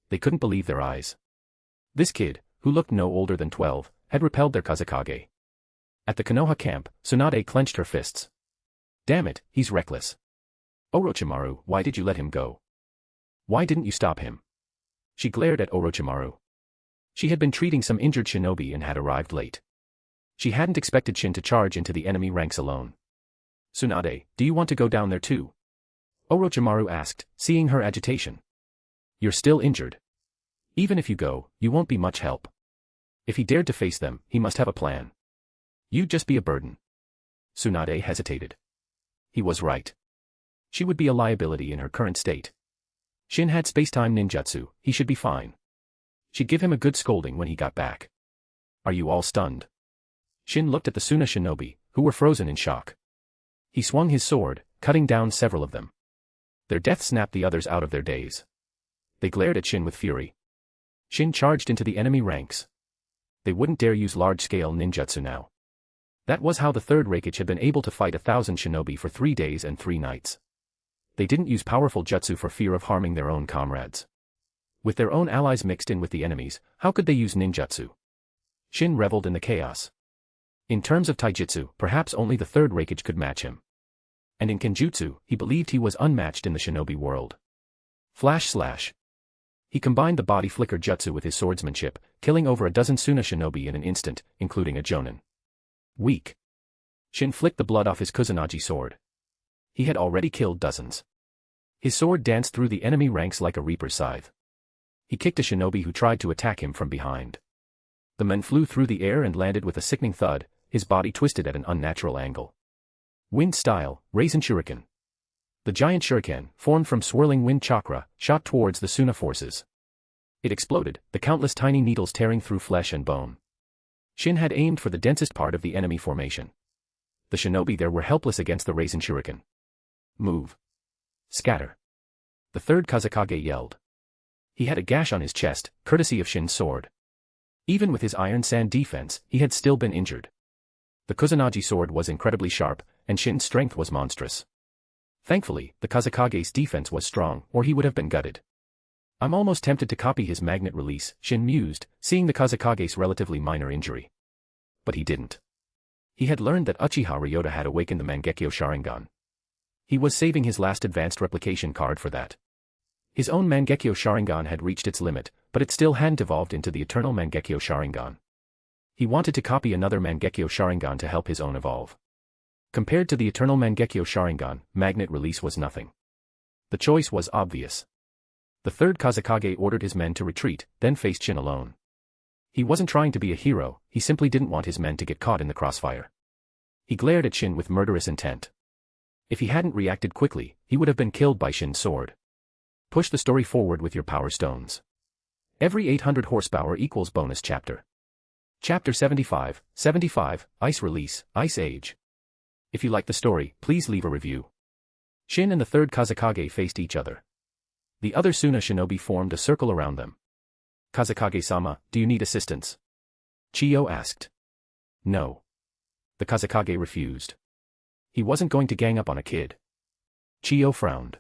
They couldn't believe their eyes. This kid, who looked no older than 12, had repelled their Kazekage. At the Konoha camp, Tsunade clenched her fists. Damn it, he's reckless. Orochimaru, why did you let him go? Why didn't you stop him? She glared at Orochimaru. She had been treating some injured shinobi and had arrived late. She hadn't expected Shin to charge into the enemy ranks alone. Tsunade, do you want to go down there too? Orochimaru asked, seeing her agitation. You're still injured. Even if you go, you won't be much help. If he dared to face them, he must have a plan. You'd just be a burden. Tsunade hesitated. He was right. She would be a liability in her current state. Shin had space-time ninjutsu, he should be fine. She'd give him a good scolding when he got back. Are you all stunned? Shin looked at the Suna shinobi, who were frozen in shock. He swung his sword, cutting down several of them. Their death snapped the others out of their daze. They glared at Shin with fury. Shin charged into the enemy ranks. They wouldn't dare use large-scale ninjutsu now. That was how the third Reikage had been able to fight 1,000 shinobi for 3 days and 3 nights. They didn't use powerful jutsu for fear of harming their own comrades. With their own allies mixed in with the enemies, how could they use ninjutsu? Shin reveled in the chaos. In terms of taijutsu, perhaps only the third Reikage could match him. And in kenjutsu, he believed he was unmatched in the shinobi world. Flash slash. He combined the body flicker jutsu with his swordsmanship, killing over a dozen Suna shinobi in an instant, including a jonin. Weak. Shin flicked the blood off his Kusanagi sword. He had already killed dozens. His sword danced through the enemy ranks like a reaper's scythe. He kicked a shinobi who tried to attack him from behind. The men flew through the air and landed with a sickening thud, his body twisted at an unnatural angle. Wind style, Raisin Shuriken. The giant shuriken, formed from swirling wind chakra, shot towards the Suna forces. It exploded, the countless tiny needles tearing through flesh and bone. Shin had aimed for the densest part of the enemy formation. The shinobi there were helpless against the Raisin Shuriken. Move. Scatter. The third Kazekage yelled. He had a gash on his chest, courtesy of Shin's sword. Even with his iron sand defense, he had still been injured. The Kusanagi sword was incredibly sharp, and Shin's strength was monstrous. Thankfully, the Kazekage's defense was strong, or he would have been gutted. I'm almost tempted to copy his magnet release, Shin mused, seeing the Kazekage's relatively minor injury. But he didn't. He had learned that Uchiha Ryota had awakened the Mangekyo Sharingan. He was saving his last advanced replication card for that. His own Mangekyo Sharingan had reached its limit, but it still hadn't evolved into the eternal Mangekyo Sharingan. He wanted to copy another Mangekyo Sharingan to help his own evolve. Compared to the eternal Mangekyo Sharingan, magnet release was nothing. The choice was obvious. The third Kazekage ordered his men to retreat, then faced Shin alone. He wasn't trying to be a hero, he simply didn't want his men to get caught in the crossfire. He glared at Shin with murderous intent. If he hadn't reacted quickly, he would have been killed by Shin's sword. Push the story forward with your power stones. Every 800 horsepower equals bonus chapter. Chapter 75, Ice Release, Ice Age. If you like the story, please leave a review. Shin and the third Kazekage faced each other. The other Suna shinobi formed a circle around them. Kazekage-sama, do you need assistance? Chiyo asked. No. The Kazekage refused. He wasn't going to gang up on a kid. Chiyo frowned.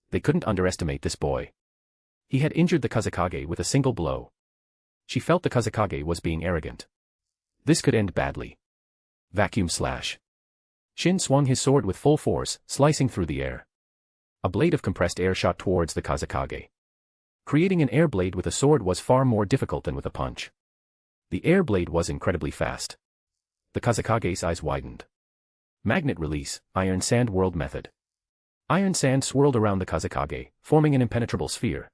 They couldn't underestimate this boy. He had injured the Kazekage with a single blow. She felt the Kazekage was being arrogant. This could end badly. Vacuum slash. Shin swung his sword with full force, slicing through the air. A blade of compressed air shot towards the Kazekage. Creating an air blade with a sword was far more difficult than with a punch. The air blade was incredibly fast. The Kazekage's eyes widened. Magnet release, Iron Sand World method. Iron sand swirled around the Kazekage, forming an impenetrable sphere.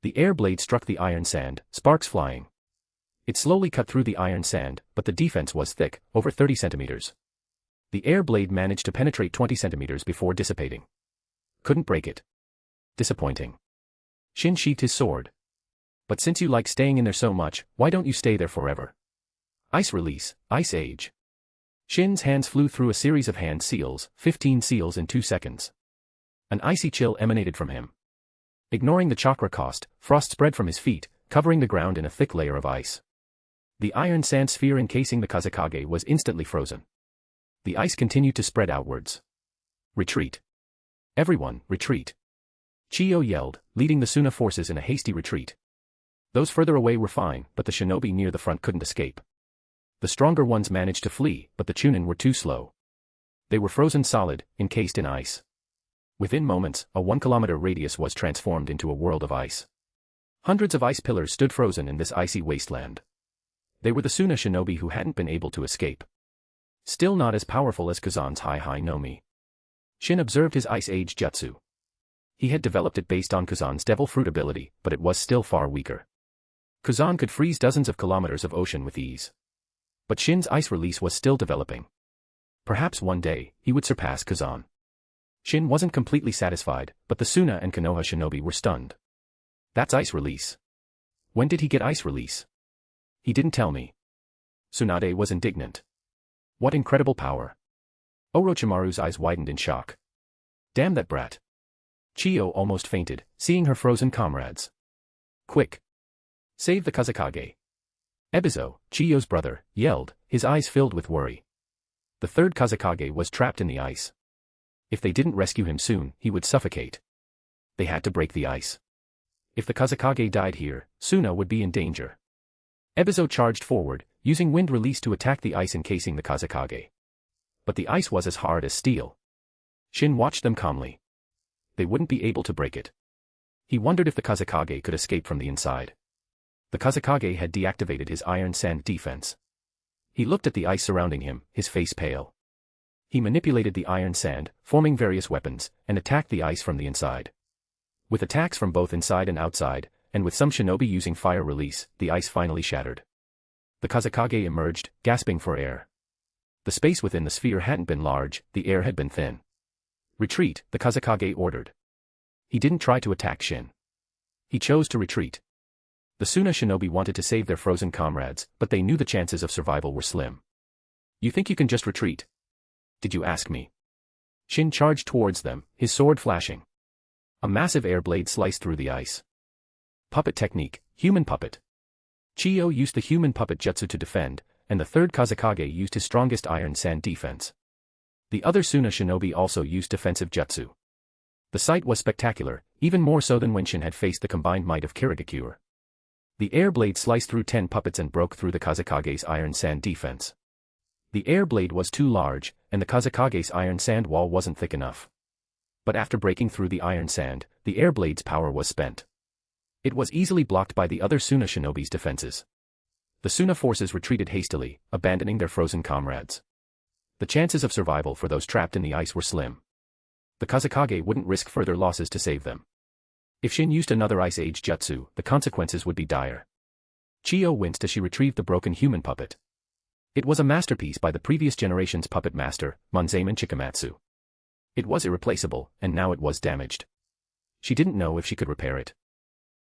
The air blade struck the iron sand, sparks flying. It slowly cut through the iron sand, but the defense was thick, over 30 centimeters. The air blade managed to penetrate 20 centimeters before dissipating. Couldn't break it. Disappointing. Shin sheathed his sword. But since you like staying in there so much, why don't you stay there forever? Ice release, ice age. Shin's hands flew through a series of hand seals, 15 seals in 2 seconds. An icy chill emanated from him. Ignoring the chakra cost, frost spread from his feet, covering the ground in a thick layer of ice. The iron sand sphere encasing the Kazekage was instantly frozen. The ice continued to spread outwards. Retreat. Everyone, retreat. Chiyo yelled, leading the Suna forces in a hasty retreat. Those further away were fine, but the shinobi near the front couldn't escape. The stronger ones managed to flee, but the Chunin were too slow. They were frozen solid, encased in ice. Within moments, a 1-kilometer radius was transformed into a world of ice. Hundreds of ice pillars stood frozen in this icy wasteland. They were the Suna shinobi who hadn't been able to escape. Still not as powerful as Kazan's Hai Nomi. Shin observed his Ice Age jutsu. He had developed it based on Kazan's Devil Fruit ability, but it was still far weaker. Kazan could freeze dozens of kilometers of ocean with ease. But Shin's ice release was still developing. Perhaps one day, he would surpass Kazan. Shin wasn't completely satisfied, but the Suna and Konoha shinobi were stunned. That's ice release. When did he get ice release? He didn't tell me. Tsunade was indignant. What incredible power. Orochimaru's eyes widened in shock. Damn that brat. Chiyo almost fainted, seeing her frozen comrades. Quick. Save the Kazekage. Ebizo, Chiyo's brother, yelled, his eyes filled with worry. The third Kazekage was trapped in the ice. If they didn't rescue him soon, he would suffocate. They had to break the ice. If the Kazekage died here, Suna would be in danger. Ebizo charged forward, using wind release to attack the ice encasing the Kazekage. But the ice was as hard as steel. Shin watched them calmly. They wouldn't be able to break it. He wondered if the Kazekage could escape from the inside. The Kazekage had deactivated his iron sand defense. He looked at the ice surrounding him, his face pale. He manipulated the iron sand, forming various weapons, and attacked the ice from the inside. With attacks from both inside and outside, and with some shinobi using fire release, the ice finally shattered. The Kazekage emerged, gasping for air. The space within the sphere hadn't been large, the air had been thin. Retreat, the Kazekage ordered. He didn't try to attack Shin. He chose to retreat. The Suna shinobi wanted to save their frozen comrades, but they knew the chances of survival were slim. You think you can just retreat? Did you ask me? Shin charged towards them, his sword flashing. A massive air blade sliced through the ice. Puppet technique, human puppet. Chiyo used the human puppet jutsu to defend, and the third Kazekage used his strongest iron sand defense. The other Suna shinobi also used defensive jutsu. The sight was spectacular, even more so than when Shin had faced the combined might of Kirigakure. The air blade sliced through 10 puppets and broke through the Kazekage's iron sand defense. The air blade was too large, and the Kazekage's iron sand wall wasn't thick enough. But after breaking through the iron sand, the air blade's power was spent. It was easily blocked by the other Suna shinobi's defenses. The Suna forces retreated hastily, abandoning their frozen comrades. The chances of survival for those trapped in the ice were slim. The Kazekage wouldn't risk further losses to save them. If Shin used another Ice Age jutsu, the consequences would be dire. Chiyo winced as she retrieved the broken human puppet. It was a masterpiece by the previous generation's puppet master, Monzaemon Chikamatsu. It was irreplaceable, and now it was damaged. She didn't know if she could repair it.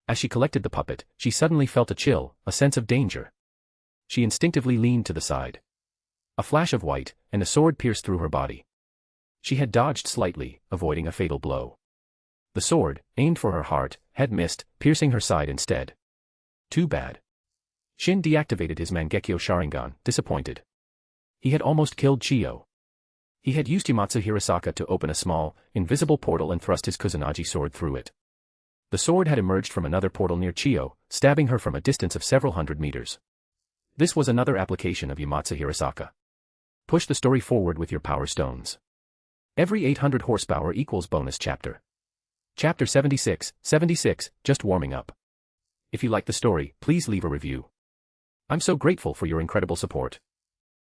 As she collected the puppet, she suddenly felt a chill, a sense of danger. She instinctively leaned to the side. A flash of white, and a sword pierced through her body. She had dodged slightly, avoiding a fatal blow. The sword, aimed for her heart, had missed, piercing her side instead. Too bad. Shin deactivated his Mangekyo Sharingan, disappointed. He had almost killed Chiyo. He had used Yamatsu Hirasaka to open a small, invisible portal and thrust his Kusanagi sword through it. The sword had emerged from another portal near Chiyo, stabbing her from a distance of several hundred meters. This was another application of Yamatsu Hirasaka. Push the story forward with your power stones. Every 800 horsepower equals bonus chapter. Chapter 76, just warming up. If you like the story, please leave a review. I'm so grateful for your incredible support.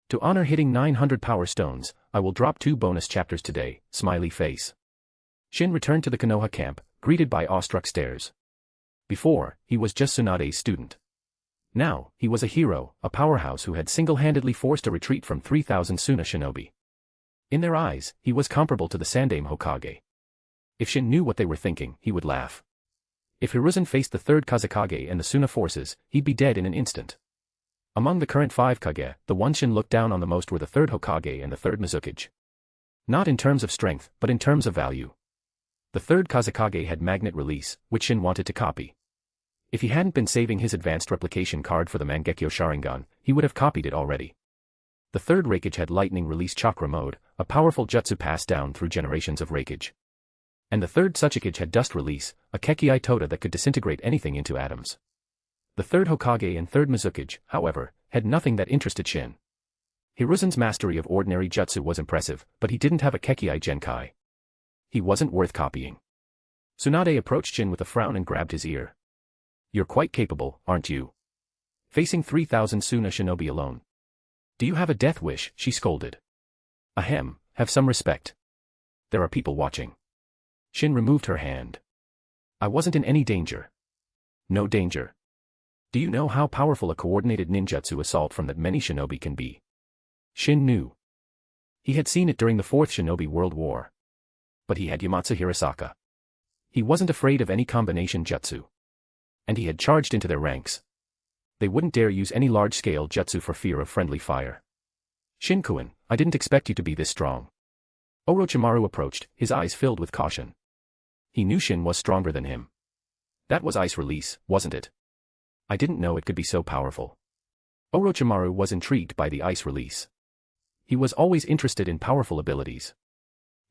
To honor hitting 900 power stones, I will drop 2 bonus chapters today, smiley face. Shin returned to the Konoha camp, greeted by awestruck stares. Before, he was just Tsunade's student. Now, he was a hero, a powerhouse who had single-handedly forced a retreat from 3,000 Suna shinobi. In their eyes, he was comparable to the Sandaime Hokage. If Shin knew what they were thinking, he would laugh. If Hiruzen faced the third Kazekage and the Suna forces, he'd be dead in an instant. Among the current 5 Kage, the one Shin looked down on the most were the third Hokage and the third Mizukage. Not in terms of strength, but in terms of value. The third Kazekage had magnet release, which Shin wanted to copy. If he hadn't been saving his advanced replication card for the Mangekyo Sharingan, he would have copied it already. The third Reikage had lightning release chakra mode, a powerful jutsu passed down through generations of Reikage. And the third Tsuchikage had dust release, a Kekkei Tota that could disintegrate anything into atoms. The third Hokage and third Mizukage, however, had nothing that interested Shin. Hiruzen's mastery of ordinary jutsu was impressive, but he didn't have a Kekkei Genkai. He wasn't worth copying. Tsunade approached Shin with a frown and grabbed his ear. You're quite capable, aren't you? Facing 3,000 Suna shinobi alone. Do you have a death wish? She scolded. Ahem, have some respect. There are people watching. Shin removed her hand. I wasn't in any danger. No danger. Do you know how powerful a coordinated ninjutsu assault from that many shinobi can be? Shin knew. He had seen it during the 4th Shinobi World War. But he had Yamatsu Hirasaka. He wasn't afraid of any combination jutsu. And he had charged into their ranks. They wouldn't dare use any large-scale jutsu for fear of friendly fire. Shin-kun, I didn't expect you to be this strong. Orochimaru approached, his eyes filled with caution. He knew Shin was stronger than him. That was ice release, wasn't it? I didn't know it could be so powerful. Orochimaru was intrigued by the ice release. He was always interested in powerful abilities.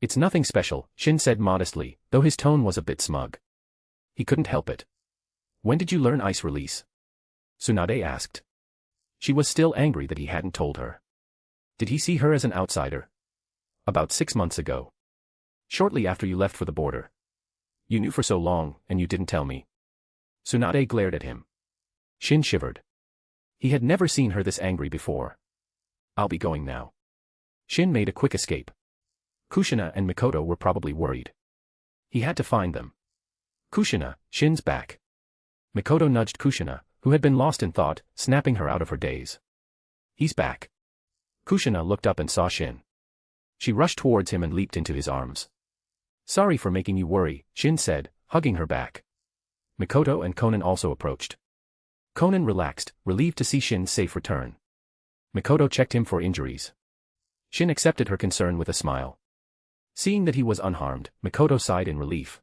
It's nothing special, Shin said modestly, though his tone was a bit smug. He couldn't help it. When did you learn ice release? Tsunade asked. She was still angry that he hadn't told her. Did he see her as an outsider? About 6 months ago. Shortly after you left for the border. You knew for so long, and you didn't tell me. Tsunade glared at him. Shin shivered. He had never seen her this angry before. I'll be going now. Shin made a quick escape. Kushina and Mikoto were probably worried. He had to find them. Kushina, Shin's back. Mikoto nudged Kushina, who had been lost in thought, snapping her out of her daze. He's back. Kushina looked up and saw Shin. She rushed towards him and leaped into his arms. Sorry for making you worry, Shin said, hugging her back. Mikoto and Konan also approached. Konan relaxed, relieved to see Shin's safe return. Mikoto checked him for injuries. Shin accepted her concern with a smile. Seeing that he was unharmed, Mikoto sighed in relief.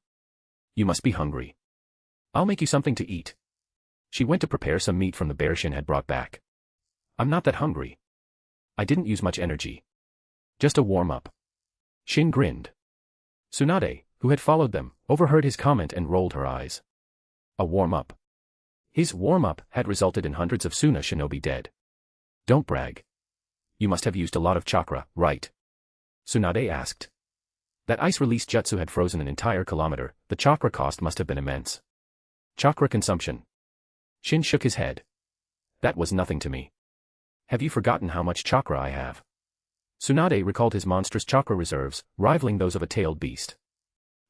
You must be hungry. I'll make you something to eat. She went to prepare some meat from the bear Shin had brought back. I'm not that hungry. I didn't use much energy. Just a warm-up. Shin grinned. Tsunade, who had followed them, overheard his comment and rolled her eyes. A warm-up. His warm-up had resulted in hundreds of Suna shinobi dead. Don't brag. You must have used a lot of chakra, right? Tsunade asked. That ice release jutsu had frozen an entire kilometer, the chakra cost must have been immense. Chakra consumption. Shin shook his head. That was nothing to me. Have you forgotten how much chakra I have? Tsunade recalled his monstrous chakra reserves, rivaling those of a tailed beast.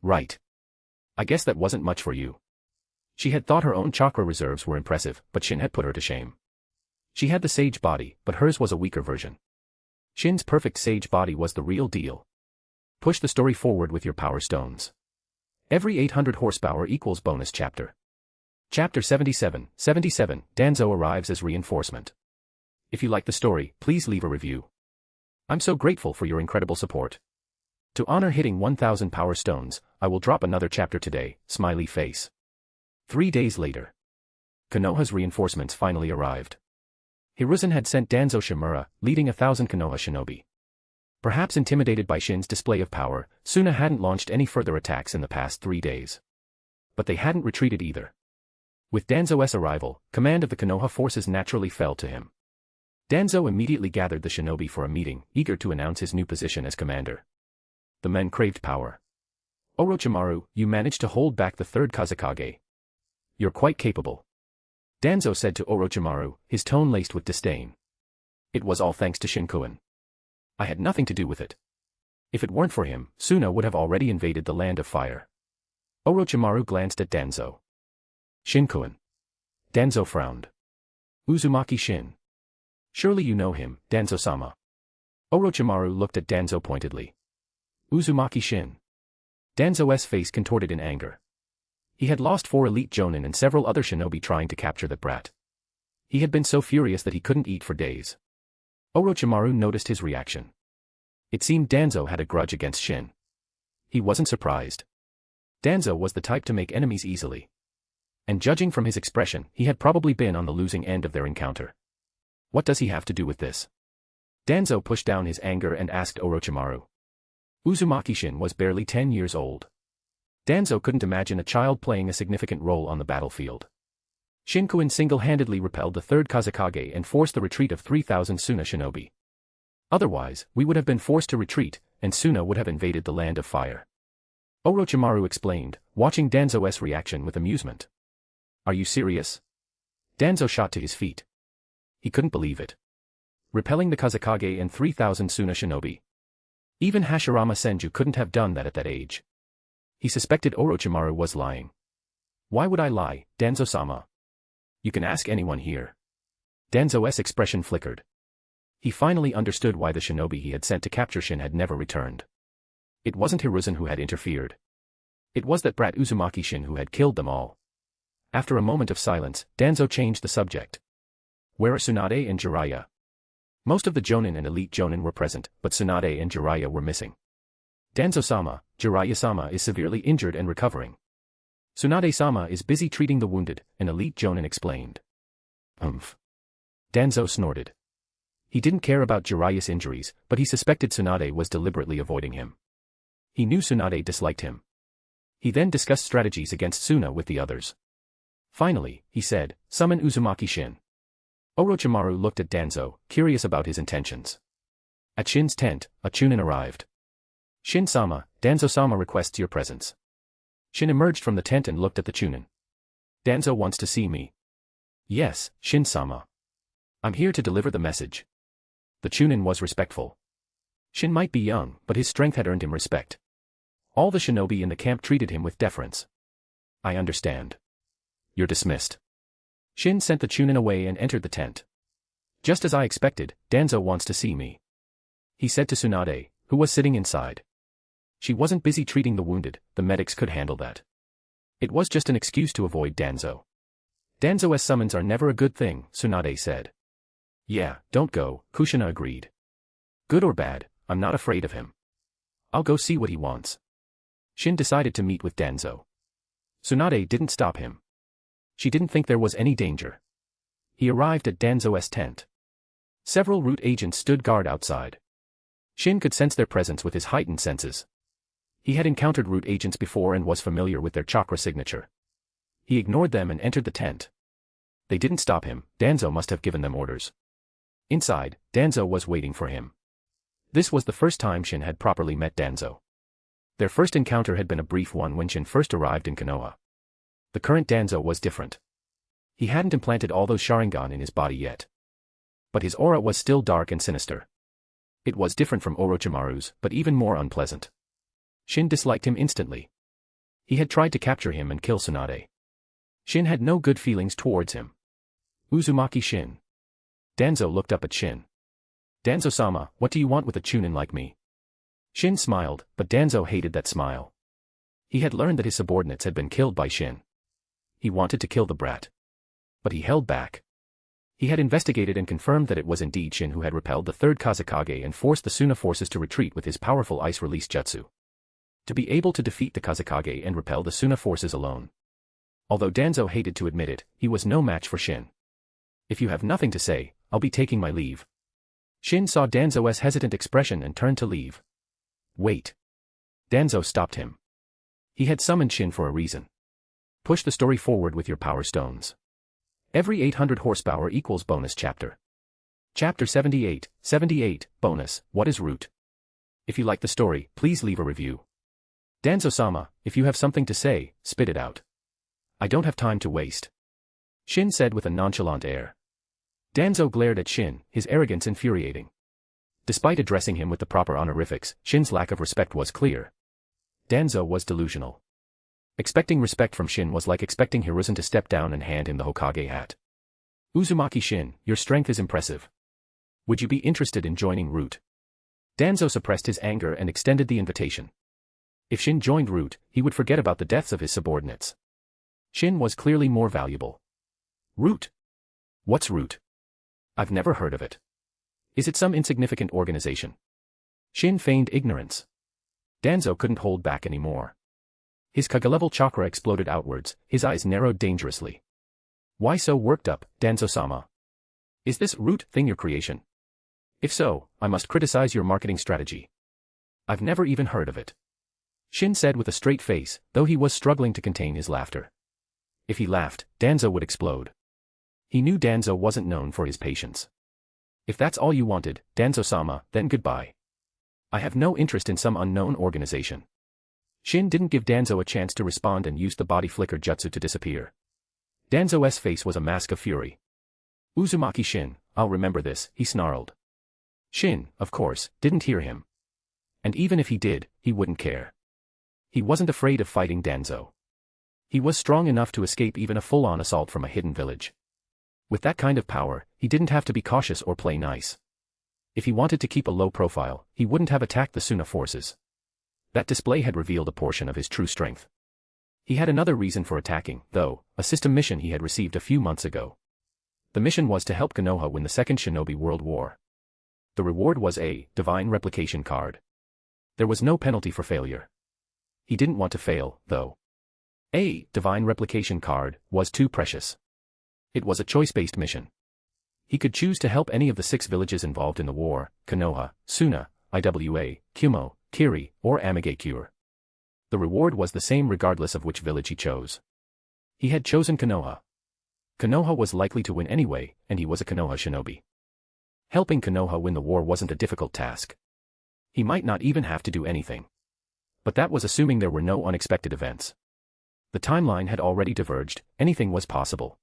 Right. I guess that wasn't much for you. She had thought her own chakra reserves were impressive, but Shin had put her to shame. She had the sage body, but hers was a weaker version. Shin's perfect sage body was the real deal. Push the story forward with your power stones. Every 800 horsepower equals bonus chapter. Chapter 77, Danzo arrives as reinforcement. If you like the story, please leave a review. I'm so grateful for your incredible support. To honor hitting 1,000 power stones, I will drop another chapter today, smiley face. 3 days later. Konoha's reinforcements finally arrived. Hiruzen had sent Danzo Shimura, leading 1,000 Konoha shinobi. Perhaps intimidated by Shin's display of power, Suna hadn't launched any further attacks in the past 3 days. But they hadn't retreated either. With Danzo's arrival, command of the Konoha forces naturally fell to him. Danzo immediately gathered the shinobi for a meeting, eager to announce his new position as commander. The men craved power. Orochimaru, you managed to hold back the third Kazekage. You're quite capable. Danzo said to Orochimaru, his tone laced with disdain. It was all thanks to Shin-kun. I had nothing to do with it. If it weren't for him, Suna would have already invaded the Land of Fire. Orochimaru glanced at Danzo. Shin-kun. Danzo frowned. Uzumaki Shin. Surely you know him, Danzo-sama. Orochimaru looked at Danzo pointedly. Uzumaki Shin. Danzo's face contorted in anger. He had lost 4 elite jonin and several other shinobi trying to capture that brat. He had been so furious that he couldn't eat for days. Orochimaru noticed his reaction. It seemed Danzo had a grudge against Shin. He wasn't surprised. Danzo was the type to make enemies easily. And judging from his expression, he had probably been on the losing end of their encounter. What does he have to do with this? Danzo pushed down his anger and asked Orochimaru. Uzumaki Shin was barely 10 years old. Danzo couldn't imagine a child playing a significant role on the battlefield. Shin-kun single-handedly repelled the 3rd Kazekage and forced the retreat of 3,000 Suna shinobi. Otherwise, we would have been forced to retreat, and Suna would have invaded the Land of Fire. Orochimaru explained, watching Danzo's reaction with amusement. Are you serious? Danzo shot to his feet. He couldn't believe it. Repelling the Kazekage and 3,000 Suna shinobi. Even Hashirama Senju couldn't have done that at that age. He suspected Orochimaru was lying. Why would I lie, Danzo-sama? You can ask anyone here. Danzo's expression flickered. He finally understood why the shinobi he had sent to capture Shin had never returned. It wasn't Hiruzen who had interfered. It was that brat Uzumaki Shin who had killed them all. After a moment of silence, Danzo changed the subject. Where are Tsunade and Jiraiya? Most of the Jonin and Elite Jonin were present, but Tsunade and Jiraiya were missing. Danzo-sama, Jiraiya-sama is severely injured and recovering. Tsunade-sama is busy treating the wounded, an Elite Jonin explained. Danzo snorted. He didn't care about Jiraiya's injuries, but he suspected Tsunade was deliberately avoiding him. He knew Tsunade disliked him. He then discussed strategies against Suna with the others. Finally, he said, summon Uzumaki Shin. Orochimaru looked at Danzo, curious about his intentions. At Shin's tent, a Chunin arrived. Shin-sama, Danzo-sama requests your presence. Shin emerged from the tent and looked at the Chunin. Danzo wants to see me. Yes, Shin-sama. I'm here to deliver the message. The Chunin was respectful. Shin might be young, but his strength had earned him respect. All the shinobi in the camp treated him with deference. I understand. You're dismissed. Shin sent the Chunin away and entered the tent. Just as I expected, Danzo wants to see me. He said to Tsunade, who was sitting inside. She wasn't busy treating the wounded, the medics could handle that. It was just an excuse to avoid Danzo. Danzo's summons are never a good thing, Tsunade said. Yeah, don't go, Kushina agreed. Good or bad, I'm not afraid of him. I'll go see what he wants. Shin decided to meet with Danzo. Tsunade didn't stop him. She didn't think there was any danger. He arrived at Danzo's tent. Several root agents stood guard outside. Shin could sense their presence with his heightened senses. He had encountered root agents before and was familiar with their chakra signature. He ignored them and entered the tent. They didn't stop him, Danzo must have given them orders. Inside, Danzo was waiting for him. This was the first time Shin had properly met Danzo. Their first encounter had been a brief one when Shin first arrived in Konoha. The current Danzo was different. He hadn't implanted all those Sharingan in his body yet. But his aura was still dark and sinister. It was different from Orochimaru's, but even more unpleasant. Shin disliked him instantly. He had tried to capture him and kill Tsunade. Shin had no good feelings towards him. Uzumaki Shin. Danzo looked up at Shin. Danzo-sama, what do you want with a Chunin like me? Shin smiled, but Danzo hated that smile. He had learned that his subordinates had been killed by Shin. He wanted to kill the brat. But he held back. He had investigated and confirmed that it was indeed Shin who had repelled the 3rd Kazekage and forced the Suna forces to retreat with his powerful ice release jutsu. To be able to defeat the Kazekage and repel the Suna forces alone. Although Danzo hated to admit it, he was no match for Shin. If you have nothing to say, I'll be taking my leave. Shin saw Danzo's hesitant expression and turned to leave. Wait. Danzo stopped him. He had summoned Shin for a reason. Push the story forward with your power stones. Every 800 horsepower equals bonus chapter. Chapter 78, bonus, what is root? If you like the story, please leave a review. Danzo-sama, if you have something to say, spit it out. I don't have time to waste. Shin said with a nonchalant air. Danzo glared at Shin, his arrogance infuriating. Despite addressing him with the proper honorifics, Shin's lack of respect was clear. Danzo was delusional. Expecting respect from Shin was like expecting Hiruzen to step down and hand him the Hokage hat. Uzumaki Shin, your strength is impressive. Would you be interested in joining Root? Danzo suppressed his anger and extended the invitation. If Shin joined Root, he would forget about the deaths of his subordinates. Shin was clearly more valuable. Root? What's Root? I've never heard of it. Is it some insignificant organization? Shin feigned ignorance. Danzo couldn't hold back anymore. His Kage-level chakra exploded outwards, his eyes narrowed dangerously. Why so worked up, Danzo-sama? Is this Root thing your creation? If so, I must criticize your marketing strategy. I've never even heard of it. Shin said with a straight face, though he was struggling to contain his laughter. If he laughed, Danzo would explode. He knew Danzo wasn't known for his patience. If that's all you wanted, Danzo-sama, then goodbye. I have no interest in some unknown organization. Shin didn't give Danzo a chance to respond and used the body flicker jutsu to disappear. Danzo's face was a mask of fury. Uzumaki Shin, I'll remember this, he snarled. Shin, of course, didn't hear him. And even if he did, he wouldn't care. He wasn't afraid of fighting Danzo. He was strong enough to escape even a full-on assault from a hidden village. With that kind of power, he didn't have to be cautious or play nice. If he wanted to keep a low profile, he wouldn't have attacked the Suna forces. That display had revealed a portion of his true strength. He had another reason for attacking, though, a system mission he had received a few months ago. The mission was to help Konoha win the Second Shinobi World War. The reward was a divine replication card. There was no penalty for failure. He didn't want to fail, though. A divine replication card was too precious. It was a choice-based mission. He could choose to help any of the 6 villages involved in the war, Konoha, Suna, Iwa, Kumo, Kiri, or Amigakure. The reward was the same regardless of which village he chose. He had chosen Konoha. Konoha was likely to win anyway, and he was a Konoha shinobi. Helping Konoha win the war wasn't a difficult task. He might not even have to do anything. But that was assuming there were no unexpected events. The timeline had already diverged, anything was possible.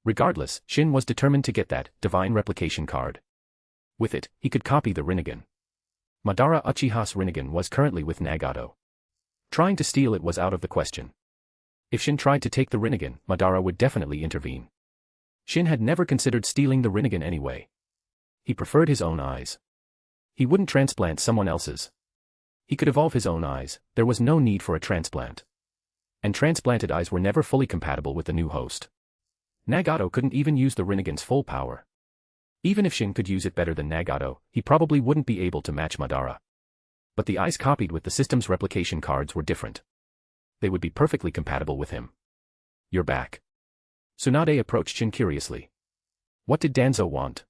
Regardless, Shin was determined to get that divine replication card. With it, he could copy the Rinnegan. Madara Uchiha's Rinnegan was currently with Nagato. Trying to steal it was out of the question. If Shin tried to take the Rinnegan, Madara would definitely intervene. Shin had never considered stealing the Rinnegan anyway. He preferred his own eyes. He wouldn't transplant someone else's. He could evolve his own eyes, there was no need for a transplant. And transplanted eyes were never fully compatible with the new host. Nagato couldn't even use the Rinnegan's full power. Even if Shin could use it better than Nagato, he probably wouldn't be able to match Madara. But the eyes copied with the system's replication cards were different. They would be perfectly compatible with him. You're back. Tsunade approached Shin curiously. What did Danzo want?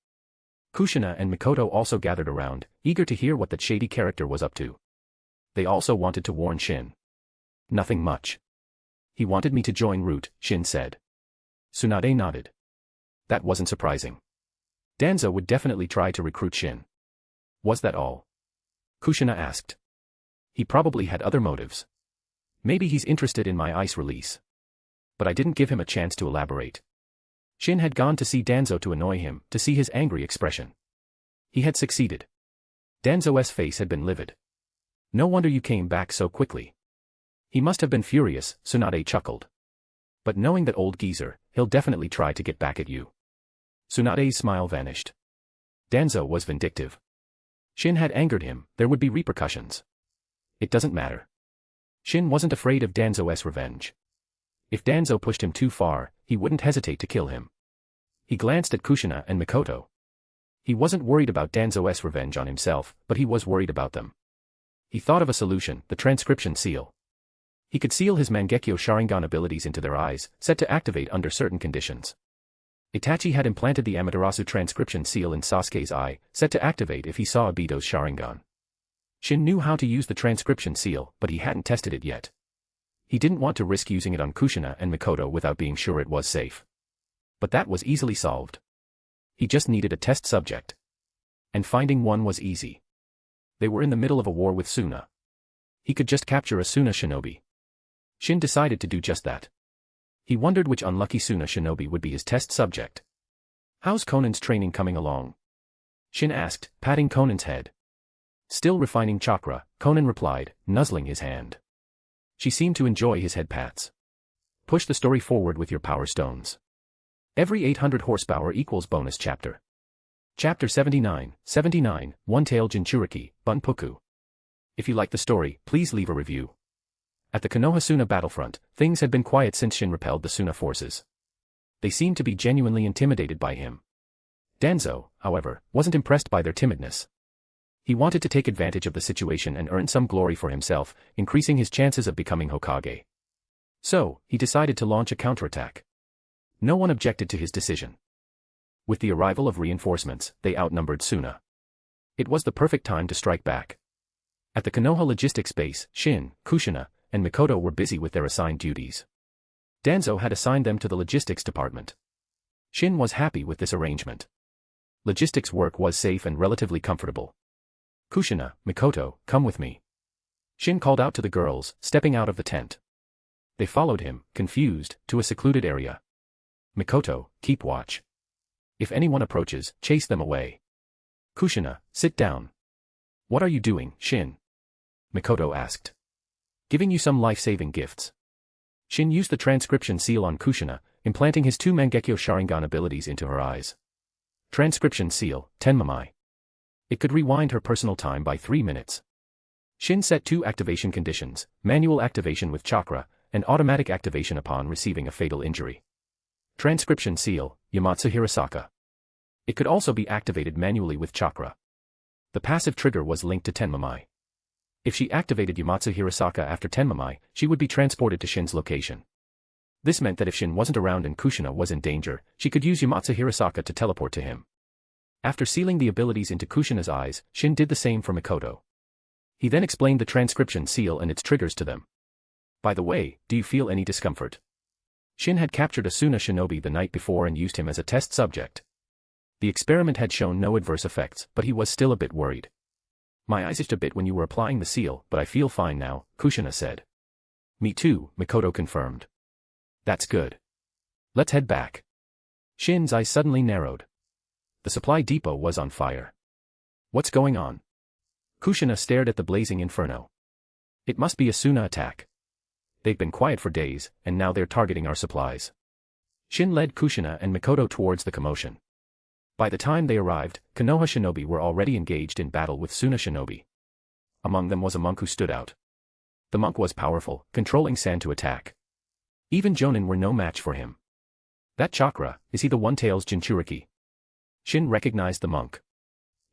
Kushina and Mikoto also gathered around, eager to hear what that shady character was up to. They also wanted to warn Shin. Nothing much. He wanted me to join Root, Shin said. Tsunade nodded. That wasn't surprising. Danzo would definitely try to recruit Shin. Was that all? Kushina asked. He probably had other motives. Maybe he's interested in my ice release. But I didn't give him a chance to elaborate. Shin had gone to see Danzo to annoy him, to see his angry expression. He had succeeded. Danzo's face had been livid. No wonder you came back so quickly. He must have been furious, Tsunade chuckled. But knowing that old geezer, he'll definitely try to get back at you. Tsunade's smile vanished. Danzo was vindictive. Shin had angered him, there would be repercussions. It doesn't matter. Shin wasn't afraid of Danzo's revenge. If Danzo pushed him too far, he wouldn't hesitate to kill him. He glanced at Kushina and Mikoto. He wasn't worried about Danzo's revenge on himself, but he was worried about them. He thought of a solution, the transcription seal. He could seal his Mangekyo Sharingan abilities into their eyes, set to activate under certain conditions. Itachi had implanted the Amaterasu transcription seal in Sasuke's eye, set to activate if he saw Obito's Sharingan. Shin knew how to use the transcription seal, but he hadn't tested it yet. He didn't want to risk using it on Kushina and Mikoto without being sure it was safe. But that was easily solved. He just needed a test subject. And finding one was easy. They were in the middle of a war with Suna. He could just capture a Suna shinobi. Shin decided to do just that. He wondered which unlucky Suna shinobi would be his test subject. How's Conan's training coming along? Shin asked, patting Conan's head. Still refining chakra, Conan replied, nuzzling his hand. She seemed to enjoy his head pats. Push the story forward with your power stones. Every 800 horsepower equals bonus chapter. Chapter 79, One-Tail Jinchuriki, Bunpuku. If you like the story, please leave a review. At the Konoha-Suna battlefront, things had been quiet since Shin repelled the Suna forces. They seemed to be genuinely intimidated by him. Danzo, however, wasn't impressed by their timidness. He wanted to take advantage of the situation and earn some glory for himself, increasing his chances of becoming Hokage. So, he decided to launch a counterattack. No one objected to his decision. With the arrival of reinforcements, they outnumbered Suna. It was the perfect time to strike back. At the Konoha logistics base, Shin, Kushina, and Mikoto were busy with their assigned duties. Danzo had assigned them to the logistics department. Shin was happy with this arrangement. Logistics work was safe and relatively comfortable. Kushina, Mikoto, come with me. Shin called out to the girls, stepping out of the tent. They followed him, confused, to a secluded area. Mikoto, keep watch. If anyone approaches, chase them away. Kushina, sit down. What are you doing, Shin? Mikoto asked. Giving you some life-saving gifts. Shin used the transcription seal on Kushina, implanting his 2 Mangekyo Sharingan abilities into her eyes. Transcription seal, Tenmamai. It could rewind her personal time by 3 minutes. Shin set 2 activation conditions, manual activation with chakra, and automatic activation upon receiving a fatal injury. Transcription seal, Yamatsu Hirasaka. It could also be activated manually with chakra. The passive trigger was linked to Tenmamai. If she activated Yamatsu Hirasaka after Tenmamai, she would be transported to Shin's location. This meant that if Shin wasn't around and Kushina was in danger, she could use Yamatsu Hirasaka to teleport to him. After sealing the abilities into Kushina's eyes, Shin did the same for Mikoto. He then explained the transcription seal and its triggers to them. By the way, do you feel any discomfort? Shin had captured a Suna shinobi the night before and used him as a test subject. The experiment had shown no adverse effects, but he was still a bit worried. My eyes itched a bit when you were applying the seal, but I feel fine now, Kushina said. Me too, Mikoto confirmed. That's good. Let's head back. Shin's eyes suddenly narrowed. The supply depot was on fire. What's going on? Kushina stared at the blazing inferno. It must be a Suna attack. They've been quiet for days, and now they're targeting our supplies. Shin led Kushina and Mikoto towards the commotion. By the time they arrived, Konoha shinobi were already engaged in battle with Suna shinobi. Among them was a monk who stood out. The monk was powerful, controlling sand to attack. Even Jonin were no match for him. That chakra, is he the One-Tail's Jinchuriki? Shin recognized the monk.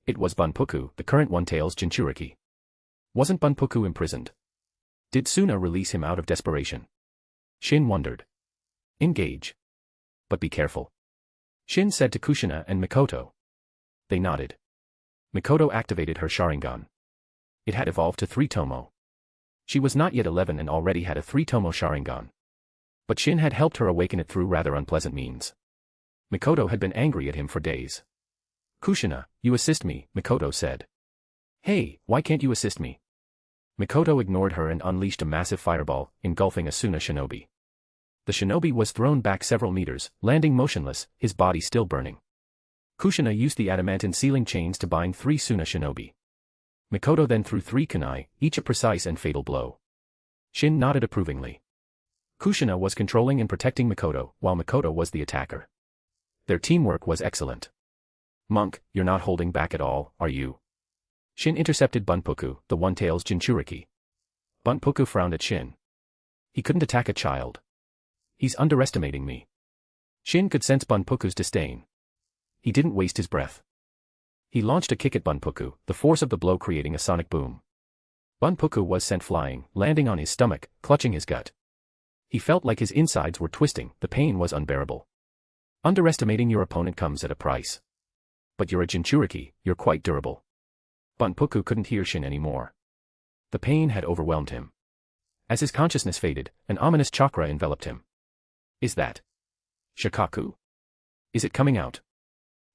It was Bunpuku, the current One-Tail's Jinchuriki. Wasn't Bunpuku imprisoned? Did Suna release him out of desperation? Shin wondered. Engage. But be careful. Shin said to Kushina and Mikoto. They nodded. Mikoto activated her Sharingan. It had evolved to 3-tomo. She was not yet 11 and already had a 3-tomo Sharingan. But Shin had helped her awaken it through rather unpleasant means. Mikoto had been angry at him for days. Kushina, you assist me, Mikoto said. Hey, why can't you assist me? Mikoto ignored her and unleashed a massive fireball, engulfing a Suna shinobi. The shinobi was thrown back several meters, landing motionless, his body still burning. Kushina used the adamantine sealing chains to bind 3 Suna shinobi. Mikoto then threw 3 kunai, each a precise and fatal blow. Shin nodded approvingly. Kushina was controlling and protecting Mikoto, while Mikoto was the attacker. Their teamwork was excellent. Monk, you're not holding back at all, are you? Shin intercepted Bunpuku, the One-Tail's Jinchuriki. Bunpuku frowned at Shin. He couldn't attack a child. He's underestimating me. Shin could sense Bunpuku's disdain. He didn't waste his breath. He launched a kick at Bunpuku, the force of the blow creating a sonic boom. Bunpuku was sent flying, landing on his stomach, clutching his gut. He felt like his insides were twisting, the pain was unbearable. Underestimating your opponent comes at a price. But you're a Jinchuriki, you're quite durable. Bunpuku couldn't hear Shin anymore. The pain had overwhelmed him. As his consciousness faded, an ominous chakra enveloped him. Is that Shikaku? Is it coming out?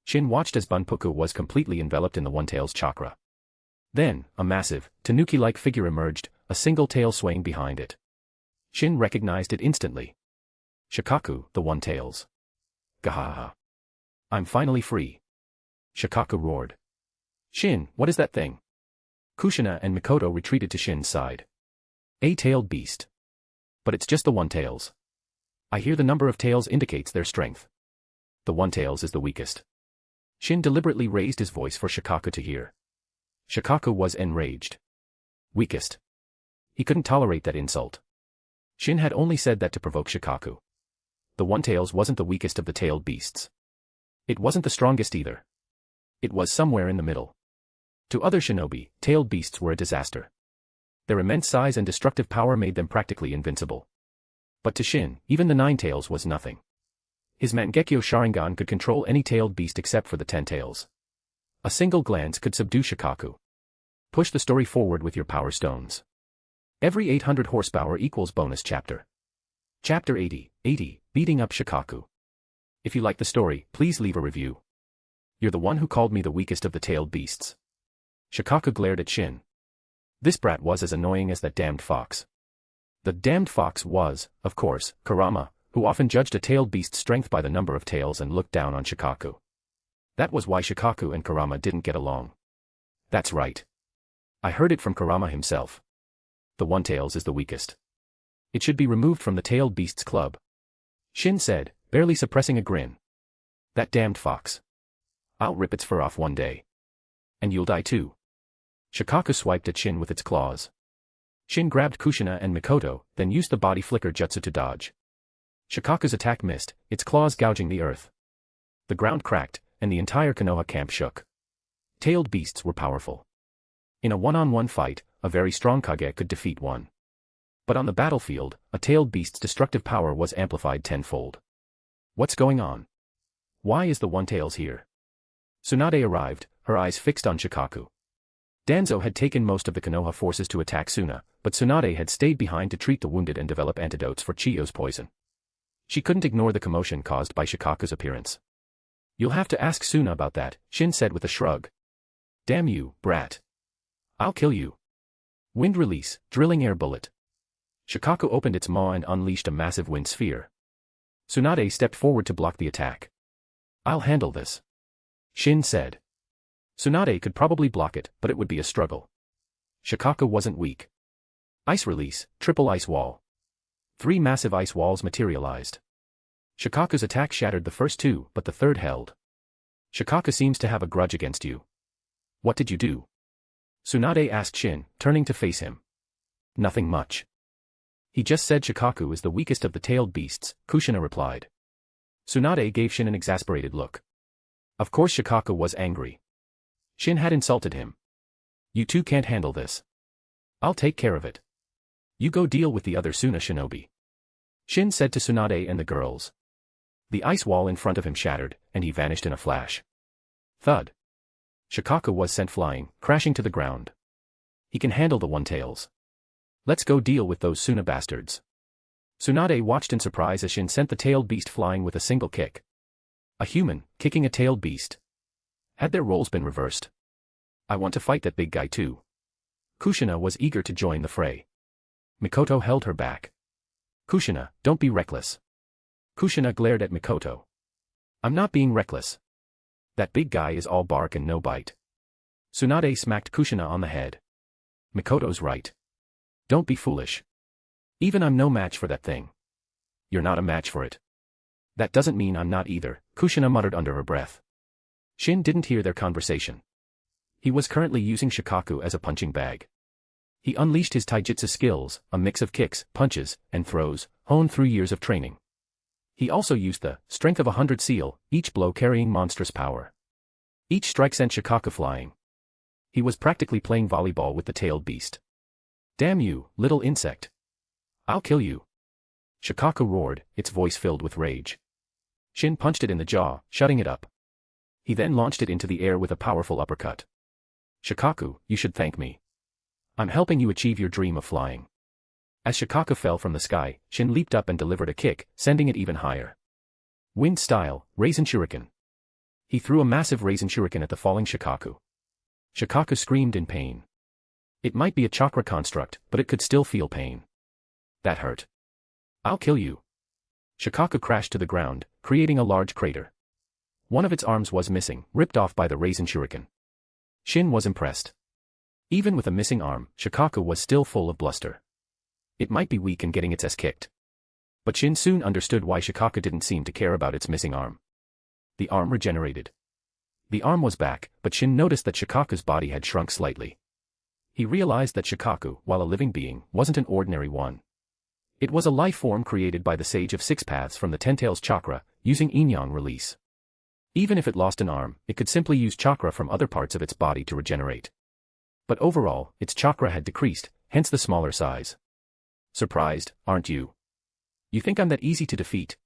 Shin watched as Bunpuku was completely enveloped in the One-Tail's chakra. Then, a massive, tanuki-like figure emerged, a single tail swaying behind it. Shin recognized it instantly. Shikaku, the One-Tail's. Gahaha. I'm finally free. Shikaku roared. Shin, what is that thing? Kushina and Mikoto retreated to Shin's side. A tailed beast. But it's just the one tails. I hear the number of tails indicates their strength. The one tails is the weakest. Shin deliberately raised his voice for Shikaku to hear. Shikaku was enraged. Weakest. He couldn't tolerate that insult. Shin had only said that to provoke Shikaku. The one tails wasn't the weakest of the tailed beasts. It wasn't the strongest either. It was somewhere in the middle. To other shinobi, tailed beasts were a disaster. Their immense size and destructive power made them practically invincible. But to Shin, even the 9 tails was nothing. His Mangekyo Sharingan could control any tailed beast except for the 10 tails. A single glance could subdue Shikaku. Push the story forward with your power stones. Every 800 horsepower equals bonus chapter. Chapter 80, Beating Up Shikaku. If you like the story, please leave a review. You're the one who called me the weakest of the tailed beasts. Shikaku glared at Shin. This brat was as annoying as that damned fox. The damned fox was, of course, Kurama, who often judged a tailed beast's strength by the number of tails and looked down on Shikaku. That was why Shikaku and Kurama didn't get along. That's right. I heard it from Kurama himself. The one tails is the weakest. It should be removed from the tailed beasts club. Shin said, barely suppressing a grin. That damned fox. I'll rip its fur off one day. And you'll die too. Shikaku swiped at Shin with its claws. Shin grabbed Kushina and Mikoto, then used the body flicker jutsu to dodge. Shikaku's attack missed, its claws gouging the earth. The ground cracked, and the entire Konoha camp shook. Tailed beasts were powerful. In a one-on-one fight, a very strong Kage could defeat one. But on the battlefield, a tailed beast's destructive power was amplified tenfold. What's going on? Why is the one tails here? Tsunade arrived, her eyes fixed on Shikaku. Danzo had taken most of the Konoha forces to attack Suna, but Tsunade had stayed behind to treat the wounded and develop antidotes for Chiyo's poison. She couldn't ignore the commotion caused by Shikaku's appearance. You'll have to ask Suna about that, Shin said with a shrug. Damn you, brat. I'll kill you. Wind release, drilling air bullet. Shikaku opened its maw and unleashed a massive wind sphere. Tsunade stepped forward to block the attack. I'll handle this. Shin said. Tsunade could probably block it, but it would be a struggle. Shikaku wasn't weak. Ice release, triple ice wall. 3 massive ice walls materialized. Shikaku's attack shattered the first 2, but the third held. Shikaku seems to have a grudge against you. What did you do? Tsunade asked Shin, turning to face him. Nothing much. He just said Shikaku is the weakest of the tailed beasts, Kushina replied. Tsunade gave Shin an exasperated look. Of course Shikaku was angry. Shin had insulted him. You two can't handle this. I'll take care of it. You go deal with the other Suna shinobi. Shin said to Tsunade and the girls. The ice wall in front of him shattered, and he vanished in a flash. Thud. Shikaku was sent flying, crashing to the ground. He can handle the one tails. Let's go deal with those Suna bastards. Tsunade watched in surprise as Shin sent the tailed beast flying with a single kick. A human, kicking a tailed beast. Had their roles been reversed? I want to fight that big guy too. Kushina was eager to join the fray. Mikoto held her back. Kushina, don't be reckless. Kushina glared at Mikoto. I'm not being reckless. That big guy is all bark and no bite. Tsunade smacked Kushina on the head. Mikoto's right. Don't be foolish. Even I'm no match for that thing. You're not a match for it. That doesn't mean I'm not either, Kushina muttered under her breath. Shin didn't hear their conversation. He was currently using Shikaku as a punching bag. He unleashed his taijutsu skills, a mix of kicks, punches, and throws, honed through years of training. He also used the strength of 100 seal, each blow carrying monstrous power. Each strike sent Shikaku flying. He was practically playing volleyball with the tailed beast. Damn you, little insect. I'll kill you. Shikaku roared, its voice filled with rage. Shin punched it in the jaw, shutting it up. He then launched it into the air with a powerful uppercut. Shikaku, you should thank me. I'm helping you achieve your dream of flying. As Shikaku fell from the sky, Shin leaped up and delivered a kick, sending it even higher. Wind style, Raisin Shuriken. He threw a massive Raisin Shuriken at the falling Shikaku. Shikaku screamed in pain. It might be a chakra construct, but it could still feel pain. That hurt. I'll kill you. Shikaku crashed to the ground, creating a large crater. One of its arms was missing, ripped off by the Raisin Shuriken. Shin was impressed. Even with a missing arm, Shikaku was still full of bluster. It might be weak and getting its ass kicked. But Shin soon understood why Shikaku didn't seem to care about its missing arm. The arm regenerated. The arm was back, but Shin noticed that Shikaku's body had shrunk slightly. He realized that Shikaku, while a living being, wasn't an ordinary one. It was a life form created by the Sage of Six Paths from the Ten Tails chakra, using Yin-Yang release. Even if it lost an arm, it could simply use chakra from other parts of its body to regenerate. But overall, its chakra had decreased, hence the smaller size. Surprised, aren't you? You think I'm that easy to defeat?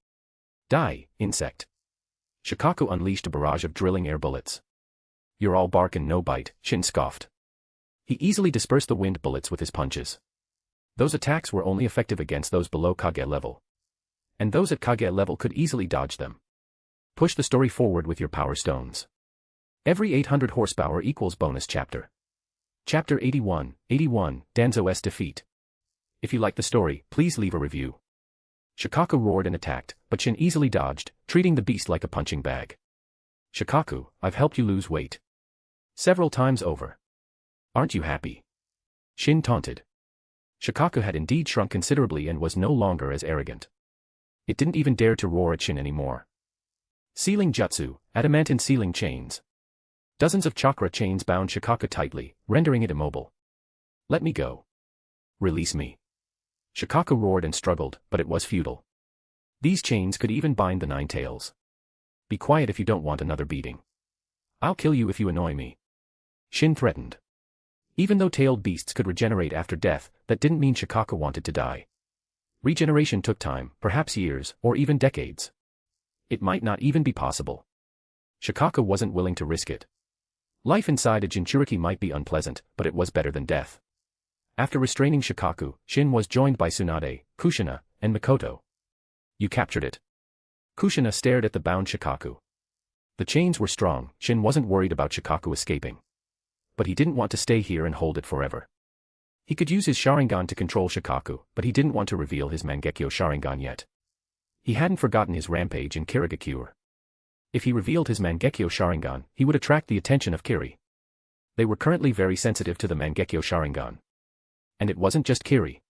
Die, insect. Shikaku unleashed a barrage of drilling air bullets. You're all bark and no bite, Shin scoffed. He easily dispersed the wind bullets with his punches. Those attacks were only effective against those below Kage level. And those at Kage level could easily dodge them. Push the story forward with your power stones. Every 800 horsepower equals bonus chapter. Chapter 81, Danzo's defeat. If you like the story, please leave a review. Shikaku roared and attacked, but Shin easily dodged, treating the beast like a punching bag. Shikaku, I've helped you lose weight. Several times over. Aren't you happy? Shin taunted. Shikaku had indeed shrunk considerably and was no longer as arrogant. It didn't even dare to roar at Shin anymore. Sealing jutsu, adamantine sealing chains. Dozens of chakra chains bound Shikaku tightly, rendering it immobile. Let me go. Release me. Shikaku roared and struggled, but it was futile. These chains could even bind the Nine Tails. Be quiet if you don't want another beating. I'll kill you if you annoy me. Shin threatened. Even though tailed beasts could regenerate after death, that didn't mean Shikaku wanted to die. Regeneration took time, perhaps years, or even decades. It might not even be possible. Shikaku wasn't willing to risk it. Life inside a Jinchuriki might be unpleasant, but it was better than death. After restraining Shikaku, Shin was joined by Tsunade, Kushina, and Mikoto. You captured it. Kushina stared at the bound Shikaku. The chains were strong, Shin wasn't worried about Shikaku escaping. But he didn't want to stay here and hold it forever. He could use his Sharingan to control Shikaku, but he didn't want to reveal his Mangekyo Sharingan yet. He hadn't forgotten his rampage in Kirigakure. If he revealed his Mangekyo Sharingan, he would attract the attention of Kiri. They were currently very sensitive to the Mangekyo Sharingan. And it wasn't just Kiri.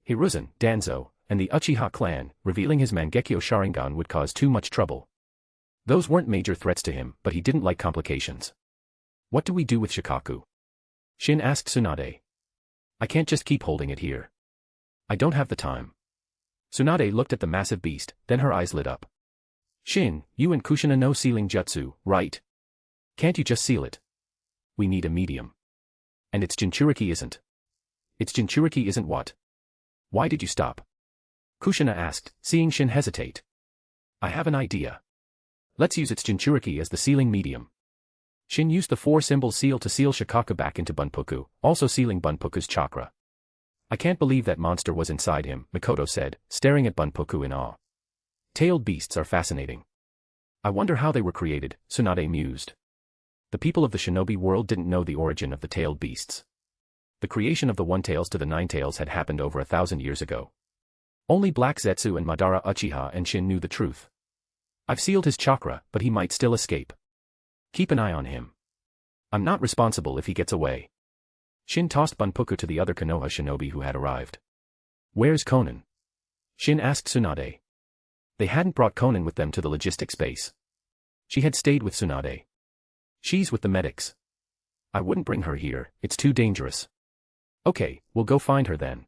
Hiruzen, Danzo, and the Uchiha clan, revealing his Mangekyo Sharingan would cause too much trouble. Those weren't major threats to him, but he didn't like complications. What do we do with Shikaku? Shin asked Tsunade. I can't just keep holding it here. I don't have the time. Tsunade looked at the massive beast, then her eyes lit up. Shin, you and Kushina know sealing jutsu, right? Can't you just seal it? We need a medium. And its Jinchuriki isn't. Its Jinchuriki isn't what? Why did you stop? Kushina asked, seeing Shin hesitate. I have an idea. Let's use its Jinchuriki as the sealing medium. Shin used the 4-symbol seal to seal Shikaku back into Bunpuku, also sealing Bunpuku's chakra. I can't believe that monster was inside him, Mikoto said, staring at Bunpuku in awe. Tailed beasts are fascinating. I wonder how they were created, Tsunade mused. The people of the shinobi world didn't know the origin of the tailed beasts. The creation of the One-Tails to the Nine-Tails had happened over 1,000 years ago. Only Black Zetsu and Madara Uchiha and Shin knew the truth. I've sealed his chakra, but he might still escape. Keep an eye on him. I'm not responsible if he gets away. Shin tossed Bunpuku to the other Konoha shinobi who had arrived. Where's Konan? Shin asked Tsunade. They hadn't brought Konan with them to the logistics base. She had stayed with Tsunade. She's with the medics. I wouldn't bring her here, it's too dangerous. Okay, we'll go find her then.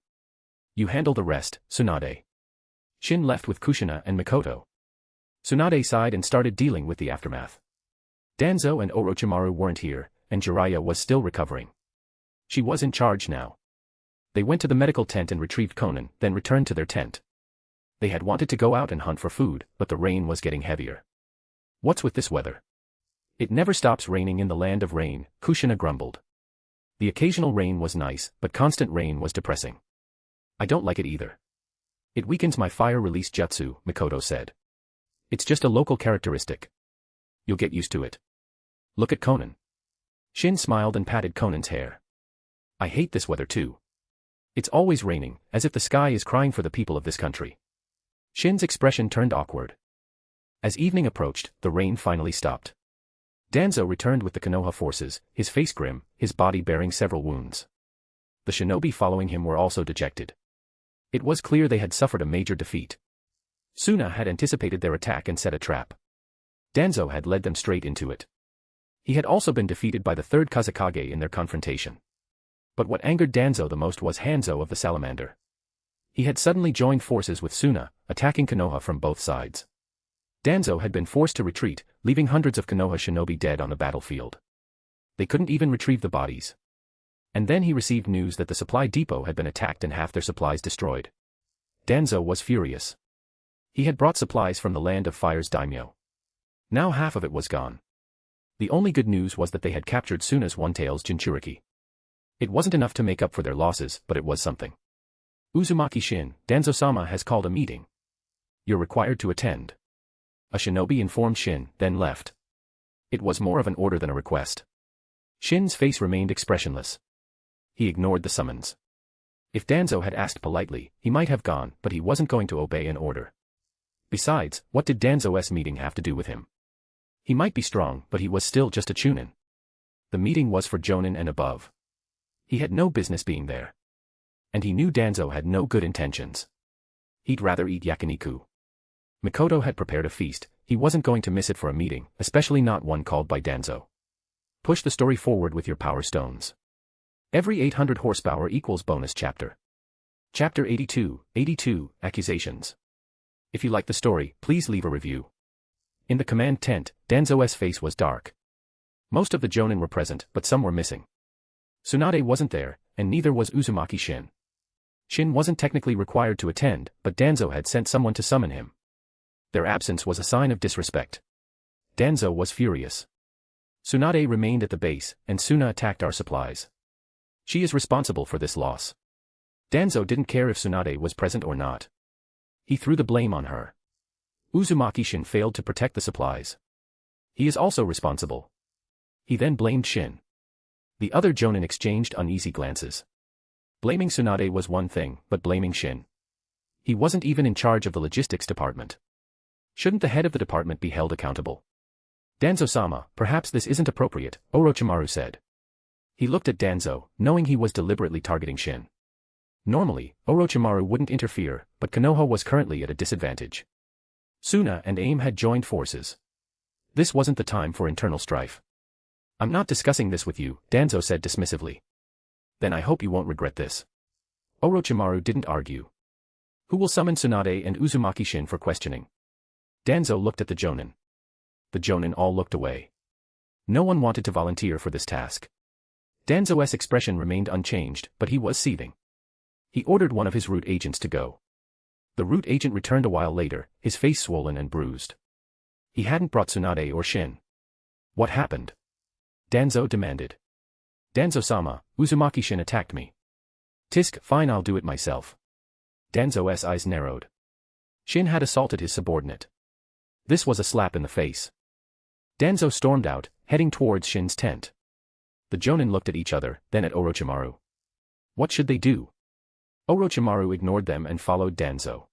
You handle the rest, Tsunade. Shin left with Kushina and Mikoto. Tsunade sighed and started dealing with the aftermath. Danzo and Orochimaru weren't here, and Jiraiya was still recovering. She was in charge now. They went to the medical tent and retrieved Konan, then returned to their tent. They had wanted to go out and hunt for food, but the rain was getting heavier. What's with this weather? It never stops raining in the land of rain, Kushina grumbled. The occasional rain was nice, but constant rain was depressing. I don't like it either. It weakens my fire release jutsu, Mikoto said. It's just a local characteristic. You'll get used to it. Look at Konan. Shin smiled and patted Konan's hair. I hate this weather too. It's always raining, as if the sky is crying for the people of this country. Shin's expression turned awkward. As evening approached, the rain finally stopped. Danzo returned with the Konoha forces, his face grim, his body bearing several wounds. The shinobi following him were also dejected. It was clear they had suffered a major defeat. Suna had anticipated their attack and set a trap. Danzo had led them straight into it. He had also been defeated by the third Kazekage in their confrontation. But what angered Danzo the most was Hanzo of the Salamander. He had suddenly joined forces with Suna, attacking Konoha from both sides. Danzo had been forced to retreat, leaving hundreds of Konoha shinobi dead on the battlefield. They couldn't even retrieve the bodies. And then he received news that the supply depot had been attacked and half their supplies destroyed. Danzo was furious. He had brought supplies from the Land of Fire's daimyo. Now half of it was gone. The only good news was that they had captured Suna's one-tails Jinchuriki. It wasn't enough to make up for their losses, but it was something. Uzumaki Shin, Danzo-sama has called a meeting. You're required to attend. A shinobi informed Shin, then left. It was more of an order than a request. Shin's face remained expressionless. He ignored the summons. If Danzo had asked politely, he might have gone, but he wasn't going to obey an order. Besides, what did Danzo's meeting have to do with him? He might be strong, but he was still just a chunin. The meeting was for jonin and above. He had no business being there. And he knew Danzo had no good intentions. He'd rather eat yakiniku. Mikoto had prepared a feast, he wasn't going to miss it for a meeting, especially not one called by Danzo. Push the story forward with your power stones. Every 800 horsepower equals bonus chapter. Chapter 82, Accusations. If you like the story, please leave a review. In the command tent, Danzo's face was dark. Most of the jonin were present, but some were missing. Tsunade wasn't there, and neither was Uzumaki Shin. Shin wasn't technically required to attend, but Danzo had sent someone to summon him. Their absence was a sign of disrespect. Danzo was furious. Tsunade remained at the base, and Suna attacked our supplies. She is responsible for this loss. Danzo didn't care if Tsunade was present or not. He threw the blame on her. Uzumaki Shin failed to protect the supplies. He is also responsible. He then blamed Shin. The other jonin exchanged uneasy glances. Blaming Tsunade was one thing, but blaming Shin. He wasn't even in charge of the logistics department. Shouldn't the head of the department be held accountable? Danzo-sama, perhaps this isn't appropriate, Orochimaru said. He looked at Danzo, knowing he was deliberately targeting Shin. Normally, Orochimaru wouldn't interfere, but Konoha was currently at a disadvantage. Suna and AIM had joined forces. This wasn't the time for internal strife. I'm not discussing this with you, Danzo said dismissively. Then I hope you won't regret this. Orochimaru didn't argue. Who will summon Tsunade and Uzumaki Shin for questioning? Danzo looked at the jonin. The jonin all looked away. No one wanted to volunteer for this task. Danzo's expression remained unchanged, but he was seething. He ordered one of his root agents to go. The root agent returned a while later, his face swollen and bruised. He hadn't brought Tsunade or Shin. What happened? Danzo demanded. Danzo-sama, Uzumaki Shin attacked me. Tisk, fine, I'll do it myself. Danzo's eyes narrowed. Shin had assaulted his subordinate. This was a slap in the face. Danzo stormed out, heading towards Shin's tent. The jonin looked at each other, then at Orochimaru. What should they do? Orochimaru ignored them and followed Danzo.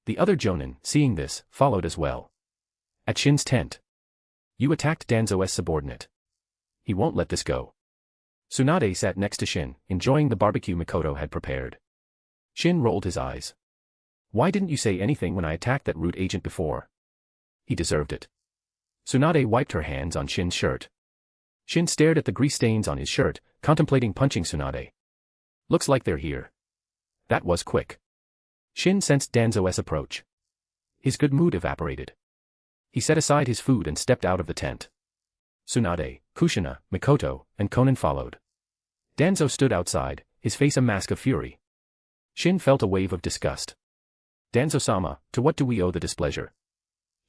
The other jonin, seeing this, followed as well. At Shin's tent. You attacked Danzo's subordinate. He won't let this go. Tsunade sat next to Shin, enjoying the barbecue Mikoto had prepared. Shin rolled his eyes. Why didn't you say anything when I attacked that root agent before? He deserved it. Tsunade wiped her hands on Shin's shirt. Shin stared at the grease stains on his shirt, contemplating punching Tsunade. Looks like they're here. That was quick. Shin sensed Danzo's approach. His good mood evaporated. He set aside his food and stepped out of the tent. Tsunade, Kushina, Mikoto, and Konan followed. Danzo stood outside, his face a mask of fury. Shin felt a wave of disgust. Danzo-sama, to what do we owe the displeasure?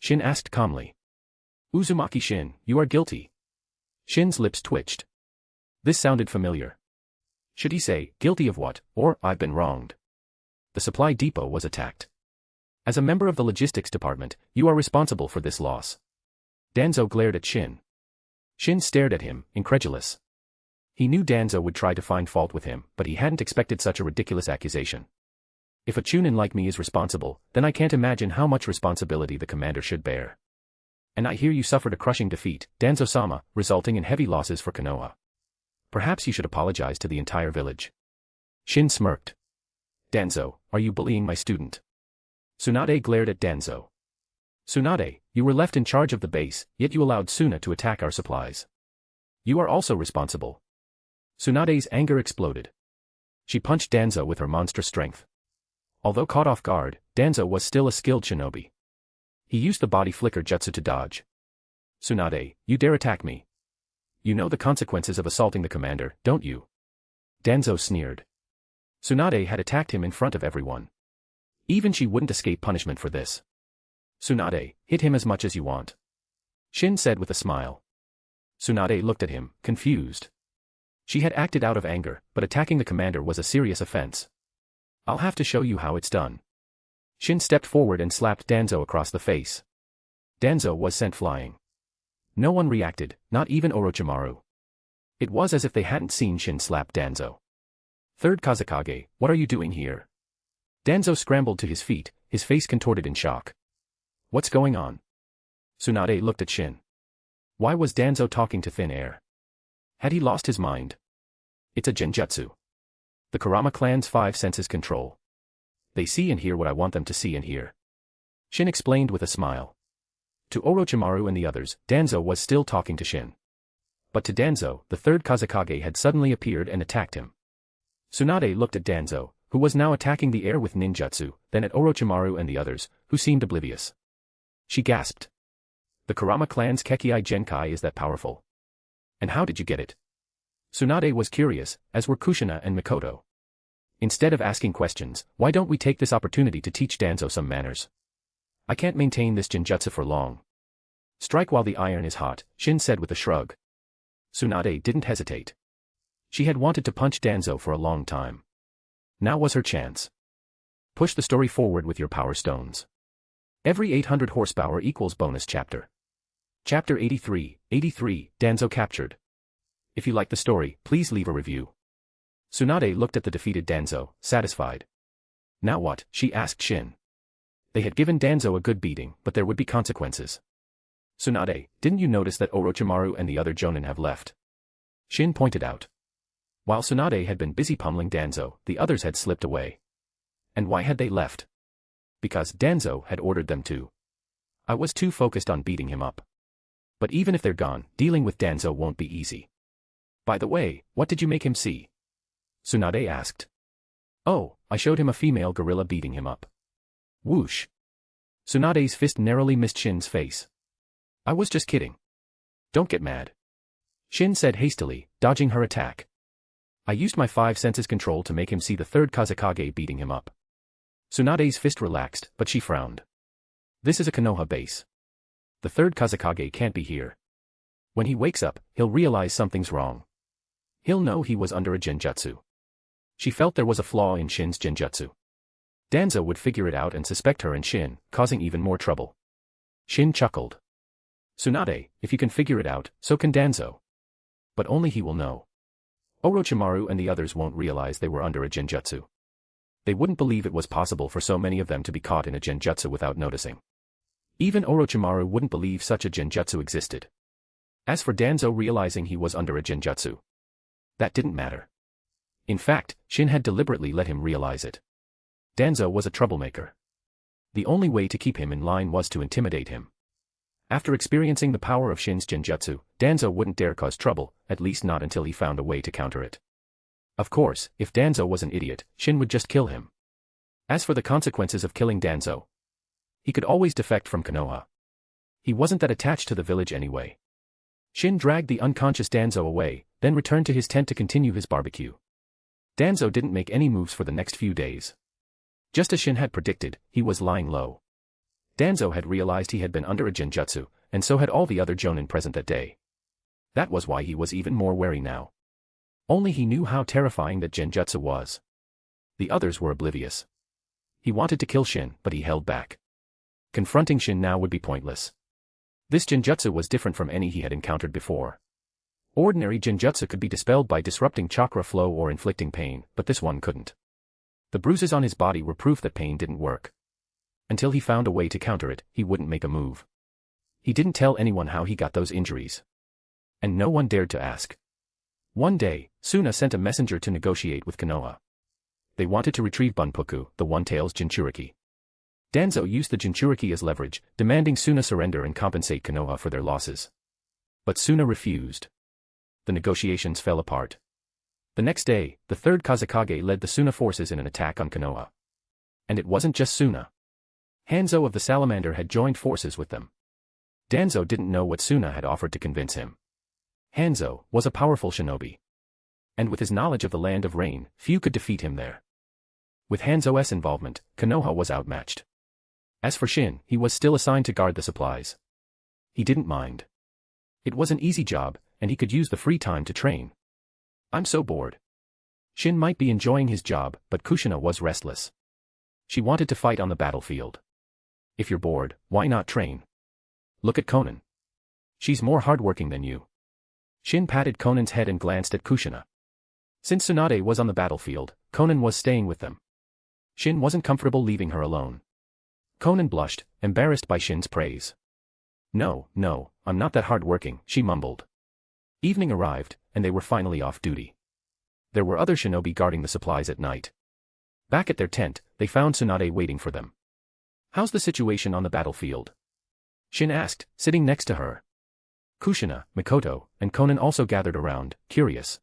Shin asked calmly. Uzumaki Shin, you are guilty. Shin's lips twitched. This sounded familiar. Should he say, guilty of what, or, I've been wronged? The supply depot was attacked. As a member of the logistics department, you are responsible for this loss. Danzo glared at Shin. Shin stared at him, incredulous. He knew Danzo would try to find fault with him, but he hadn't expected such a ridiculous accusation. If a chunin like me is responsible, then I can't imagine how much responsibility the commander should bear. And I hear you suffered a crushing defeat, Danzo-sama, resulting in heavy losses for Konoha. Perhaps you should apologize to the entire village. Shin smirked. Danzo, are you bullying my student? Tsunade glared at Danzo. Tsunade, you were left in charge of the base, yet you allowed Suna to attack our supplies. You are also responsible. Tsunade's anger exploded. She punched Danzo with her monstrous strength. Although caught off guard, Danzo was still a skilled shinobi. He used the body flicker jutsu to dodge. Tsunade, you dare attack me? You know the consequences of assaulting the commander, don't you? Danzo sneered. Tsunade had attacked him in front of everyone. Even she wouldn't escape punishment for this. Tsunade, hit him as much as you want. Shin said with a smile. Tsunade looked at him, confused. She had acted out of anger, but attacking the commander was a serious offense. I'll have to show you how it's done. Shin stepped forward and slapped Danzo across the face. Danzo was sent flying. No one reacted, not even Orochimaru. It was as if they hadn't seen Shin slap Danzo. Third Kazekage, what are you doing here? Danzo scrambled to his feet, his face contorted in shock. What's going on? Tsunade looked at Shin. Why was Danzo talking to thin air? Had he lost his mind? It's a genjutsu. The Kurama clan's 5 senses control. They see and hear what I want them to see and hear. Shin explained with a smile. To Orochimaru and the others, Danzo was still talking to Shin. But to Danzo, the third Kazekage had suddenly appeared and attacked him. Tsunade looked at Danzo, who was now attacking the air with ninjutsu, then at Orochimaru and the others, who seemed oblivious. She gasped. The Kurama clan's Kekkei Genkai is that powerful. And how did you get it? Tsunade was curious, as were Kushina and Mikoto. Instead of asking questions, why don't we take this opportunity to teach Danzo some manners? I can't maintain this genjutsu for long. Strike while the iron is hot, Shin said with a shrug. Tsunade didn't hesitate. She had wanted to punch Danzo for a long time. Now was her chance. Push the story forward with your power stones. Every 800 horsepower equals bonus chapter. Chapter 83, Danzo captured. If you like the story, please leave a review. Tsunade looked at the defeated Danzo, satisfied. Now what? She asked Shin. They had given Danzo a good beating, but there would be consequences. Tsunade, didn't you notice that Orochimaru and the other Jonin have left? Shin pointed out. While Tsunade had been busy pummeling Danzo, the others had slipped away. And why had they left? Because Danzo had ordered them to. I was too focused on beating him up. But even if they're gone, dealing with Danzo won't be easy. By the way, what did you make him see? Tsunade asked. Oh, I showed him a female gorilla beating him up. Whoosh. Tsunade's fist narrowly missed Shin's face. I was just kidding. Don't get mad. Shin said hastily, dodging her attack. I used my 5 senses control to make him see the third Kazekage beating him up. Tsunade's fist relaxed, but she frowned. This is a Konoha base. The third Kazekage can't be here. When he wakes up, he'll realize something's wrong. He'll know he was under a genjutsu. She felt there was a flaw in Shin's genjutsu. Danzo would figure it out and suspect her and Shin, causing even more trouble. Shin chuckled. Tsunade, if you can figure it out, so can Danzo. But only he will know. Orochimaru and the others won't realize they were under a genjutsu. They wouldn't believe it was possible for so many of them to be caught in a genjutsu without noticing. Even Orochimaru wouldn't believe such a genjutsu existed. As for Danzo realizing he was under a genjutsu, that didn't matter. In fact, Shin had deliberately let him realize it. Danzo was a troublemaker. The only way to keep him in line was to intimidate him. After experiencing the power of Shin's genjutsu, Danzo wouldn't dare cause trouble, at least not until he found a way to counter it. Of course, if Danzo was an idiot, Shin would just kill him. As for the consequences of killing Danzo, he could always defect from Konoha. He wasn't that attached to the village anyway. Shin dragged the unconscious Danzo away, then returned to his tent to continue his barbecue. Danzo didn't make any moves for the next few days. Just as Shin had predicted, he was lying low. Danzo had realized he had been under a genjutsu, and so had all the other jonin present that day. That was why he was even more wary now. Only he knew how terrifying that genjutsu was. The others were oblivious. He wanted to kill Shin, but he held back. Confronting Shin now would be pointless. This genjutsu was different from any he had encountered before. Ordinary genjutsu could be dispelled by disrupting chakra flow or inflicting pain, but this one couldn't. The bruises on his body were proof that pain didn't work. Until he found a way to counter it, he wouldn't make a move. He didn't tell anyone how he got those injuries. And no one dared to ask. One day, Suna sent a messenger to negotiate with Konoha. They wanted to retrieve Bunpuku, the One-Tails Jinchuriki. Danzo used the Jinchuriki as leverage, demanding Suna surrender and compensate Konoha for their losses. But Suna refused. The negotiations fell apart. The next day, the third Kazekage led the Suna forces in an attack on Konoha. And it wasn't just Suna. Hanzo of the Salamander had joined forces with them. Danzo didn't know what Suna had offered to convince him. Hanzo was a powerful shinobi. And with his knowledge of the Land of Rain, few could defeat him there. With Hanzo's involvement, Konoha was outmatched. As for Shin, he was still assigned to guard the supplies. He didn't mind. It was an easy job, and he could use the free time to train. I'm so bored. Shin might be enjoying his job, but Kushina was restless. She wanted to fight on the battlefield. If you're bored, why not train? Look at Konan. She's more hardworking than you. Shin patted Konan's head and glanced at Kushina. Since Tsunade was on the battlefield, Konan was staying with them. Shin wasn't comfortable leaving her alone. Konan blushed, embarrassed by Shin's praise. No, I'm not that hardworking, she mumbled. Evening arrived, and they were finally off duty. There were other shinobi guarding the supplies at night. Back at their tent, they found Tsunade waiting for them. How's the situation on the battlefield? Shin asked, sitting next to her. Kushina, Mikoto, and Konan also gathered around, curious.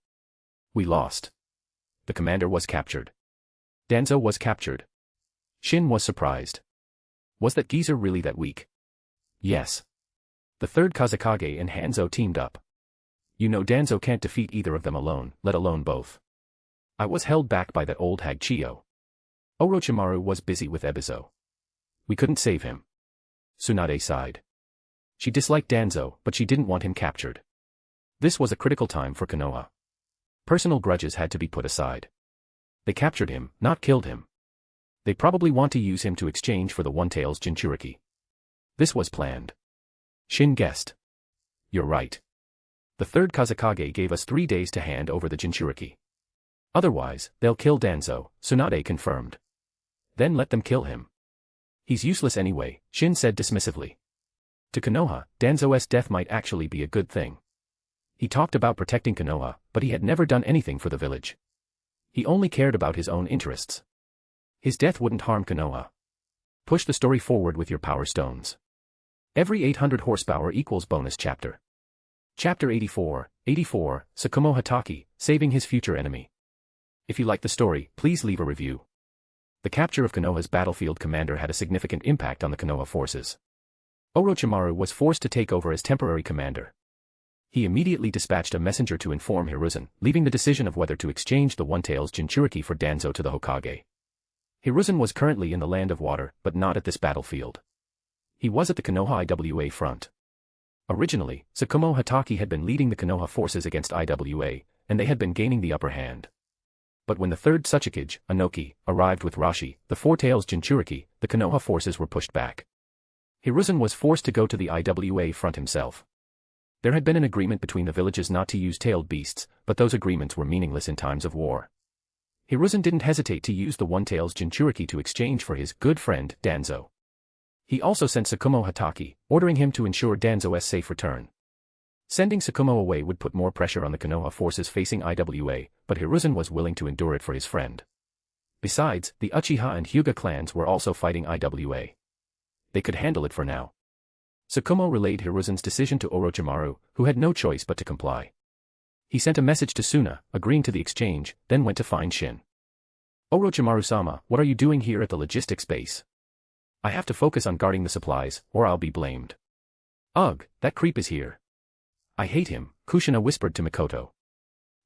We lost. The commander was captured. Danzo was captured. Shin was surprised. Was that geezer really that weak? Yes. The third Kazekage and Hanzo teamed up. You know Danzo can't defeat either of them alone, let alone both. I was held back by that old hag Chiyo. Orochimaru was busy with Ebizo. We couldn't save him. Tsunade sighed. She disliked Danzo, but she didn't want him captured. This was a critical time for Konoha. Personal grudges had to be put aside. They captured him, not killed him. They probably want to use him to exchange for the One-Tails Jinchuriki. This was planned. Shin guessed. You're right. The third Kazekage gave us 3 days to hand over the Jinchuriki. Otherwise, they'll kill Danzo, Tsunade confirmed. Then let them kill him. He's useless anyway, Shin said dismissively. To Konoha, Danzo's death might actually be a good thing. He talked about protecting Konoha, but he had never done anything for the village. He only cared about his own interests. His death wouldn't harm Konoha. Push the story forward with your power stones. Every 800 horsepower equals bonus chapter. Chapter 84, Tsukumo Hatake, saving his future enemy. If you like the story, please leave a review. The capture of Konoha's battlefield commander had a significant impact on the Konoha forces. Orochimaru was forced to take over as temporary commander. He immediately dispatched a messenger to inform Hiruzen, leaving the decision of whether to exchange the One-Tails Jinchuriki for Danzo to the Hokage. Hiruzen was currently in the Land of Water, but not at this battlefield. He was at the Konoha IWA front. Originally, Tsukumo Hatake had been leading the Konoha forces against IWA, and they had been gaining the upper hand. But when the third Tsuchikage, Anoki, arrived with Rashi, the Four-Tails Jinchuriki, the Konoha forces were pushed back. Hiruzen was forced to go to the IWA front himself. There had been an agreement between the villages not to use tailed beasts, but those agreements were meaningless in times of war. Hiruzen didn't hesitate to use the One-Tails Jinchuriki to exchange for his good friend, Danzo. He also sent Tsukumo Hatake, ordering him to ensure Danzo's safe return. Sending Tsukumo away would put more pressure on the Konoha forces facing IWA, but Hiruzen was willing to endure it for his friend. Besides, the Uchiha and Hyuga clans were also fighting IWA. They could handle it for now. Tsukumo relayed Hiruzen's decision to Orochimaru, who had no choice but to comply. He sent a message to Suna, agreeing to the exchange, then went to find Shin. Orochimaru-sama, what are you doing here at the logistics base? I have to focus on guarding the supplies, or I'll be blamed. Ugh, that creep is here. I hate him, Kushina whispered to Mikoto.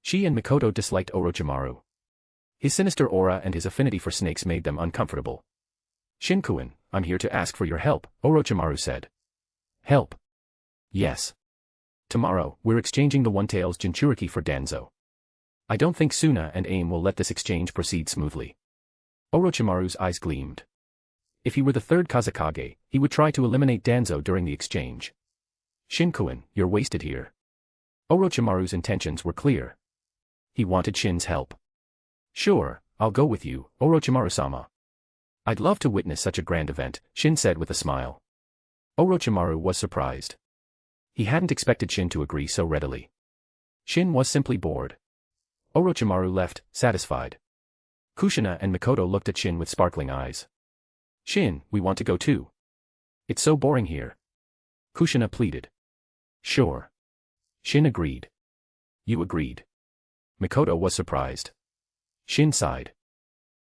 She and Mikoto disliked Orochimaru. His sinister aura and his affinity for snakes made them uncomfortable. Shin-kun, I'm here to ask for your help, Orochimaru said. Help? Yes. Tomorrow, we're exchanging the One-Tails Jinchuriki for Danzo. I don't think Suna and Aim will let this exchange proceed smoothly. Orochimaru's eyes gleamed. If he were the third Kazekage, he would try to eliminate Danzo during the exchange. Shin-kun, you're wasted here. Orochimaru's intentions were clear. He wanted Shin's help. Sure, I'll go with you, Orochimaru-sama. I'd love to witness such a grand event, Shin said with a smile. Orochimaru was surprised. He hadn't expected Shin to agree so readily. Shin was simply bored. Orochimaru left, satisfied. Kushina and Mikoto looked at Shin with sparkling eyes. Shin, we want to go too. It's so boring here. Kushina pleaded. Sure. Shin agreed. You agreed. Mikoto was surprised. Shin sighed.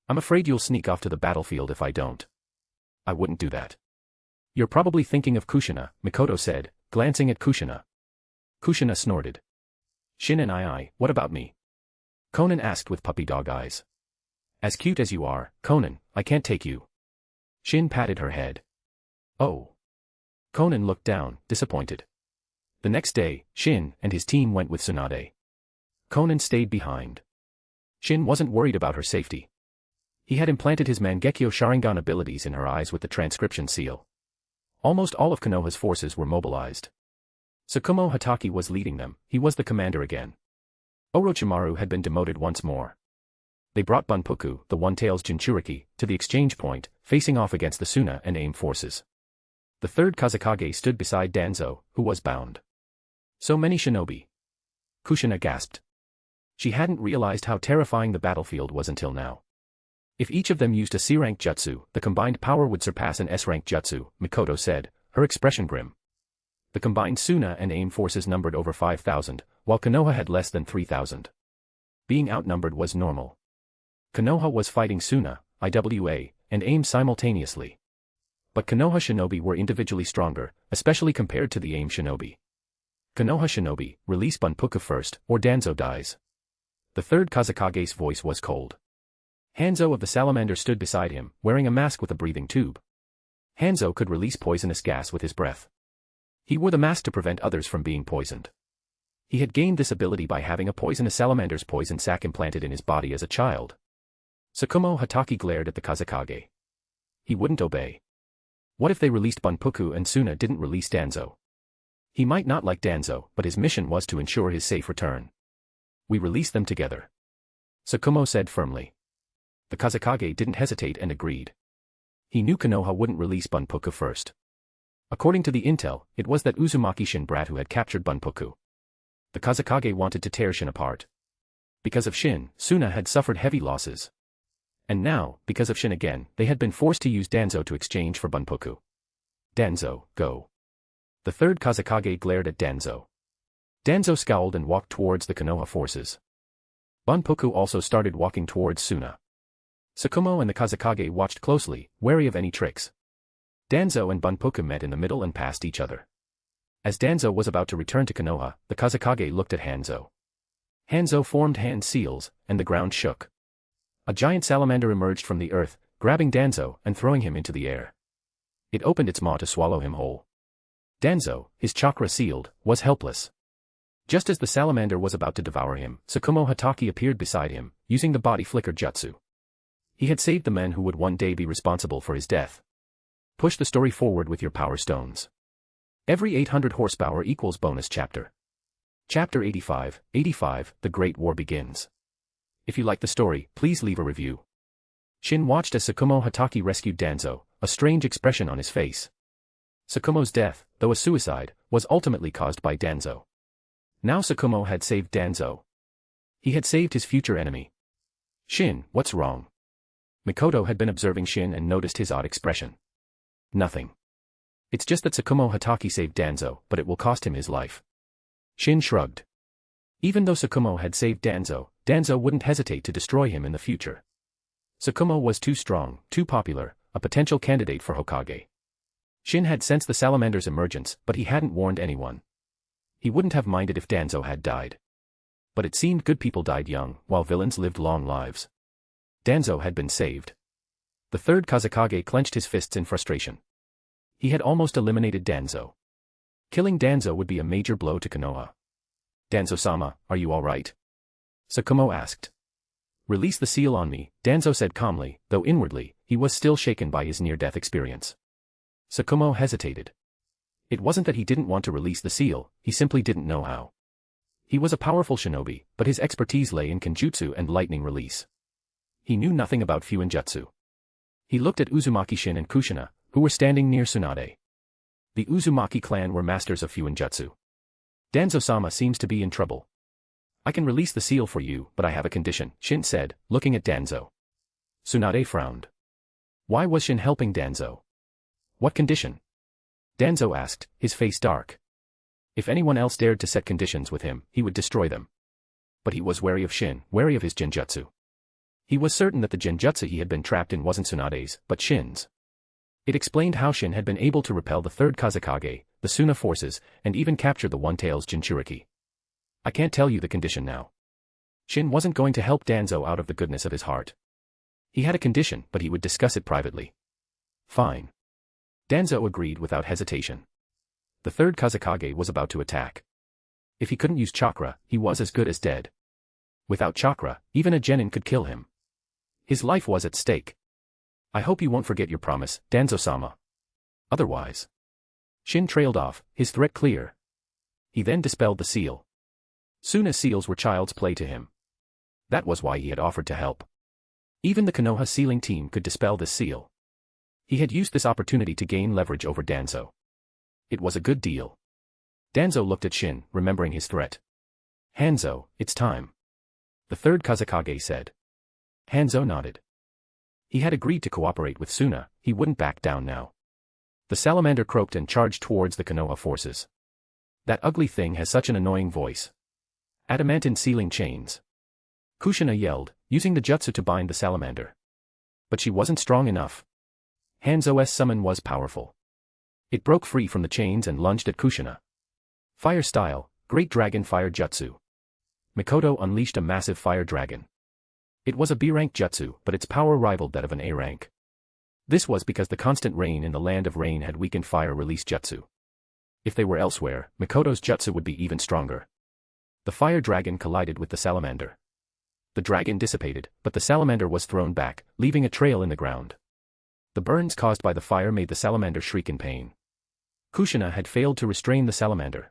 I'm afraid you'll sneak off to the battlefield if I don't. I wouldn't do that. You're probably thinking of Kushina, Mikoto said, glancing at Kushina. Kushina snorted. Shin and what about me? Conan asked with puppy dog eyes. As cute as you are, Conan, I can't take you. Shin patted her head. Oh. Conan looked down, disappointed. The next day, Shin and his team went with Tsunade. Conan stayed behind. Shin wasn't worried about her safety. He had implanted his Mangekyo Sharingan abilities in her eyes with the transcription seal. Almost all of Konoha's forces were mobilized. Tsukumo Hatake was leading them, he was the commander again. Orochimaru had been demoted once more. They brought Bunpuku, the One-Tails Jinchuriki, to the exchange point, facing off against the Suna and AIM forces. The third Kazekage stood beside Danzo, who was bound. So many shinobi. Kushina gasped. She hadn't realized how terrifying the battlefield was until now. If each of them used a C-rank jutsu, the combined power would surpass an S-rank jutsu, Mikoto said, her expression grim. The combined Suna and AIM forces numbered over 5,000, while Konoha had less than 3,000. Being outnumbered was normal. Konoha was fighting Suna, IWA, and AIM simultaneously. But Konoha shinobi were individually stronger, especially compared to the AIM shinobi. Konoha shinobi, release Bunpuku first, or Danzo dies. The third Kazekage's voice was cold. Hanzo of the Salamander stood beside him, wearing a mask with a breathing tube. Hanzo could release poisonous gas with his breath. He wore the mask to prevent others from being poisoned. He had gained this ability by having a poisonous salamander's poison sac implanted in his body as a child. Tsukumo Hatake glared at the Kazekage. He wouldn't obey. What if they released Bunpuku and Suna didn't release Danzo? He might not like Danzo, but his mission was to ensure his safe return. We release them together. Tsukumo said firmly. The Kazekage didn't hesitate and agreed. He knew Konoha wouldn't release Bunpuku first. According to the intel, it was that Uzumaki Shin brat who had captured Bunpuku. The Kazekage wanted to tear Shin apart. Because of Shin, Suna had suffered heavy losses. And now, because of Shin again, they had been forced to use Danzo to exchange for Bunpuku. Danzo, go. The third Kazekage glared at Danzo. Danzo scowled and walked towards the Konoha forces. Bunpuku also started walking towards Suna. Tsukumo and the Kazekage watched closely, wary of any tricks. Danzo and Bunpuku met in the middle and passed each other. As Danzo was about to return to Konoha, the Kazekage looked at Hanzo. Hanzo formed hand seals, and the ground shook. A giant salamander emerged from the earth, grabbing Danzo and throwing him into the air. It opened its maw to swallow him whole. Danzo, his chakra sealed, was helpless. Just as the salamander was about to devour him, Tsukumo Hatake appeared beside him, using the body flicker jutsu. He had saved the men who would one day be responsible for his death. Push the story forward with your power stones. Every 800 horsepower equals bonus chapter. Chapter 85, The Great War Begins. If you like the story, please leave a review. Shin watched as Tsukumo Hatake rescued Danzo, a strange expression on his face. Tsukumo's death, though a suicide, was ultimately caused by Danzo. Now Tsukumo had saved Danzo. He had saved his future enemy. Shin, what's wrong? Mikoto had been observing Shin and noticed his odd expression. Nothing. It's just that Tsukumo Hatake saved Danzo, but it will cost him his life. Shin shrugged. Even though Tsukumo had saved Danzo, Danzo wouldn't hesitate to destroy him in the future. Tsukumo was too strong, too popular, a potential candidate for Hokage. Shin had sensed the salamander's emergence, but he hadn't warned anyone. He wouldn't have minded if Danzo had died. But it seemed good people died young, while villains lived long lives. Danzo had been saved. The third Kazekage clenched his fists in frustration. He had almost eliminated Danzo. Killing Danzo would be a major blow to Konoha. Danzo-sama, are you alright? Tsukumo asked. Release the seal on me, Danzo said calmly, though inwardly, he was still shaken by his near-death experience. Tsukumo hesitated. It wasn't that he didn't want to release the seal, he simply didn't know how. He was a powerful shinobi, but his expertise lay in kenjutsu and lightning release. He knew nothing about fuinjutsu. He looked at Uzumaki Shin and Kushina, who were standing near Tsunade. The Uzumaki clan were masters of Fuinjutsu. Danzo-sama seems to be in trouble. I can release the seal for you, but I have a condition, Shin said, looking at Danzo. Tsunade frowned. Why was Shin helping Danzo? What condition? Danzo asked, his face dark. If anyone else dared to set conditions with him, he would destroy them. But he was wary of Shin, wary of his genjutsu. He was certain that the genjutsu he had been trapped in wasn't Tsunade's, but Shin's. It explained how Shin had been able to repel the third Kazekage, the Suna forces, and even capture the One-Tails Jinchuriki. I can't tell you the condition now. Shin wasn't going to help Danzo out of the goodness of his heart. He had a condition, but he would discuss it privately. Fine. Danzo agreed without hesitation. The third Kazekage was about to attack. If he couldn't use chakra, he was as good as dead. Without chakra, even a genin could kill him. His life was at stake. I hope you won't forget your promise, Danzo-sama. Otherwise. Shin trailed off, his threat clear. He then dispelled the seal. Soon as seals were child's play to him. That was why he had offered to help. Even the Konoha sealing team could dispel this seal. He had used this opportunity to gain leverage over Danzo. It was a good deal. Danzo looked at Shin, remembering his threat. Hanzo, it's time. The third Kazekage said. Hanzo nodded. He had agreed to cooperate with Suna, he wouldn't back down now. The salamander croaked and charged towards the Konoha forces. That ugly thing has such an annoying voice. Adamantine sealing chains. Kushina yelled, using the jutsu to bind the salamander. But she wasn't strong enough. Hanzo's summon was powerful. It broke free from the chains and lunged at Kushina. Fire style, Great Dragon Fire Jutsu. Mikoto unleashed a massive fire dragon. It was a B-rank jutsu, but its power rivaled that of an A rank. This was because the constant rain in the Land of Rain had weakened fire release jutsu. If they were elsewhere, Mikoto's jutsu would be even stronger. The fire dragon collided with the salamander. The dragon dissipated, but the salamander was thrown back, leaving a trail in the ground. The burns caused by the fire made the salamander shriek in pain. Kushina had failed to restrain the salamander.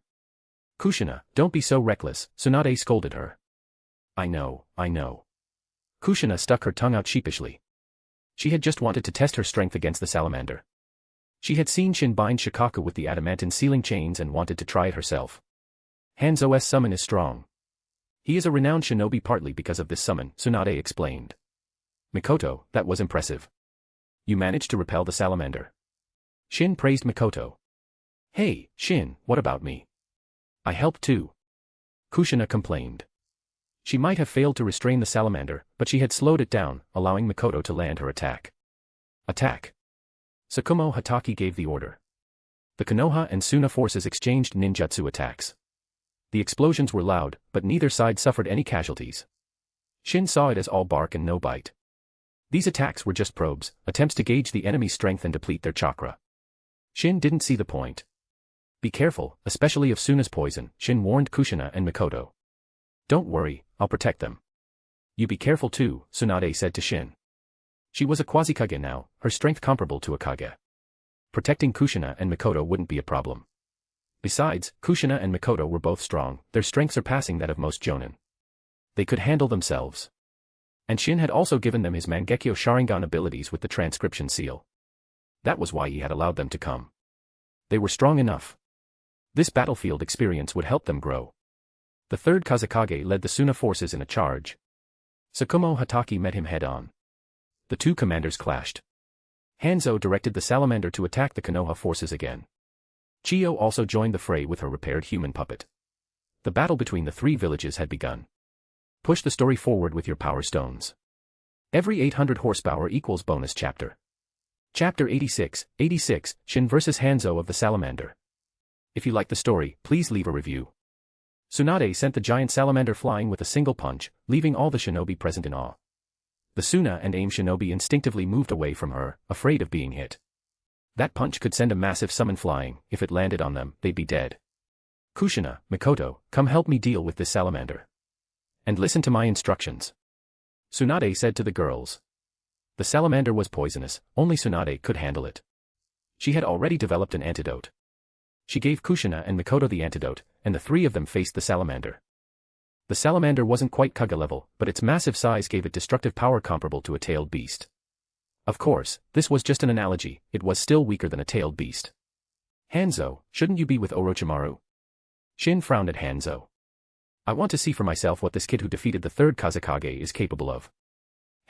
Kushina, don't be so reckless, Tsunade scolded her. I know. Kushina stuck her tongue out sheepishly. She had just wanted to test her strength against the salamander. She had seen Shin bind Shikaku with the adamantine sealing chains and wanted to try it herself. Hanzo's summon is strong. He is a renowned shinobi partly because of this summon, Tsunade explained. Mikoto, that was impressive. You managed to repel the salamander. Shin praised Mikoto. Hey, Shin, what about me? I helped too. Kushina complained. She might have failed to restrain the salamander, but she had slowed it down, allowing Mikoto to land her attack. Attack! Tsukumo Hatake gave the order. The Konoha and Suna forces exchanged ninjutsu attacks. The explosions were loud, but neither side suffered any casualties. Shin saw it as all bark and no bite. These attacks were just probes, attempts to gauge the enemy's strength and deplete their chakra. Shin didn't see the point. Be careful, especially of Suna's poison, Shin warned Kushina and Mikoto. Don't worry, I'll protect them. You be careful too, Tsunade said to Shin. She was a quasi-kage now, her strength comparable to a kage. Protecting Kushina and Mikoto wouldn't be a problem. Besides, Kushina and Mikoto were both strong, their strength surpassing that of most jonin. They could handle themselves. And Shin had also given them his Mangekyo Sharingan abilities with the transcription seal. That was why he had allowed them to come. They were strong enough. This battlefield experience would help them grow. The third Kazekage led the Suna forces in a charge. Tsukumo Hatake met him head-on. The two commanders clashed. Hanzo directed the salamander to attack the Konoha forces again. Chiyo also joined the fray with her repaired human puppet. The battle between the three villages had begun. Push the story forward with your power stones. Every 800 horsepower equals bonus chapter. Chapter 86, Shin vs Hanzo of the Salamander. If you like the story, please leave a review. Tsunade sent the giant salamander flying with a single punch, leaving all the shinobi present in awe. The Suna and AIM shinobi instinctively moved away from her, afraid of being hit. That punch could send a massive summon flying, if it landed on them, they'd be dead. Kushina, Mikoto, come help me deal with this salamander. And listen to my instructions. Tsunade said to the girls. The salamander was poisonous, only Tsunade could handle it. She had already developed an antidote. She gave Kushina and Mikoto the antidote, and the three of them faced the salamander. The salamander wasn't quite Kage level, but its massive size gave it destructive power comparable to a tailed beast. Of course, this was just an analogy, it was still weaker than a tailed beast. Hanzo, shouldn't you be with Orochimaru? Shin frowned at Hanzo. I want to see for myself what this kid who defeated the third Kazekage is capable of.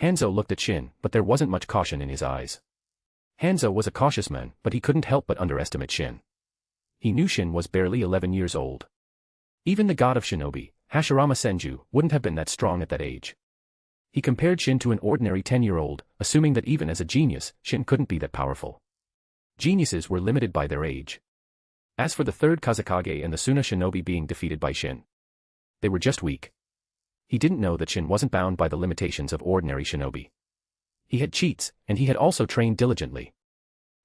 Hanzo looked at Shin, but there wasn't much caution in his eyes. Hanzo was a cautious man, but he couldn't help but underestimate Shin. He knew Shin was barely 11 years old. Even the god of shinobi, Hashirama Senju, wouldn't have been that strong at that age. He compared Shin to an ordinary 10-year-old, assuming that even as a genius, Shin couldn't be that powerful. Geniuses were limited by their age. As for the third Kazekage and the Suna shinobi being defeated by Shin, they were just weak. He didn't know that Shin wasn't bound by the limitations of ordinary shinobi. He had cheats, and he had also trained diligently.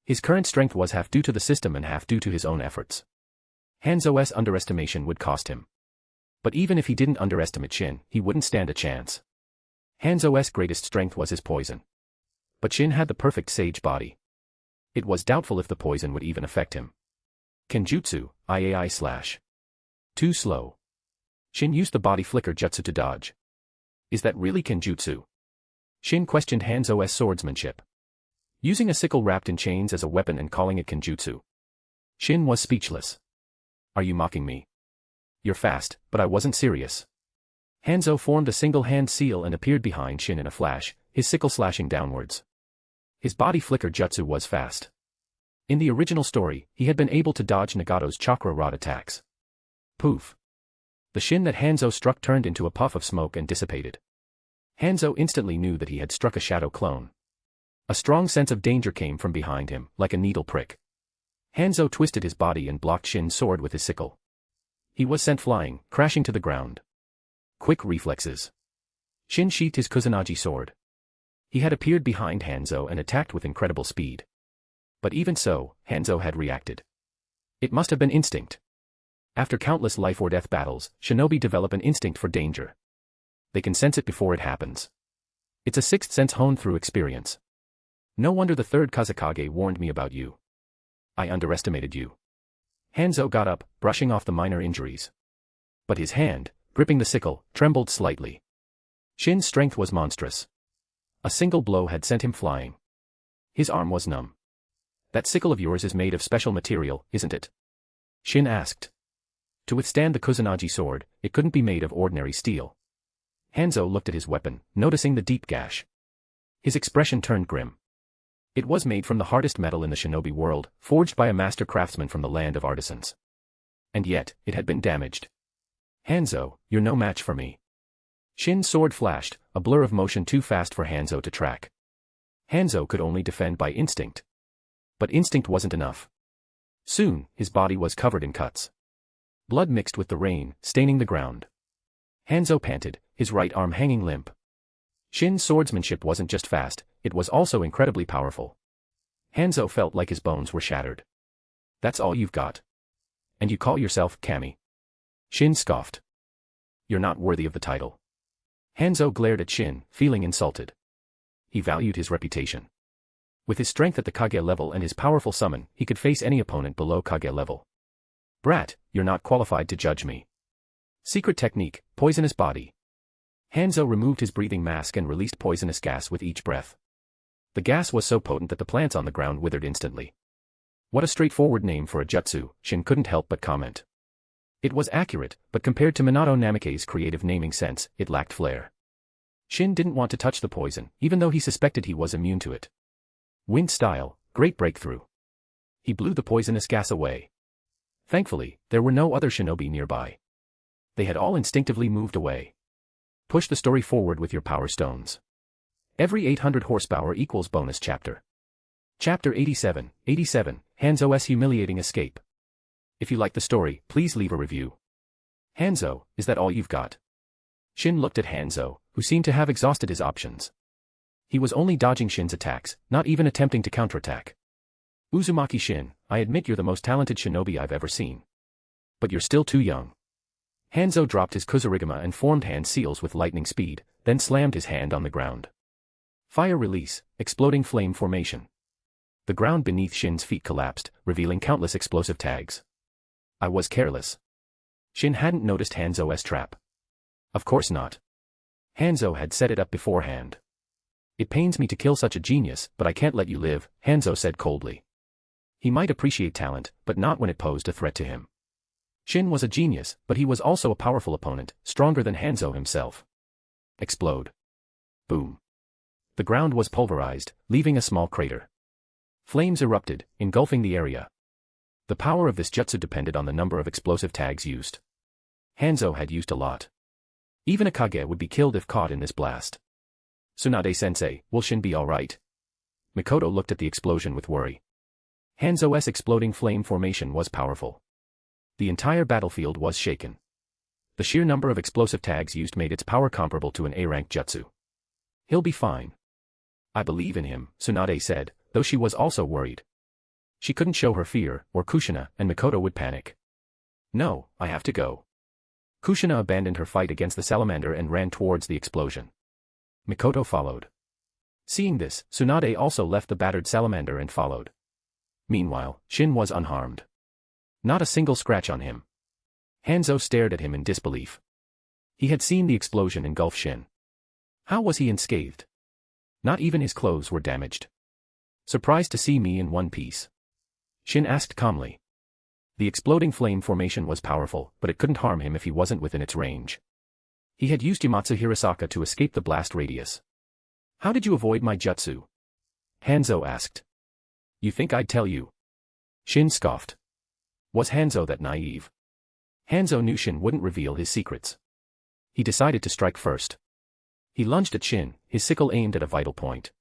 His current strength was half due to the system and half due to his own efforts. Hanzo's underestimation would cost him. But even if he didn't underestimate Shin, he wouldn't stand a chance. Hanzo's greatest strength was his poison. But Shin had the perfect sage body. It was doubtful if the poison would even affect him. Kenjutsu, IAI/. Too slow. Shin used the body flicker jutsu to dodge. Is that really Kenjutsu? Shin questioned Hanzo's swordsmanship. Using a sickle wrapped in chains as a weapon and calling it Kenjutsu. Shin was speechless. Are you mocking me? You're fast, but I wasn't serious. Hanzo formed a single hand seal and appeared behind Shin in a flash, his sickle slashing downwards. His body flicker jutsu was fast. In the original story, he had been able to dodge Nagato's chakra rod attacks. Poof. The Shin that Hanzo struck turned into a puff of smoke and dissipated. Hanzo instantly knew that he had struck a shadow clone. A strong sense of danger came from behind him, like a needle prick. Hanzo twisted his body and blocked Shin's sword with his sickle. He was sent flying, crashing to the ground. Quick reflexes. Shin sheathed his Kusanagi sword. He had appeared behind Hanzo and attacked with incredible speed. But even so, Hanzo had reacted. It must have been instinct. After countless life-or-death battles, shinobi develop an instinct for danger. They can sense it before it happens. It's a sixth sense honed through experience. No wonder the third Kazekage warned me about you. I underestimated you. Hanzo got up, brushing off the minor injuries. But his hand, gripping the sickle, trembled slightly. Shin's strength was monstrous. A single blow had sent him flying. His arm was numb. That sickle of yours is made of special material, isn't it? Shin asked. To withstand the Kusanagi sword, it couldn't be made of ordinary steel. Hanzo looked at his weapon, noticing the deep gash. His expression turned grim. It was made from the hardest metal in the shinobi world, forged by a master craftsman from the land of artisans. And yet, it had been damaged. Hanzo, you're no match for me. Shin's sword flashed, a blur of motion too fast for Hanzo to track. Hanzo could only defend by instinct. But instinct wasn't enough. Soon, his body was covered in cuts. Blood mixed with the rain, staining the ground. Hanzo panted, his right arm hanging limp. Shin's swordsmanship wasn't just fast, it was also incredibly powerful. Hanzo felt like his bones were shattered. That's all you've got? And you call yourself Kami? Shin scoffed. You're not worthy of the title. Hanzo glared at Shin, feeling insulted. He valued his reputation. With his strength at the Kage level and his powerful summon, he could face any opponent below Kage level. Brat, you're not qualified to judge me. Secret technique, poisonous body. Hanzo removed his breathing mask and released poisonous gas with each breath. The gas was so potent that the plants on the ground withered instantly. What a straightforward name for a jutsu, Shin couldn't help but comment. It was accurate, but compared to Minato Namike's creative naming sense, it lacked flair. Shin didn't want to touch the poison, even though he suspected he was immune to it. Wind style, great breakthrough. He blew the poisonous gas away. Thankfully, there were no other shinobi nearby. They had all instinctively moved away. Push the story forward with your power stones. Every 800 horsepower equals bonus chapter. Chapter 87, Hanzo's humiliating escape. If you like the story, please leave a review. Hanzo, is that all you've got? Shin looked at Hanzo, who seemed to have exhausted his options. He was only dodging Shin's attacks, not even attempting to counterattack. Uzumaki Shin, I admit you're the most talented shinobi I've ever seen. But you're still too young. Hanzo dropped his Kusarigama and formed hand seals with lightning speed, then slammed his hand on the ground. Fire release, exploding flame formation. The ground beneath Shin's feet collapsed, revealing countless explosive tags. I was careless. Shin hadn't noticed Hanzo's trap. Of course not. Hanzo had set it up beforehand. It pains me to kill such a genius, but I can't let you live, Hanzo said coldly. He might appreciate talent, but not when it posed a threat to him. Shin was a genius, but he was also a powerful opponent, stronger than Hanzo himself. Explode. Boom. The ground was pulverized, leaving a small crater. Flames erupted, engulfing the area. The power of this jutsu depended on the number of explosive tags used. Hanzo had used a lot. Even a Kage would be killed if caught in this blast. Tsunade-sensei, will Shin be alright? Mikoto looked at the explosion with worry. Hanzo's exploding flame formation was powerful. The entire battlefield was shaken. The sheer number of explosive tags used made its power comparable to an A-rank jutsu. He'll be fine. I believe in him, Tsunade said, though she was also worried. She couldn't show her fear, or Kushina and Mikoto would panic. No, I have to go. Kushina abandoned her fight against the salamander and ran towards the explosion. Mikoto followed. Seeing this, Tsunade also left the battered salamander and followed. Meanwhile, Shin was unharmed. Not a single scratch on him. Hanzo stared at him in disbelief. He had seen the explosion engulf Shin. How was he unscathed? Not even his clothes were damaged. Surprised to see me in one piece? Shin asked calmly. The exploding flame formation was powerful, but it couldn't harm him if he wasn't within its range. He had used Yamatsu Hirasaka to escape the blast radius. How did you avoid my jutsu? Hanzo asked. You think I'd tell you? Shin scoffed. Was Hanzo that naive? Hanzo knew Shin wouldn't reveal his secrets. He decided to strike first. He lunged at Shin, his sickle aimed at a vital point.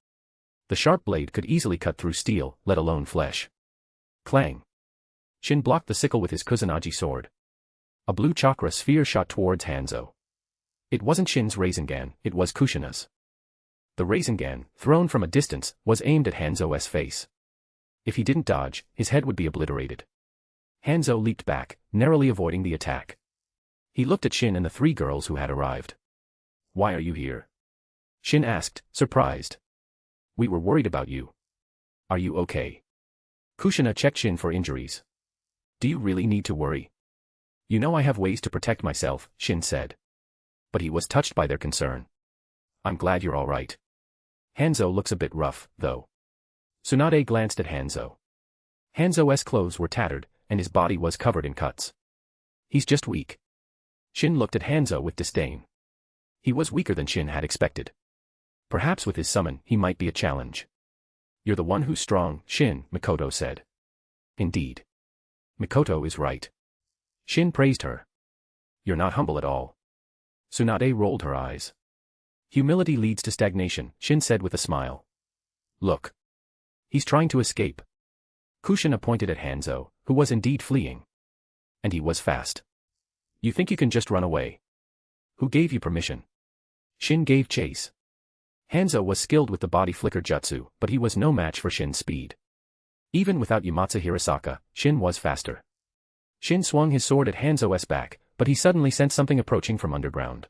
The sharp blade could easily cut through steel, let alone flesh. Clang. Shin blocked the sickle with his Kusanagi sword. A blue chakra sphere shot towards Hanzo. It wasn't Shin's Rinnegan, it was Kushina's. The Rinnegan, thrown from a distance, was aimed at Hanzo's face. If he didn't dodge, his head would be obliterated. Hanzo leaped back, narrowly avoiding the attack. He looked at Shin and the three girls who had arrived. Why are you here? Shin asked, surprised. We were worried about you. Are you okay? Kushina checked Shin for injuries. Do you really need to worry? You know I have ways to protect myself, Shin said. But he was touched by their concern. I'm glad you're all right. Hanzo looks a bit rough, though. Tsunade glanced at Hanzo. Hanzo's clothes were tattered, and his body was covered in cuts. He's just weak. Shin looked at Hanzo with disdain. He was weaker than Shin had expected. Perhaps with his summon, he might be a challenge. You're the one who's strong, Shin, Mikoto said. Indeed. Mikoto is right. Shin praised her. You're not humble at all. Tsunade rolled her eyes. Humility leads to stagnation, Shin said with a smile. Look. He's trying to escape. Kushina pointed at Hanzo, who was indeed fleeing. And he was fast. You think you can just run away? Who gave you permission? Shin gave chase. Hanzo was skilled with the body flicker jutsu, but he was no match for Shin's speed. Even without Yamatsu Hirasaka, Shin was faster. Shin swung his sword at Hanzo's back, but he suddenly sensed something approaching from underground.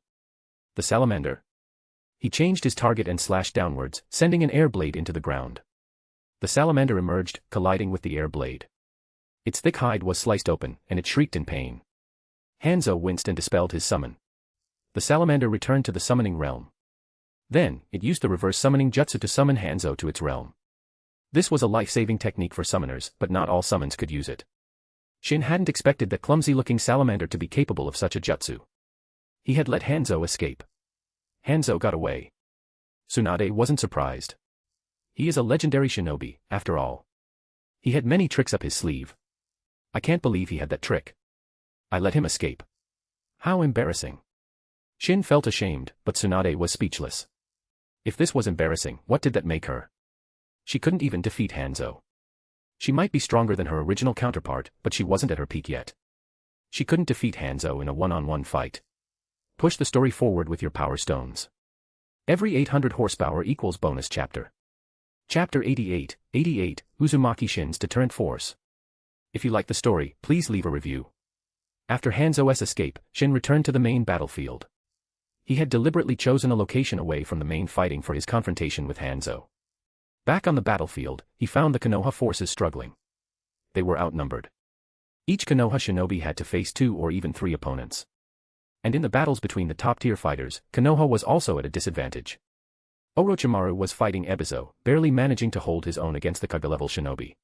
The salamander. He changed his target and slashed downwards, sending an air blade into the ground. The salamander emerged, colliding with the air blade. Its thick hide was sliced open, and it shrieked in pain. Hanzo winced and dispelled his summon. The salamander returned to the summoning realm. Then, it used the reverse summoning jutsu to summon Hanzo to its realm. This was a life-saving technique for summoners, but not all summons could use it. Shin hadn't expected that clumsy-looking salamander to be capable of such a jutsu. He had let Hanzo escape. Hanzo got away. Tsunade wasn't surprised. He is a legendary shinobi, after all. He had many tricks up his sleeve. I can't believe he had that trick. I let him escape. How embarrassing. Shin felt ashamed, but Tsunade was speechless. If this was embarrassing, what did that make her? She couldn't even defeat Hanzo. She might be stronger than her original counterpart, but she wasn't at her peak yet. She couldn't defeat Hanzo in a one-on-one fight. Push the story forward with your power stones. Every 800 horsepower equals bonus chapter. Chapter 88, Uzumaki Shin's Deterrent Force. If you like the story, please leave a review. After Hanzo's escape, Shin returned to the main battlefield. He had deliberately chosen a location away from the main fighting for his confrontation with Hanzo. Back on the battlefield, he found the Konoha forces struggling. They were outnumbered. Each Konoha shinobi had to face 2 or even 3 opponents. And in the battles between the top-tier fighters, Konoha was also at a disadvantage. Orochimaru was fighting Ebizo, barely managing to hold his own against the Kage-level shinobi.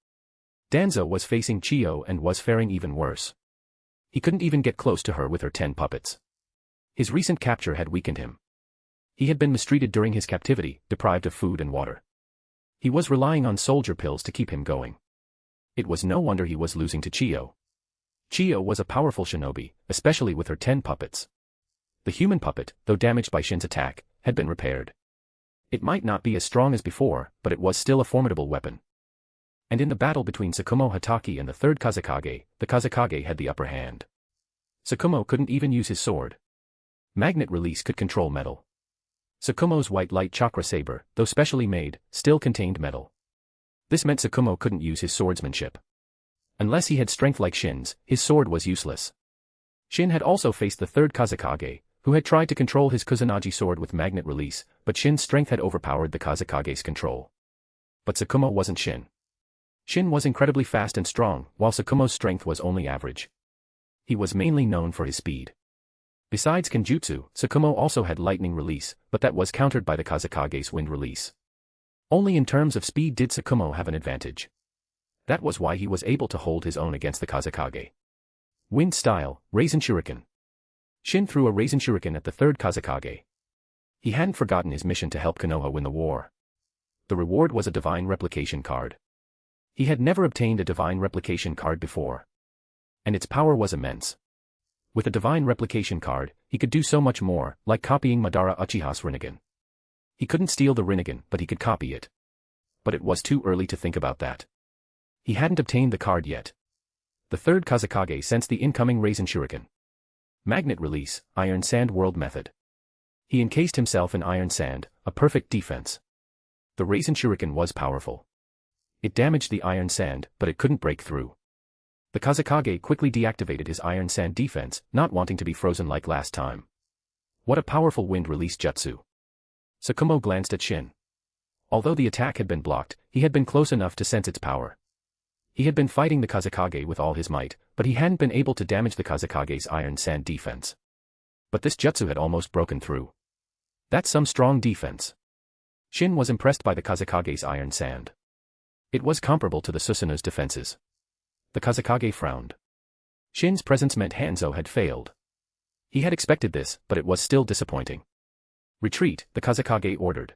Danzo was facing Chiyo and was faring even worse. He couldn't even get close to her with her 10 puppets. His recent capture had weakened him. He had been mistreated during his captivity, deprived of food and water. He was relying on soldier pills to keep him going. It was no wonder he was losing to Chiyo. Chiyo was a powerful shinobi, especially with her 10 puppets. The human puppet, though damaged by Shin's attack, had been repaired. It might not be as strong as before, but it was still a formidable weapon. And in the battle between Tsukumo Hatake and the third Kazekage, the Kazekage had the upper hand. Tsukumo couldn't even use his sword. Magnet release could control metal. Tsukumo's white light chakra saber, though specially made, still contained metal. This meant Tsukumo couldn't use his swordsmanship. Unless he had strength like Shin's, his sword was useless. Shin had also faced the third Kazekage, who had tried to control his Kusanagi sword with magnet release, but Shin's strength had overpowered the Kazekage's control. But Tsukumo wasn't Shin. Shin was incredibly fast and strong, while Tsukumo's strength was only average. He was mainly known for his speed. Besides Kenjutsu, Tsukumo also had lightning release, but that was countered by the Kazekage's wind release. Only in terms of speed did Tsukumo have an advantage. That was why he was able to hold his own against the Kazekage. Wind style, Raisin Shuriken. Shin threw a Raisin Shuriken at the third Kazekage. He hadn't forgotten his mission to help Konoha win the war. The reward was a divine replication card. He had never obtained a divine replication card before. And its power was immense. With a divine replication card, he could do so much more, like copying Madara Uchiha's Rinnegan. He couldn't steal the Rinnegan, but he could copy it. But it was too early to think about that. He hadn't obtained the card yet. The third Kazekage sensed the incoming Raisin Shuriken. Magnet release, Iron Sand World Method. He encased himself in iron sand, a perfect defense. The Raisin Shuriken was powerful. It damaged the iron sand, but it couldn't break through. The Kazekage quickly deactivated his iron sand defense, not wanting to be frozen like last time. What a powerful wind release jutsu. Tsukumo glanced at Shin. Although the attack had been blocked, he had been close enough to sense its power. He had been fighting the Kazekage with all his might, but he hadn't been able to damage the Kazekage's iron sand defense. But this jutsu had almost broken through. That's some strong defense. Shin was impressed by the Kazekage's iron sand. It was comparable to the Susanoo's defenses. The Kazekage frowned. Shin's presence meant Hanzo had failed. He had expected this, but it was still disappointing. Retreat, the Kazekage ordered.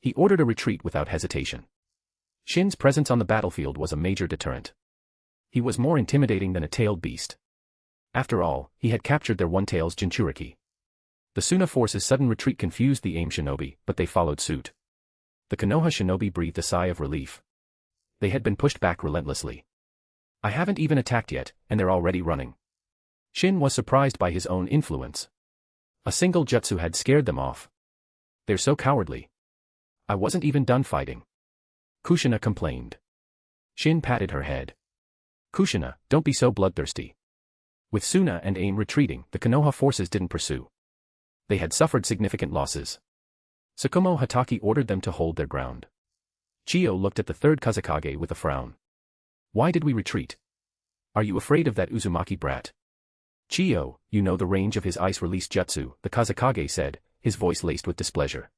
He ordered a retreat without hesitation. Shin's presence on the battlefield was a major deterrent. He was more intimidating than a tailed beast. After all, he had captured their one-tail's Jinchuriki. The Suna force's sudden retreat confused the AIM shinobi, but they followed suit. The Konoha shinobi breathed a sigh of relief. They had been pushed back relentlessly. I haven't even attacked yet, and they're already running. Shin was surprised by his own influence. A single jutsu had scared them off. They're so cowardly. I wasn't even done fighting. Kushina complained. Shin patted her head. Kushina, don't be so bloodthirsty. With Suna and AIM retreating, the Konoha forces didn't pursue. They had suffered significant losses. Tsukumo Hatake ordered them to hold their ground. Chiyo looked at the third Kazekage with a frown. Why did we retreat? Are you afraid of that Uzumaki brat? Chiyo, you know the range of his ice release jutsu, the Kazekage said, his voice laced with displeasure.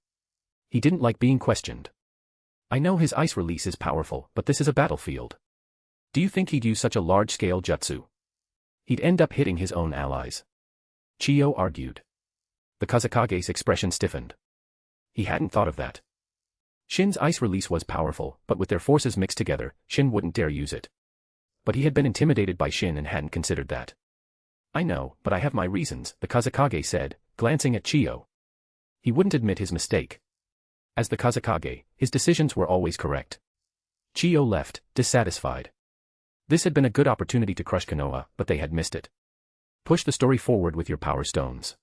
He didn't like being questioned. I know his ice release is powerful, but this is a battlefield. Do you think he'd use such a large-scale jutsu? He'd end up hitting his own allies. Chiyo argued. The Kazekage's expression stiffened. He hadn't thought of that. Shin's ice release was powerful, but with their forces mixed together, Shin wouldn't dare use it. But he had been intimidated by Shin and hadn't considered that. I know, but I have my reasons, the Kazekage said, glancing at Chiyo. He wouldn't admit his mistake. As the Kazekage, his decisions were always correct. Chiyo left, dissatisfied. This had been a good opportunity to crush Konoha, but they had missed it. Push the story forward with your power stones.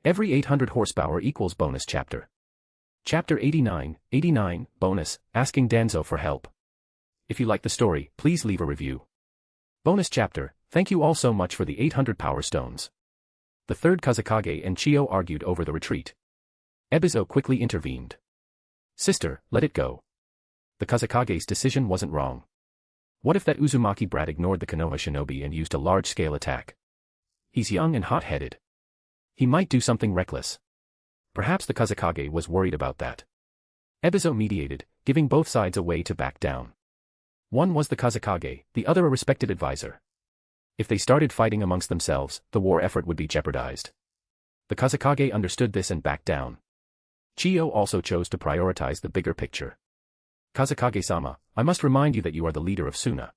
Every 800 horsepower equals bonus chapter. Chapter 89, bonus, asking Danzo for help. If you like the story, please leave a review. Bonus chapter, thank you all so much for the 800 power stones. The third Kazekage and Chiyo argued over the retreat. Ebizo quickly intervened. Sister, let it go. The Kazekage's decision wasn't wrong. What if that Uzumaki brat ignored the Konoha shinobi and used a large-scale attack? He's young and hot-headed. He might do something reckless. Perhaps the Kazekage was worried about that. Ebizo mediated, giving both sides a way to back down. One was the Kazekage, the other a respected advisor. If they started fighting amongst themselves, the war effort would be jeopardized. The Kazekage understood this and backed down. Chiyo also chose to prioritize the bigger picture. Kazekage-sama, I must remind you that you are the leader of Suna.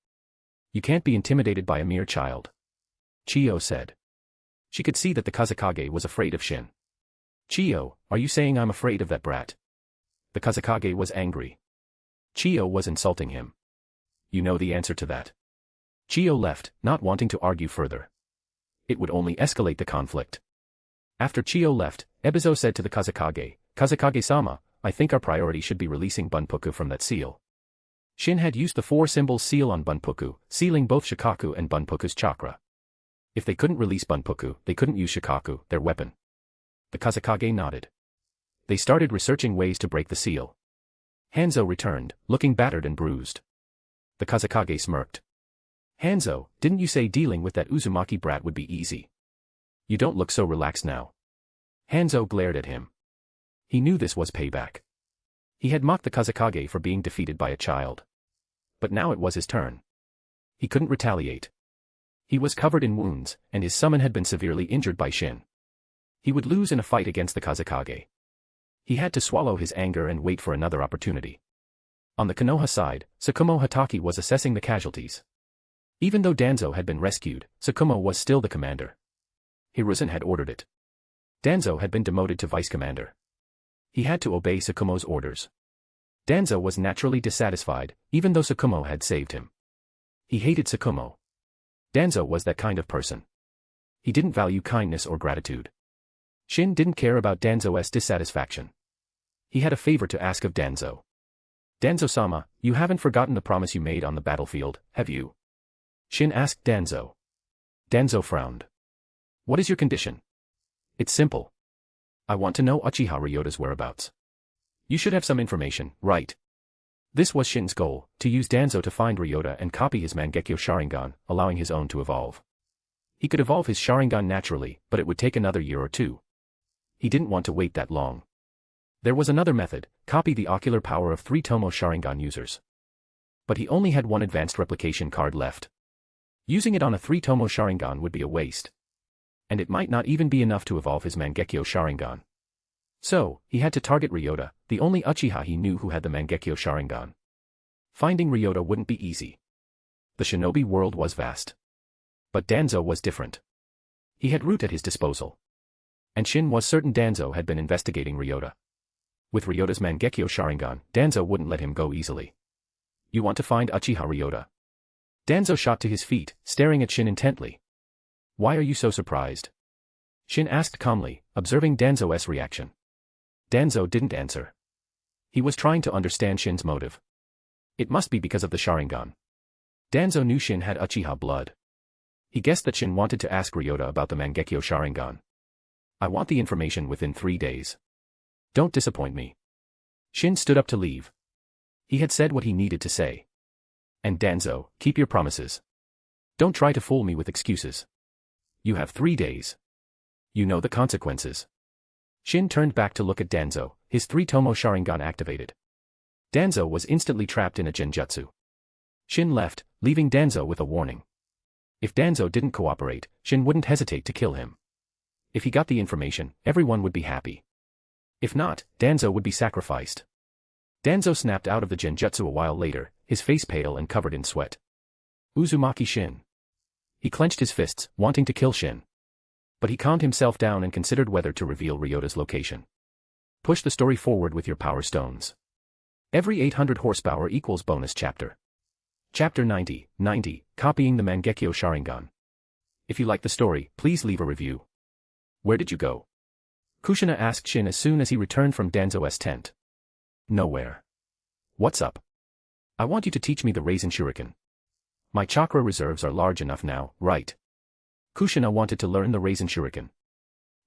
You can't be intimidated by a mere child. Chiyo said. She could see that the Kazekage was afraid of Shin. Chiyo, are you saying I'm afraid of that brat? The Kazekage was angry. Chiyo was insulting him. You know the answer to that. Chiyo left, not wanting to argue further. It would only escalate the conflict. After Chiyo left, Ebizo said to the Kazekage, Kazekage-sama, I think our priority should be releasing Bunpuku from that seal. Shin had used the 4-symbol seal on Bunpuku, sealing both Shikaku and Bunpuku's chakra. If they couldn't release Bunpuku, they couldn't use Shikaku, their weapon. The Kazekage nodded. They started researching ways to break the seal. Hanzo returned, looking battered and bruised. The Kazekage smirked. Hanzo, didn't you say dealing with that Uzumaki brat would be easy? You don't look so relaxed now. Hanzo glared at him. He knew this was payback. He had mocked the Kazekage for being defeated by a child. But now it was his turn. He couldn't retaliate. He was covered in wounds, and his summon had been severely injured by Shin. He would lose in a fight against the Kazekage. He had to swallow his anger and wait for another opportunity. On the Konoha side, Tsukumo Hatake was assessing the casualties. Even though Danzo had been rescued, Tsukumo was still the commander. Hiruzen had ordered it. Danzo had been demoted to vice commander. He had to obey Tsukumo's orders. Danzo was naturally dissatisfied, even though Tsukumo had saved him. He hated Tsukumo. Danzo was that kind of person. He didn't value kindness or gratitude. Shin didn't care about Danzo's dissatisfaction. He had a favor to ask of Danzo. Danzo-sama, you haven't forgotten the promise you made on the battlefield, have you? Shin asked Danzo. Danzo frowned. What is your condition? It's simple. I want to know Uchiha Ryota's whereabouts. You should have some information, right? This was Shin's goal, to use Danzo to find Ryota and copy his Mangekyo Sharingan, allowing his own to evolve. He could evolve his Sharingan naturally, but it would take another year or two. He didn't want to wait that long. There was another method, copy the ocular power of 3 Tomo Sharingan users. But he only had one advanced replication card left. Using it on a 3 Tomo Sharingan would be a waste. And it might not even be enough to evolve his Mangekyo Sharingan. So, he had to target Ryota, the only Uchiha he knew who had the Mangekyo Sharingan. Finding Ryota wouldn't be easy. The shinobi world was vast. But Danzo was different. He had root at his disposal. And Shin was certain Danzo had been investigating Ryota. With Ryota's Mangekyo Sharingan, Danzo wouldn't let him go easily. You want to find Uchiha Ryota? Danzo shot to his feet, staring at Shin intently. Why are you so surprised? Shin asked calmly, observing Danzo's reaction. Danzo didn't answer. He was trying to understand Shin's motive. It must be because of the Sharingan. Danzo knew Shin had Uchiha blood. He guessed that Shin wanted to ask Ryota about the Mangekyo Sharingan. I want the information within 3 days. Don't disappoint me. Shin stood up to leave. He had said what he needed to say. And Danzo, keep your promises. Don't try to fool me with excuses. You have 3 days. You know the consequences. Shin turned back to look at Danzo, his 3 Tomo Sharingan activated. Danzo was instantly trapped in a genjutsu. Shin left, leaving Danzo with a warning. If Danzo didn't cooperate, Shin wouldn't hesitate to kill him. If he got the information, everyone would be happy. If not, Danzo would be sacrificed. Danzo snapped out of the genjutsu a while later, his face pale and covered in sweat. Uzumaki Shin. He clenched his fists, wanting to kill Shin. But he calmed himself down and considered whether to reveal Ryota's location. Push the story forward with your power stones. Every 800 horsepower equals bonus chapter. Chapter 90, Copying the Mangekyo Sharingan. If you like the story, please leave a review. Where did you go? Kushina asked Shin as soon as he returned from Danzo's tent. Nowhere. What's up? I want you to teach me the Raisin Shuriken. My chakra reserves are large enough now, right? Kushina wanted to learn the Raisin Shuriken.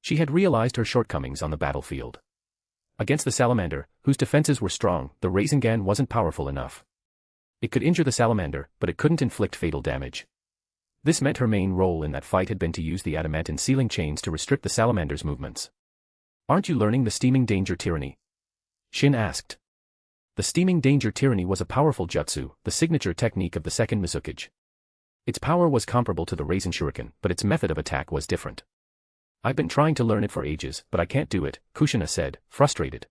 She had realized her shortcomings on the battlefield. Against the salamander, whose defenses were strong, the Rasengan wasn't powerful enough. It could injure the salamander, but it couldn't inflict fatal damage. This meant her main role in that fight had been to use the adamantine sealing chains to restrict the salamander's movements. Aren't you learning the steaming danger tyranny? Shin asked. The steaming danger tyranny was a powerful jutsu, the signature technique of the second Mizukage. Its power was comparable to the Raisin Shuriken, but its method of attack was different. I've been trying to learn it for ages, but I can't do it, Kushina said, frustrated.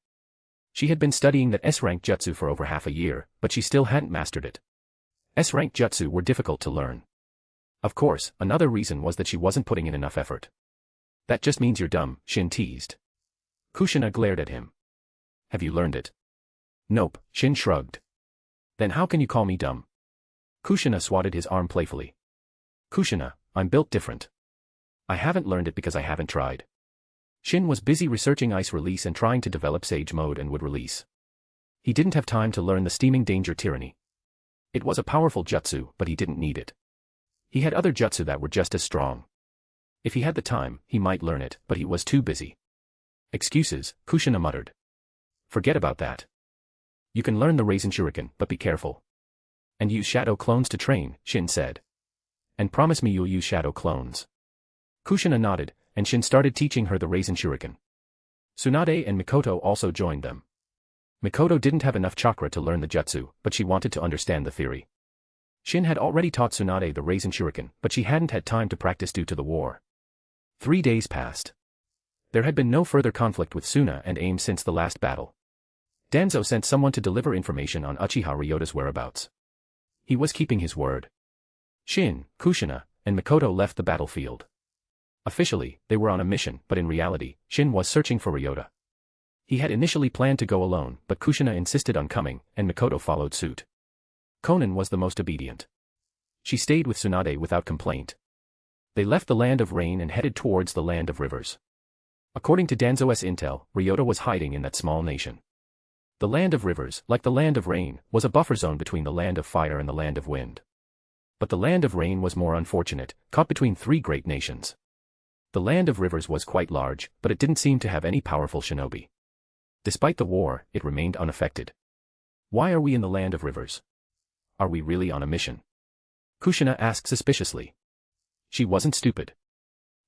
She had been studying that S-rank jutsu for over half a year, but she still hadn't mastered it. S-rank jutsu were difficult to learn. Of course, another reason was that she wasn't putting in enough effort. That just means you're dumb, Shin teased. Kushina glared at him. Have you learned it? Nope, Shin shrugged. Then how can you call me dumb? Kushina swatted his arm playfully. Kushina, I'm built different. I haven't learned it because I haven't tried. Shin was busy researching ice release and trying to develop Sage mode and would release. He didn't have time to learn the steaming danger tyranny. It was a powerful jutsu, but he didn't need it. He had other jutsu that were just as strong. If he had the time, he might learn it, but he was too busy. Excuses, Kushina muttered. Forget about that. You can learn the Raisin Shuriken, but be careful. And use shadow clones to train, Shin said. And promise me you'll use shadow clones. Kushina nodded, and Shin started teaching her the Raisin Shuriken. Tsunade and Mikoto also joined them. Mikoto didn't have enough chakra to learn the jutsu, but she wanted to understand the theory. Shin had already taught Tsunade the Raisin Shuriken, but she hadn't had time to practice due to the war. 3 days passed. There had been no further conflict with Suna and AIM since the last battle. Danzo sent someone to deliver information on Uchiha Ryota's whereabouts. He was keeping his word. Shin, Kushina, and Mikoto left the battlefield. Officially, they were on a mission, but in reality, Shin was searching for Ryota. He had initially planned to go alone, but Kushina insisted on coming, and Mikoto followed suit. Konan was the most obedient. She stayed with Tsunade without complaint. They left the Land of Rain and headed towards the Land of Rivers. According to Danzo's intel, Ryota was hiding in that small nation. The Land of Rivers, like the Land of Rain, was a buffer zone between the Land of Fire and the Land of Wind. But the Land of Rain was more unfortunate, caught between 3 great nations. The Land of Rivers was quite large, but it didn't seem to have any powerful shinobi. Despite the war, it remained unaffected. Why are we in the Land of Rivers? Are we really on a mission? Kushina asked suspiciously. She wasn't stupid.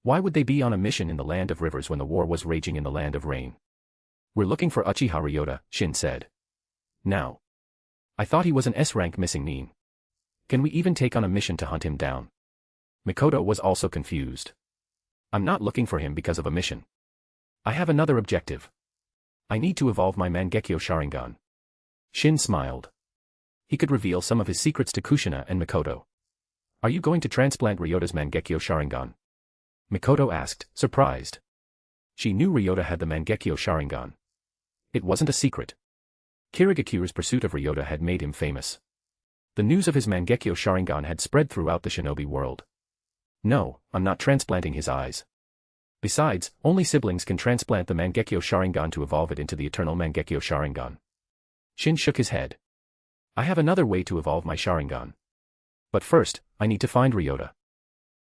Why would they be on a mission in the Land of Rivers when the war was raging in the Land of Rain? We're looking for Uchiha Ryota, Shin said. Now. I thought he was an S-rank missing nin. Can we even take on a mission to hunt him down? Mikoto was also confused. I'm not looking for him because of a mission. I have another objective. I need to evolve my Mangekyo Sharingan. Shin smiled. He could reveal some of his secrets to Kushina and Mikoto. Are you going to transplant Ryota's Mangekyo Sharingan? Mikoto asked, surprised. She knew Ryota had the Mangekyo Sharingan. It wasn't a secret. Kirigakuru's pursuit of Ryota had made him famous. The news of his Mangekyo Sharingan had spread throughout the shinobi world. No, I'm not transplanting his eyes. Besides, only siblings can transplant the Mangekyo Sharingan to evolve it into the eternal Mangekyo Sharingan. Shin shook his head. I have another way to evolve my Sharingan. But first, I need to find Ryota.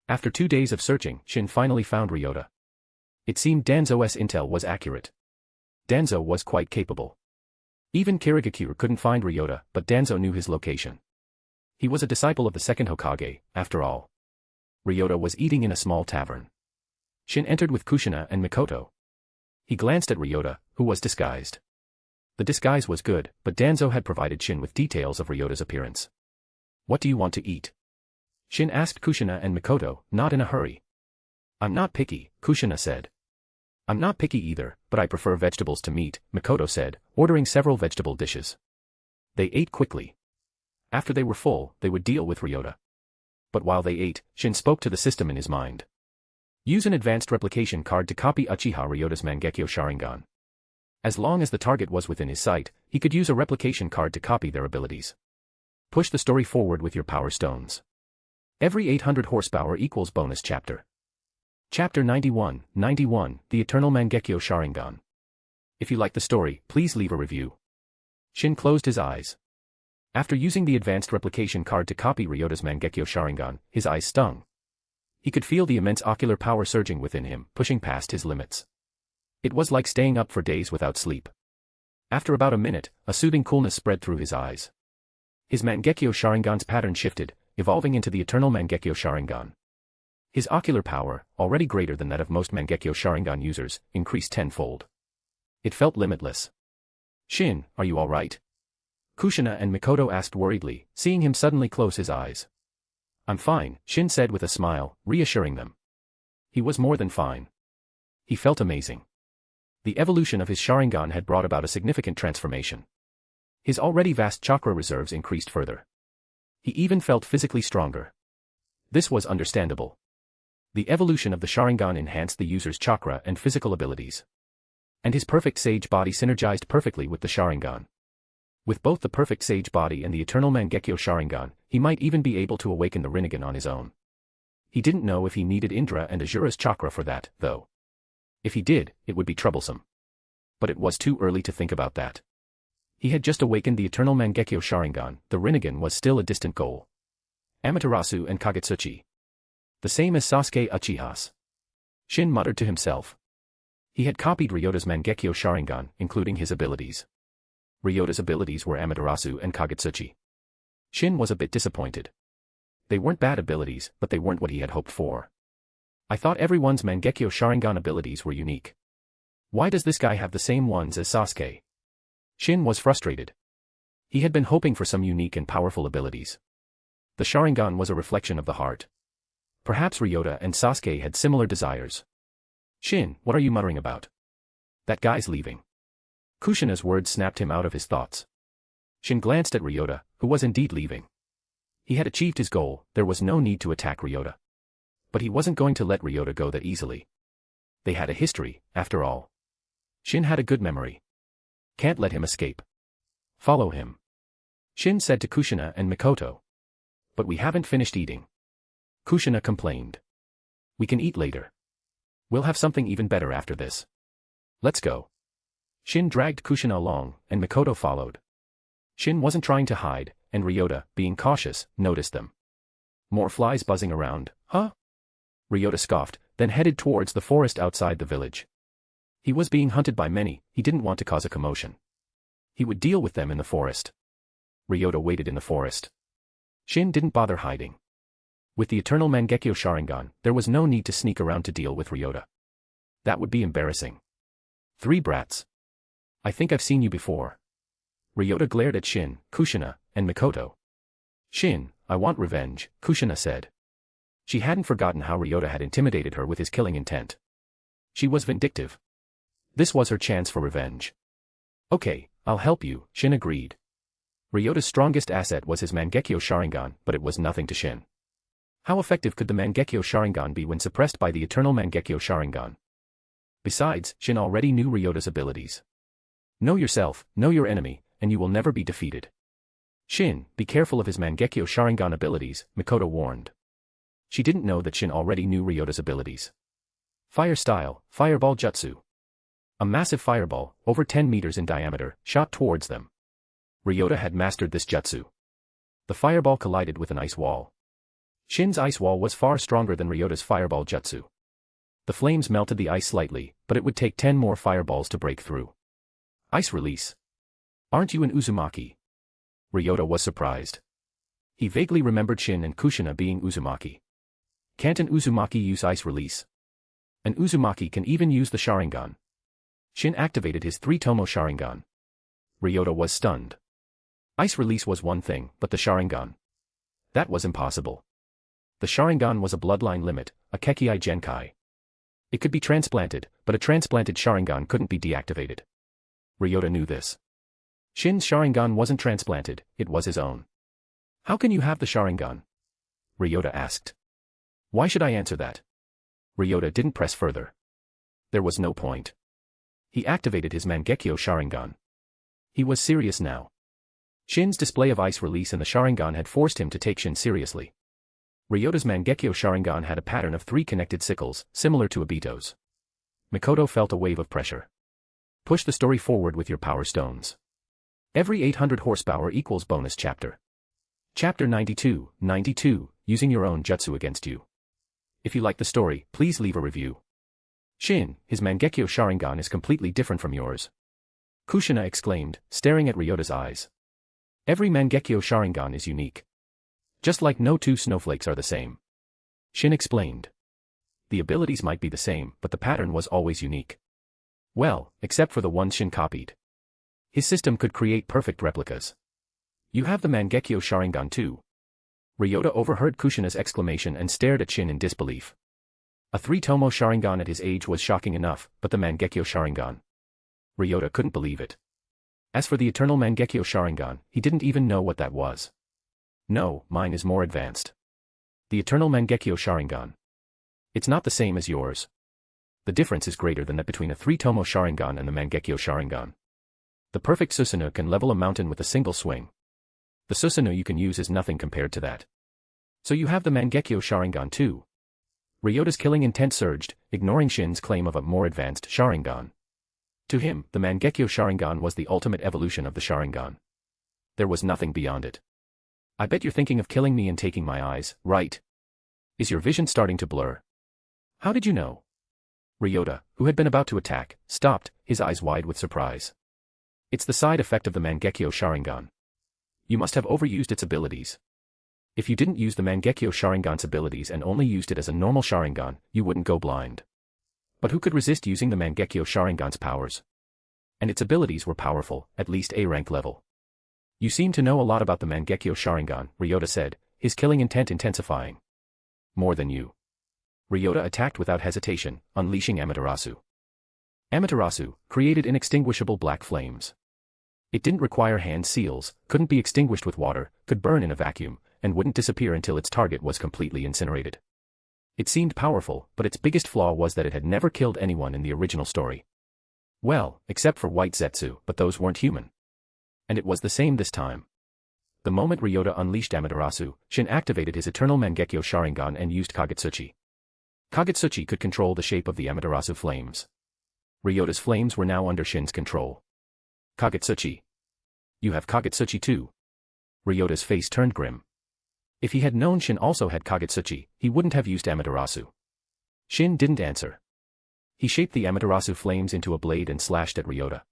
After 2 days of searching, Shin finally found Ryota. It seemed Danzo's intel was accurate. Danzo was quite capable. Even Kirigakure couldn't find Ryota, but Danzo knew his location. He was a disciple of the second Hokage, after all. Ryota was eating in a small tavern. Shin entered with Kushina and Mikoto. He glanced at Ryota, who was disguised. The disguise was good, but Danzo had provided Shin with details of Ryota's appearance. What do you want to eat? Shin asked Kushina and Mikoto, not in a hurry. I'm not picky, Kushina said. I'm not picky either, but I prefer vegetables to meat, Mikoto said, ordering several vegetable dishes. They ate quickly. After they were full, they would deal with Ryota. But while they ate, Shin spoke to the system in his mind. Use an advanced replication card to copy Uchiha Ryota's Mangekyo Sharingan. As long as the target was within his sight, he could use a replication card to copy their abilities. Push the story forward with your power stones. Every 800 horsepower equals bonus chapter. Chapter 91, The Eternal Mangekyo Sharingan. If you like the story, please leave a review. Shin closed his eyes. After using the advanced replication card to copy Ryota's Mangekyo Sharingan, his eyes stung. He could feel the immense ocular power surging within him, pushing past his limits. It was like staying up for days without sleep. After about a minute, a soothing coolness spread through his eyes. His Mangekyo Sharingan's pattern shifted, evolving into the Eternal Mangekyo Sharingan. His ocular power, already greater than that of most Mangekyo Sharingan users, increased tenfold. It felt limitless. Shin, are you alright? Kushina and Mikoto asked worriedly, seeing him suddenly close his eyes. I'm fine, Shin said with a smile, reassuring them. He was more than fine. He felt amazing. The evolution of his Sharingan had brought about a significant transformation. His already vast chakra reserves increased further. He even felt physically stronger. This was understandable. The evolution of the Sharingan enhanced the user's chakra and physical abilities. And his perfect sage body synergized perfectly with the Sharingan. With both the perfect sage body and the eternal Mangekyo Sharingan, he might even be able to awaken the Rinnegan on his own. He didn't know if he needed Indra and Asura's chakra for that, though. If he did, it would be troublesome. But it was too early to think about that. He had just awakened the eternal Mangekyo Sharingan, the Rinnegan was still a distant goal. Amaterasu and Kagutsuchi. The same as Sasuke Uchihas. Shin muttered to himself. He had copied Ryota's Mangekyo Sharingan, including his abilities. Ryota's abilities were Amaterasu and Kagutsuchi. Shin was a bit disappointed. They weren't bad abilities, but they weren't what he had hoped for. I thought everyone's Mangekyo Sharingan abilities were unique. Why does this guy have the same ones as Sasuke? Shin was frustrated. He had been hoping for some unique and powerful abilities. The Sharingan was a reflection of the heart. Perhaps Ryota and Sasuke had similar desires. Shin, what are you muttering about? That guy's leaving. Kushina's words snapped him out of his thoughts. Shin glanced at Ryota, who was indeed leaving. He had achieved his goal, there was no need to attack Ryota. But he wasn't going to let Ryota go that easily. They had a history, after all. Shin had a good memory. Can't let him escape. Follow him. Shin said to Kushina and Mikoto. But we haven't finished eating. Kushina complained. We can eat later. We'll have something even better after this. Let's go. Shin dragged Kushina along, and Mikoto followed. Shin wasn't trying to hide, and Ryota, being cautious, noticed them. More flies buzzing around, huh? Ryota scoffed, then headed towards the forest outside the village. He was being hunted by many, he didn't want to cause a commotion. He would deal with them in the forest. Ryota waited in the forest. Shin didn't bother hiding. With the eternal Mangekyo Sharingan, there was no need to sneak around to deal with Ryota. That would be embarrassing. 3 brats. I think I've seen you before. Ryota glared at Shin, Kushina, and Mikoto. Shin, I want revenge, Kushina said. She hadn't forgotten how Ryota had intimidated her with his killing intent. She was vindictive. This was her chance for revenge. Okay, I'll help you, Shin agreed. Ryota's strongest asset was his Mangekyo Sharingan, but it was nothing to Shin. How effective could the Mangekyo Sharingan be when suppressed by the eternal Mangekyo Sharingan? Besides, Shin already knew Ryota's abilities. Know yourself, know your enemy, and you will never be defeated. Shin, be careful of his Mangekyo Sharingan abilities, Mikoto warned. She didn't know that Shin already knew Ryota's abilities. Fire style, fireball jutsu. A massive fireball, over 10 meters in diameter, shot towards them. Ryota had mastered this jutsu. The fireball collided with an ice wall. Shin's ice wall was far stronger than Ryota's fireball jutsu. The flames melted the ice slightly, but it would take 10 more fireballs to break through. Ice release. Aren't you an Uzumaki? Ryota was surprised. He vaguely remembered Shin and Kushina being Uzumaki. Can't an Uzumaki use ice release? An Uzumaki can even use the Sharingan. Shin activated his 3-tomo Sharingan. Ryota was stunned. Ice release was one thing, but the Sharingan. That was impossible. The Sharingan was a bloodline limit, a Kekkei Genkai. It could be transplanted, but a transplanted Sharingan couldn't be deactivated. Ryota knew this. Shin's Sharingan wasn't transplanted, it was his own. How can you have the Sharingan? Ryota asked. Why should I answer that? Ryota didn't press further. There was no point. He activated his Mangekyo Sharingan. He was serious now. Shin's display of ice release and the Sharingan had forced him to take Shin seriously. Ryota's Mangekyo Sharingan had a pattern of 3 connected sickles, similar to Obito's. Mikoto felt a wave of pressure. Push the story forward with your power stones. Every 800 horsepower equals bonus chapter. Chapter 92, using your own jutsu against you. If you like the story, please leave a review. Shin, his Mangekyo Sharingan is completely different from yours. Kushina exclaimed, staring at Ryota's eyes. Every Mangekyo Sharingan is unique. Just like no 2 snowflakes are the same. Shin explained. The abilities might be the same, but the pattern was always unique. Well, except for the ones Shin copied. His system could create perfect replicas. You have the Mangekyo Sharingan too. Ryota overheard Kushina's exclamation and stared at Shin in disbelief. A 3-tomo Sharingan at his age was shocking enough, but the Mangekyo Sharingan. Ryota couldn't believe it. As for the eternal Mangekyo Sharingan, he didn't even know what that was. No, mine is more advanced. The eternal Mangekyo Sharingan. It's not the same as yours. The difference is greater than that between a 3-tomo Sharingan and the Mangekyo Sharingan. The perfect Susanoo can level a mountain with a single swing. The Susanoo you can use is nothing compared to that. So you have the Mangekyo Sharingan too. Ryota's killing intent surged, ignoring Shin's claim of a more advanced Sharingan. To him, the Mangekyo Sharingan was the ultimate evolution of the Sharingan. There was nothing beyond it. I bet you're thinking of killing me and taking my eyes, right? Is your vision starting to blur? How did you know? Ryota, who had been about to attack, stopped, his eyes wide with surprise. It's the side effect of the Mangekyo Sharingan. You must have overused its abilities. If you didn't use the Mangekyo Sharingan's abilities and only used it as a normal Sharingan, you wouldn't go blind. But who could resist using the Mangekyo Sharingan's powers? And its abilities were powerful, at least A-rank level. You seem to know a lot about the Mangekyo Sharingan, Ryota said, his killing intent intensifying. More than you. Ryota attacked without hesitation, unleashing Amaterasu. Amaterasu created inextinguishable black flames. It didn't require hand seals, couldn't be extinguished with water, could burn in a vacuum, and wouldn't disappear until its target was completely incinerated. It seemed powerful, but its biggest flaw was that it had never killed anyone in the original story. Well, except for White Zetsu, but those weren't human. And it was the same this time. The moment Ryota unleashed Amaterasu, Shin activated his eternal Mangekyo Sharingan and used Kagetsuchi. Kagetsuchi could control the shape of the Amaterasu flames. Ryota's flames were now under Shin's control. Kagetsuchi. You have Kagetsuchi too. Ryota's face turned grim. If he had known Shin also had Kagetsuchi, he wouldn't have used Amaterasu. Shin didn't answer. He shaped the Amaterasu flames into a blade and slashed at Ryota.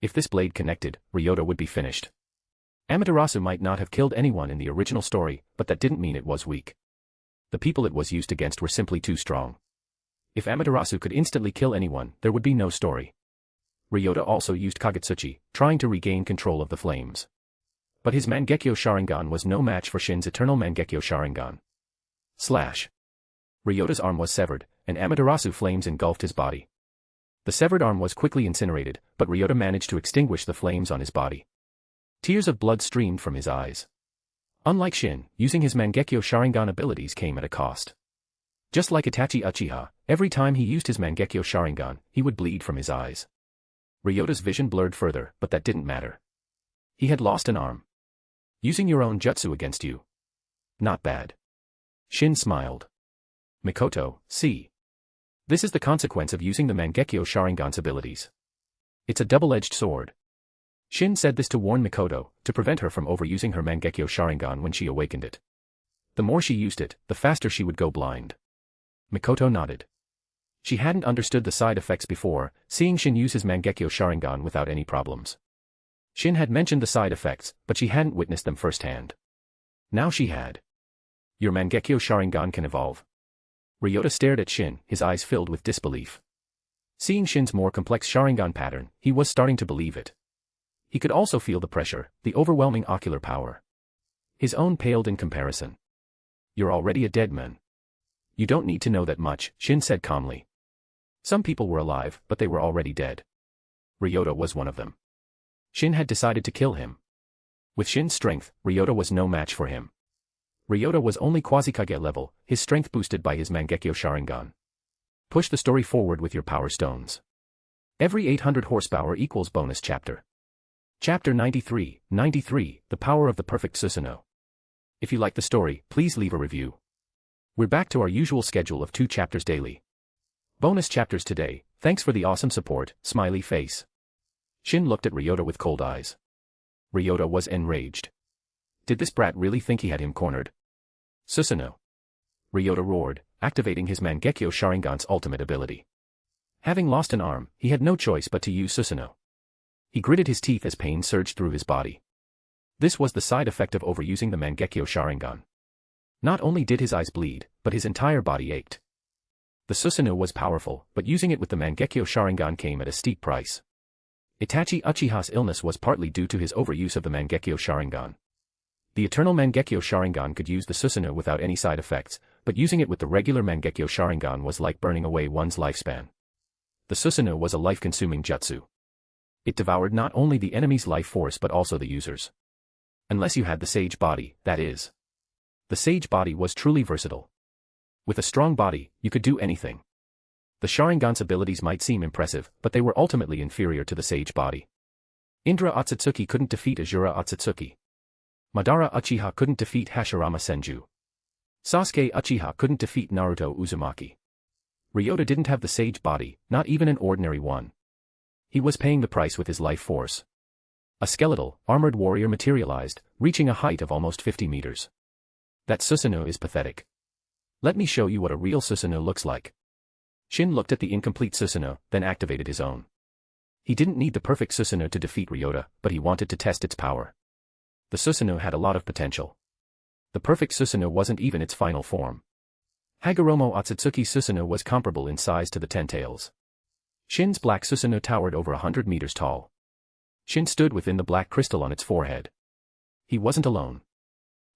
If this blade connected, Ryota would be finished. Amaterasu might not have killed anyone in the original story, but that didn't mean it was weak. The people it was used against were simply too strong. If Amaterasu could instantly kill anyone, there would be no story. Ryota also used Kagetsuchi, trying to regain control of the flames. But his Mangekyo Sharingan was no match for Shin's eternal Mangekyo Sharingan. Slash. Ryota's arm was severed, and Amaterasu flames engulfed his body. The severed arm was quickly incinerated, but Ryota managed to extinguish the flames on his body. Tears of blood streamed from his eyes. Unlike Shin, using his Mangekyo Sharingan abilities came at a cost. Just like Itachi Uchiha, every time he used his Mangekyo Sharingan, he would bleed from his eyes. Ryota's vision blurred further, but that didn't matter. He had lost an arm. Using your own jutsu against you. Not bad. Shin smiled. Mikoto, see. This is the consequence of using the Mangekyo Sharingan's abilities. It's a double-edged sword. Shin said this to warn Mikoto, to prevent her from overusing her Mangekyo Sharingan when she awakened it. The more she used it, the faster she would go blind. Mikoto nodded. She hadn't understood the side effects before, seeing Shin use his Mangekyo Sharingan without any problems. Shin had mentioned the side effects, but she hadn't witnessed them firsthand. Now she had. Your Mangekyo Sharingan can evolve. Ryota stared at Shin, his eyes filled with disbelief. Seeing Shin's more complex Sharingan pattern, he was starting to believe it. He could also feel the pressure, the overwhelming ocular power. His own paled in comparison. You're already a dead man. You don't need to know that much, Shin said calmly. Some people were alive, but they were already dead. Ryota was one of them. Shin had decided to kill him. With Shin's strength, Ryota was no match for him. Ryota was only Quasi-Kage level, his strength boosted by his Mangekyo Sharingan. Push the story forward with your power stones. Every 800 horsepower equals bonus chapter. Chapter 93, The Power of the Perfect Susanoo. If you like the story, please leave a review. We're back to our usual schedule of 2 chapters daily. Bonus chapters today, thanks for the awesome support, smiley face. Shin looked at Ryota with cold eyes. Ryota was enraged. Did this brat really think he had him cornered? Susanoo. Ryota roared, activating his Mangekyo Sharingan's ultimate ability. Having lost an arm, he had no choice but to use Susanoo. He gritted his teeth as pain surged through his body. This was the side effect of overusing the Mangekyo Sharingan. Not only did his eyes bleed, but his entire body ached. The Susanoo was powerful, but using it with the Mangekyo Sharingan came at a steep price. Itachi Uchiha's illness was partly due to his overuse of the Mangekyo Sharingan. The eternal Mangekyo Sharingan could use the Susanoo without any side effects, but using it with the regular Mangekyo Sharingan was like burning away one's lifespan. The Susanoo was a life-consuming jutsu. It devoured not only the enemy's life force but also the user's. Unless you had the sage body, that is. The sage body was truly versatile. With a strong body, you could do anything. The Sharingan's abilities might seem impressive, but they were ultimately inferior to the sage body. Indra Otsutsuki couldn't defeat Azura Otsutsuki. Madara Uchiha couldn't defeat Hashirama Senju. Sasuke Uchiha couldn't defeat Naruto Uzumaki. Ryota didn't have the sage body, not even an ordinary one. He was paying the price with his life force. A skeletal, armored warrior materialized, reaching a height of almost 50 meters. That Susanoo is pathetic. Let me show you what a real Susanoo looks like. Shin looked at the incomplete Susanoo, then activated his own. He didn't need the perfect Susanoo to defeat Ryota, but he wanted to test its power. The Susanoo had a lot of potential. The perfect Susanoo wasn't even its final form. Hagoromo Otsutsuki's Susanoo was comparable in size to the Ten Tails. Shin's black Susanoo towered over 100 meters tall. Shin stood within the black crystal on its forehead. He wasn't alone.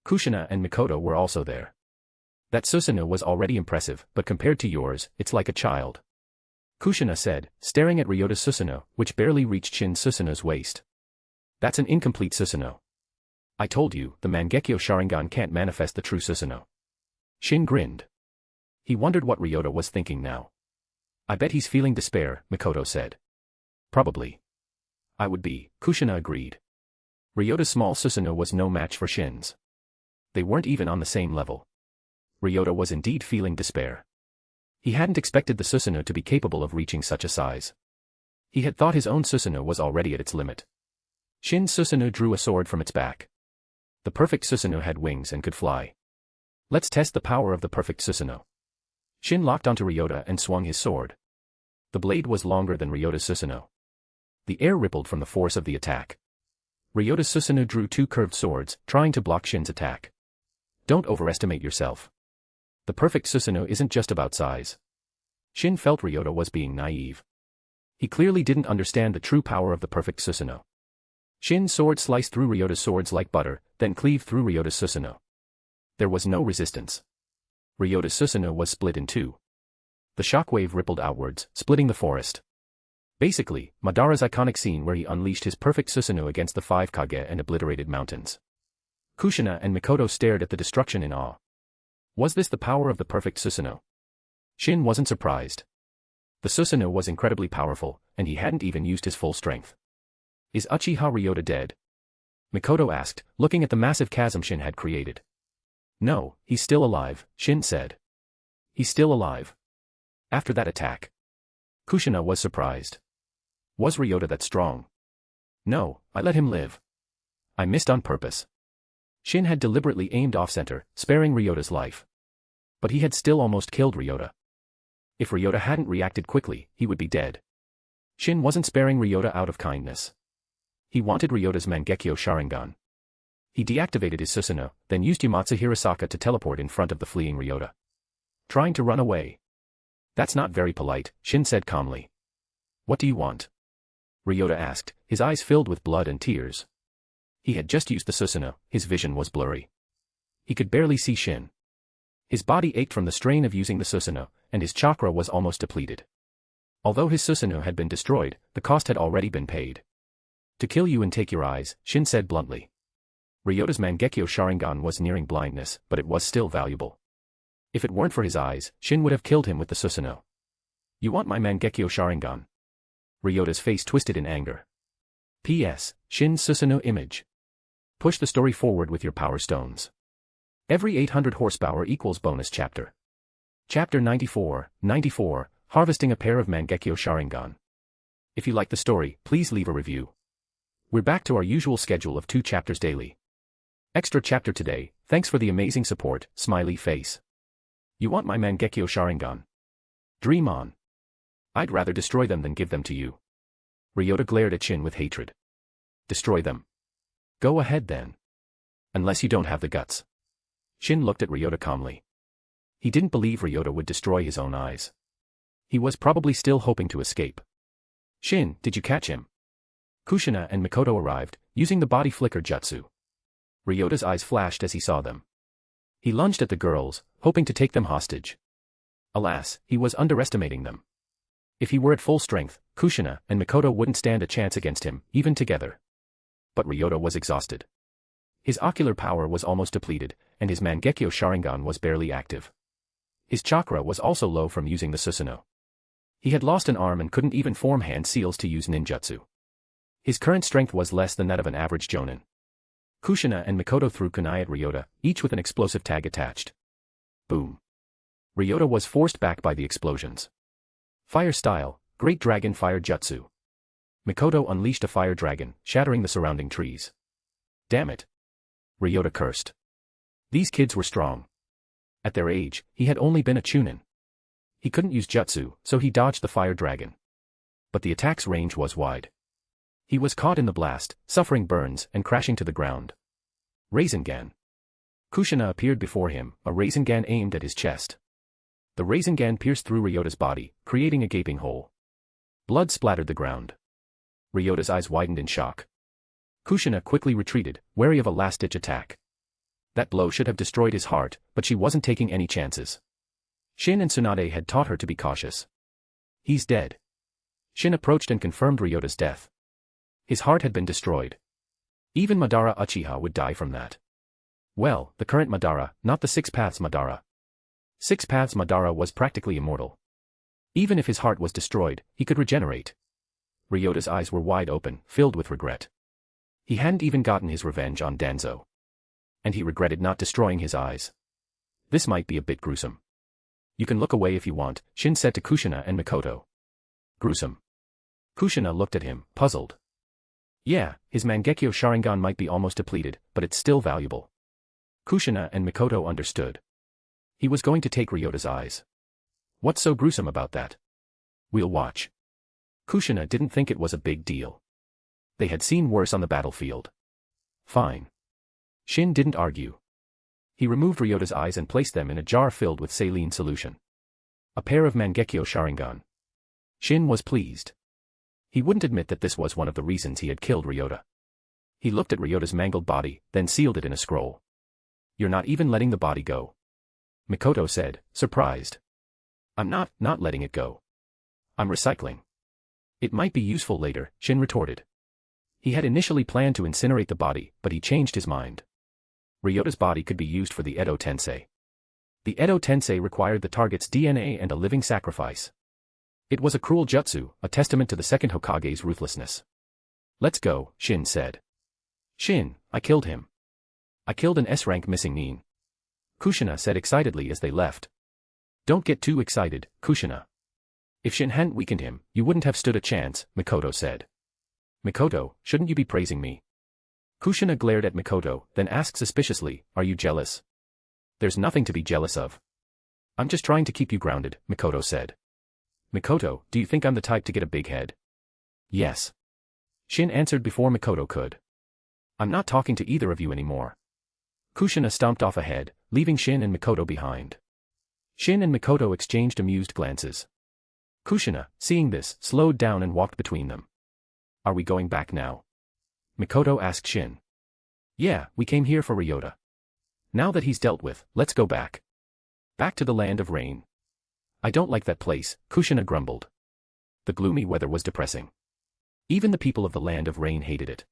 Kushina and Mikoto were also there. That Susanoo was already impressive, but compared to yours, it's like a child. Kushina said, staring at Ryota's Susanoo, which barely reached Shin's Susanoo's waist. That's an incomplete Susanoo. I told you, the Mangekyo Sharingan can't manifest the true Susanoo. Shin grinned. He wondered what Ryota was thinking now. I bet he's feeling despair, Mikoto said. Probably. I would be, Kushina agreed. Ryota's small Susanoo was no match for Shin's. They weren't even on the same level. Ryota was indeed feeling despair. He hadn't expected the Susanoo to be capable of reaching such a size. He had thought his own Susanoo was already at its limit. Shin's Susanoo drew a sword from its back. The perfect Susanoo had wings and could fly. Let's test the power of the perfect Susanoo. Shin locked onto Ryota and swung his sword. The blade was longer than Ryota's Susanoo. The air rippled from the force of the attack. Ryota's Susanoo drew two curved swords, trying to block Shin's attack. Don't overestimate yourself. The perfect Susanoo isn't just about size. Shin felt Ryota was being naive. He clearly didn't understand the true power of the perfect Susanoo. Shin's sword sliced through Ryota's swords like butter, then cleaved through Ryota's Susanoo. There was no resistance. Ryota's Susanoo was split in two. The shockwave rippled outwards, splitting the forest. Basically, Madara's iconic scene where he unleashed his perfect Susanoo against the five Kage and obliterated mountains. Kushina and Mikoto stared at the destruction in awe. Was this the power of the perfect Susanoo? Shin wasn't surprised. The Susanoo was incredibly powerful, and he hadn't even used his full strength. Is Uchiha Ryota dead? Mikoto asked, looking at the massive chasm Shin had created. No, he's still alive, Shin said. He's still alive. After that attack. Kushina was surprised. Was Ryota that strong? No, I let him live. I missed on purpose. Shin had deliberately aimed off-center, sparing Ryota's life. But he had still almost killed Ryota. If Ryota hadn't reacted quickly, he would be dead. Shin wasn't sparing Ryota out of kindness. He wanted Ryota's Mangekyo Sharingan. He deactivated his Susanoo, then used Yamatsu Hirasaka to teleport in front of the fleeing Ryota. Trying to run away. That's not very polite, Shin said calmly. What do you want? Ryota asked, his eyes filled with blood and tears. He had just used the Susanoo, his vision was blurry. He could barely see Shin. His body ached from the strain of using the Susanoo, and his chakra was almost depleted. Although his Susanoo had been destroyed, the cost had already been paid. To kill you and take your eyes, Shin said bluntly. Ryota's Mangekyo Sharingan was nearing blindness, but it was still valuable. If it weren't for his eyes, Shin would have killed him with the Susanoo. You want my Mangekyo Sharingan? Ryota's face twisted in anger. P.S. Shin's Susanoo image. Push the story forward with your power stones. Every 800 horsepower equals bonus chapter. Chapter 94, Harvesting a Pair of Mangekyo Sharingan. If you like the story, please leave a review. We're back to our usual schedule of 2 chapters daily. Extra chapter today, thanks for the amazing support, smiley face. You want my Mangekyo Sharingan? Dream on. I'd rather destroy them than give them to you. Ryota glared at Shin with hatred. Destroy them. Go ahead then. Unless you don't have the guts. Shin looked at Ryota calmly. He didn't believe Ryota would destroy his own eyes. He was probably still hoping to escape. Shin, did you catch him? Kushina and Mikoto arrived, using the body flicker jutsu. Ryota's eyes flashed as he saw them. He lunged at the girls, hoping to take them hostage. Alas, he was underestimating them. If he were at full strength, Kushina and Mikoto wouldn't stand a chance against him, even together. But Ryota was exhausted. His ocular power was almost depleted, and his Mangekyo Sharingan was barely active. His chakra was also low from using the Susanoo. He had lost an arm and couldn't even form hand seals to use ninjutsu. His current strength was less than that of an average jonin. Kushina and Mikoto threw kunai at Ryota, each with an explosive tag attached. Boom. Ryota was forced back by the explosions. Fire style, Great Dragon Fire Jutsu. Mikoto unleashed a fire dragon, shattering the surrounding trees. Damn it. Ryota cursed. These kids were strong. At their age, he had only been a chunin. He couldn't use jutsu, so he dodged the fire dragon. But the attack's range was wide. He was caught in the blast, suffering burns and crashing to the ground. Rasengan. Kushina appeared before him, a Rasengan aimed at his chest. The Rasengan pierced through Ryota's body, creating a gaping hole. Blood splattered the ground. Ryota's eyes widened in shock. Kushina quickly retreated, wary of a last-ditch attack. That blow should have destroyed his heart, but she wasn't taking any chances. Shin and Tsunade had taught her to be cautious. He's dead. Shin approached and confirmed Ryota's death. His heart had been destroyed. Even Madara Uchiha would die from that. Well, the current Madara, not the Six Paths Madara. Six Paths Madara was practically immortal. Even if his heart was destroyed, he could regenerate. Ryota's eyes were wide open, filled with regret. He hadn't even gotten his revenge on Danzo. And he regretted not destroying his eyes. This might be a bit gruesome. You can look away if you want, Shin said to Kushina and Mikoto. Gruesome. Kushina looked at him, puzzled. Yeah, his Mangekyo Sharingan might be almost depleted, but it's still valuable. Kushina and Mikoto understood. He was going to take Ryota's eyes. What's so gruesome about that? We'll watch. Kushina didn't think it was a big deal. They had seen worse on the battlefield. Fine. Shin didn't argue. He removed Ryota's eyes and placed them in a jar filled with saline solution. A pair of Mangekyo Sharingan. Shin was pleased. He wouldn't admit that this was one of the reasons he had killed Ryota. He looked at Ryota's mangled body, then sealed it in a scroll. You're not even letting the body go. Mikoto said, surprised. I'm not letting it go. I'm recycling. It might be useful later, Shin retorted. He had initially planned to incinerate the body, but he changed his mind. Ryota's body could be used for the Edo Tensei. The Edo Tensei required the target's DNA and a living sacrifice. It was a cruel jutsu, a testament to the second Hokage's ruthlessness. Let's go, Shin said. Shin, I killed him. I killed an S-rank missing nin. Kushina said excitedly as they left. Don't get too excited, Kushina. If Shin hadn't weakened him, you wouldn't have stood a chance, Mikoto said. Mikoto, shouldn't you be praising me? Kushina glared at Mikoto, then asked suspiciously, are you jealous? There's nothing to be jealous of. I'm just trying to keep you grounded, Mikoto said. Mikoto, do you think I'm the type to get a big head? Yes. Shin answered before Mikoto could. I'm not talking to either of you anymore. Kushina stomped off ahead, leaving Shin and Mikoto behind. Shin and Mikoto exchanged amused glances. Kushina, seeing this, slowed down and walked between them. Are we going back now? Mikoto asked Shin. Yeah, we came here for Ryota. Now that he's dealt with, let's go back. Back to the Land of Rain. I don't like that place, Kushina grumbled. The gloomy weather was depressing. Even the people of the Land of Rain hated it.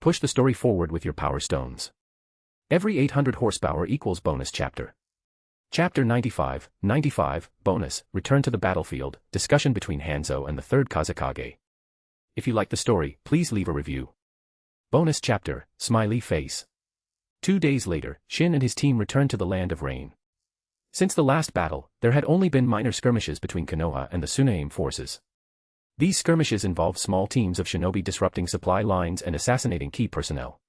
Push the story forward with your power stones. Every 800 horsepower equals bonus chapter. Chapter 95, bonus, return to the battlefield, discussion between Hanzo and the third Kazekage. If you like the story, please leave a review. Bonus chapter, smiley face. 2 days later, Shin and his team returned to the Land of Rain. Since the last battle, there had only been minor skirmishes between Konoha and the Tsunaime forces. These skirmishes involved small teams of shinobi disrupting supply lines and assassinating key personnel.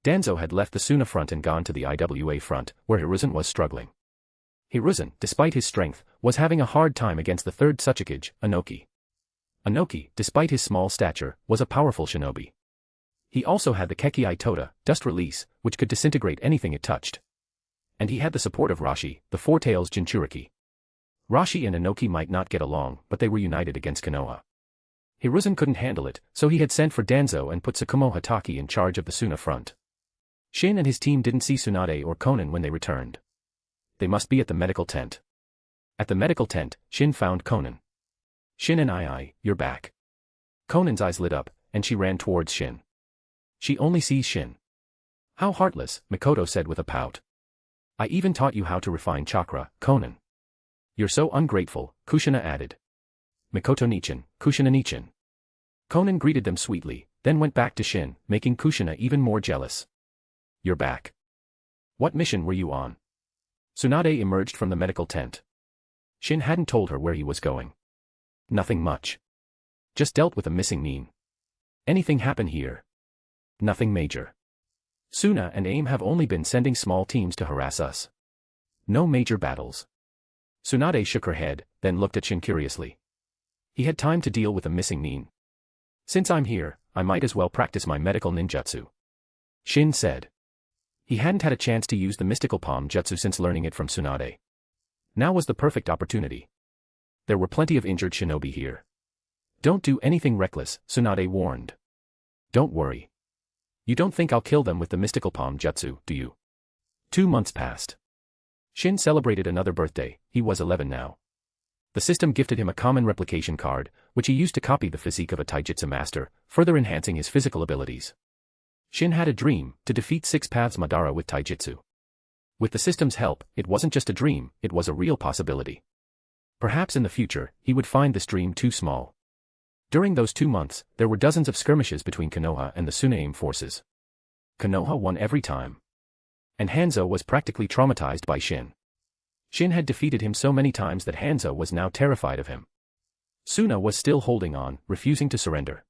Danzo had left the Suna front and gone to the IWA front, where Hiruzen was struggling. Hiruzen, despite his strength, was having a hard time against the third Tsuchikage, Inoki. Inoki, despite his small stature, was a powerful shinobi. He also had the Kekkei Tota, Dust Release, which could disintegrate anything it touched. And he had the support of Rashi, the Four Tails Jinchuriki. Rashi and Inoki might not get along, but they were united against Konoha. Hiruzen couldn't handle it, so he had sent for Danzo and put Tsukumo Hatake in charge of the Suna front. Shin and his team didn't see Tsunade or Konan when they returned. They must be at the medical tent. At the medical tent, Shin found Konan. Shin and you're back. Konan's eyes lit up, and she ran towards Shin. She only sees Shin. How heartless, Mikoto said with a pout. I even taught you how to refine chakra, Konan. You're so ungrateful, Kushina added. Mikoto Nichin, Kushina Nichin. Konan greeted them sweetly, then went back to Shin, making Kushina even more jealous. You're back. What mission were you on? Tsunade emerged from the medical tent. Shin hadn't told her where he was going. Nothing much. Just dealt with a missing nin. Anything happen here? Nothing major. Suna and AIM have only been sending small teams to harass us. No major battles. Tsunade shook her head, then looked at Shin curiously. He had time to deal with a missing nin. Since I'm here, I might as well practice my medical ninjutsu. Shin said. He hadn't had a chance to use the mystical palm jutsu since learning it from Tsunade. Now was the perfect opportunity. There were plenty of injured shinobi here. Don't do anything reckless, Tsunade warned. Don't worry. You don't think I'll kill them with the mystical palm jutsu, do you? 2 months passed. Shin celebrated another birthday, he was 11 now. The system gifted him a common replication card, which he used to copy the physique of a taijutsu master, further enhancing his physical abilities. Shin had a dream, to defeat 6 Paths Madara with taijutsu. With the system's help, it wasn't just a dream, it was a real possibility. Perhaps in the future, he would find this dream too small. During those 2 months, there were dozens of skirmishes between Konoha and the Tsunaim forces. Konoha won every time. And Hanzo was practically traumatized by Shin. Shin had defeated him so many times that Hanzo was now terrified of him. Suna was still holding on, refusing to surrender.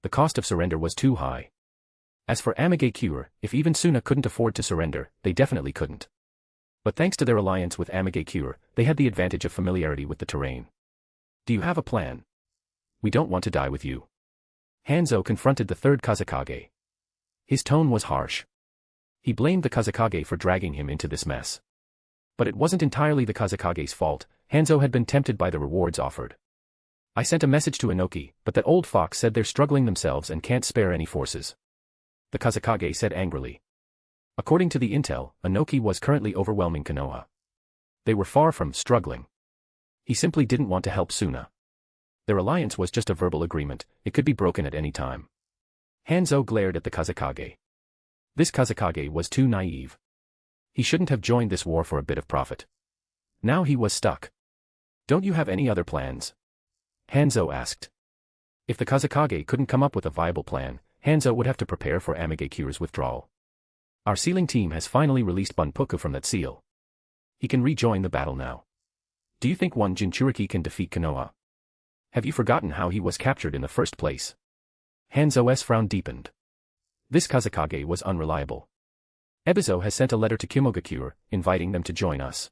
The cost of surrender was too high. As for Amage Cure, if even Suna couldn't afford to surrender, they definitely couldn't. But thanks to their alliance with Amage Cure, they had the advantage of familiarity with the terrain. Do you have a plan? We don't want to die with you. Hanzo confronted the third Kazekage. His tone was harsh. He blamed the Kazekage for dragging him into this mess. But it wasn't entirely the Kazekage's fault, Hanzo had been tempted by the rewards offered. I sent a message to Inoki, but that old fox said they're struggling themselves and can't spare any forces. The Kazekage said angrily. According to the intel, Inoki was currently overwhelming Konoha. They were far from struggling. He simply didn't want to help Suna. Their alliance was just a verbal agreement, it could be broken at any time. Hanzo glared at the Kazekage. This Kazekage was too naive. He shouldn't have joined this war for a bit of profit. Now he was stuck. Don't you have any other plans? Hanzo asked. If the Kazekage couldn't come up with a viable plan, Hanzo would have to prepare for Amage Cure's withdrawal. Our sealing team has finally released Bunpuku from that seal. He can rejoin the battle now. Do you think one Jinchuriki can defeat Konoha? Have you forgotten how he was captured in the first place? Hanzo's frown deepened. This Kazekage was unreliable. Ebizo has sent a letter to Kumogakure, inviting them to join us.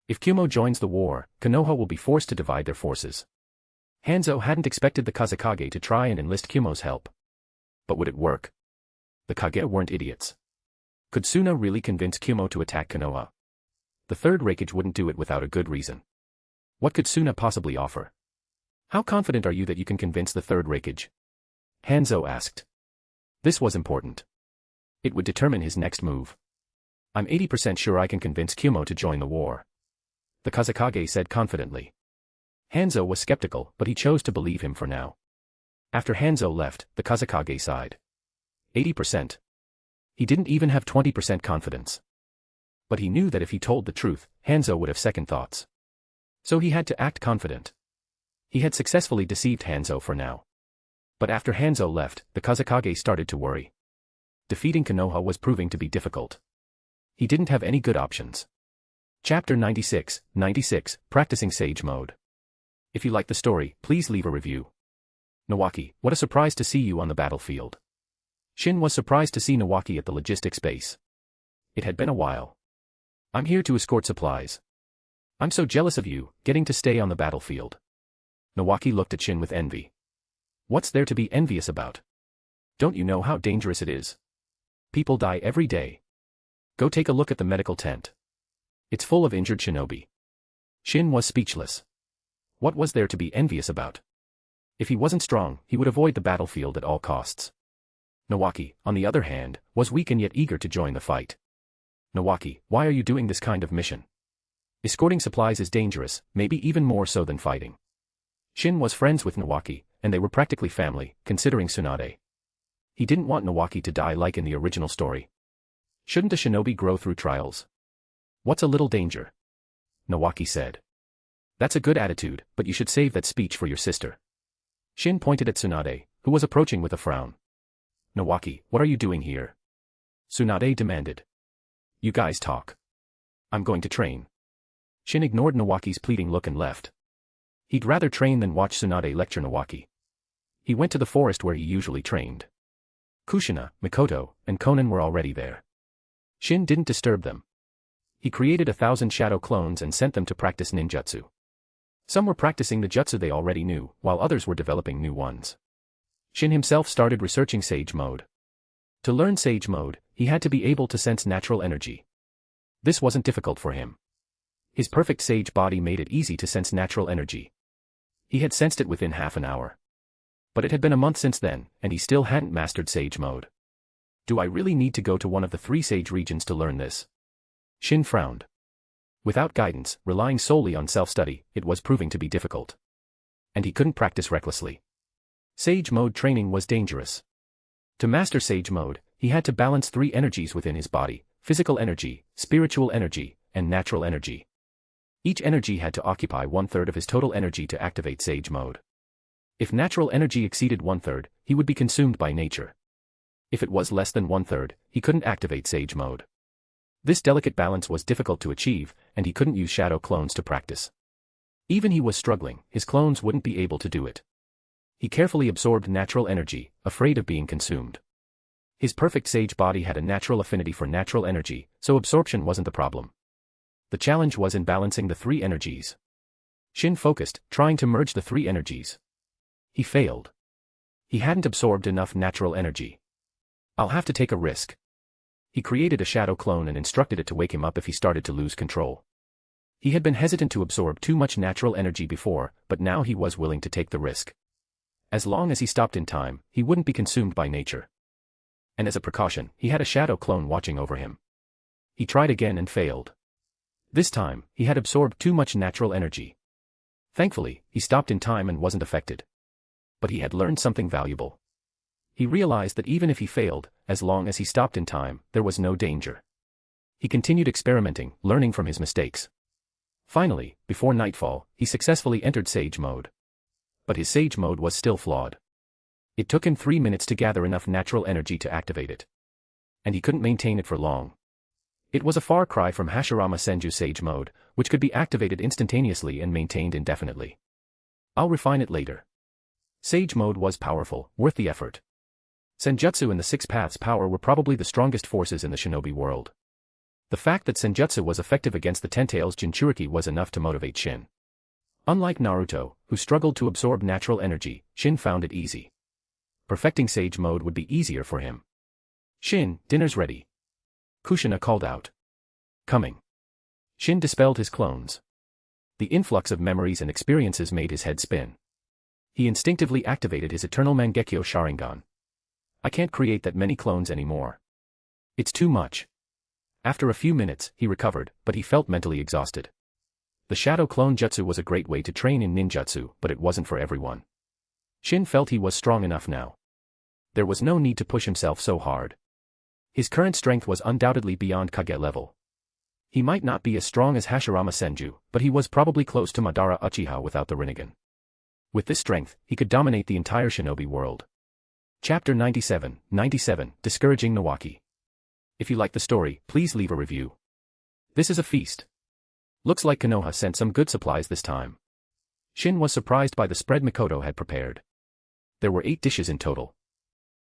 If Kumo joins the war, Konoha will be forced to divide their forces. Hanzo hadn't expected the Kazekage to try and enlist Kumo's help. But would it work? The Kage weren't idiots. Could Suna really convince Kumo to attack Konoha? The third Raikage wouldn't do it without a good reason. What could Suna possibly offer? How confident are you that you can convince the third Raikage? Hanzo asked. This was important. It would determine his next move. I'm 80% sure I can convince Kumo to join the war. The Kazekage said confidently. Hanzo was skeptical, but he chose to believe him for now. After Hanzo left, the Kazekage sighed. 80%. He didn't even have 20% confidence. But he knew that if he told the truth, Hanzo would have second thoughts. So he had to act confident. He had successfully deceived Hanzo for now. But after Hanzo left, the Kazekage started to worry. Defeating Konoha was proving to be difficult. He didn't have any good options. Chapter 96, Practicing Sage Mode. If you liked the story, please leave a review. Nawaki, what a surprise to see you on the battlefield. Shin was surprised to see Nawaki at the logistics base. It had been a while. I'm here to escort supplies. I'm so jealous of you, getting to stay on the battlefield. Nawaki looked at Shin with envy. What's there to be envious about? Don't you know how dangerous it is? People die every day. Go take a look at the medical tent. It's full of injured shinobi. Shin was speechless. What was there to be envious about? If he wasn't strong, he would avoid the battlefield at all costs. Nawaki, on the other hand, was weak and yet eager to join the fight. Nawaki, why are you doing this kind of mission? Escorting supplies is dangerous, maybe even more so than fighting. Shin was friends with Nawaki, and they were practically family, considering Tsunade. He didn't want Nawaki to die like in the original story. Shouldn't a shinobi grow through trials? What's a little danger? Nawaki said. That's a good attitude, but you should save that speech for your sister. Shin pointed at Tsunade, who was approaching with a frown. Nawaki, what are you doing here? Tsunade demanded. You guys talk. I'm going to train. Shin ignored Nawaki's pleading look and left. He'd rather train than watch Tsunade lecture Nawaki. He went to the forest where he usually trained. Kushina, Mikoto, and Konan were already there. Shin didn't disturb them. He created 1,000 shadow clones and sent them to practice ninjutsu. Some were practicing the jutsu they already knew, while others were developing new ones. Shin himself started researching Sage Mode. To learn Sage Mode, he had to be able to sense natural energy. This wasn't difficult for him. His perfect sage body made it easy to sense natural energy. He had sensed it within half an hour. But it had been a month since then, and he still hadn't mastered Sage Mode. Do I really need to go to one of the 3 Sage regions to learn this? Shin frowned. Without guidance, relying solely on self-study, it was proving to be difficult. And he couldn't practice recklessly. Sage Mode training was dangerous. To master Sage Mode, he had to balance 3 energies within his body: physical energy, spiritual energy, and natural energy. Each energy had to occupy 1/3 of his total energy to activate Sage Mode. If natural energy exceeded 1/3, he would be consumed by nature. If it was less than 1/3, he couldn't activate Sage Mode. This delicate balance was difficult to achieve, and he couldn't use shadow clones to practice. Even he was struggling, his clones wouldn't be able to do it. He carefully absorbed natural energy, afraid of being consumed. His perfect sage body had a natural affinity for natural energy, so absorption wasn't the problem. The challenge was in balancing the 3 energies. Shin focused, trying to merge the 3 energies. He failed. He hadn't absorbed enough natural energy. I'll have to take a risk. He created a shadow clone and instructed it to wake him up if he started to lose control. He had been hesitant to absorb too much natural energy before, but now he was willing to take the risk. As long as he stopped in time, he wouldn't be consumed by nature. And as a precaution, he had a shadow clone watching over him. He tried again and failed. This time, he had absorbed too much natural energy. Thankfully, he stopped in time and wasn't affected. But he had learned something valuable. He realized that even if he failed, as long as he stopped in time, there was no danger. He continued experimenting, learning from his mistakes. Finally, before nightfall, he successfully entered Sage Mode. But his Sage Mode was still flawed. It took him 3 minutes to gather enough natural energy to activate it. And he couldn't maintain it for long. It was a far cry from Hashirama Senju Sage Mode, which could be activated instantaneously and maintained indefinitely. I'll refine it later. Sage Mode was powerful, worth the effort. Senjutsu and the 6 Paths power were probably the strongest forces in the shinobi world. The fact that Senjutsu was effective against the Ten-Tails Jinchuriki was enough to motivate Shin. Unlike Naruto, who struggled to absorb natural energy, Shin found it easy. Perfecting Sage Mode would be easier for him. Shin, dinner's ready. Kushina called out. Coming. Shin dispelled his clones. The influx of memories and experiences made his head spin. He instinctively activated his eternal Mangekyo Sharingan. I can't create that many clones anymore. It's too much. After a few minutes, he recovered, but he felt mentally exhausted. The Shadow Clone Jutsu was a great way to train in ninjutsu, but it wasn't for everyone. Shin felt he was strong enough now. There was no need to push himself so hard. His current strength was undoubtedly beyond Kage level. He might not be as strong as Hashirama Senju, but he was probably close to Madara Uchiha without the Rinnegan. With this strength, he could dominate the entire shinobi world. Chapter 97, Discouraging Nawaki. If you like the story, please leave a review. This is a feast. Looks like Konoha sent some good supplies this time. Shin was surprised by the spread Mikoto had prepared. There were 8 dishes in total.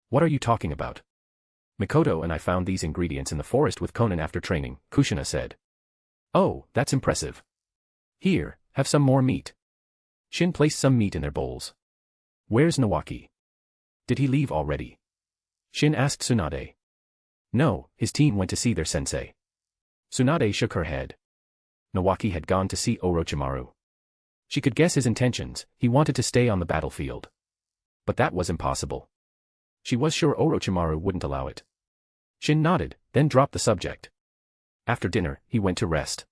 What are you talking about? Mikoto and I found these ingredients in the forest with Konan after training, Kushina said. Oh, that's impressive. Here, have some more meat. Shin placed some meat in their bowls. Where's Nawaki? Did he leave already? Shin asked Tsunade. No, his team went to see their sensei. Tsunade shook her head. Nawaki had gone to see Orochimaru. She could guess his intentions, he wanted to stay on the battlefield. But that was impossible. She was sure Orochimaru wouldn't allow it. Shin nodded, then dropped the subject. After dinner, he went to rest.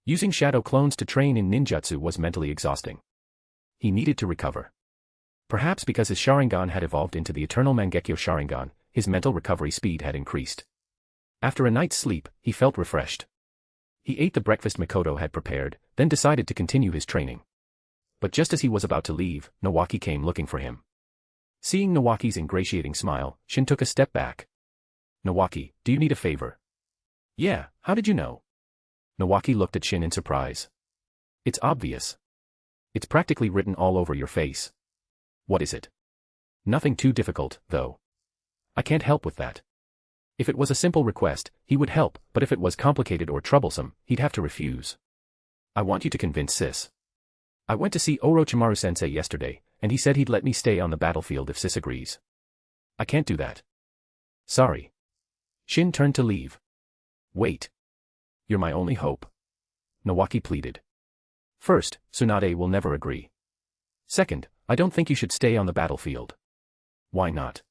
Using shadow clones to train in ninjutsu was mentally exhausting. He needed to recover. Perhaps because his Sharingan had evolved into the eternal Mangekyo Sharingan, his mental recovery speed had increased. After a night's sleep, he felt refreshed. He ate the breakfast Mikoto had prepared, then decided to continue his training. But just as he was about to leave, Nawaki came looking for him. Seeing Nawaki's ingratiating smile, Shin took a step back. Nawaki, do you need a favor? Yeah, how did you know? Nawaki looked at Shin in surprise. It's obvious. It's practically written all over your face. What is it? Nothing too difficult, though. I can't help with that. If it was a simple request, he would help, but if it was complicated or troublesome, he'd have to refuse. I want you to convince Sis. I went to see Orochimaru-sensei yesterday, and he said he'd let me stay on the battlefield if Sis agrees. I can't do that. Sorry. Shin turned to leave. Wait. You're my only hope. Nawaki pleaded. First, Tsunade will never agree. Second, I don't think you should stay on the battlefield. Why not?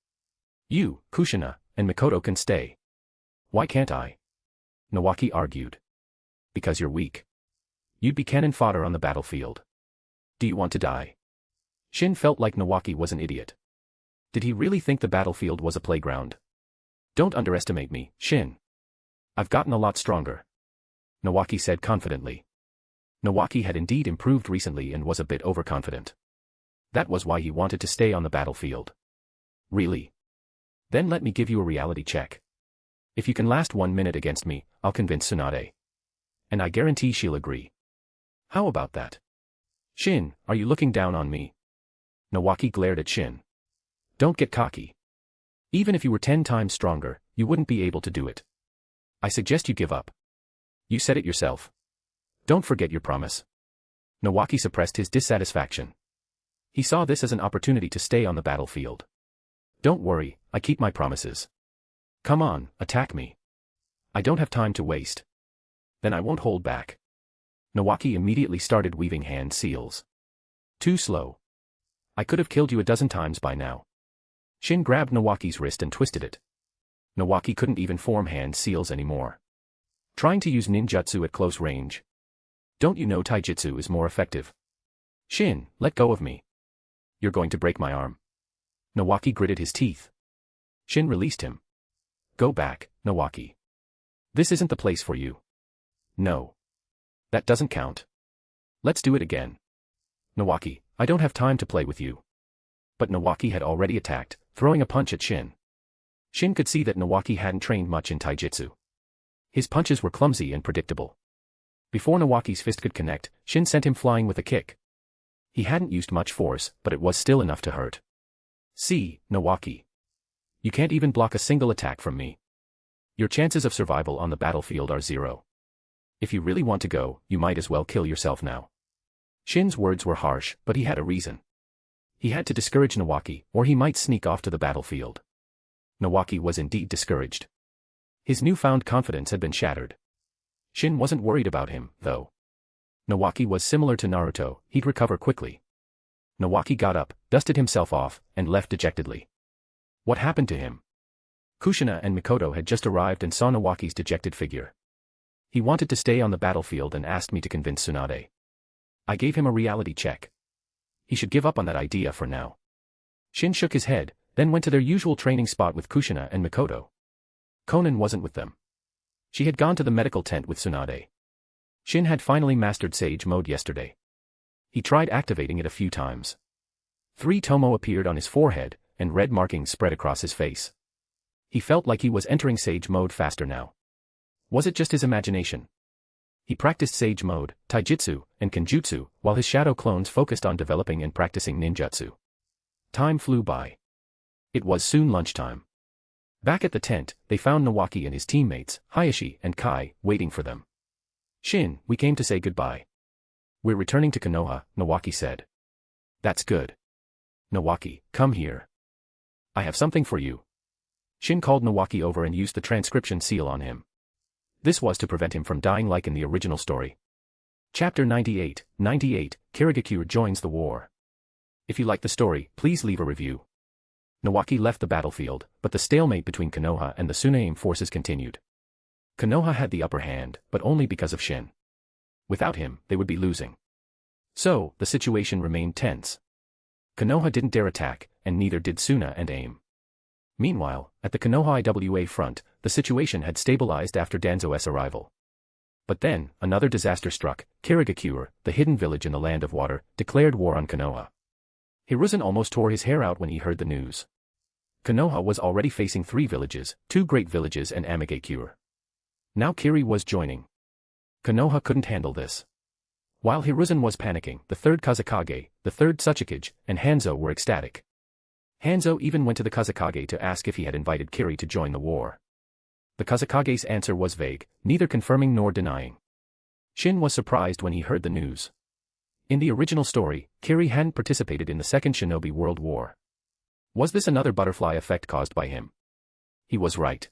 You, Kushina, and Mikoto can stay. Why can't I? Nawaki argued. Because you're weak. You'd be cannon fodder on the battlefield. Do you want to die? Shin felt like Nawaki was an idiot. Did he really think the battlefield was a playground? Don't underestimate me, Shin. I've gotten a lot stronger. Nawaki said confidently. Nawaki had indeed improved recently and was a bit overconfident. That was why he wanted to stay on the battlefield. Really? Then let me give you a reality check. If you can last 1 minute against me, I'll convince Tsunade. And I guarantee she'll agree. How about that? Shin, are you looking down on me? Nawaki glared at Shin. Don't get cocky. Even if you were 10 times stronger, you wouldn't be able to do it. I suggest you give up. You said it yourself. Don't forget your promise. Nawaki suppressed his dissatisfaction. He saw this as an opportunity to stay on the battlefield. Don't worry, I keep my promises. Come on, attack me. I don't have time to waste. Then I won't hold back. Nawaki immediately started weaving hand seals. Too slow. I could have killed you a dozen times by now. Shin grabbed Nawaki's wrist and twisted it. Nawaki couldn't even form hand seals anymore. Trying to use ninjutsu at close range. Don't you know taijutsu is more effective? Shin, let go of me. You're going to break my arm. Nawaki gritted his teeth. Shin released him. Go back, Nawaki. This isn't the place for you. No. That doesn't count. Let's do it again. Nawaki, I don't have time to play with you. But Nawaki had already attacked, throwing a punch at Shin. Shin could see that Nawaki hadn't trained much in taijutsu. His punches were clumsy and predictable. Before Nawaki's fist could connect, Shin sent him flying with a kick. He hadn't used much force, but it was still enough to hurt. See, Nawaki. You can't even block a single attack from me. Your chances of survival on the battlefield are 0. If you really want to go, you might as well kill yourself now. Shin's words were harsh, but he had a reason. He had to discourage Nawaki, or he might sneak off to the battlefield. Nawaki was indeed discouraged. His newfound confidence had been shattered. Shin wasn't worried about him, though. Nawaki was similar to Naruto, he'd recover quickly. Nawaki got up, dusted himself off, and left dejectedly. What happened to him? Kushina and Mikoto had just arrived and saw Nawaki's dejected figure. He wanted to stay on the battlefield and asked me to convince Tsunade. I gave him a reality check. He should give up on that idea for now. Shin shook his head, then went to their usual training spot with Kushina and Mikoto. Konan wasn't with them. She had gone to the medical tent with Tsunade. Shin had finally mastered Sage Mode yesterday. He tried activating it a few times. 3 tomo appeared on his forehead, and red markings spread across his face. He felt like he was entering Sage Mode faster now. Was it just his imagination? He practiced Sage Mode, Taijutsu, and Kenjutsu, while his shadow clones focused on developing and practicing ninjutsu. Time flew by. It was soon lunchtime. Back at the tent, they found Nawaki and his teammates, Hayashi and Kai, waiting for them. Shin, we came to say goodbye. We're returning to Konoha, Nawaki said. That's good. Nawaki, come here. I have something for you. Shin called Nawaki over and used the transcription seal on him. This was to prevent him from dying like in the original story. Chapter 98, Kirigakure joins the war. If you like the story, please leave a review. Nawaki left the battlefield, but the stalemate between Konoha and the Tsunaime forces continued. Konoha had the upper hand, but only because of Shin. Without him, they would be losing. So, the situation remained tense. Konoha didn't dare attack, and neither did Tsuna and Aim. Meanwhile, at the Konoha IWA front, the situation had stabilized after Danzo's arrival. But then, another disaster struck. Kirigakure, the hidden village in the Land of Water, declared war on Konoha. Hiruzen almost tore his hair out when he heard the news. Konoha was already facing 3 villages, 2 great villages and Amigakure. Now Kiri was joining. Konoha couldn't handle this. While Hiruzen was panicking, the 3rd Kazekage, the 3rd Tsuchikage, and Hanzo were ecstatic. Hanzo even went to the Kazekage to ask if he had invited Kiri to join the war. The Kazekage's answer was vague, neither confirming nor denying. Shin was surprised when he heard the news. In the original story, Kiri hadn't participated in the Second Shinobi World War. Was this another butterfly effect caused by him? He was right.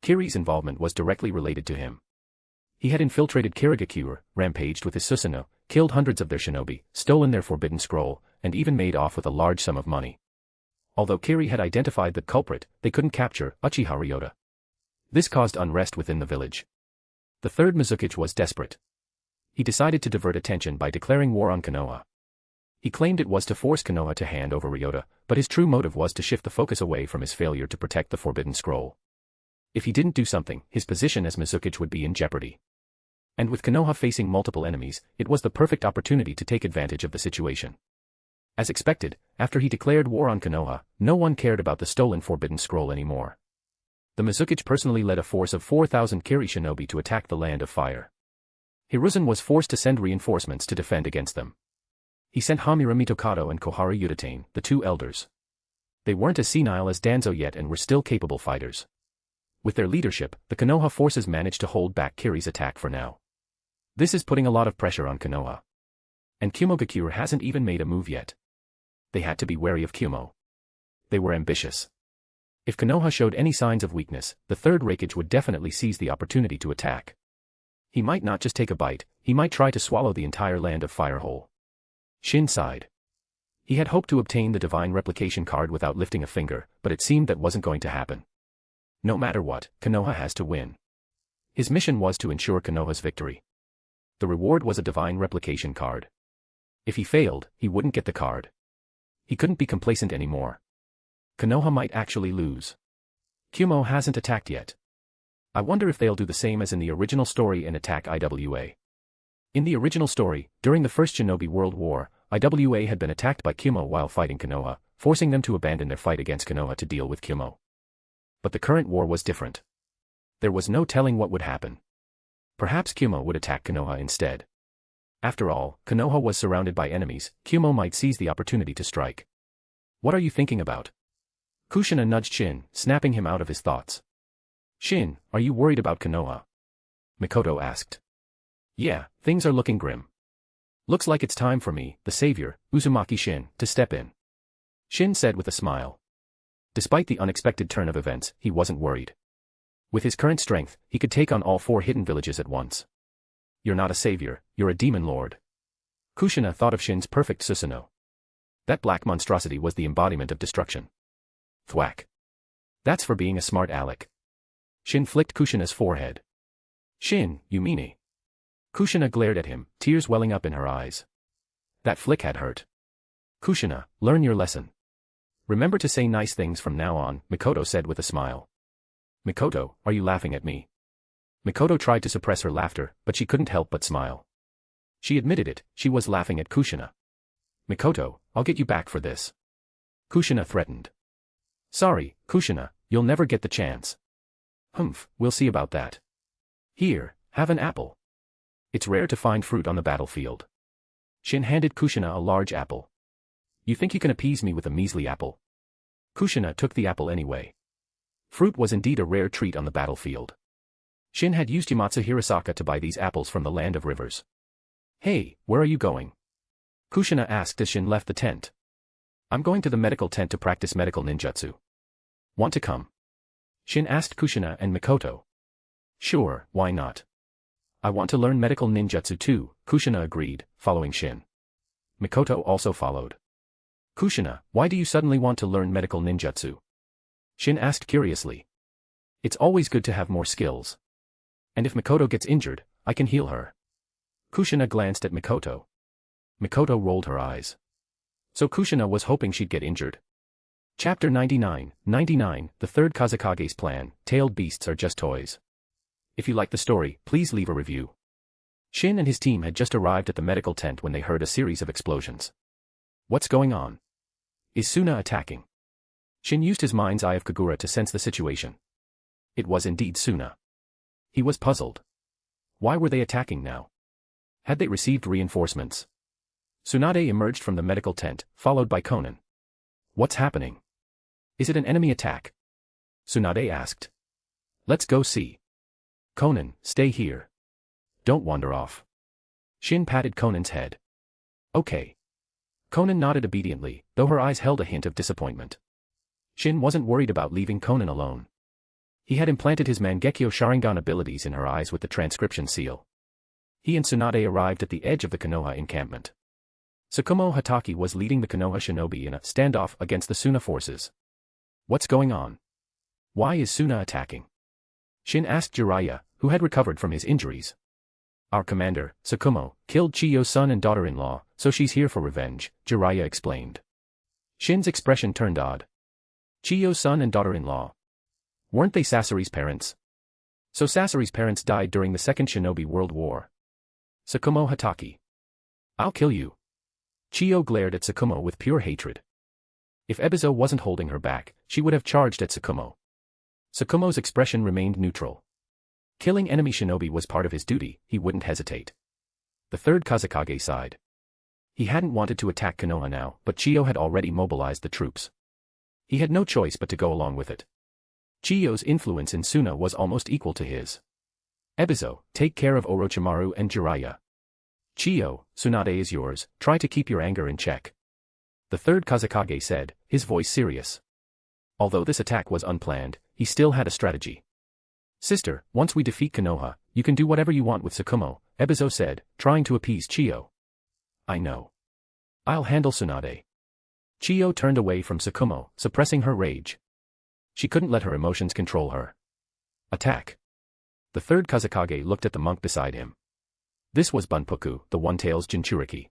Kiri's involvement was directly related to him. He had infiltrated Kirigakure, rampaged with his Susanoo, killed hundreds of their shinobi, stolen their forbidden scroll, and even made off with a large sum of money. Although Kiri had identified the culprit, they couldn't capture Uchiha Ryota. This caused unrest within the village. The 3rd Mizukage was desperate. He decided to divert attention by declaring war on Konoha. He claimed it was to force Konoha to hand over Ryota, but his true motive was to shift the focus away from his failure to protect the Forbidden Scroll. If he didn't do something, his position as Mizukage would be in jeopardy. And with Konoha facing multiple enemies, it was the perfect opportunity to take advantage of the situation. As expected, after he declared war on Konoha, no one cared about the stolen Forbidden Scroll anymore. The Mizukage personally led a force of 4,000 Kiri shinobi to attack the Land of Fire. Hiruzen was forced to send reinforcements to defend against them. He sent Hamura Mitokado and Koharu Yudatane, the 2 elders. They weren't as senile as Danzo yet and were still capable fighters. With their leadership, the Konoha forces managed to hold back Kiri's attack for now. This is putting a lot of pressure on Konoha. And Kumogakure hasn't even made a move yet. They had to be wary of Kumo. They were ambitious. If Konoha showed any signs of weakness, the 3rd Raikage would definitely seize the opportunity to attack. He might not just take a bite, he might try to swallow the entire Land of Fire whole. Shin sighed. He had hoped to obtain the Divine Replication card without lifting a finger, but it seemed that wasn't going to happen. No matter what, Konoha has to win. His mission was to ensure Konoha's victory. The reward was a Divine Replication card. If he failed, he wouldn't get the card. He couldn't be complacent anymore. Konoha might actually lose. Kumo hasn't attacked yet. I wonder if they'll do the same as in the original story and attack IWA. In the original story, during the First Shinobi World War, IWA had been attacked by Kumo while fighting Konoha, forcing them to abandon their fight against Konoha to deal with Kumo. But the current war was different. There was no telling what would happen. Perhaps Kumo would attack Konoha instead. After all, Konoha was surrounded by enemies, Kumo might seize the opportunity to strike. What are you thinking about? Kushina nudged Shin, snapping him out of his thoughts. Shin, are you worried about Konoha? Mikoto asked. Yeah, things are looking grim. Looks like it's time for me, the savior, Uzumaki Shin, to step in. Shin said with a smile. Despite the unexpected turn of events, he wasn't worried. With his current strength, he could take on all 4 hidden villages at once. You're not a savior, you're a demon lord. Kushina thought of Shin's perfect Susanoo. That black monstrosity was the embodiment of destruction. Thwack. That's for being a smart aleck. Shin flicked Kushina's forehead. Shin, you meanie. Kushina glared at him, tears welling up in her eyes. That flick had hurt. Kushina, learn your lesson. Remember to say nice things from now on, Mikoto said with a smile. Mikoto, are you laughing at me? Mikoto tried to suppress her laughter, but she couldn't help but smile. She admitted it, she was laughing at Kushina. Mikoto, I'll get you back for this. Kushina threatened. Sorry, Kushina, you'll never get the chance. Humph, we'll see about that. Here, have an apple. It's rare to find fruit on the battlefield. Shin handed Kushina a large apple. You think you can appease me with a measly apple? Kushina took the apple anyway. Fruit was indeed a rare treat on the battlefield. Shin had used Yamatsu Hirasaka to buy these apples from the Land of Rivers. Hey, where are you going? Kushina asked as Shin left the tent. I'm going to the medical tent to practice medical ninjutsu. Want to come? Shin asked Kushina and Mikoto. Sure, why not? I want to learn medical ninjutsu too, Kushina agreed, following Shin. Mikoto also followed. Kushina, why do you suddenly want to learn medical ninjutsu? Shin asked curiously. It's always good to have more skills. And if Mikoto gets injured, I can heal her. Kushina glanced at Mikoto. Mikoto rolled her eyes. So Kushina was hoping she'd get injured. Chapter 99, The Third Kazekage's Plan, Tailed Beasts Are Just Toys. If you like the story, please leave a review. Shin and his team had just arrived at the medical tent when they heard a series of explosions. What's going on? Is Suna attacking? Shin used his mind's eye of Kagura to sense the situation. It was indeed Suna. He was puzzled. Why were they attacking now? Had they received reinforcements? Tsunade emerged from the medical tent, followed by Konan. What's happening? Is it an enemy attack? Tsunade asked. Let's go see. Konan, stay here. Don't wander off. Shin patted Konan's head. Okay. Konan nodded obediently, though her eyes held a hint of disappointment. Shin wasn't worried about leaving Konan alone. He had implanted his Mangekyo Sharingan abilities in her eyes with the transcription seal. He and Tsunade arrived at the edge of the Konoha encampment. Tsukumo Hatake was leading the Konoha shinobi in a standoff against the Suna forces. What's going on? Why is Suna attacking? Shin asked Jiraiya, who had recovered from his injuries. Our commander, Tsukumo, killed Chiyo's son and daughter-in-law, so she's here for revenge, Jiraiya explained. Shin's expression turned odd. Chiyo's son and daughter-in-law. Weren't they Sasori's parents? So Sasori's parents died during the Second Shinobi World War. Tsukumo Hatake. I'll kill you. Chiyo glared at Tsukumo with pure hatred. If Ebizo wasn't holding her back, she would have charged at Tsukumo. Tsukumo's expression remained neutral. Killing enemy shinobi was part of his duty, he wouldn't hesitate. The third Kazekage sighed. He hadn't wanted to attack Konoha now, but Chiyo had already mobilized the troops. He had no choice but to go along with it. Chiyo's influence in Suna was almost equal to his. Ebizo, take care of Orochimaru and Jiraiya. Chiyo, Tsunade is yours, try to keep your anger in check. The third Kazekage said, his voice serious. Although this attack was unplanned, he still had a strategy. Sister, once we defeat Konoha, you can do whatever you want with Tsukumo, Ebizo said, trying to appease Chiyo. I know. I'll handle Tsunade. Chiyo turned away from Tsukumo, suppressing her rage. She couldn't let her emotions control her. Attack. The third Kazekage looked at the monk beside him. This was Bunpuku, the One-Tails Jinchuriki.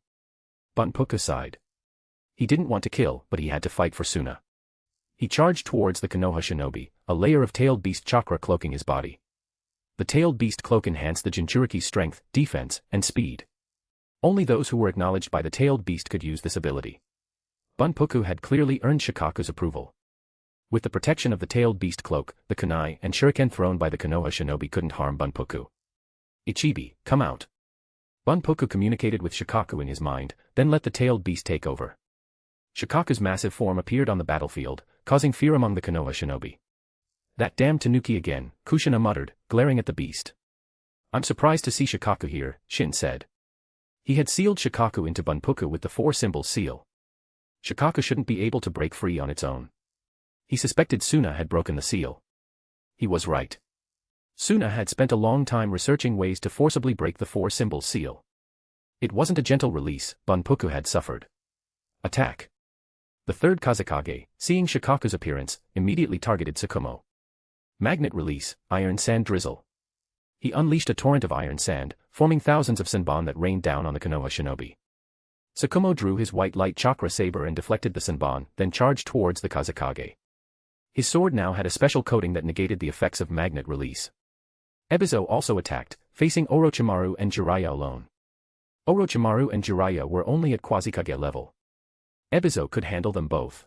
Bunpuku sighed. He didn't want to kill, but he had to fight for Suna. He charged towards the Konoha shinobi, a layer of tailed beast chakra cloaking his body. The tailed beast cloak enhanced the Jinchuriki's strength, defense, and speed. Only those who were acknowledged by the tailed beast could use this ability. Bunpuku had clearly earned Shikaku's approval. With the protection of the tailed beast cloak, the kunai and shuriken thrown by the Konoha shinobi couldn't harm Bunpuku. Ichibi, come out. Bunpuku communicated with Shikaku in his mind, then let the tailed beast take over. Shikaku's massive form appeared on the battlefield, causing fear among the Konoha shinobi. That damned Tanuki again, Kushina muttered, glaring at the beast. I'm surprised to see Shikaku here, Shin said. He had sealed Shikaku into Bunpuku with the four-symbol seal. Shikaku shouldn't be able to break free on its own. He suspected Suna had broken the seal. He was right. Suna had spent a long time researching ways to forcibly break the four-symbol seal. It wasn't a gentle release, Bunpuku had suffered. Attack. The third Kazekage, seeing Shikaku's appearance, immediately targeted Tsukumo. Magnet release, iron sand drizzle. He unleashed a torrent of iron sand, forming thousands of senbon that rained down on the Konoha shinobi. Tsukumo drew his white light chakra saber and deflected the senbon, then charged towards the Kazekage. His sword now had a special coating that negated the effects of magnet release. Ebizo also attacked, facing Orochimaru and Jiraiya alone. Orochimaru and Jiraiya were only at Quasi-Kage level. Ebizo could handle them both.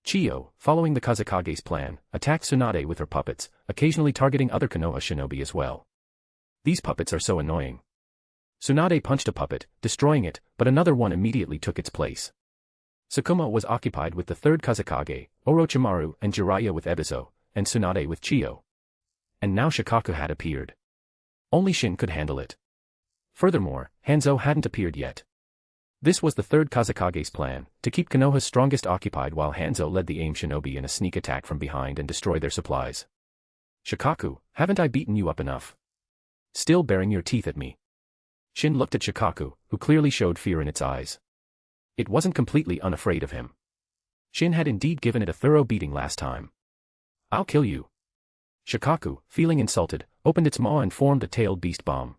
Chiyo, following the Kazekage's plan, attacked Tsunade with her puppets, occasionally targeting other Konoha shinobi as well. These puppets are so annoying. Tsunade punched a puppet, destroying it, but another one immediately took its place. Tsukumo was occupied with the third Kazekage, Orochimaru and Jiraiya with Ebizo, and Tsunade with Chiyo. And now Shikaku had appeared. Only Shin could handle it. Furthermore, Hanzo hadn't appeared yet. This was the third Kazekage's plan, to keep Konoha's strongest occupied while Hanzo led the AIM shinobi in a sneak attack from behind and destroy their supplies. Shikaku, haven't I beaten you up enough? Still baring your teeth at me. Shin looked at Shikaku, who clearly showed fear in its eyes. It wasn't completely unafraid of him. Shin had indeed given it a thorough beating last time. I'll kill you. Shikaku, feeling insulted, opened its maw and formed a tailed beast bomb.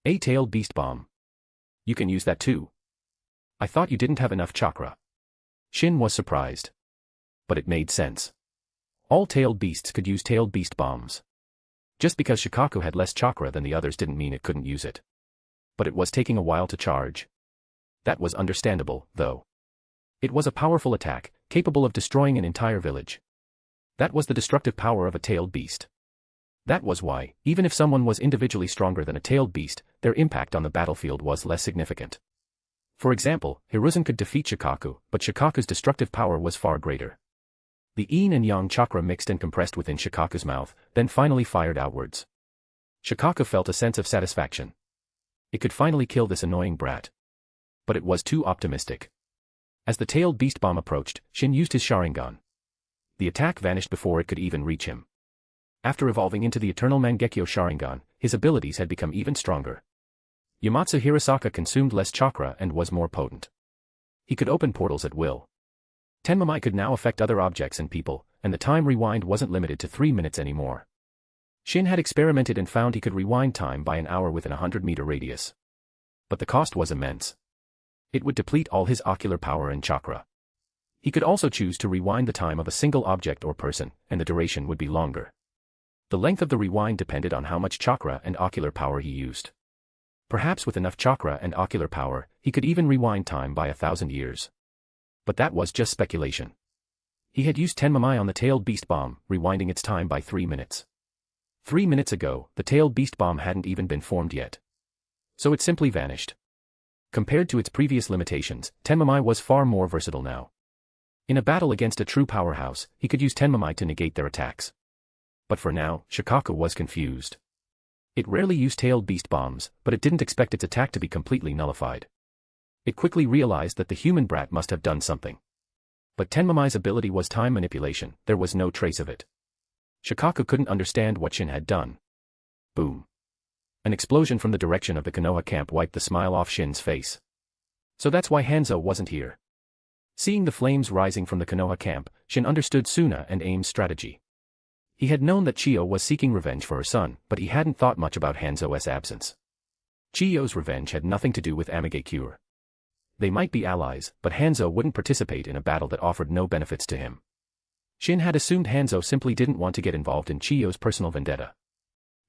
A tailed beast bomb. You can use that too. I thought you didn't have enough chakra. Shin was surprised. But it made sense. All tailed beasts could use tailed beast bombs. Just because Shikaku had less chakra than the others didn't mean it couldn't use it. But it was taking a while to charge. That was understandable, though. It was a powerful attack, capable of destroying an entire village. That was the destructive power of a tailed beast. That was why, even if someone was individually stronger than a tailed beast, their impact on the battlefield was less significant. For example, Hiruzen could defeat Shikaku, but Shikaku's destructive power was far greater. The yin and yang chakra mixed and compressed within Shikaku's mouth, then finally fired outwards. Shikaku felt a sense of satisfaction. It could finally kill this annoying brat. But it was too optimistic. As the tailed beast bomb approached, Shin used his Sharingan. The attack vanished before it could even reach him. After evolving into the Eternal Mangekyo Sharingan, his abilities had become even stronger. Yamatsu Hirasaka consumed less chakra and was more potent. He could open portals at will. Tenmamai could now affect other objects and people, and the time rewind wasn't limited to 3 minutes anymore. Shin had experimented and found he could rewind time by an hour within a 100-meter radius. But the cost was immense. It would deplete all his ocular power and chakra. He could also choose to rewind the time of a single object or person, and the duration would be longer. The length of the rewind depended on how much chakra and ocular power he used. Perhaps with enough chakra and ocular power, he could even rewind time by 1,000 years. But that was just speculation. He had used Tenmamai on the tailed beast bomb, rewinding its time by 3 minutes. 3 minutes ago, the tailed beast bomb hadn't even been formed yet. So it simply vanished. Compared to its previous limitations, Tenmamai was far more versatile now. In a battle against a true powerhouse, he could use Tenmamai to negate their attacks. But for now, Shikaku was confused. It rarely used tailed beast bombs, but it didn't expect its attack to be completely nullified. It quickly realized that the human brat must have done something. But Tenmamai's ability was time manipulation, there was no trace of it. Shikaku couldn't understand what Shin had done. Boom. An explosion from the direction of the Konoha camp wiped the smile off Shin's face. So that's why Hanzo wasn't here. Seeing the flames rising from the Konoha camp, Shin understood Suna and Aim's strategy. He had known that Chiyo was seeking revenge for her son, but he hadn't thought much about Hanzo's absence. Chiyo's revenge had nothing to do with Amigakure. They might be allies, but Hanzo wouldn't participate in a battle that offered no benefits to him. Shin had assumed Hanzo simply didn't want to get involved in Chiyo's personal vendetta.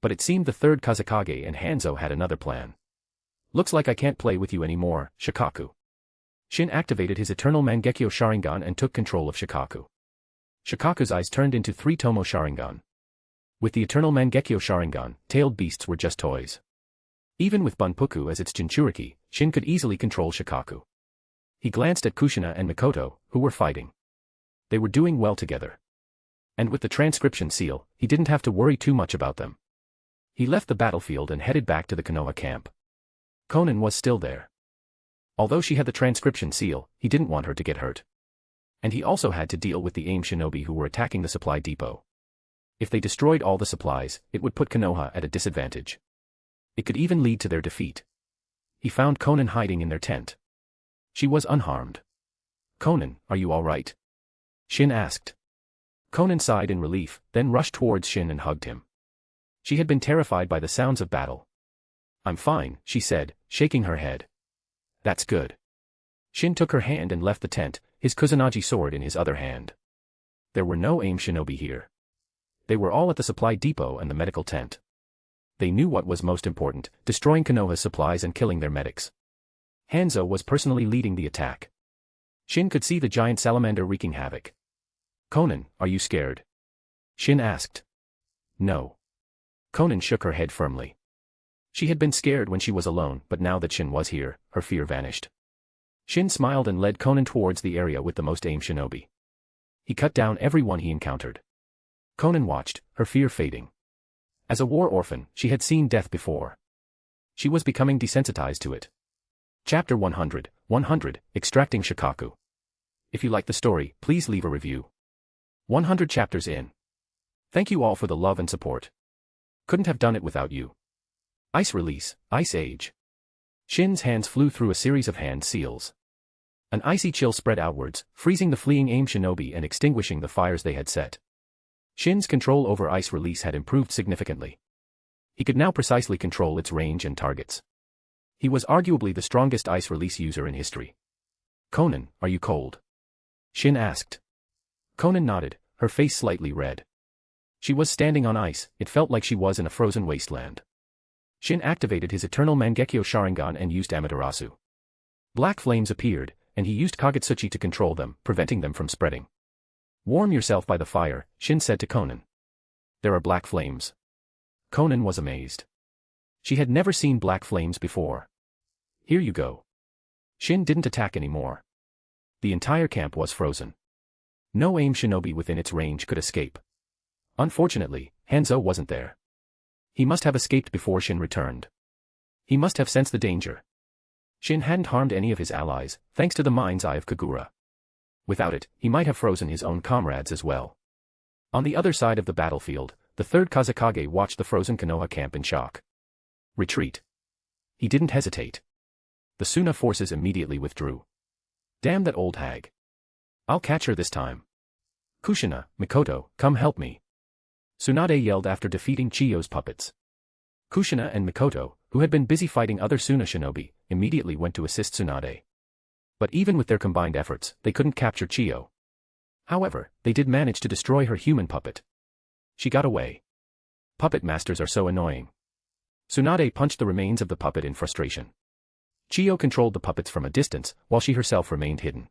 But it seemed the third Kazekage and Hanzo had another plan. Looks like I can't play with you anymore, Shikaku. Shin activated his Eternal Mangekyo Sharingan and took control of Shikaku. Shikaku's eyes turned into 3 Tomo Sharingan. With the Eternal Mangekyo Sharingan, tailed beasts were just toys. Even with Bunpuku as its Jinchuriki, Shin could easily control Shikaku. He glanced at Kushina and Mikoto, who were fighting. They were doing well together. And with the transcription seal, he didn't have to worry too much about them. He left the battlefield and headed back to the Konoha camp. Konan was still there. Although she had the transcription seal, he didn't want her to get hurt. And he also had to deal with the AIM shinobi who were attacking the supply depot. If they destroyed all the supplies, it would put Konoha at a disadvantage. It could even lead to their defeat. He found Konan hiding in their tent. She was unharmed. Konan, are you all right? Shin asked. Konan sighed in relief, then rushed towards Shin and hugged him. She had been terrified by the sounds of battle. I'm fine, she said, shaking her head. That's good. Shin took her hand and left the tent, his Kusanagi sword in his other hand. There were no AIM shinobi here. They were all at the supply depot and the medical tent. They knew what was most important, destroying Konoha's supplies and killing their medics. Hanzo was personally leading the attack. Shin could see the giant salamander wreaking havoc. Konan, are you scared? Shin asked. No. Konan shook her head firmly. She had been scared when she was alone, but now that Shin was here, her fear vanished. Shin smiled and led Konan towards the area with the most AIM shinobi. He cut down everyone he encountered. Konan watched, her fear fading. As a war orphan, she had seen death before. She was becoming desensitized to it. Chapter 100, Extracting Shikaku. If you like the story, please leave a review. 100 chapters in. Thank you all for the love and support. Couldn't have done it without you. Ice Release, Ice Age. Shin's hands flew through a series of hand seals. An icy chill spread outwards, freezing the fleeing aim shinobi and extinguishing the fires they had set. Shin's control over ice release had improved significantly. He could now precisely control its range and targets. He was arguably the strongest ice release user in history. "Conan, are you cold?" Shin asked. Conan nodded, her face slightly red. She was standing on ice, it felt like she was in a frozen wasteland. Shin activated his eternal Mangekyo Sharingan and used Amaterasu. Black flames appeared, and he used Kagetsuchi to control them, preventing them from spreading. "Warm yourself by the fire," Shin said to Conan. "There are black flames." Conan was amazed. She had never seen black flames before. "Here you go." Shin didn't attack anymore. The entire camp was frozen. No aim shinobi within its range could escape. Unfortunately, Hanzo wasn't there. He must have escaped before Shin returned. He must have sensed the danger. Shin hadn't harmed any of his allies, thanks to the mind's eye of Kagura. Without it, he might have frozen his own comrades as well. On the other side of the battlefield, the third Kazekage watched the frozen Konoha camp in shock. "Retreat." He didn't hesitate. The Suna forces immediately withdrew. "Damn that old hag. I'll catch her this time. Kushina, Mikoto, come help me." Tsunade yelled after defeating Chiyo's puppets. Kushina and Mikoto, who had been busy fighting other Suna shinobi, immediately went to assist Tsunade. But even with their combined efforts, they couldn't capture Chiyo. However, they did manage to destroy her human puppet. She got away. Puppet masters are so annoying. Tsunade punched the remains of the puppet in frustration. Chiyo controlled the puppets from a distance, while she herself remained hidden.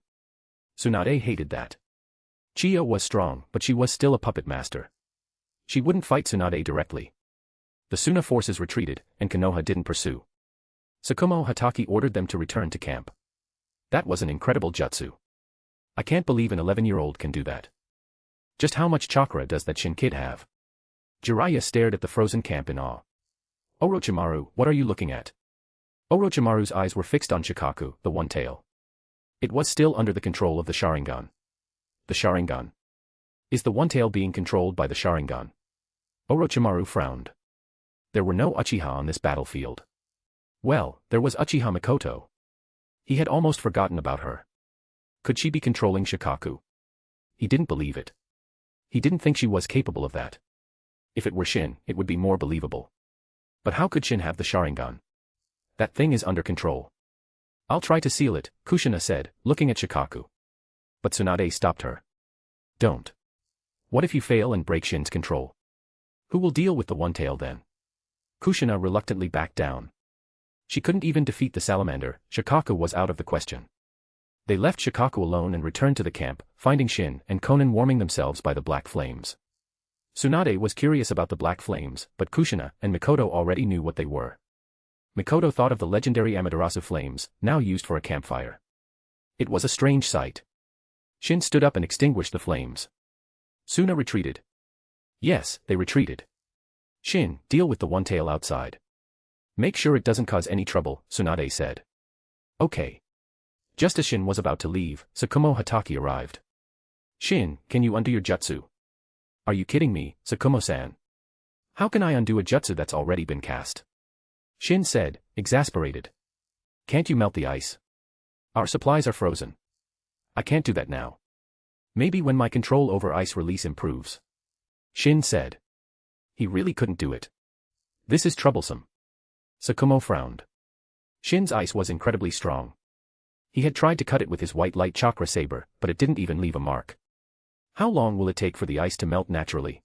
Tsunade hated that. Chiyo was strong, but she was still a puppet master. She wouldn't fight Tsunade directly. The Suna forces retreated, and Konoha didn't pursue. Tsukumo Hatake ordered them to return to camp. That was an incredible jutsu. I can't believe an 11-year-old can do that. Just how much chakra does that Shin kid have? Jiraiya stared at the frozen camp in awe. "Orochimaru, what are you looking at?" Orochimaru's eyes were fixed on Shikaku, the one-tail. It was still under the control of the Sharingan. The Sharingan. Is the one-tail being controlled by the Sharingan? Orochimaru frowned. There were no Uchiha on this battlefield. Well, there was Uchiha Mikoto. He had almost forgotten about her. Could she be controlling Shikaku? He didn't believe it. He didn't think she was capable of that. If it were Shin, it would be more believable. But how could Shin have the Sharingan? That thing is under control. "I'll try to seal it," Kushina said, looking at Shikaku. But Tsunade stopped her. "Don't. What if you fail and break Shin's control? Who will deal with the one-tail then?" Kushina reluctantly backed down. She couldn't even defeat the salamander, Shikaku was out of the question. They left Shikaku alone and returned to the camp, finding Shin and Conan warming themselves by the black flames. Tsunade was curious about the black flames, but Kushina and Mikoto already knew what they were. Mikoto thought of the legendary Amaterasu flames, now used for a campfire. It was a strange sight. Shin stood up and extinguished the flames. Suna retreated. Yes, they retreated. "Shin, deal with the one-tail outside. Make sure it doesn't cause any trouble," Tsunade said. "Okay." Just as Shin was about to leave, Tsukumo Hatake arrived. "Shin, can you undo your jutsu?" "Are you kidding me, Tsukumo-san? How can I undo a jutsu that's already been cast?" Shin said, exasperated. "Can't you melt the ice? Our supplies are frozen. I can't do that now. Maybe when my control over ice release improves." Shin said. He really couldn't do it. This is troublesome. Tsukumo frowned. Shin's ice was incredibly strong. He had tried to cut it with his white light chakra saber, but it didn't even leave a mark. "How long will it take for the ice to melt naturally?"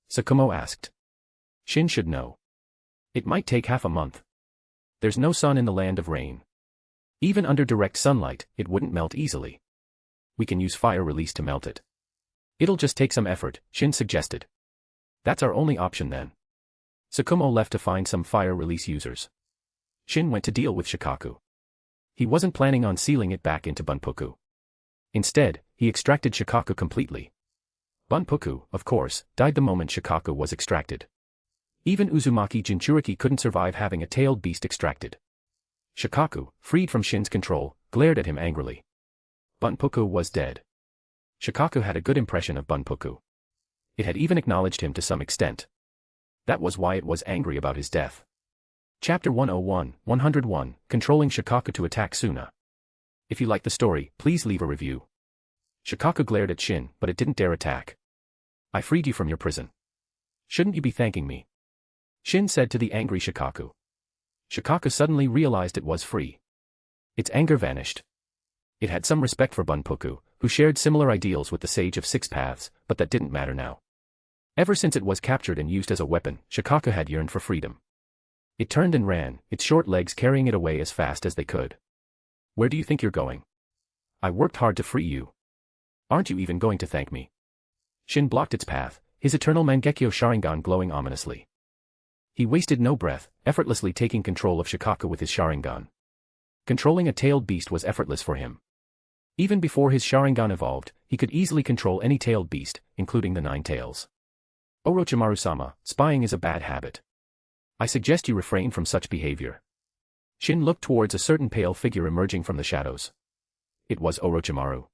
Tsukumo asked. Shin should know. "It might take half a month. There's no sun in the land of rain. Even under direct sunlight, it wouldn't melt easily. We can use fire release to melt it." "It'll just take some effort," Shin suggested. "That's our only option then." Tsukumo left to find some fire release users. Shin went to deal with Shikaku. He wasn't planning on sealing it back into Bunpuku. Instead, he extracted Shikaku completely. Bunpuku, of course, died the moment Shikaku was extracted. Even Uzumaki Jinchuriki couldn't survive having a tailed beast extracted. Shikaku, freed from Shin's control, glared at him angrily. Bunpuku was dead. Shikaku had a good impression of Bunpuku. It had even acknowledged him to some extent. That was why it was angry about his death. Chapter 101, 101, Controlling Shikaku to attack Suna. If you like the story, please leave a review. Shikaku glared at Shin, but it didn't dare attack. I freed you from your prison. Shouldn't you be thanking me? Shin said to the angry Shikaku. Shikaku suddenly realized it was free. Its anger vanished. It had some respect for Bunpoku, who shared similar ideals with the Sage of Six Paths, but that didn't matter now. Ever since it was captured and used as a weapon, Shikaku had yearned for freedom. It turned and ran, its short legs carrying it away as fast as they could. Where do you think you're going? I worked hard to free you. Aren't you even going to thank me? Shin blocked its path, his eternal Mangekyo Sharingan glowing ominously. He wasted no breath, effortlessly taking control of Shikaku with his Sharingan. Controlling a tailed beast was effortless for him. Even before his Sharingan evolved, he could easily control any tailed beast, including the Nine Tails. Orochimaru-sama, spying is a bad habit. I suggest you refrain from such behavior. Shin looked towards a certain pale figure emerging from the shadows. It was Orochimaru.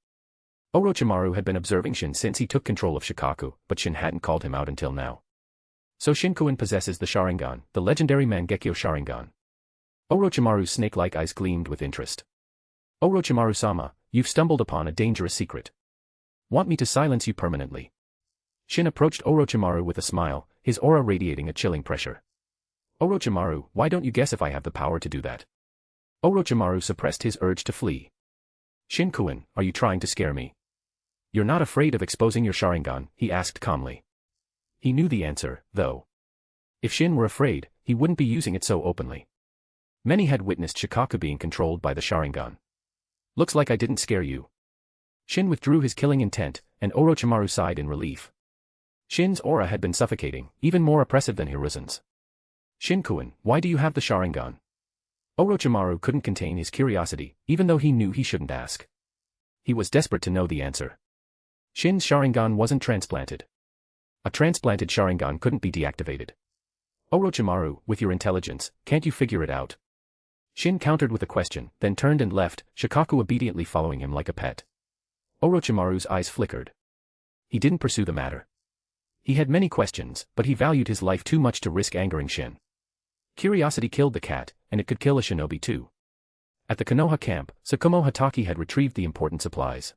Orochimaru had been observing Shin since he took control of Shikaku, but Shin hadn't called him out until now. So Shin-kun possesses the Sharingan, the legendary Mangekyo Sharingan. Orochimaru's snake-like eyes gleamed with interest. Orochimaru-sama, you've stumbled upon a dangerous secret. Want me to silence you permanently? Shin approached Orochimaru with a smile, his aura radiating a chilling pressure. Orochimaru, why don't you guess if I have the power to do that? Orochimaru suppressed his urge to flee. Shin-kun, are you trying to scare me? You're not afraid of exposing your Sharingan, he asked calmly. He knew the answer, though. If Shin were afraid, he wouldn't be using it so openly. Many had witnessed Shikaku being controlled by the Sharingan. Looks like I didn't scare you. Shin withdrew his killing intent, and Orochimaru sighed in relief. Shin's aura had been suffocating, even more oppressive than Hiruzen's. Shin-kun, why do you have the Sharingan? Orochimaru couldn't contain his curiosity, even though he knew he shouldn't ask. He was desperate to know the answer. Shin's Sharingan wasn't transplanted. A transplanted Sharingan couldn't be deactivated. Orochimaru, with your intelligence, can't you figure it out? Shin countered with a question, then turned and left, Shikaku obediently following him like a pet. Orochimaru's eyes flickered. He didn't pursue the matter. He had many questions, but he valued his life too much to risk angering Shin. Curiosity killed the cat, and it could kill a shinobi too. At the Konoha camp, Tsukumo Hatake had retrieved the important supplies.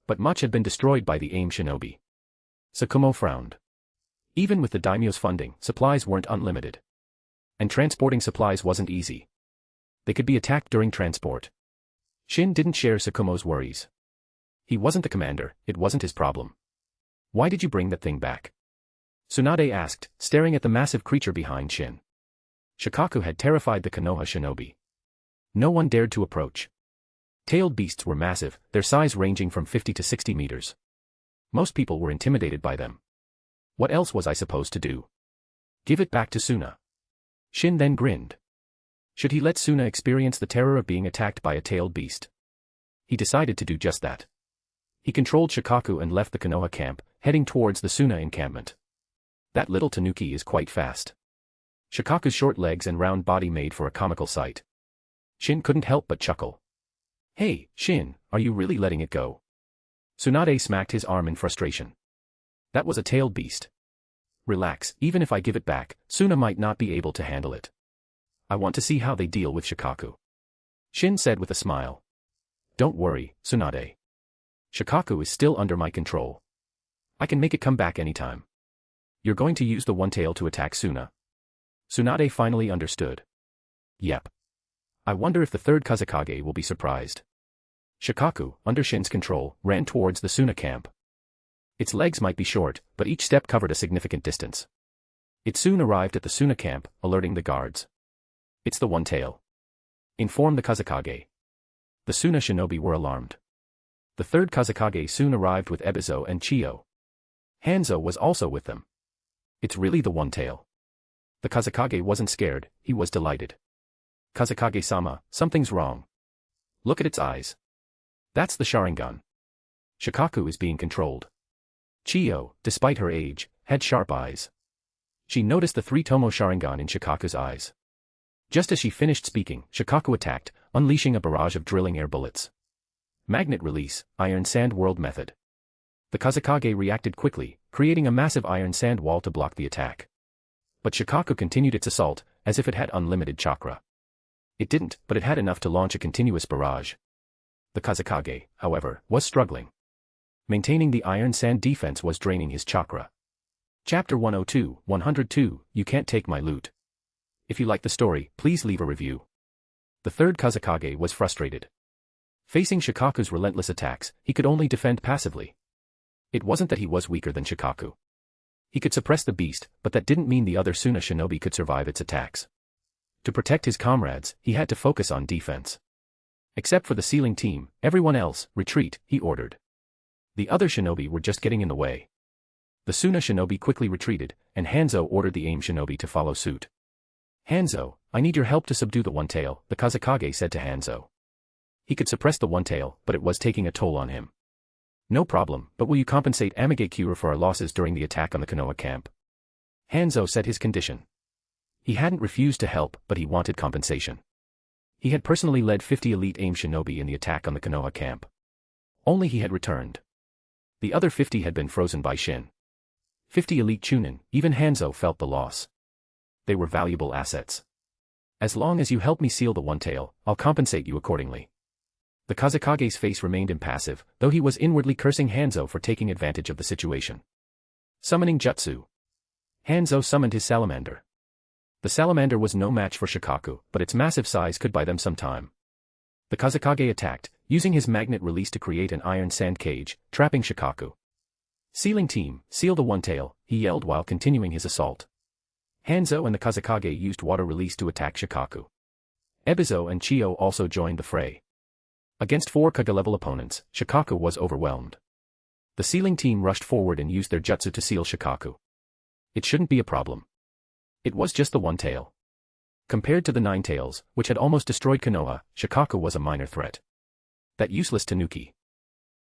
But much had been destroyed by the AIM shinobi. Tsukumo frowned. Even with the daimyo's funding, supplies weren't unlimited. And transporting supplies wasn't easy. They could be attacked during transport. Shin didn't share Tsukumo's worries. He wasn't the commander, it wasn't his problem. Why did you bring that thing back? Tsunade asked, staring at the massive creature behind Shin. Shikaku had terrified the Konoha shinobi. No one dared to approach. Tailed beasts were massive, their size ranging from 50 to 60 meters. Most people were intimidated by them. What else was I supposed to do? Give it back to Suna. Shin then grinned. Should he let Suna experience the terror of being attacked by a tailed beast? He decided to do just that. He controlled Shikaku and left the Konoha camp, heading towards the Suna encampment. That little tanuki is quite fast. Shikaku's short legs and round body made for a comical sight. Shin couldn't help but chuckle. Hey, Shin, are you really letting it go? Tsunade smacked his arm in frustration. That was a tailed beast. Relax, even if I give it back, Suna might not be able to handle it. I want to see how they deal with Shikaku. Shin said with a smile. Don't worry, Tsunade. Shikaku is still under my control. I can make it come back anytime. You're going to use the one tail to attack Suna. Tsunade finally understood. Yep. I wonder if the third Kazekage will be surprised. Shikaku, under Shin's control, ran towards the Suna camp. Its legs might be short, but each step covered a significant distance. It soon arrived at the Suna camp, alerting the guards. It's the one tail. Inform the Kazekage. The Suna shinobi were alarmed. The third Kazekage soon arrived with Ebizo and Chiyo. Hanzo was also with them. It's really the one tail. The Kazekage wasn't scared, he was delighted. Kazekage-sama, something's wrong. Look at its eyes. That's the Sharingan. Shikaku is being controlled. Chiyo, despite her age, had sharp eyes. She noticed the three-tomo Sharingan in Shikaku's eyes. Just as she finished speaking, Shikaku attacked, unleashing a barrage of drilling air bullets. Magnet release, iron sand world method. The Kazekage reacted quickly, creating a massive iron sand wall to block the attack. But Shikaku continued its assault, as if it had unlimited chakra. It didn't, but it had enough to launch a continuous barrage. The Kazekage, however, was struggling. Maintaining the iron sand defense was draining his chakra. Chapter 102, You Can't Take My Loot. If you like the story, please leave a review. The third Kazekage was frustrated. Facing Shikaku's relentless attacks, he could only defend passively. It wasn't that he was weaker than Shikaku. He could suppress the beast, but that didn't mean the other Suna shinobi could survive its attacks. To protect his comrades, he had to focus on defense. Except for the sealing team, everyone else, retreat, he ordered. The other shinobi were just getting in the way. The Suna shinobi quickly retreated, and Hanzo ordered the AIM shinobi to follow suit. Hanzo, I need your help to subdue the One-Tail, the Kazekage said to Hanzo. He could suppress the One-Tail, but it was taking a toll on him. No problem, but will you compensate Amigekura for our losses during the attack on the Konoha camp? Hanzo set his condition. He hadn't refused to help, but he wanted compensation. He had personally led 50 elite AIM shinobi in the attack on the Konoha camp. Only he had returned. The other 50 had been frozen by Shin. 50 elite Chunin, even Hanzo felt the loss. They were valuable assets. As long as you help me seal the One-Tail, I'll compensate you accordingly. The Kazekage's face remained impassive, though he was inwardly cursing Hanzo for taking advantage of the situation. Summoning Jutsu. Hanzo summoned his salamander. The salamander was no match for Shikaku, but its massive size could buy them some time. The Kazekage attacked, using his magnet release to create an iron sand cage, trapping Shikaku. Sealing team, seal the One-Tail, he yelled while continuing his assault. Hanzo and the Kazekage used water release to attack Shikaku. Ebizo and Chiyo also joined the fray. Against 4 Kage-level opponents, Shikaku was overwhelmed. The sealing team rushed forward and used their jutsu to seal Shikaku. It shouldn't be a problem. It was just the One-Tail. Compared to the 9 tails, which had almost destroyed Konoha, Shikaku was a minor threat. That useless tanuki.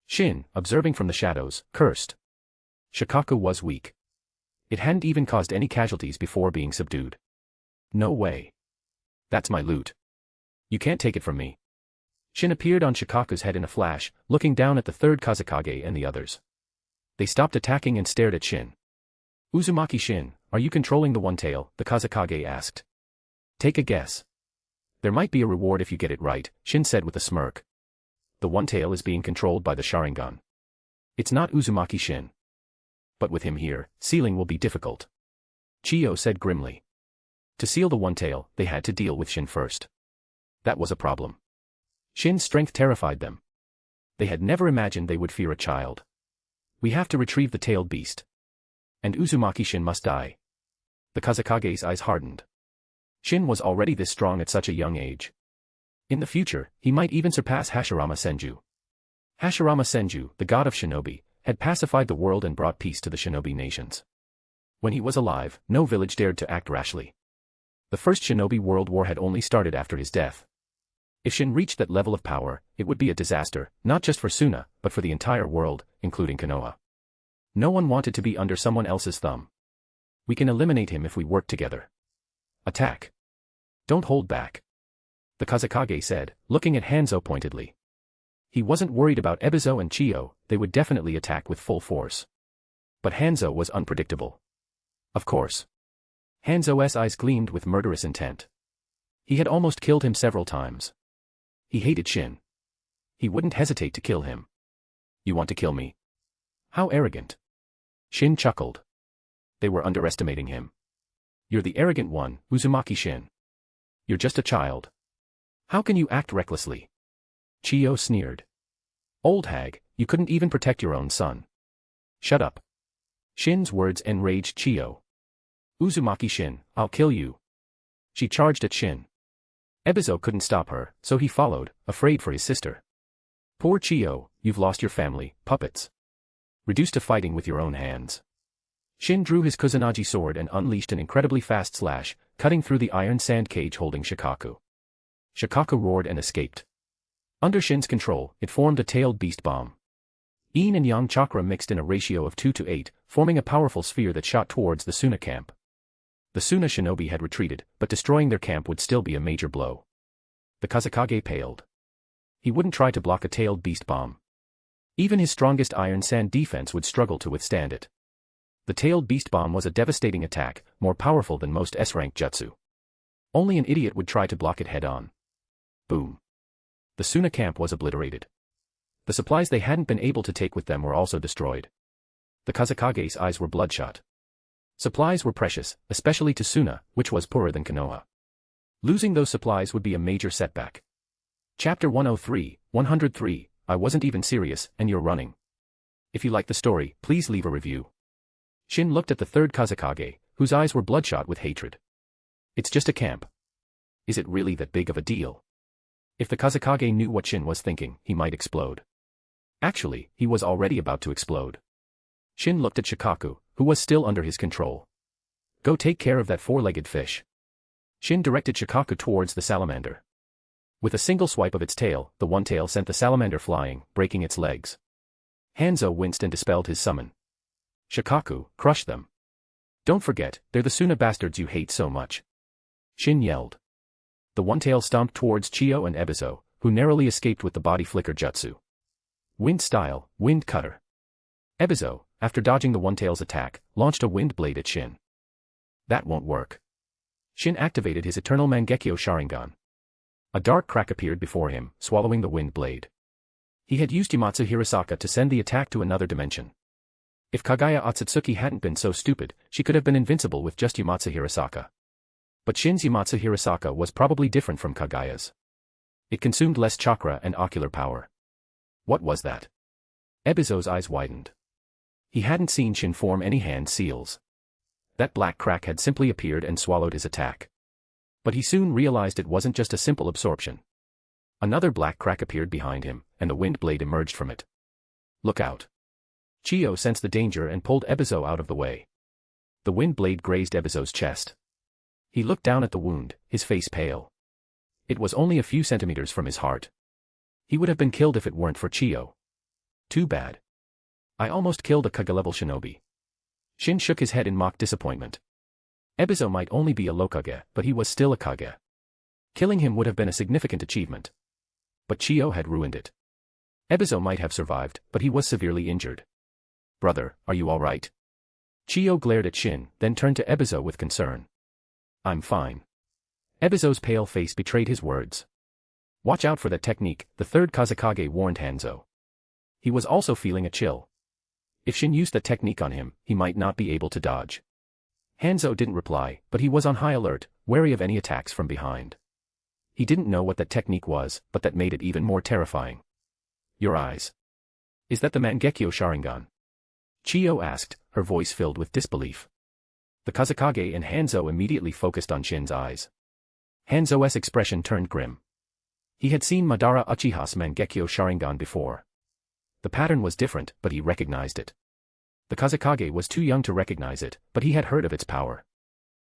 Shin, observing from the shadows, cursed. Shikaku was weak. It hadn't even caused any casualties before being subdued. No way. That's my loot. You can't take it from me. Shin appeared on Shikaku's head in a flash, looking down at the third Kazekage and the others. They stopped attacking and stared at Shin. Uzumaki Shin, are you controlling the One-Tail? The Kazekage asked. Take a guess. There might be a reward if you get it right, Shin said with a smirk. The One-Tail is being controlled by the Sharingan. It's not Uzumaki Shin. But with him here, sealing will be difficult. Chiyo said grimly. To seal the One-Tail, they had to deal with Shin first. That was a problem. Shin's strength terrified them. They had never imagined they would fear a child. We have to retrieve the tailed beast. And Uzumaki Shin must die. The Kazekage's eyes hardened. Shin was already this strong at such a young age. In the future, he might even surpass Hashirama Senju. Hashirama Senju, the god of shinobi, had pacified the world and brought peace to the shinobi nations. When he was alive, no village dared to act rashly. The first shinobi world war had only started after his death. If Shin reached that level of power, it would be a disaster, not just for Suna, but for the entire world, including Konoha. No one wanted to be under someone else's thumb. We can eliminate him if we work together. Attack. Don't hold back. The Kazekage said, looking at Hanzo pointedly. He wasn't worried about Ebizo and Chiyo, they would definitely attack with full force. But Hanzo was unpredictable. Of course. Hanzo's eyes gleamed with murderous intent. He had almost killed him several times. He hated Shin. He wouldn't hesitate to kill him. You want to kill me? How arrogant. Shin chuckled. They were underestimating him. You're the arrogant one, Uzumaki Shin. You're just a child. How can you act recklessly? Chiyo sneered. Old hag, you couldn't even protect your own son. Shut up. Shin's words enraged Chiyo. Uzumaki Shin, I'll kill you. She charged at Shin. Ebizo couldn't stop her, so he followed, afraid for his sister. Poor Chiyo, you've lost your family, puppets. Reduced to fighting with your own hands. Shin drew his Kusanagi sword and unleashed an incredibly fast slash, cutting through the iron sand cage holding Shikaku. Shikaku roared and escaped. Under Shin's control, it formed a tailed beast bomb. Yin and Yang chakra mixed in a ratio of 2:8, forming a powerful sphere that shot towards the Suna camp. The Suna shinobi had retreated, but destroying their camp would still be a major blow. The Kazekage paled. He wouldn't try to block a tailed beast bomb. Even his strongest iron sand defense would struggle to withstand it. The tailed beast bomb was a devastating attack, more powerful than most S-rank jutsu. Only an idiot would try to block it head-on. Boom. The Suna camp was obliterated. The supplies they hadn't been able to take with them were also destroyed. The Kazekage's eyes were bloodshot. Supplies were precious, especially to Suna, which was poorer than Konoha. Losing those supplies would be a major setback. Chapter 103, 103, I wasn't even serious, and you're running. If you like the story, please leave a review. Shin looked at the third Kazekage, whose eyes were bloodshot with hatred. It's just a camp. Is it really that big of a deal? If the Kazekage knew what Shin was thinking, he might explode. Actually, he was already about to explode. Shin looked at Shikaku, who was still under his control. Go take care of that four-legged fish. Shin directed Shikaku towards the salamander. With a single swipe of its tail, the one tail sent the salamander flying, breaking its legs. Hanzo winced and dispelled his summon. Shikaku, crush them. Don't forget, they're the Suna bastards you hate so much. Shin yelled. The one tail stomped towards Chiyo and Ebizo, who narrowly escaped with the body flicker jutsu. Wind style, wind cutter. Ebizo, after dodging the one tail's attack, launched a wind blade at Shin. That won't work. Shin activated his eternal Mangekyo Sharingan. A dark crack appeared before him, swallowing the wind blade. He had used Yamatsu Hirasaka to send the attack to another dimension. If Kaguya Otsutsuki hadn't been so stupid, she could have been invincible with just Yamatsu Hirasaka. But Shin's Yamatsu Hirasaka was probably different from Kaguya's. It consumed less chakra and ocular power. What was that? Ebizo's eyes widened. He hadn't seen Shin form any hand seals. That black crack had simply appeared and swallowed his attack. But he soon realized it wasn't just a simple absorption. Another black crack appeared behind him, and the wind blade emerged from it. Look out. Chiyo sensed the danger and pulled Ebizo out of the way. The wind blade grazed Ebizo's chest. He looked down at the wound, his face pale. It was only a few centimeters from his heart. He would have been killed if it weren't for Chiyo. Too bad. I almost killed a Kage-level shinobi. Shin shook his head in mock disappointment. Ebizo might only be a Lokage, but he was still a Kage. Killing him would have been a significant achievement. But Chiyo had ruined it. Ebizo might have survived, but he was severely injured. Brother, are you all right? Chiyo glared at Shin, then turned to Ebizo with concern. I'm fine. Ebizo's pale face betrayed his words. Watch out for that technique, the third Kazekage warned Hanzo. He was also feeling a chill. If Shin used that technique on him, he might not be able to dodge. Hanzo didn't reply, but he was on high alert, wary of any attacks from behind. He didn't know what that technique was, but that made it even more terrifying. Your eyes. Is that the Mangekyo Sharingan? Chiyo asked, her voice filled with disbelief. The Kazekage and Hanzo immediately focused on Shin's eyes. Hanzo's expression turned grim. He had seen Madara Uchiha's Mangekyo Sharingan before. The pattern was different, but he recognized it. The Kazekage was too young to recognize it, but he had heard of its power.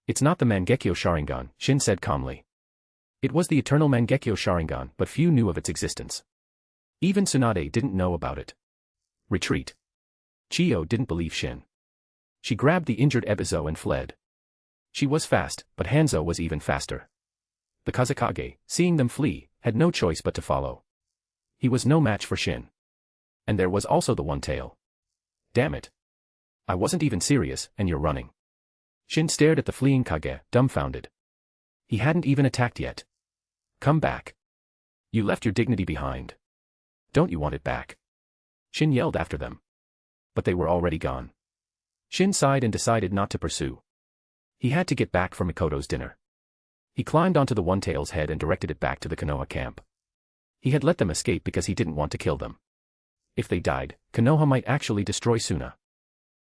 It's not the Mangekyo Sharingan, Shin said calmly. It was the eternal Mangekyo Sharingan, but few knew of its existence. Even Tsunade didn't know about it. Retreat. Chiyo didn't believe Shin. She grabbed the injured Ebizo and fled. She was fast, but Hanzo was even faster. The Kazekage, seeing them flee, had no choice but to follow. He was no match for Shin. And there was also the one tail. Damn it. I wasn't even serious, and you're running. Shin stared at the fleeing Kage, dumbfounded. He hadn't even attacked yet. Come back. You left your dignity behind. Don't you want it back? Shin yelled after them. But they were already gone. Shin sighed and decided not to pursue. He had to get back for Mikoto's dinner. He climbed onto the one-tail's head and directed it back to the Konoha camp. He had let them escape because he didn't want to kill them. If they died, Konoha might actually destroy Suna.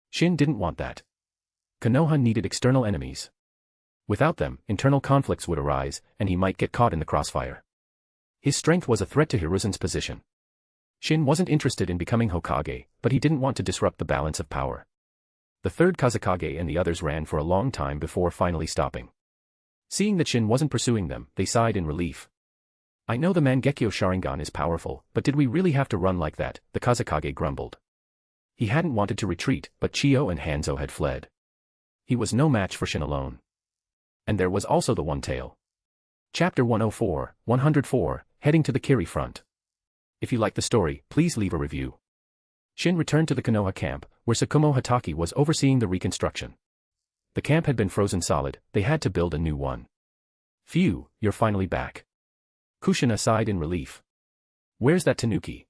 Shin didn't want that. Konoha needed external enemies. Without them, internal conflicts would arise, and he might get caught in the crossfire. His strength was a threat to Hiruzen's position. Shin wasn't interested in becoming Hokage, but he didn't want to disrupt the balance of power. The third Kazekage and the others ran for a long time before finally stopping. Seeing that Shin wasn't pursuing them, they sighed in relief. I know the Mangekyo Sharingan is powerful, but did we really have to run like that? The Kazekage grumbled. He hadn't wanted to retreat, but Chiyo and Hanzo had fled. He was no match for Shin alone. And there was also the one tail. Chapter 104, 104, heading to the Kiri front. If you like the story, please leave a review. Shin returned to the Konoha camp, where Tsukumo Hatake was overseeing the reconstruction. The camp had been frozen solid, they had to build a new one. Phew, you're finally back. Kushina sighed in relief. Where's that Tanuki?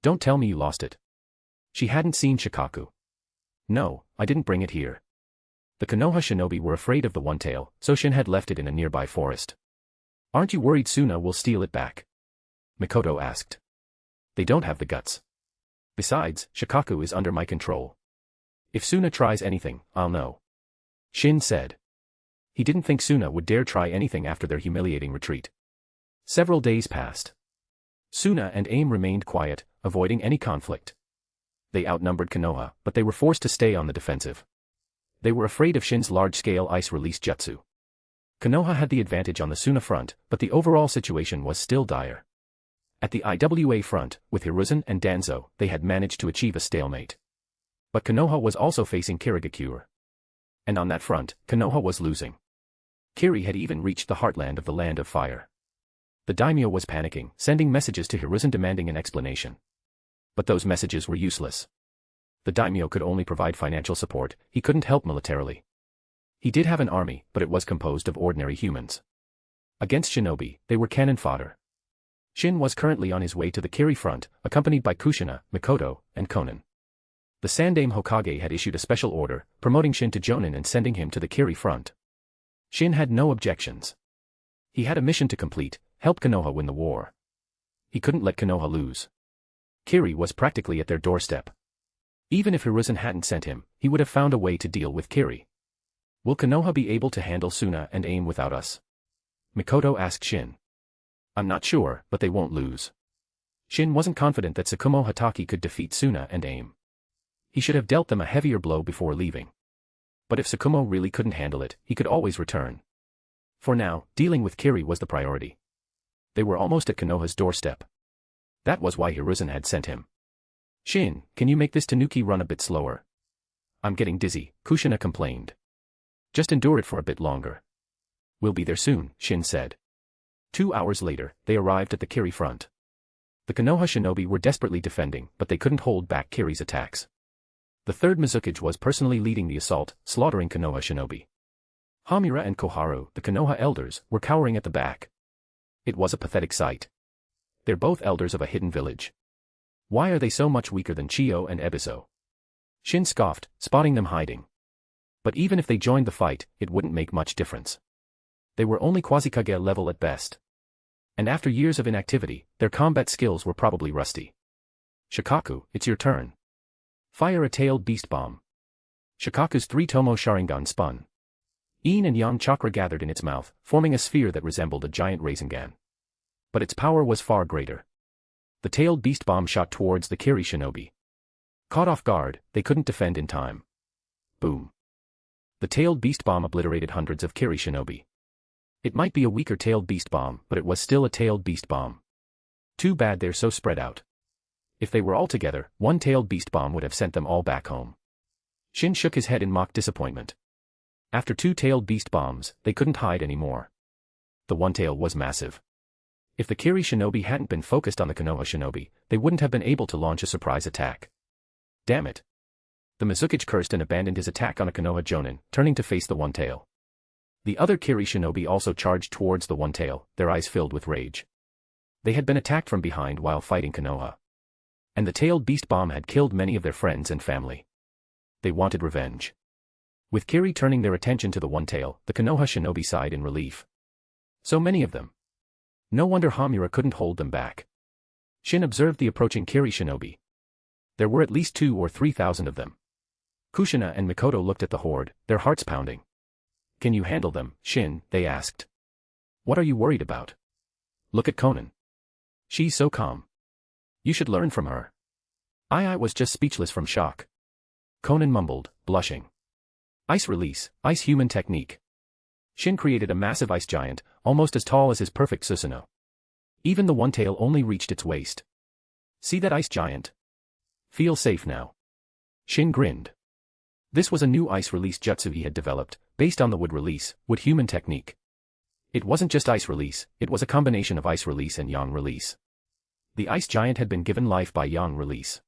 Don't tell me you lost it. She hadn't seen Shikaku. No, I didn't bring it here. The Konoha shinobi were afraid of the one-tail, so Shin had left it in a nearby forest. Aren't you worried Suna will steal it back? Mikoto asked. They don't have the guts. Besides, Shikaku is under my control. If Suna tries anything, I'll know. Shin said. He didn't think Suna would dare try anything after their humiliating retreat. Several days passed. Suna and Aim remained quiet, avoiding any conflict. They outnumbered Konoha, but they were forced to stay on the defensive. They were afraid of Shin's large-scale ice-release jutsu. Konoha had the advantage on the Suna front, but the overall situation was still dire. At the IWA front, with Hiruzen and Danzo, they had managed to achieve a stalemate. But Konoha was also facing Kirigakure. And on that front, Konoha was losing. Kiri had even reached the heartland of the Land of Fire. The daimyo was panicking, sending messages to Hiruzen demanding an explanation. But those messages were useless. The daimyo could only provide financial support, he couldn't help militarily. He did have an army, but it was composed of ordinary humans. Against shinobi, they were cannon fodder. Shin was currently on his way to the Kiri front, accompanied by Kushina, Mikoto, and Konan. The Sandaime Hokage had issued a special order, promoting Shin to Jonin and sending him to the Kiri front. Shin had no objections. He had a mission to complete, help Konoha win the war. He couldn't let Konoha lose. Kiri was practically at their doorstep. Even if Hiruzen hadn't sent him, he would have found a way to deal with Kiri. Will Konoha be able to handle Suna and Aim without us? Mikoto asked Shin. I'm not sure, but they won't lose. Shin wasn't confident that Tsukumo Hatake could defeat Suna and Aim. He should have dealt them a heavier blow before leaving. But if Tsukumo really couldn't handle it, he could always return. For now, dealing with Kiri was the priority. They were almost at Konoha's doorstep. That was why Hiruzen had sent him. Shin, can you make this Tanuki run a bit slower? I'm getting dizzy, Kushina complained. Just endure it for a bit longer. We'll be there soon, Shin said. 2 hours later, they arrived at the Kiri front. The Konoha shinobi were desperately defending, but they couldn't hold back Kiri's attacks. The third Mizukage was personally leading the assault, slaughtering Konoha shinobi. Hamura and Koharu, the Konoha elders, were cowering at the back. It was a pathetic sight. They're both elders of a hidden village. Why are they so much weaker than Chiyo and Ebiso? Shin scoffed, spotting them hiding. But even if they joined the fight, it wouldn't make much difference. They were only Quasi-Kage level at best. And after years of inactivity, their combat skills were probably rusty. Shikaku, it's your turn. Fire a tailed beast bomb. Shikaku's 3-tomo Sharingan spun. Yin and Yang chakra gathered in its mouth, forming a sphere that resembled a giant Rasengan. But its power was far greater. The tailed beast bomb shot towards the Kiri shinobi. Caught off guard, they couldn't defend in time. Boom. The tailed beast bomb obliterated hundreds of Kiri shinobi. It might be a weaker tailed beast bomb, but it was still a tailed beast bomb. Too bad they're so spread out. If they were all together, one tailed beast bomb would have sent them all back home. Shin shook his head in mock disappointment. After 2 tailed beast bombs, they couldn't hide anymore. The one tail was massive. If the Kiri shinobi hadn't been focused on the Konoha shinobi, they wouldn't have been able to launch a surprise attack. Damn it. The Mizukage cursed and abandoned his attack on a Konoha jonin, turning to face the one tail. The other Kiri shinobi also charged towards the one tail, their eyes filled with rage. They had been attacked from behind while fighting Konoha. And the tailed beast bomb had killed many of their friends and family. They wanted revenge. With Kiri turning their attention to the one tail, the Konoha shinobi sighed in relief. So many of them. No wonder Hamura couldn't hold them back. Shin observed the approaching Kiri shinobi. There were at least 2,000 or 3,000 of them. Kushina and Mikoto looked at the horde, their hearts pounding. Can you handle them, Shin? They asked. What are you worried about? Look at Konan. She's so calm. You should learn from her. I was just speechless from shock. Konan mumbled, blushing. Ice release, ice human technique. Shin created a massive ice giant, almost as tall as his perfect Susanoo. Even the one tail only reached its waist. See that ice giant? Feel safe now. Shin grinned. This was a new ice release jutsu he had developed, based on the wood release, wood human technique. It wasn't just ice release, it was a combination of ice release and yang release. The ice giant had been given life by yang release.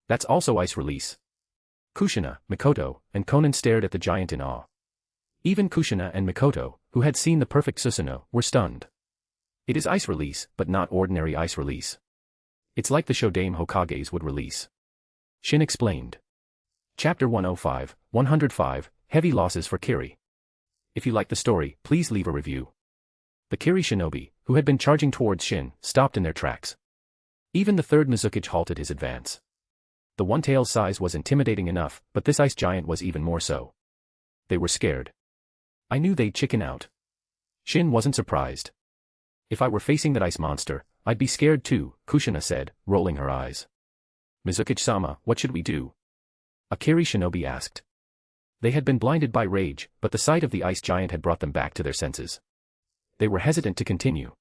That's also ice release. Kushina, Mikoto, and Konan stared at the giant in awe. Even Kushina and Mikoto, who had seen the perfect Susanoo, were stunned. It is ice release, but not ordinary ice release. It's like the Shodaime Hokages would release. Shin explained. Chapter 105, 105, Heavy Losses for Kiri. If you like the story, please leave a review. The Kiri shinobi, who had been charging towards Shin, stopped in their tracks. Even the third Mizukage halted his advance. The one-tail's size was intimidating enough, but this ice giant was even more so. They were scared. I knew they'd chicken out. Shin wasn't surprised. If I were facing that ice monster, I'd be scared too, Kushina said, rolling her eyes. Mizukage-sama, what should we do? A Kiri shinobi asked. They had been blinded by rage, but the sight of the ice giant had brought them back to their senses. They were hesitant to continue.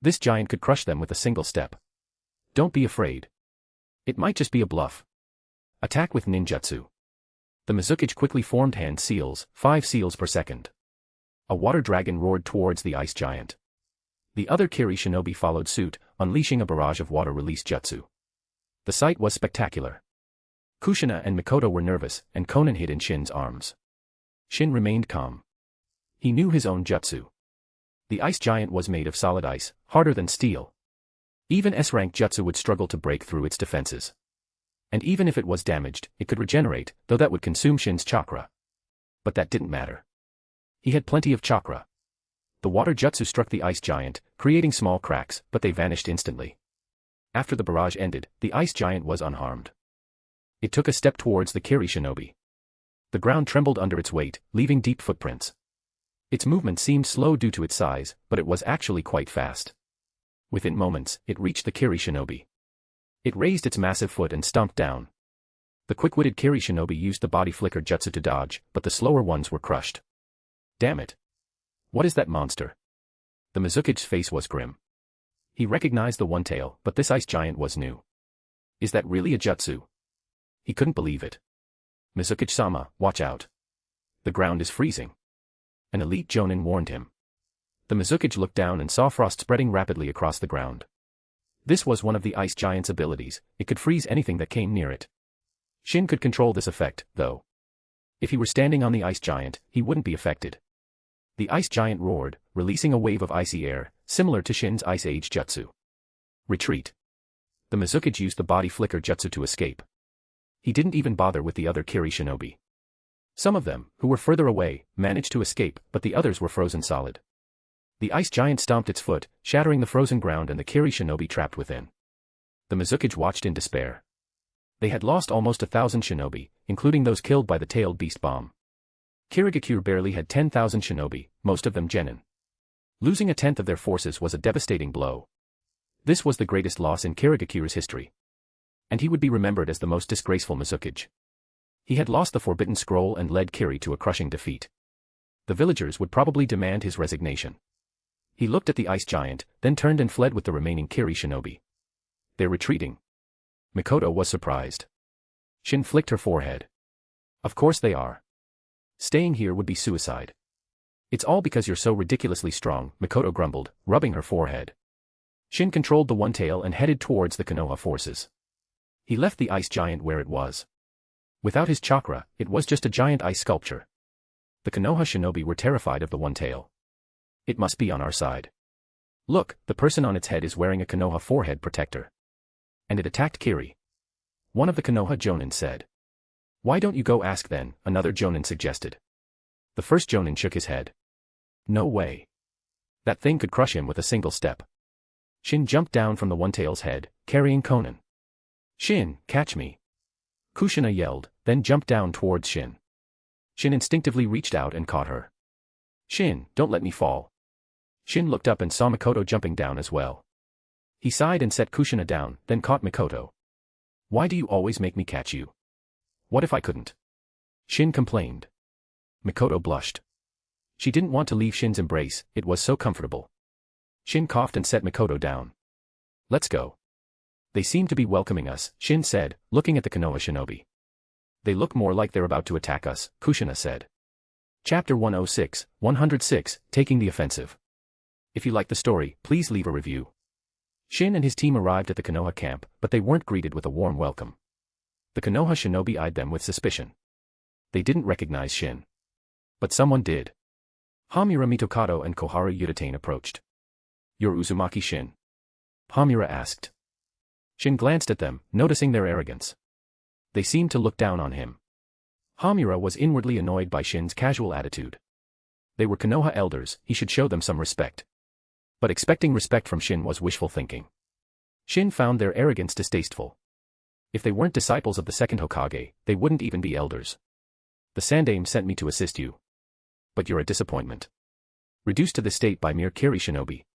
This giant could crush them with a single step. Don't be afraid. It might just be a bluff. Attack with ninjutsu. The Mizukage quickly formed hand seals, 5 seals per second. A water dragon roared towards the ice giant. The other Kiri shinobi followed suit, unleashing a barrage of water-release jutsu. The sight was spectacular. Kushina and Mikoto were nervous, and Konan hid in Shin's arms. Shin remained calm. He knew his own jutsu. The ice giant was made of solid ice, harder than steel. Even S-rank jutsu would struggle to break through its defenses. And even if it was damaged, it could regenerate, though that would consume Shin's chakra. But that didn't matter. He had plenty of chakra. The water jutsu struck the ice giant, creating small cracks, but they vanished instantly. After the barrage ended, the ice giant was unharmed. It took a step towards the Kiri shinobi. The ground trembled under its weight, leaving deep footprints. Its movement seemed slow due to its size, but it was actually quite fast. Within moments, it reached the Kiri shinobi. It raised its massive foot and stomped down. The quick-witted Kiri shinobi used the body flicker jutsu to dodge, but the slower ones were crushed. Damn it. What is that monster? The Mizukage's face was grim. He recognized the one-tail, but this ice giant was new. Is that really a jutsu? He couldn't believe it. Mizukage-sama, watch out. The ground is freezing. An elite jonin warned him. The Mizukage looked down and saw frost spreading rapidly across the ground. This was one of the ice giant's abilities, it could freeze anything that came near it. Shin could control this effect, though. If he were standing on the ice giant, he wouldn't be affected. The ice giant roared, releasing a wave of icy air, similar to Shin's Ice Age jutsu. Retreat. The Mizukage used the body flicker jutsu to escape. He didn't even bother with the other Kiri shinobi. Some of them, who were further away, managed to escape, but the others were frozen solid. The ice giant stomped its foot, shattering the frozen ground and the Kiri shinobi trapped within. The Mizukage watched in despair. They had lost almost 1,000 shinobi, including those killed by the tailed beast bomb. Kirigakure barely had 10,000 shinobi, most of them genin. Losing a tenth of their forces was a devastating blow. This was the greatest loss in Kirigakure's history. And he would be remembered as the most disgraceful Mizukage. He had lost the Forbidden Scroll and led Kiri to a crushing defeat. The villagers would probably demand his resignation. He looked at the ice giant, then turned and fled with the remaining Kiri shinobi. They're retreating. Mikoto was surprised. Shin flicked her forehead. Of course they are. Staying here would be suicide. It's all because you're so ridiculously strong, Mikoto grumbled, rubbing her forehead. Shin controlled the one-tail and headed towards the Konoha forces. He left the ice giant where it was. Without his chakra, it was just a giant ice sculpture. The Konoha shinobi were terrified of the one-tail. It must be on our side. Look, the person on its head is wearing a Konoha forehead protector. And it attacked Kiri. One of the Konoha jonin said. Why don't you go ask then, another jonin suggested. The first jonin shook his head. No way. That thing could crush him with a single step. Shin jumped down from the one-tail's head, carrying Konan. Shin, catch me. Kushina yelled, then jumped down towards Shin. Shin instinctively reached out and caught her. Shin, don't let me fall. Shin looked up and saw Mikoto jumping down as well. He sighed and set Kushina down, then caught Mikoto. Why do you always make me catch you? What if I couldn't? Shin complained. Mikoto blushed. She didn't want to leave Shin's embrace, it was so comfortable. Shin coughed and set Mikoto down. Let's go. They seem to be welcoming us, Shin said, looking at the Konoha shinobi. They look more like they're about to attack us, Kushina said. Chapter 106, 106, Taking the Offensive. If you like the story, please leave a review. Shin and his team arrived at the Konoha camp, but they weren't greeted with a warm welcome. The Konoha shinobi eyed them with suspicion. They didn't recognize Shin. But someone did. Hamura Mitokado and Koharu Yuditane approached. You're Uzumaki Shin? Hamura asked. Shin glanced at them, noticing their arrogance. They seemed to look down on him. Hamura was inwardly annoyed by Shin's casual attitude. They were Konoha elders, he should show them some respect. But expecting respect from Shin was wishful thinking. Shin found their arrogance distasteful. If they weren't disciples of the second Hokage, they wouldn't even be elders. The Sandaime sent me to assist you. But you're a disappointment. Reduced to this state by mere Kiri shinobi.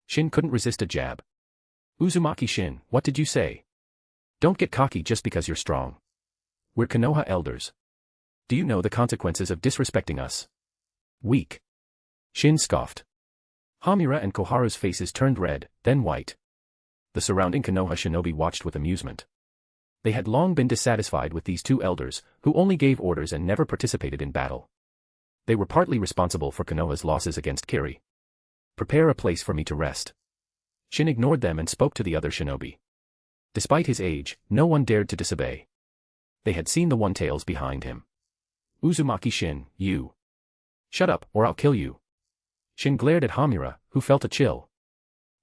Shin couldn't resist a jab. Uzumaki Shin, what did you say? Don't get cocky just because you're strong. We're Konoha elders. Do you know the consequences of disrespecting us? Weak. Shin scoffed. Hamura and Koharu's faces turned red, then white. The surrounding Konoha shinobi watched with amusement. They had long been dissatisfied with these two elders, who only gave orders and never participated in battle. They were partly responsible for Konoha's losses against Kiri. Prepare a place for me to rest. Shin ignored them and spoke to the other shinobi. Despite his age, no one dared to disobey. They had seen the one-tails behind him. Uzumaki Shin, you. Shut up, or I'll kill you. Shin glared at Hamura, who felt a chill.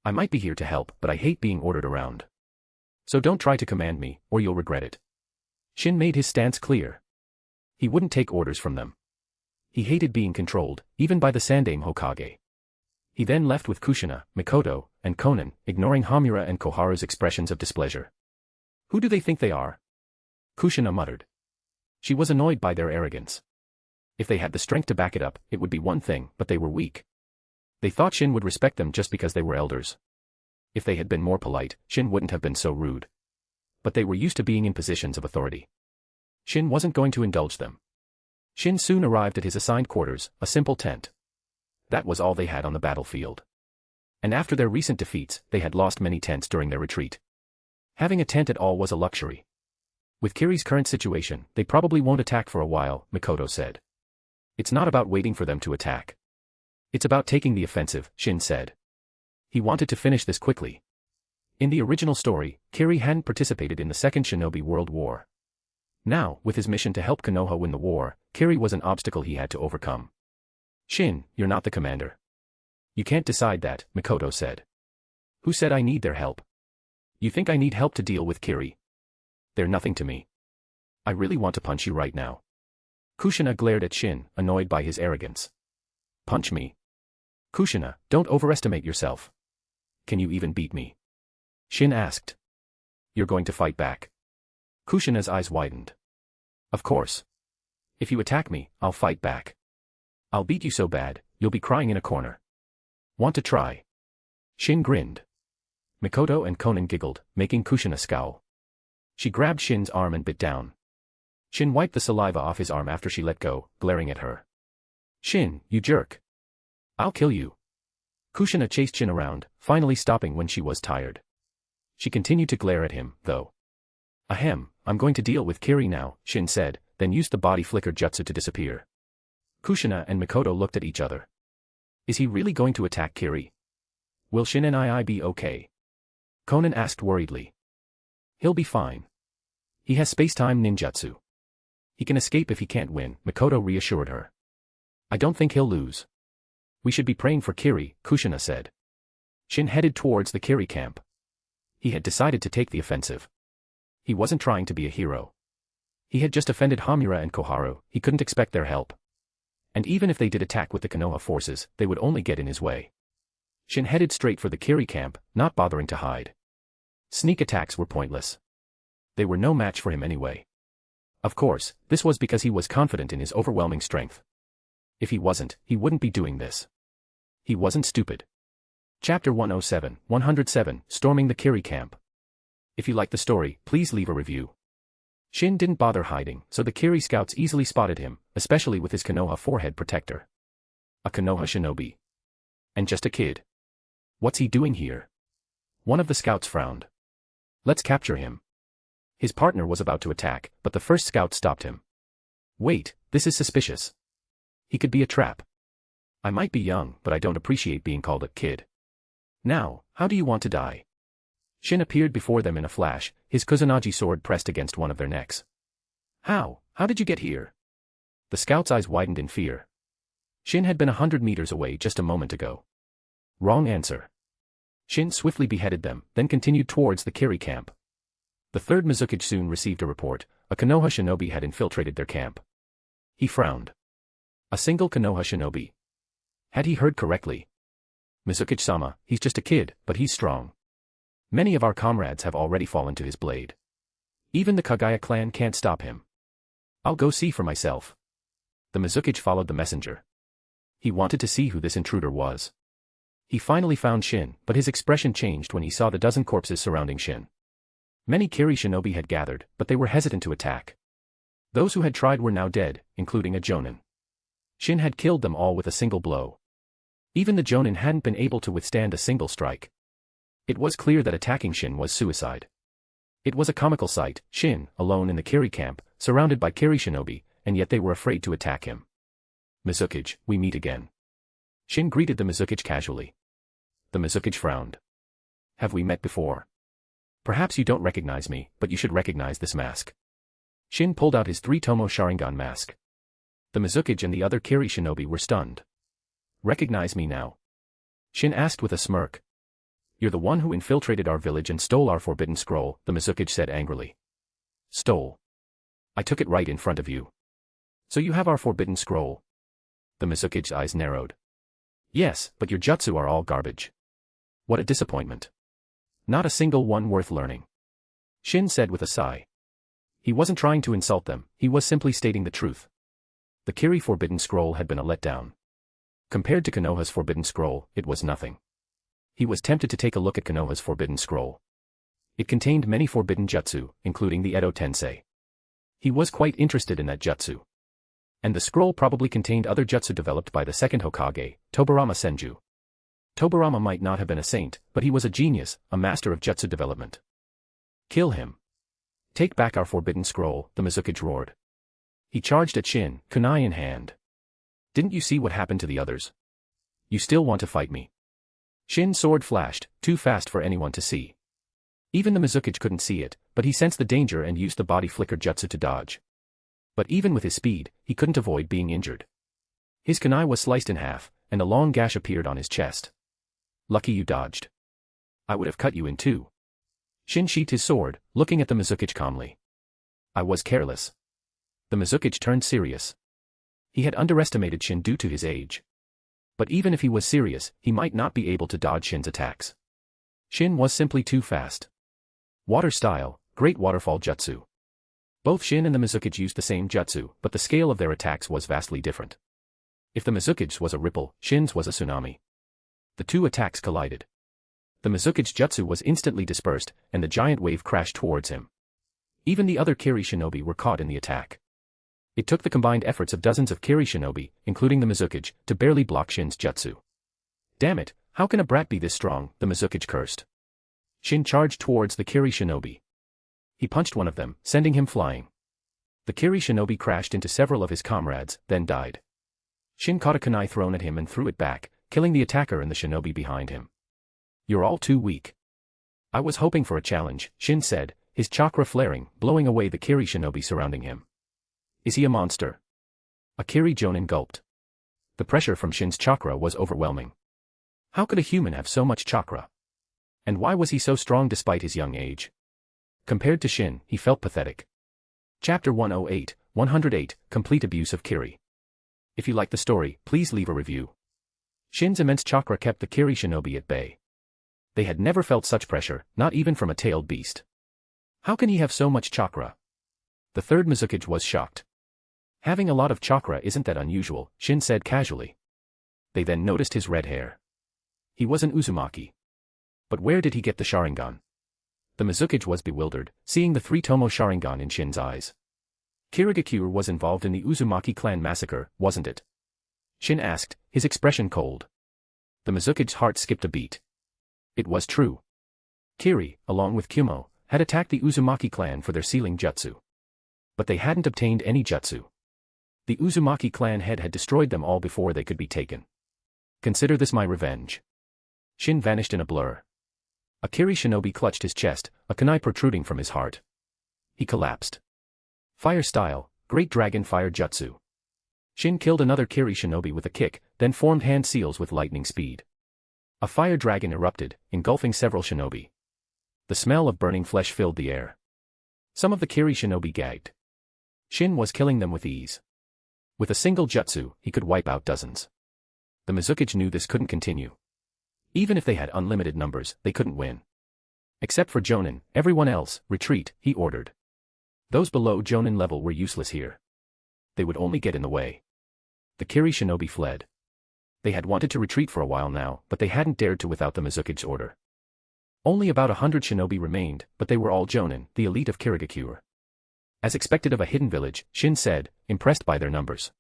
I might be here to help, but I hate being ordered around. So don't try to command me, or you'll regret it. Shin made his stance clear. He wouldn't take orders from them. He hated being controlled, even by the Sandaime Hokage. He then left with Kushina, Mikoto, and Konan, ignoring Hamura and Koharu's expressions of displeasure. Who do they think they are? Kushina muttered. She was annoyed by their arrogance. If they had the strength to back it up, it would be one thing, but they were weak. They thought Shin would respect them just because they were elders. If they had been more polite, Shin wouldn't have been so rude. But they were used to being in positions of authority. Shin wasn't going to indulge them. Shin soon arrived at his assigned quarters, a simple tent. That was all they had on the battlefield. And after their recent defeats, they had lost many tents during their retreat. Having a tent at all was a luxury. With Kiri's current situation, they probably won't attack for a while, Mikoto said. It's not about waiting for them to attack. It's about taking the offensive, Shin said. He wanted to finish this quickly. In the original story, Kiri hadn't participated in the Second Shinobi World War. Now, with his mission to help Konoha win the war, Kiri was an obstacle he had to overcome. Shin, you're not the commander. You can't decide that, Mikoto said. Who said I need their help? You think I need help to deal with Kiri? They're nothing to me. I really want to punch you right now. Kushina glared at Shin, annoyed by his arrogance. Punch me. Kushina, don't overestimate yourself. Can you even beat me? Shin asked. You're going to fight back. Kushina's eyes widened. Of course. If you attack me, I'll fight back. I'll beat you so bad, you'll be crying in a corner. Want to try? Shin grinned. Mikoto and Konan giggled, making Kushina scowl. She grabbed Shin's arm and bit down. Shin wiped the saliva off his arm after she let go, glaring at her. Shin, you jerk. I'll kill you. Kushina chased Shin around, finally stopping when she was tired. She continued to glare at him, though. Ahem, I'm going to deal with Kiri now, Shin said, then used the body flicker jutsu to disappear. Kushina and Mikoto looked at each other. Is he really going to attack Kiri? Will Shin and I be okay? Konan asked worriedly. He'll be fine. He has space-time ninjutsu. He can escape if he can't win, Mikoto reassured her. I don't think he'll lose. We should be praying for Kiri, Kushina said. Shin headed towards the Kiri camp. He had decided to take the offensive. He wasn't trying to be a hero. He had just offended Hamura and Koharu, he couldn't expect their help. And even if they did attack with the Konoha forces, they would only get in his way. Shin headed straight for the Kiri camp, not bothering to hide. Sneak attacks were pointless. They were no match for him anyway. Of course, this was because he was confident in his overwhelming strength. If he wasn't, he wouldn't be doing this. He wasn't stupid. Chapter 107, Storming the Kiri Camp. If you liked the story, please leave a review. Shin didn't bother hiding, so the Kiri scouts easily spotted him, especially with his Konoha forehead protector. A Konoha shinobi. And just a kid. What's he doing here? One of the scouts frowned. Let's capture him. His partner was about to attack, but the first scout stopped him. Wait, this is suspicious. He could be a trap. I might be young, but I don't appreciate being called a kid. Now, how do you want to die? Shin appeared before them in a flash, his Kusanagi sword pressed against one of their necks. How did you get here? The scout's eyes widened in fear. Shin had been 100 meters away just a moment ago. Wrong answer. Shin swiftly beheaded them, then continued towards the Kiri camp. The third Mizukage soon received a report: a Konoha shinobi had infiltrated their camp. He frowned. A single Konoha shinobi. Had he heard correctly? Mizukage-sama, he's just a kid, but he's strong. Many of our comrades have already fallen to his blade. Even the Kekkei clan can't stop him. I'll go see for myself. The Mizukage followed the messenger. He wanted to see who this intruder was. He finally found Shin, but his expression changed when he saw the dozen corpses surrounding Shin. Many Kiri shinobi had gathered, but they were hesitant to attack. Those who had tried were now dead, including a jonin. Shin had killed them all with a single blow. Even the jonin hadn't been able to withstand a single strike. It was clear that attacking Shin was suicide. It was a comical sight, Shin, alone in the Kiri camp, surrounded by Kiri shinobi, and yet they were afraid to attack him. Mizukage, we meet again. Shin greeted the Mizukage casually. The Mizukage frowned. Have we met before? Perhaps you don't recognize me, but you should recognize this mask. Shin pulled out his 3-tomo Sharingan mask. The Mizukage and the other Kiri shinobi were stunned. Recognize me now? Shin asked with a smirk. You're the one who infiltrated our village and stole our forbidden scroll, the Mizukage said angrily. Stole? I took it right in front of you. So you have our forbidden scroll? The Mizukage's eyes narrowed. Yes, but your jutsu are all garbage. What a disappointment. Not a single one worth learning. Shin said with a sigh. He wasn't trying to insult them, he was simply stating the truth. The Kiri forbidden scroll had been a letdown. Compared to Konoha's forbidden scroll, it was nothing. He was tempted to take a look at Konoha's forbidden scroll. It contained many forbidden jutsu, including the Edo Tensei. He was quite interested in that jutsu. And the scroll probably contained other jutsu developed by the second Hokage, Tobirama Senju. Tobirama might not have been a saint, but he was a genius, a master of jutsu development. Kill him. Take back our forbidden scroll, the Mizukage roared. He charged at Shin, kunai in hand. Didn't you see what happened to the others? You still want to fight me? Shin's sword flashed, too fast for anyone to see. Even the Mizukage couldn't see it, but he sensed the danger and used the body flicker jutsu to dodge. But even with his speed, he couldn't avoid being injured. His kunai was sliced in half, and a long gash appeared on his chest. Lucky you dodged. I would have cut you in two. Shin sheathed his sword, looking at the Mizukage calmly. I was careless. The Mizukage turned serious. He had underestimated Shin due to his age. But even if he was serious, he might not be able to dodge Shin's attacks. Shin was simply too fast. Water style, great waterfall jutsu. Both Shin and the Mizukage used the same jutsu, but the scale of their attacks was vastly different. If the Mizukage's was a ripple, Shin's was a tsunami. The two attacks collided. The Mizukage's jutsu was instantly dispersed, and the giant wave crashed towards him. Even the other Kiri shinobi were caught in the attack. It took the combined efforts of dozens of Kiri shinobi, including the Mizukage, to barely block Shin's jutsu. Damn it, how can a brat be this strong, the Mizukage cursed. Shin charged towards the Kiri shinobi. He punched one of them, sending him flying. The Kiri shinobi crashed into several of his comrades, then died. Shin caught a kunai thrown at him and threw it back, killing the attacker and the shinobi behind him. You're all too weak. I was hoping for a challenge, Shin said, his chakra flaring, blowing away the Kiri shinobi surrounding him. Is he a monster? A Kiri jonin gulped. The pressure from Shin's chakra was overwhelming. How could a human have so much chakra? And why was he so strong despite his young age? Compared to Shin, he felt pathetic. Chapter 108, 108, Complete Abuse of Kiri. If you like the story, please leave a review. Shin's immense chakra kept the Kiri shinobi at bay. They had never felt such pressure, not even from a tailed beast. How can he have so much chakra? The third Mizukage was shocked. Having a lot of chakra isn't that unusual, Shin said casually. They then noticed his red hair. He was an Uzumaki. But where did he get the Sharingan? The Mizukage was bewildered, seeing the 3-tomo Sharingan in Shin's eyes. Kirigakure was involved in the Uzumaki Clan massacre, wasn't it? Shin asked, his expression cold. The Mizukage's heart skipped a beat. It was true. Kiri, along with Kumo, had attacked the Uzumaki Clan for their sealing jutsu. But they hadn't obtained any jutsu. The Uzumaki Clan head had destroyed them all before they could be taken. Consider this my revenge. Shin vanished in a blur. A Kiri shinobi clutched his chest, a kunai protruding from his heart. He collapsed. Fire style, Great Dragon Fire Jutsu. Shin killed another Kiri shinobi with a kick, then formed hand seals with lightning speed. A fire dragon erupted, engulfing several shinobi. The smell of burning flesh filled the air. Some of the Kiri shinobi gagged. Shin was killing them with ease. With a single jutsu, he could wipe out dozens. The Mizukage knew this couldn't continue. Even if they had unlimited numbers, they couldn't win. Except for Jonin, everyone else, retreat, he ordered. Those below Jonin level were useless here. They would only get in the way. The Kiri shinobi fled. They had wanted to retreat for a while now, but they hadn't dared to without the Mizukage's order. Only about 100 shinobi remained, but they were all Jonin, the elite of Kirigakure. As expected of a hidden village, Shin said, impressed by their numbers.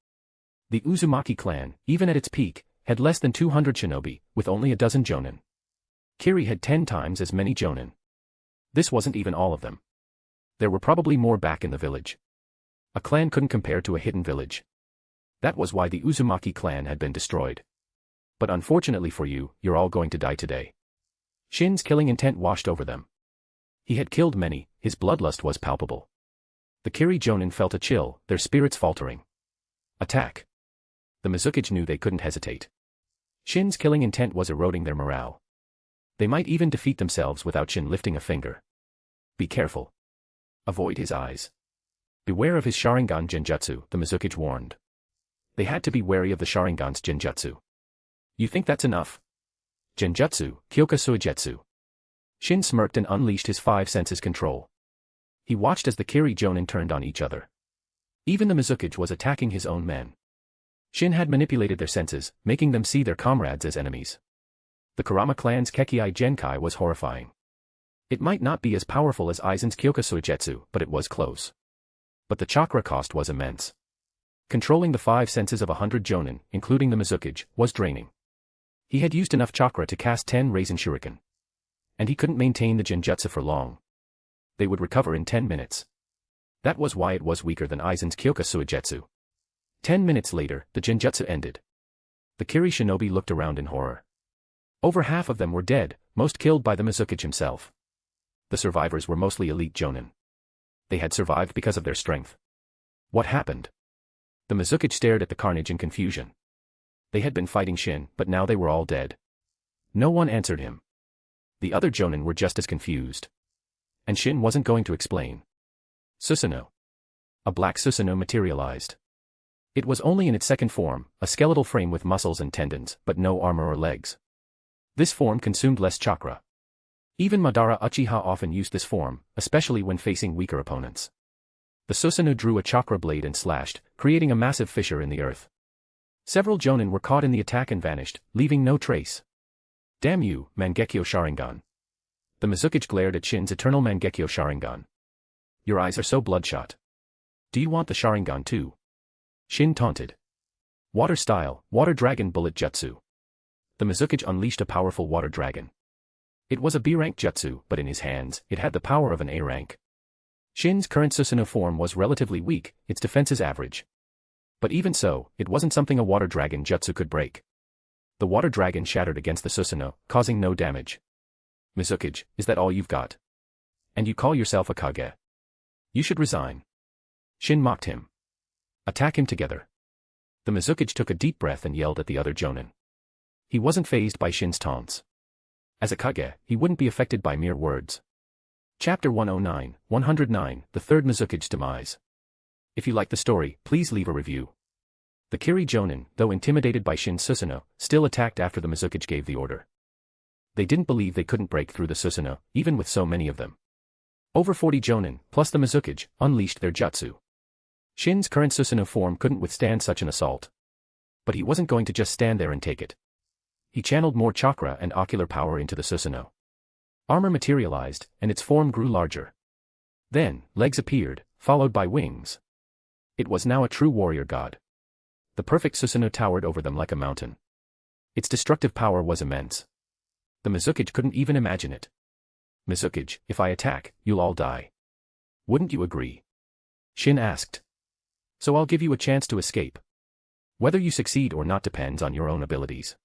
The Uzumaki clan, even at its peak, had less than 200 shinobi, with only a dozen Jonin. Kiri had 10 times as many Jonin. This wasn't even all of them. There were probably more back in the village. A clan couldn't compare to a hidden village. That was why the Uzumaki clan had been destroyed. But unfortunately for you, you're all going to die today. Shin's killing intent washed over them. He had killed many, his bloodlust was palpable. The Kiri Jonin felt a chill, their spirits faltering. Attack. The Mizukage knew they couldn't hesitate. Shin's killing intent was eroding their morale. They might even defeat themselves without Shin lifting a finger. Be careful. Avoid his eyes. Beware of his Sharingan Genjutsu, the Mizukage warned. They had to be wary of the Sharingan's Genjutsu. You think that's enough? Genjutsu, Kyoka Suigetsu. Shin smirked and unleashed his 5 senses control. He watched as the Kiri Jonin turned on each other. Even the Mizukage was attacking his own men. Shin had manipulated their senses, making them see their comrades as enemies. The Kurama clan's Kekkei Genkai was horrifying. It might not be as powerful as Aizen's Kyoka Suigetsu, but it was close. But the chakra cost was immense. Controlling the 5 senses of 100 Jonin, including the Mizukage, was draining. He had used enough chakra to cast 10 Raisin Shuriken. And he couldn't maintain the Genjutsu for long. They would recover in 10 minutes. That was why it was weaker than Aizen's Kyoka Suigetsu. 10 minutes later, the Genjutsu ended. The Kiri shinobi looked around in horror. Over half of them were dead, most killed by the Mizukage himself. The survivors were mostly elite Jonin. They had survived because of their strength. What happened? The Mizukage stared at the carnage in confusion. They had been fighting Shin, but now they were all dead. No one answered him. The other Jonin were just as confused. And Shin wasn't going to explain. Susanoo. A black Susanoo materialized. It was only in its second form, a skeletal frame with muscles and tendons, but no armor or legs. This form consumed less chakra. Even Madara Uchiha often used this form, especially when facing weaker opponents. The Susanoo drew a chakra blade and slashed, creating a massive fissure in the earth. Several Jonin were caught in the attack and vanished, leaving no trace. Damn you, Mangekyo Sharingan. The Mizukage glared at Shin's eternal Mangekyo Sharingan. Your eyes are so bloodshot. Do you want the Sharingan too? Shin taunted. Water style, water dragon bullet jutsu. The Mizukage unleashed a powerful water dragon. It was a B-rank jutsu, but in his hands, it had the power of an A rank. Shin's current Susanoo form was relatively weak, its defenses average. But even so, it wasn't something a water dragon jutsu could break. The water dragon shattered against the Susanoo, causing no damage. Mizukage, is that all you've got? And you call yourself a Kage? You should resign. Shin mocked him. Attack him together. The Mizukage took a deep breath and yelled at the other Jonin. He wasn't fazed by Shin's taunts. As a Kage, he wouldn't be affected by mere words. Chapter 109, 109, The Third Mizukage's Demise. If you like the story, please leave a review. The Kiri Jonin, though intimidated by Shin's Susanoo, still attacked after the Mizukage gave the order. They didn't believe they couldn't break through the Susanoo, even with so many of them. Over 40 Jonin, plus the Mizukage, unleashed their jutsu. Shin's current Susanoo form couldn't withstand such an assault. But he wasn't going to just stand there and take it. He channeled more chakra and ocular power into the Susanoo. Armor materialized, and its form grew larger. Then, legs appeared, followed by wings. It was now a true warrior god. The perfect Susanoo towered over them like a mountain. Its destructive power was immense. The Mizukage couldn't even imagine it. Mizukage, if I attack, you'll all die. Wouldn't you agree? Shin asked. So I'll give you a chance to escape. Whether you succeed or not depends on your own abilities.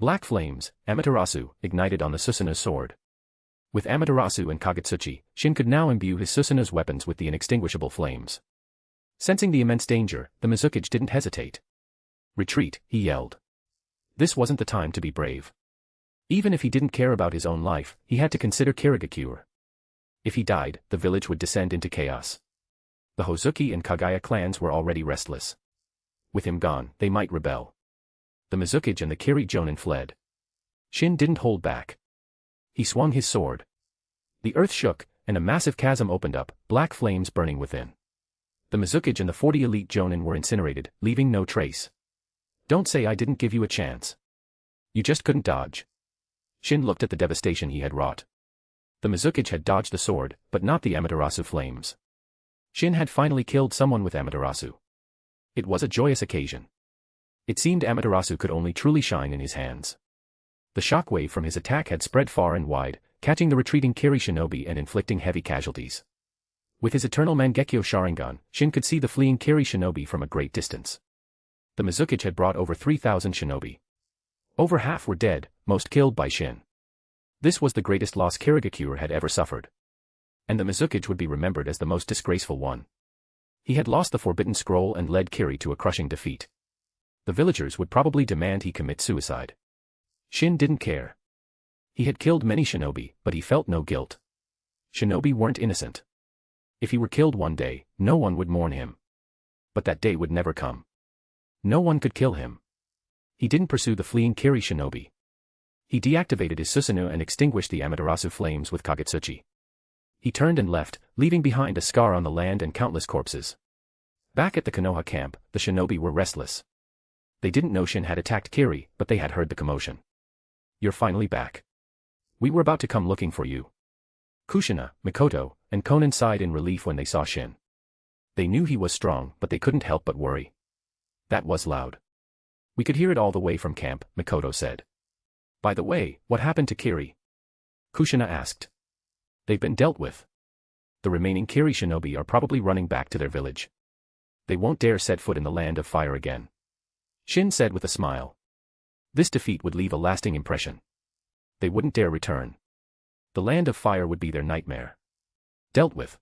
Black flames, Amaterasu, ignited on the Susanoo's sword. With Amaterasu and Kagetsuchi, Shin could now imbue his Susanoo's weapons with the inextinguishable flames. Sensing the immense danger, the Mizukage didn't hesitate. Retreat, he yelled. This wasn't the time to be brave. Even if he didn't care about his own life, he had to consider Kirigakure. If he died, the village would descend into chaos. The Hozuki and Kagaya clans were already restless. With him gone, they might rebel. The Mizukage and the Kiri Jonin fled. Shin didn't hold back. He swung his sword. The earth shook, and a massive chasm opened up, black flames burning within. The Mizukage and the 40 elite Jonin were incinerated, leaving no trace. Don't say I didn't give you a chance. You just couldn't dodge. Shin looked at the devastation he had wrought. The Mizukage had dodged the sword, but not the Amaterasu flames. Shin had finally killed someone with Amaterasu. It was a joyous occasion. It seemed Amaterasu could only truly shine in his hands. The shockwave from his attack had spread far and wide, catching the retreating Kiri shinobi and inflicting heavy casualties. With his eternal Mangekyo Sharingan, Shin could see the fleeing Kiri shinobi from a great distance. The Mizukage had brought over 3,000 shinobi. Over half were dead, most killed by Shin. This was the greatest loss Kirigakure had ever suffered. And the Mizukage would be remembered as the most disgraceful one. He had lost the Forbidden Scroll and led Kiri to a crushing defeat. The villagers would probably demand he commit suicide. Shin didn't care. He had killed many shinobi, but he felt no guilt. Shinobi weren't innocent. If he were killed one day, no one would mourn him. But that day would never come. No one could kill him. He didn't pursue the fleeing Kiri shinobi. He deactivated his Susanoo and extinguished the Amaterasu flames with Kagetsuchi. He turned and left, leaving behind a scar on the land and countless corpses. Back at the Konoha camp, the shinobi were restless. They didn't know Shin had attacked Kiri, but they had heard the commotion. You're finally back. We were about to come looking for you. Kushina, Mikoto, and Konan sighed in relief when they saw Shin. They knew he was strong, but they couldn't help but worry. That was loud. We could hear it all the way from camp, Mikoto said. By the way, what happened to Kiri? Kushina asked. They've been dealt with. The remaining Kiri shinobi are probably running back to their village. They won't dare set foot in the Land of Fire again. Shin said with a smile. This defeat would leave a lasting impression. They wouldn't dare return. The Land of Fire would be their nightmare. Dealt with.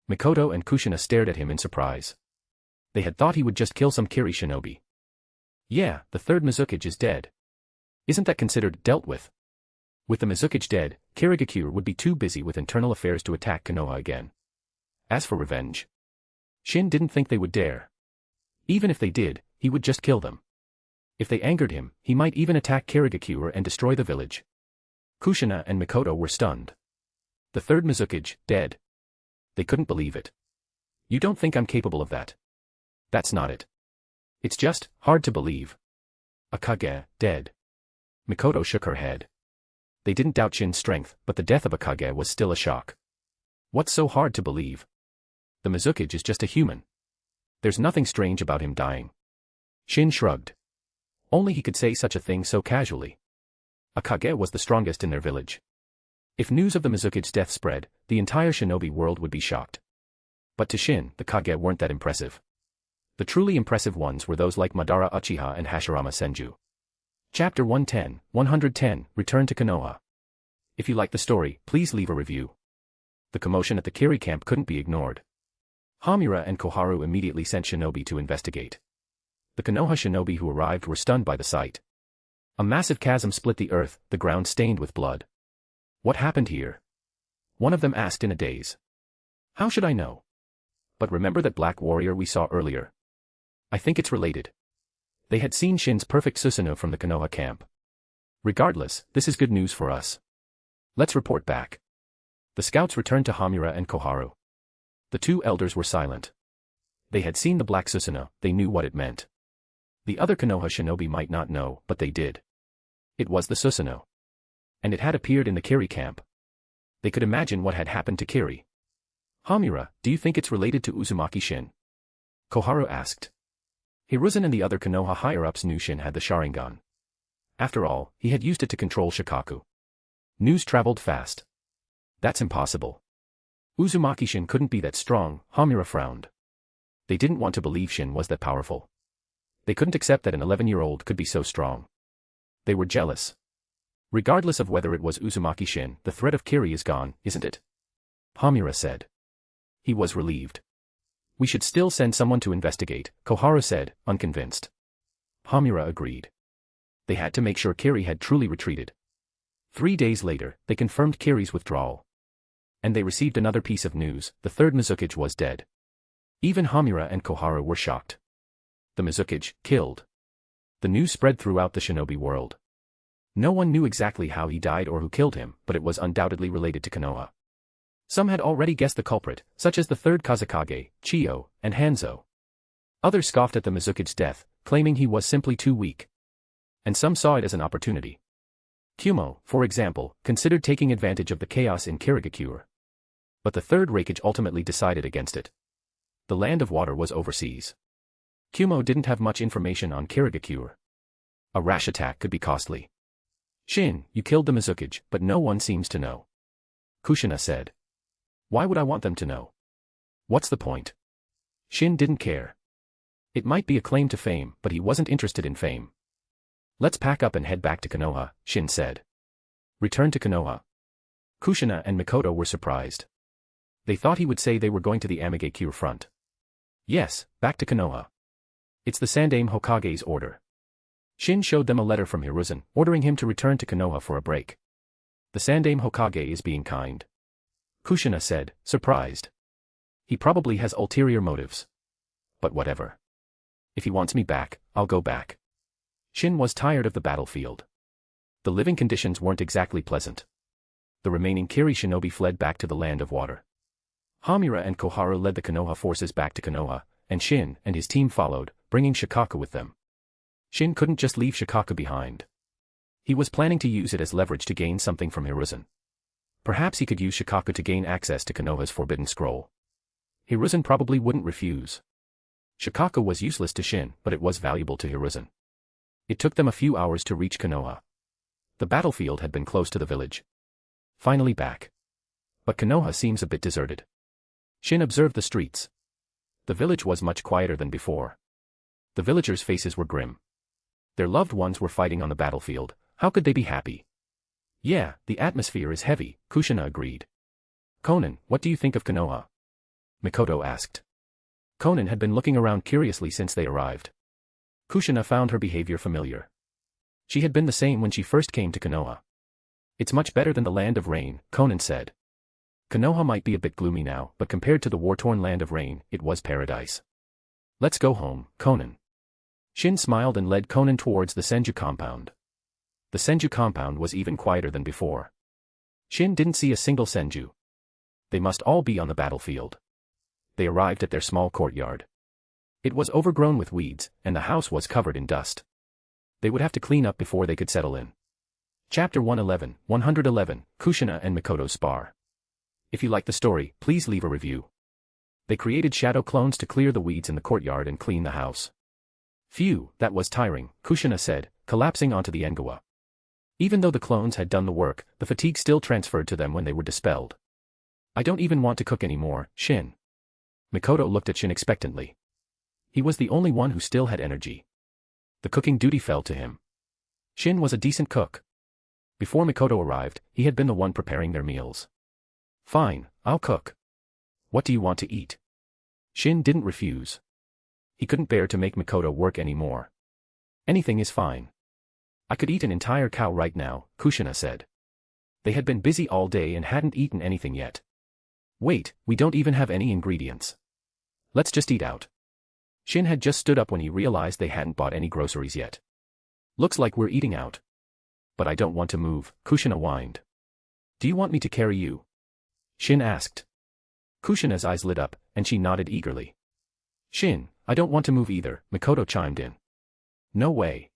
Mikoto and Kushina stared at him in surprise. They had thought he would just kill some Kiri shinobi. Yeah, the third Mizukage is dead. Isn't that considered dealt with? With the Mizukage dead, Kirigakure would be too busy with internal affairs to attack Konoha again. As for revenge, Shin didn't think they would dare. Even if they did, he would just kill them. If they angered him, he might even attack Kirigakure and destroy the village. Kushina and Mikoto were stunned. The third Mizukage, dead. They couldn't believe it. You don't think I'm capable of that? That's not it. It's just hard to believe. A Kage, dead. Mikoto shook her head. They didn't doubt Shin's strength, but the death of a Kage was still a shock. What's so hard to believe? The Mizukage is just a human. There's nothing strange about him dying. Shin shrugged. Only he could say such a thing so casually. A Kage was the strongest in their village. If news of the Mizukage's death spread, the entire shinobi world would be shocked. But to Shin, the Kage weren't that impressive. The truly impressive ones were those like Madara Uchiha and Hashirama Senju. Chapter 110, Return to Konoha. If you like the story, please leave a review. The commotion at the Kiri camp couldn't be ignored. Hamura and Koharu immediately sent shinobi to investigate. The Konoha shinobi who arrived were stunned by the sight. A massive chasm split the earth, the ground stained with blood. What happened here? One of them asked in a daze. How should I know? But remember that black warrior we saw earlier? I think it's related. They had seen Shin's perfect Susanoo from the Konoha camp. Regardless, this is good news for us. Let's report back. The scouts returned to Hamura and Koharu. The two elders were silent. They had seen the black Susanoo, they knew what it meant. The other Konoha shinobi might not know, but they did. It was the Susanoo. And it had appeared in the Kiri camp. They could imagine what had happened to Kiri. Hamura, do you think it's related to Uzumaki Shin? Koharu asked. Hiruzen and the other Konoha higher-ups knew Shin had the Sharingan. After all, he had used it to control Shikaku. News traveled fast. That's impossible. Uzumaki Shin couldn't be that strong, Hamura frowned. They didn't want to believe Shin was that powerful. They couldn't accept that an 11-year-old could be so strong. They were jealous. Regardless of whether it was Uzumaki Shin, the threat of Kiri is gone, isn't it? Hamura said. He was relieved. We should still send someone to investigate, Koharu said, unconvinced. Hamura agreed. They had to make sure Kiri had truly retreated. 3 days later, they confirmed Kiri's withdrawal. And they received another piece of news: the third Mizukage was dead. Even Hamura and Koharu were shocked. The Mizukage, killed. The news spread throughout the shinobi world. No one knew exactly how he died or who killed him, but it was undoubtedly related to Konoha. Some had already guessed the culprit, such as the third Kazekage, Chiyo, and Hanzo. Others scoffed at the Mizukage's death, claiming he was simply too weak. And some saw it as an opportunity. Kumo, for example, considered taking advantage of the chaos in Kirigakure. But the third Raikage ultimately decided against it. The Land of Water was overseas. Kumo didn't have much information on Kirigakure. A rash attack could be costly. Shin, you killed the Mizukage, but no one seems to know. Kushina said. Why would I want them to know? What's the point? Shin didn't care. It might be a claim to fame, but he wasn't interested in fame. Let's pack up and head back to Konoha, Shin said. Return to Konoha. Kushina and Mikoto were surprised. They thought he would say they were going to the Amigakure front. Yes, back to Konoha. It's the Sandaime Hokage's order. Shin showed them a letter from Hiruzen, ordering him to return to Konoha for a break. The Sandaime Hokage is being kind. Kushina said, surprised. He probably has ulterior motives. But whatever. If he wants me back, I'll go back. Shin was tired of the battlefield. The living conditions weren't exactly pleasant. The remaining Kiri shinobi fled back to the Land of Water. Hamura and Koharu led the Konoha forces back to Konoha, and Shin and his team followed, bringing Shikaku with them. Shin couldn't just leave Shikaku behind. He was planning to use it as leverage to gain something from Hiruzen. Perhaps he could use Shikaku to gain access to Konoha's Forbidden Scroll. Hiruzen probably wouldn't refuse. Shikaku was useless to Shin, but it was valuable to Hiruzen. It took them a few hours to reach Konoha. The battlefield had been close to the village. Finally back. But Konoha seems a bit deserted. Shin observed the streets. The village was much quieter than before. The villagers' faces were grim. Their loved ones were fighting on the battlefield. How could they be happy? Yeah, the atmosphere is heavy, Kushina agreed. Konan, what do you think of Konoha? Mikoto asked. Konan had been looking around curiously since they arrived. Kushina found her behavior familiar. She had been the same when she first came to Konoha. It's much better than the Land of Rain, Konan said. Konoha might be a bit gloomy now, but compared to the war-torn Land of Rain, it was paradise. Let's go home, Konan. Shin smiled and led Konan towards the Senju compound. The Senju compound was even quieter than before. Shin didn't see a single Senju. They must all be on the battlefield. They arrived at their small courtyard. It was overgrown with weeds, and the house was covered in dust. They would have to clean up before they could settle in. Chapter 111, Kushina and Mikoto spar. If you like the story, please leave a review. They created shadow clones to clear the weeds in the courtyard and clean the house. Phew, that was tiring, Kushina said, collapsing onto the Engawa. Even though the clones had done the work, the fatigue still transferred to them when they were dispelled. I don't even want to cook anymore, Shin. Mikoto looked at Shin expectantly. He was the only one who still had energy. The cooking duty fell to him. Shin was a decent cook. Before Mikoto arrived, he had been the one preparing their meals. Fine, I'll cook. What do you want to eat? Shin didn't refuse. He couldn't bear to make Mikoto work anymore. Anything is fine. I could eat an entire cow right now, Kushina said. They had been busy all day and hadn't eaten anything yet. Wait, we don't even have any ingredients. Let's just eat out. Shin had just stood up when he realized they hadn't bought any groceries yet. Looks like we're eating out. But I don't want to move, Kushina whined. Do you want me to carry you? Shin asked. Kushina's eyes lit up, and she nodded eagerly. Shin, I don't want to move either, Mikoto chimed in. No way.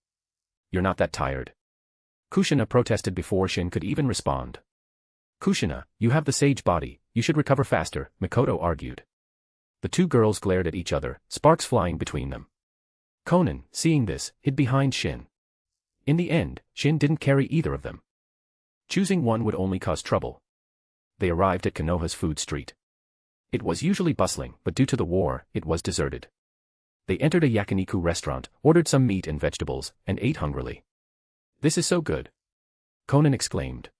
You're not that tired. Kushina protested before Shin could even respond. Kushina, you have the sage body, you should recover faster, Mikoto argued. The two girls glared at each other, sparks flying between them. Konan, seeing this, hid behind Shin. In the end, Shin didn't carry either of them. Choosing one would only cause trouble. They arrived at Konoha's food street. It was usually bustling, but due to the war, it was deserted. They entered a yakiniku restaurant, ordered some meat and vegetables, and ate hungrily. This is so good. Konan exclaimed.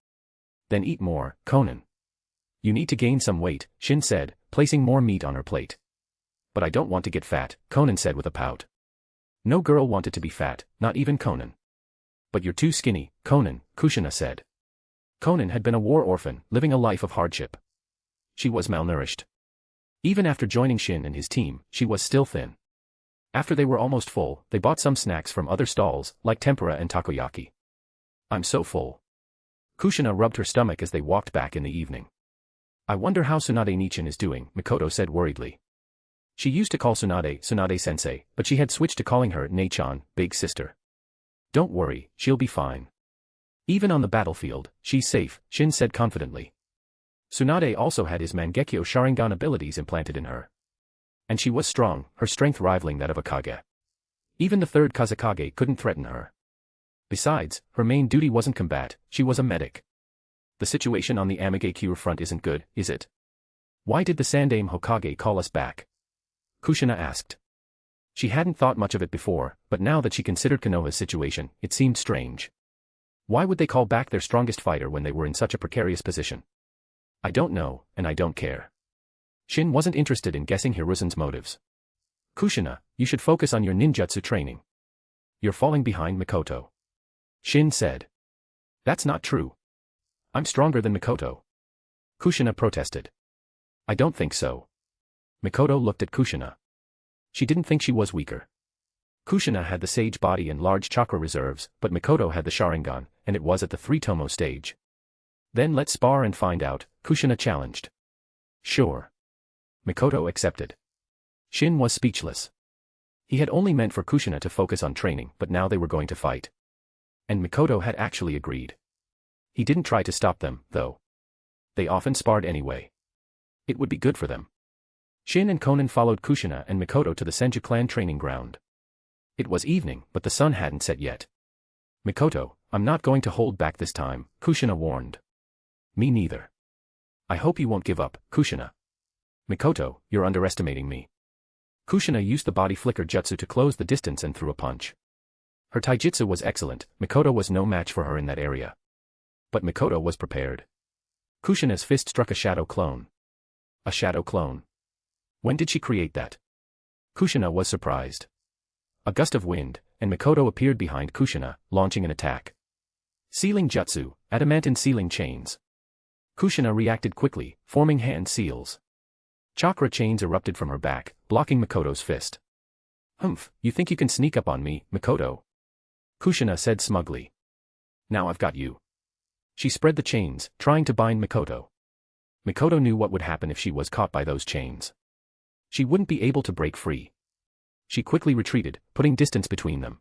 Then eat more, Konan. You need to gain some weight, Shin said, placing more meat on her plate. But I don't want to get fat, Konan said with a pout. No girl wanted to be fat, not even Konan. But you're too skinny, Konan, Kushina said. Konan had been a war orphan, living a life of hardship. She was malnourished. Even after joining Shin and his team, she was still thin. After they were almost full, they bought some snacks from other stalls, like tempura and takoyaki. I'm so full. Kushina rubbed her stomach as they walked back in the evening. I wonder how Tsunade Nichin is doing, Mikoto said worriedly. She used to call Tsunade-sensei, but she had switched to calling her Nei-chan, big sister. Don't worry, she'll be fine. Even on the battlefield, she's safe, Shin said confidently. Tsunade also had his Mangekyo Sharingan abilities implanted in her. And she was strong, her strength rivaling that of a Kage. Even the third Kazekage couldn't threaten her. Besides, her main duty wasn't combat, she was a medic. The situation on the Amigekyo front isn't good, is it? Why did the Sandaime Hokage call us back? Kushina asked. She hadn't thought much of it before, but now that she considered Konoha's situation, it seemed strange. Why would they call back their strongest fighter when they were in such a precarious position? I don't know, and I don't care. Shin wasn't interested in guessing Hiruzen's motives. Kushina, you should focus on your ninjutsu training. You're falling behind Mikoto. Shin said. That's not true. I'm stronger than Mikoto. Kushina protested. I don't think so. Mikoto looked at Kushina. She didn't think she was weaker. Kushina had the sage body and large chakra reserves, but Mikoto had the Sharingan, and it was at the 3-tomo stage. Then let's spar and find out, Kushina challenged. Sure. Mikoto accepted. Shin was speechless. He had only meant for Kushina to focus on training, but now they were going to fight. And Mikoto had actually agreed. He didn't try to stop them, though. They often sparred anyway. It would be good for them. Shin and Konan followed Kushina and Mikoto to the Senju clan training ground. It was evening, but the sun hadn't set yet. Mikoto, I'm not going to hold back this time, Kushina warned. Me neither. I hope you won't give up, Kushina. Mikoto, you're underestimating me. Kushina used the body flicker jutsu to close the distance and threw a punch. Her taijutsu was excellent, Mikoto was no match for her in that area. But Mikoto was prepared. Kushina's fist struck a shadow clone. A shadow clone. When did she create that? Kushina was surprised. A gust of wind, and Mikoto appeared behind Kushina, launching an attack. Sealing jutsu, adamantine sealing chains. Kushina reacted quickly, forming hand seals. Chakra chains erupted from her back, blocking Mikoto's fist. Humph, you think you can sneak up on me, Mikoto? Kushina said smugly. Now I've got you. She spread the chains, trying to bind Mikoto. Mikoto knew what would happen if she was caught by those chains. She wouldn't be able to break free. She quickly retreated, putting distance between them.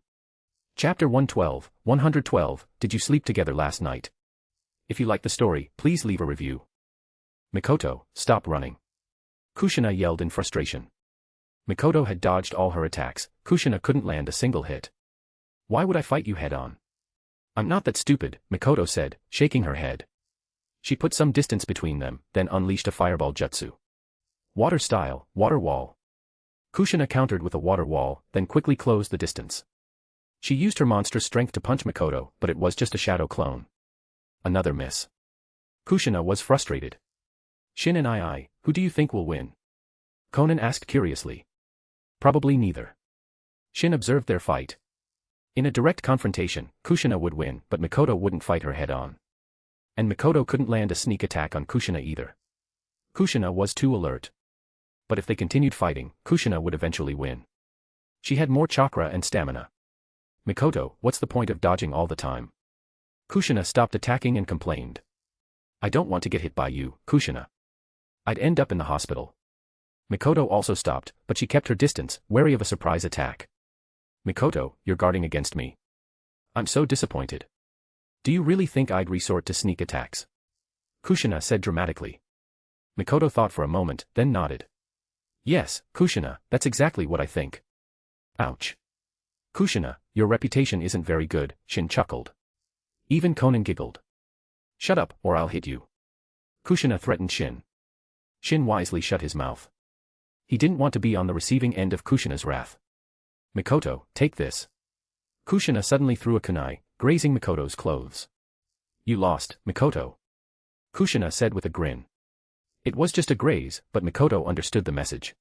Chapter 112, Did you sleep together last night? If you like the story, please leave a review. Mikoto, stop running. Kushina yelled in frustration. Mikoto had dodged all her attacks, Kushina couldn't land a single hit. Why would I fight you head-on? I'm not that stupid, Mikoto said, shaking her head. She put some distance between them, then unleashed a fireball jutsu. Water style, water wall. Kushina countered with a water wall, then quickly closed the distance. She used her monstrous strength to punch Mikoto, but it was just a shadow clone. Another miss. Kushina was frustrated. Shin and I, who do you think will win? Konan asked curiously. Probably neither. Shin observed their fight. In a direct confrontation, Kushina would win, but Mikoto wouldn't fight her head-on. And Mikoto couldn't land a sneak attack on Kushina either. Kushina was too alert. But if they continued fighting, Kushina would eventually win. She had more chakra and stamina. Mikoto, what's the point of dodging all the time? Kushina stopped attacking and complained. I don't want to get hit by you, Kushina. I'd end up in the hospital. Mikoto also stopped, but she kept her distance, wary of a surprise attack. Mikoto, you're guarding against me. I'm so disappointed. Do you really think I'd resort to sneak attacks? Kushina said dramatically. Mikoto thought for a moment, then nodded. Yes, Kushina, that's exactly what I think. Ouch. Kushina, your reputation isn't very good, Shin chuckled. Even Konan giggled. Shut up, or I'll hit you. Kushina threatened Shin. Shin wisely shut his mouth. He didn't want to be on the receiving end of Kushina's wrath. Mikoto, take this. Kushina suddenly threw a kunai, grazing Mikoto's clothes. You lost, Mikoto. Kushina said with a grin. It was just a graze, but Mikoto understood the message.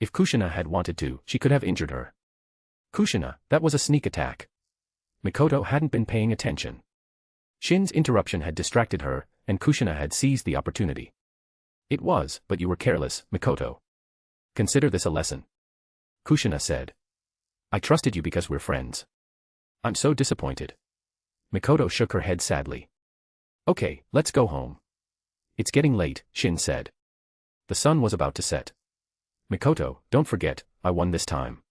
If Kushina had wanted to, she could have injured her. Kushina, that was a sneak attack. Mikoto hadn't been paying attention. Shin's interruption had distracted her, and Kushina had seized the opportunity. It was, but you were careless, Mikoto. Consider this a lesson. Kushina said. I trusted you because we're friends. I'm so disappointed. Mikoto shook her head sadly. Okay, let's go home. It's getting late, Shin said. The sun was about to set. Mikoto, don't forget, I won this time.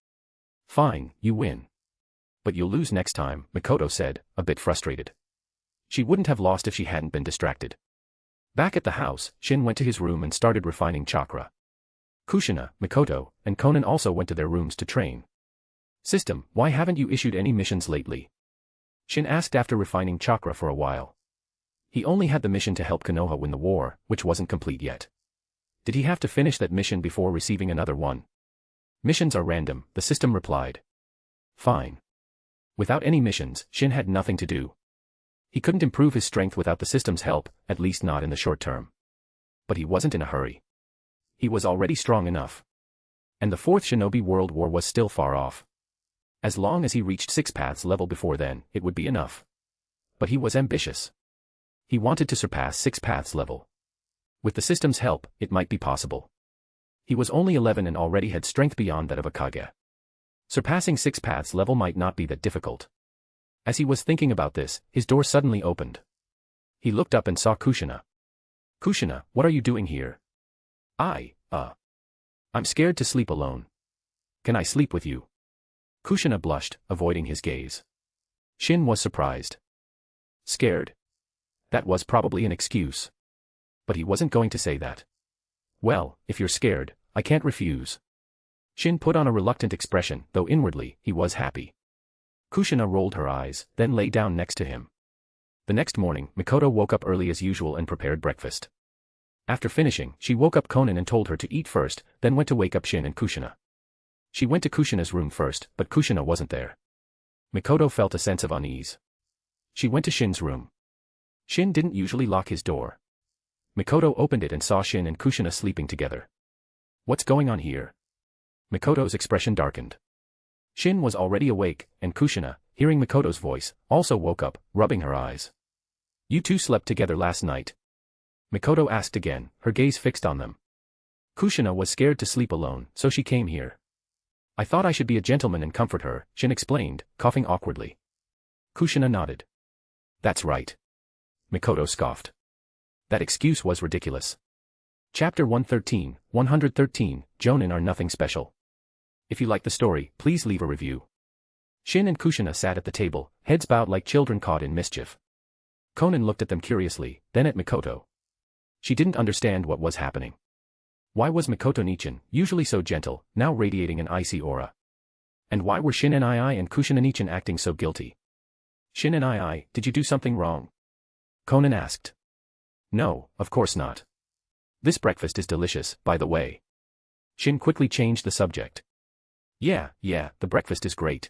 Fine, you win. But you'll lose next time, Mikoto said, a bit frustrated. She wouldn't have lost if she hadn't been distracted. Back at the house, Shin went to his room and started refining chakra. Kushina, Mikoto, and Konan also went to their rooms to train. System, why haven't you issued any missions lately? Shin asked after refining chakra for a while. He only had the mission to help Konoha win the war, which wasn't complete yet. Did he have to finish that mission before receiving another one? Missions are random, the system replied. Fine. Without any missions, Shin had nothing to do. He couldn't improve his strength without the system's help, at least not in the short term. But he wasn't in a hurry. He was already strong enough. And the Fourth Shinobi World War was still far off. As long as he reached 6 paths level before then, it would be enough. But he was ambitious. He wanted to surpass 6 paths level. With the system's help, it might be possible. He was only 11 and already had strength beyond that of a Kage. Surpassing 6 paths level might not be that difficult. As he was thinking about this, his door suddenly opened. He looked up and saw Kushina. Kushina, what are you doing here? I'm scared to sleep alone. Can I sleep with you? Kushina blushed, avoiding his gaze. Shin was surprised. Scared? That was probably an excuse. But he wasn't going to say that. Well, if you're scared, I can't refuse. Shin put on a reluctant expression, though inwardly, he was happy. Kushina rolled her eyes, then lay down next to him. The next morning, Mikoto woke up early as usual and prepared breakfast. After finishing, she woke up Konan and told her to eat first, then went to wake up Shin and Kushina. She went to Kushina's room first, but Kushina wasn't there. Mikoto felt a sense of unease. She went to Shin's room. Shin didn't usually lock his door. Mikoto opened it and saw Shin and Kushina sleeping together. What's going on here? Mikoto's expression darkened. Shin was already awake, and Kushina, hearing Mikoto's voice, also woke up, rubbing her eyes. You two slept together last night? Mikoto asked again, her gaze fixed on them. Kushina was scared to sleep alone, so she came here. I thought I should be a gentleman and comfort her, Shin explained, coughing awkwardly. Kushina nodded. That's right. Mikoto scoffed. That excuse was ridiculous. Chapter 113, Jonin are nothing special. If you like the story, please leave a review. Shin and Kushina sat at the table, heads bowed like children caught in mischief. Konan looked at them curiously, then at Mikoto. She didn't understand what was happening. Why was Mikoto Nichin, usually so gentle, now radiating an icy aura? And why were Shin and II and Kushina Nichin acting so guilty? Shin and II, did you do something wrong? Konan asked. No, of course not. This breakfast is delicious, by the way. Shin quickly changed the subject. Yeah, the breakfast is great.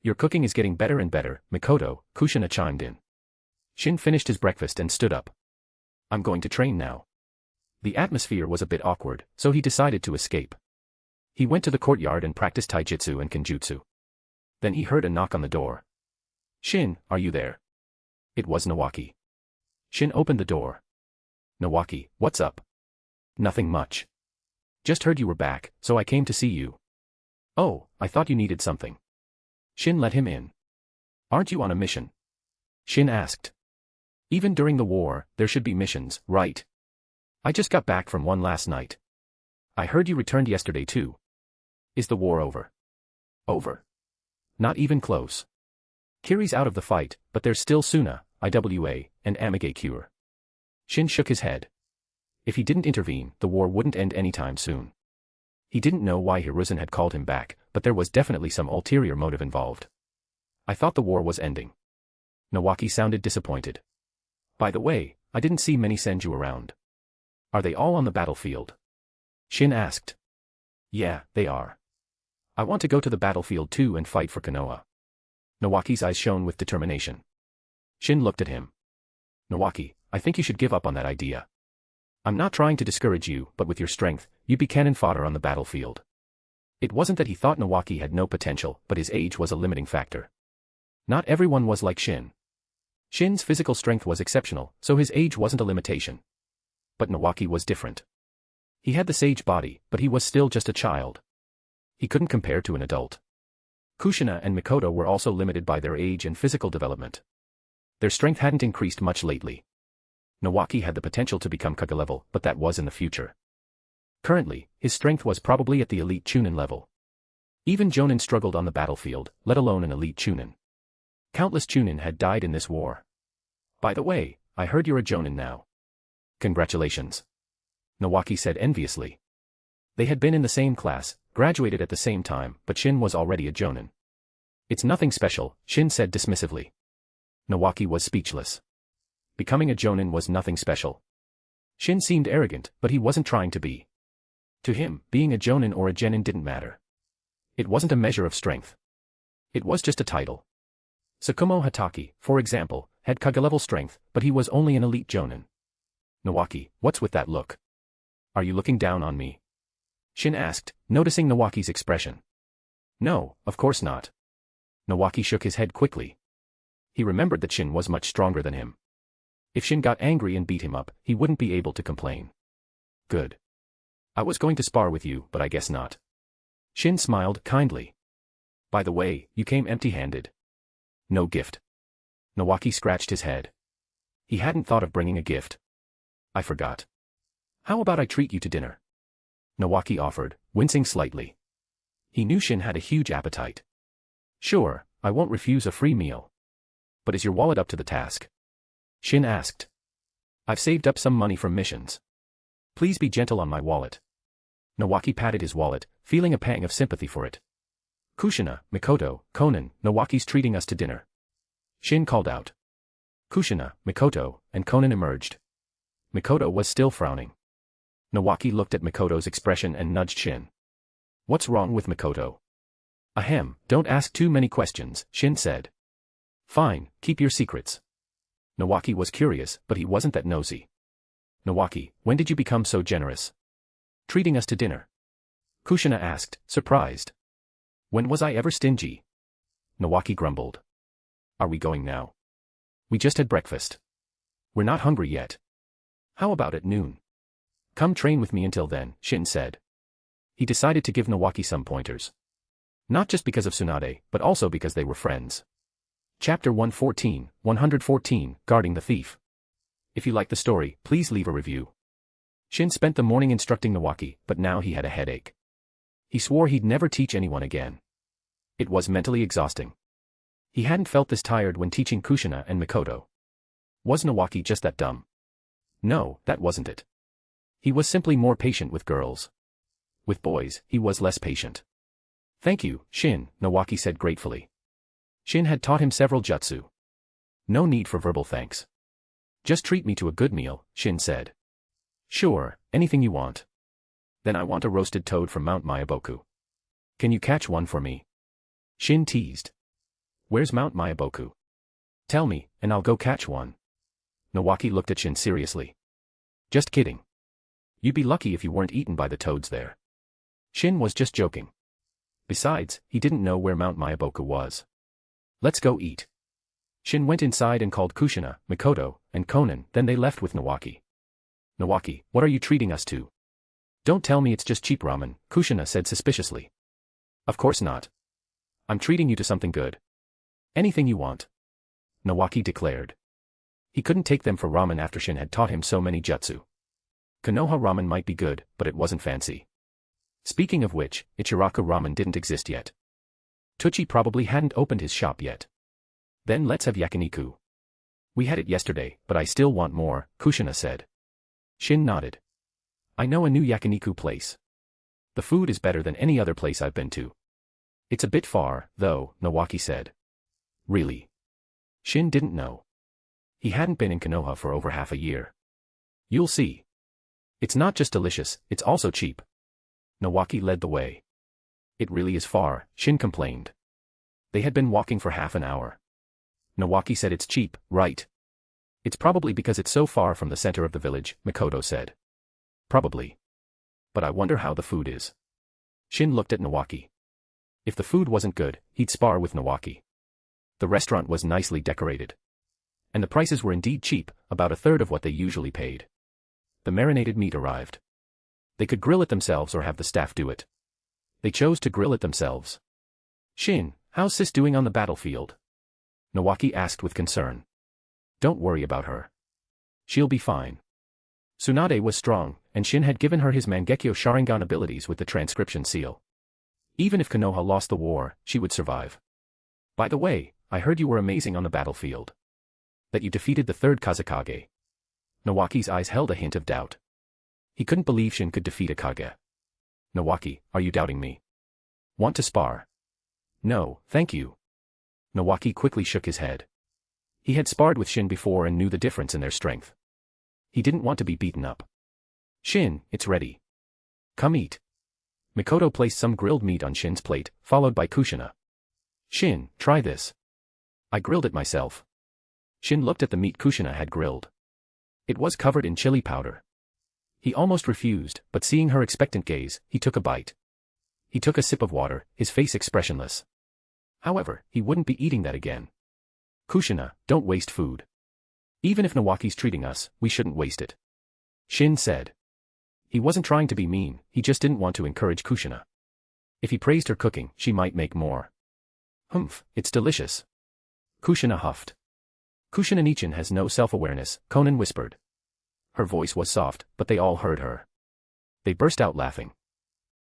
Your cooking is getting better and better, Mikoto, Kushina chimed in. Shin finished his breakfast and stood up. I'm going to train now. The atmosphere was a bit awkward, so he decided to escape. He went to the courtyard and practiced taijutsu and kenjutsu. Then he heard a knock on the door. Shin, are you there? It was Nawaki. Shin opened the door. Nawaki, what's up? Nothing much. Just heard you were back, so I came to see you. Oh, I thought you needed something. Shin let him in. Aren't you on a mission? Shin asked. Even during the war, there should be missions, right? I just got back from one last night. I heard you returned yesterday too. Is the war over? Over. Not even close. Kiri's out of the fight, but there's still Suna, IWA, and Amage Cure. Shin shook his head. If he didn't intervene, the war wouldn't end anytime soon. He didn't know why Hiruzen had called him back, but there was definitely some ulterior motive involved. I thought the war was ending. Nawaki sounded disappointed. By the way, I didn't see many Senju around. Are they all on the battlefield? Shin asked. Yeah, they are. I want to go to the battlefield too and fight for Konoha. Nawaki's eyes shone with determination. Shin looked at him. Nawaki, I think you should give up on that idea. I'm not trying to discourage you, but with your strength, you'd be cannon fodder on the battlefield. It wasn't that he thought Nawaki had no potential, but his age was a limiting factor. Not everyone was like Shin. Shin's physical strength was exceptional, so his age wasn't a limitation. But Nawaki was different. He had the sage body, but he was still just a child. He couldn't compare to an adult. Kushina and Mikoto were also limited by their age and physical development. Their strength hadn't increased much lately. Nawaki had the potential to become Kage level, but that was in the future. Currently, his strength was probably at the elite Chunin level. Even Jonin struggled on the battlefield, let alone an elite Chunin. Countless Chunin had died in this war. By the way, I heard you're a Jonin now. Congratulations. Nawaki said enviously. They had been in the same class, graduated at the same time, but Shin was already a Jonin. It's nothing special, Shin said dismissively. Nawaki was speechless. Becoming a Jonin was nothing special. Shin seemed arrogant, but he wasn't trying to be. To him, being a Jonin or a Genin didn't matter. It wasn't a measure of strength. It was just a title. Tsukumo Hatake, for example, had Kage-level strength, but he was only an elite Jonin. Nawaki, what's with that look? Are you looking down on me? Shin asked, noticing Nawaki's expression. No, of course not. Nawaki shook his head quickly. He remembered that Shin was much stronger than him. If Shin got angry and beat him up, he wouldn't be able to complain. Good. I was going to spar with you, but I guess not. Shin smiled kindly. By the way, you came empty-handed. No gift. Nawaki scratched his head. He hadn't thought of bringing a gift. I forgot. How about I treat you to dinner? Nawaki offered, wincing slightly. He knew Shin had a huge appetite. Sure, I won't refuse a free meal. But is your wallet up to the task? Shin asked. I've saved up some money from missions. Please be gentle on my wallet. Nawaki patted his wallet, feeling a pang of sympathy for it. Kushina, Mikoto, Konan, Nawaki's treating us to dinner. Shin called out. Kushina, Mikoto, and Konan emerged. Mikoto was still frowning. Nawaki looked at Mikoto's expression and nudged Shin. What's wrong with Mikoto? Ahem, don't ask too many questions, Shin said. Fine, keep your secrets. Nawaki was curious, but he wasn't that nosy. Nawaki, when did you become so generous? Treating us to dinner. Kushina asked, surprised. When was I ever stingy? Nawaki grumbled. Are we going now? We just had breakfast. We're not hungry yet. How about at noon? Come train with me until then, Shin said. He decided to give Nawaki some pointers. Not just because of Tsunade, but also because they were friends. Chapter 114, Guarding the Thief. If you like the story, please leave a review. Shin spent the morning instructing Nawaki, but now he had a headache. He swore he'd never teach anyone again. It was mentally exhausting. He hadn't felt this tired when teaching Kushina and Mikoto. Was Nawaki just that dumb? No, that wasn't it. He was simply more patient with girls. With boys, he was less patient. Thank you, Shin, Nawaki said gratefully. Shin had taught him several jutsu. No need for verbal thanks. Just treat me to a good meal, Shin said. Sure, anything you want. Then I want a roasted toad from Mount Mayaboku. Can you catch one for me? Shin teased. Where's Mount Mayaboku? Tell me, and I'll go catch one. Nawaki looked at Shin seriously. Just kidding. You'd be lucky if you weren't eaten by the toads there. Shin was just joking. Besides, he didn't know where Mount Mayaboku was. Let's go eat. Shin went inside and called Kushina, Mikoto, and Konan, then they left with Nawaki. Nawaki, what are you treating us to? Don't tell me it's just cheap ramen, Kushina said suspiciously. Of course not. I'm treating you to something good. Anything you want. Nawaki declared. He couldn't take them for ramen after Shin had taught him so many jutsu. Konoha ramen might be good, but it wasn't fancy. Speaking of which, Ichiraku ramen didn't exist yet. Tucci probably hadn't opened his shop yet. Then let's have yakiniku. We had it yesterday, but I still want more, Kushina said. Shin nodded. I know a new yakiniku place. The food is better than any other place I've been to. It's a bit far, though, Nawaki said. Really? Shin didn't know. He hadn't been in Konoha for over half a year. You'll see. It's not just delicious, it's also cheap. Nawaki led the way. It really is far, Shin complained. They had been walking for half an hour. Nawaki said it's cheap, right? It's probably because it's so far from the center of the village, Mikoto said. Probably. But I wonder how the food is. Shin looked at Nawaki. If the food wasn't good, he'd spar with Nawaki. The restaurant was nicely decorated. And the prices were indeed cheap, about a third of what they usually paid. The marinated meat arrived. They could grill it themselves or have the staff do it. They chose to grill it themselves. Shin, how's sis doing on the battlefield? Nawaki asked with concern. Don't worry about her. She'll be fine. Tsunade was strong, and Shin had given her his Mangekyo Sharingan abilities with the transcription seal. Even if Konoha lost the war, she would survive. By the way, I heard you were amazing on the battlefield. That you defeated the third Kazekage. Nawaki's eyes held a hint of doubt. He couldn't believe Shin could defeat a Kage. Nawaki, are you doubting me? Want to spar? No, thank you. Nawaki quickly shook his head. He had sparred with Shin before and knew the difference in their strength. He didn't want to be beaten up. Shin, it's ready. Come eat. Mikoto placed some grilled meat on Shin's plate, followed by Kushina. Shin, try this. I grilled it myself. Shin looked at the meat Kushina had grilled. It was covered in chili powder. He almost refused, but seeing her expectant gaze, he took a bite. He took a sip of water, his face expressionless. However, he wouldn't be eating that again. Kushina, don't waste food. Even if Nawaki's treating us, we shouldn't waste it. Shin said. He wasn't trying to be mean, he just didn't want to encourage Kushina. If he praised her cooking, she might make more. Humph, it's delicious. Kushina huffed. Kushina-nichan has no self-awareness, Konan whispered. Her voice was soft, but they all heard her. They burst out laughing.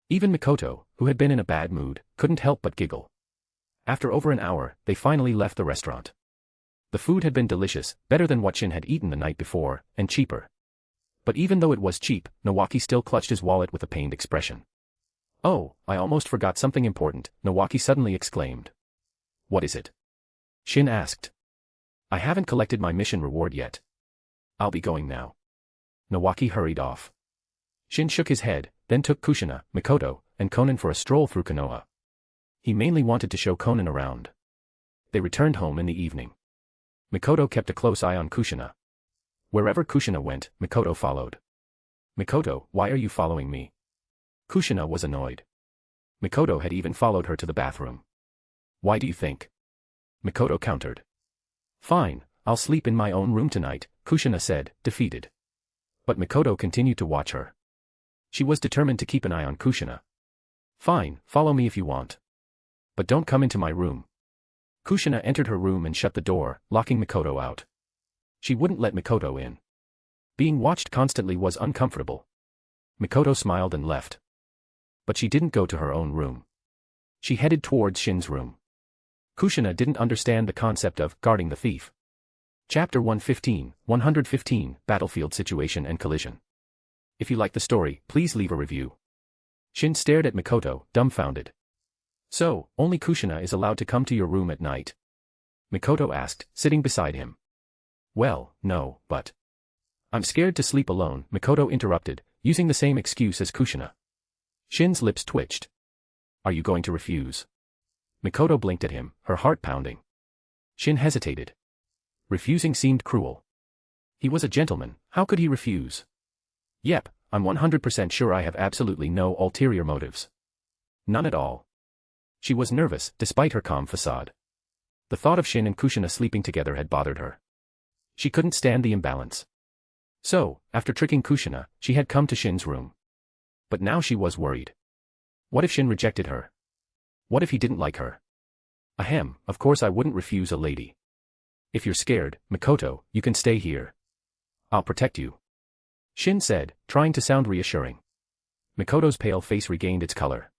Even Mikoto, who had been in a bad mood, couldn't help but giggle. After over an hour, they finally left the restaurant. The food had been delicious, better than what Shin had eaten the night before, and cheaper. But even though it was cheap, Nawaki still clutched his wallet with a pained expression. Oh, I almost forgot something important, Nawaki suddenly exclaimed. What is it? Shin asked. I haven't collected my mission reward yet. I'll be going now. Nawaki hurried off. Shin shook his head, then took Kushina, Mikoto, and Konan for a stroll through Konoha. He mainly wanted to show Konan around. They returned home in the evening. Mikoto kept a close eye on Kushina. Wherever Kushina went, Mikoto followed. Mikoto, why are you following me? Kushina was annoyed. Mikoto had even followed her to the bathroom. Why do you think? Mikoto countered. Fine, I'll sleep in my own room tonight, Kushina said, defeated. But Mikoto continued to watch her. She was determined to keep an eye on Kushina. Fine, follow me if you want. But don't come into my room. Kushina entered her room and shut the door, locking Mikoto out. She wouldn't let Mikoto in. Being watched constantly was uncomfortable. Mikoto smiled and left. But she didn't go to her own room. She headed towards Shin's room. Kushina didn't understand the concept of guarding the thief. Chapter 115, Battlefield Situation and Collision. If you like the story, please leave a review. Shin stared at Mikoto, dumbfounded. So, only Kushina is allowed to come to your room at night? Mikoto asked, sitting beside him. Well, no, but... I'm scared to sleep alone, Mikoto interrupted, using the same excuse as Kushina. Shin's lips twitched. Are you going to refuse? Mikoto blinked at him, her heart pounding. Shin hesitated. Refusing seemed cruel. He was a gentleman, how could he refuse? Yep, I'm 100% sure I have absolutely no ulterior motives. None at all. She was nervous, despite her calm facade. The thought of Shin and Kushina sleeping together had bothered her. She couldn't stand the imbalance. So, after tricking Kushina, she had come to Shin's room. But now she was worried. What if Shin rejected her? What if he didn't like her? Ahem, of course I wouldn't refuse a lady. If you're scared, Mikoto, you can stay here. I'll protect you. Shin said, trying to sound reassuring. Mikoto's pale face regained its color.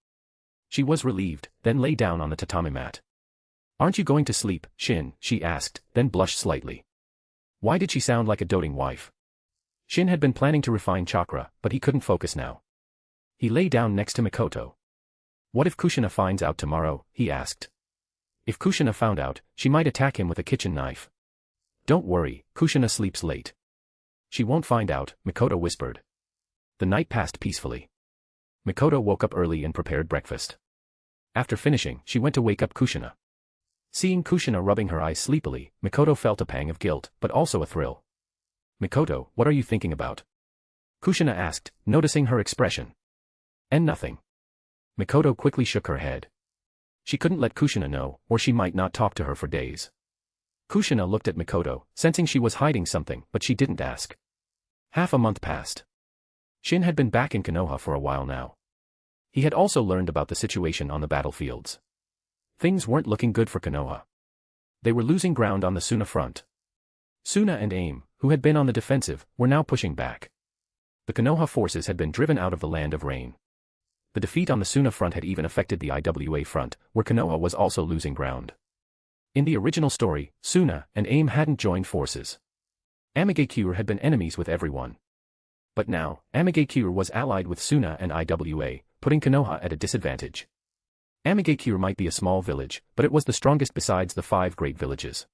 She was relieved, then lay down on the tatami mat. Aren't you going to sleep, Shin? She asked, then blushed slightly. Why did she sound like a doting wife? Shin had been planning to refine chakra, but he couldn't focus now. He lay down next to Mikoto. What if Kushina finds out tomorrow? He asked. If Kushina found out, she might attack him with a kitchen knife. Don't worry, Kushina sleeps late. She won't find out, Mikoto whispered. The night passed peacefully. Mikoto woke up early and prepared breakfast. After finishing, she went to wake up Kushina. Seeing Kushina rubbing her eyes sleepily, Mikoto felt a pang of guilt, but also a thrill. Mikoto, what are you thinking about? Kushina asked, noticing her expression. And nothing. Mikoto quickly shook her head. She couldn't let Kushina know, or she might not talk to her for days. Kushina looked at Mikoto, sensing she was hiding something, but she didn't ask. Half a month passed. Shin had been back in Konoha for a while now. He had also learned about the situation on the battlefields. Things weren't looking good for Konoha. They were losing ground on the Suna front. Suna and AIM, who had been on the defensive, were now pushing back. The Konoha forces had been driven out of the Land of Rain. The defeat on the Suna front had even affected the IWA front, where Konoha was also losing ground. In the original story, Suna and AIM hadn't joined forces. Amigakure had been enemies with everyone. But now, Amigakure was allied with Suna and IWA, putting Konoha at a disadvantage. Amigakure might be a small village, but it was the strongest besides the 5 great villages.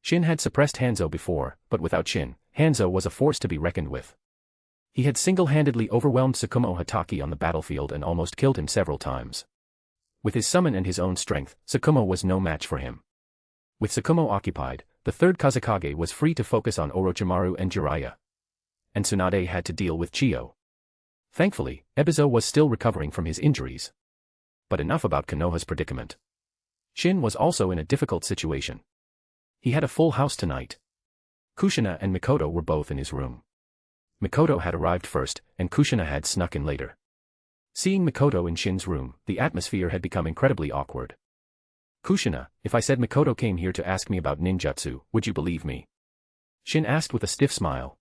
Shin had suppressed Hanzo before, but without Shin, Hanzo was a force to be reckoned with. He had single-handedly overwhelmed Tsukumo Hatake on the battlefield and almost killed him several times. With his summon and his own strength, Tsukumo was no match for him. With Tsukumo occupied, the third Kazekage was free to focus on Orochimaru and Jiraiya. And Tsunade had to deal with Chiyo. Thankfully, Ebizo was still recovering from his injuries. But enough about Konoha's predicament. Shin was also in a difficult situation. He had a full house tonight. Kushina and Mikoto were both in his room. Mikoto had arrived first, and Kushina had snuck in later. Seeing Mikoto in Shin's room, the atmosphere had become incredibly awkward. Kushina, if I said Mikoto came here to ask me about ninjutsu, would you believe me? Shin asked with a stiff smile.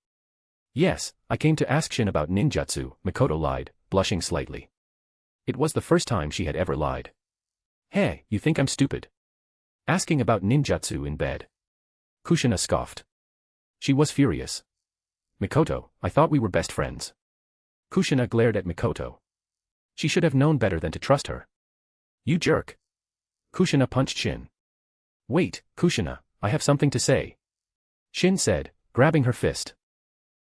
Yes, I came to ask Shin about ninjutsu, Mikoto lied, blushing slightly. It was the first time she had ever lied. Hey, you think I'm stupid? Asking about ninjutsu in bed. Kushina scoffed. She was furious. Mikoto, I thought we were best friends. Kushina glared at Mikoto. She should have known better than to trust her. You jerk. Kushina punched Shin. Wait, Kushina, I have something to say. Shin said, grabbing her fist.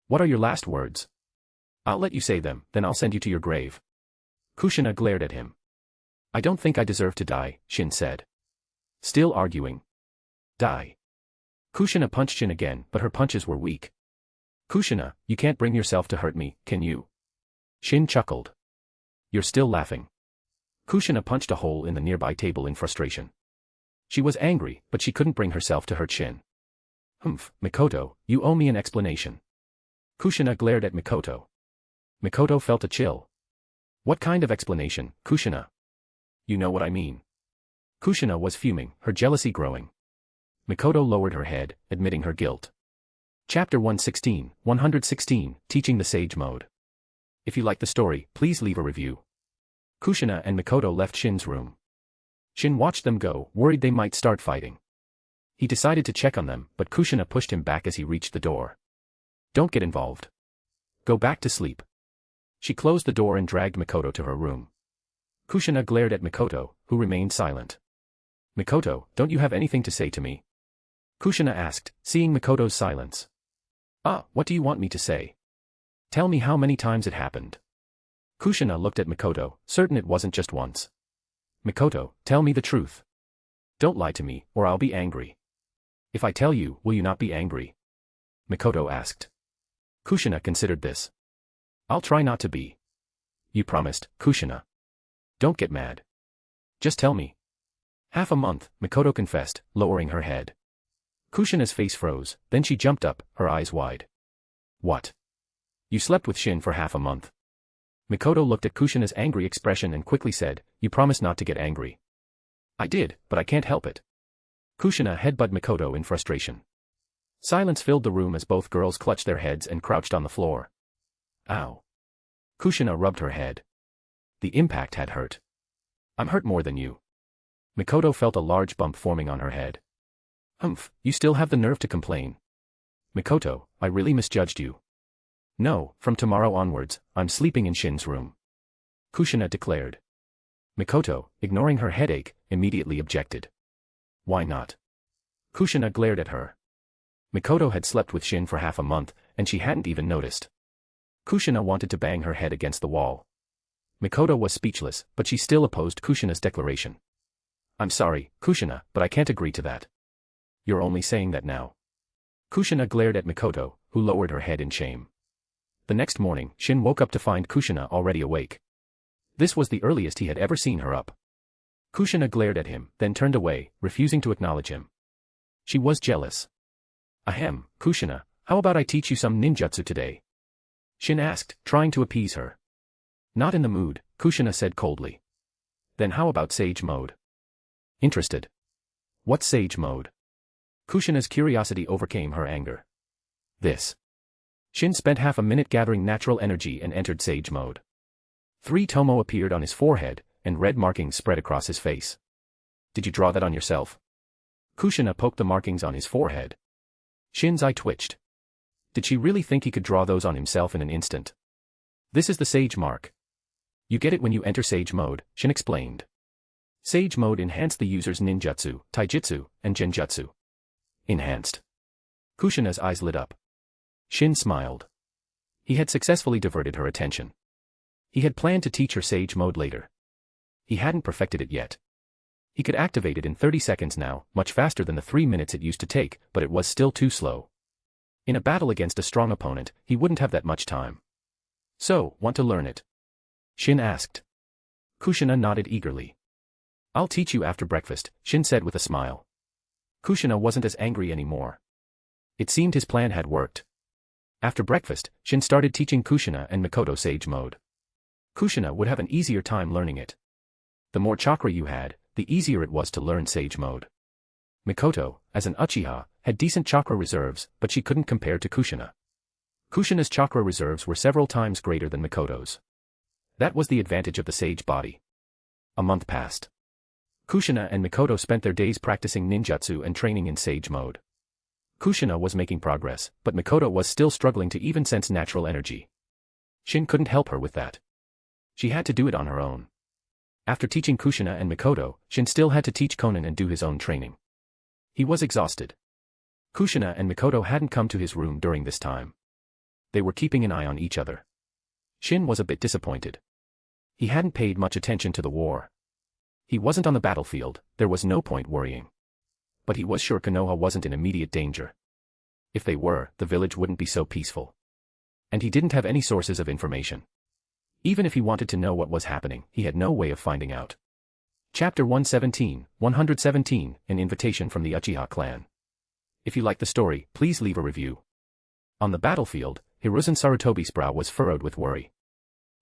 What are your last words? I'll let you say them, then I'll send you to your grave. Kushina glared at him. I don't think I deserve to die, Shin said. Still arguing. Die. Kushina punched Shin again, but her punches were weak. Kushina, you can't bring yourself to hurt me, can you? Shin chuckled. You're still laughing. Kushina punched a hole in the nearby table in frustration. She was angry, but she couldn't bring herself to hurt Shin. Humph, Mikoto, you owe me an explanation. Kushina glared at Mikoto. Mikoto felt a chill. What kind of explanation, Kushina? You know what I mean. Kushina was fuming, her jealousy growing. Mikoto lowered her head, admitting her guilt. Chapter 116, Teaching the Sage Mode. If you like the story, please leave a review. Kushina and Mikoto left Shin's room. Shin watched them go, worried they might start fighting. He decided to check on them, but Kushina pushed him back as he reached the door. Don't get involved. Go back to sleep. She closed the door and dragged Mikoto to her room. Kushina glared at Mikoto, who remained silent. Mikoto, don't you have anything to say to me? Kushina asked, seeing Mikoto's silence. What do you want me to say? Tell me how many times it happened. Kushina looked at Mikoto, certain it wasn't just once. Mikoto, tell me the truth. Don't lie to me, or I'll be angry. If I tell you, will you not be angry? Mikoto asked. Kushina considered this. I'll try not to be. You promised, Kushina. Don't get mad. Just tell me. Half a month, Mikoto confessed, lowering her head. Kushina's face froze, then she jumped up, her eyes wide. What? You slept with Shin for half a month. Mikoto looked at Kushina's angry expression and quickly said, you promised not to get angry. I did, but I can't help it. Kushina headbutted Mikoto in frustration. Silence filled the room as both girls clutched their heads and crouched on the floor. Ow. Kushina rubbed her head. The impact had hurt. I'm hurt more than you. Mikoto felt a large bump forming on her head. Humph, you still have the nerve to complain. Mikoto, I really misjudged you. No, from tomorrow onwards, I'm sleeping in Shin's room. Kushina declared. Mikoto, ignoring her headache, immediately objected. Why not? Kushina glared at her. Mikoto had slept with Shin for half a month, and she hadn't even noticed. Kushina wanted to bang her head against the wall. Mikoto was speechless, but she still opposed Kushina's declaration. I'm sorry, Kushina, but I can't agree to that. You're only saying that now. Kushina glared at Mikoto, who lowered her head in shame. The next morning, Shin woke up to find Kushina already awake. This was the earliest he had ever seen her up. Kushina glared at him, then turned away, refusing to acknowledge him. She was jealous. Ahem, Kushina, how about I teach you some ninjutsu today? Shin asked, trying to appease her. Not in the mood, Kushina said coldly. Then how about sage mode? Interested. What's sage mode? Kushina's curiosity overcame her anger. This. Shin spent half a minute gathering natural energy and entered sage mode. 3 tomo appeared on his forehead, and red markings spread across his face. Did you draw that on yourself? Kushina poked the markings on his forehead. Shin's eye twitched. Did she really think he could draw those on himself in an instant? This is the sage mark. You get it when you enter sage mode, Shin explained. Sage mode enhanced the user's ninjutsu, taijutsu, and genjutsu. Enhanced. Kushina's eyes lit up. Shin smiled. He had successfully diverted her attention. He had planned to teach her sage mode later. He hadn't perfected it yet. He could activate it in 30 seconds now, much faster than the 3 minutes it used to take, but it was still too slow. In a battle against a strong opponent, he wouldn't have that much time. So, want to learn it? Shin asked. Kushina nodded eagerly. I'll teach you after breakfast, Shin said with a smile. Kushina wasn't as angry anymore. It seemed his plan had worked. After breakfast, Shin started teaching Kushina and Mikoto sage mode. Kushina would have an easier time learning it. The more chakra you had, the easier it was to learn sage mode. Mikoto, as an Uchiha, had decent chakra reserves, but she couldn't compare to Kushina. Kushina's chakra reserves were several times greater than Mikoto's. That was the advantage of the sage body. A month passed. Kushina and Mikoto spent their days practicing ninjutsu and training in sage mode. Kushina was making progress, but Mikoto was still struggling to even sense natural energy. Shin couldn't help her with that. She had to do it on her own. After teaching Kushina and Mikoto, Shin still had to teach Konan and do his own training. He was exhausted. Kushina and Mikoto hadn't come to his room during this time. They were keeping an eye on each other. Shin was a bit disappointed. He hadn't paid much attention to the war. He wasn't on the battlefield, there was no point worrying. But he was sure Konoha wasn't in immediate danger. If they were, the village wouldn't be so peaceful. And he didn't have any sources of information. Even if he wanted to know what was happening, he had no way of finding out. Chapter 117, An Invitation from the Uchiha Clan. If you like the story, please leave a review. On the battlefield, Hiruzen Sarutobi's brow was furrowed with worry.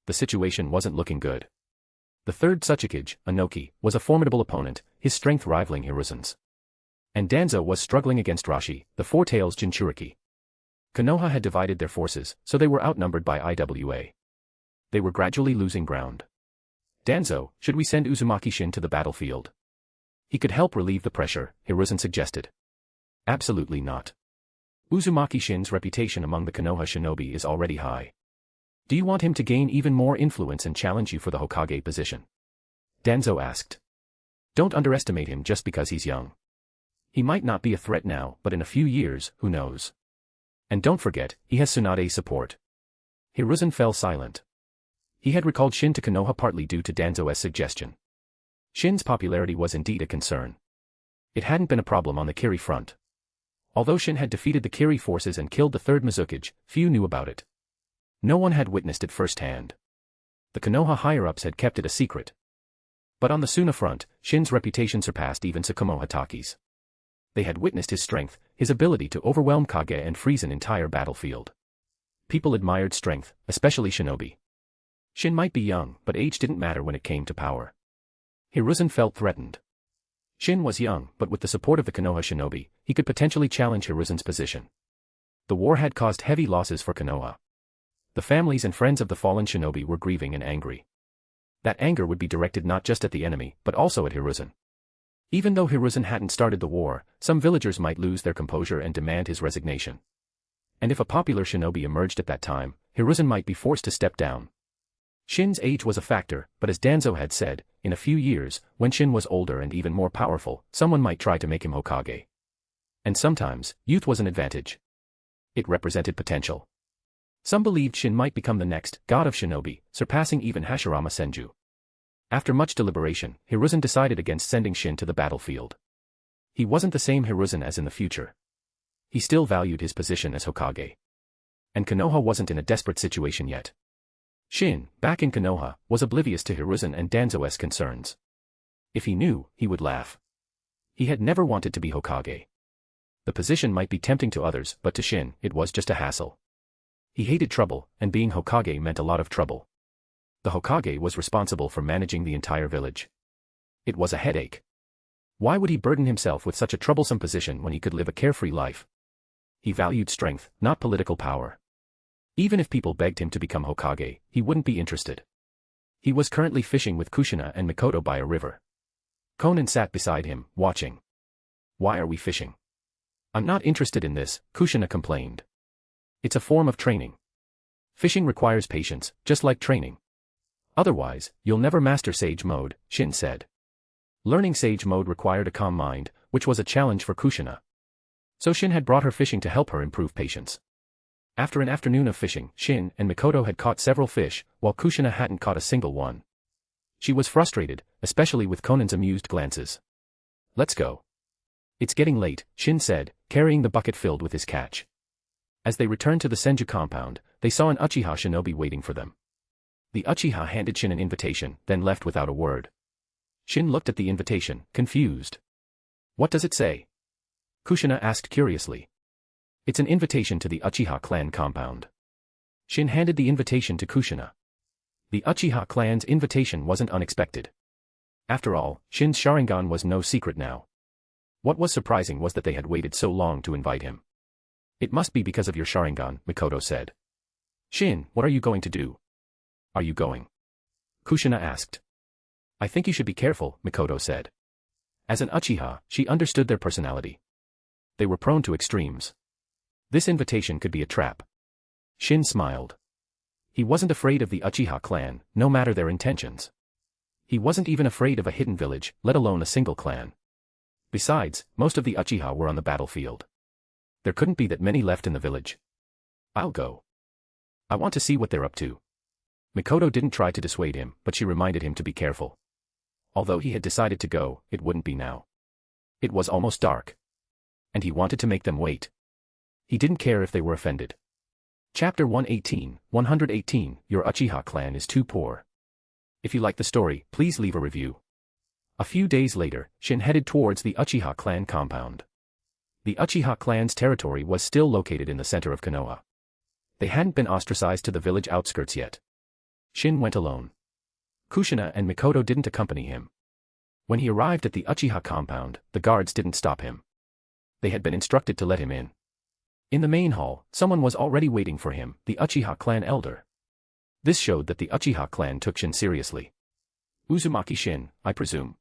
The situation wasn't looking good. The third Tsuchikage, Anoki, was a formidable opponent, his strength rivaling Hiruzen's. And Danzo was struggling against Rashi, the Four-Tails Jinchuriki. Konoha had divided their forces, so they were outnumbered by IWA. They were gradually losing ground. Danzo, should we send Uzumaki Shin to the battlefield? He could help relieve the pressure, Hiruzen suggested. Absolutely not. Uzumaki Shin's reputation among the Konoha shinobi is already high. Do you want him to gain even more influence and challenge you for the Hokage position? Danzo asked. Don't underestimate him just because he's young. He might not be a threat now, but in a few years, who knows? And don't forget, he has Tsunade's support. Hiruzen fell silent. He had recalled Shin to Konoha partly due to Danzo's suggestion. Shin's popularity was indeed a concern. It hadn't been a problem on the Kiri front. Although Shin had defeated the Kiri forces and killed the third Mizukage, few knew about it. No one had witnessed it firsthand. The Konoha higher-ups had kept it a secret. But on the Suna front, Shin's reputation surpassed even Tsukumo Hataki's. They had witnessed his strength, his ability to overwhelm Kage and freeze an entire battlefield. People admired strength, especially shinobi. Shin might be young, but age didn't matter when it came to power. Hiruzen felt threatened. Shin was young, but with the support of the Konoha shinobi, he could potentially challenge Hiruzen's position. The war had caused heavy losses for Konoha. The families and friends of the fallen shinobi were grieving and angry. That anger would be directed not just at the enemy, but also at Hiruzen. Even though Hiruzen hadn't started the war, some villagers might lose their composure and demand his resignation. And if a popular shinobi emerged at that time, Hiruzen might be forced to step down. Shin's age was a factor, but as Danzo had said, in a few years, when Shin was older and even more powerful, someone might try to make him Hokage. And sometimes, youth was an advantage. It represented potential. Some believed Shin might become the next god of shinobi, surpassing even Hashirama Senju. After much deliberation, Hiruzen decided against sending Shin to the battlefield. He wasn't the same Hiruzen as in the future. He still valued his position as Hokage. And Konoha wasn't in a desperate situation yet. Shin, back in Konoha, was oblivious to Hiruzen and Danzo's concerns. If he knew, he would laugh. He had never wanted to be Hokage. The position might be tempting to others, but to Shin, it was just a hassle. He hated trouble, and being Hokage meant a lot of trouble. The Hokage was responsible for managing the entire village. It was a headache. Why would he burden himself with such a troublesome position when he could live a carefree life? He valued strength, not political power. Even if people begged him to become Hokage, he wouldn't be interested. He was currently fishing with Kushina and Mikoto by a river. Conan sat beside him, watching. Why are we fishing? I'm not interested in this, Kushina complained. It's a form of training. Fishing requires patience, just like training. Otherwise, you'll never master Sage Mode, Shin said. Learning Sage Mode required a calm mind, which was a challenge for Kushina. So Shin had brought her fishing to help her improve patience. After an afternoon of fishing, Shin and Mikoto had caught several fish, while Kushina hadn't caught a single one. She was frustrated, especially with Conan's amused glances. Let's go. It's getting late, Shin said, carrying the bucket filled with his catch. As they returned to the Senju compound, they saw an Uchiha shinobi waiting for them. The Uchiha handed Shin an invitation, then left without a word. Shin looked at the invitation, confused. What does it say? Kushina asked curiously. It's an invitation to the Uchiha clan compound. Shin handed the invitation to Kushina. The Uchiha clan's invitation wasn't unexpected. After all, Shin's Sharingan was no secret now. What was surprising was that they had waited so long to invite him. It must be because of your Sharingan, Mikoto said. Shin, what are you going to do? Are you going? Kushina asked. I think you should be careful, Mikoto said. As an Uchiha, she understood their personality. They were prone to extremes. This invitation could be a trap. Shin smiled. He wasn't afraid of the Uchiha clan, no matter their intentions. He wasn't even afraid of a hidden village, let alone a single clan. Besides, most of the Uchiha were on the battlefield. There couldn't be that many left in the village. I'll go. I want to see what they're up to. Mikoto didn't try to dissuade him, but she reminded him to be careful. Although he had decided to go, it wouldn't be now. It was almost dark. And he wanted to make them wait. He didn't care if they were offended. Chapter 118, Your Uchiha clan is too poor. If you like the story, please leave a review. A few days later, Shin headed towards the Uchiha clan compound. The Uchiha clan's territory was still located in the center of Konoha. They hadn't been ostracized to the village outskirts yet. Shin went alone. Kushina and Mikoto didn't accompany him. When he arrived at the Uchiha compound, the guards didn't stop him. They had been instructed to let him in. In the main hall, someone was already waiting for him, the Uchiha clan elder. This showed that the Uchiha clan took Shin seriously. Uzumaki Shin, I presume.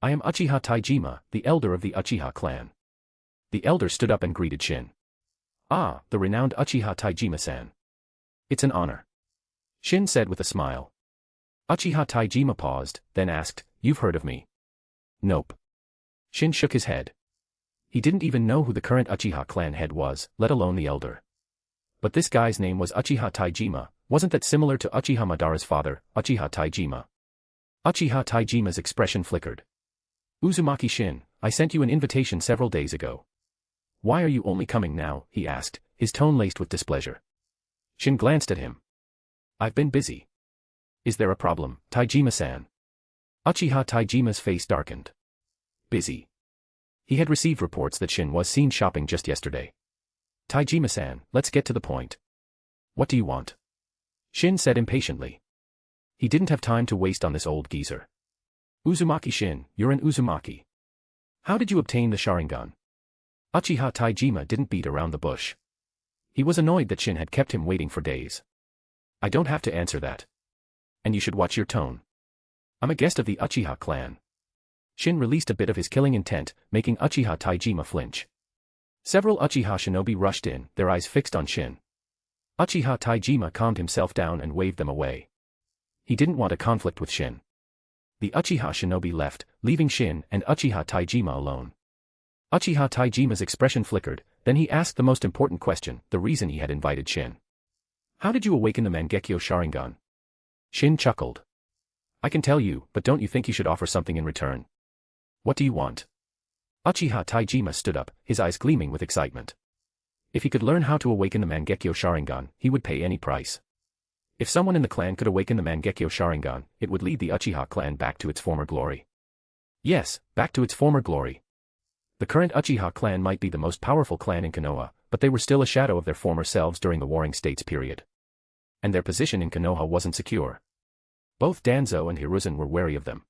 I am Uchiha Taijima, the elder of the Uchiha clan. The elder stood up and greeted Shin. Ah, the renowned Uchiha Taijima-san. It's an honor. Shin said with a smile. Uchiha Taijima paused, then asked, You've heard of me? Nope. Shin shook his head. He didn't even know who the current Uchiha clan head was, let alone the elder. But this guy's name was Uchiha Taijima, wasn't that similar to Uchiha Madara's father, Uchiha Taijima? Uchiha Taijima's expression flickered. Uzumaki Shin, I sent you an invitation several days ago. Why are you only coming now, he asked, his tone laced with displeasure. Shin glanced at him. I've been busy. Is there a problem, Taijima-san? Uchiha Taijima's face darkened. Busy. He had received reports that Shin was seen shopping just yesterday. Taijima-san, let's get to the point. What do you want? Shin said impatiently. He didn't have time to waste on this old geezer. Uzumaki Shin, you're an Uzumaki. How did you obtain the Sharingan? Uchiha Taijima didn't beat around the bush. He was annoyed that Shin had kept him waiting for days. I don't have to answer that. And you should watch your tone. I'm a guest of the Uchiha clan. Shin released a bit of his killing intent, making Uchiha Taijima flinch. Several Uchiha shinobi rushed in, their eyes fixed on Shin. Uchiha Taijima calmed himself down and waved them away. He didn't want a conflict with Shin. The Uchiha shinobi left, leaving Shin and Uchiha Taijima alone. Uchiha Taijima's expression flickered, then he asked the most important question, the reason he had invited Shin. How did you awaken the Mangekyo Sharingan? Shin chuckled. I can tell you, but don't you think you should offer something in return? What do you want? Uchiha Taijima stood up, his eyes gleaming with excitement. If he could learn how to awaken the Mangekyo Sharingan, he would pay any price. If someone in the clan could awaken the Mangekyo Sharingan, it would lead the Uchiha clan back to its former glory. Yes, back to its former glory. The current Uchiha clan might be the most powerful clan in Konoha, but they were still a shadow of their former selves during the Warring States period. And their position in Konoha wasn't secure. Both Danzo and Hiruzen were wary of them.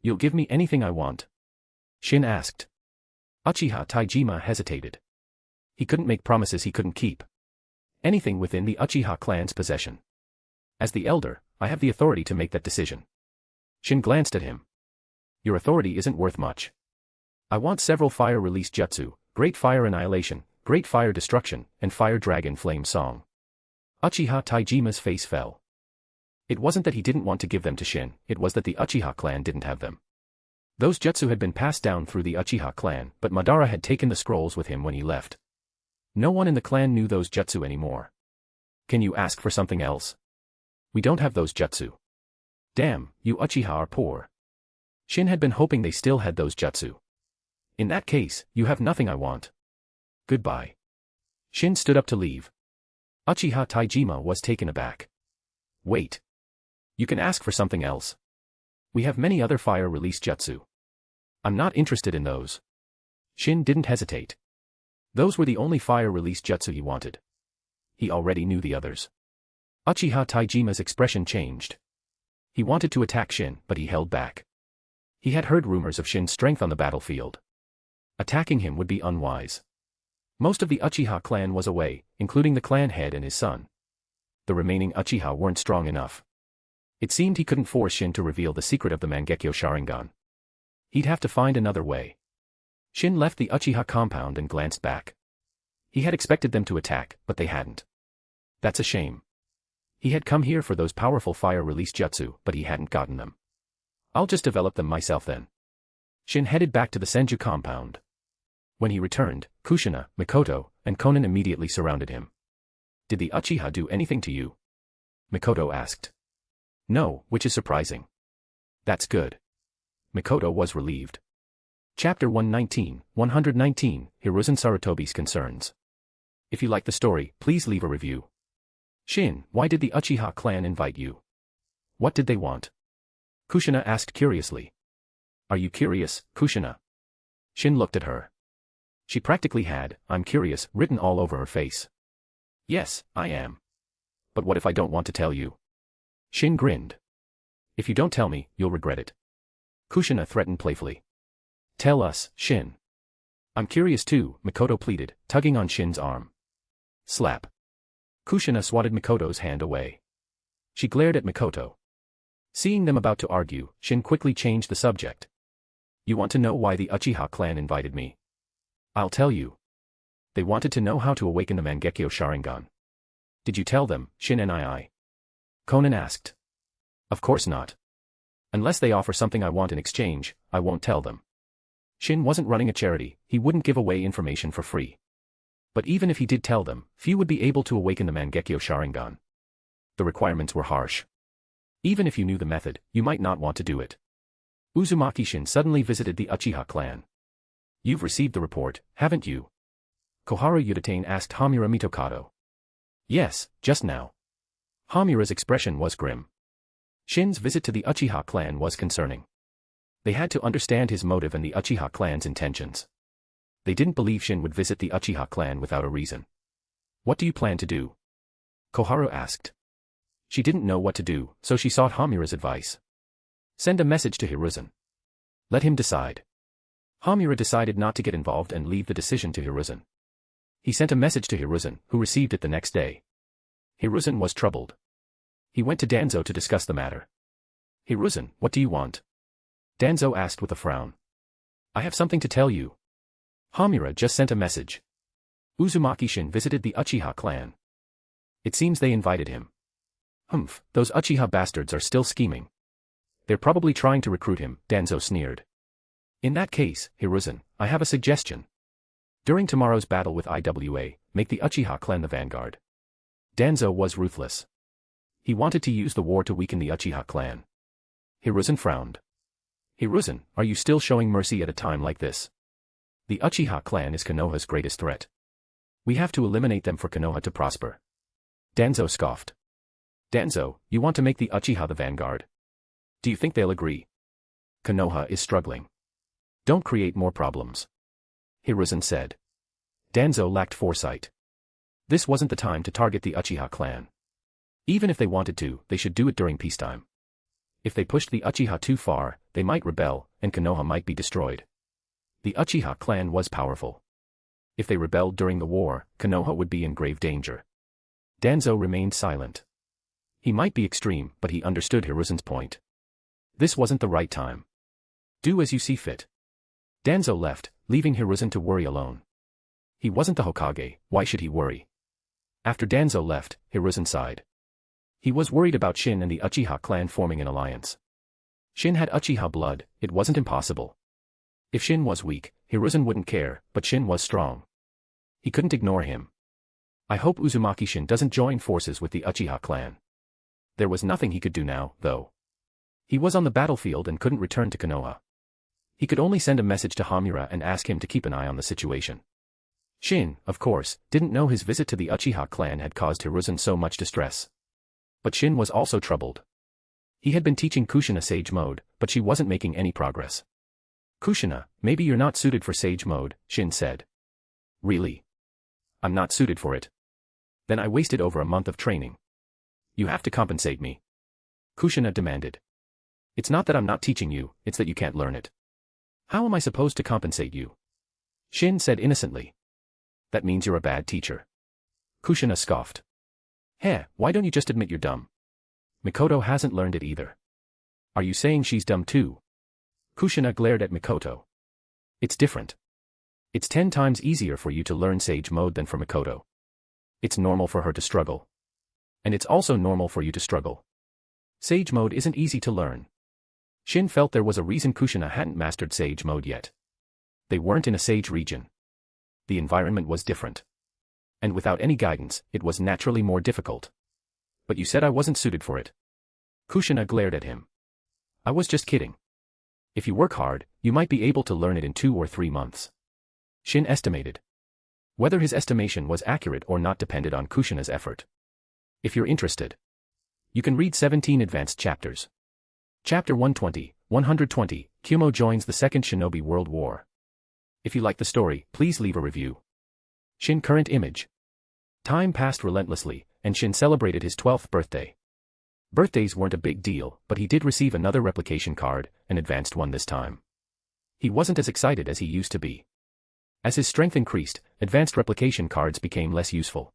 "You'll give me anything I want?" Shin asked. Uchiha Taijima hesitated. He couldn't make promises he couldn't keep. Anything within the Uchiha clan's possession. As the elder, I have the authority to make that decision. Shin glanced at him. "Your authority isn't worth much. I want several fire release jutsu, Great Fire Annihilation, Great Fire Destruction, and Fire Dragon Flame Song." Uchiha Taijima's face fell. It wasn't that he didn't want to give them to Shin, it was that the Uchiha clan didn't have them. Those jutsu had been passed down through the Uchiha clan, but Madara had taken the scrolls with him when he left. No one in the clan knew those jutsu anymore. "Can you ask for something else? We don't have those jutsu." "Damn, you Uchiha are poor." Shin had been hoping they still had those jutsu. "In that case, you have nothing I want. Goodbye." Shin stood up to leave. Uchiha Taijima was taken aback. "Wait. You can ask for something else. We have many other fire release jutsu. I'm not interested in those." Shin didn't hesitate. Those were the only fire release jutsu he wanted. He already knew the others. Uchiha Taijima's expression changed. He wanted to attack Shin, but he held back. He had heard rumors of Shin's strength on the battlefield. Attacking him would be unwise. Most of the Uchiha clan was away, including the clan head and his son. The remaining Uchiha weren't strong enough. It seemed he couldn't force Shin to reveal the secret of the Mangekyo Sharingan. He'd have to find another way. Shin left the Uchiha compound and glanced back. He had expected them to attack, but they hadn't. That's a shame. He had come here for those powerful fire release jutsu, but he hadn't gotten them. "I'll just develop them myself then." Shin headed back to the Senju compound. When he returned, Kushina, Mikoto, and Konan immediately surrounded him. "Did the Uchiha do anything to you?" Mikoto asked. "No, which is surprising." "That's good." Mikoto was relieved. Chapter 119, Hiruzen Sarutobi's Concerns. If you like the story, please leave a review. Shin, why did the Uchiha clan invite you? What did they want? Kushina asked curiously. Are you curious, Kushina? Shin looked at her. She practically had, "I'm curious," written all over her face. Yes, I am. But what if I don't want to tell you? Shin grinned. If you don't tell me, you'll regret it. Kushina threatened playfully. Tell us, Shin. I'm curious too, Mikoto pleaded, tugging on Shin's arm. Slap. Kushina swatted Mikoto's hand away. She glared at Mikoto. Seeing them about to argue, Shin quickly changed the subject. You want to know why the Uchiha clan invited me? I'll tell you. They wanted to know how to awaken the Mangekyo Sharingan. Did you tell them, Shin and I? Konan asked. Of course not. Unless they offer something I want in exchange, I won't tell them. Shin wasn't running a charity, he wouldn't give away information for free. But even if he did tell them, few would be able to awaken the Mangekyo Sharingan. The requirements were harsh. Even if you knew the method, you might not want to do it. Uzumaki Shin suddenly visited the Uchiha clan. You've received the report, haven't you? Koharu Yuditane asked Hamura Mitokado. Yes, just now. Hamura's expression was grim. Shin's visit to the Uchiha clan was concerning. They had to understand his motive and the Uchiha clan's intentions. They didn't believe Shin would visit the Uchiha clan without a reason. What do you plan to do? Koharu asked. She didn't know what to do, so she sought Hamura's advice. Send a message to Hiruzen. Let him decide. Hamura decided not to get involved and leave the decision to Hiruzen. He sent a message to Hiruzen, who received it the next day. Hiruzen was troubled. He went to Danzo to discuss the matter. Hiruzen, what do you want? Danzo asked with a frown. I have something to tell you. Hamura just sent a message. Uzumaki Shin visited the Uchiha clan. It seems they invited him. Humph, those Uchiha bastards are still scheming. They're probably trying to recruit him, Danzo sneered. In that case, Hiruzen, I have a suggestion. During tomorrow's battle with IWA, make the Uchiha clan the vanguard. Danzo was ruthless. He wanted to use the war to weaken the Uchiha clan. Hiruzen frowned. Hiruzen, are you still showing mercy at a time like this? The Uchiha clan is Konoha's greatest threat. We have to eliminate them for Konoha to prosper. Danzo scoffed. Danzo, you want to make the Uchiha the vanguard? Do you think they'll agree? Konoha is struggling. Don't create more problems. Hiruzen said. Danzo lacked foresight. This wasn't the time to target the Uchiha clan. Even if they wanted to, they should do it during peacetime. If they pushed the Uchiha too far, they might rebel, and Konoha might be destroyed. The Uchiha clan was powerful. If they rebelled during the war, Konoha would be in grave danger. Danzo remained silent. He might be extreme, but he understood Hiruzen's point. This wasn't the right time. Do as you see fit. Danzo left, leaving Hiruzen to worry alone. He wasn't the Hokage, why should he worry? After Danzo left, Hiruzen sighed. He was worried about Shin and the Uchiha clan forming an alliance. Shin had Uchiha blood, it wasn't impossible. If Shin was weak, Hiruzen wouldn't care, but Shin was strong. He couldn't ignore him. I hope Uzumaki Shin doesn't join forces with the Uchiha clan. There was nothing he could do now, though. He was on the battlefield and couldn't return to Konoha. He could only send a message to Hamura and ask him to keep an eye on the situation. Shin, of course, didn't know his visit to the Uchiha clan had caused Hiruzen so much distress. But Shin was also troubled. He had been teaching Kushina Sage Mode, but she wasn't making any progress. Kushina, maybe you're not suited for Sage Mode, Shin said. Really? I'm not suited for it. Then I wasted over a month of training. You have to compensate me. Kushina demanded. It's not that I'm not teaching you, it's that you can't learn it. How am I supposed to compensate you? Shin said innocently. That means you're a bad teacher. Kushina scoffed. Heh, why don't you just admit you're dumb? Mikoto hasn't learned it either. Are you saying she's dumb too? Kushina glared at Mikoto. It's different. It's 10 times easier for you to learn Sage Mode than for Mikoto. It's normal for her to struggle. And it's also normal for you to struggle. Sage Mode isn't easy to learn. Shin felt there was a reason Kushina hadn't mastered Sage Mode yet. They weren't in a Sage region. The environment was different. And without any guidance, it was naturally more difficult. But you said I wasn't suited for it. Kushina glared at him. I was just kidding. If you work hard, you might be able to learn it in 2 or 3 months. Shin estimated. Whether his estimation was accurate or not depended on Kushina's effort. If you're interested, you can read 17 advanced chapters. Chapter 120, 120, Kumo joins the Second Shinobi World War. If you like the story, please leave a review. Shin current image. Time passed relentlessly, and Shin celebrated his 12th birthday. Birthdays weren't a big deal, but he did receive another replication card, an advanced one this time. He wasn't as excited as he used to be. As his strength increased, advanced replication cards became less useful.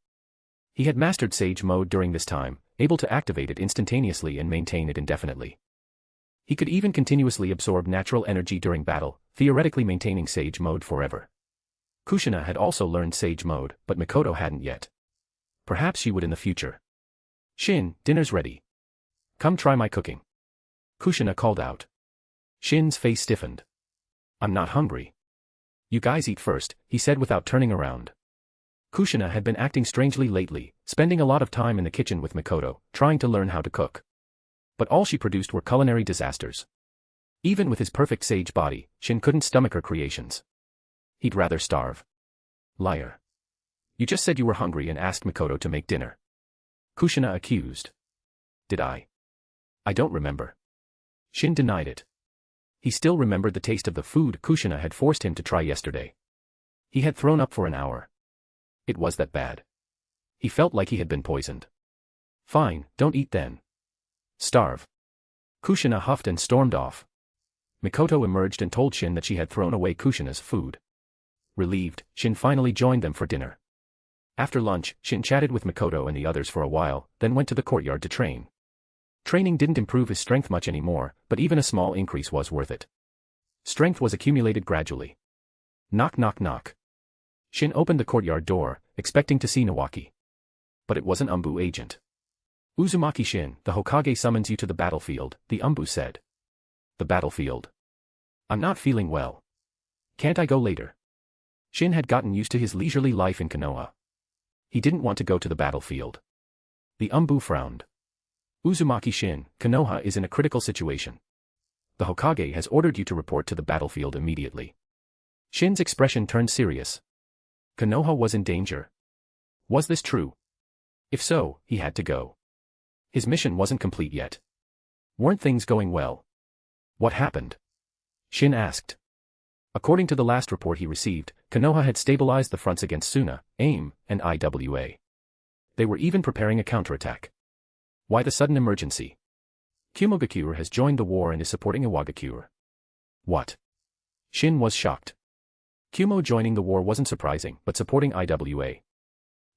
He had mastered Sage Mode during this time, able to activate it instantaneously and maintain it indefinitely. He could even continuously absorb natural energy during battle, theoretically maintaining Sage Mode forever. Kushina had also learned Sage Mode, but Mikoto hadn't yet. Perhaps she would in the future. Shin, dinner's ready. Come try my cooking. Kushina called out. Shin's face stiffened. I'm not hungry. You guys eat first, he said without turning around. Kushina had been acting strangely lately, spending a lot of time in the kitchen with Mikoto, trying to learn how to cook. But all she produced were culinary disasters. Even with his perfect sage body, Shin couldn't stomach her creations. He'd rather starve. Liar. You just said you were hungry and asked Mikoto to make dinner. Kushina accused. Did I? I don't remember. Shin denied it. He still remembered the taste of the food Kushina had forced him to try yesterday. He had thrown up for an hour. It was that bad. He felt like he had been poisoned. Fine, don't eat then. Starve. Kushina huffed and stormed off. Mikoto emerged and told Shin that she had thrown away Kushina's food. Relieved, Shin finally joined them for dinner. After lunch, Shin chatted with Mikoto and the others for a while, then went to the courtyard to train. Training didn't improve his strength much anymore, but even a small increase was worth it. Strength was accumulated gradually. Knock knock knock. Shin opened the courtyard door, expecting to see Nawaki. But it was an Umbu agent. Uzumaki Shin, the Hokage summons you to the battlefield, the Umbu said. The battlefield. I'm not feeling well. Can't I go later? Shin had gotten used to his leisurely life in Konoha. He didn't want to go to the battlefield. The Umbu frowned. Uzumaki Shin, Konoha is in a critical situation. The Hokage has ordered you to report to the battlefield immediately. Shin's expression turned serious. Konoha was in danger. Was this true? If so, he had to go. His mission wasn't complete yet. Weren't things going well? What happened? Shin asked. According to the last report he received, Konoha had stabilized the fronts against Suna, AIM, and IWA. They were even preparing a counterattack. Why the sudden emergency? Kumogakure has joined the war and is supporting Iwagakure. What? Shin was shocked. Kumo joining the war wasn't surprising, but supporting IWA.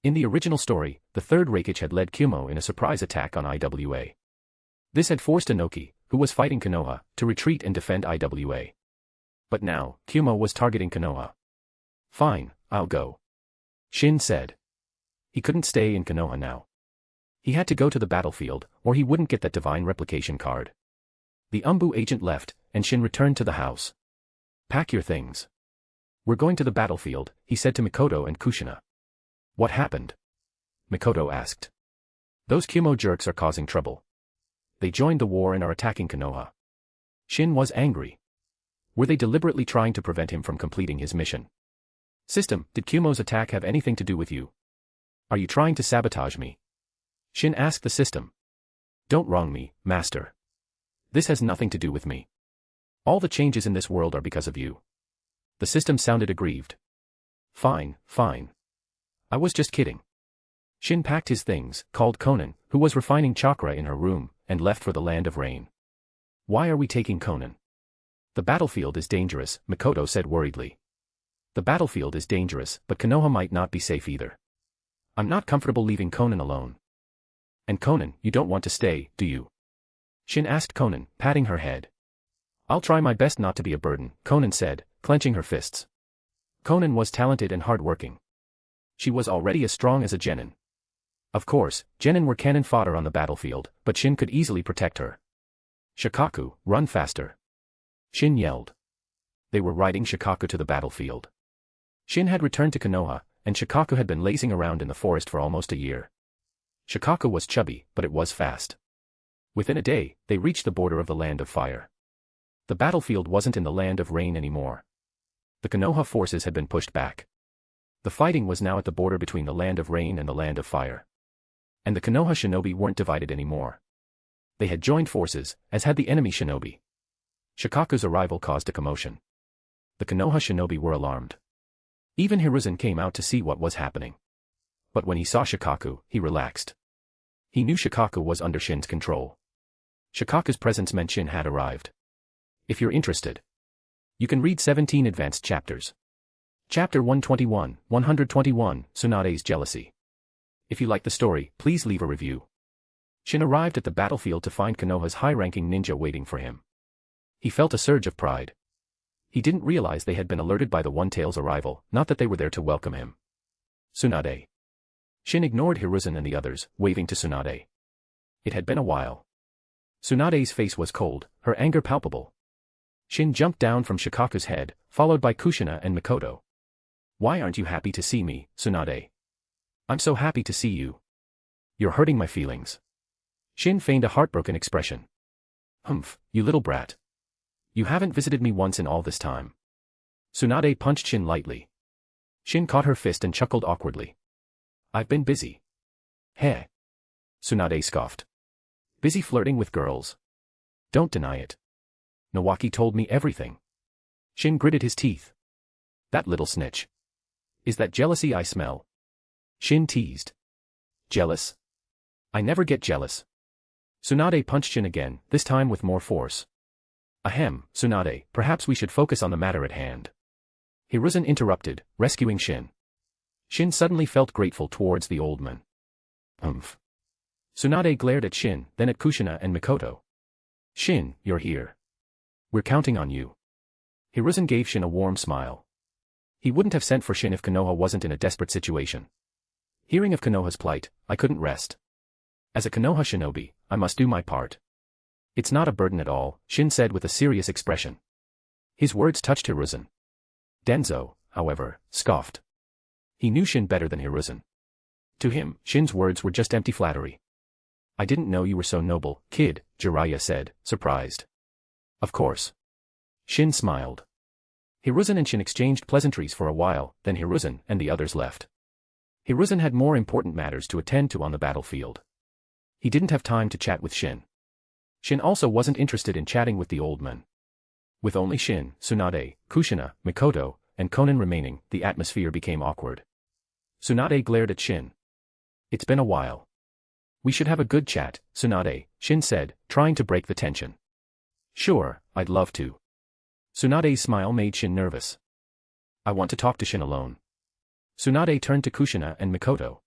In the original story, the third Reikage had led Kumo in a surprise attack on IWA. This had forced Inoki, who was fighting Konoha, to retreat and defend IWA. But now, Kumo was targeting Konoha. Fine, I'll go. Shin said. He couldn't stay in Konoha now. He had to go to the battlefield, or he wouldn't get that divine replication card. The Umbu agent left, and Shin returned to the house. Pack your things. We're going to the battlefield, he said to Mikoto and Kushina. What happened? Mikoto asked. Those Kumo jerks are causing trouble. They joined the war and are attacking Konoha. Shin was angry. Were they deliberately trying to prevent him from completing his mission? System, did Kumo's attack have anything to do with you? Are you trying to sabotage me? Shin asked the system. Don't wrong me, master. This has nothing to do with me. All the changes in this world are because of you. The system sounded aggrieved. Fine, fine. I was just kidding. Shin packed his things, called Konan, who was refining chakra in her room, and left for the Land of Rain. Why are we taking Konan? The battlefield is dangerous, Mikoto said worriedly. The battlefield is dangerous, but Konoha might not be safe either. I'm not comfortable leaving Konan alone. And Konan, you don't want to stay, do you? Shin asked Konan, patting her head. I'll try my best not to be a burden, Konan said, clenching her fists. Konan was talented and hard-working. She was already as strong as a genin. Of course, genin were cannon fodder on the battlefield, but Shin could easily protect her. Shikaku, run faster. Shin yelled. They were riding Shikaku to the battlefield. Shin had returned to Konoha, and Shikaku had been lazing around in the forest for almost a year. Shikaku was chubby, but it was fast. Within a day, they reached the border of the Land of Fire. The battlefield wasn't in the Land of Rain anymore. The Konoha forces had been pushed back. The fighting was now at the border between the Land of Rain and the Land of Fire. And the Konoha shinobi weren't divided anymore. They had joined forces, as had the enemy shinobi. Shikaku's arrival caused a commotion. The Konoha shinobi were alarmed. Even Hiruzen came out to see what was happening. But when he saw Shikaku, he relaxed. He knew Shikaku was under Shin's control. Shikaku's presence meant Shin had arrived. If you're interested, you can read 17 advanced chapters. Chapter 121, Tsunade's Jealousy. If you like the story, please leave a review. Shin arrived at the battlefield to find Konoha's high-ranking ninja waiting for him. He felt a surge of pride. He didn't realize they had been alerted by the One-Tail's arrival, not that they were there to welcome him. Tsunade. Shin ignored Hiruzen and the others, waving to Tsunade. It had been a while. Tsunade's face was cold, her anger palpable. Shin jumped down from Shikaku's head, followed by Kushina and Mikoto. Why aren't you happy to see me, Tsunade? I'm so happy to see you. You're hurting my feelings. Shin feigned a heartbroken expression. Humph, you little brat. You haven't visited me once in all this time. Tsunade punched Shin lightly. Shin caught her fist and chuckled awkwardly. I've been busy. Heh. Tsunade scoffed. Busy flirting with girls. Don't deny it. Nawaki told me everything. Shin gritted his teeth. That little snitch. Is that jealousy I smell? Shin teased. Jealous? I never get jealous. Tsunade punched Shin again, this time with more force. Ahem, Tsunade, perhaps we should focus on the matter at hand. Hiruzen interrupted, rescuing Shin. Shin suddenly felt grateful towards the old man. Humph. Tsunade glared at Shin, then at Kushina and Mikoto. Shin, you're here. We're counting on you. Hiruzen gave Shin a warm smile. He wouldn't have sent for Shin if Konoha wasn't in a desperate situation. Hearing of Konoha's plight, I couldn't rest. As a Konoha shinobi, I must do my part. It's not a burden at all, Shin said with a serious expression. His words touched Hiruzen. Denzo, however, scoffed. He knew Shin better than Hiruzen. To him, Shin's words were just empty flattery. I didn't know you were so noble, kid, Jiraiya said, surprised. Of course. Shin smiled. Hiruzen and Shin exchanged pleasantries for a while, then Hiruzen and the others left. Hiruzen had more important matters to attend to on the battlefield. He didn't have time to chat with Shin. Shin also wasn't interested in chatting with the old man. With only Shin, Tsunade, Kushina, Mikoto, and Konan remaining, the atmosphere became awkward. Tsunade glared at Shin. It's been a while. We should have a good chat, Tsunade, Shin said, trying to break the tension. Sure, I'd love to. Tsunade's smile made Shin nervous. I want to talk to Shin alone. Tsunade turned to Kushina and Mikoto.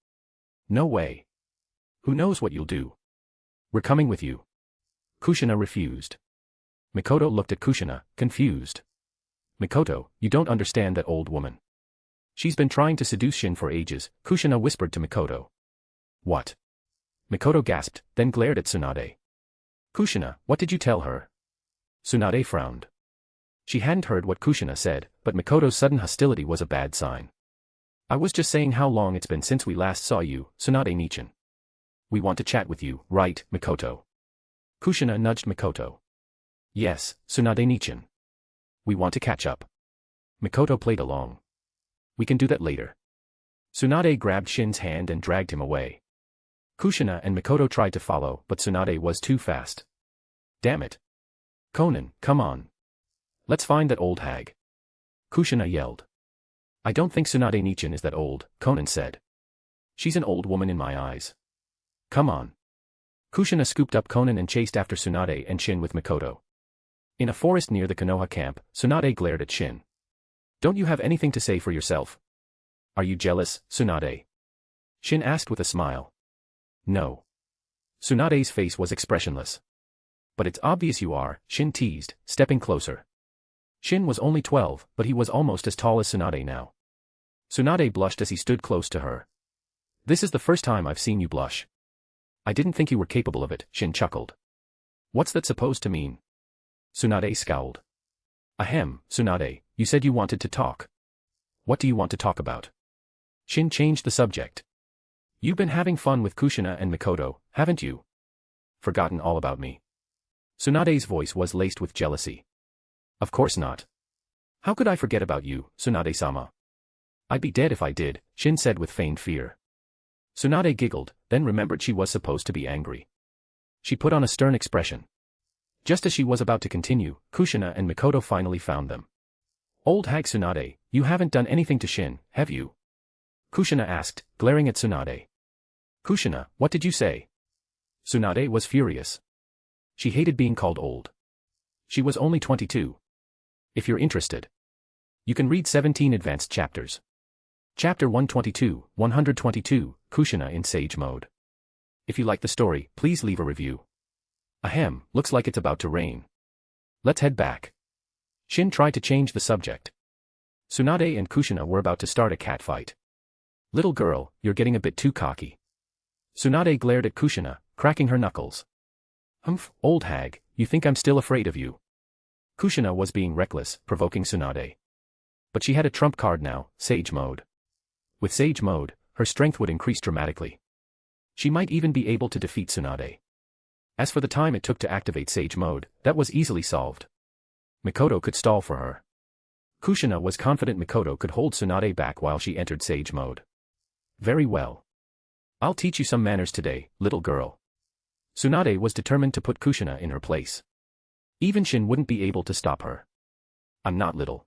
No way. Who knows what you'll do? We're coming with you. Kushina refused. Mikoto looked at Kushina, confused. Mikoto, you don't understand that old woman. She's been trying to seduce Shin for ages, Kushina whispered to Mikoto. What? Mikoto gasped, then glared at Tsunade. Kushina, what did you tell her? Tsunade frowned. She hadn't heard what Kushina said, but Mikoto's sudden hostility was a bad sign. I was just saying how long it's been since we last saw you, Tsunade-nichan. We want to chat with you, right, Mikoto? Kushina nudged Mikoto. Yes, Tsunade-nichan. We want to catch up. Mikoto played along. We can do that later. Tsunade grabbed Shin's hand and dragged him away. Kushina and Mikoto tried to follow, but Tsunade was too fast. Damn it. Konan, come on. Let's find that old hag. Kushina yelled. I don't think Tsunade-nichan is that old, Konan said. She's an old woman in my eyes. Come on. Kushina scooped up Konan and chased after Tsunade and Shin with Mikoto. In a forest near the Konoha camp, Tsunade glared at Shin. Don't you have anything to say for yourself? Are you jealous, Tsunade? Shin asked with a smile. No. Tsunade's face was expressionless. But it's obvious you are, Shin teased, stepping closer. Shin was only 12, but he was almost as tall as Tsunade now. Tsunade blushed as he stood close to her. This is the first time I've seen you blush. I didn't think you were capable of it, Shin chuckled. What's that supposed to mean? Tsunade scowled. Ahem, Tsunade, you said you wanted to talk. What do you want to talk about? Shin changed the subject. You've been having fun with Kushina and Mikoto, haven't you? Forgotten all about me. Tsunade's voice was laced with jealousy. Of course not. How could I forget about you, Tsunade-sama? I'd be dead if I did, Shin said with feigned fear. Tsunade giggled, then remembered she was supposed to be angry. She put on a stern expression. Just as she was about to continue, Kushina and Mikoto finally found them. Old hag Tsunade, you haven't done anything to Shin, have you? Kushina asked, glaring at Tsunade. Kushina, what did you say? Tsunade was furious. She hated being called old. She was only 22. If you're interested, you can read 17 advanced chapters. Chapter 122, Kushina in Sage Mode. If you like the story, please leave a review. Ahem, looks like it's about to rain. Let's head back. Shin tried to change the subject. Tsunade and Kushina were about to start a catfight. Little girl, you're getting a bit too cocky. Tsunade glared at Kushina, cracking her knuckles. Humph, old hag, you think I'm still afraid of you? Kushina was being reckless, provoking Tsunade. But she had a trump card now, Sage Mode. With Sage Mode, her strength would increase dramatically. She might even be able to defeat Tsunade. As for the time it took to activate Sage Mode, that was easily solved. Mikoto could stall for her. Kushina was confident Mikoto could hold Tsunade back while she entered Sage Mode. Very well. I'll teach you some manners today, little girl. Tsunade was determined to put Kushina in her place. Even Shin wouldn't be able to stop her. I'm not little.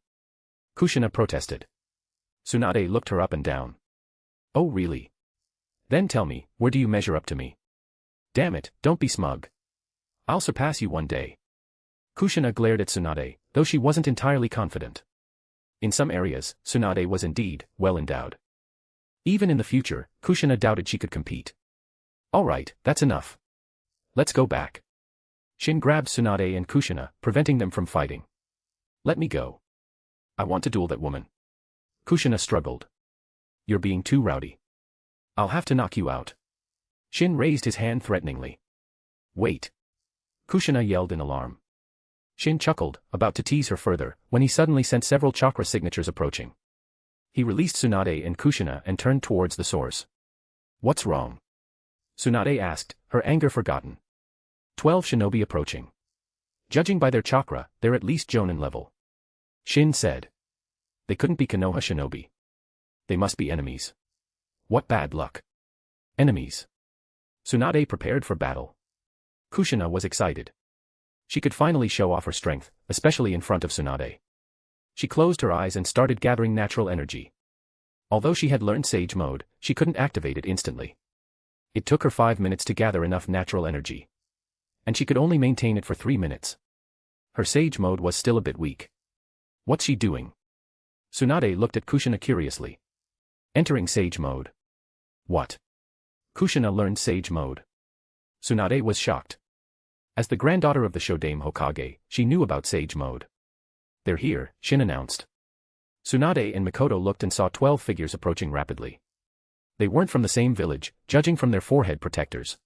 Kushina protested. Tsunade looked her up and down. Oh really? Then tell me, where do you measure up to me? Damn it, don't be smug. I'll surpass you one day. Kushina glared at Tsunade, though she wasn't entirely confident. In some areas, Tsunade was indeed well endowed. Even in the future, Kushina doubted she could compete. Alright, that's enough. Let's go back. Shin grabbed Tsunade and Kushina, preventing them from fighting. Let me go. I want to duel that woman. Kushina struggled. You're being too rowdy. I'll have to knock you out. Shin raised his hand threateningly. Wait. Kushina yelled in alarm. Shin chuckled, about to tease her further, when he suddenly sent several chakra signatures approaching. He released Tsunade and Kushina and turned towards the source. What's wrong? Tsunade asked, her anger forgotten. 12 shinobi approaching. Judging by their chakra, they're at least Jonin level. Shin said. They couldn't be Konoha shinobi. They must be enemies. What bad luck. Enemies. Tsunade prepared for battle. Kushina was excited. She could finally show off her strength, especially in front of Tsunade. She closed her eyes and started gathering natural energy. Although she had learned Sage Mode, she couldn't activate it instantly. It took her 5 minutes to gather enough natural energy. And she could only maintain it for 3 minutes. Her Sage Mode was still a bit weak. What's she doing? Tsunade looked at Kushina curiously. Entering Sage Mode. What? Kushina learned Sage Mode. Tsunade was shocked. As the granddaughter of the Shodame Hokage, she knew about Sage Mode. They're here, Shin announced. Tsunade and Mikoto looked and saw 12 figures approaching rapidly. They weren't from the same village, judging from their forehead protectors.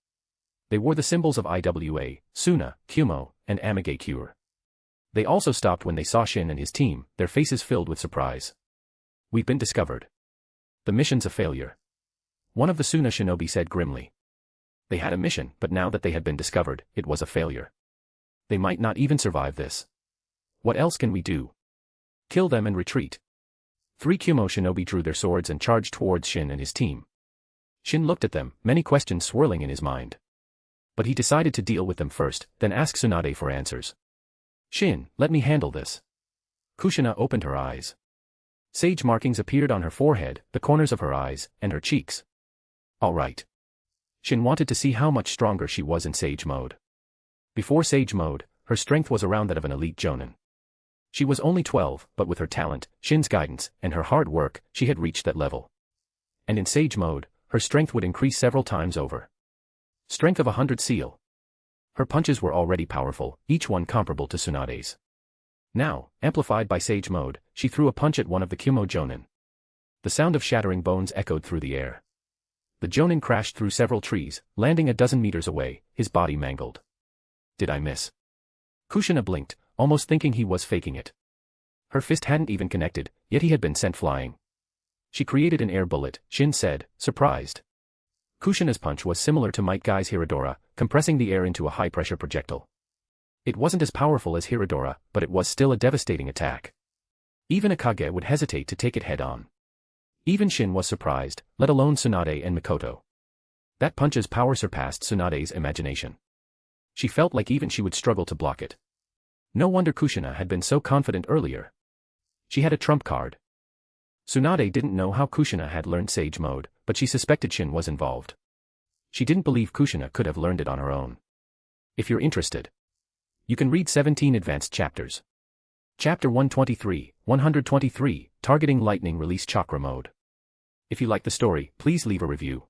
They wore the symbols of IWA, Suna, Kumo, and Amage Cure. They also stopped when they saw Shin and his team, their faces filled with surprise. We've been discovered. The mission's a failure. One of the Suna shinobi said grimly. They had a mission, but now that they had been discovered, it was a failure. They might not even survive this. What else can we do? Kill them and retreat. 3 Kumo shinobi drew their swords and charged towards Shin and his team. Shin looked at them, many questions swirling in his mind. But he decided to deal with them first, then ask Tsunade for answers. Shin, let me handle this. Kushina opened her eyes. Sage markings appeared on her forehead, the corners of her eyes, and her cheeks. All right. Shin wanted to see how much stronger she was in Sage Mode. Before Sage Mode, her strength was around that of an elite jonin. She was only 12, but with her talent, Shin's guidance, and her hard work, she had reached that level. And in Sage Mode, her strength would increase several times over. Strength of 100 seal. Her punches were already powerful, each one comparable to Tsunade's. Now, amplified by Sage Mode, she threw a punch at one of the Kumo jonin. The sound of shattering bones echoed through the air. The jonin crashed through several trees, landing a dozen meters away, his body mangled. Did I miss? Kushina blinked, almost thinking he was faking it. Her fist hadn't even connected, yet he had been sent flying. She created an air bullet, Shin said, surprised. Kushina's punch was similar to Might Guy's Hiradora, compressing the air into a high-pressure projectile. It wasn't as powerful as Hiradora, but it was still a devastating attack. Even a Kage would hesitate to take it head-on. Even Shin was surprised, let alone Tsunade and Mikoto. That punch's power surpassed Tsunade's imagination. She felt like even she would struggle to block it. No wonder Kushina had been so confident earlier. She had a trump card. Tsunade didn't know how Kushina had learned Sage Mode, but she suspected Shin was involved. She didn't believe Kushina could have learned it on her own. If you're interested, you can read 17 advanced chapters. Chapter 123, Targeting Lightning Release Chakra Mode. If you like the story, please leave a review.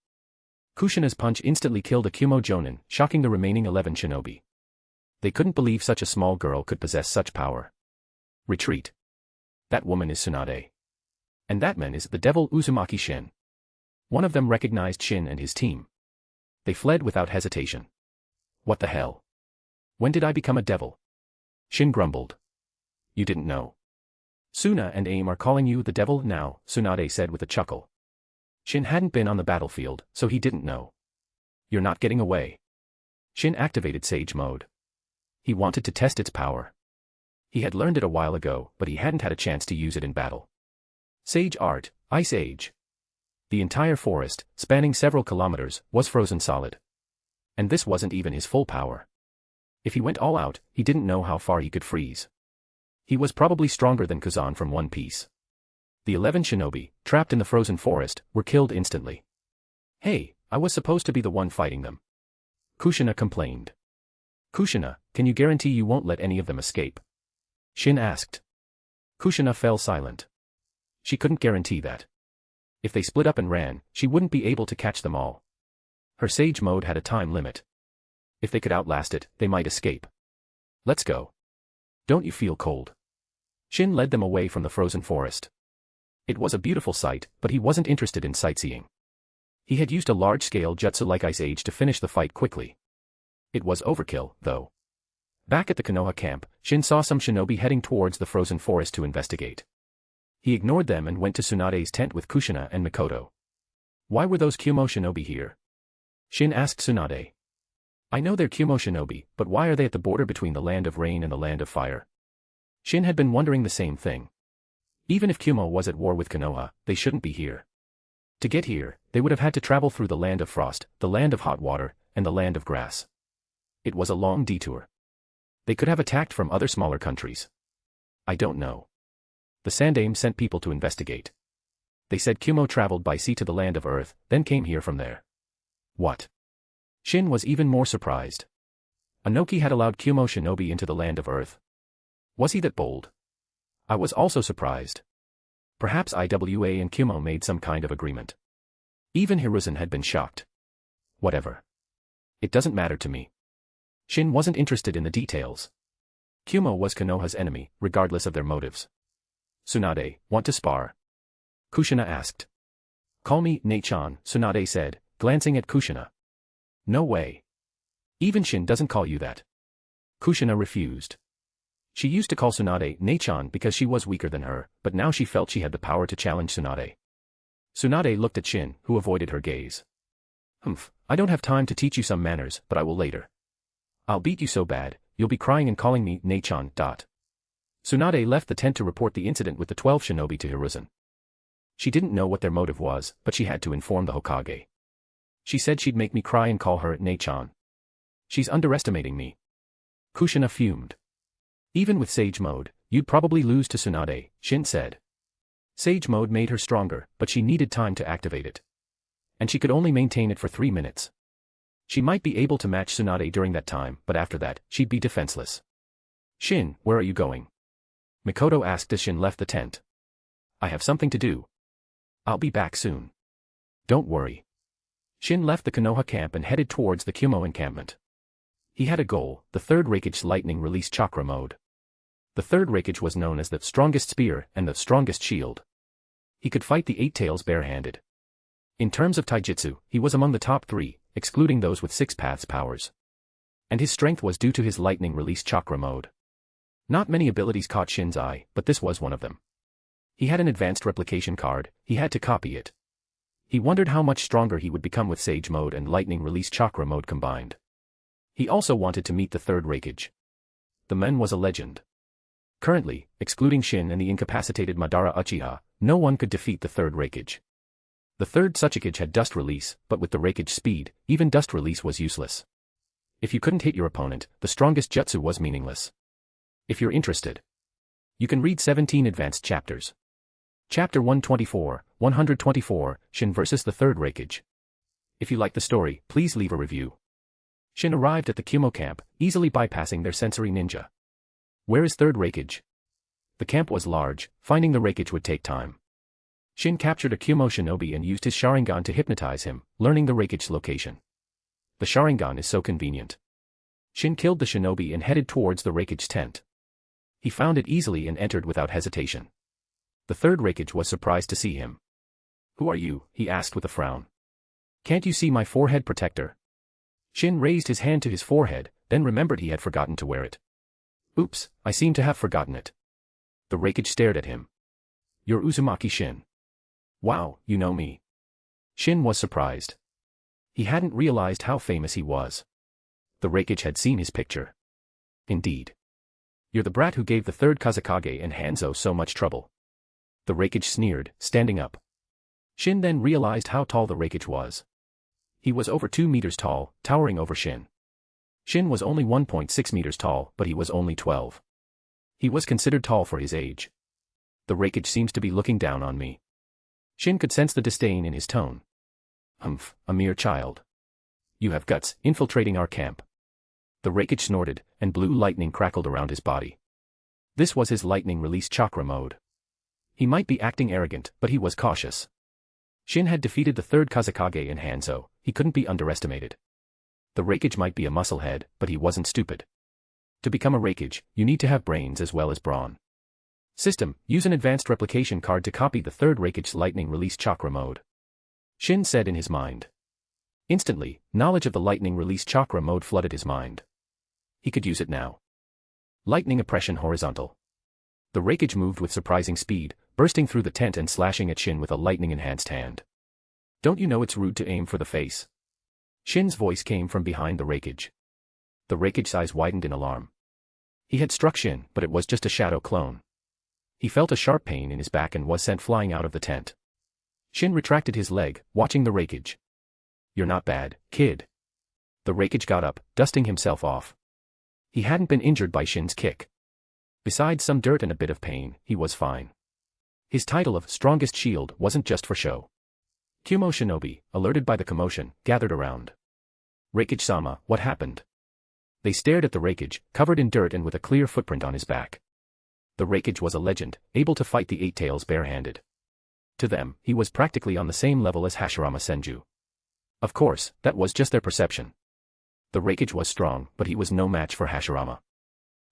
Kushina's punch instantly killed a Kumo jonin, shocking the remaining 11 shinobi. They couldn't believe such a small girl could possess such power. Retreat. That woman is Tsunade. And that man is the devil Uzumaki Shin. One of them recognized Shin and his team. They fled without hesitation. What the hell? When did I become a devil? Shin grumbled. You didn't know. Suna and Aim are calling you the devil now, Tsunade said with a chuckle. Shin hadn't been on the battlefield, so he didn't know. You're not getting away. Shin activated Sage Mode. He wanted to test its power. He had learned it a while ago, but he hadn't had a chance to use it in battle. Sage Art, Ice Age. The entire forest, spanning several kilometers, was frozen solid. And this wasn't even his full power. If he went all out, he didn't know how far he could freeze. He was probably stronger than Kazan from One Piece. The 11 shinobi, trapped in the frozen forest, were killed instantly. Hey, I was supposed to be the one fighting them. Kushina complained. Kushina, can you guarantee you won't let any of them escape? Shin asked. Kushina fell silent. She couldn't guarantee that. If they split up and ran, she wouldn't be able to catch them all. Her Sage Mode had a time limit. If they could outlast it, they might escape. Let's go. Don't you feel cold? Shin led them away from the frozen forest. It was a beautiful sight, but he wasn't interested in sightseeing. He had used a large-scale jutsu like Ice Age to finish the fight quickly. It was overkill, though. Back at the Konoha camp, Shin saw some shinobi heading towards the frozen forest to investigate. He ignored them and went to Tsunade's tent with Kushina and Mikoto. Why were those Kumo shinobi here? Shin asked Tsunade. I know they're Kumo shinobi, but why are they at the border between the Land of Rain and the Land of Fire? Shin had been wondering the same thing. Even if Kumo was at war with Konoha, they shouldn't be here. To get here, they would have had to travel through the Land of Frost, the Land of Hot Water, and the Land of Grass. It was a long detour. They could have attacked from other smaller countries. I don't know. The Sandaime sent people to investigate. They said Kumo traveled by sea to the land of Earth, then came here from there. What? Shin was even more surprised. Anoki had allowed Kumo shinobi into the land of Earth. Was he that bold? I was also surprised. Perhaps Iwa and Kumo made some kind of agreement. Even Hiruzen had been shocked. Whatever. It doesn't matter to me. Shin wasn't interested in the details. Kumo was Konoha's enemy, regardless of their motives. Tsunade, want to spar? Kushina asked. Call me Nei-chan, Tsunade said, glancing at Kushina. No way. Even Shin doesn't call you that. Kushina refused. She used to call Tsunade Nei-chan because she was weaker than her, but now she felt she had the power to challenge Tsunade. Tsunade looked at Shin, who avoided her gaze. I don't have time to teach you some manners, but I will later. I'll beat you so bad, you'll be crying and calling me Nei-chan. Tsunade left the tent to report the incident with the 12 shinobi to Hiruzen. She didn't know what their motive was, but she had to inform the Hokage. She said she'd make me cry and call her Nei-chan. She's underestimating me. Kushina fumed. Even with Sage Mode, you'd probably lose to Tsunade, Shin said. Sage Mode made her stronger, but she needed time to activate it. And she could only maintain it for 3 minutes. She might be able to match Tsunade during that time, but after that, she'd be defenseless. Shin, where are you going? Mikoto asked as Shin left the tent. I have something to do. I'll be back soon. Don't worry. Shin left the Konoha camp and headed towards the Kumo encampment. He had a goal, the third Reikage lightning release chakra mode. The third Reikage was known as the strongest spear and the strongest shield. He could fight the Eight Tails barehanded. In terms of taijutsu, he was among the top 3, excluding those with 6 paths powers. And his strength was due to his lightning release chakra mode. Not many abilities caught Shin's eye, but this was one of them. He had an advanced replication card, he had to copy it. He wondered how much stronger he would become with Sage Mode and lightning release chakra mode combined. He also wanted to meet the third Reikage. The man was a legend. Currently, excluding Shin and the incapacitated Madara Uchiha, no one could defeat the third Reikage. The third Tsuchikage had dust release, but with the Reikage speed, even dust release was useless. If you couldn't hit your opponent, the strongest jutsu was meaningless. If you're interested, you can read 17 advanced chapters. Chapter 124, Shin vs. the third Reikage. If you like the story, please leave a review. Shin arrived at the Kumo camp, easily bypassing their sensory ninja. Where is third Reikage? The camp was large, finding the Reikage would take time. Shin captured a Kumo shinobi and used his Sharingan to hypnotize him, learning the Reikage's location. The Sharingan is so convenient. Shin killed the shinobi and headed towards the Reikage's tent. He found it easily and entered without hesitation. The third Reikage was surprised to see him. Who are you? He asked with a frown. Can't you see my forehead protector? Shin raised his hand to his forehead, then remembered he had forgotten to wear it. Oops, I seem to have forgotten it. The Reikage stared at him. You're Uzumaki Shin. Wow, you know me. Shin was surprised. He hadn't realized how famous he was. The Reikage had seen his picture. Indeed. You're the brat who gave the third Kazekage and Hanzo so much trouble. The Reikage sneered, standing up. Shin then realized how tall the Reikage was. He was over 2 meters tall, towering over Shin. Shin was only 1.6 meters tall, but he was only 12. He was considered tall for his age. The Reikage seems to be looking down on me. Shin could sense the disdain in his tone. A mere child. You have guts, infiltrating our camp. The Reikage snorted, and blue lightning crackled around his body. This was his lightning release chakra mode. He might be acting arrogant, but he was cautious. Shin had defeated the third Kazekage and Hanzo, he couldn't be underestimated. The Reikage might be a musclehead, but he wasn't stupid. To become a Reikage, you need to have brains as well as brawn. System, use an advanced replication card to copy the third Reikage's lightning release chakra mode. Shin said in his mind. Instantly, knowledge of the lightning release chakra mode flooded his mind. He could use it now. Lightning oppression horizontal. The Reikage moved with surprising speed, bursting through the tent and slashing at Shin with a lightning-enhanced hand. Don't you know it's rude to aim for the face? Shin's voice came from behind the Reikage. The Reikage's eyes widened in alarm. He had struck Shin, but it was just a shadow clone. He felt a sharp pain in his back and was sent flying out of the tent. Shin retracted his leg, watching the Reikage. You're not bad, kid. The Reikage got up, dusting himself off. He hadn't been injured by Shin's kick. Besides some dirt and a bit of pain, he was fine. His title of Strongest Shield wasn't just for show. Kumo shinobi, alerted by the commotion, gathered around. Reikage-sama, what happened? They stared at the Reikage, covered in dirt and with a clear footprint on his back. The Reikage was a legend, able to fight the Eight Tails barehanded. To them, he was practically on the same level as Hashirama Senju. Of course, that was just their perception. The Reikage was strong, but he was no match for Hashirama.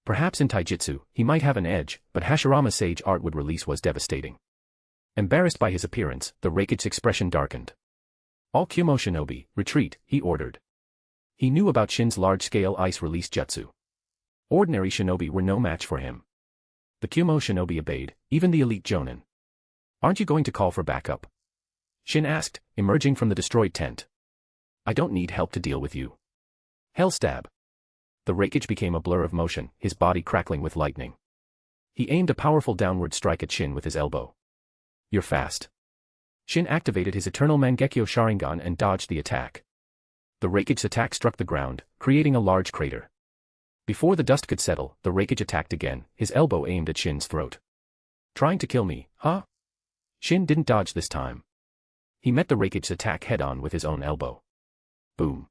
Perhaps in taijutsu, he might have an edge, but Hashirama's sage art would release was devastating. Embarrassed by his appearance, the Reikage's expression darkened. All Kumo shinobi, retreat, he ordered. He knew about Shin's large-scale ice release jutsu. Ordinary shinobi were no match for him. The Kumo shinobi obeyed, even the elite jonin. Aren't you going to call for backup? Shin asked, emerging from the destroyed tent. I don't need help to deal with you. Hell stab. The Reikage became a blur of motion, his body crackling with lightning. He aimed a powerful downward strike at Shin with his elbow. You're fast. Shin activated his eternal Mangekyo Sharingan and dodged the attack. The Reikage's attack struck the ground, creating a large crater. Before the dust could settle, the Reikage attacked again, his elbow aimed at Shin's throat. Trying to kill me, huh? Shin didn't dodge this time. He met the Reikage's attack head-on with his own elbow. Boom.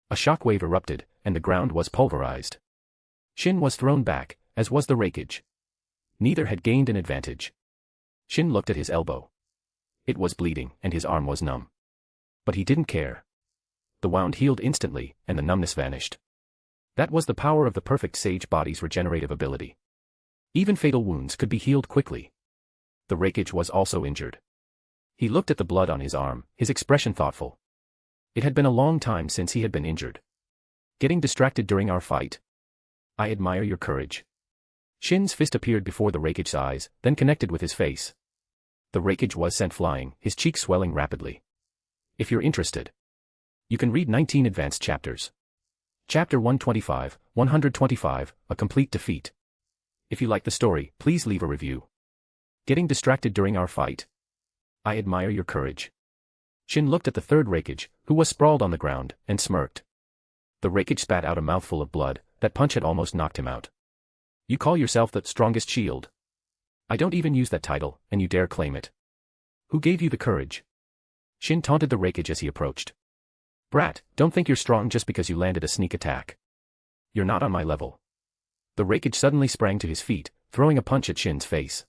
A shockwave erupted, and the ground was pulverized. Shin was thrown back, as was the Reikage. Neither had gained an advantage. Shin looked at his elbow. It was bleeding, and his arm was numb. But he didn't care. The wound healed instantly, and the numbness vanished. That was the power of the perfect sage body's regenerative ability. Even fatal wounds could be healed quickly. The Reikage was also injured. He looked at the blood on his arm, his expression thoughtful. It had been a long time since he had been injured. Getting distracted during our fight? I admire your courage. Shin's fist appeared before the Reikage's eyes, then connected with his face. The Reikage was sent flying, his cheeks swelling rapidly. If you're interested, you can read 19 advanced chapters. Chapter 125, A Complete Defeat. If you like the story, please leave a review. Getting distracted during our fight? I admire your courage. Shin looked at the third Reikage, who was sprawled on the ground, and smirked. The Reikage spat out a mouthful of blood, that punch had almost knocked him out. You call yourself the strongest shield? I don't even use that title, and you dare claim it. Who gave you the courage? Shin taunted the Reikage as he approached. Brat, don't think you're strong just because you landed a sneak attack. You're not on my level. The Reikage suddenly sprang to his feet, throwing a punch at Shin's face.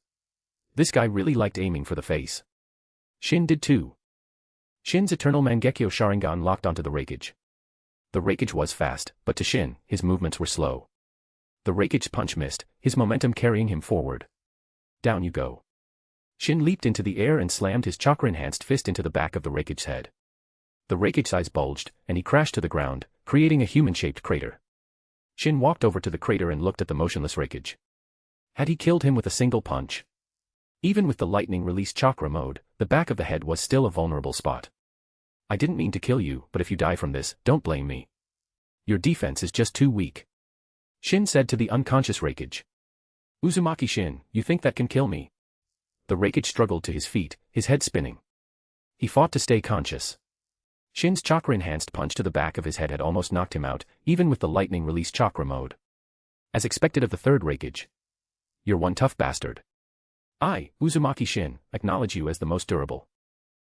This guy really liked aiming for the face. Shin did too. Shin's eternal Mangekyo Sharingan locked onto the Reikage. The Reikage was fast, but to Shin, his movements were slow. The Reikage's punch missed, his momentum carrying him forward. Down you go. Shin leaped into the air and slammed his chakra-enhanced fist into the back of the Reikage's head. The Reikage's eyes bulged, and he crashed to the ground, creating a human-shaped crater. Shin walked over to the crater and looked at the motionless Reikage. Had he killed him with a single punch? Even with the lightning-release chakra mode, the back of the head was still a vulnerable spot. I didn't mean to kill you, but if you die from this, don't blame me. Your defense is just too weak. Shin said to the unconscious Reikage. Uzumaki Shin, you think that can kill me? The Reikage struggled to his feet, his head spinning. He fought to stay conscious. Shin's chakra-enhanced punch to the back of his head had almost knocked him out, even with the lightning-release chakra mode. As expected of the third Reikage. You're one tough bastard. I, Uzumaki Shin, acknowledge you as the most durable.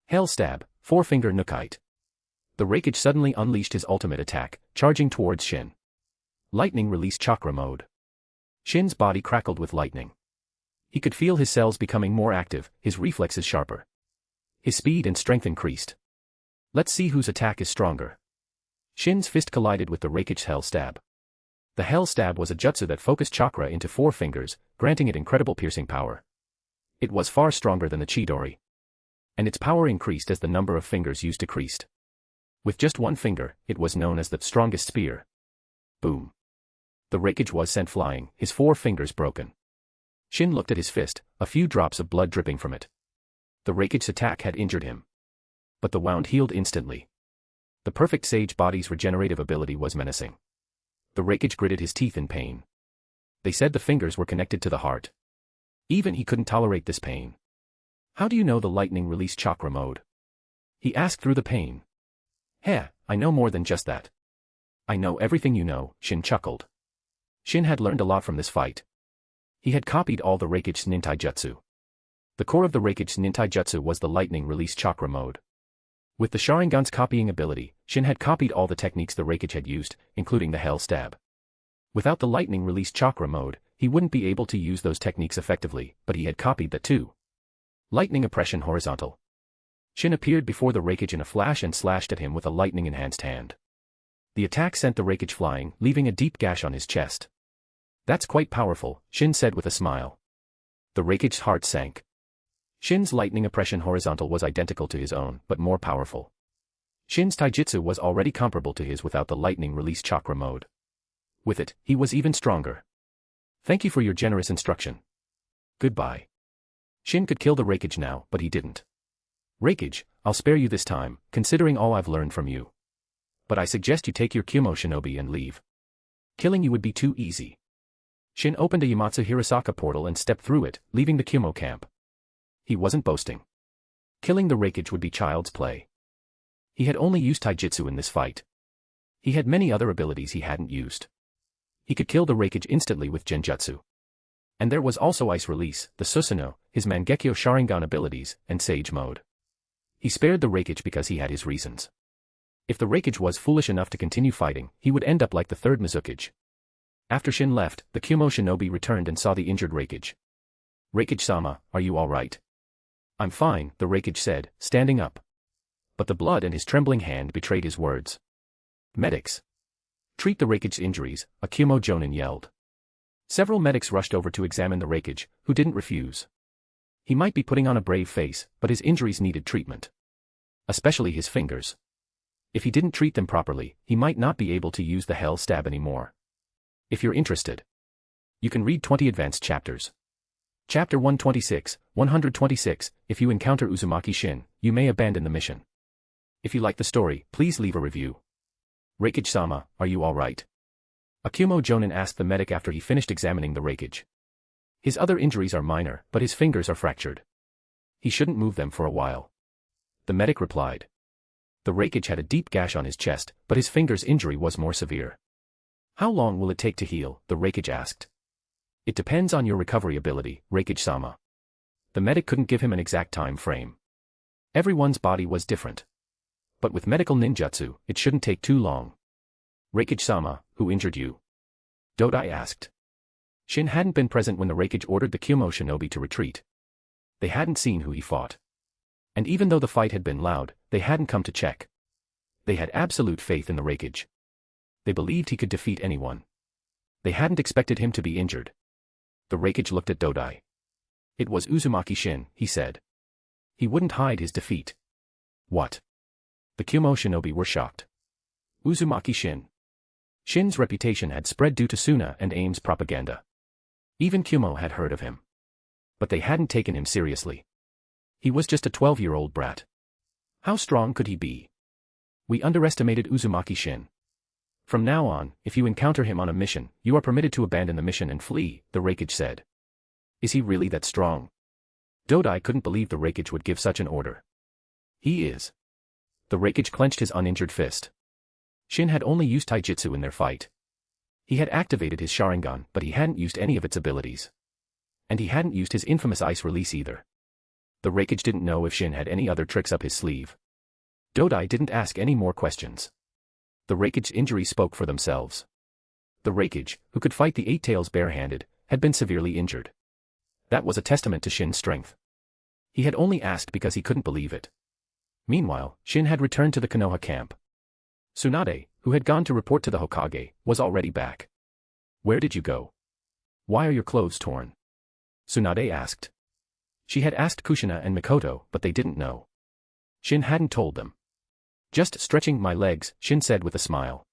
Hell stab, four-finger Nukite. The Reikage suddenly unleashed his ultimate attack, charging towards Shin. Lightning-release chakra mode. Shin's body crackled with lightning. He could feel his cells becoming more active, his reflexes sharper. His speed and strength increased. Let's see whose attack is stronger. Shin's fist collided with the Reikage's Hell Stab. The Hell Stab was a jutsu that focused chakra into 4 fingers, granting it incredible piercing power. It was far stronger than the Chidori. And its power increased as the number of fingers used decreased. With just one finger, it was known as the strongest spear. Boom. The Reikage was sent flying, his 4 fingers broken. Shin looked at his fist, a few drops of blood dripping from it. The Reikage's attack had injured him. But the wound healed instantly. The perfect sage body's regenerative ability was menacing. The Reikage gritted his teeth in pain. They said the fingers were connected to the heart. Even he couldn't tolerate this pain. How do you know the lightning release chakra mode? He asked through the pain. Heh, I know more than just that. I know everything you know, Shin chuckled. Shin had learned a lot from this fight. He had copied all the Rekige's nintai jutsu. The core of the Rekige's nintai jutsu was the lightning release chakra mode. With the Sharingan's copying ability, Shin had copied all the techniques the Reikage had used, including the Hell Stab. Without the lightning release chakra mode, he wouldn't be able to use those techniques effectively, but he had copied that too. Lightning oppression horizontal. Shin appeared before the Reikage in a flash and slashed at him with a lightning-enhanced hand. The attack sent the Reikage flying, leaving a deep gash on his chest. That's quite powerful, Shin said with a smile. The Reikage's heart sank. Shin's lightning oppression horizontal was identical to his own, but more powerful. Shin's taijutsu was already comparable to his without the lightning release chakra mode. With it, he was even stronger. Thank you for your generous instruction. Goodbye. Shin could kill the Reikage now, but he didn't. Reikage, I'll spare you this time, considering all I've learned from you. But I suggest you take your Kyumo shinobi and leave. Killing you would be too easy. Shin opened a Yamatsu Hirasaka portal and stepped through it, leaving the Kyumo camp. He wasn't boasting. Killing the Reikage would be child's play. He had only used taijutsu in this fight. He had many other abilities he hadn't used. He could kill the Reikage instantly with Genjutsu. And there was also Ice Release, the Susanoo, his Mangekyo Sharingan abilities, and Sage Mode. He spared the Reikage because he had his reasons. If the Reikage was foolish enough to continue fighting, he would end up like the third Mizukage. After Shin left, the Kyumo shinobi returned and saw the injured Reikage. Reikage-sama, are you alright? I'm fine, the Reikage said, standing up. But the blood in his trembling hand betrayed his words. Medics. Treat the Reikage's injuries, a Kyumo jonin yelled. Several medics rushed over to examine the Reikage, who didn't refuse. He might be putting on a brave face, but his injuries needed treatment. Especially his fingers. If he didn't treat them properly, he might not be able to use the Hell Stab anymore. If you're interested, you can read 20 advanced chapters. Chapter 126, 126, if you encounter Uzumaki Shin, you may abandon the mission. If you like the story, please leave a review. Reikage-sama, are you alright? A Kyumo jonin asked the medic after he finished examining the Reikage. His other injuries are minor, but his fingers are fractured. He shouldn't move them for a while. The medic replied. The Reikage had a deep gash on his chest, but his finger's injury was more severe. How long will it take to heal? The Reikage asked. It depends on your recovery ability, Reikage-sama. The medic couldn't give him an exact time frame. Everyone's body was different. But with medical ninjutsu, it shouldn't take too long. Reikage-sama, who injured you? Dodai asked. Shin hadn't been present when the Reikage ordered the Kyumo shinobi to retreat. They hadn't seen who he fought. And even though the fight had been loud, they hadn't come to check. They had absolute faith in the Reikage. They believed he could defeat anyone. They hadn't expected him to be injured. The Reikage looked at Dodai. It was Uzumaki Shin, he said. He wouldn't hide his defeat. What? The Kyumo shinobi were shocked. Uzumaki Shin. Shin's reputation had spread due to Suna and Aim's propaganda. Even Kyumo had heard of him. But they hadn't taken him seriously. He was just a 12-year-old brat. How strong could he be? We underestimated Uzumaki Shin. From now on, if you encounter him on a mission, you are permitted to abandon the mission and flee, the Reikage said. Is he really that strong? Dodai couldn't believe the Reikage would give such an order. He is. The Reikage clenched his uninjured fist. Shin had only used taijutsu in their fight. He had activated his Sharingan, but he hadn't used any of its abilities. And he hadn't used his infamous ice release either. The Reikage didn't know if Shin had any other tricks up his sleeve. Dodai didn't ask any more questions. The Reikage's injuries spoke for themselves. The Reikage, who could fight the Eight Tails barehanded, had been severely injured. That was a testament to Shin's strength. He had only asked because he couldn't believe it. Meanwhile, Shin had returned to the Konoha camp. Tsunade, who had gone to report to the Hokage, was already back. Where did you go? Why are your clothes torn? Tsunade asked. She had asked Kushina and Mikoto, but they didn't know. Shin hadn't told them. Just stretching my legs, Shin said with a smile.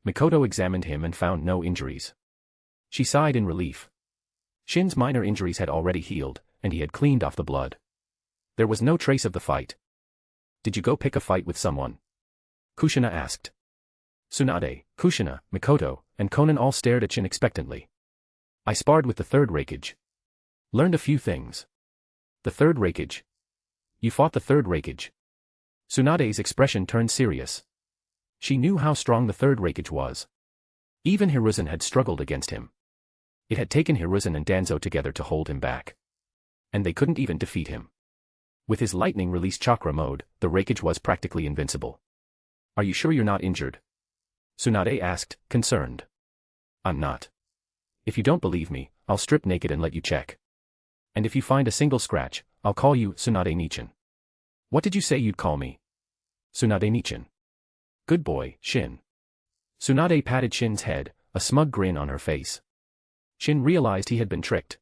Mikoto examined him and found no injuries. She sighed in relief. Shin's minor injuries had already healed, and he had cleaned off the blood. There was no trace of the fight. Did you go pick a fight with someone? Kushina asked. Tsunade, Kushina, Mikoto, and Konan all stared at Shin expectantly. I sparred with the third Reikage. Learned a few things. The third Reikage? You fought the third Reikage? Tsunade's expression turned serious. She knew how strong the third Reikage was. Even Hiruzen had struggled against him. It had taken Hiruzen and Danzo together to hold him back. And they couldn't even defeat him. With his lightning release chakra mode, the Reikage was practically invincible. Are you sure you're not injured? Tsunade asked, concerned. I'm not. If you don't believe me, I'll strip naked and let you check. And if you find a single scratch, I'll call you Tsunade Nichin. What did you say you'd call me? Tsunade Nichin. Good boy, Shin. Tsunade patted Shin's head, a smug grin on her face. Shin realized he had been tricked.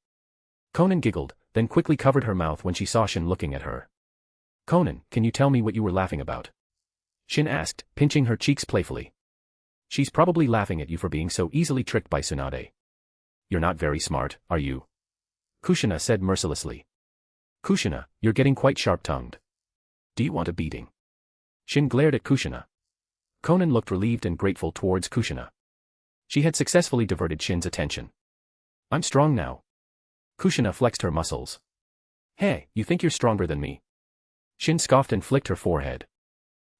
Conan giggled, then quickly covered her mouth when she saw Shin looking at her. Conan, can you tell me what you were laughing about? Shin asked, pinching her cheeks playfully. She's probably laughing at you for being so easily tricked by Tsunade. You're not very smart, are you? Kushina said mercilessly. Kushina, you're getting quite sharp-tongued. Do you want a beating? Shin glared at Kushina. Conan looked relieved and grateful towards Kushina. She had successfully diverted Shin's attention. I'm strong now. Kushina flexed her muscles. Hey, you think you're stronger than me? Shin scoffed and flicked her forehead.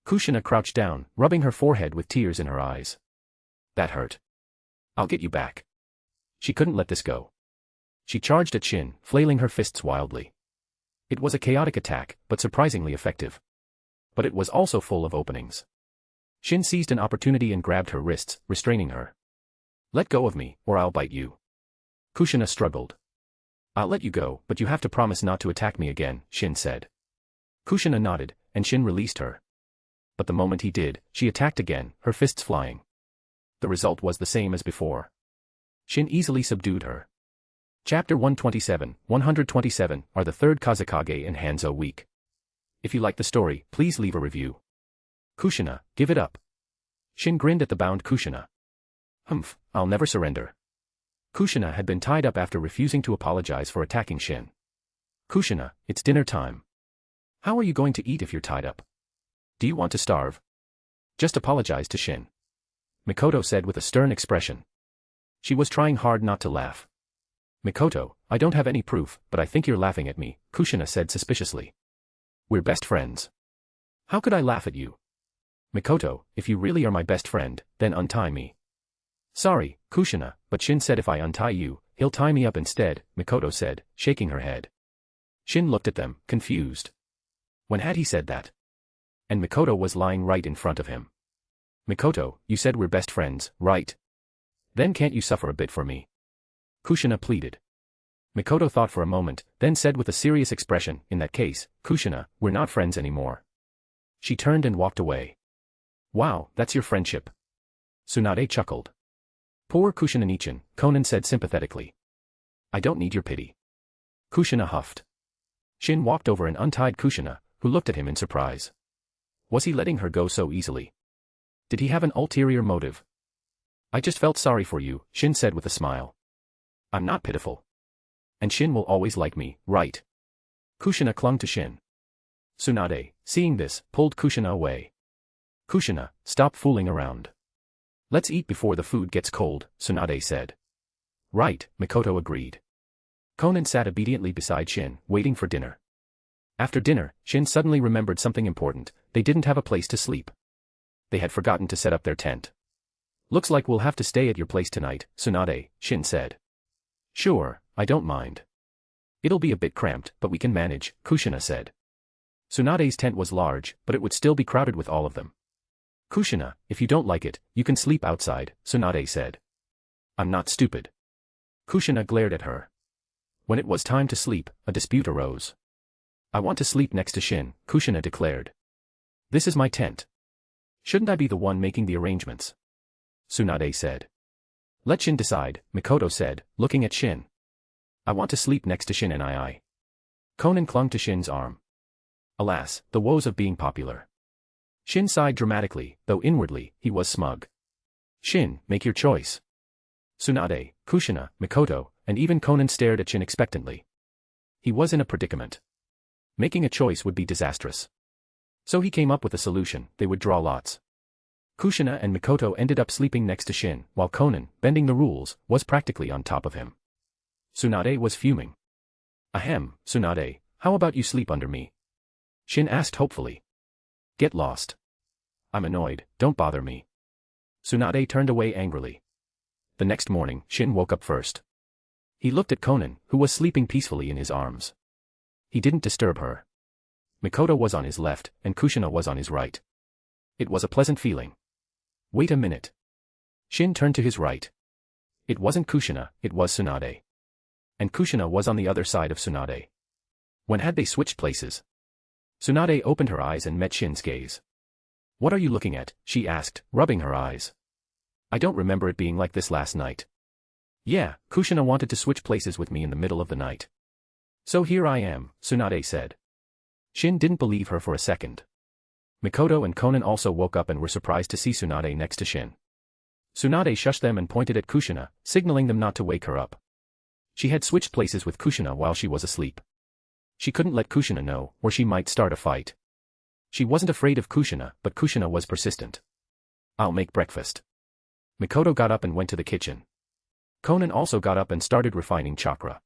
Kushina crouched down, rubbing her forehead with tears in her eyes. That hurt. I'll get you back. She couldn't let this go. She charged at Shin, flailing her fists wildly. It was a chaotic attack, but surprisingly effective. But it was also full of openings. Shin seized an opportunity and grabbed her wrists, restraining her. Let go of me, or I'll bite you. Kushina struggled. I'll let you go, but you have to promise not to attack me again, Shin said. Kushina nodded, and Shin released her. But the moment he did, she attacked again, her fists flying. The result was the same as before. Shin easily subdued her. Chapter 127 are the third Kazekage and Hanzo week. If you like the story, please leave a review. Kushina, give it up. Shin grinned at the bound Kushina. Humph, I'll never surrender. Kushina had been tied up after refusing to apologize for attacking Shin. Kushina, it's dinner time. How are you going to eat if you're tied up? Do you want to starve? Just apologize to Shin. Mikoto said with a stern expression. She was trying hard not to laugh. Mikoto, I don't have any proof, but I think you're laughing at me, Kushina said suspiciously. We're best friends. How could I laugh at you? Mikoto, if you really are my best friend, then untie me. Sorry, Kushina, but Shin said if I untie you, he'll tie me up instead, Mikoto said, shaking her head. Shin looked at them, confused. When had he said that? And Mikoto was lying right in front of him. Mikoto, you said we're best friends, right? Then can't you suffer a bit for me? Kushina pleaded. Mikoto thought for a moment, then said with a serious expression, in that case, Kushina, we're not friends anymore. She turned and walked away. Wow, that's your friendship. Tsunade chuckled. Poor Kushina Nichin, Conan said sympathetically. I don't need your pity. Kushina huffed. Shin walked over and untied Kushina, who looked at him in surprise. Was he letting her go so easily? Did he have an ulterior motive? I just felt sorry for you, Shin said with a smile. I'm not pitiful. And Shin will always like me, right? Kushina clung to Shin. Tsunade, seeing this, pulled Kushina away. Kushina, stop fooling around. Let's eat before the food gets cold, Tsunade said. Right, Mikoto agreed. Conan sat obediently beside Shin, waiting for dinner. After dinner, Shin suddenly remembered something important: they didn't have a place to sleep. They had forgotten to set up their tent. Looks like we'll have to stay at your place tonight, Tsunade, Shin said. Sure, I don't mind. It'll be a bit cramped, but we can manage, Kushina said. Tsunade's tent was large, but it would still be crowded with all of them. Kushina, if you don't like it, you can sleep outside, Tsunade said. I'm not stupid. Kushina glared at her. When it was time to sleep, a dispute arose. I want to sleep next to Shin, Kushina declared. This is my tent. Shouldn't I be the one making the arrangements? Tsunade said. Let Shin decide, Mikoto said, looking at Shin. I want to sleep next to Shin and I. Conan clung to Shin's arm. Alas, the woes of being popular. Shin sighed dramatically, though inwardly, he was smug. Shin, make your choice. Tsunade, Kushina, Mikoto, and even Conan stared at Shin expectantly. He was in a predicament. Making a choice would be disastrous. So he came up with a solution: they would draw lots. Kushina and Mikoto ended up sleeping next to Shin, while Conan, bending the rules, was practically on top of him. Tsunade was fuming. Ahem, Tsunade, how about you sleep under me? Shin asked hopefully. Get lost. I'm annoyed, don't bother me. Tsunade turned away angrily. The next morning, Shin woke up first. He looked at Konan, who was sleeping peacefully in his arms. He didn't disturb her. Mikoto was on his left, and Kushina was on his right. It was a pleasant feeling. Wait a minute. Shin turned to his right. It wasn't Kushina, it was Tsunade. And Kushina was on the other side of Tsunade. When had they switched places? Tsunade opened her eyes and met Shin's gaze. What are you looking at? She asked, rubbing her eyes. I don't remember it being like this last night. Yeah, Kushina wanted to switch places with me in the middle of the night. So here I am, Tsunade said. Shin didn't believe her for a second. Mikoto and Konan also woke up and were surprised to see Tsunade next to Shin. Tsunade shushed them and pointed at Kushina, signaling them not to wake her up. She had switched places with Kushina while she was asleep. She couldn't let Kushina know, or she might start a fight. She wasn't afraid of Kushina, but Kushina was persistent. I'll make breakfast. Mikoto got up and went to the kitchen. Konan also got up and started refining chakra.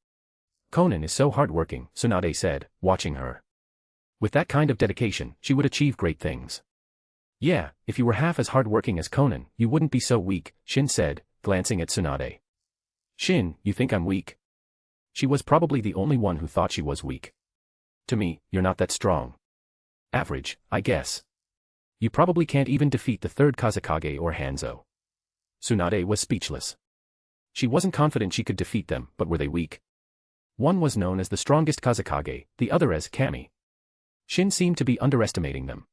Konan is so hardworking, Tsunade said, watching her. With that kind of dedication, she would achieve great things. Yeah, if you were half as hardworking as Konan, you wouldn't be so weak, Shin said, glancing at Tsunade. Shin, you think I'm weak? She was probably the only one who thought she was weak. To me, you're not that strong. Average, I guess. You probably can't even defeat the third Kazekage or Hanzo. Tsunade was speechless. She wasn't confident she could defeat them, but were they weak? One was known as the strongest Kazekage, the other as Kami. Shin seemed to be underestimating them.